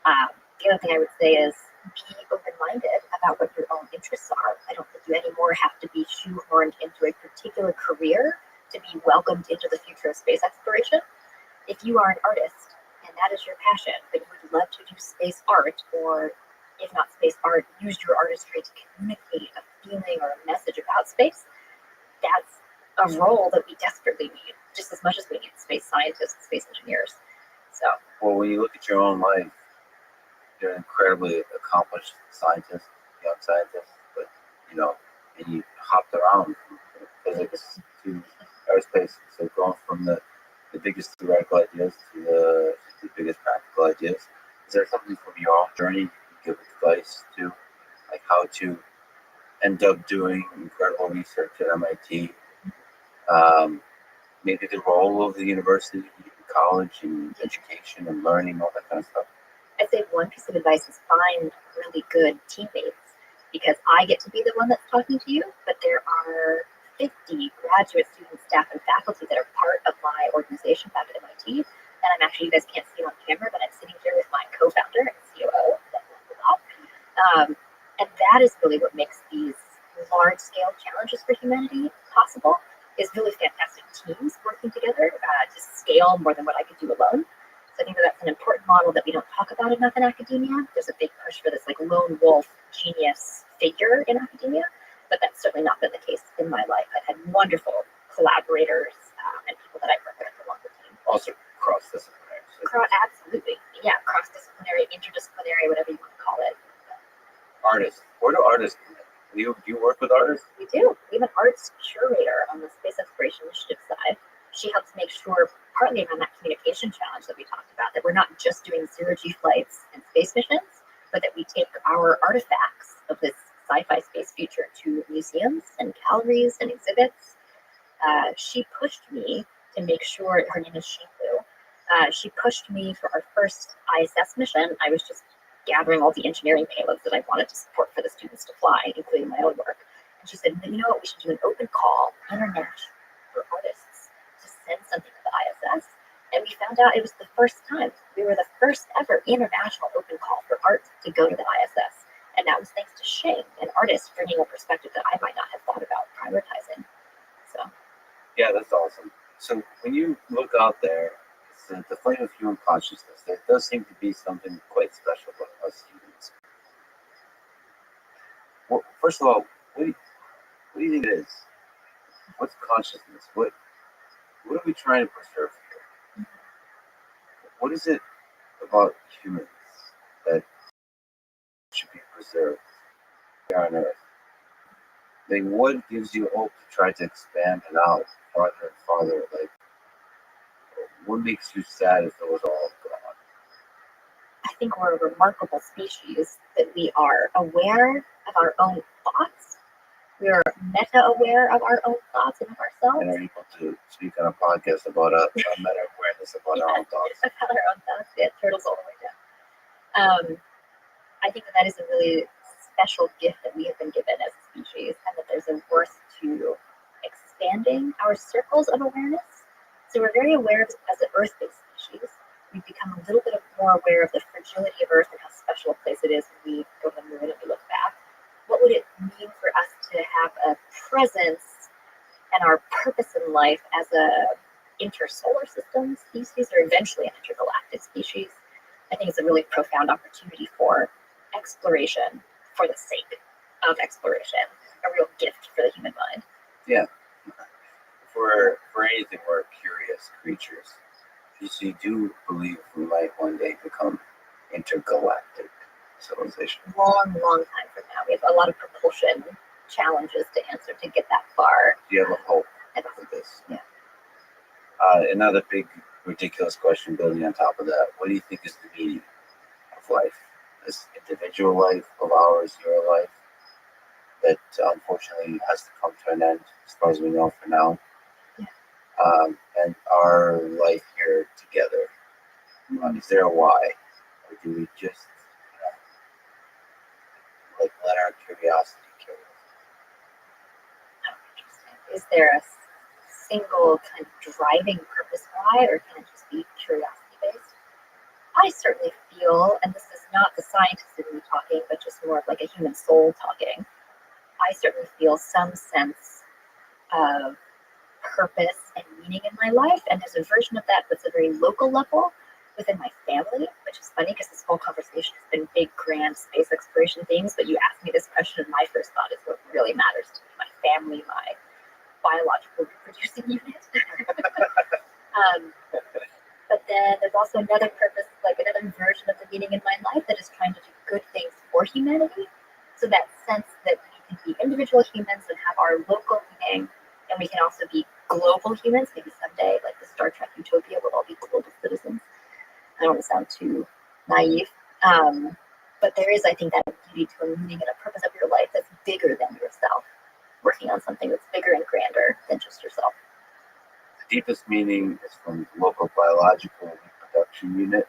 The other thing I would say is be open-minded about what your own interests are. I don't think you anymore have to be shoehorned into a particular career to be welcomed into the future of space exploration. If you are an artist and that is your passion, but you would love to do space art, or if not space art, use your artistry to communicate a feeling or a message about space, that's a role that we desperately need, just as much as we need space scientists, space engineers. So, Well, when you look at your own life, you're an incredibly accomplished scientist, young scientist, but and you hopped around from physics to aerospace. So going from the biggest theoretical ideas to the biggest practical ideas. Is there something from your own journey you can give advice to, like how to end up doing incredible research at MIT? Maybe the role of the university, college, and education and learning, all that kind of stuff. I'd say one piece of advice is find really good teammates, because I get to be the one that's talking to you, but there are 50 graduate students, staff, and faculty that are part of my organization back at MIT. And I'm actually, you guys can't see it on camera, but I'm sitting here with my co-founder and COO. And that is really what makes these large-scale challenges for humanity possible, is really fantastic teams working together to scale more than what I could do alone. So I think that's an important model that we don't talk about enough in academia. There's a big push for this like lone wolf genius figure in academia, but that's certainly not been the case in my life. I've had wonderful collaborators and people that I've worked with along the team. Also cross-disciplinary. Absolutely. Yeah, cross-disciplinary, interdisciplinary, whatever you want to call it. Artists. Where do artists come in? Do you work with artists? We do. We have an arts curator on the Space Exploration Initiative side. She helps make sure, partly around that communication challenge that we talked about, that we're not just doing zero-G flights and space missions, but that we take our artifacts of this sci-fi space future to museums and galleries and exhibits. She pushed me to make sure, her name is Shifu, she pushed me for our first ISS mission. I was just gathering all the engineering payloads that I wanted to support for the students to fly, including my own work. And she said, you know what, we should do an open call, international, for artists to send something to the ISS. And we found out it was the first time. We were the first ever international open call for art to go to the ISS. And that was thanks to Shane, an artist, bringing a perspective that I might not have thought about prioritizing. So, yeah, that's awesome. So when you look out there, the flame of human consciousness, there does seem to be something quite special about us humans. Well, first of all, what do you think it is? What's consciousness? What are we trying to preserve here? What is it about humans that should be preserved here on Earth? Like, what gives you hope to try to expand it out farther and farther? Like, what makes you sad if it was all gone? I think we're a remarkable species that we are aware of our own thoughts. We are meta-aware of our own thoughts and of ourselves. And are able to speak on a podcast about a meta-awareness about our own thoughts. About our own thoughts, yeah, turtles all the way down. I think that is a really special gift that we have been given as a species, and that there's a worth to expanding our circles of awareness. So we're very aware of, as an Earth-based species, we've become a little bit more aware of the fragility of Earth and how special a place it is when we go to the moon and we look back. What would it mean for us to have a presence and our purpose in life as a intersolar system species, or eventually an intergalactic species? I think it's a really profound opportunity for exploration for the sake of exploration, a real gift for the human mind. Yeah. For anything, we're curious creatures. So you do believe we might one day become intergalactic civilization? Long time from now. We have a lot of propulsion challenges to answer to get that far. Do you have a hope for this? Yeah. Another big, ridiculous question building on top of that. What do you think is the meaning of life? This individual life of ours, your life, that unfortunately has to come to an end, as far as we know for now. Yeah. And our life here together. Is there a why? Or do we just let our curiosity kill us? Is there a single kind of driving purpose why, or can it just be curiosity based? I certainly feel, and this is not the scientist in me talking, but just more of like a human soul talking, I certainly feel some sense of purpose and meaning in my life. And there's a version of that that's a very local level within my family, which is funny because this whole conversation has been big, grand space exploration themes. But you asked me this question, and my first thought is what really matters to me, my family, my biological reproducing unit. But then there's also another purpose, like another version of the meaning in my life that is trying to do good things for humanity. So that sense that we can be individual humans and have our local meaning, and we can also be global humans, maybe someday, like the Star Trek utopia, we'll all be global citizens. I don't want to sound too naive. But there is, I think, that beauty to a meaning and a purpose of your life that's bigger than yourself, working on something that's bigger and grander than just yourself. The deepest meaning is from the local biological reproduction unit,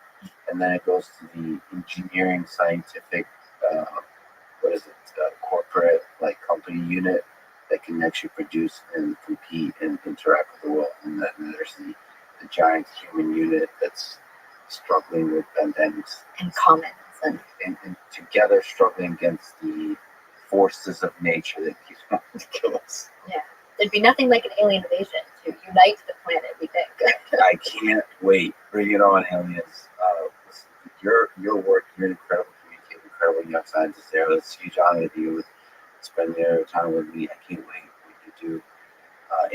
and then it goes to the engineering, scientific, corporate, like company unit that can actually produce and compete and interact with the world. And then there's the giant human unit that's struggling with pandemics and commons and together struggling against the forces of nature that keep wanting to kill us. Yeah. There'd be nothing like an alien invasion to unite the planet, we think. I can't wait. Bring it on, aliens. Your work, you're an incredible communicator, incredible young scientist there. It's a huge honor that you would spend your time with me. I can't wait what you do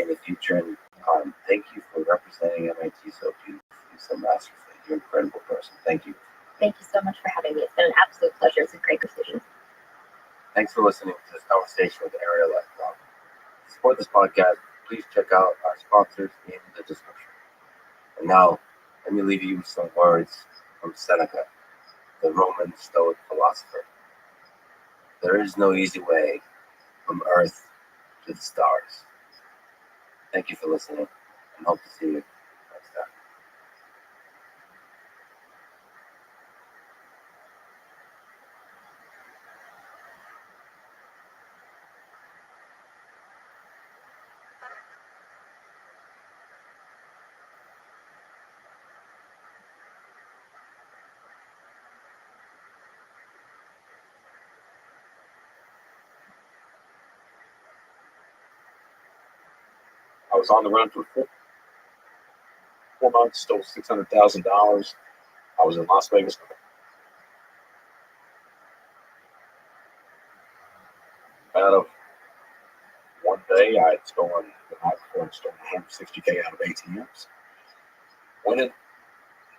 in the future. And thank you for representing MIT so beautifully, so masterfully. You're an incredible person. Thank you. Thank you so much for having me. It's been an absolute pleasure. It's a great conversation. Thanks for listening to this conversation with Ariel Lifelong. To support this podcast, please check out our sponsors in the description. And now, let me leave you with some words from Seneca, the Roman Stoic philosopher. There is no easy way from Earth to the stars. Thank you for listening, and hope to see you next time. I was on the run for 4 months, stole $600,000. I was in Las Vegas. Out of one day, I had stolen the night before and stolen $160K out of ATMs. Went in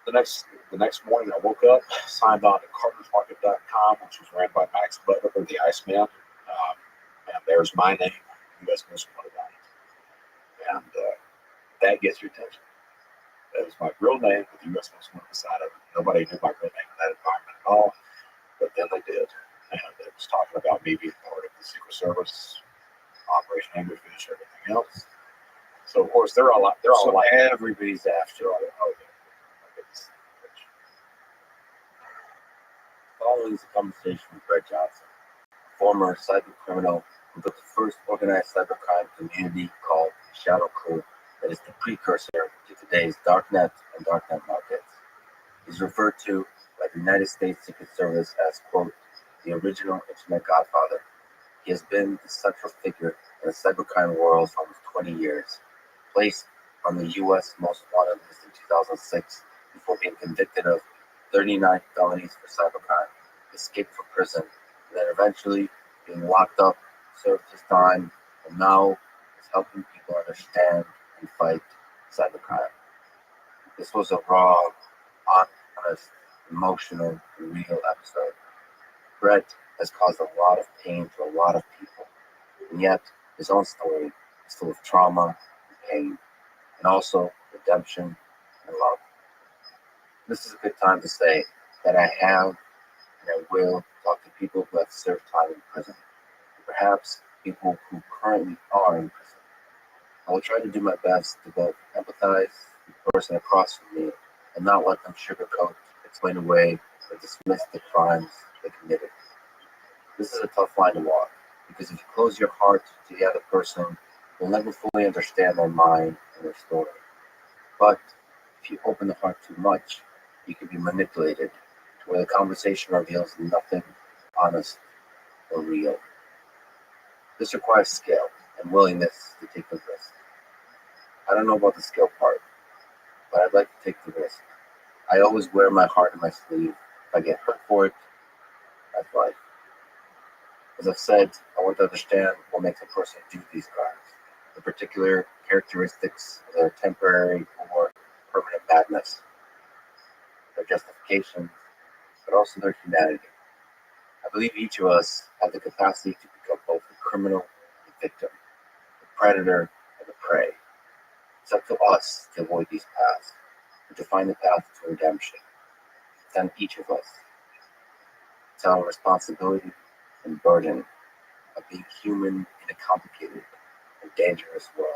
the next morning. I woke up, signed on to CartersMarket.com, which was ran by Max Butler, the Iceman. And there's my name, U.S. Most Wanted on it. And that gets your attention. That was my real name with the U.S. Most Wanted beside it. Nobody knew my real name in that environment at all, but then they did. And it was talking about me being part of the Secret Service, Operation Anglerfish, everything else. So of course they're all like Everybody's after all. Following is a conversation with Brett Johnson, a former cyber criminal who built the first organized cybercrime community called Shadow Crew that is the precursor to today's Darknet and Darknet markets. He's referred to by the United States Secret Service as, quote, the original Internet Godfather. He has been the central figure in the cybercrime world for almost 20 years, placed on the U.S. Most Wanted list in 2006 before being convicted of 39 felonies for cybercrime, escaped from prison, and then eventually being locked up, served his time, and now is helping people understand and fight cybercrime. This was a raw, honest, emotional, and real episode. Brett has caused a lot of pain to a lot of people, and yet his own story is full of trauma and pain, and also redemption and love. This is a good time to say that I have and I will talk to people who have served time in prison, perhaps people who currently are in prison. I will try to do my best to both empathize with the person across from me and not let them sugarcoat, explain away, or dismiss the crimes they committed. This is a tough line to walk, because if you close your heart to the other person, you'll never fully understand their mind and their story. But if you open the heart too much, you can be manipulated to where the conversation reveals nothing honest or real. This requires skill and willingness to take the risk. I don't know about the skill part, but I'd like to take the risk. I always wear my heart on my sleeve. If I get hurt for it, that's life. As I've said, I want to understand what makes a person do these crimes, the particular characteristics of their temporary or permanent madness. their justifications, but also their humanity. I believe each of us have the capacity to become both the criminal and the victim, the predator and the prey. It's up to us to avoid these paths, and to find the path to redemption. It's on each of us. It's our responsibility and burden of being human in a complicated and dangerous world.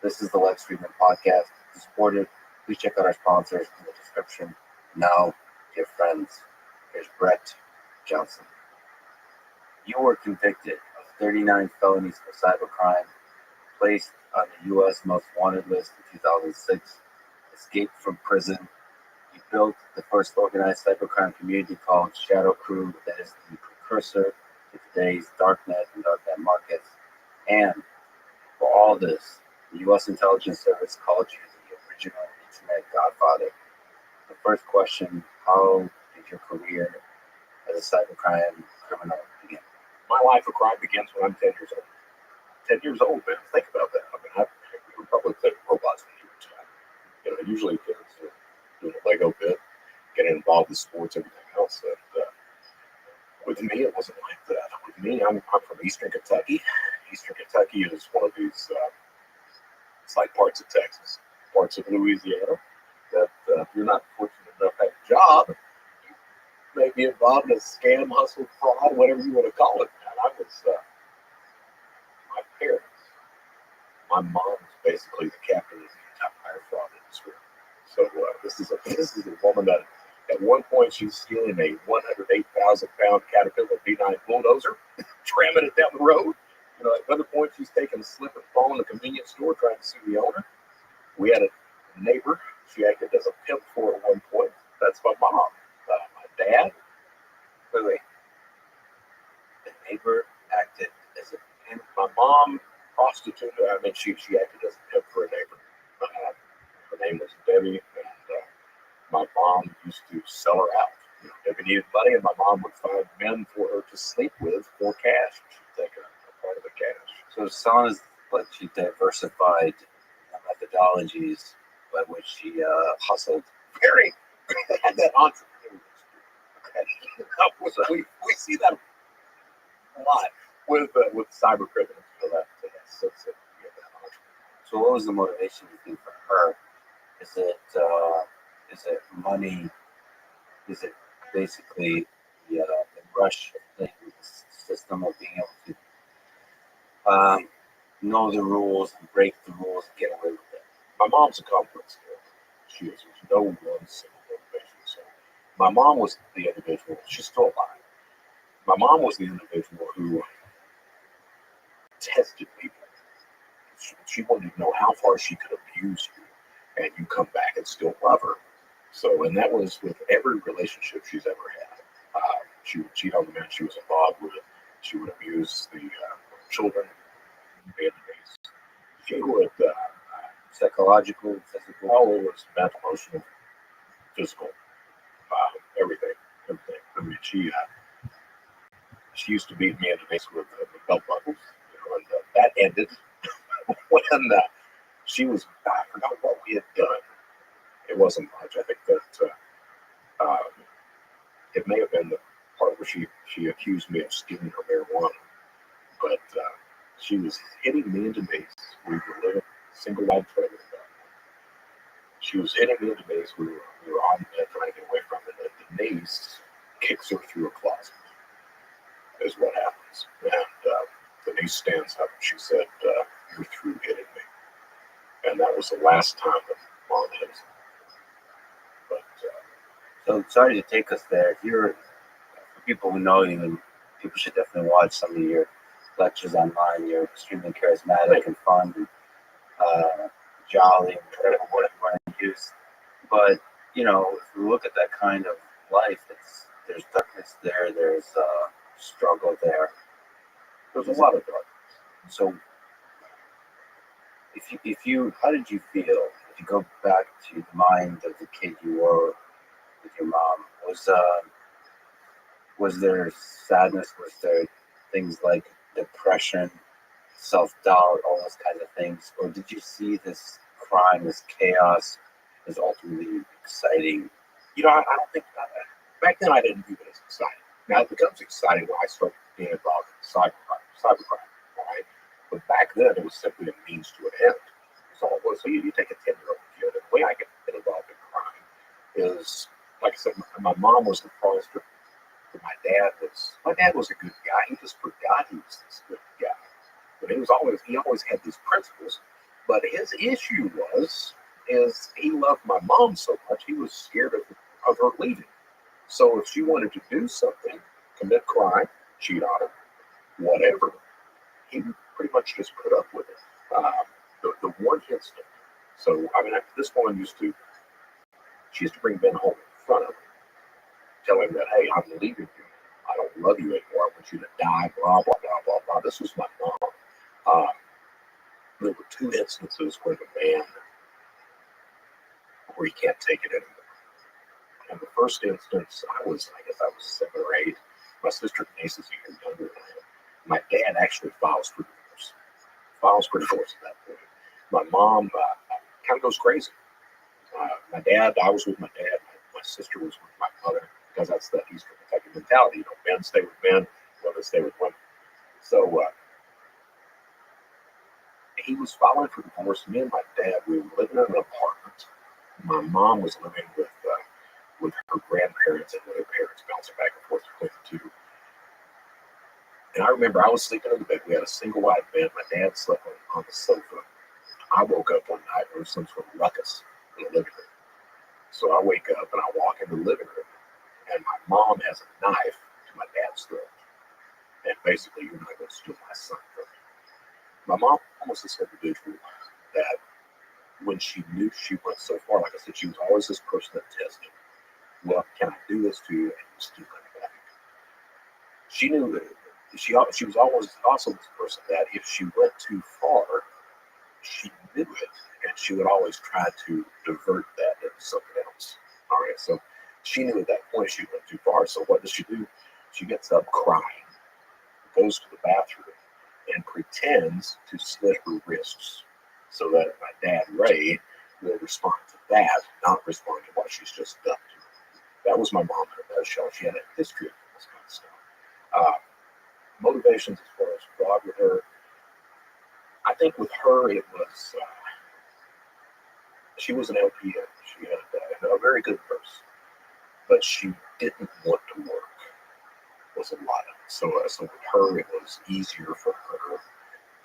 This is the Lex Friedman Podcast. To support it, please check out our sponsors in the description. Now, dear friends, here's Brett Johnson. You were convicted of 39 felonies for cybercrime, placed on the U.S. Most Wanted list in 2006, escaped from prison. You built the first organized cybercrime community called Shadow Crew that is the precursor to today's darknet and darknet markets. And for all this, the U.S. intelligence service called you the original internet godfather. The first question, how did your career as a cybercrime criminal begin? My life of crime begins when I'm 10 years old. 10 years old, man. Think about that. I mean, we were probably playing robots when you were 10. You know, usually kids are doing a Lego bit, getting involved in sports, everything else. And with me, it wasn't like that. With me, I'm from Eastern Kentucky. Eastern Kentucky is one of these, it's like parts of Texas, parts of Louisiana, that if you're not fortunate enough to have a job, you may be involved in a scam, hustle, fraud, whatever you want to call it. And I was, my parents, my mom was basically the captain of the entire fraud industry. So this is a woman that at one point she's stealing a 108,000-pound Caterpillar V9 bulldozer, tramming it down the road. You know, at another point she's taking a slip and fall in a convenience store trying to sue the owner. We had a neighbor she acted as a pimp for at one point. That's my mom. My dad. Wait. The neighbor acted as a pimp. My mom prostituted. I mean, she acted as a pimp for a neighbor. Her name was Debbie, and my mom used to sell her out. You know, Debbie needed money, and my mom would find men for her to sleep with for cash. She'd take a part of the cash. So it sounds like she diversified methodologies by which she hustled. Very. Had that entrepreneur. Okay. We see that a lot with cyber criminals. You know, so So what was the motivation you think for her? Is it money? Is it basically the rush of things, the system of being able to know the rules and break the rules and get away with it? My mom's a complex girl. She is. There's no one single motivation. So my mom was the individual. She's still alive. My mom was the individual who tested people. She wanted to know how far she could abuse you, and you come back and still love her. So, and that was with every relationship she's ever had. She would cheat on the man she was involved with. She would abuse the children, the enemies. She would Psychological, physical. all over mental, emotional, physical, everything. I mean, she used to beat me in the face with belt buckles, you know, and that ended when she was. I forgot what we had done. It wasn't much. I think that it may have been the part where she accused me of stealing her marijuana, but she was hitting me in the face. We were living single wide trailer. She was hitting me in the face. We were on the bed trying to get away from it. And the mace kicks her through a closet. Is what happens. And the niece stands up and she said, "You're through hitting me." And that was the last time that mom hit us. But So sorry to take us there. If you're, for people who know you, people should definitely watch some of your lectures online. You're extremely charismatic and fun, and jolly, whatever word you want to use. But you know, if we look at that kind of life, there's darkness there. There's struggle there. there's a lot of darkness. So, if you, how did you feel? If you go back to the mind of the kid you were with your mom, was there sadness? Was there things like depression, self-doubt, all those kinds of things? Or did you see this crime, this chaos is ultimately exciting. You know, I don't think back then I didn't view it as exciting. Now it becomes exciting when I start being involved in cybercrime, all right? But back then it was simply a means to an end. So, so you take a 10-year-old kid, and the way I get involved in crime is, like I said, my mom was the foster. My dad was a good guy. He just forgot he was this good guy. But he always had these principles. But his issue is he loved my mom so much he was scared of her leaving. So if she wanted to do something, commit crime, cheat on him, whatever, he would pretty much just put up with it. The one instant. So I mean, this woman she used to bring Ben home in front of him, tell him that, hey, I'm leaving you. I don't love you anymore. I want you to die, blah, blah, blah, blah, blah. This was my mom. There were 2 instances where he can't take it anymore. In the first instance, I guess I was 7 or 8. My sister and niece is even younger than I am. My dad actually files for divorce. At that point. My mom kind of goes crazy. I was with my dad. My sister was with my mother, because that's the Eastern Kentucky mentality. You know, men stay with men, women stay with women. So he was filing for divorce. Me and my dad, we were living in an apartment. My mom was living with her grandparents and with her parents, bouncing back and forth between the two. And I remember I was sleeping in the bed. We had a single wide bed. My dad slept on the sofa. I woke up one night. There was some sort of ruckus in the living room. So I wake up and I walk in the living room, and my mom has a knife to my dad's throat. And basically, you're not going to steal my son from me. My mom almost this individual that when she knew she went so far, like I said, she was always this person that tested. Well, can I do this to you? And you still come back. She knew that she was always also this person that if she went too far, she knew it, and she would always try to divert that into something else. All right, so she knew at that point she went too far. So what does she do? She gets up crying, goes to the bathroom, and pretends to slit her wrists so that my dad, Ray, will respond to that, not respond to what she's just done to her. That was my mom in a nutshell. She had a history of this kind of stuff. Motivations as far as fraud with her, I think with her it was, she was an LPN. She had a very good purse, but she didn't want to work. Was a lot of it. So with her, it was easier for her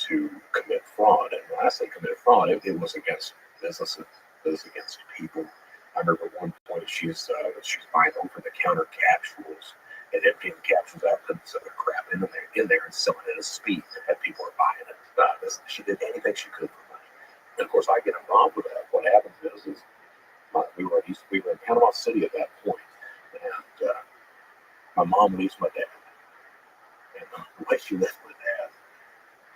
to commit fraud. And when I say commit fraud, it was against businesses, it was against people. I remember at one point she's buying over-the-counter capsules and emptying the capsules out, putting some of the crap in there and selling it as speed, and people are buying it. She did anything she could for money. And of course, I get involved with that. What happens is we were in Panama City at that point, and my mom leaves my dad. And the way she left my dad,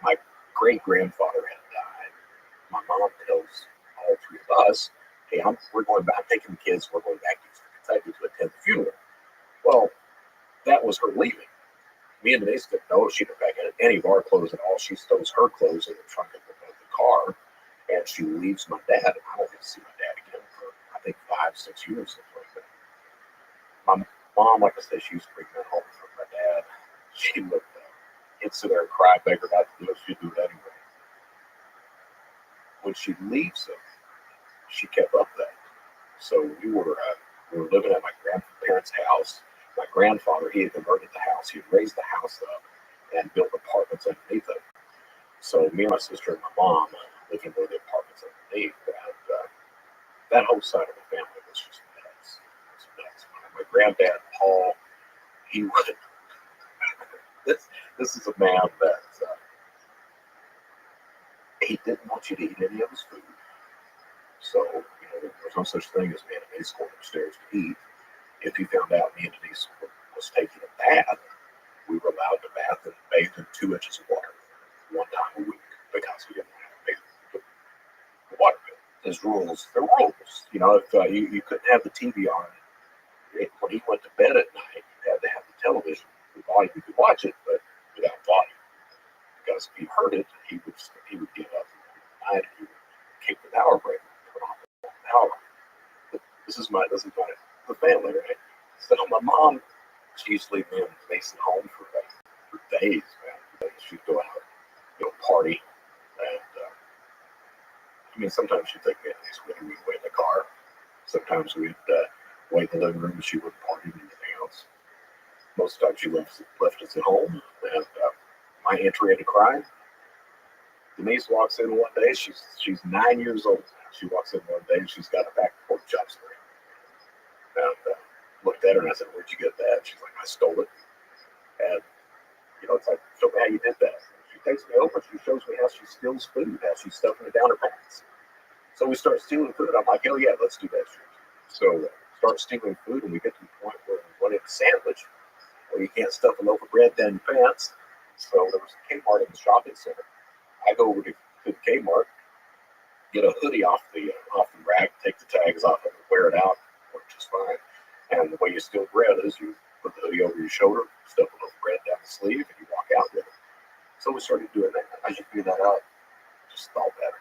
my great-grandfather had died. My mom tells all 3 of us, hey, we're going back, I'm taking the kids, we're going back to Kentucky to attend the funeral. Well, that was her leaving. Me and Denise didn't know she didn't pack any of our clothes at all. She stows her clothes in the trunk of the car, and she leaves my dad. And I don't get to see my dad again for, I think, 5-6 years, something like that. My mom, like I said, she used to bring me home from my dad. She would sit there and cry, beg her not to do it. She'd do it anyway. When she leaves him, she kept up that. So we were living at my grandparents' house. My grandfather, he had converted the house. He had raised the house up and built apartments underneath it. So me and my sister and my mom lived in one of the apartments underneath. And that whole side of the family was just nuts. It was nuts. My granddad, Paul, he would. This is a man that he didn't want you to eat any of his food. So, there's no such thing as me and Denise going upstairs to eat. If he found out me and Denise was taking a bath, we were allowed to bath and bathe in 2 inches of water 1 time a week because we didn't have to bathe in the water bill. There's rules. There are rules. If you couldn't have the TV on, when he went to bed at night, you had to have the television. The volume, you could watch it, but without volume. Because if he heard it, he would get up at night and he would kick the power break and turn off the power. This is my the family, right? So my mom, she used to leave me and Mason home for days, man. She'd go out, party, and I mean, sometimes she'd take me at least we'd wait in the car. Sometimes we'd wait in the living room. She wouldn't party or anything else. Most of the time, she left us at home. And my entry into crime. Denise walks in one day. She's 9 years old now. She walks in one day and she's got a back pork chop screen. And looked at her and I said, "Where'd you get that?" She's like, "I stole it." And it's like, "Show me how you did that." She takes me over. She shows me how she steals food, how she's stuffing it down her pants. So we start stealing food. I'm like, "Oh yeah, let's do that shit." So start stealing food, and we get to the point where we wanted a sandwich. Well, you can't stuff a loaf of bread down your pants. So there was a Kmart in the shopping center. I go over to the Kmart, get a hoodie off the rack, take the tags off of it, wear it out, works just fine. And the way you steal bread is you put the hoodie over your shoulder, stuff a little bread down the sleeve, and you walk out with it. So we started doing that. How'd you figure that out? Just thought better.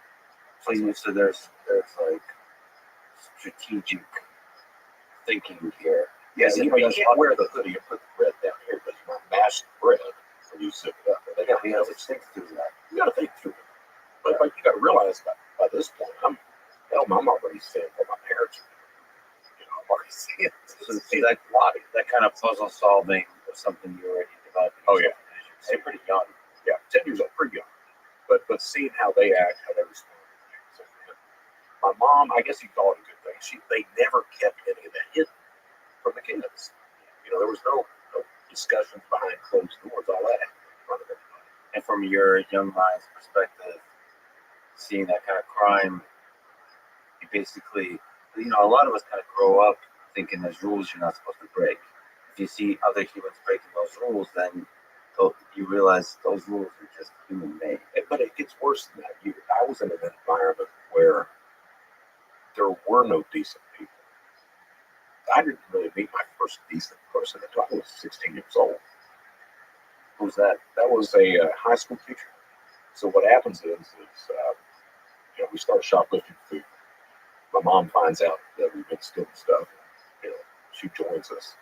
So there's like strategic thinking here. Yeah, you can't wear the hoodie and put the bread down here because you might mash the bread when you zip it up. They got to think through that. You got to think through it. But you got to realize by this point, I'm already seeing what my parents are doing. I'm already seeing it. So that kind of puzzle solving was something you already developed. Oh yeah, they're pretty young. Yeah, 10 years old, pretty young. But seeing how they act, how they respond to things. And my mom, I guess you call it a good thing. They never kept any of that hidden from the kids. There was no discussions behind closed doors. All that happened in front of everybody. And from your young mind's perspective, seeing that kind of crime, you basically, a lot of us kind of grow up thinking there's rules you're not supposed to break. If you see other humans breaking those rules, then you realize those rules are just human made. But it gets worse than that. I was in an environment where there were no decent people. I didn't really meet my first decent person until I was 16 years old. Who was that? That was a high school teacher. So what happens is we start shoplifting food. My mom finds out that we've been stealing stuff. She joins us.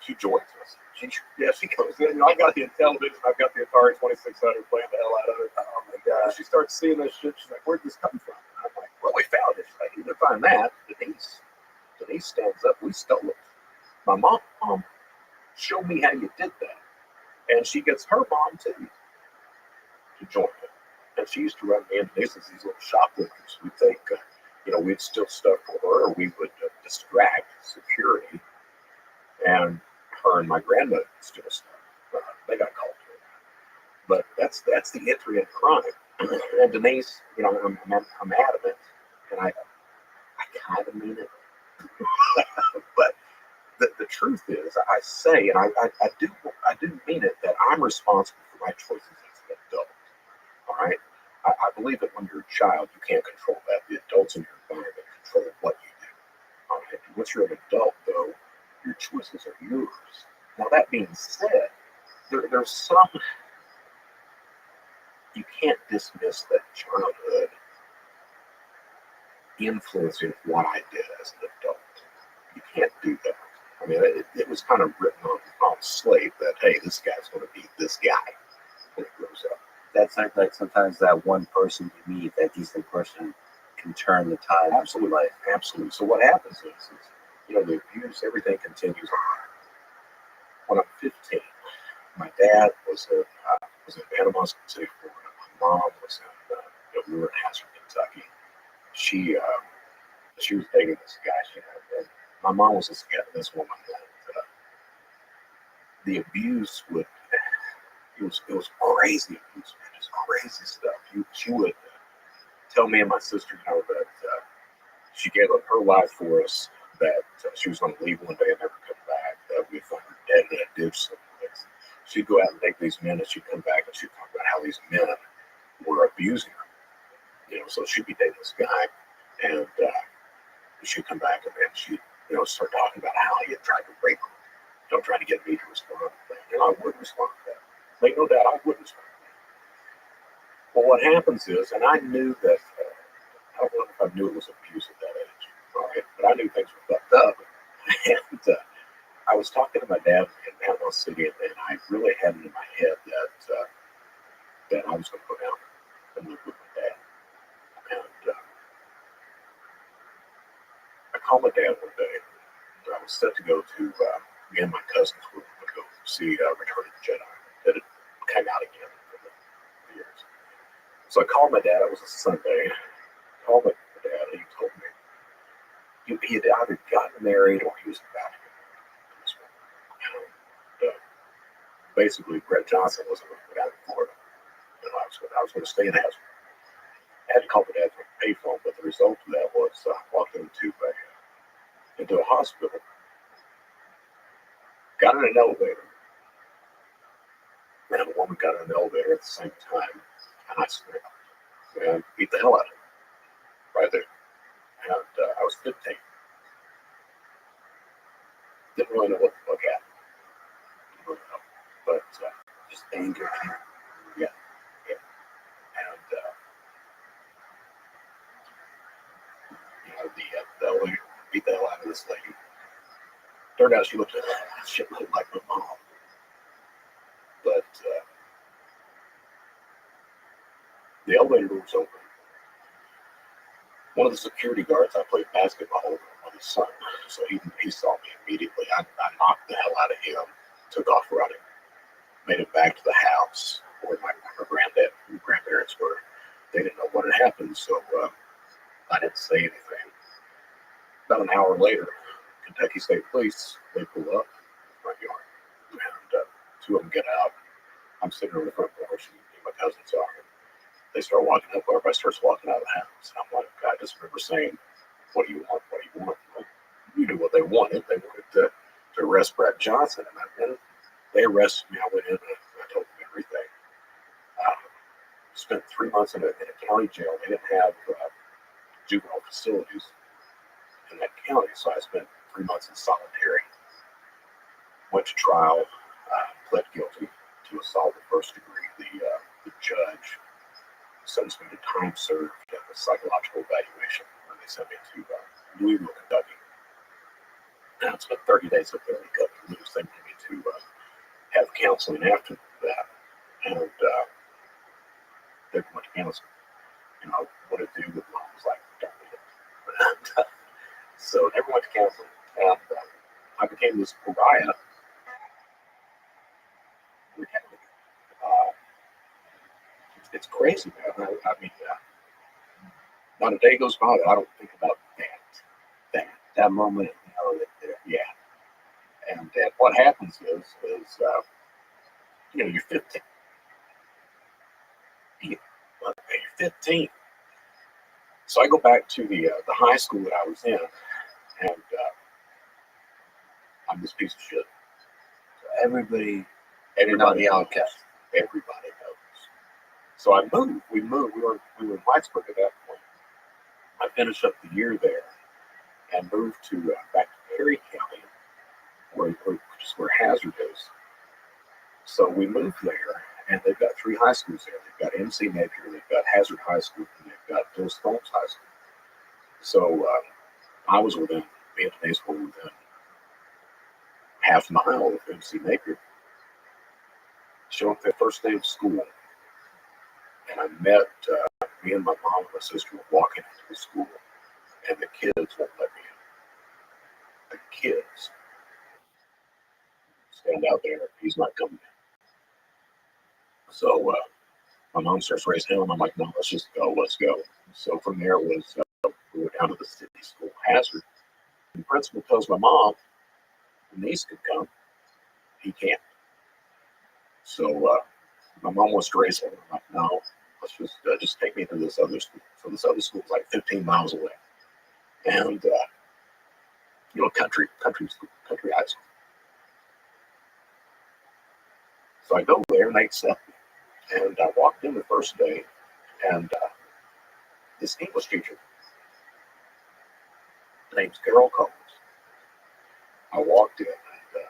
She joins us. She comes in. I got the Intellivision. I've got the Atari 2600 playing the hell out of it. Oh my God. She starts seeing this shit. She's like, "Where'd this come from?" And I'm like, "Well, we found it." She's like, "You didn't find that." Denise stands up. We stole it. My mom showed me how you did that. And she gets her mom too to join it. And she used to run me and Denise as these little shoplifters. We'd take, we'd steal stuff for her, or we would distract security. And her and my grandmother would steal stuff. They got called to it. But that's the entry in crime. And Denise, I'm adamant, and I kind of mean it. But the truth is, I say, and I do mean it, that I'm responsible for my choices as an adult. All right, I believe that when you're a child, you can't control that. The adults in your environment control what you do. All right, and once you're an adult, though, your choices are yours. Now that being said, there's some you can't dismiss that childhood influencing what I did as an adult. You can't do that. I mean, it was kind of written on slate that, hey, this guy's going to be this guy when he grows up. That's like sometimes that one person you meet, that decent person, can turn the tide. Absolutely, absolutely. So what happens is the abuse, everything continues on. When I'm 15, my dad was in Panama City, Florida. My mom was in, we were in Hazard, Kentucky. She was dating this guy. And my mom was this woman that the abuse it was crazy abuse, man, just crazy stuff. She would tell me and my sister, that she gave up her life for us, that she was going to leave one day and never come back, that we'd find her dead in a ditch someplace. She'd go out and date these men, and she'd come back and she'd talk about how these men were abusing her. So she'd be dating this guy, and she'd come back and then she'd start talking about how he had tried to rape her, trying to get me to respond to that. I wouldn't respond to that. Make no doubt, I wouldn't respond to that. Well, what happens is, and I knew that, I don't know if I knew it was abuse at that age. All right? But I knew things were fucked up. And I was talking to my dad in Panama City, and I really had it in my head that I was going to go down and live with my dad. And I called my dad one day. I was set to go to, me and my cousins were going to go see Return of the Jedi. That had come out again for the years. So I called my dad. It was a Sunday. I called my dad, and he told me he had either gotten married or he was about to get married to this woman. And, basically, Brett Johnson wasn't going to go down to Florida. I was going to stay in Hazard. I had to call my dad from a payphone, but the result of that was I walked into a hospital, got in an elevator, and a woman got in an elevator at the same time, and I snapped and beat the hell out of her right there. And I was 15. Didn't really know what the fuck happened. Didn't really know. But Just anger. yeah. And the elevator beat the hell out of this lady. Turned out she looked like my mom. But the elevator door was open. One of the security guards I played basketball with his son, so he saw me immediately. I knocked the hell out of him, took off running, made it back to the house where my granddad and grandparents were. They didn't know what had happened, so I didn't say anything. About an hour later, Kentucky State Police, they pull up in the front yard, and two of them get out. I'm sitting on the front porch, and my cousins are. They start walking up, everybody starts walking out of the house. And I'm like, I just remember saying, what do you want? What do you want? Well, you knew what they wanted. They wanted to arrest Brett Johnson. And they arrested me. I went in and I told them everything. Spent 3 months in a county jail. They didn't have juvenile facilities in that county, so I spent 3 months in solitary. Went to trial, pled guilty to assault with first degree. The judge sentenced me to time served and a psychological evaluation, and they sent me to Louisville, Kentucky. And I spent 30 days up there in cut and loose. They wanted me to have counseling after that, and they went to counseling. What to do with mom was like, don't do it. So never went to counseling, and I became this pariah. It's crazy, man. I mean, not a day goes by that I don't think about that moment. Yeah. And what happens is you're 15. You're 15. So I go back to the high school that I was in, and I'm this piece of shit. Everybody Everybody the outcast. Everybody knows. So I moved. We moved. We were in Whitesburg at that point. I finished up the year there and moved to back to Perry County, which is where Hazard is. So we moved there, and they've got 3 high schools there. They've got MC Napier, they've got Hazard High School, and they've got Bill Stone's High School. So I was me and Denise were within half a mile of MC Napier. Show up their first day of school, and I met me and my mom and my sister were walking into the school, and the kids won't let me in. The kids stand out there. He's not coming in. So my mom starts raising hell, and I'm like, no, let's just go. Let's go. So from there it was we went down to the city school, Hazard. And the principal tells my mom, the niece could come. He can't. So my mom wants to raise him. I'm like, no, let's just take me to this other school. So this other school is like 15 miles away, and country school, country high school. So I go there and they accept me. And I walked in the first day, and this English teacher, her name's Carol Combs. I walked in and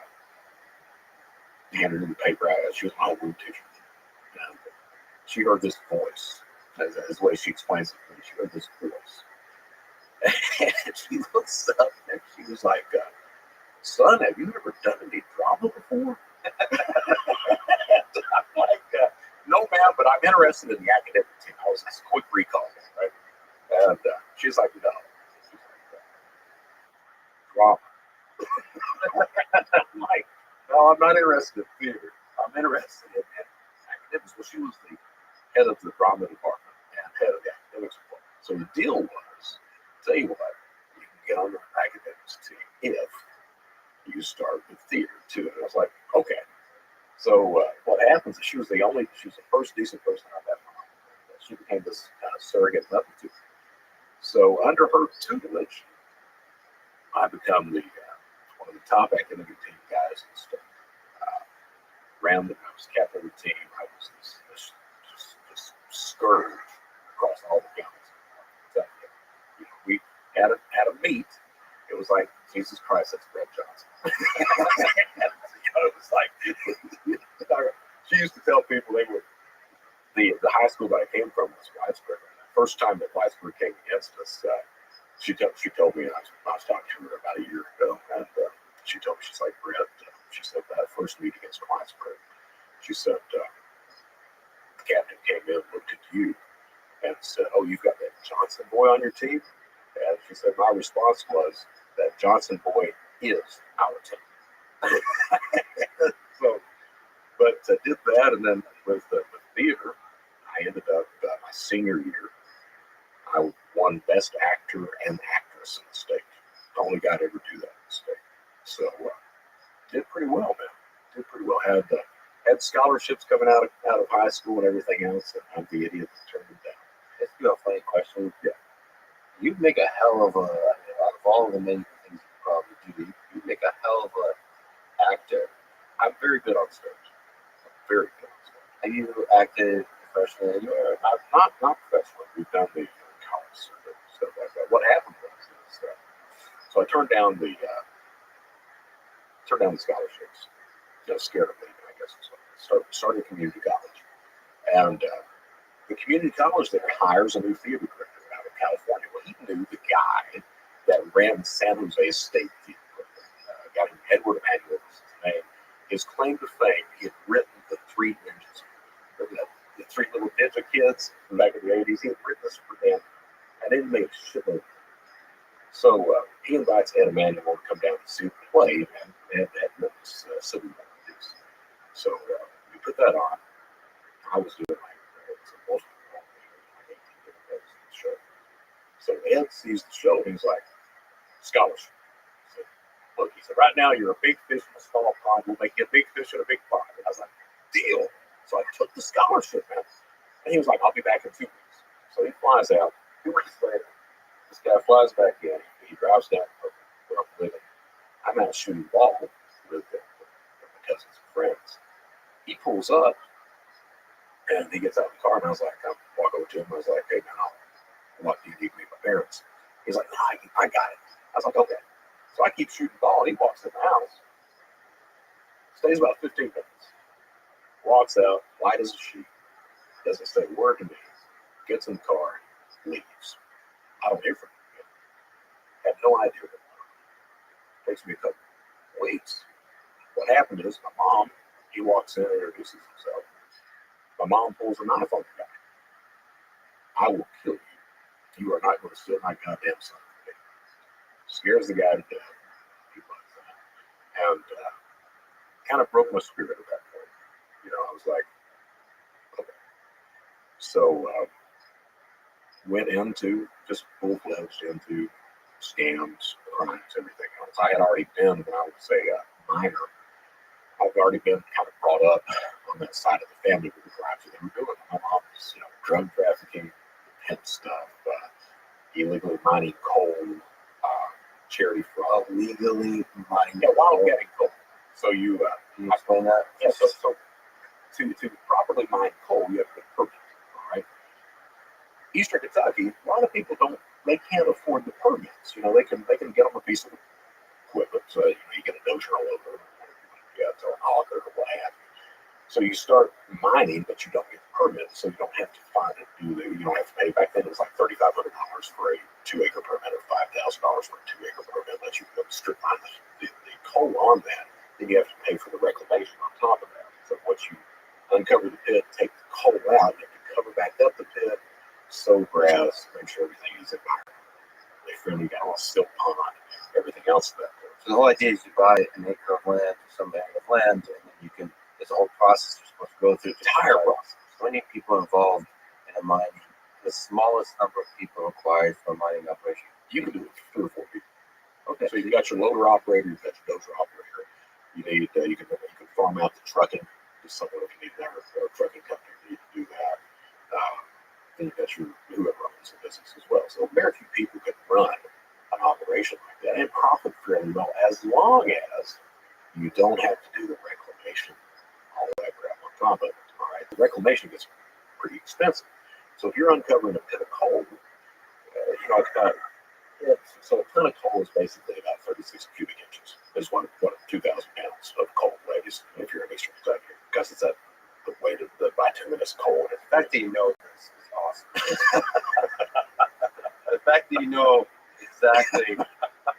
handed her the paper out. She was my homeroom teacher. And she heard this voice, as the way she explains it to me. She heard this voice. And she looks up and she was like, son, have you ever done any drama before? And I'm like, no, ma'am, but I'm interested in the academic team. I was a quick recall, right? And she's like, no. She's like, drama. I'm like, no, I'm not interested in theater. I'm interested in academics. Well, she was the head of the drama department and head of the academics department. So the deal was, tell you what, you can get on the academics team if you start with theater too. And I was like, okay. So what happens is she was the first decent person I met. She became this kind of surrogate mother to me. So under her tutelage, I become one of the top academic team guys in the state. I was captain of the team. I was this scourge across all the counties. You know, we had a meet. It was like, Jesus Christ, that's Brett Johnson. It was like, she used to tell people they were, the high school that I came from was Whitesburg. The first time that Whitesburg came against us, she told me, I was talking to her about a year ago, and she told me, she's like, Brett, she said, that first meet against Whitesburg, she said, the captain came in, looked at you, and said, oh, you've got that Johnson boy on your team? And she said, my response was, that Johnson boy is our team. So, but I did that, and then with theater, I ended up my senior year. I won Best Actor and Actress in the state. The only guy to ever do that in the state. So did pretty well, man. Did pretty well. Had scholarships coming out of high school and everything else, and I'm the idiot that turned them down. Let's do a funny question. Yeah. You'd make a hell of out of all the many things you probably do, you'd make a hell of an actor. I'm very good on stage. I'm very good on stage. Have you acted professionally anywhere? Not professionally. We've done the college circuit and stuff like that. What happened was, so I turned down the scholarships. Scared of leaving, I guess. So started community college, and the community college there hires a new theater director out of California. Well, he knew the guy that ran San Jose State Theater. A guy named Edward Emanuel was his name. His claim to fame, he had written the Three Ninjas. The three little ninja kids from back in the 80s. He had written this for them, and they made a shitload. So he invites Ed Emanuel to come down to see the play, and Ed had this Civil War piece. So we put that on. I was doing most of the 18 different days of the show. So Ed sees the show, and he's like, scholarship. He said, look, he said, right now you're a big fish in a small pond. We'll make you a big fish in a big pond. And I was like, deal. So I took the scholarship, man. And he was like, I'll be back in 2 weeks. So he flies out. 2 weeks later, this guy flies back in. He drives down where I'm living. I'm out shooting ball with my cousins and friends. He pulls up, and he gets out of the car, and I was like, I walk over to him. I was like, hey, man, what do you need me, my parents? He's like, no, I got it. I was like, okay. So I keep shooting ball. He walks in the house, stays about 15 minutes, walks out, white as a sheet, doesn't say a word to me, gets in the car, leaves. I don't hear from him again. Have no idea what happened. Takes me a couple weeks. What happened is my mom, he walks in and introduces himself. My mom pulls a knife on the guy. I will kill you. You are not going to steal my goddamn son from me. Scares the guy to death. He runs out. And kind of broke my spirit at that point. I was like, okay. So went into, just full-fledged into scams, crimes, everything else. I had already been, when I was a minor, I've already been kind of brought up on that side of the family with the crimes that they were doing. My mom was, drug trafficking, hemp stuff, illegally mining coal, charity fraud. Legally mining. Yeah, while getting coal. So Can you explain that? Yeah, so to properly mine coal, you have to get a permit, all right? Eastern Kentucky, a lot of people they can't afford the permits. They can get them a piece of equipment, so you get a dozer all over, to an auger or what have you. So you start mining, but you don't get the permit, so you don't have to find it. You don't have to pay. Back then, it was like $3,500 for a 2-acre permit, or $5,000 for a 2-acre permit. Let you go strip mine the coal on that. Then you have to pay for the reclamation on top of that. So once you uncover the pit, take the coal out, you have to cover back up the pit, sow grass, make sure everything is environmentally friendly. Got all silt pond, everything else back there. So the whole idea is you buy an acre of land or some acre of land, and then you can. There's a whole process you're supposed to go through. The entire process. So many people involved in a mining. The smallest number of people required for a mining operation. You can do it with 3 or 4 people. Okay. So you got your loader operator, you got your dozer operator. You need you can farm out the trucking to someone if you need that, or a trucking company you need to do that. Then you got your whoever owns the business as well. So very few people can run an operation like that and profit fairly well, as long as you don't have to do the reclamation, all that crap on top of it. All right, the reclamation gets pretty expensive. So if you're uncovering a pit of coal, so a ton of coal is basically about 36 cubic inches. Is what 2,000 pounds of coal weighs if you're in Eastern Kentucky, because it's at the weight of the bituminous coal. The fact that you know this is awesome. The fact that you know exactly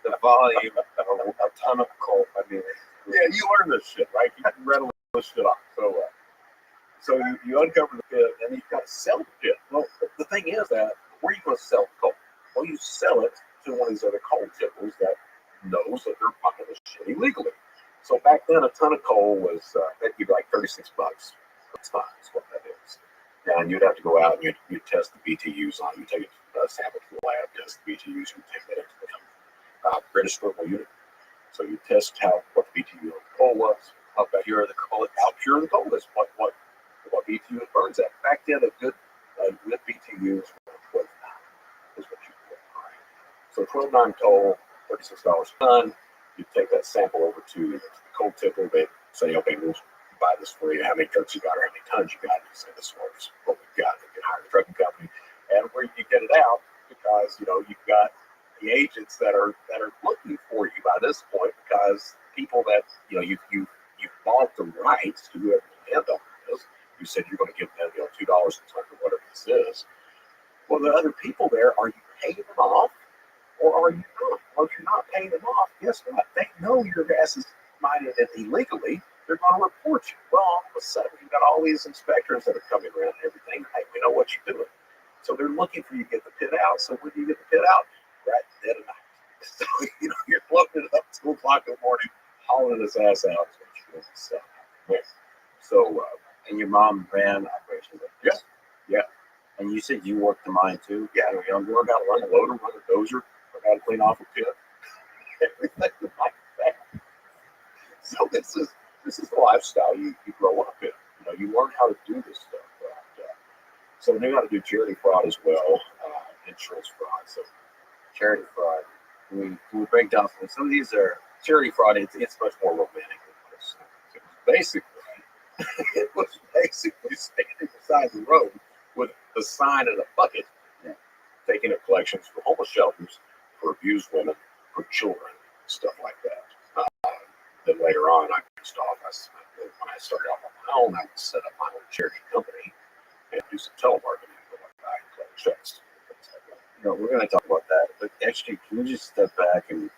the volume of a ton of coal. I mean, Yeah, you learn this shit, right? You can rattle this shit off. So you uncover the pit, and you've got to sell the pit. Well, the thing is that where are you going to sell the coal? Well, you sell it to one of these other coal tippers that knows that they're buying this shit illegally. So back then, a ton of coal was that'd be like $36 a ton. Is what that is. And you'd have to go out and you'd test the BTUs on it. You take a sample to the lab, test the BTUs, and take that into the registrable unit. So you test what the BTU of the coal was, how pure the coal is, what BTU it burns at. Back then, a good BTU is 12.9 is what you get. Right? So 12.9 coal, $36 a ton. You take that sample over to the coal tipper. They say, okay, we'll buy this for you. How many trucks you got, or how many tons you got? You say, this is what we've got. You can hire a trucking company, and where you get it out, because you've got the agents that are looking for you by this point, because people that you bought the rights to whoever the landowner is. You said you're going to give them $2 a ton or whatever this is. Well, the other people there, are you paying them off, or are you not? Well, if you're not paying them off, guess what? They know your gas is mining it illegally. They're going to report you. Well, all of a sudden, you've got all these inspectors that are coming around and everything. Hey, we know what you're doing. So they're looking for you to get the pit out. So when you get the pit out, right dead of night. So you're floating it up 2 o'clock in the morning, hauling his ass out. So, and your mom ran operations. Yeah. And you said you worked the mine too? Yeah, I learned how to run a loader, run a dozer, learn how to clean off a pit, everything like that. So this is the lifestyle you grow up in. You learn how to do this stuff. So we knew how to do charity fraud as well, insurance fraud. So Charity fraud. Can we break down some of these are charity fraud? It's much more romantic than this. It was basically standing beside the road with a sign and a bucket, taking up collections for homeless shelters, for abused women, for children, stuff like that. Then later on, I branched off. When I started off on my own, I would set up my own charity company and do some telemarketing for my guy and collect checks. We're going to talk about that. But actually, can we just step back and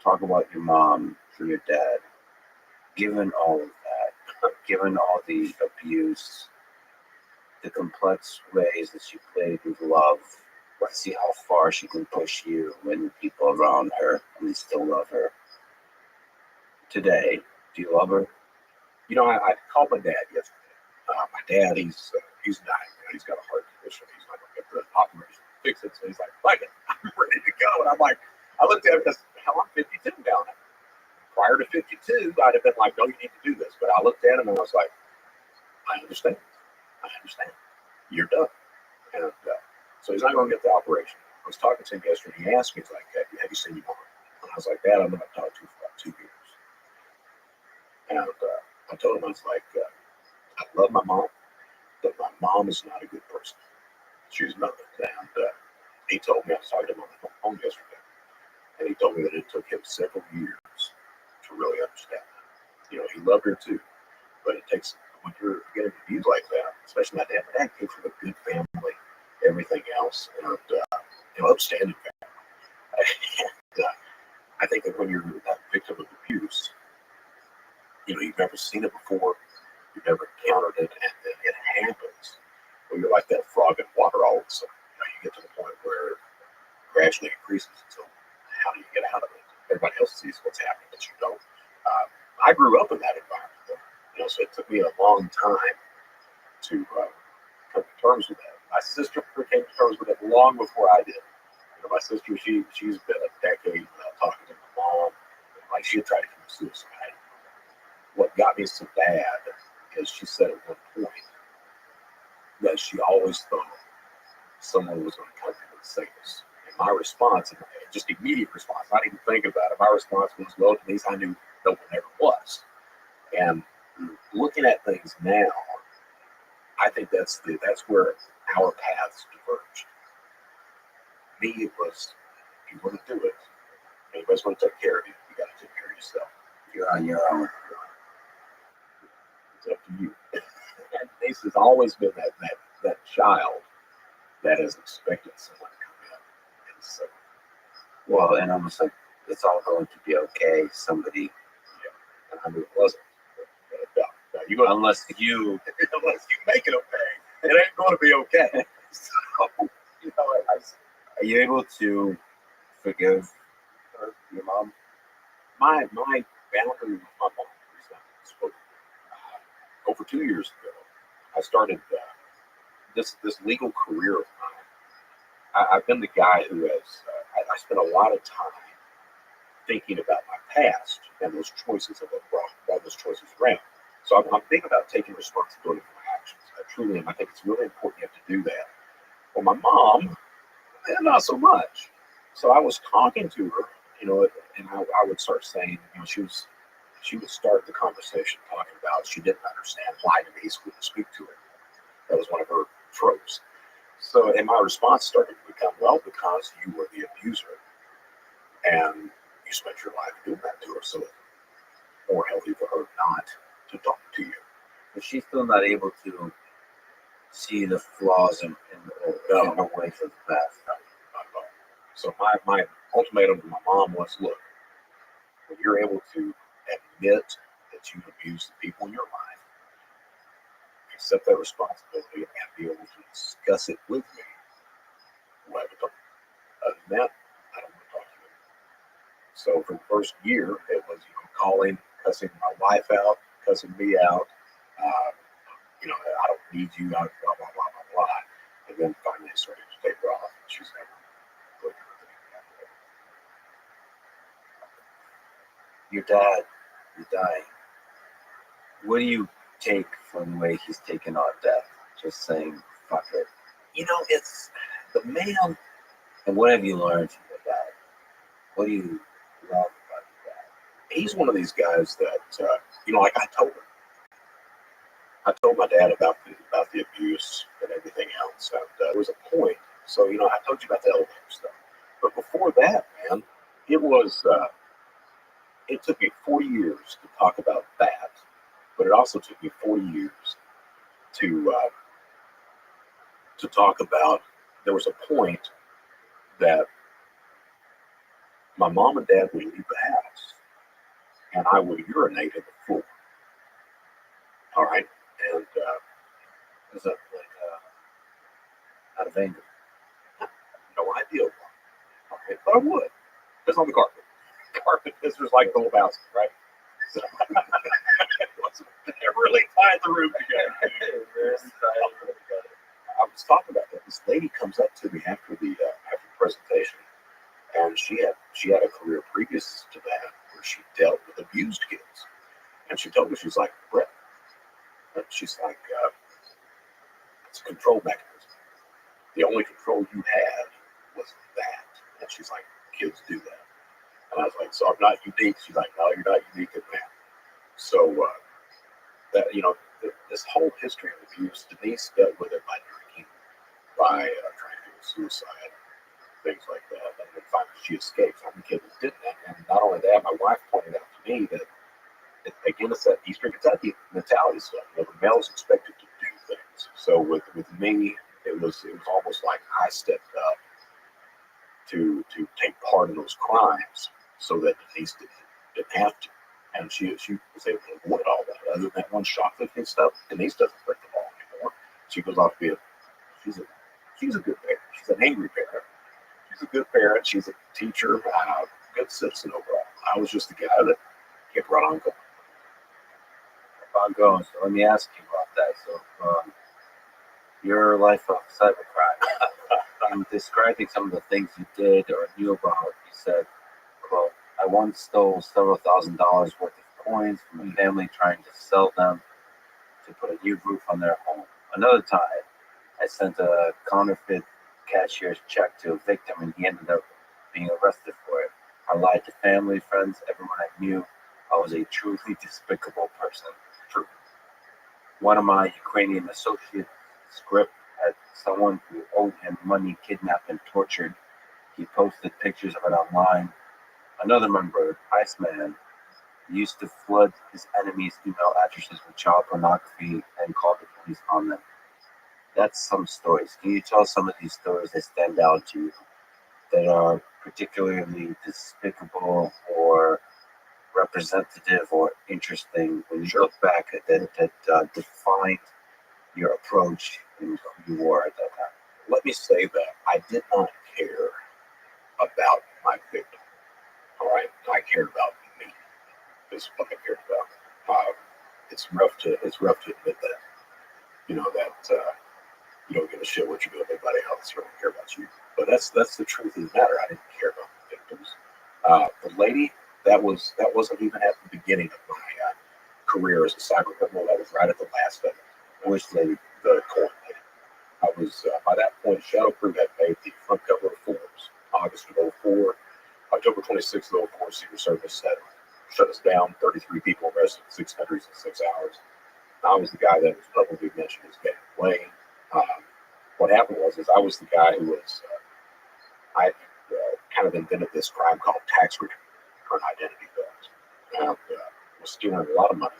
talk about your mom or your dad? Given all of that, given all the abuse, the complex ways that she played with love, let's see how far she can push you when people around her and still love her. Today, do you love her? I called my dad yesterday. My dad, he's dying. He's got a heart condition. He's not going to get the operation to fix it. So he's like, fuck it, I'm ready to go. And I'm like, I looked at him because I'm 52 now. Prior to 52, I'd have been like, no, you need to do this. But I looked at him and I was like, I understand. You're done. And so he's not going to get the operation. I was talking to him yesterday. He asked me, he's like, have you seen your mom? And I was like, Dad, I've not talked to her for about 2 years. And I told him, I was like, I love my mom, but my mom is not a good person. She's not. And he told me, I was talking to him on the phone yesterday, and he told me that it took him several years to really understand that. He loved her too, But it takes, when you're getting abused like that, especially my dad came from a good family, everything else, and upstanding family. And, I think that when you're that victim of abuse, you've never seen it before, you've never encountered it, and then it happens. Well, you're like that frog in water all of a sudden. You get to the point where it gradually increases until how do you get out of it? Everybody else sees what's happening, but you don't. I grew up in that environment, though, so it took me a long time to come to terms with that. My sister came to terms with it long before I did. My sister, she's been a decade without talking to my mom. Like, she had tried to commit suicide. What got me so bad is she said at one point that she always thought someone was going to come in and save us. And my response, just immediate response, not even thinking about it, my response was, well, at least I knew no one ever was. And looking at things now, I think that's where our paths diverged. Me, it was, if you want to do it, anybody's going to take care of you, you got to take care of yourself. You're on your own. It's up to you. And Denise has always been that child that has expected someone to come in and say, Well, and almost like it's all going to be okay. Somebody, and I knew it wasn't. No, you're going unless you make it okay, it ain't going to be okay. So, are you able to forgive your mom? My boundary with my mom is not spoken. Over 2 years ago, I started this legal career of mine. I've been the guy who has I spent a lot of time thinking about my past and those choices and what brought those choices around. So I'm big about taking responsibility for my actions. I truly am. I think it's really important you have to do that. Well, my mom, not so much. So I was talking to her, and I would start saying, she would start the conversation talking about she didn't understand why Denise wouldn't speak to her. That was one of her tropes. So, and my response started to become, well, because you were the abuser and you spent your life doing that to her, so it's more healthy for her not to talk to you. But she's still not able to see the flaws in her ways of the past. No. So my ultimatum to my mom was, look, when you're able to admit that you've abused the people in your life, accept that responsibility, and be able to discuss it with me, we'll have to talk. Other than that, I don't want to talk to you. So for the first year, it was calling, cussing my wife out, cussing me out. I don't need you. Blah blah blah blah blah. And then finally, I started to take her off. And she's never looked at me. Your dad, you die. What do you take from the way he's taken on death? Just saying, fuck it. It's the man. And what have you learned from your dad? What do you love about your dad? He's one of these guys that, like I told him. I told my dad about the abuse and everything else. And there was a point. So, I told you about the elevator stuff. But before that, man, it was, it took me 40 years to talk about that. But it also took me 40 years to talk about, there was a point that my mom and dad would leave the house and I would urinate in the floor. All right. And Is that like out of anger? no idea why. All right. But I would. It's on the carpet. Carpet pissers like the whole house, right? So, it really tied the room together. I was talking about that. This lady comes up to me after the presentation, and she had a career previous to that where she dealt with abused kids, and she told me, she's like, Brett, and she's like, it's a control mechanism. The only control you had was that, and she's like, kids do that, and I was like, so I'm not unique. She's like, no, you're not unique in that. So that this whole history of abuse, Denise dealt with it by drinking, by trying to commit suicide, things like that. And then finally she escaped. I'm the kid that did that. And not only that, my wife pointed out to me that again, it's that Eastern Kentucky mentality stuff. You know, the male's expected to do things. So with me, it was almost like I stepped up to take part in those crimes so that Denise didn't have to. And she was able to avoid all that. Other than that one shoplifting stuff, Denise doesn't break the law anymore. She goes off to be she's a good parent. She's an angry parent. She's a good parent. She's a teacher, good citizen overall. I was just the guy that kept right on going. About going. So let me ask you about that. So your life of cybercrime. I'm describing some of the things you did or knew about. You said, quote, I once stole several $1,000s worth of coins from a family trying to sell them to put a new roof on their home. Another time, I sent a counterfeit cashier's check to a victim and he ended up being arrested for it. I lied to family, friends, everyone I knew. I was a truly despicable person. True. One of my Ukrainian associates script had someone who owed him money kidnapped and tortured. He posted pictures of it online. Another member, Iceman, used to flood his enemies' email addresses with child pornography and called the police on them. That's some stories. Can you tell some of these stories that stand out to you that are particularly despicable or representative or interesting when you look back at that defined your approach and who you were at that time? Let me say that I did not care about my victim. All right, I cared about me. Is what I cared about. It's rough to admit that. You know that you don't give a shit what you do with anybody else. You don't care about you. But that's the truth of the matter. I didn't care about the victims. The lady that wasn't even at the beginning of my career as a cyber criminal. That was right at the last of it. Which lady? The coin lady. I was by that point. Shadow Crew had made the front cover of Forbes, August of '04. October 26th of '04, Secret Service had shut us down. 33 people arrested, 6 countries in 6 hours. I was the guy that was publicly mentioned as getting away. What happened was I was the guy who was I kind of invented this crime called tax return or an identity theft, and was stealing a lot of money.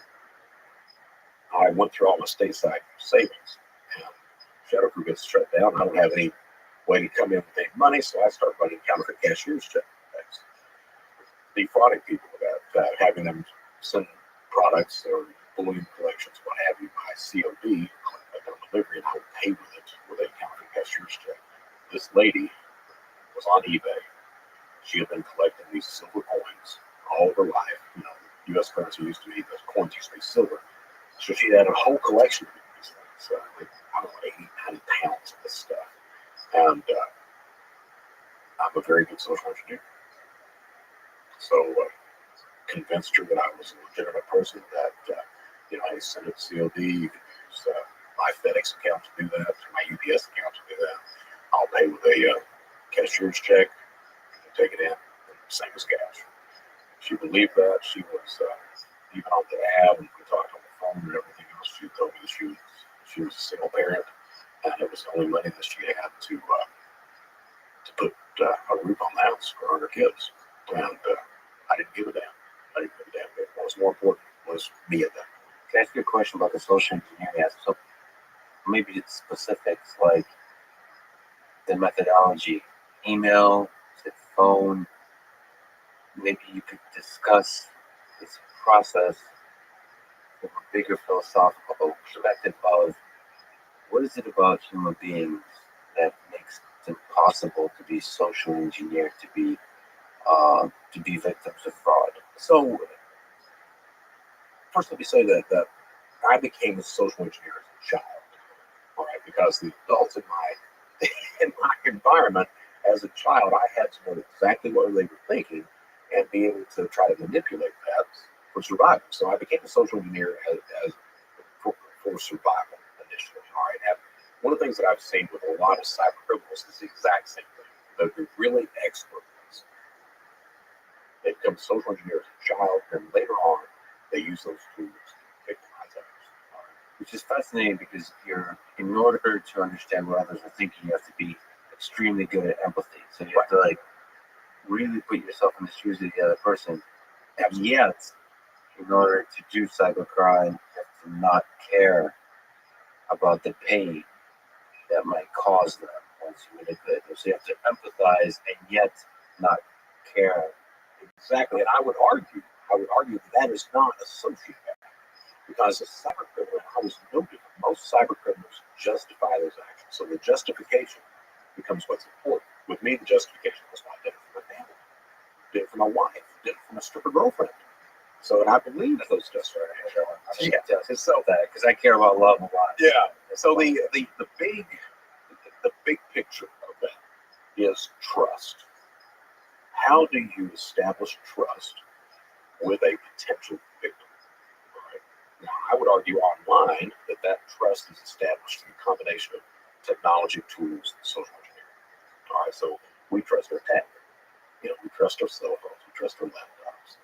I went through all my stateside savings, and Shadow Crew gets shut down. I don't have any way to come in with any money, so I start running counterfeit cashier's checks, defrauding people about having them send products or bullion collections, what have you, by COD, on delivery, and I would pay with it with a counterfeit cashier's check. This lady was on eBay. She had been collecting these silver coins all of her life. You know, U.S. currency used to be, the coins used to be silver. So she had a whole collection of these things, like, I don't know, 80, 90 pounds of this stuff. And I'm a very good social engineer. So convinced her that I was a legitimate person, that, I sent it to COD, you can use my FedEx account to do that, my UPS account to do that. I'll pay with a cashier's check, take it in, same as cash. She believed that. She was, even on the ad, and we talked on the phone and everything else, she told me that she was a single parent, and it was the only money that she had to put a roof on the house for her and her kids. And I didn't give a damn. I didn't give a damn. What was more important was me at that point. Can I ask you a question about the social engineering? So maybe it's specifics like the methodology, email, the phone. Maybe you could discuss this process from a bigger philosophical perspective of what is it about human beings that makes it possible to be social engineered, to be victims of fraud. So first, let me say that I became a social engineer as a child, all right, because the adults in my environment as a child, I had to know exactly what they were thinking and be able to try to manipulate that for survival. So I became a social engineer as for survival initially. All right. And one of the things that I've seen with a lot of cyber criminals is the exact same thing. They're really expert ones. They become social engineers as a child, and later on, they use those tools to victimize others. Which is fascinating because in order to understand what others are thinking, you have to be extremely good at empathy. So you have to really put yourself in the shoes of the other person. And yet, in order to do cybercrime, you have to not care about the pain that might cause them once you manipulate them. So you have to empathize and yet not care. Exactly. And I would argue that is not a sociopath. Because a cyber criminal is no different. Most cyber criminals justify those actions. So the justification becomes what's important. With me, the justification was I did it for my family, did it for my wife, did it for my stripper girlfriend. So, and I believe that those justifications. So that because I care about love a lot. Yeah. So the big picture of that is trust. How do you establish trust with a potential victim? Right? Now, I would argue online that trust is established through a combination of technology tools and social engineering. All right, so we trust our tech. We trust our cell phones. We trust our laptops.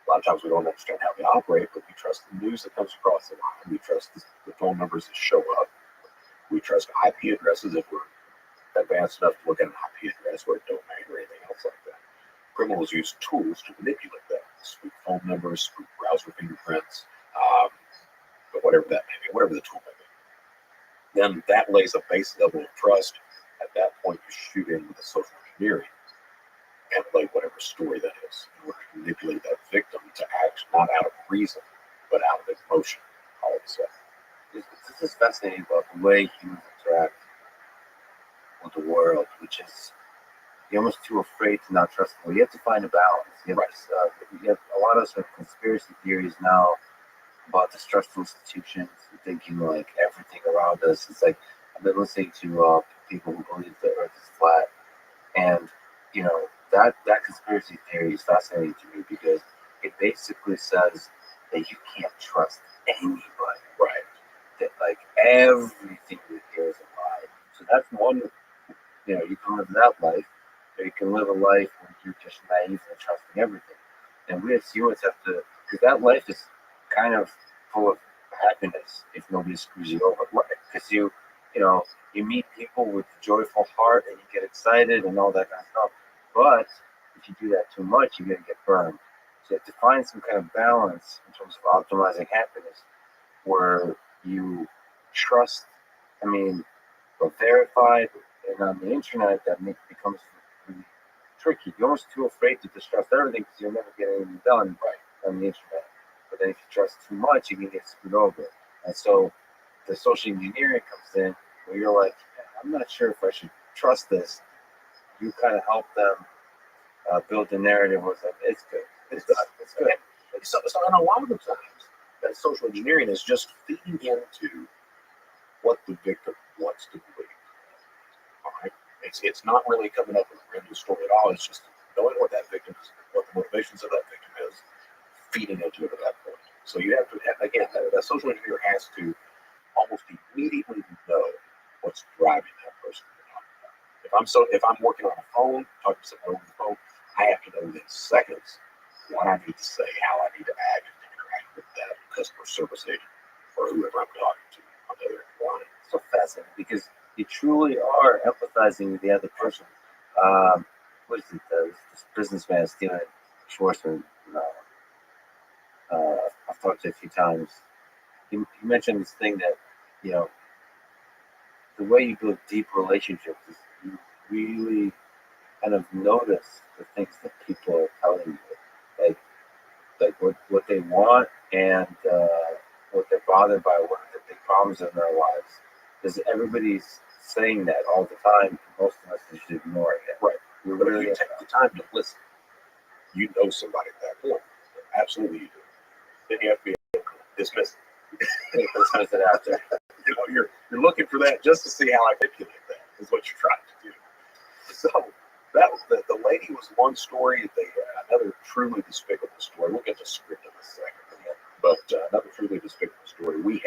A lot of times we don't understand how they operate, but we trust the news that comes across the line. We trust the phone numbers that show up. We trust IP addresses if we're advanced enough to look at an IP address or a domain or anything else like that. Criminals use tools to manipulate that, spoof phone numbers, spoof browser fingerprints, but whatever that may be, whatever the tool may be. Then that lays a base level of trust. At that point, you shoot in with the social engineering and play whatever story that is in order to manipulate that victim to act not out of reason, but out of emotion all of a sudden. This is fascinating about the way humans interact with the world, which is you're almost too afraid to not trust them. You have to find a balance. You have a lot of us have conspiracy theories now about distrustful institutions and thinking like everything around us. It's like I've been listening to people who believe the Earth is flat, and that conspiracy theory is fascinating to me because it basically says that you can't trust anybody, right? That like everything you hear is a lie. So that's one. You can live that life, or you can live a life where you're just naive and trusting everything. And we as humans have to, because that life is kind of full of happiness if nobody screws you over, right? Because you meet people with a joyful heart and you get excited and all that kind of stuff. But if you do that too much, you're gonna get burned. So you have to find some kind of balance in terms of optimizing happiness, where you trust. Verified, and on the internet that becomes really tricky. You're almost too afraid to distrust everything because you'll never get anything done on the internet. But then if you trust too much, you can get screwed over. And so the social engineering comes in where you're like, I'm not sure if I should trust this. You kind of help them build the narrative was like, it's good. It's good. So and a lot of the times, that social engineering is just feeding into what the victim wants to believe. All right, it's not really coming up with a brand new story at all. It's just knowing what that victim is, what the motivations of that victim is, feeding into it at that point. So you have to, again, that social engineer has to almost immediately know what's driving that person. If I'm working on a phone, talking to someone over the phone, I have to know within seconds what I need to say, how I need to act and interact with that customer service agent or whoever I'm talking to on the other line. So fascinating because you truly are empathizing with the other person. What is it? This businessman, Steven Schwarzman, I've talked to a few times. He mentioned this thing that, the way you build deep relationships is you really kind of notice the things that people are telling you, like what they want and what they're bothered by, what are the big problems in their lives. Because everybody's saying that all the time. Most of us just ignore it. Right. You really take the time to listen. You know somebody at that point. Absolutely you do. Then you have to be dismissed. Dismiss it after. You're looking for that just to see how I manipulate that is what you're trying to do. So that was the lady was one story. Another truly despicable story. We'll get to script in a second. But another truly despicable story. We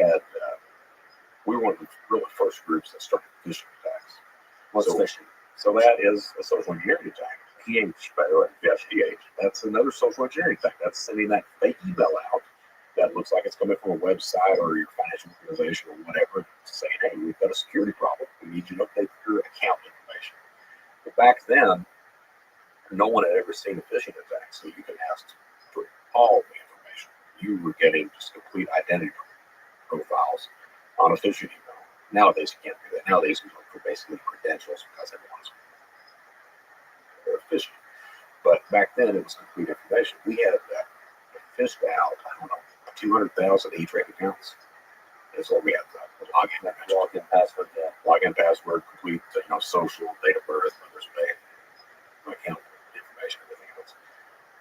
were one of the really first groups that started phishing attacks. What's phishing? So that is a social engineering attack. PH, by the way. Yes, PH. That's another social engineering attack. That's sending that fake email out that looks like it's coming from a website or your financial organization or whatever, saying, hey, we've got a security problem. We need you to update your account information. But back then, no one had ever seen a phishing attack, so you could ask for all the information. you were getting just complete identity profiles on a phishing email. Nowadays, you can't do that. Nowadays, we look for basically credentials because everyone's phishing. But back then, it was complete information. We had fished out, I don't know, 200,000 E-Trade accounts. That's what we had. The login password, login password, complete, social, date of birth, mother's name, account information, everything else.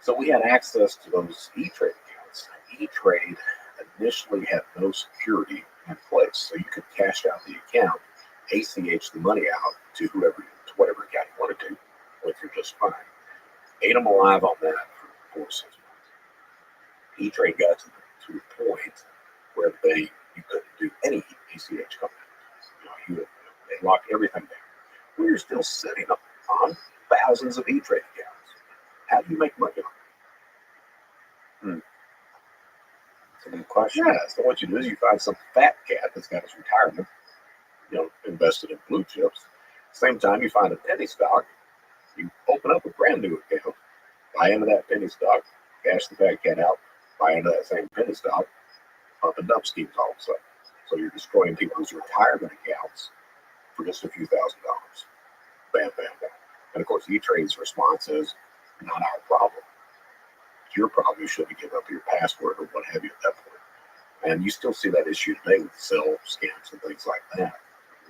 So we had access to those E-Trade accounts. E-Trade initially had no security in place, so you could cash out the account, ACH the money out to whatever account you wanted to, went through just fine. Ate them alive on that for 4 to 6 months. E-Trade got to the point where you couldn't do any ACH coming out. They locked everything down. We are still sitting on thousands of E-Trade accounts. How do you make money on them? That's a good question. Yeah, so what you do is you find some fat cat that's got his retirement, invested in blue chips. Same time, you find a penny stock. You open up a brand new account, buy into that penny stock, cash the fat cat out, buy into that same penny stock, pump and dump schemes all of a sudden. So you're destroying people's retirement accounts for just a few $1,000. Bam, bam, bam. And of course, E-Trade's response is not our problem. It's your problem. You shouldn't give up your password or what have you at that point. And you still see that issue today with Zelle scams and things like that.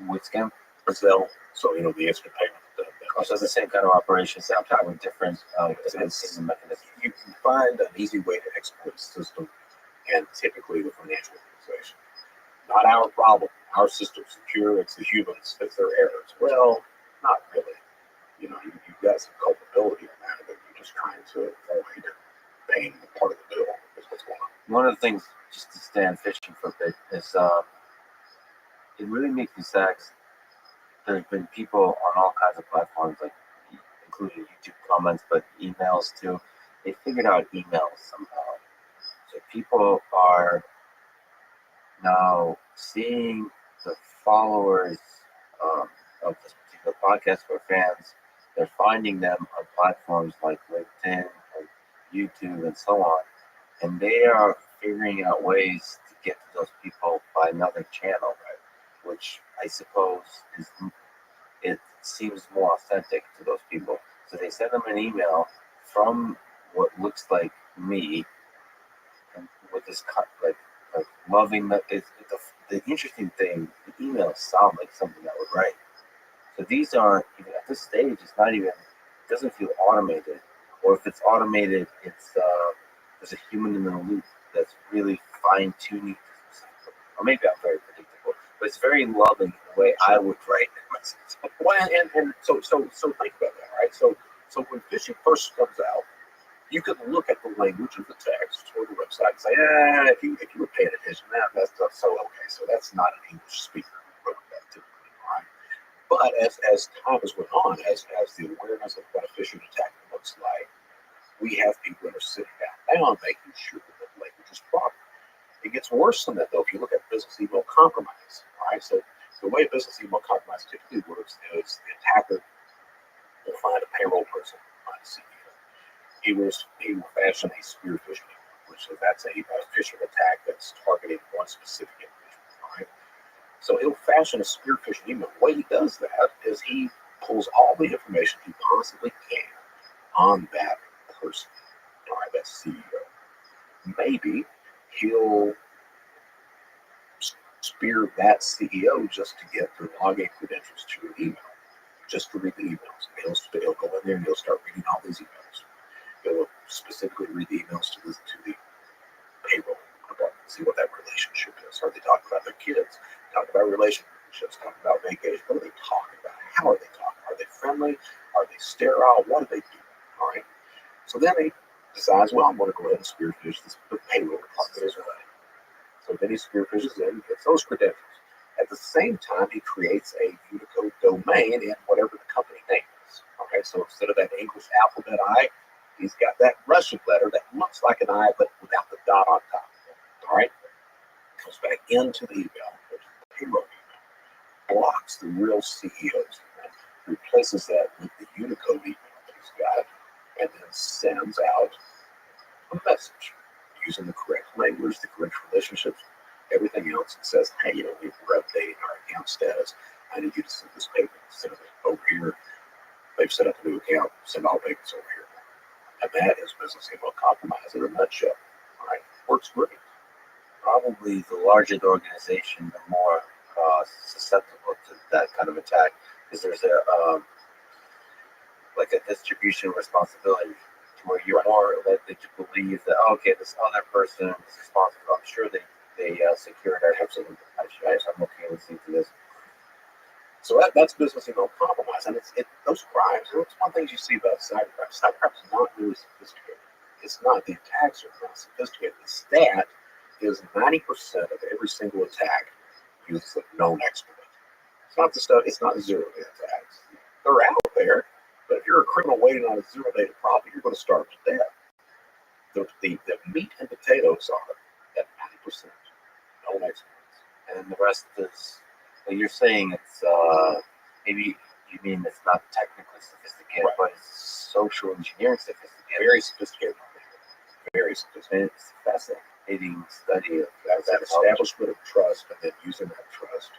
What scam? Zelle, so the instant payment. So it's the same kind of operation, same type of different mechanism. You can find an easy way to exploit the system, and typically the financial organization. Not our problem. Our system's secure. It's the humans. It's their errors. Well, not really. You've got some culpability in that, but you're just trying to avoid paying part of the bill. Is what's going on. One of the things, just to stay on fishing for a bit, is it really makes me sad. There's been people on all kinds of platforms, like including YouTube comments, but emails too. They figured out emails somehow. So people are now seeing the followers of this particular podcast or fans. They're finding them on platforms like LinkedIn, like YouTube, and so on. And they are figuring out ways to get to those people by another channel, right? Which I suppose it seems more authentic to those people. So they send them an email from what looks like me, and with this like loving that. The interesting thing, the emails sound like something I would write. So these aren't even at this stage. It's not even. It doesn't feel automated, or if it's automated, it's there's a human in the loop that's really fine tuning. Or maybe I'm very predictable, but it's very loving in the way I would write messages. Well, and so think about that, right? So when phishing first comes out, you can look at the language of the text or the website and say, if you were paying attention, that's so okay. So that's not an English speaker who wrote that typically, right? But as time has went on, as the awareness of what a phishing attack looks like, we have people that are sitting down making sure that the language is proper. It gets worse than that, though, if you look at business email compromise, right? So the way business email compromise typically works is the attacker will find a payroll person, find a CEO. He will fashion a spear phishing email, which is that's a phishing attack that's targeting one specific individual, right? So he'll fashion a spear phishing email. The way he does that is he pulls all the information he possibly can on that person, all right, that CEO. Maybe he'll spear that CEO just to get their login credentials to your email, just to read the emails. He'll go in there and he'll start reading all these emails. He'll specifically read the emails to the payroll department, see what that relationship is. Are they talking about their kids? Talk about relationships, talk about vacation. What are they talking about? How are they talking? Are they friendly? Are they sterile? What do they do? All right. So then he decides, well, I'm going to go ahead and spearfish this payroll department as well. So then he spearfishes in and gets those credentials. At the same time, he creates a Unicode domain in whatever the company name is. Okay, so instead of that English alphabet I, he's got that Russian letter that looks like an I, but without the dot on top. All right, goes back into the email, the payroll email, blocks the real CEO's email, replaces that with the Unicode email that he's got, and then sends out a message using the correct language, the correct relationships, everything else. It says, hey, we're updating our account status. I need you to send this payment. Send it over here. They've set up a new account. Send all payments over here. And that is business email compromise in a nutshell. All right, works great. Probably the larger the organization, the more susceptible to that kind of attack, because there's like a distribution responsibility to where you're more likely to believe that, oh, okay, this other person is responsible. I'm sure they secured our absolutely. I'm okay listening to this. So that's business email compromise, and those crimes. It's one thing you see about cybercrime. Cybercrime is not really sophisticated. It's not. The attacks are not sophisticated. The stat is 90% of every single attack uses a known exploit. It's not the stuff. It's not zero-day attacks. They're out there, but if you're a criminal waiting on a zero-day to profit, you're going to starve to death. The meat and potatoes are at 90% known exploits, and the rest is. Well, you're saying it's maybe you mean it's not technically sophisticated, right, but it's social engineering sophisticated. Very sophisticated. Very sophisticated. It's a fascinating study of that establishment of trust and then using that trust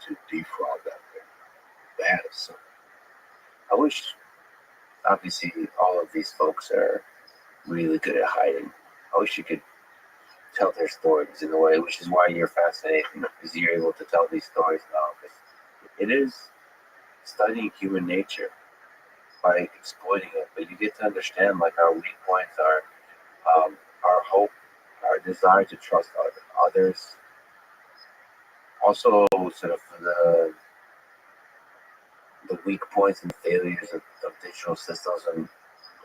to defraud that thing. That is something. I wish, obviously, all of these folks are really good at hiding. I wish you could tell their stories in a way, which is why you're fascinating, because you're able to tell these stories now. Because it is studying human nature by exploiting it, but you get to understand like our weak points, our hope, our desire to trust others. Also, sort of the weak points and failures of digital systems and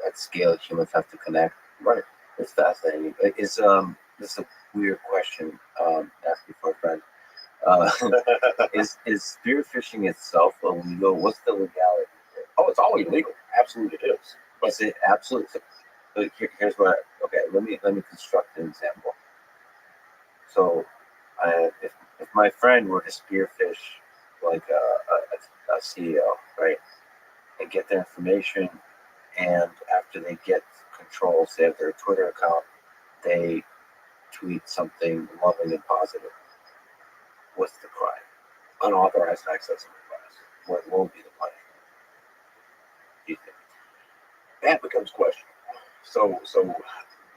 at scale humans have to connect. Right. It's fascinating. This is a weird question. Asking for a friend. Is spearfishing itself illegal? What's the legality? Oh, it's all illegal. Absolutely, it is. But is it absolutely? Here's what. Okay, let me construct an example. So, if my friend were to spearfish like a CEO, right, and get their information, and after they get control, say of their Twitter account, they tweet something loving and positive. What's the crime? Unauthorized access to the class. What will be the punishment? Do you think? That becomes questionable. So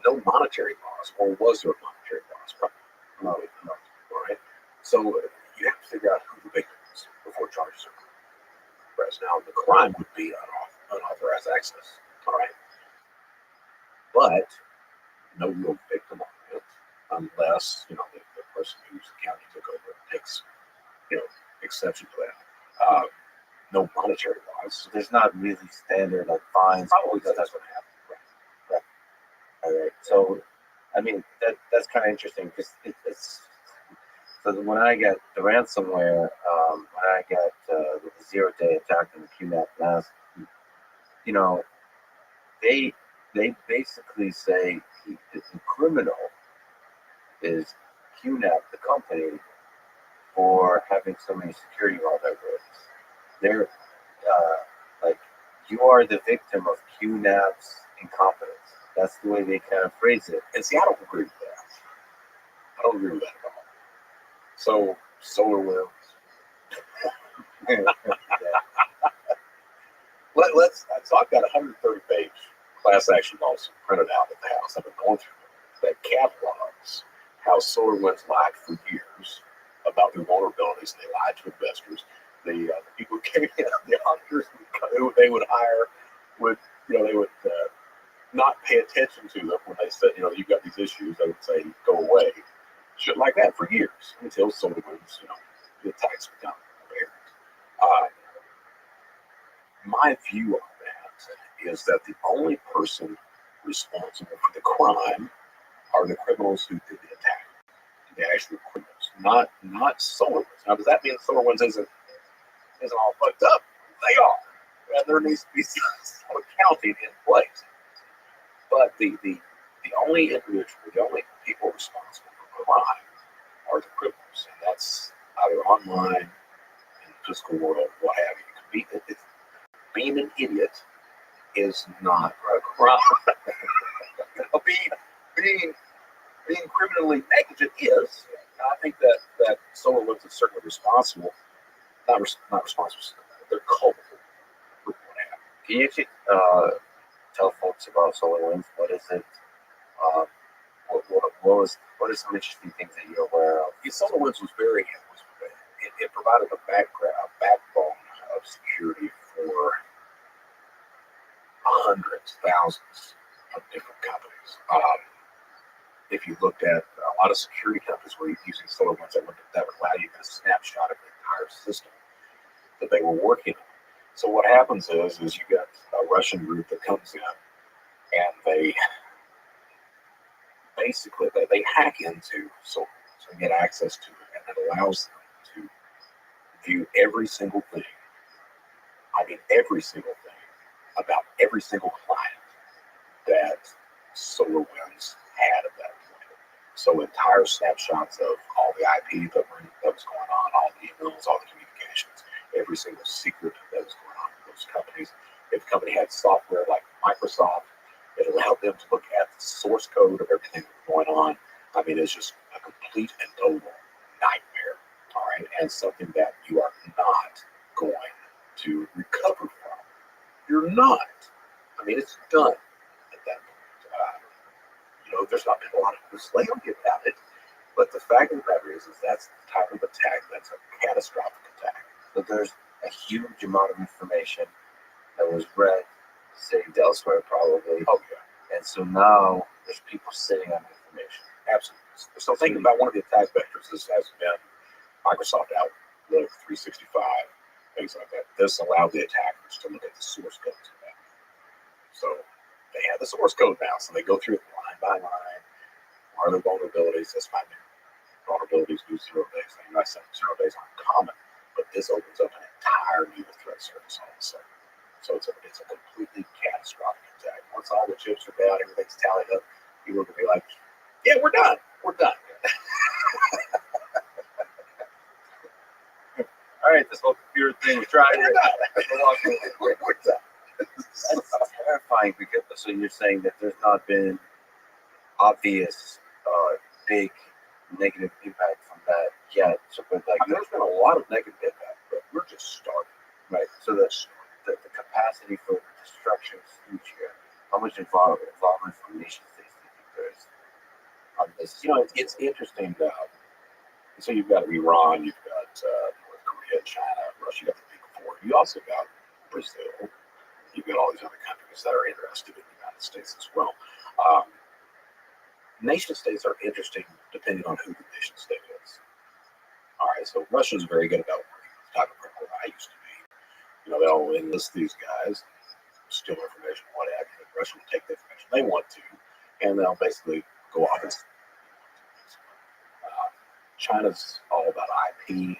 no monetary loss, or was there a monetary loss? Probably no. All right. So you have to figure out who the victim is before charges are pressed. Now the crime would be unauthorized access. All right. But no real victim on it, unless the person whose account you took over takes exception to that. No monetary loss. So there's not really standard like fines. Probably that's what happened. Right. All right. So, I mean, that's kind of interesting because it's. So when I get the ransomware, when I get the 0-day attack and the QNAP mask, they basically say the criminal is QNAP, the company, for having so many security vulnerabilities. They're like, you are the victim of QNAP's incompetence. That's the way they kind of phrase it. And see, I don't agree with that. I don't agree with that at all. So, SolarWinds. So I've got a 130-page class action lawsuit printed out at the house. I've been going through it. That catalogs how SolarWinds lied for years about their vulnerabilities. They lied to investors. The people who came in, the auditors who they would hire would not pay attention to them when they said, you've got these issues. They would say, go away. Shit like that for years until SolarWinds, the attacks become apparent. My view on that is that the only person responsible for the crime are the criminals who did the attack. The actual criminals, not SolarWinds. Now, does that mean SolarWinds isn't all fucked up? They are. And there needs to be some accounting in place. But the only individual, the only people responsible for crime are the criminals. And that's either online, in the physical world, what have you. Being an idiot is not a crime. being being criminally negligent is. And I think that SolarWinds is certainly responsible. Not responsible. They're culpable for what happened. Can you actually tell folks about SolarWinds? What is it? Uh, what are some interesting things that you're aware of? Yeah, SolarWinds it provided a backbone of security for hundreds, thousands of different companies. If you looked at a lot of security companies were using SolarWinds that would allow you to get a snapshot of the entire system that they were working on. So what happens is you got a Russian group that comes in and they basically they hack into SolarWinds and get access to it, and it allows them to view every single thing. I mean every single thing about every single client that SolarWinds had at that point. So entire snapshots of all the IP that was going on, all the emails, all the communications, every single secret that was going on in those companies. If a company had software like Microsoft, it allowed them to look at the source code of everything that was going on. I mean, it's just a complete and total nightmare, all right? And something that you are not going to recover from. You're not. I mean, it's done at that point. There's not been a lot of slaying about it, but the fact of the matter is that's the type of attack that's a catastrophic attack. So there's a huge amount of information that was read, saved elsewhere probably. Oh, yeah. And so now there's people sitting on information. Absolutely. So think about one of the attack vectors. This has been Microsoft Outlook 365, things like that. This allowed the attackers to look at the source code of that. So they have the source code now, so they go through it line by line. Are there vulnerabilities? That's my vulnerabilities do 0 days. I said 0 days aren't common, but this opens up an entire new threat surface all of a sudden. So it's a completely catastrophic attack. Once all the chips are down, everything's tallied up, people are going to be like, yeah, we're done. We're done. All right, this whole computer thing we tried We're it. done. We're done. That's terrifying because so you're saying that there's not been obvious big negative impact from that yet. So, but like There's been a lot of negative impact, but we're just starting. right, so that's the capacity for destruction is huge here. How much involvement from nation states do you think there is on this? It's interesting. So you've got Iran, you've got North Korea, China, Russia. You got the big four. You also got Brazil. You've got all these other countries that are interested in the United States as well. Nation states are interesting depending on who the nation state is. All right, so Russia's very good about working with the type of criminal I used to be. They'll enlist these guys, steal information, what have you. Russia will take the information they want to, and they'll basically go off and China's all about IP.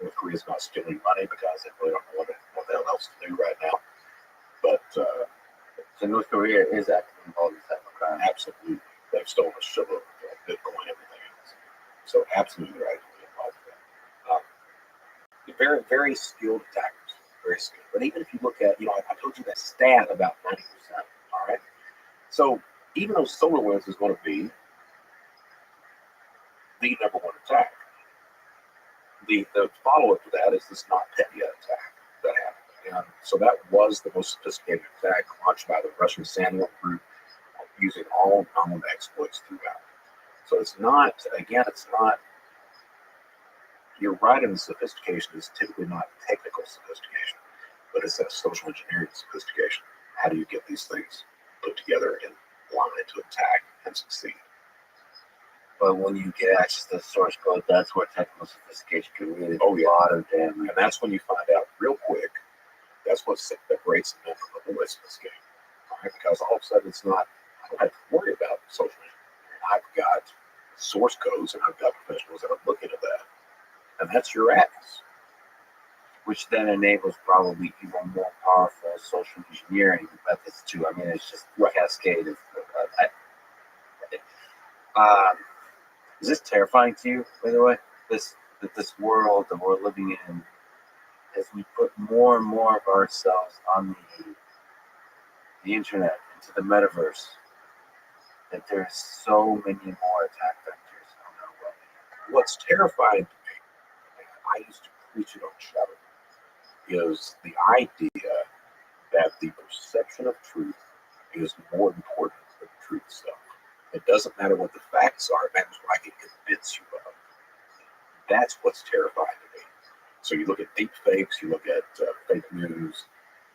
North Korea's about stealing money because they really don't know what the hell else to do right now. But So North Korea is actively involved in this type of crime. absolutely, they've stolen a shitload of Bitcoin, everything else. So absolutely right involved with that. They're very, very skilled attackers, very skilled. But even if you look at, I told you that stat about 90%. All right. So even though SolarWinds is going to be the number one attack, the follow-up to that is this NotPetya attack that happened. And so that was the most sophisticated attack launched by the Russian Sandwich group using all known exploits throughout. So it's not, you're right in the sophistication is typically not technical sophistication, but it's that social engineering sophistication. How do you get these things put together in line to attack and succeed? But when you get access to the source code, that's where technical sophistication can really do a lot of damage. And that's when you find out real quick. That's what separates the men from the boys in this game. All right? Because all of a sudden I don't have to worry about social engineering. I've got source codes and I've got professionals that are looking at that. And that's your ass. Which then enables probably even more powerful social engineering methods too. I mean, it's just a cascade of. Is this terrifying to you, by the way? This world that we're living in, as we put more and more of ourselves on the internet, into the metaverse, that there's so many more attack vectors on our world. What's terrifying to me, and I used to preach it on Shadow, is the idea that the perception of truth is more important than the truth itself. It doesn't matter what the facts are, it matters what I can convince you of. That's what's terrifying to me. So you look at deep fakes, you look at fake news,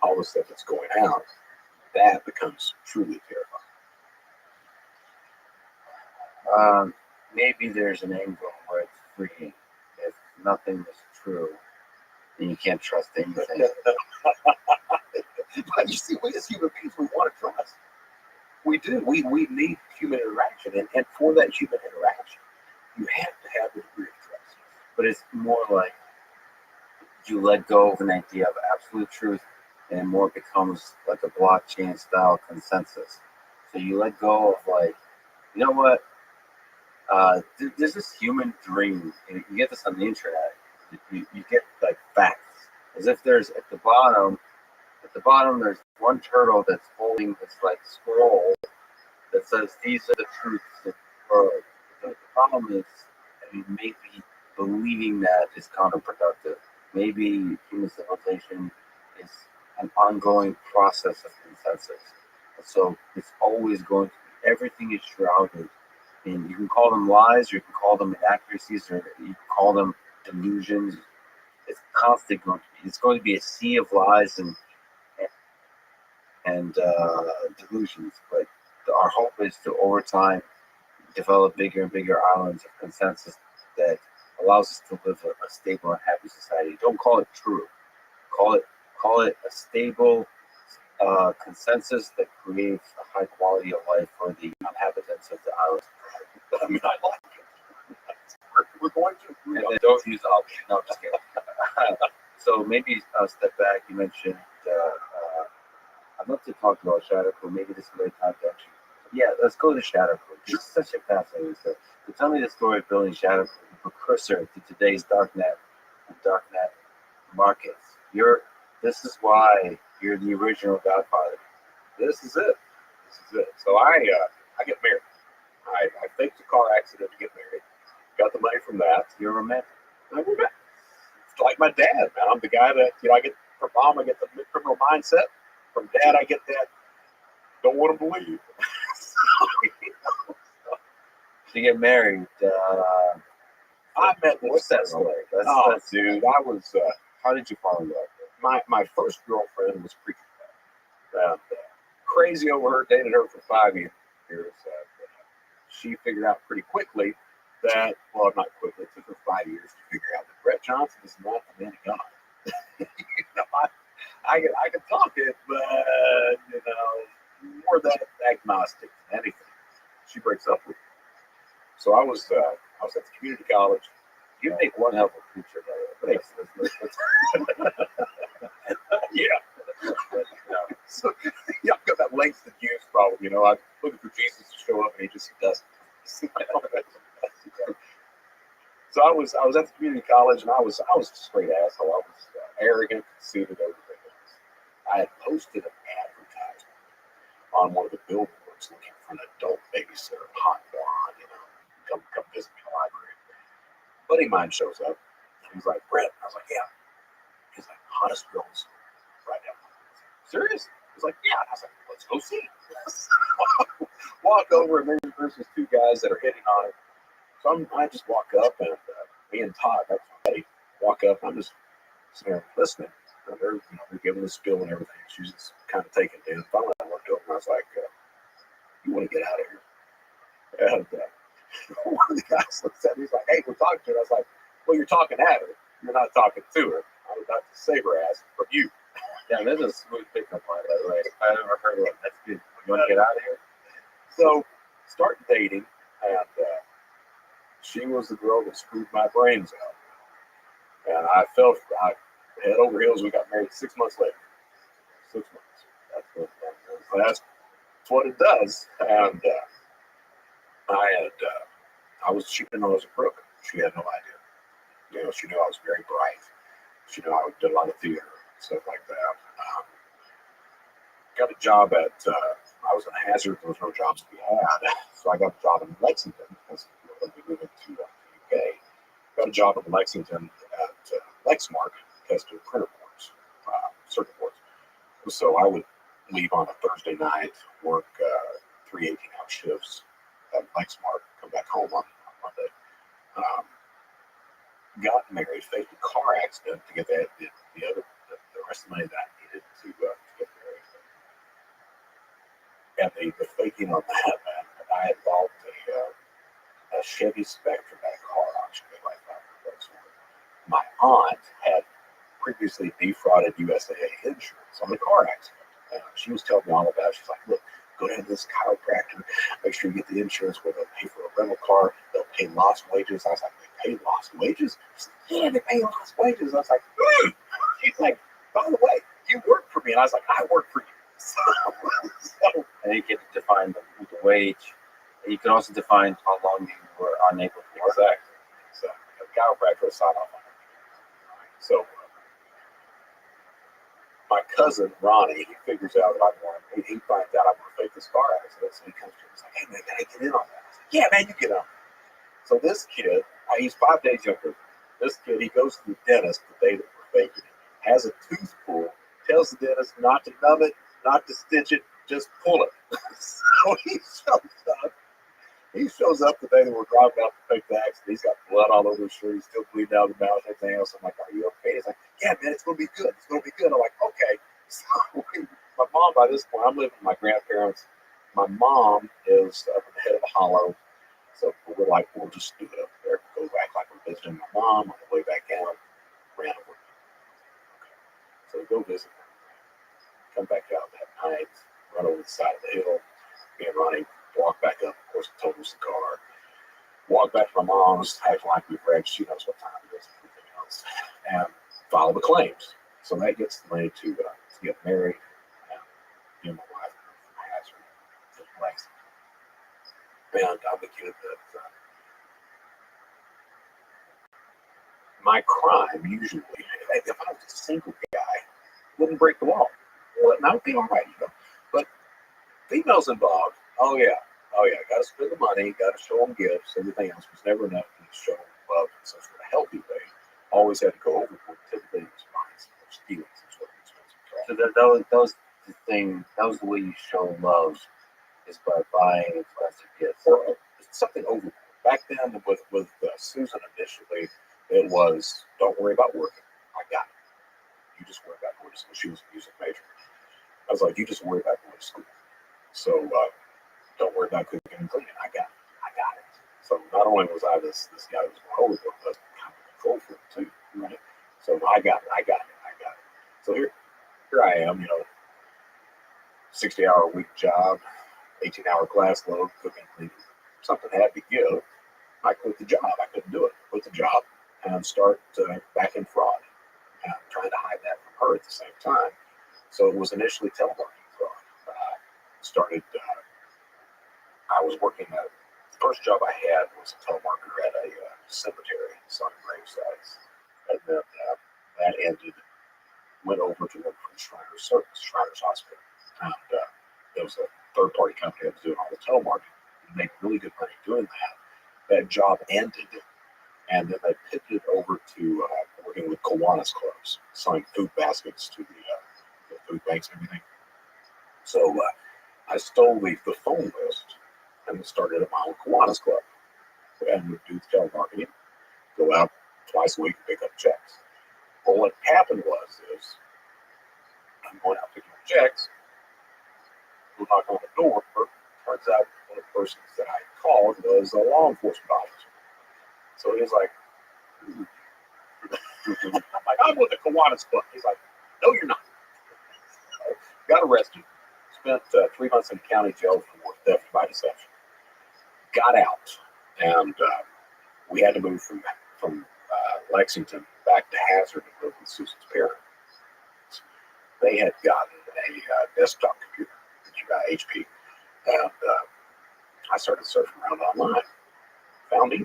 all the stuff that's going out, that becomes truly terrifying. Maybe there's an angle where it's freeing. If nothing is true, then you can't trust anything. But you see, we as human beings, we want to trust. We do. We need human interaction. And for that human interaction, you have to have a degree of trust. But it's more like you let go of an idea of absolute truth, and it more becomes like a blockchain style consensus. So you let go of, like, you know what? There's this human dream. And you get this on the internet. You get like facts, as if there's at the bottom. At the bottom, there's one turtle that's holding this like scroll that says these are the truths of the world. The problem is, I mean, maybe believing that is counterproductive. Maybe human civilization is an ongoing process of consensus. And so it's always going to be, everything is shrouded in, you can call them lies, or you can call them inaccuracies, or you can call them delusions. It's constantly going to be, it's going to be a sea of lies and delusions. But our hope is to, over time, develop bigger and bigger islands of consensus that allows us to live a stable and happy society. Don't call it true. Call it a stable consensus that creates a high quality of life for the inhabitants of the island. I mean, I like it. We're going to agree And on then don't use option. No, I'm just kidding. So maybe step back. You mentioned. I'd love to talk about Shadow Crew. Maybe this is the right time to actually. Yeah, let's go to Shadow Crew. It's such a fascinating story. So tell me the story of building Shadow Crew, the precursor to today's darknet and darknet markets. This is why you're the original Godfather. This is it. This is it. So I get married. I faked a car accident to get married. Got the money from that. You're romantic. I'm romantic. It's like my dad, man. I'm the guy that, I get from mom, I get the criminal mindset. From dad, I get that don't want to believe. To get married. I met What's that story? That's, dude, I was. how did you fall in love? My first girlfriend was freaking bad. Crazy over her. Dated her for 5 years. She figured out pretty quickly that, well, not quickly. It took her 5 years to figure out that Brett Johnson is not the man of God. I can talk it, but more that agnostic than anything. She breaks up with me. So I was at the community college. You make one hell of a preacher, by the way. Yeah. So, yeah, I've got that Langston Hughes problem. I'm looking for Jesus to show up, and he doesn't. So I was at the community college, and I was a straight asshole. I was arrogant, conceited, everything else. I had posted an advertisement on one of the billboards looking for an adult babysitter, hot blonde, come visit me in the library. A buddy of mine shows up. He's like, Brett. I was like, yeah. He's like, hottest girls right now. Serious? He's like, yeah. I was like, let's go see. Walk over, and there's these two guys that are hitting on it. So I just walk up, and me and Todd, that's my buddy, walk up. I'm just sitting there listening. And they're giving the spiel and everything. She's just kind of taking it in. Finally, I looked up, and I was like, you want to get out of here? And one of the guys looks at me. He's like, hey, we're talking to her. I was like, well, you're talking at her. You're not talking to her. I was about to save her ass from you. Yeah, that's a smooth pickup line, by the way. I've never heard of it. That's good. You want to get out of here? So, start dating, and she was the girl that screwed my brains out. And I head over heels. We got married 6 months later. 6 months. That's what it does. And she didn't know I was a crook. She had no idea. She knew I was very bright. She knew I did a lot of theater and stuff like that. Got a job at I was in a hazard. There was no jobs to be had. So I got a job in Lexington because we were moving to the UK. Got a job in Lexington at Lexmark, testing printer boards, circuit boards. So I would leave on a Thursday night, work 3 18-hour shifts at Lexmark, come back home on Monday. Got married, faked a car accident to get the rest of the money that I needed to get married. And the faking on that, man, I had bought a Chevy Spectrum at a car auction at like $500 for it. My aunt had previously defrauded USAA insurance on the car accident. She was telling me all about it. She's like, look, go down to this chiropractor, make sure you get the insurance where they'll pay for a rental car, they'll pay lost wages. I was like, they pay lost wages? She's like, yeah, they pay lost wages. I was like, she's like, by the way, you work for me. And I was like, I work for you. So, And you get to define the wage. You can also define how long you were unable to work. exactly. So the chiropractor will sign off on it. So my cousin Ronnie, he figures out that he finds out I'm going to fake this car accident. So he comes to me and he's like, hey man, can I get in on that? I was like, yeah man, you get on. So this kid, he's 5 days younger. This kid, he goes to the dentist the day that we're faking it, has a tooth pull, tells the dentist not to numb it, not to stitch it, just pull it. So he shows up the day that we're driving out to fake the accident. He's got blood all over his shirt. He's still bleeding out of the mouth and everything else. I'm like, are you okay? He's like, yeah, man, it's going to be good. It's going to be good. I'm like, okay. So my mom, by this point, I'm living with my grandparents. My mom is up at the head of the hollow. So we're like, we'll just do it up there. Go back like we're visiting my mom on the way back down. Ran over. Okay. So we go visit her. Come back out that night, run over the side of the hill. Me and Ronnie walk back up. Of course, totals the car. Walk back to my mom's, act like we've wrecked. She knows what time it is and everything else. And file the claims. So that gets the money to get married. Me and my wife from Hazard to Lexington. And I'm the kid that my crime usually, if I was a single guy, wouldn't break the law. Well, that would be all right, you know. But females involved, oh yeah, got to spend the money, got to show them gifts, everything else was never enough to show them love in some sort of healthy way. Always had to go overboard. Typically, it was buying or stealing some sort of expensive car. So that was the thing. That was the way you show love, is by buying expensive gifts. Or something overboard. Back then, with Susan initially, it was, don't worry about working. I got it. You just worry about going to school. She was a music major. I was like, you just worry about going to school. So don't worry about cooking and cleaning. I got it. So not only was I this guy who was going overboard, but kind of a control freak too, right? So I got it. So here I am, 60-hour-a-week job, 18-hour class load, cooking, cleaning. Something had to give. I quit the job. I couldn't do it. Quit the job and start back in fraud. And I'm trying to hide that from her at the same time. So it was initially telemarketing fraud. I was working at, the first job I had was a telemarketer at a cemetery selling gravesites. And then that ended, went over to work for Shriners Hospital. And there was a third-party company that was doing all the telemarketing. We made really good money doing that. That job ended, and then they pivoted over to working with Kiwanis clubs, selling food baskets to the food banks and everything. So I stole the phone list and started my own Kiwanis club. And would do the telemarketing, go out twice a week and pick up checks. Well, what happened is I'm going out picking up checks, go knock on the door. Turns out one of the persons that I called was a law enforcement officer. So he was like, I'm like, I'm with the Kiwanis Club. He's like, no, you're not. So, got arrested. Spent 3 months in county jail for theft by deception. Got out, and we had to move from Lexington back to Hazard and live with Susan's parents. They had gotten a desktop computer, HP, and I started surfing around online. Found eBay.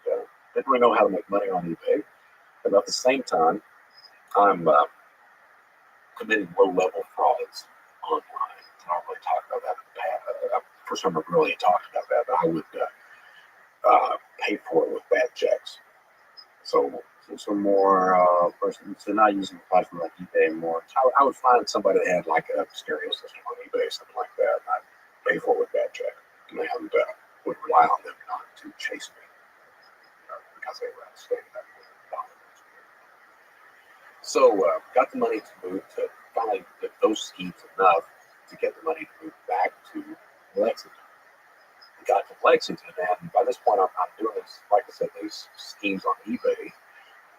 And, didn't really know how to make money on eBay, but at the same time, I'm committing low-level frauds online. I don't really really talked about that in the past. First time I really talked about that, but I would pay for it with bad checks. So more person, so not using a platform like eBay anymore. I would find somebody that had like a stereo system on eBay, something like that, and I'd pay for it with bad check. And would rely on them not to chase me because they were out of state. So got the money to move to finally get those schemes enough to get the money to move back to Lexington. Got to Lexington, and by this point, I'm doing this, like I said, these schemes on eBay,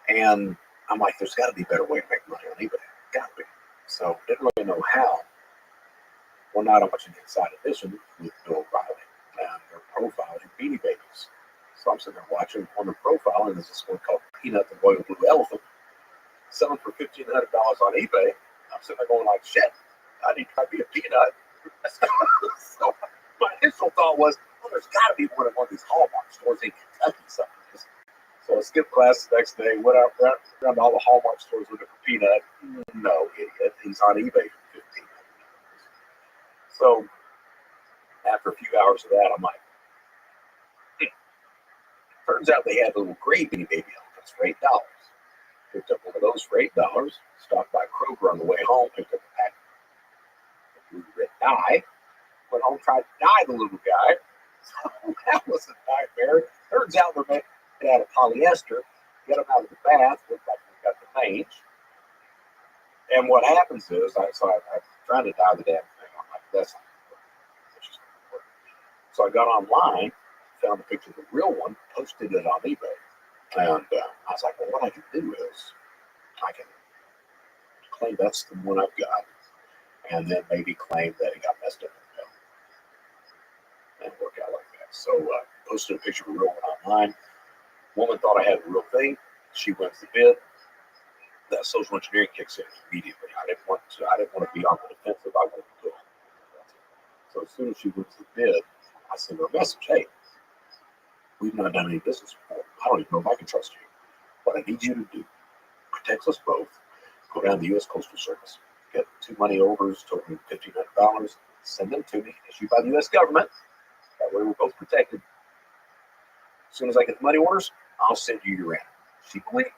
and I'm like, there's got to be a better way to make money on eBay. Got to be. So didn't really know how. One night I'm watching the Inside Edition with Bill Riley, and they're profiling Beanie Babies. So I'm sitting there watching on the profile, and there's this one called Peanut the Royal Blue Elephant, selling for $1,500 on eBay. I'm sitting there going like, shit, I need to try to be a peanut. So my initial thought was, well, there's got to be one of these Hallmark stores in Kentucky somewhere. So I skipped class the next day, went out around to all the Hallmark stores looking for Peanut. No, idiot. He's on eBay for $1,500. So after a few hours of that, I'm like, turns out they had little gray Beanie Baby elephants for $8. Picked up one of those for $8. Stopped by Kroger on the way home, picked up a pack of blue red dye. Went home, tried to dye the little guy. So that was a nightmare. Turns out they're made out of polyester. Get them out of the bath, look like we got the mange. And what happens is, I'm trying to dye the damn thing. I'm like, that's not going to work. So I got online, found a picture of the real one, posted it on eBay. And I was like, well, what I can do is I can claim that's the one I've got, and then maybe claim that it got messed up in the mail and work out like that. So posted a picture of a real one online. Woman thought I had the real thing. She wins the bid. That social engineering kicks in immediately. I didn't want to be on the defensive. I wanted to do it. So as soon as she wins the bid, I send her a message. Hey, we've not done any business before. I don't even know if I can trust you. What I need you to do protects us both. Go down to the U.S. Postal Service, get 2 money orders totaling $1,500, send them to me, issued by the U.S. government. That way we're both protected. As soon as I get the money orders, I'll send you your rent. She believed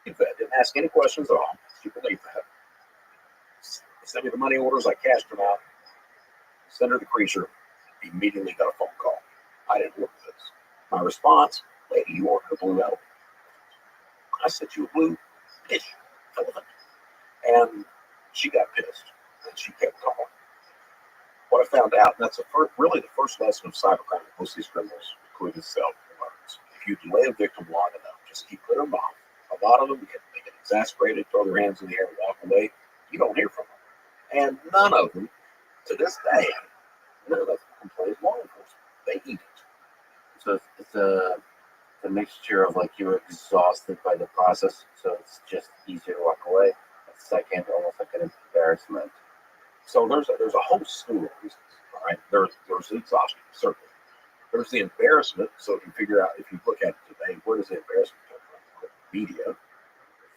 that. Didn't ask any questions at all. She believed that. Send me the money orders. I cashed them out. Send her the creature. Immediately got a phone call. I didn't order this. My response, lady, you ordered a blue elephant. I sent you a blue fish elephant. And she got pissed. And she kept calling. What I found out, and that's really the first lesson of cybercrime that most of these criminals, including self, learns. If you delay a victim long enough, just keep putting them off. A lot of them, they get exasperated, throw their hands in the air, and walk away. You don't hear from them. And none of them, to this day, none of them complain to law enforcement. They eat it. So it's a mixture of like you're exhausted by the process, so it's just easier to walk away. A second, almost like an embarrassment. So there's a whole slew of reasons. All right, there's the exhaustion, certainly. There's the embarrassment. So if you figure out, if you look at it today, where does the embarrassment come from? Media,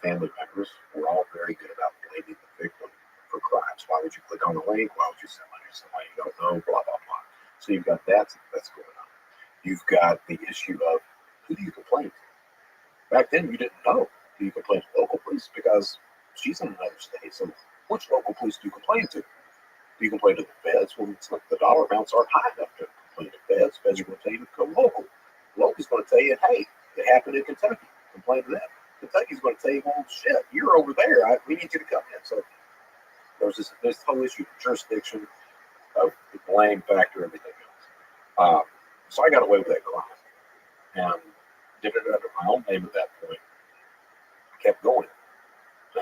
family members, we're all very good about blaming the victim for crimes. Why would you click on the link? Why would you send money to somebody you don't know? Blah blah blah. So you've got that's going on. You've got the issue of who do you complain to? Back then, you didn't know who you complained to. Local police, because she's in another state. So which local police do you complain to? Do you complain to the feds? Well, it's like the dollar amounts aren't high enough to complain to feds. Feds are going to tell you to go local. Local's going to tell you, hey, it happened in Kentucky. Complain to them. Kentucky's going to tell you, well, shit, you're over there. We need you to come in. So there's this whole issue of jurisdiction, of the blame factor, everything else. So I got away with that crime and did it under my own name at that point. I kept going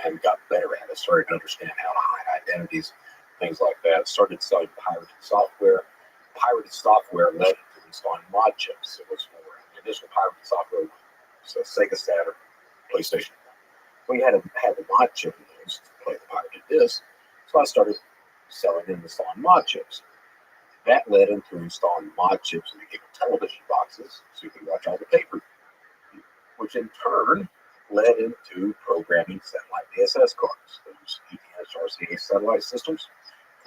and got better at it. Started to understand how to hide identities, things like that. Started selling pirated software. Pirated software led to installing mod chips. It was for initial pirated software, so Sega Saturn, PlayStation. We had the mod chip in those to play the pirated disc. So I started selling and installing mod chips. That led into installing mod chips in the cable television boxes so you could watch all the pay-per-view, which in turn led into programming satellite DSS cards, those EPS RCA satellite systems,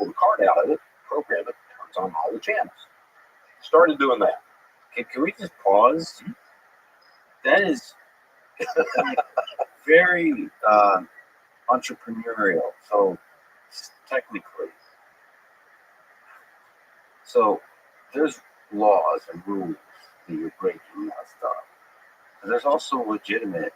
pull the card out of it, program it, turns on all the channels. Started doing that. Can we just pause? That is very entrepreneurial. So technically, so there's laws and rules that you're breaking that stuff. But there's also legitimate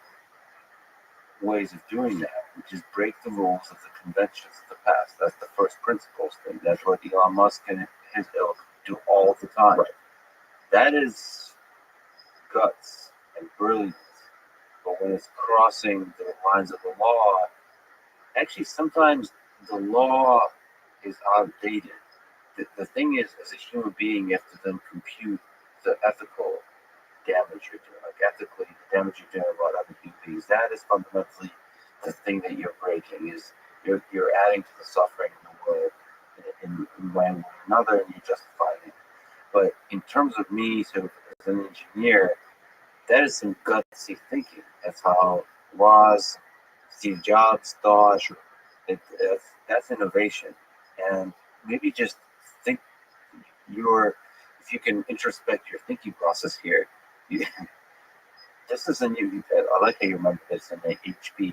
ways of doing that, which is break the rules of the conventions of the past. That's the first principles thing. That's what Elon Musk and his ilk do all the time. Right. That is guts and brilliance. But when it's crossing the lines of the law, actually sometimes the law is outdated. The thing is, as a human being, you have to then compute the ethical damage you're doing, like ethically the damage you're doing about other human beings. That is fundamentally the thing that you're breaking. Is you're adding to the suffering in the world in one way or another, and you justify it. But in terms of me, sort of as an engineer, that is some gutsy thinking. That's how Woz, Steve Jobs thought. That's innovation, and maybe just think if you can introspect your thinking process here. This is a new. I like how you remember this in the HP.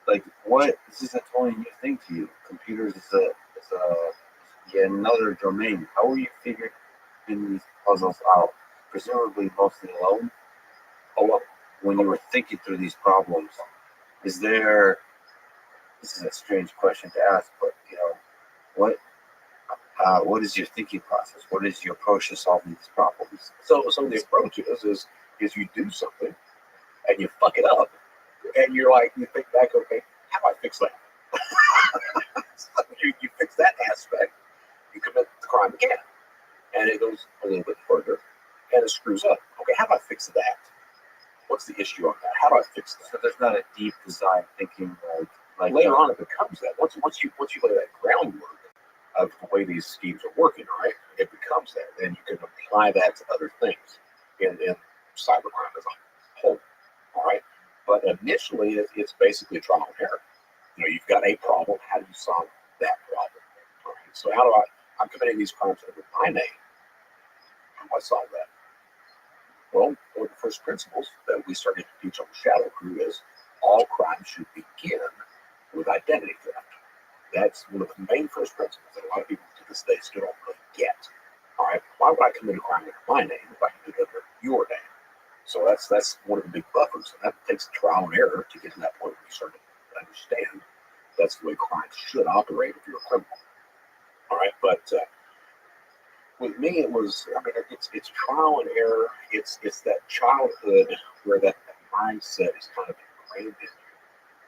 Like what? This is a totally new thing to you. Computers is yet another domain. How are you figuring these puzzles out? Presumably mostly alone. Oh, well, when you were thinking through these problems, is there? This is a strange question to ask, but what is your thinking process? What is your approach to solving these problems? So the approach is you do something and you fuck it up, and you think back, okay, how do I fix that? So you fix that aspect, you commit the crime again, and it goes a little bit further, and it screws up. Okay, how do I fix that? What's the issue on that? How do I fix that? So there's not a deep design thinking like Later on it becomes that. Once you lay that groundwork of the way these schemes are working, right, it becomes that. Then you can apply that to other things in cybercrime as a whole. All right. But initially it's basically trial and error. You've got a problem, how do you solve that problem? All right. So I'm committing these crimes under my name. How do I solve that? Well, one of the first principles that we started to teach on the Shadow Crew is all crimes should begin with identity theft. That's one of the main first principles that a lot of people to this day still don't really get. All right, why would I commit a crime under my name if I can do it under your name? So that's one of the big buffers, and that takes trial and error to get to that point where you start to understand that's the way crimes should operate if you're a criminal. All right, but with me, it was, it's trial and error. It's that childhood where that mindset is kind of ingrained in you,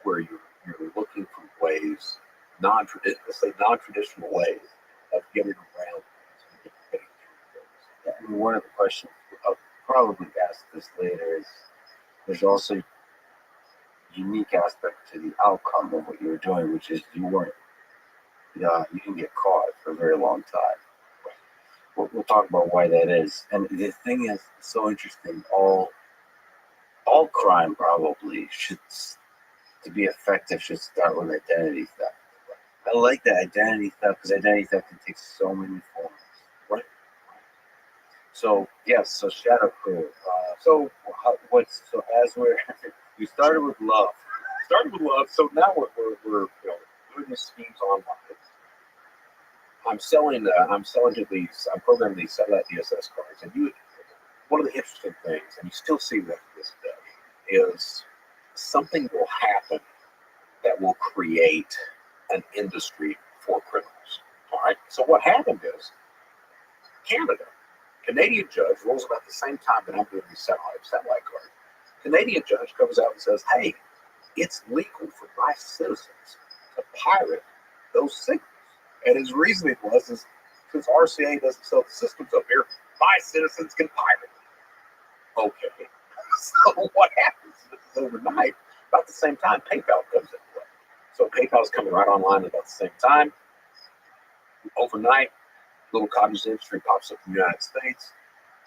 where you're looking for ways, non-traditional ways of getting around things, getting through things. one of the questions I'll probably ask this later is there's also a unique aspect to the outcome of what you were doing, which is you didn't get caught for a very long time. We'll talk about why that is. And the thing is so interesting. All crime probably to be effective should start with identity theft. I like that identity theft because identity theft can take so many forms. Right. So yes, so Shadow Crew. So as we started with love. So now we're doing these schemes online. I'm programming these satellite DSS cards, and one of the interesting things, and you still see that to this day, is something will happen that will create an industry for criminals. All right. So what happened is Canadian judge rolls about the same time that I'm doing these satellite cards. Canadian judge comes out and says, "Hey, it's legal for my citizens to pirate those signals." And his reasoning was, since RCA doesn't sell the systems up here, my citizens can pirate them. Okay. So what happens is overnight, about the same time, PayPal comes into play. So PayPal's coming right online about the same time. Overnight, little cottage industry pops up in the United States.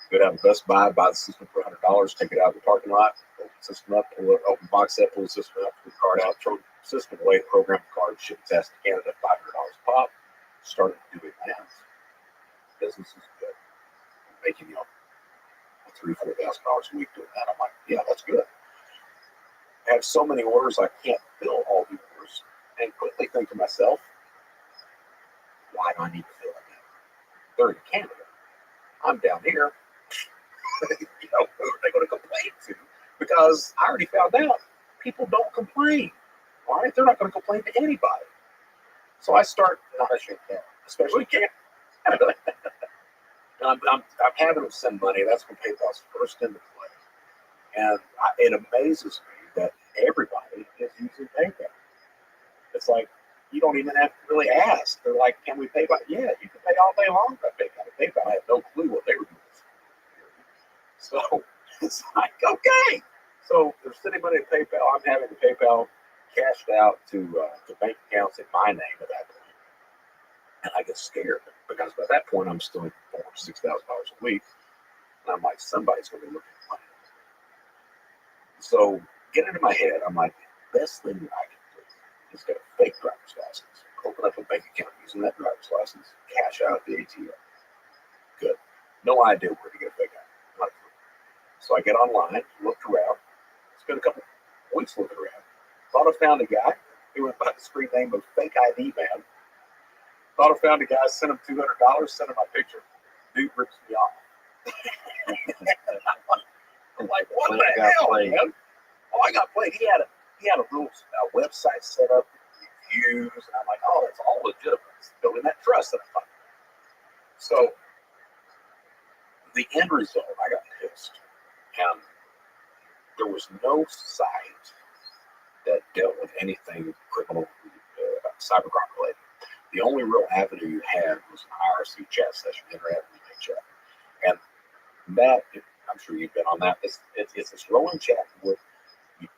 Go down to Best Buy, buy the system for $100, take it out of the parking lot, open the system up, open the box up, pull the system up, pull the card out, throw the system away, program the card, ship the test to Canada, $500 a pop. started doing that. Business is good. I'm making, $3,000-$4,000 a week doing that. I'm like, yeah, that's good. I have so many orders, I can't fill all the orders. And quickly think to myself, why do I need to fill them in? They're in Canada. I'm down here. Who are they going to complain to? Because I already found out people don't complain. All right, they're not going to complain to anybody. So I start, especially Canada. I'm having them send money. That's when PayPal's first into play, and it amazes me that everybody is using PayPal. It's like you don't even have to really ask. They're like, "Can we pay by?" Yeah, you can pay all day long by PayPal. PayPal had no clue what they were doing. So it's like, okay. So they're sending money to PayPal. I'm having the PayPal cashed out to bank accounts in my name at that point. And I get scared because by that point I'm still $4,000 to $6,000 a week. And I'm like, somebody's going to be looking at money. So get into my head. I'm like, the best thing that I can do is get a fake driver's license. Open up a bank account using that driver's license. Cash out at the ATM. Good. No idea where to get a fake ID. So I get online, looked around, spent a couple weeks looking around. Thought I found a guy who went by the screen name of Fake ID Man. Thought I found a guy, sent him $200, sent him my picture. Dude rips me off. I'm like, what the hell, man? Oh, I got played. He had a little website set up with reviews, and I'm like, oh, that's all legitimate. It's building that trust that I'm talking about. So the end result, I got pissed. And there was no site that dealt with anything criminal, cybercrime related. The only real avenue you had was an IRC chat session, internet relay chat. And that, I'm sure you've been on that, it's this rolling chat where you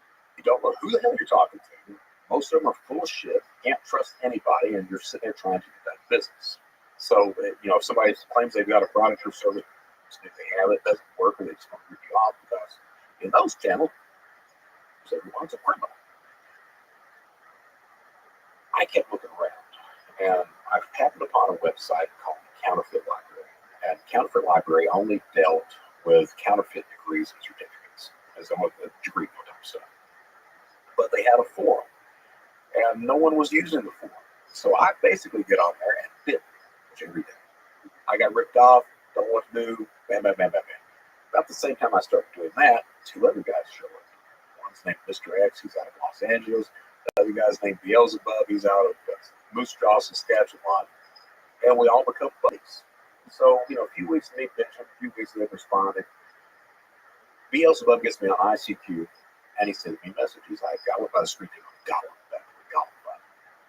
don't know who the hell you're talking to. Most of them are full of shit, can't trust anybody, and you're sitting there trying to conduct business. So, if somebody claims they've got a product or service, if they have it, doesn't work, and they just want to rip you off because in those channels, everyone's a criminal. I kept looking around, and I happened upon a website called Counterfeit Library. And Counterfeit Library only dealt with counterfeit degrees and certificates, as well as the degree type stuff. But they had a forum, and no one was using the forum. So I basically get on there and bid every day. I got ripped off, don't know what to do, bam, bam, bam, bam, bam. About the same time I started doing that, two other guys show up. One's named Mr. X, he's out of Los Angeles. The other guy's named Beelzebub, he's out of Moose Jaw, Saskatchewan. And we all become buddies. So, a few weeks of me bitching, a few weeks of them responding. Beelzebub gets me on ICQ, and he sends me a message. He's like, I went by the street, Gollum.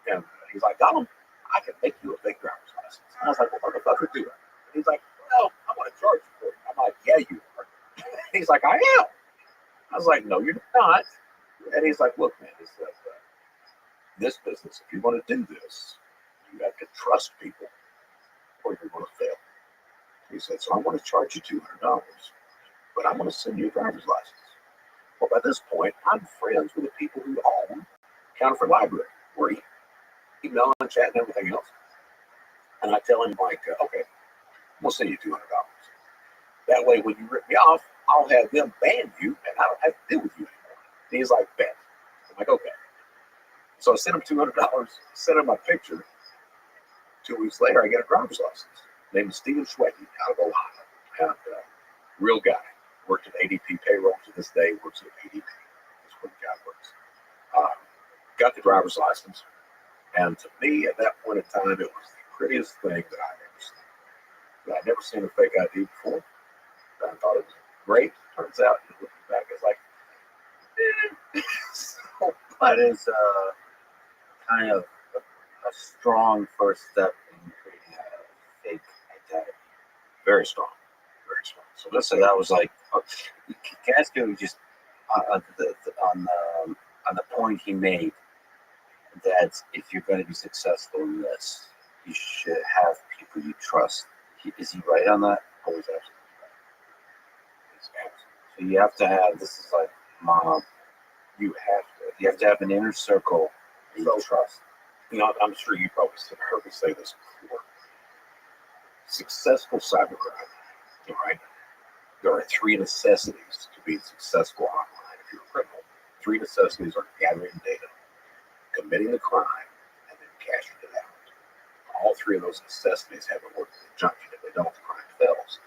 And he's like, Gollum, I can make you a fake driver's license. And I was like, well, what the fuck are you doing? And he's like, well, I'm going to charge you for it. I'm like, yeah, you are. He's like, I am. I was like, no, you're not. And he's like, look, man, it's like, this business, if you want to do this, you have to trust people or you're going to fail. He said, so I'm going to charge you $200, but I'm going to send you a driver's license. Well, by this point, I'm friends with the people who own Counterfeit Library, where he email and chat and everything else. And I tell him, like, okay, I'm going to send you $200. That way, when you rip me off, I'll have them ban you, and I don't have to deal with you anymore. And he's like, bet. I'm like, okay. So I sent him $200, sent him my picture. 2 weeks later, I get a driver's license. Named is Stephen Schwecki out of Ohio. And real guy. Worked at ADP payroll to this day, works at ADP. That's where the guy works. Got the driver's license. And to me, at that point in time, it was the prettiest thing that I'd ever seen. I'd never seen a fake ID before. I thought it was great. Turns out, looking back, it's like, So, that is kind of a strong first step in creating a fake identity. very strong. Very strong. So So that was like, can I ask you just on the point he made that if you're going to be successful in this, you should have people you trust. Is he right on that? always absolutely right. So you have to have, this is like mom, you have to have an inner circle that you trust. I'm sure you probably heard me say this before. Successful cybercrime, all right? There are three necessities to be successful online if you're a criminal. Three necessities are gathering data, committing the crime, and then cashing it out. All three of those necessities have to work in conjunction. If they don't, the crime fails.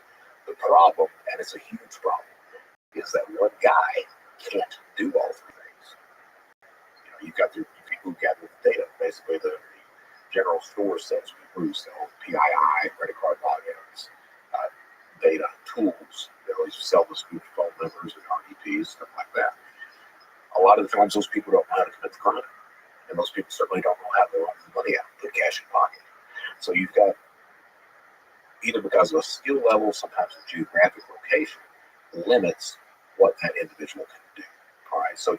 The problem, and it's a huge problem, is that one guy can't do all three things. You've got the people who gather the data, basically the general store salespeople who sell PII, credit card logins, data, tools. They always sell the spoof phone numbers and RDPs, stuff like that. A lot of the times those people don't know how to commit the crime. And those people certainly don't know how to run the money out, put cash in pocket. So you've got, either because of a skill level, sometimes a geographic location, limits what that individual can do. All right, so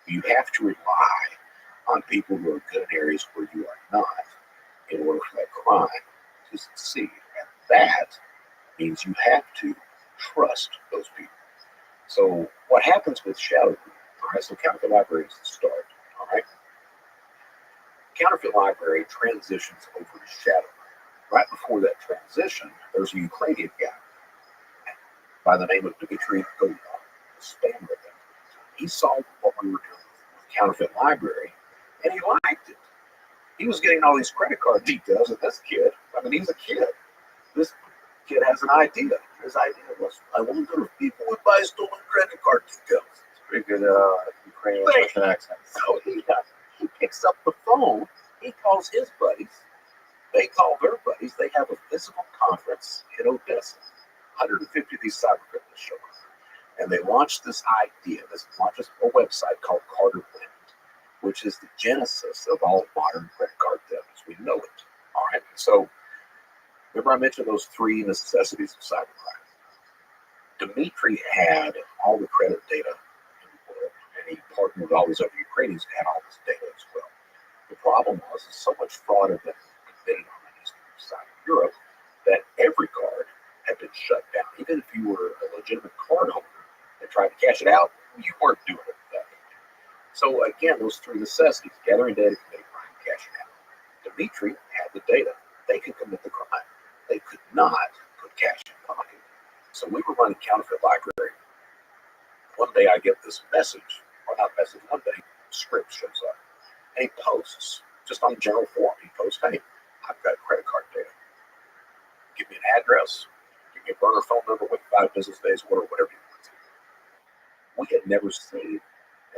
you have to rely on people who are good in areas where you are not in order for that crime to succeed. And that means you have to trust those people. So what happens with shadow group? All right, so counterfeit library is the start. All right, counterfeit library transitions over to shadow. Right before that transition, there's a Ukrainian guy by the name of Dmitry Golov, a spammer at that. He saw what we were doing with counterfeit library, and he liked it. He was getting all these credit card details, and this kid, he's a kid. This kid has an idea. His idea was, I wonder if people would buy stolen credit card details. It's pretty good Ukrainian Russian accent. So he picks up the phone, he calls his buddies, they call their buddies, they have a physical conference in Odessa. 150 of these cyber criminals show up. And they launched this idea, this launches a website called Carter Blend, which is the genesis of all modern credit card theft as we know it. All right, so remember I mentioned those three necessities of cybercrime. Dmitry had all the credit data in the world, and he partnered with all these other Ukrainians who had all this data as well. The problem was so much fraud had been committed on the eastern side of Europe that every card had been shut down. Even if you were a legitimate card holder and tried to cash it out, you weren't doing it that way. So again, those three necessities, gathering data, committing crime, cashing out. Dmitry had the data. They could commit the crime. They could not put cash in pocket. So we were running counterfeit library. One day I get this message, or not message, one day script shows up. And he posts, just on the general forum, he posts, hey, I've got credit card data. Give me an address, give me a burner phone number with 5 business days, whatever you want to. We had never seen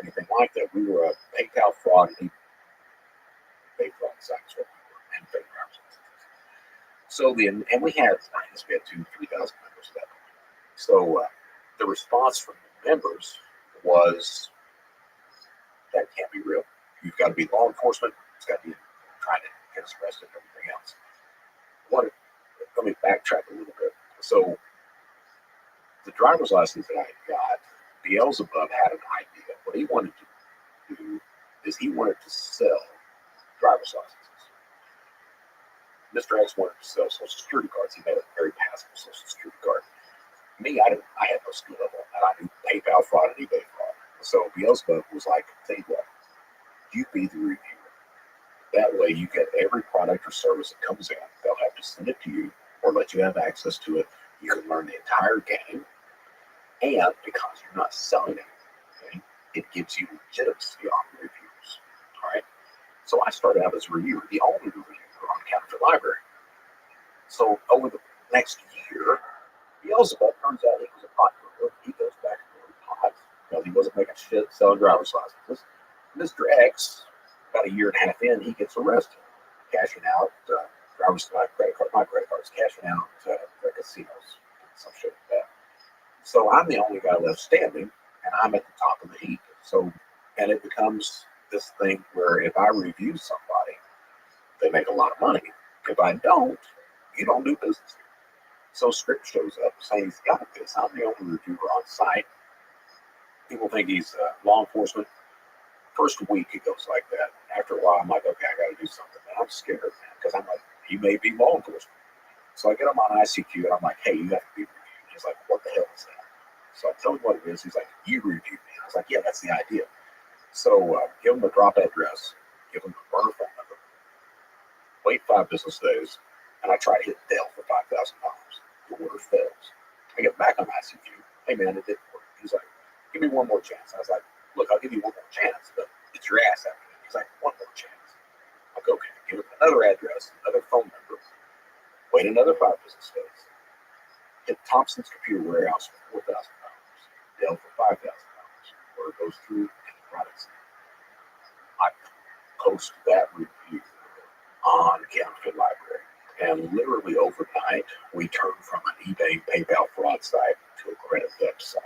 anything like that. We were a PayPal fraud and eBay fraud site, and fake driver's licenses. So and we had 2,000-3,000 members at that point. So the response from the members was, that can't be real. You've got to be law enforcement. It's got to be trying to get us arrested and everything else. Let me backtrack a little bit. So the driver's license that I got, Beelzebub had an idea. What he wanted to do is he wanted to sell driver's licenses. Mr. X wanted to sell Social Security cards. He made a very passive Social Security card. Me, I had no skill level, and I knew PayPal fraud and eBay fraud. So Beelzebub was like, tell you what, you be the reviewer. That way you get every product or service that comes in. They'll have to send it to you or let you have access to it. You can learn the entire game. And because you're not selling anything, it gives you legitimacy on the reviews. All right. So I started out as a reviewer, the only reviewer on Counterfeit Library. So over the next year, Beelzebub turns out he was a pot dealer. He goes back to doing pot because he wasn't making shit selling driver's licenses. Mr. X, about a year and a half in, he gets arrested, cashing out my credit cards, cashing out the casinos, some shit like that. So I'm the only guy left standing, and I'm at the top of the heap. So, and it becomes this thing where if I review somebody, they make a lot of money. If I don't, you don't do business. So Script shows up saying he's got this. I'm the only reviewer on site. People think he's law enforcement. First week it goes like that. After a while, I'm like, okay, I got to do something. And I'm scared, man, because I'm like, he may be law enforcement. So I get him on ICQ, and I'm like, hey, you have to be reviewed. He's like, what the hell is that? So I tell him what it is. He's like, you review me. I was like, yeah, that's the idea. So give him a drop address, give him a burner phone number, Wait 5 business days, and I try to hit Dale for $5,000. The order fails. I get back on ICQ. Hey man, it didn't work. He's like, give me one more chance. I was like, look, I'll give you one more chance, but it's your ass after that. He's like, one more chance. I'm like, okay, give him another address, another phone number. Wait another 5 business days. Hit Thompson's Computer Warehouse for $4,000. Dell for $5,000. Order goes through and the product's in. I post that review on Counterfeit Library. And literally overnight, we turned from an eBay PayPal fraud site to a credit theft site.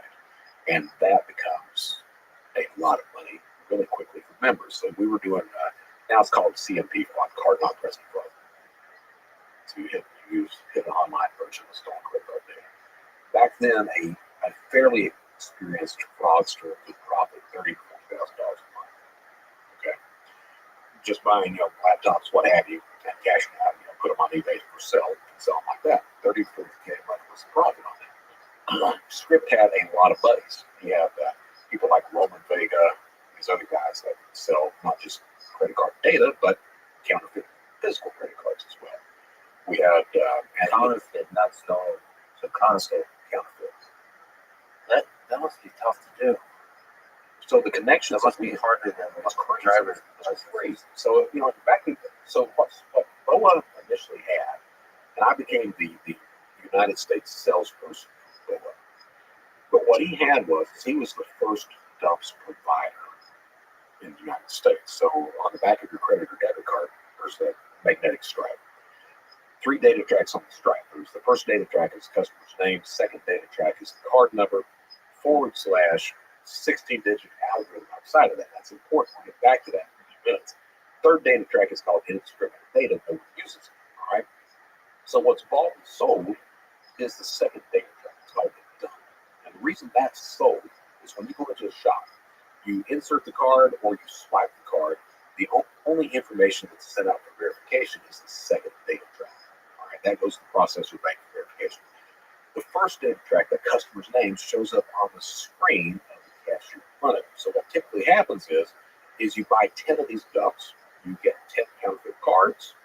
And that becomes a lot of money really quickly for members. So we were doing, now it's called CMP fraud, card not present fraud. So you hit an online version of stolen credit card data. Back then, a fairly experienced fraudster could profit $30,000 to $40,000 a month. Okay, just buying laptops, what have you, and cashing out, put them on eBay for sell them like that. 30 to 40K a month was the profit on that. Script had a lot of buddies. He had people like Roman Vega, these other guys that sell not just credit card data, but counterfeit physical credit cards as well. We had Counterfeit, not stolen. so constant counterfeit. That must be tough to do. So the connections That must be harder than was crazy. driver's That's crazy. So back in, so what BOA initially had, and I became the United States salesperson for BOA. But what he had was he was the first dumps provider in the United States. So on the back of your credit or debit card, there's that magnetic stripe. 3 data tracks on the stripe. There's the first data track is the customer's name. Second data track is the card number / 16-digit algorithm outside of that. That's important. We'll get back to that in a few minutes. Third data track is called indiscriminate data. No one uses it. All right. So what's bought and sold is the second data track. It's called the dump. And the reason that's sold is when you go into a shop, you insert the card or you swipe the card. The only information that's sent out for verification is the second data track. All right, that goes to the processor bank for verification. The first data track, the customer's name, shows up on the screen of the cashier in front of you. So what typically happens is you buy 10 of these dumps, you get 10 counterfeit cards,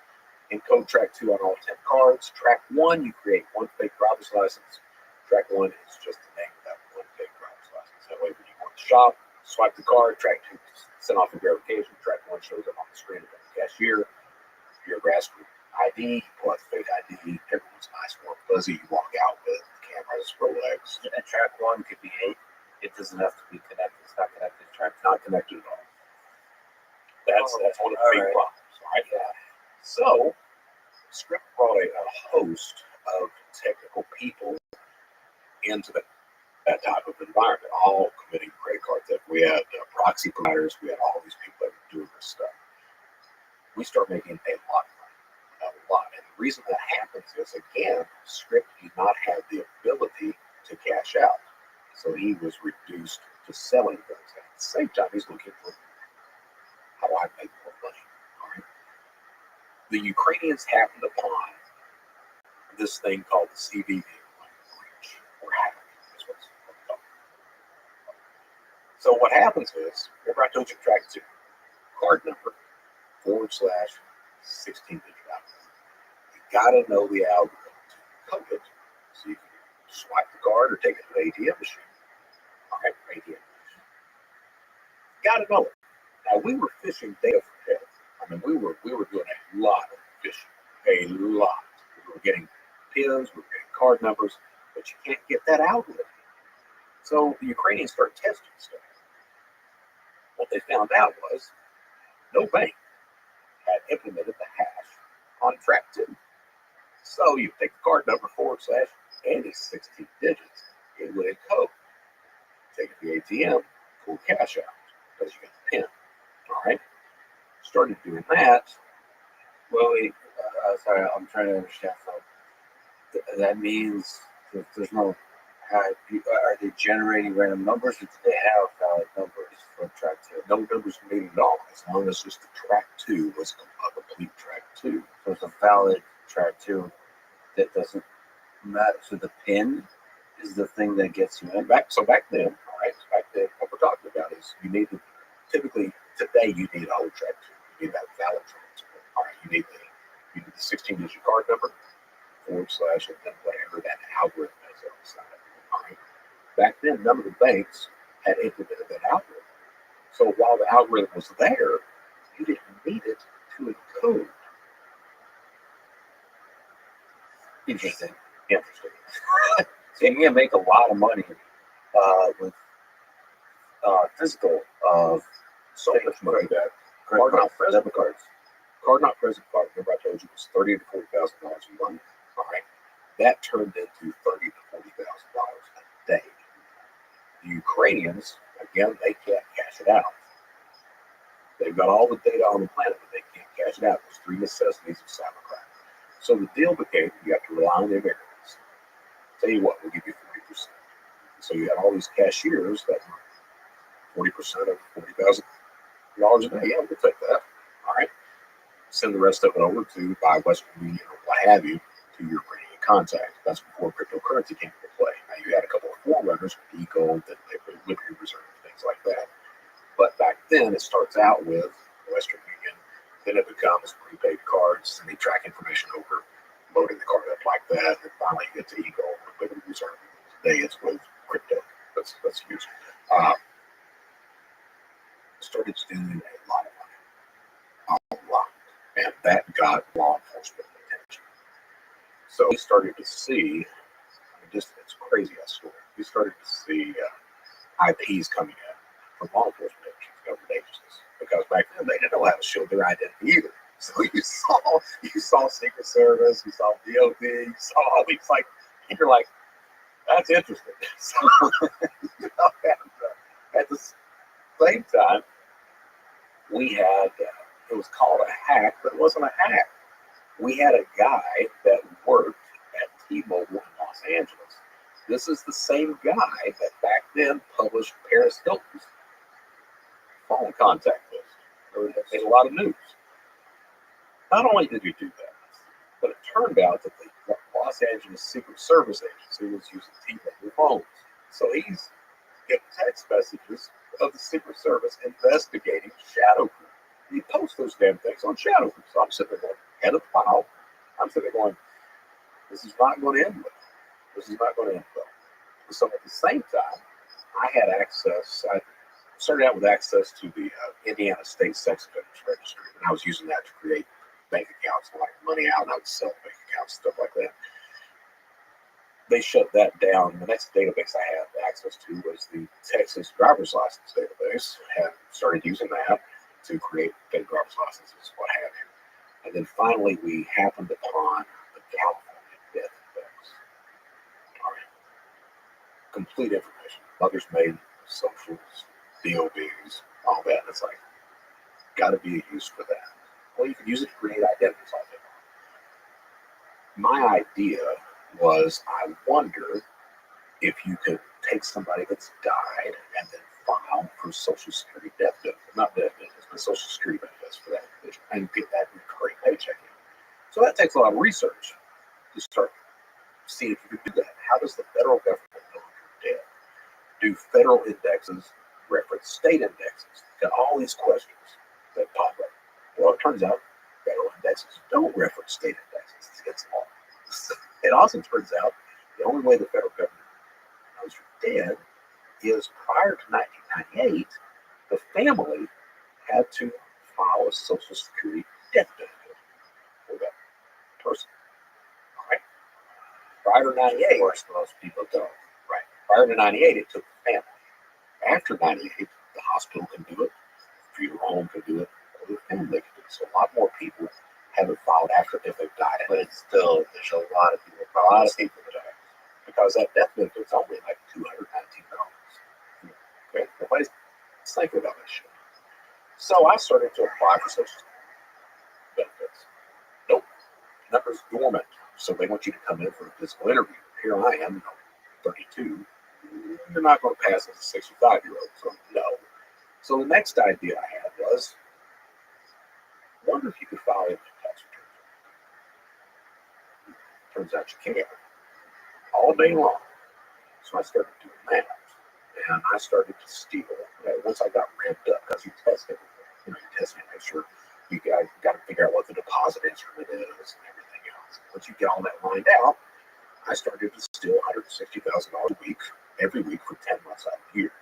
encode track 2 on all 10 cards. Track 1, you create 1 fake driver's license. Track 1 is just the name of that 1 fake driver's license. That way when you go to the shop, swipe the card, track 2 send off a verification, track 1 shows up on the screen of the cashier. Your grassroots ID, pull out the fake ID, everyone's nice, warm, fuzzy. You walk out with cameras, Rolex. And track 1 could be 8. It doesn't have to be connected. It's not connected. Track Not connected at all. That's one of the big problems, right? Yeah. So, Script brought a host of technical people into that type of environment, all committing credit card theft. We had proxy providers. We had all these people that were doing this stuff. We start making a lot of money, a lot. And the reason that happens is, again, Script did not have the ability to cash out. So he was reduced to selling things. At the same time, he's looking for how do I make more money. All right. The Ukrainians happened upon this thing called the CVV breach or hack. That's what's called. So what happens is, remember I told you track 2, card number / 16-digit algorithm. You gotta know the algorithm to code it, so you can swipe the card or take it to the ATM machine. All right, ATM machine. You gotta know it. Now we were fishing data for data. I mean, we were doing a lot of fishing, a lot. We were getting pins, we were getting card numbers, but you can't get that algorithm. So the Ukrainians started testing stuff. What they found out was no bank had implemented the hash on track 2. So you take the card number / and it's 16 digits. It would encode. Take it to the ATM, pull cash out because you got the pin. All right. Started doing that. Well, sorry, I'm trying to understand. So that means that there's no. Are they generating random numbers, or do they have valid numbers for track 2? No numbers needed at all, as long as just the track 2 was a complete track 2. So it's a valid track 2 that doesn't matter. So the pin is the thing that gets you in. Back then, all right, back then, what we're talking about is you need to, typically today you need a whole track 2. You need that valid track 2. All right, you need the 16-digit card number, / and then whatever that algorithm is on the side. All right. Back then, none of the banks had implemented that algorithm. So while the algorithm was there, you didn't need it to encode. Interesting. Interesting. So you can make a lot of money with physical So much money that card not present cards. Card not present card, remember I told you, was $30,000 to $40,000 a month. All right. That turned into $30,000 to $40,000 a day. The Ukrainians, again, they can't cash it out. They've got all the data on the planet, but they can't cash it out. There's 3 necessities of cybercrime. So the deal became you have to rely on the Americans. Tell you what, we'll give you 40%. So you had all these cashiers that were 40% of $40,000 a day. Yeah, we'll take that. All right. Send the rest of it over to by Western Union or what have you to your Ukrainian contact. That's before cryptocurrency came into play. Now you had a couple of forerunners with Eagle, then Liberty Reserve, things like that. But back then, it starts out with Western Union, then it becomes prepaid cards, and they track information over, loading the card up like that, and finally you get to Eagle, Liberty Reserve. Today it's with crypto. That's huge. Started stealing a lot of money. A lot. And that got law enforcement attention. So we started to see, it's crazy that story. We started to see IPs coming in from law enforcement agencies, government agencies, because back then they didn't know how to show their identity either. So you saw Secret Service, you saw DOD, you saw all these you're like, that's interesting. So, at the same time, we had, it was called a hack, but it wasn't a hack. We had a guy that worked at T-Mobile in Los Angeles. This is the same guy that back then published Paris Hilton's phone contact list. It made a lot of news. Not only did he do that, but it turned out that the Los Angeles Secret Service agency was using T-Mobile phones. So he's getting text messages of the Secret Service investigating shadow group. He posts those damn things on shadow group. So I'm sitting there going, head of the file. I'm sitting there going, this is not going to end well. This is not going to end well. So at the same time, I had access. I started out with access to the Indiana State Sex Offenders Registry, and I was using that to create bank accounts, like money out, and I would sell bank accounts, stuff like that. They shut that down. The next database I had access to was the Texas driver's license database. I started using that to create fake driver's licenses, what have you. And then finally, we happened upon the California death index. All right. Complete information. Mother's maiden, socials, DOBs, all that. And it's like, got to be a use for that. Well, you can use it to create identities all day long. My idea was, I wonder if you could take somebody that's died and then file for Social Security death benefits, not death benefits, but Social Security benefits for that individual, and get that recurring paycheck in. So that takes a lot of research to start seeing if you can do that. How does the federal government know if you're dead? Do federal indexes reference state indexes? Got all these questions that pop up. Well, it turns out federal indexes don't reference state indexes. It's all. It also turns out the only way the federal government knows you're dead is prior to 1998, the family had to file a Social Security death benefit for that person. All right. Prior to 98, of course, most people don't. Right. Prior to 98, it took the family. After 98, the hospital can do it, funeral home can do it, or the family can do it. So a lot more people haven't filed after if they've died. But it's still, there's a lot of people that die. Because that death benefit is only like $219. Okay? Nobody's thinking about that shit. So I started to apply for Social Security benefits. Nope. Number's dormant. So they want you to come in for a physical interview. Here I am, 32. You're not going to pass as a 65-year-old. So no. So the next idea I had was, wonder if you could file income tax returns. Turns out you can. All day long. So I started doing that. And I started to steal. Once I got ramped up, because you test everything. You test it, make sure you got to figure out what the deposit instrument is, business and everything else. Once you get all that lined out, I started to steal $160,000 a week, every week for 10 months out of the year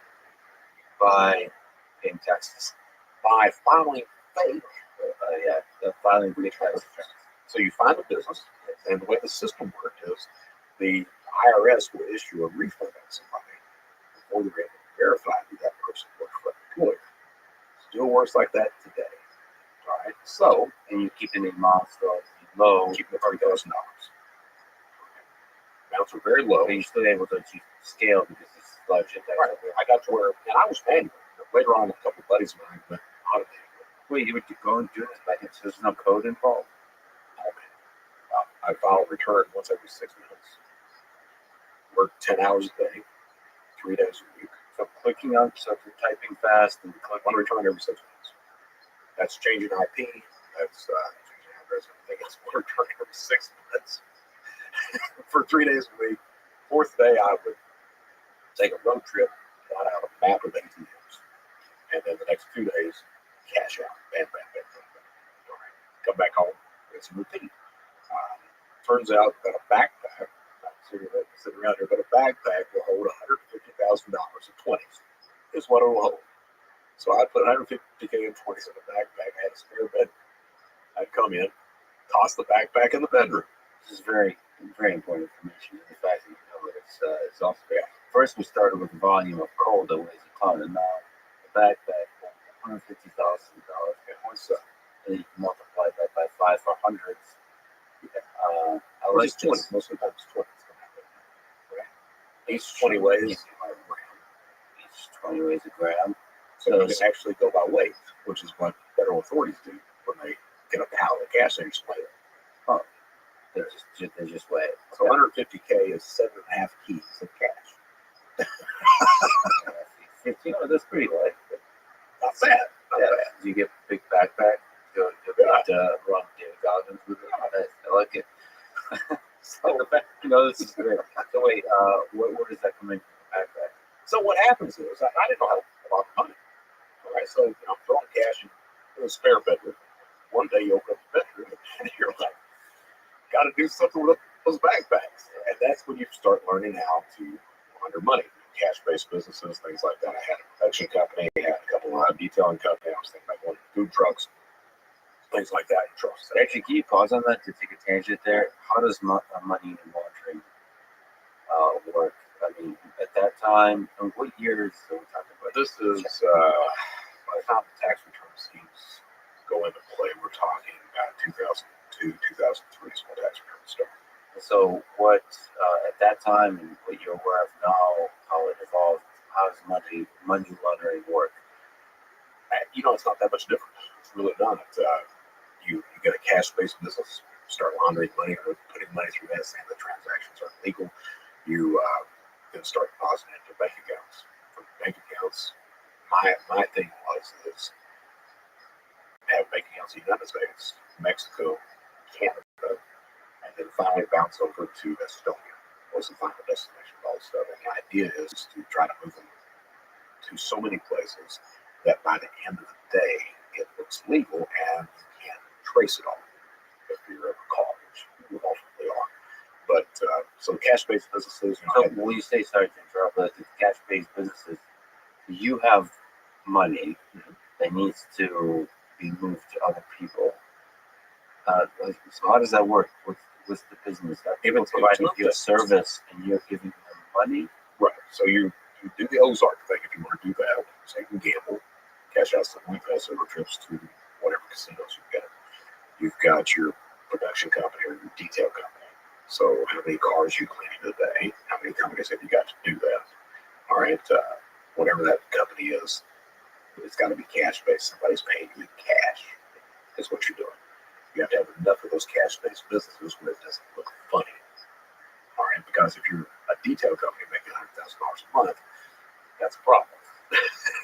by paying taxes. by filing fake. Filing fake taxes. So you find a business, and the way the system worked is the IRS will issue a refund on somebody before they're able to verify that that person worked for the employer. Still works like that today. All right. So, And you keep the amounts low. keep the $30,000. Amounts are very low. But you're still able to achieve scale because it's budget. Right. I got to where, and I was manual. Later on, a couple of buddies of mine went automated. Wait, you would go and do this by hand? So there's no code involved? I file a return once every 6 months. Work 10 hours a day, 3 days a week. So clicking on, so if you're typing fast and clicking, One return every 6 months. That's changing IP. That's changing address. Everything else. One return every 6 months for 3 days a week. Fourth day, I would take a road trip, dot out a map of ATMs, and then the next 2 days, cash out. Bam, bam, bam, bam, bam. All right. Come back home. It's a routine. Turns out that a backpack, not sitting around here, but a backpack will hold $150,000 in 20s. Is what it will hold. So I put $150K in 20s in the backpack. I had a spare bed. I'd come in, toss the backpack in the bedroom. this is very, very important information. The fact that you know that it's also very. First, we started with the volume of coal that weighs a ton, and now the backpack, $150,000. And you can multiply that by 5 for hundreds. I Or like just 20. this. Most of the time it's 20. Right? Each 20 weighs a gram. Each 20 weighs a gram. So you can actually go by weight, which is what federal authorities do when they get a pallet of gas and just weigh it. They just weigh it. So 150K is 7.5 keys of cash. 15, that's pretty light. Not bad. Not Yeah. bad. Do you get a big backpack? Go run David Goggins with it. Oh, nice. I like it. So, this is great. So wait, where does that come in from the backpack? So what happens is, I didn't know how to about money. All right, so I'm throwing cash in a spare bedroom. One day you open up the bedroom and you're like, got to do something with those backpacks. And that's when you start learning how to launder money. Cash-based businesses, things like that. I had a production company, I had a couple of detailing companies. I was thinking about going to food trucks, things like that. Actually, can you pause on that to take a tangent there? How does money laundering work? I mean, at that time, what years are we talking about? This is by the time the tax return schemes go into play, we're talking about 2002, 2003 is when tax returns start. So what, at that time, and what you're aware of now, how it evolved, how does money laundering work? It's not that much different. It's really not. You get a cash-based business, start laundering money or putting money through that, saying the transactions are illegal. You then start depositing into bank accounts. From bank accounts, my thing is have bank accounts in the United States, Mexico, Canada, and then finally bounce over to Estonia. Was the final destination of all this stuff. And the idea is to try to move them to so many places that by the end of the day, it looks legal and you can trace it all if you're ever caught, which you ultimately are. But so cash-based businesses, So when you say, sorry to interrupt, but the cash-based businesses, you have money that needs to be moved to other people. So how does that work? What's the business? Are people providing you a service and you're giving them money? right. So you do the Ozark thing if you want to do that. So you can gamble, cash out some silver trips to whatever casinos you've got. You've got your production company or your detail company. So how many cars you clean in a day? How many companies have you got to do that? All right. Whatever that company is, it's got to be cash based. Somebody's paying you in cash. Is what you're doing. You have to have enough of those cash-based businesses where it doesn't look funny. All right, because if you're a detail company making $100,000 a month, that's a problem.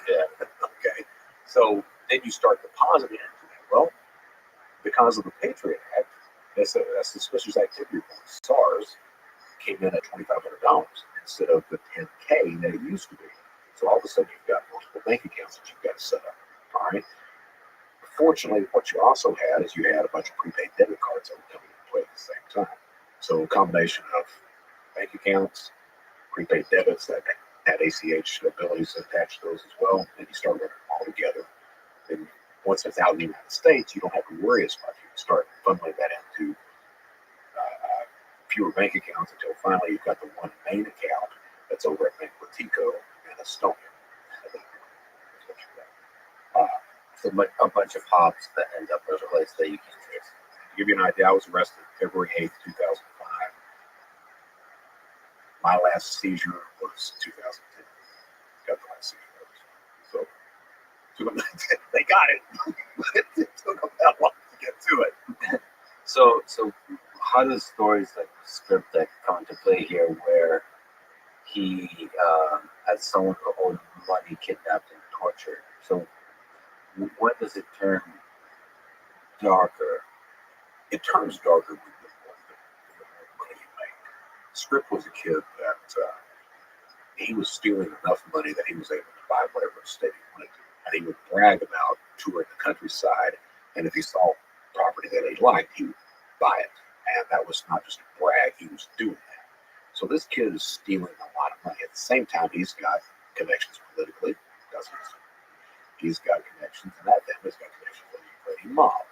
Yeah. Okay. So then you start depositing into that. Well, because of the Patriot Act, that's a suspicious activity report. SARS came in at $2,500 instead of the $10K that it used to be. So all of a sudden you've got multiple bank accounts that you've got to set up. All right. Unfortunately, what you also had is you had a bunch of prepaid debit cards that were coming into play at the same time. So a combination of bank accounts, prepaid debits that had ACH abilities attached to those as well, and you start running them all together. And once it's out in the United States, you don't have to worry as much. You can start funneling that into fewer bank accounts until finally you've got the one main account that's over at Bank Latico and Estonia. So a bunch of hops that end up in a place that you can trace. To give you an idea, I was arrested February 8th, 2005. My last seizure was 2010. Got the last seizure. So they got it. It took them that long to get to it. So how does stories like the script that come into play here, where he had someone who owed money, kidnapped, and tortured? So when does it turn darker? It turns darker with the money you make. Script was a kid that he was stealing enough money that he was able to buy whatever state he wanted to. And he would brag about touring the countryside, and if he saw property that he liked, he would buy it. And that was not just a brag, he was doing that. So this kid is stealing a lot of money. At the same time, he's got connections politically, doesn't he? He's got connections, and that family's got connections with the Ukrainian mob.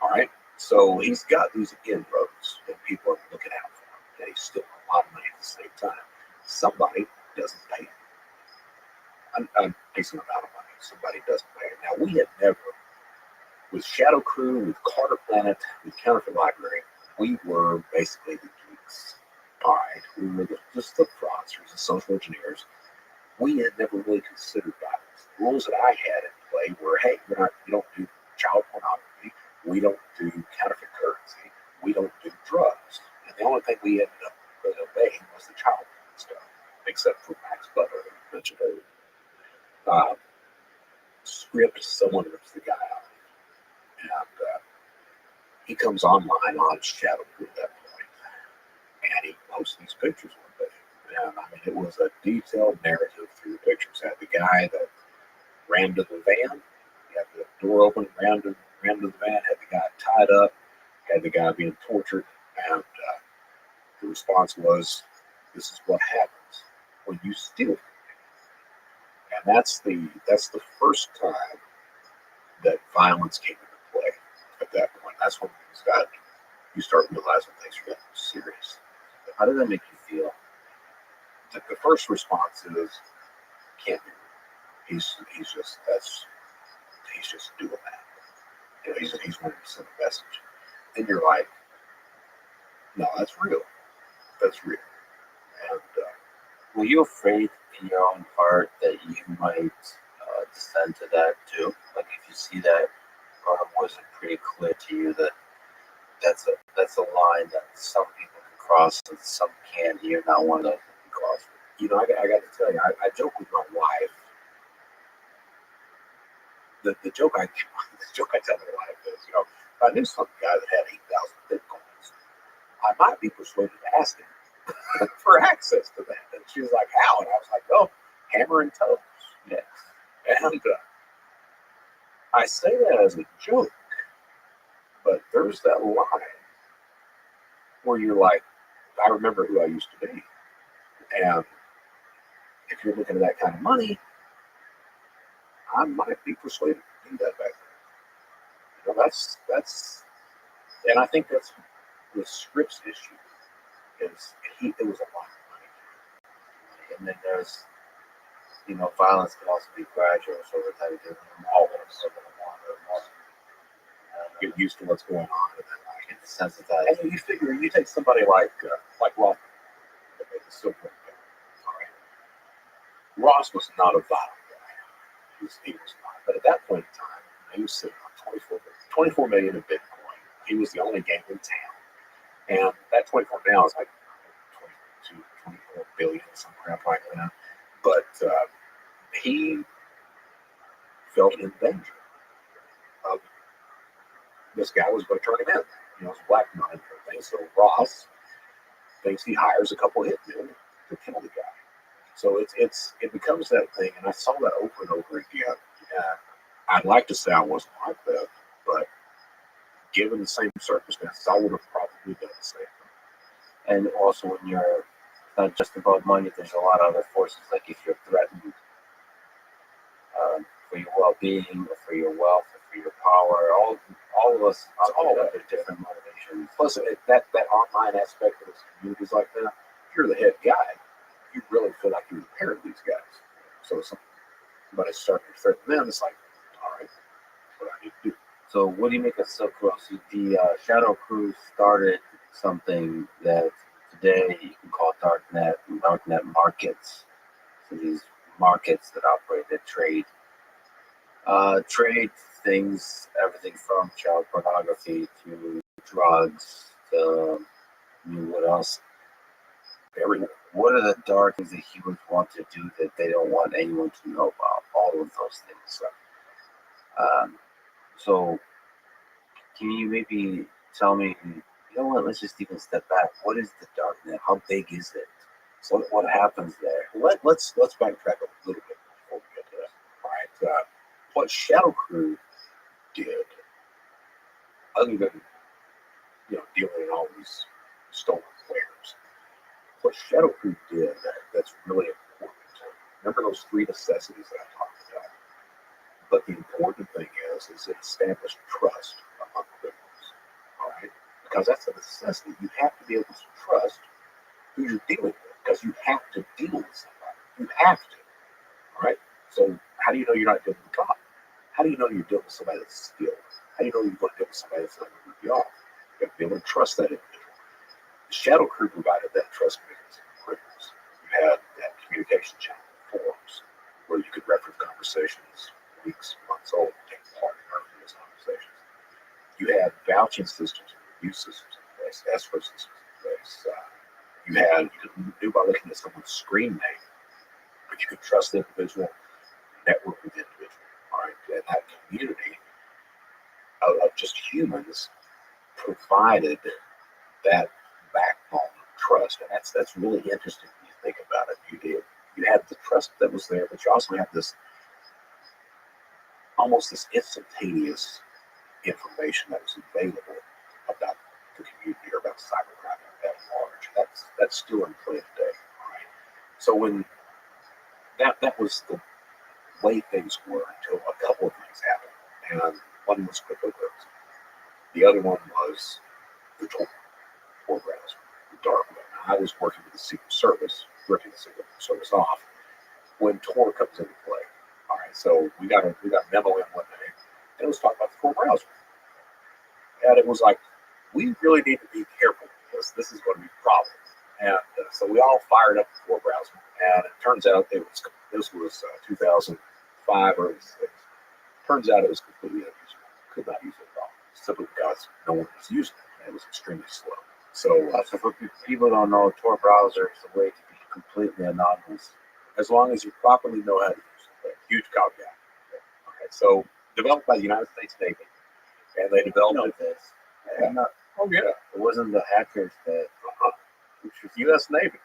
All right? So he's got these inroads, and people are looking out for him, and he's stealing a lot of money at the same time. Somebody doesn't pay him a decent amount of money. Somebody doesn't pay him. Now, we had never, with Shadow Crew, with Carter Planet, with Counterfeit Library, we were basically the geeks. All right, we were just the fraudsters, the social engineers. We had never really considered violence. The rules that I had in play were, hey, we don't do child pornography. We don't do counterfeit currency. We don't do drugs. And the only thing we ended up really obeying was the child stuff, except for Max Butler, that I mentioned earlier. Script, someone rips the guy out. And he comes online on Shadow Crew at that point, and he posts these pictures one day. And I mean, it was a detailed narrative through the pictures. Had the guy that ran to the van, he had the door open, ran to the van, had the guy tied up, had the guy being tortured, and the response was, "This is what happens when you steal from me." And that's the first time that violence came into play. At that point, that's when you start realizing things are getting serious. How did that make you feel? The first response is, can't be real. He's just doing that. You know, he's wanting to send a message. And you're like, no, that's real. That's real. And were you afraid in your own heart that you might descend to that too? Like if you see that, or was it pretty clear to you that that's a line that some people can cross and some can't? You're not one of those that can cross. you know, I got to tell you, I joke with my wife. The joke I tell my wife is, you know, if I knew some guy that had 8,000 bitcoins, I might be persuaded to ask him for access to that. And she was like, how? And I was like, oh, hammer and toes. Yeah. And I say that as a joke, but there's that line where you're like, I remember who I used to be. And if you're looking at that kind of money, I might be persuaded to do that back then. You know, that's, and I think that's the Scripps issue. It was a lot of money. And then there's, violence can also be gradual. So over time, you get used to what's going on, and then like get desensitized. and you figure you take somebody like Rothschild, the silver guy. All right, Ross was not a violent guy. He was not. But at that point in time, he was sitting on 24 million in Bitcoin. He was the only game in town, and that 24 now is like 22, 24 billion, some crap like that. But he felt in danger of this guy was going to turn him in. You know, it's black money and everything. So Ross thinks he hires a couple hitmen to kill the guy. So it becomes that thing, and I saw that over and over again. And I'd like to say I wasn't like that. given the same circumstances, I would have probably done the same thing. And also, when you're not just about money, there's a lot of other forces. Like if you're threatened for your well-being, or for your wealth, or for your power, all of us all have different motivations. Plus, that online aspect of this communities like that, if you're the head guy, you really feel like you're the parent of these guys. So if somebody's starting to threaten them, it's like, all right, what I need to do. So what do you make of Silk Road? So the Shadow Crew started something that today you can call darknet markets. So these markets that operate, that trade things, everything from child pornography to drugs to what else? What are the dark things that humans want to do that they don't want anyone to know about? All of those things. So can you maybe tell me, you know what, let's just even step back. What is the darknet? How big is it? So what happens there? Let's backtrack a little bit before we get to that. All right. What Shadow Crew did, other than dealing in all these stolen wares, what Shadow Crew did that's really important. Remember those three necessities that I talked about. But the important thing is it established trust among criminals. All right, because that's a necessity. You have to be able to trust who you're dealing with, because you have to deal with somebody. You have to. All right. So how do you know you're not dealing with God? How do you know you're dealing with somebody that's skilled? How do you know you're going to deal with somebody that's not going to rip you off? You have to be able to trust that individual. The Shadow Crew provided that trust mechanism for criminals. You had that communication channel, forums, where you could reference conversations weeks, months old, take part in those conversations. You had vouching systems and review systems in place, escrow systems in place. You knew by looking at someone's screen name, but you could trust the individual, network with the individual. All right, and that community of just humans provided that backbone of trust, and that's really interesting when you think about it. You had the trust that was there, but you also had this almost this instantaneous information that was available about the community or about cybercrime at large. That's still in play today. All right. So when that was the way things were until a couple of things happened, and one was cryptocurrency. The other one was the Tor browser, the dark web. I was working with the Secret Service, ripping the Secret Service off when Tor comes into play. All right, so we got a memo in one day, and it was talking about the Tor browser, and it was like, we really need to be careful because this is going to be a problem. And so we all fired up the Tor browser, and it turns out this was 2005 or 2006. Turns out it was completely unusable. Could not use it at all, simply because no one was using it, and it was extremely slow. So for people who don't know, Tor browser is a way to be completely anonymous. as long as you properly know how to use it, huge caveat. Okay, so developed by the United States Navy, and they developed this. Yeah. Oh yeah, It wasn't the hackers that. Which was U.S. Navy.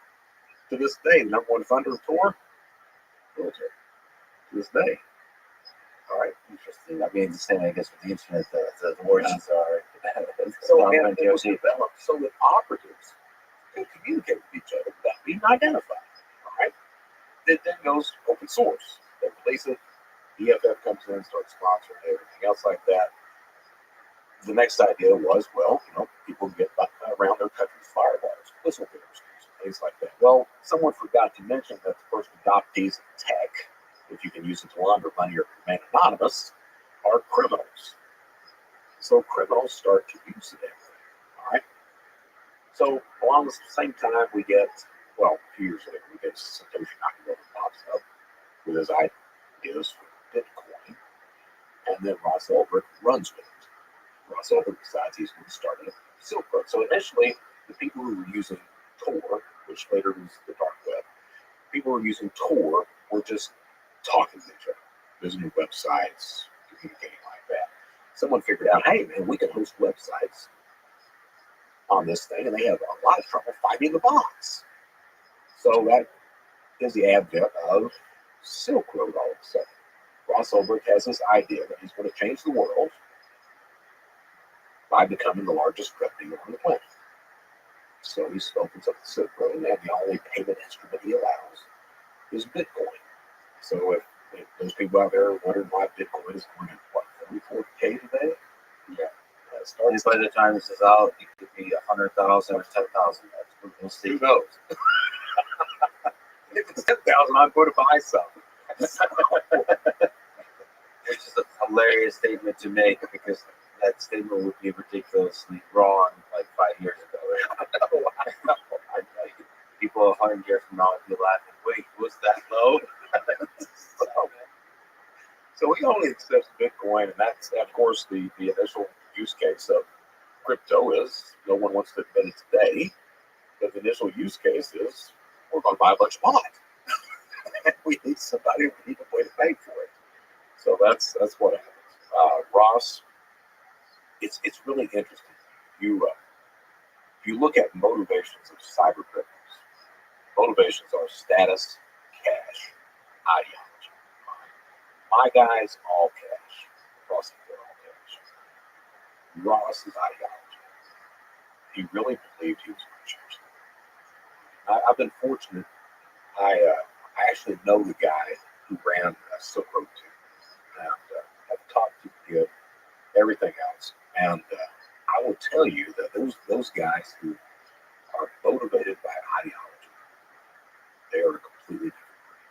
To this day, the number one funder of Tor, military. To this day. All right. Interesting. I mean, the same, I guess, with the internet, the origins are. So and it was developed so that operatives can communicate with each other without being identified. All right. It then goes open source. They release it. EFF comes in, starts sponsoring everything else like that. The next idea was, people get around their country's firewalls, whistleblowers, things like that. Well, someone forgot to mention that the first adoptees of tech, if you can use it to launder money or remain anonymous, are criminals. So criminals start to use it. All right. So along the same time, we get, a few years later, we get Satoshi Nakamoto pops up with his ideas for Bitcoin, and then Ross Ulbricht runs with it. Ross Ulbricht decides he's going to start a Silk Road. So initially, the people who were using Tor, which later was the dark web, people who were using Tor were just talking to each other, visiting websites, communicating like that. Someone figured out, hey man, we can host websites on this thing, and they have a lot of trouble finding the box. So that is the advent of Silk Road all of a sudden. Ross Ulbricht has this idea that he's going to change the world by becoming the largest drug dealer on the planet. So he opens up the Silk Road, and the only payment instrument he allows is Bitcoin. So if those people out there are wondering why Bitcoin is going at what, 44K today? Yeah. Starts By the time this is out, it could be 100,000 or 10,000. We'll see. who knows? If it's 10,000, I'm going to buy some. Which is a hilarious statement to make because that statement would be ridiculously wrong like 5 years ago. People 100 years from now would be laughing. Wait, was that low? So he only accepts Bitcoin, and that's, of course, the initial use case of crypto is no one wants to admit it today, but the initial use case is we're going to buy a bunch of pot. And we need somebody, we need a way to pay for it. So that's what happens. Ross, it's really interesting. You look at motivations of cyber criminals. Motivations are status, cash, ideology. My guys, all cash. Across the board, all cash. Ross's ideology. He really believed he was going to change things. I've been fortunate. I actually know the guy who ran Silk Road 2, and I've talked to him, everything else. And I will tell you that those guys who are motivated by ideology, they are a completely different breed.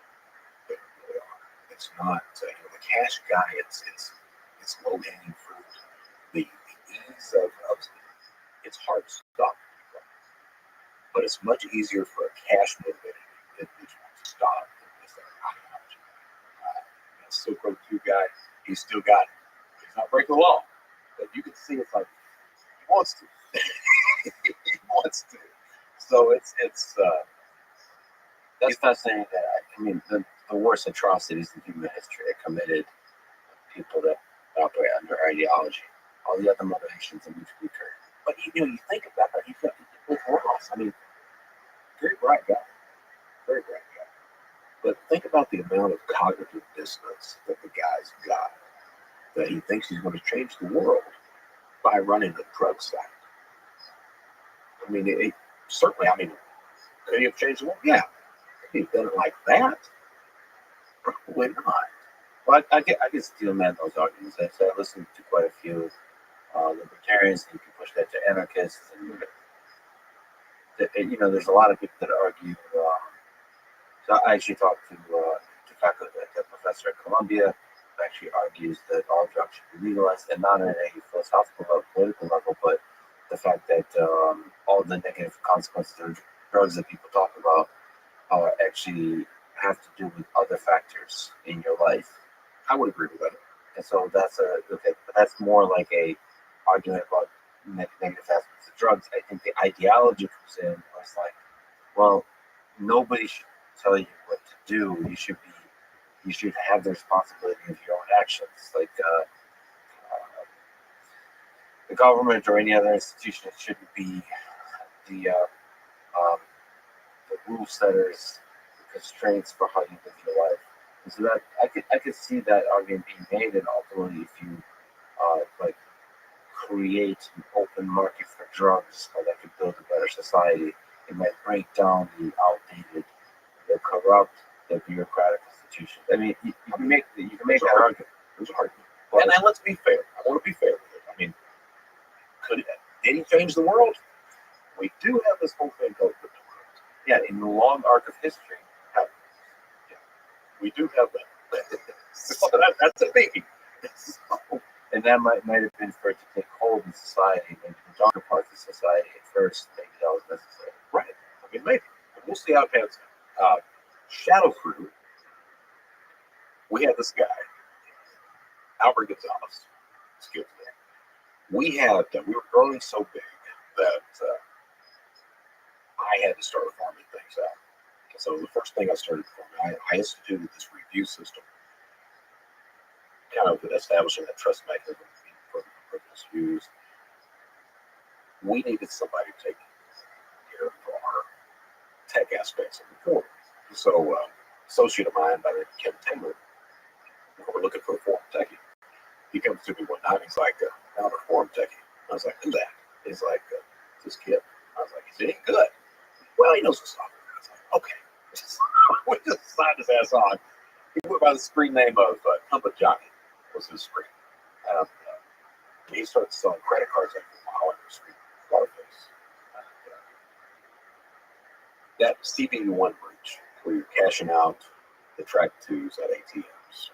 They really are. It's not the cash guy. It's low hanging fruit. The ease of it's hard to stop, but it's much easier for a cash motivated individual to stop than this ideology. Silk Road 2 guy, he's not breaking the law, but you can see it's like he wants to. He wants to. So it's That's fascinating. The worst atrocities in human history are committed by people that operate under ideology. All the other motivations are mutually current. But you think about that. He's got with Ross. I mean, very bright guy, very bright guy. But think about the amount of cognitive dissonance that the guy's got. That he thinks he's going to change the world by running a drug site. I mean, certainly. I mean, could he have changed the world? Yeah. Could he have done it like that? Probably not. Well, I get Steel Man those arguments. I listened to quite a few libertarians, and you can push that to anarchists. And there's a lot of people that argue. So I actually talked to faculty, a professor at Columbia, who actually argues that all drugs should be legalized, and not at a philosophical level, political level, but the fact that all the negative consequences of drugs that people talk about actually have to do with other factors in your life. I would agree with that. And so that's more like a argument about negative aspects of drugs. I think the ideology comes in where it's like, well, nobody should tell you what to do. You should have the responsibility of your own actions. Like the government or any other institution shouldn't be the rule setters, the constraints for how you live your life. And so that I could see that argument being made, and ultimately, if you create an open market for drugs, that could build a better society. It might break down the outdated, the corrupt, the bureaucratic institutions. I mean, you can make that argument. There's an argument. And then let's be fair. I want to be fair with it. I mean, did he change the world? We do have this whole thing called cryptocurrency. Yeah, in the long arc of history, we do have that. So that's a biggie. And that might have been for it to take hold in society, maybe the darker parts of society at first. Maybe that was necessary. Right. I mean, maybe. We'll see how it pans out. Shadow Crew, we had this guy, Albert Gonzalez. Excuse me. We were growing so big that I had to start farming things out. So the first thing I started farming, I instituted this review system, kind of establishing that trust mechanism for criminals use. We needed somebody to take care of our tech aspects of the forum. So, associate of mine by the name of Kevin Taylor, we're looking for a forum techie. He comes to me one night, he's like, I'm a forum techie. I was like, who's that? He's like, this kid. I was like, is he good? Well, he knows the song. I was like, okay. We just signed his ass on. He went by the screen name of Humpa Johnny was his screen. And he started selling credit cards after a while on the screen. Scarface. That CB1 breach where you're cashing out the track twos at ATMs,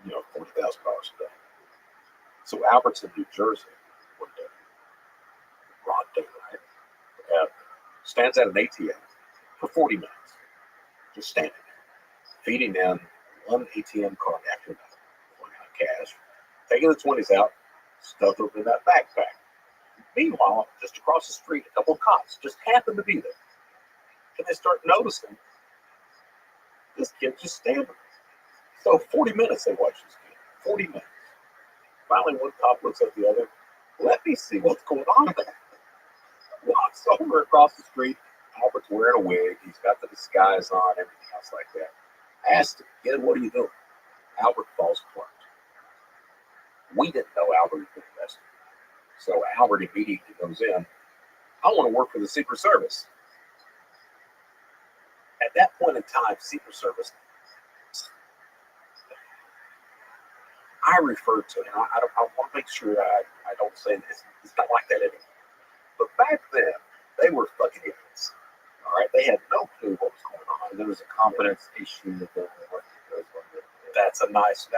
$40,000 a day. So Albert's in New Jersey one day, broad daylight, stands at an ATM for 40 minutes, just standing there, feeding in one ATM card after another, pulling out cash, taking the 20s out, stuffed them in that backpack. Meanwhile, just across the street, a couple of cops just happened to be there. And they start noticing this kid just standing there. So 40 minutes they watch this kid. 40 minutes. Finally, one cop looks at the other. Let me see what's going on there. Walks over across the street. Albert's wearing a wig. He's got the disguise on, everything else like that. Asked him, kid, what are you doing? Albert falls apart. We didn't know Albert had been arrested. So Albert immediately goes in. I want to work for the Secret Service. At that point in time, Secret Service, I refer to, and I want to make sure I don't say this. It's not like that anymore. But back then, they were fucking idiots. All right, they had no clue what was going on. There was a competence issue with the That's a nice.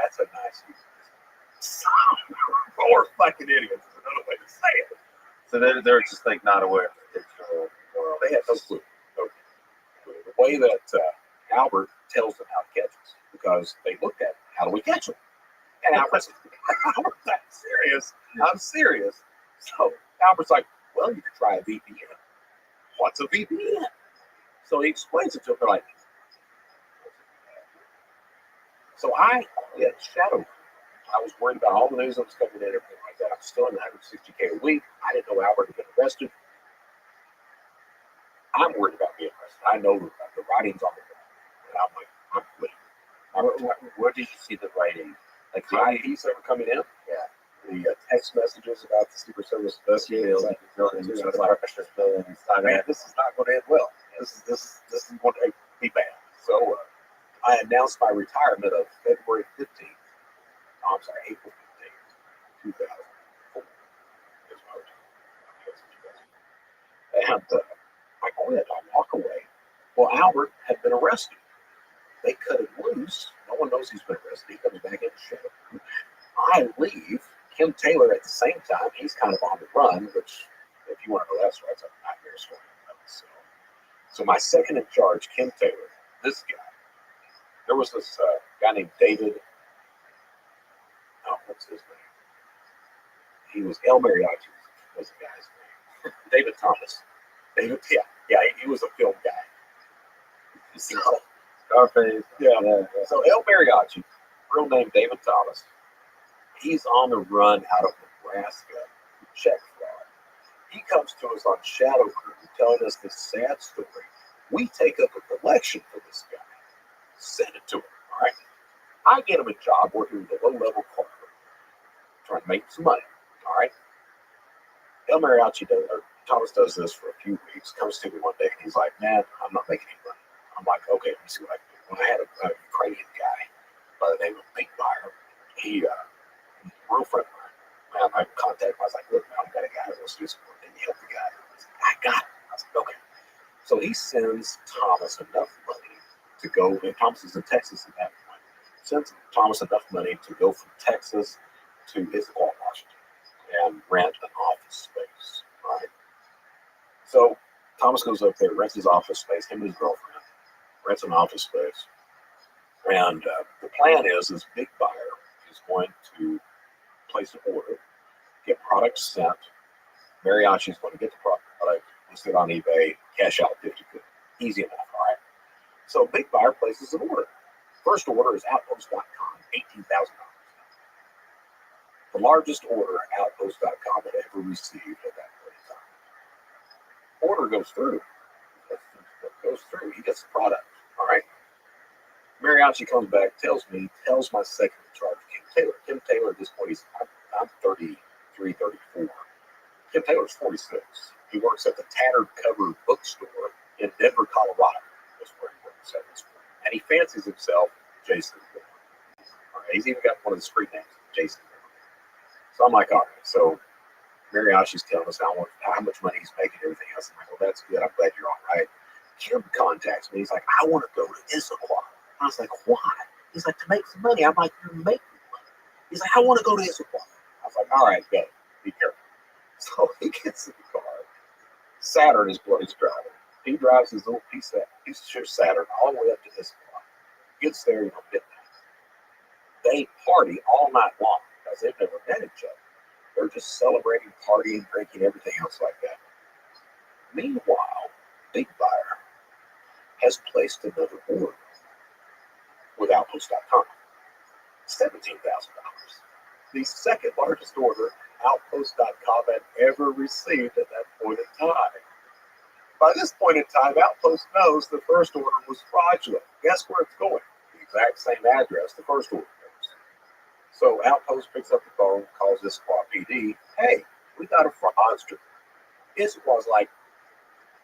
Or fucking idiots is another way to say it. So they're just like not aware of the digital world. They had no clue. The way that Albert tells them how to catch us, because they looked at how do we catch them, and Albert's I'm serious. I'm serious. So Albert's like, well, you could try a VPN. What's a VPN? So he explains it to them. They're like, so I had shadow. I was worried about all the news that was coming in, everything like that. I'm still in 160K a week. I didn't know Albert had been arrested. I'm worried about being arrested. I know the writing's on the wall. And I'm like, I'm quitting. Where did you see the writing? Like He's ever coming in? Yeah. The text messages about the Secret Service investigating. Buildings, Man, this is not going to end well. This is going to be bad. So I announced my retirement of February 15th. I'm sorry, April 15th, 2004. Is my retirement. And I quit. I walk away. Well, Albert had been arrested. They cut him loose. No one knows he's been arrested. He comes back in the show. I leave. Kim Taylor at the same time. He's kind of on the run, which, if you want to know, that's a nightmare story. So my second in charge, Kim Taylor, this guy. There was this guy named David. Oh, what's his name? He was El Mariachi was the guy's name. David Thomas. Yeah, he was a film guy. So, Scarface. yeah. So El Mariachi, real name David Thomas, he's on the run out of Nebraska to check fraud. He comes to us on Shadow Crew telling us this sad story. We take up a collection for this guy, send it to him, all right? I get him a job working with a low-level corporate, trying to make some money, all right? El Mariachi Thomas does this for a few weeks, comes to me one day, and he's like, man, I'm not making any money. I'm like, okay, let me see what I can do. When I had a Ukrainian guy by the name of Big Buyer, he, real friend of mine, I contacted him. I was like, look, man, I've got a guy that wants to do some work. Can you help the guy? He's like, I got it. I was like, okay. So he sends Thomas enough money to go, and Thomas is in Texas at that point, sends Thomas enough money to go from Texas to Issaquah, Washington, and rent an office space, right? So Thomas goes up there, rents his office space, him and his girlfriend, rents an office space. And the plan is Big Buyer is going to place an order, get products sent. Mariachi's going to get the product, list it on eBay, cash out 50 quid. Easy enough, all right? So Big Buyer places an order. First order is Outpost.com, $18,000. The largest order Outpost.com had ever received at that point in time. Order goes through. He gets the product, all right? Mariachi comes back, tells my second in charge, Kim Taylor. Kim Taylor at this point, I'm 33, 34. Kim Taylor's 46. He works at the Tattered Cover Bookstore in Denver, Colorado. That's where he works at this point. And he fancies himself Jason Bourne. All right, he's even got one of the street names, Jason Bourne. So I'm like, all right. So Mariachi's telling us how much money he's making and everything else. I'm like, well, that's good. I'm glad you're all right. Kim contacts me. He's like, I want to go to Issaquah. I was like, why? He's like, to make some money. I'm like, you're making money. He's like, I want to go to Issaquah. I was like, all right, go. Be careful. So he gets in the car. Saturn is what he's driving. He drives his little piece of shit Saturn all the way up to Issaquah. Gets there, midnight. They party all night long because they've never met each other. They're just celebrating, partying, drinking, everything else like that. Meanwhile, Big Buyer has placed another order with Outpost.com. $17,000. The second largest order Outpost.com had ever received at that point in time. By this point in time, Outpost knows the first order was fraudulent. Guess where it's going? The exact same address the first order goes. So Outpost picks up the phone, calls Issaquah PD. Hey, we got a fraudster. Issaquah's like,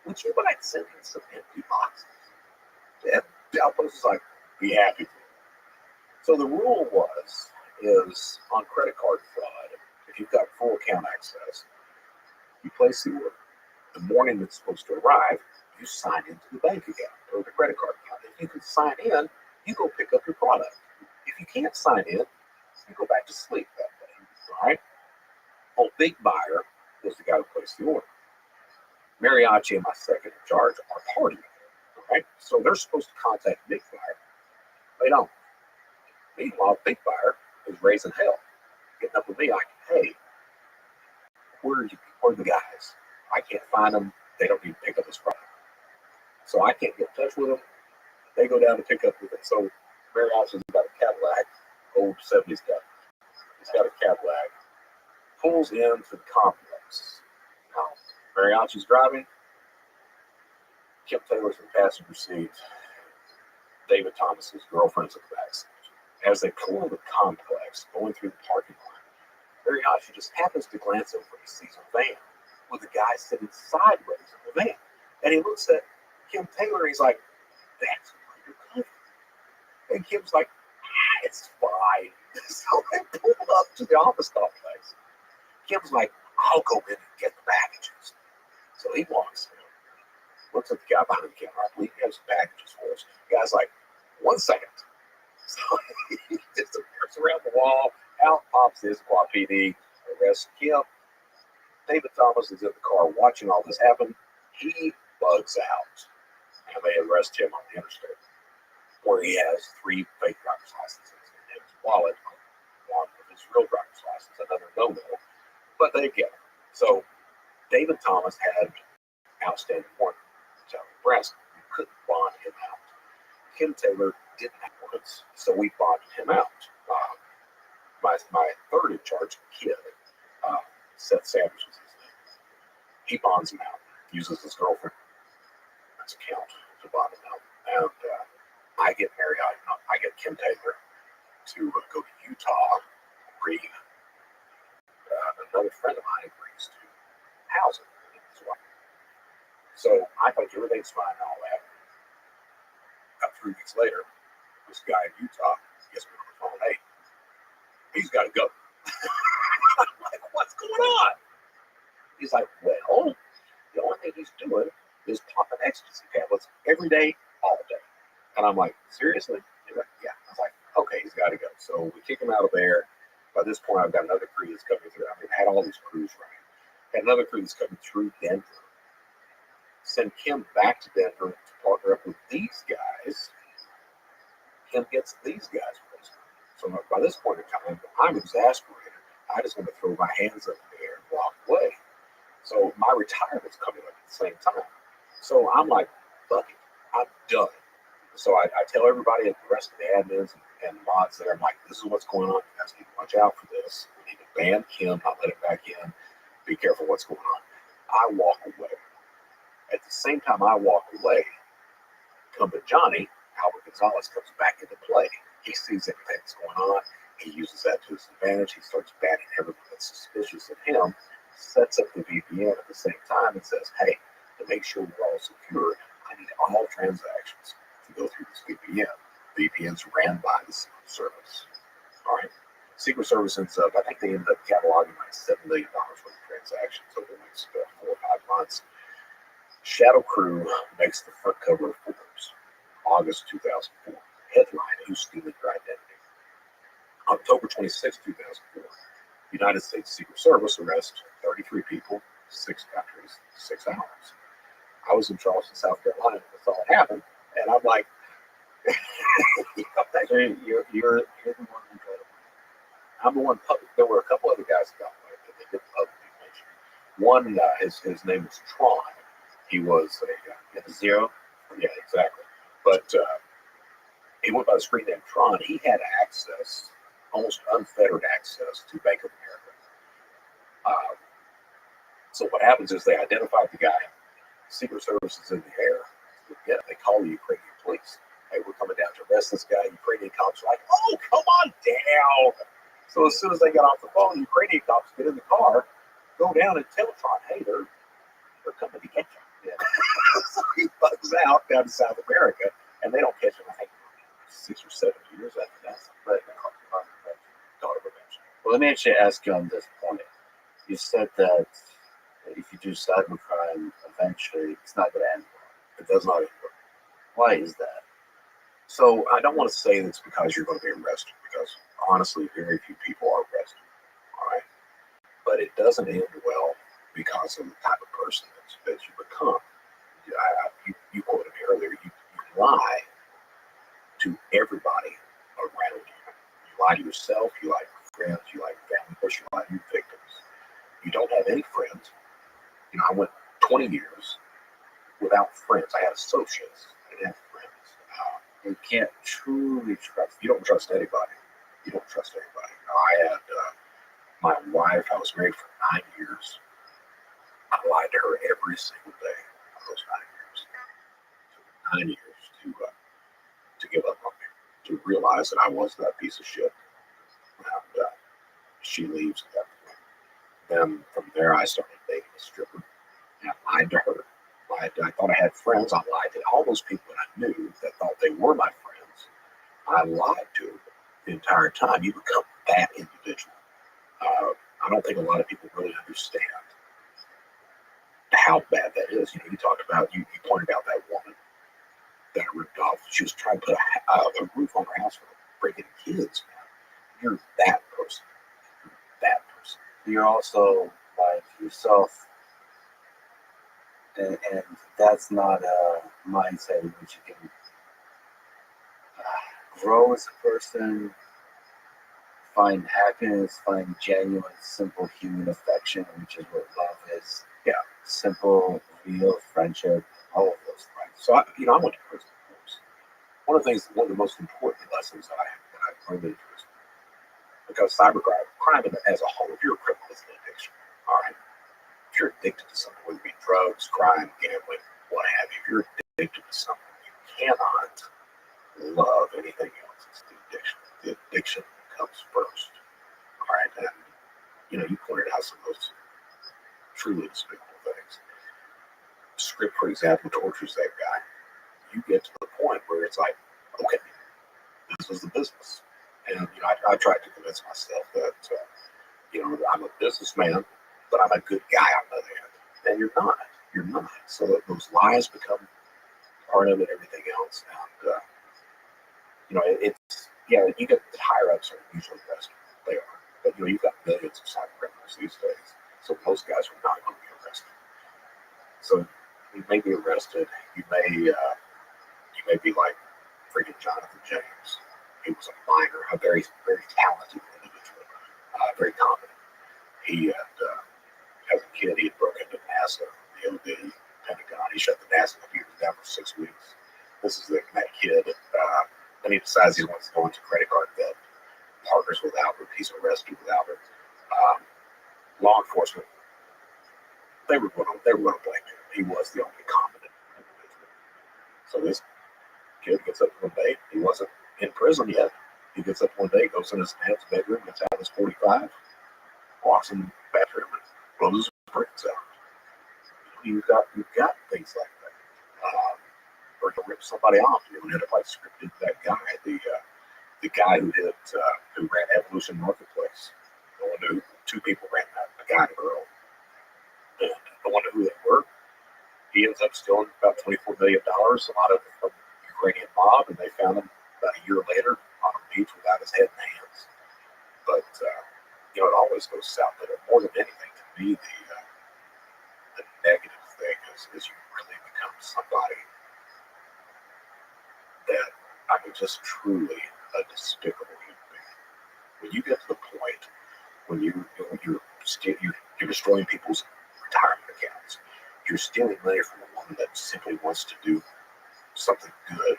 would you mind sending some empty boxes? And Outpost is like, be happy to. So the rule is on credit card fraud, if you've got full account access, you place the order. The morning it's supposed to arrive, you sign into the bank account or the credit card account. If you can sign in, you go pick up your product. If you can't sign in, you go back to sleep that day. All right? Well, Big Buyer was the guy who placed the order. Mariachi and my second in charge are partying. All right? So they're supposed to contact Big Buyer. They don't. Meanwhile, Big Buyer is raising hell. Getting up with me like, hey, where are the guys? I can't find them. They don't even pick up this product. So I can't get in touch with them. They go down to pick up with it. So Mariachi's got a Cadillac, old 70s guy. He's got a Cadillac. Pulls into the complex. Now, Mariachi's driving. Kim Taylor's in the passenger seat. David Thomas's girlfriend's in the back seat. As they pull into the complex, going through the parking lot, Mariachi just happens to glance over and he sees a van with a guy sitting sideways in the van. And he looks at Kim Taylor and he's like, that's undercover. And Kim's like, it's fine. So they pull up to the office complex. Kim's like, I'll go in and get the packages. So he walks in, looks at the guy behind the counter. I believe he has some packages for us. The guy's like, 1 second. So he disappears around the wall. Out pops the Issaquah PD, arrests Kim. David Thomas is in the car watching all this happen. He bugs out. And they arrest him on the interstate, where he has 3 fake driver's licenses in his wallet, one with his real driver's license, another no-no. But they get him. So David Thomas had outstanding warrant to Nebraska. We couldn't bond him out. Kim Taylor didn't have warrants, so we bonded him out. My third in charge, kid, Seth Sanders was his name. He bonds him out, uses his girlfriend as account to bond him out. And I get Kim Taylor to go to Utah, bring another friend of mine agrees to house him and his wife. So I think everything's fine and all that. About 3 weeks later, this guy in Utah gets me on the phone. Hey, he's got to go. I'm like, what's going on? He's like, well, the only thing he's doing is popping ecstasy tablets every day, all day. And I'm like, seriously? He's like, yeah. I was like, okay, he's got to go. So we kick him out of there. By this point, I've got another crew that's coming through. I mean, I had all these crews running. Had another crew that's coming through Denver. Send Kim back to Denver to partner up with these guys. Kim gets these guys arrested. So by this point in time, I'm exasperated. I just want to throw my hands up in the air and walk away. So my retirement's coming up at the same time. So I'm like, fuck it, I'm done. So I tell everybody, the rest of the admins and mods there, I'm like, this is what's going on. You guys need to watch out for this. We need to ban Kim, not let it back in. Be careful what's going on. I walk away. At the same time I walk away, Incumbent Johnny, Albert Gonzalez, comes back into play. He sees everything that's going on. He uses that to his advantage. He starts banning everyone that's suspicious of him. sets up the VPN at the same time and says, hey, to make sure we're all secure, I need all transactions to go through this VPN. VPN's ran by the Secret Service. All right. Secret Service ends up, I think they ended up cataloging like $7 million worth of transactions over the next 4 or 5 months. Shadow Crew makes the front cover of Forbes, August 2004. Headline, Who's Stealing Your Identity? October 26, 2004. United States Secret Service arrests 33 people, 6 countries, 6 hours. I was in Charleston, South Carolina when this all happened, and I'm like, So you're the one who got it. I'm the one. There were a couple other guys that got away, but they didn't publicly mention. One, his name was Tron. He was a Zero. yeah, exactly. But he went by the screen name Tron. He had access, almost unfettered access to Bank of America. So what happens is they identify the guy. Secret Service is in the air. Yeah, they call the Ukrainian police. Hey, we're coming down to arrest this guy. Ukrainian cops are like, oh, come on down. So as soon as they got off the phone, Ukrainian cops get in the car, go down and tell Tron, hey, they're coming to get you. Yeah. So he bugs out down to South America, and they don't catch him, I think, 6 or 7 years after that. But caught him eventually. Well, let me actually ask you on this point. You said that if you do cybercrime, eventually it's not going to end well. It does not end well. Why is that? So I don't want to say that's because you're going to be arrested, because honestly, very few people are arrested. All right, but it doesn't end well because of the type of person that you become. You quoted me earlier. You lie to everybody around you. You lie to yourself. You lie to your friends. You lie to your family. Of course, you lie to your victims. You don't have any friends. You know, I went 20 years without friends. I had associates. I didn't have friends. You can't truly trust. You don't trust anybody. You don't trust anybody. I had my wife. I was married for 9 years. I lied to her every single day of those 9 years. It took 9 years to give up on me, to realize that I was that piece of shit. And she leaves at that point. Then from there, I started dating a stripper. And I lied to her. I thought I had friends. I lied to all those people that I knew that thought they were my friends. I lied to them the entire time. You become that individual. I don't think a lot of people really understand how bad that is. You know, you pointed out that woman that ripped off. She was trying to put a roof on her house for freaking kids, man. You're that person. You're that person. You're also lying to yourself. And that's not a mindset in which you can grow as a person, find happiness, find genuine, simple human affection, which is what love is. Yeah. Simple, real friendship, all of those things. So I went to prison. One of the most important lessons that I learned in prison, because crime as a whole, if you're a criminal, it's an addiction. All right. If you're addicted to something, whether it be drugs, crime, gambling, what have you, if you're addicted to something, you cannot love anything else. It's the addiction. The addiction comes first. All right. And you pointed out some of those truly despicable things. Script, for example, tortures that guy. You get to the point where it's like, okay, this was the business. And I tried to convince myself that I'm a businessman, but I'm a good guy on the other hand. And you're not. You're not. So those lies become part of it, everything else. And you get the higher ups are usually arrested. They are. But you've got millions of cyber criminals these days. So most guys are not going to be arrested. So you may be arrested. You may be like freaking Jonathan James. He was a miner, a very, very talented individual, very competent. He had, as a kid, he had broken into NASA, the OD, Pentagon. He shut the NASA computers down for 6 weeks. This is that kid. Then he decides he wants to go into credit card debt. Partners with Albert. He's arrested with Albert. Law enforcement. They were going to blame him. He was the only competent individual. So this kid gets up one day. He wasn't in prison yet. He gets up one day, goes in his dad's bedroom, gets out his 45, walks in the bathroom, and blows his brains out. You've got things like that. Or you rip somebody off. You end up like scripted that guy, the guy who ran Evolution Marketplace. No one knew two people ran that, a guy and a girl. And no one knew who they were. He ends up stealing about $24 million, a lot of it from the Ukrainian mob, and they found him about a year later on a beach without his head in the hands. But it always goes south. But more than anything, to me, the negative thing is you really become somebody that just truly a despicable human being. When you get to the point when you're destroying people's retirement accounts, you're stealing money from a woman that simply wants to do something good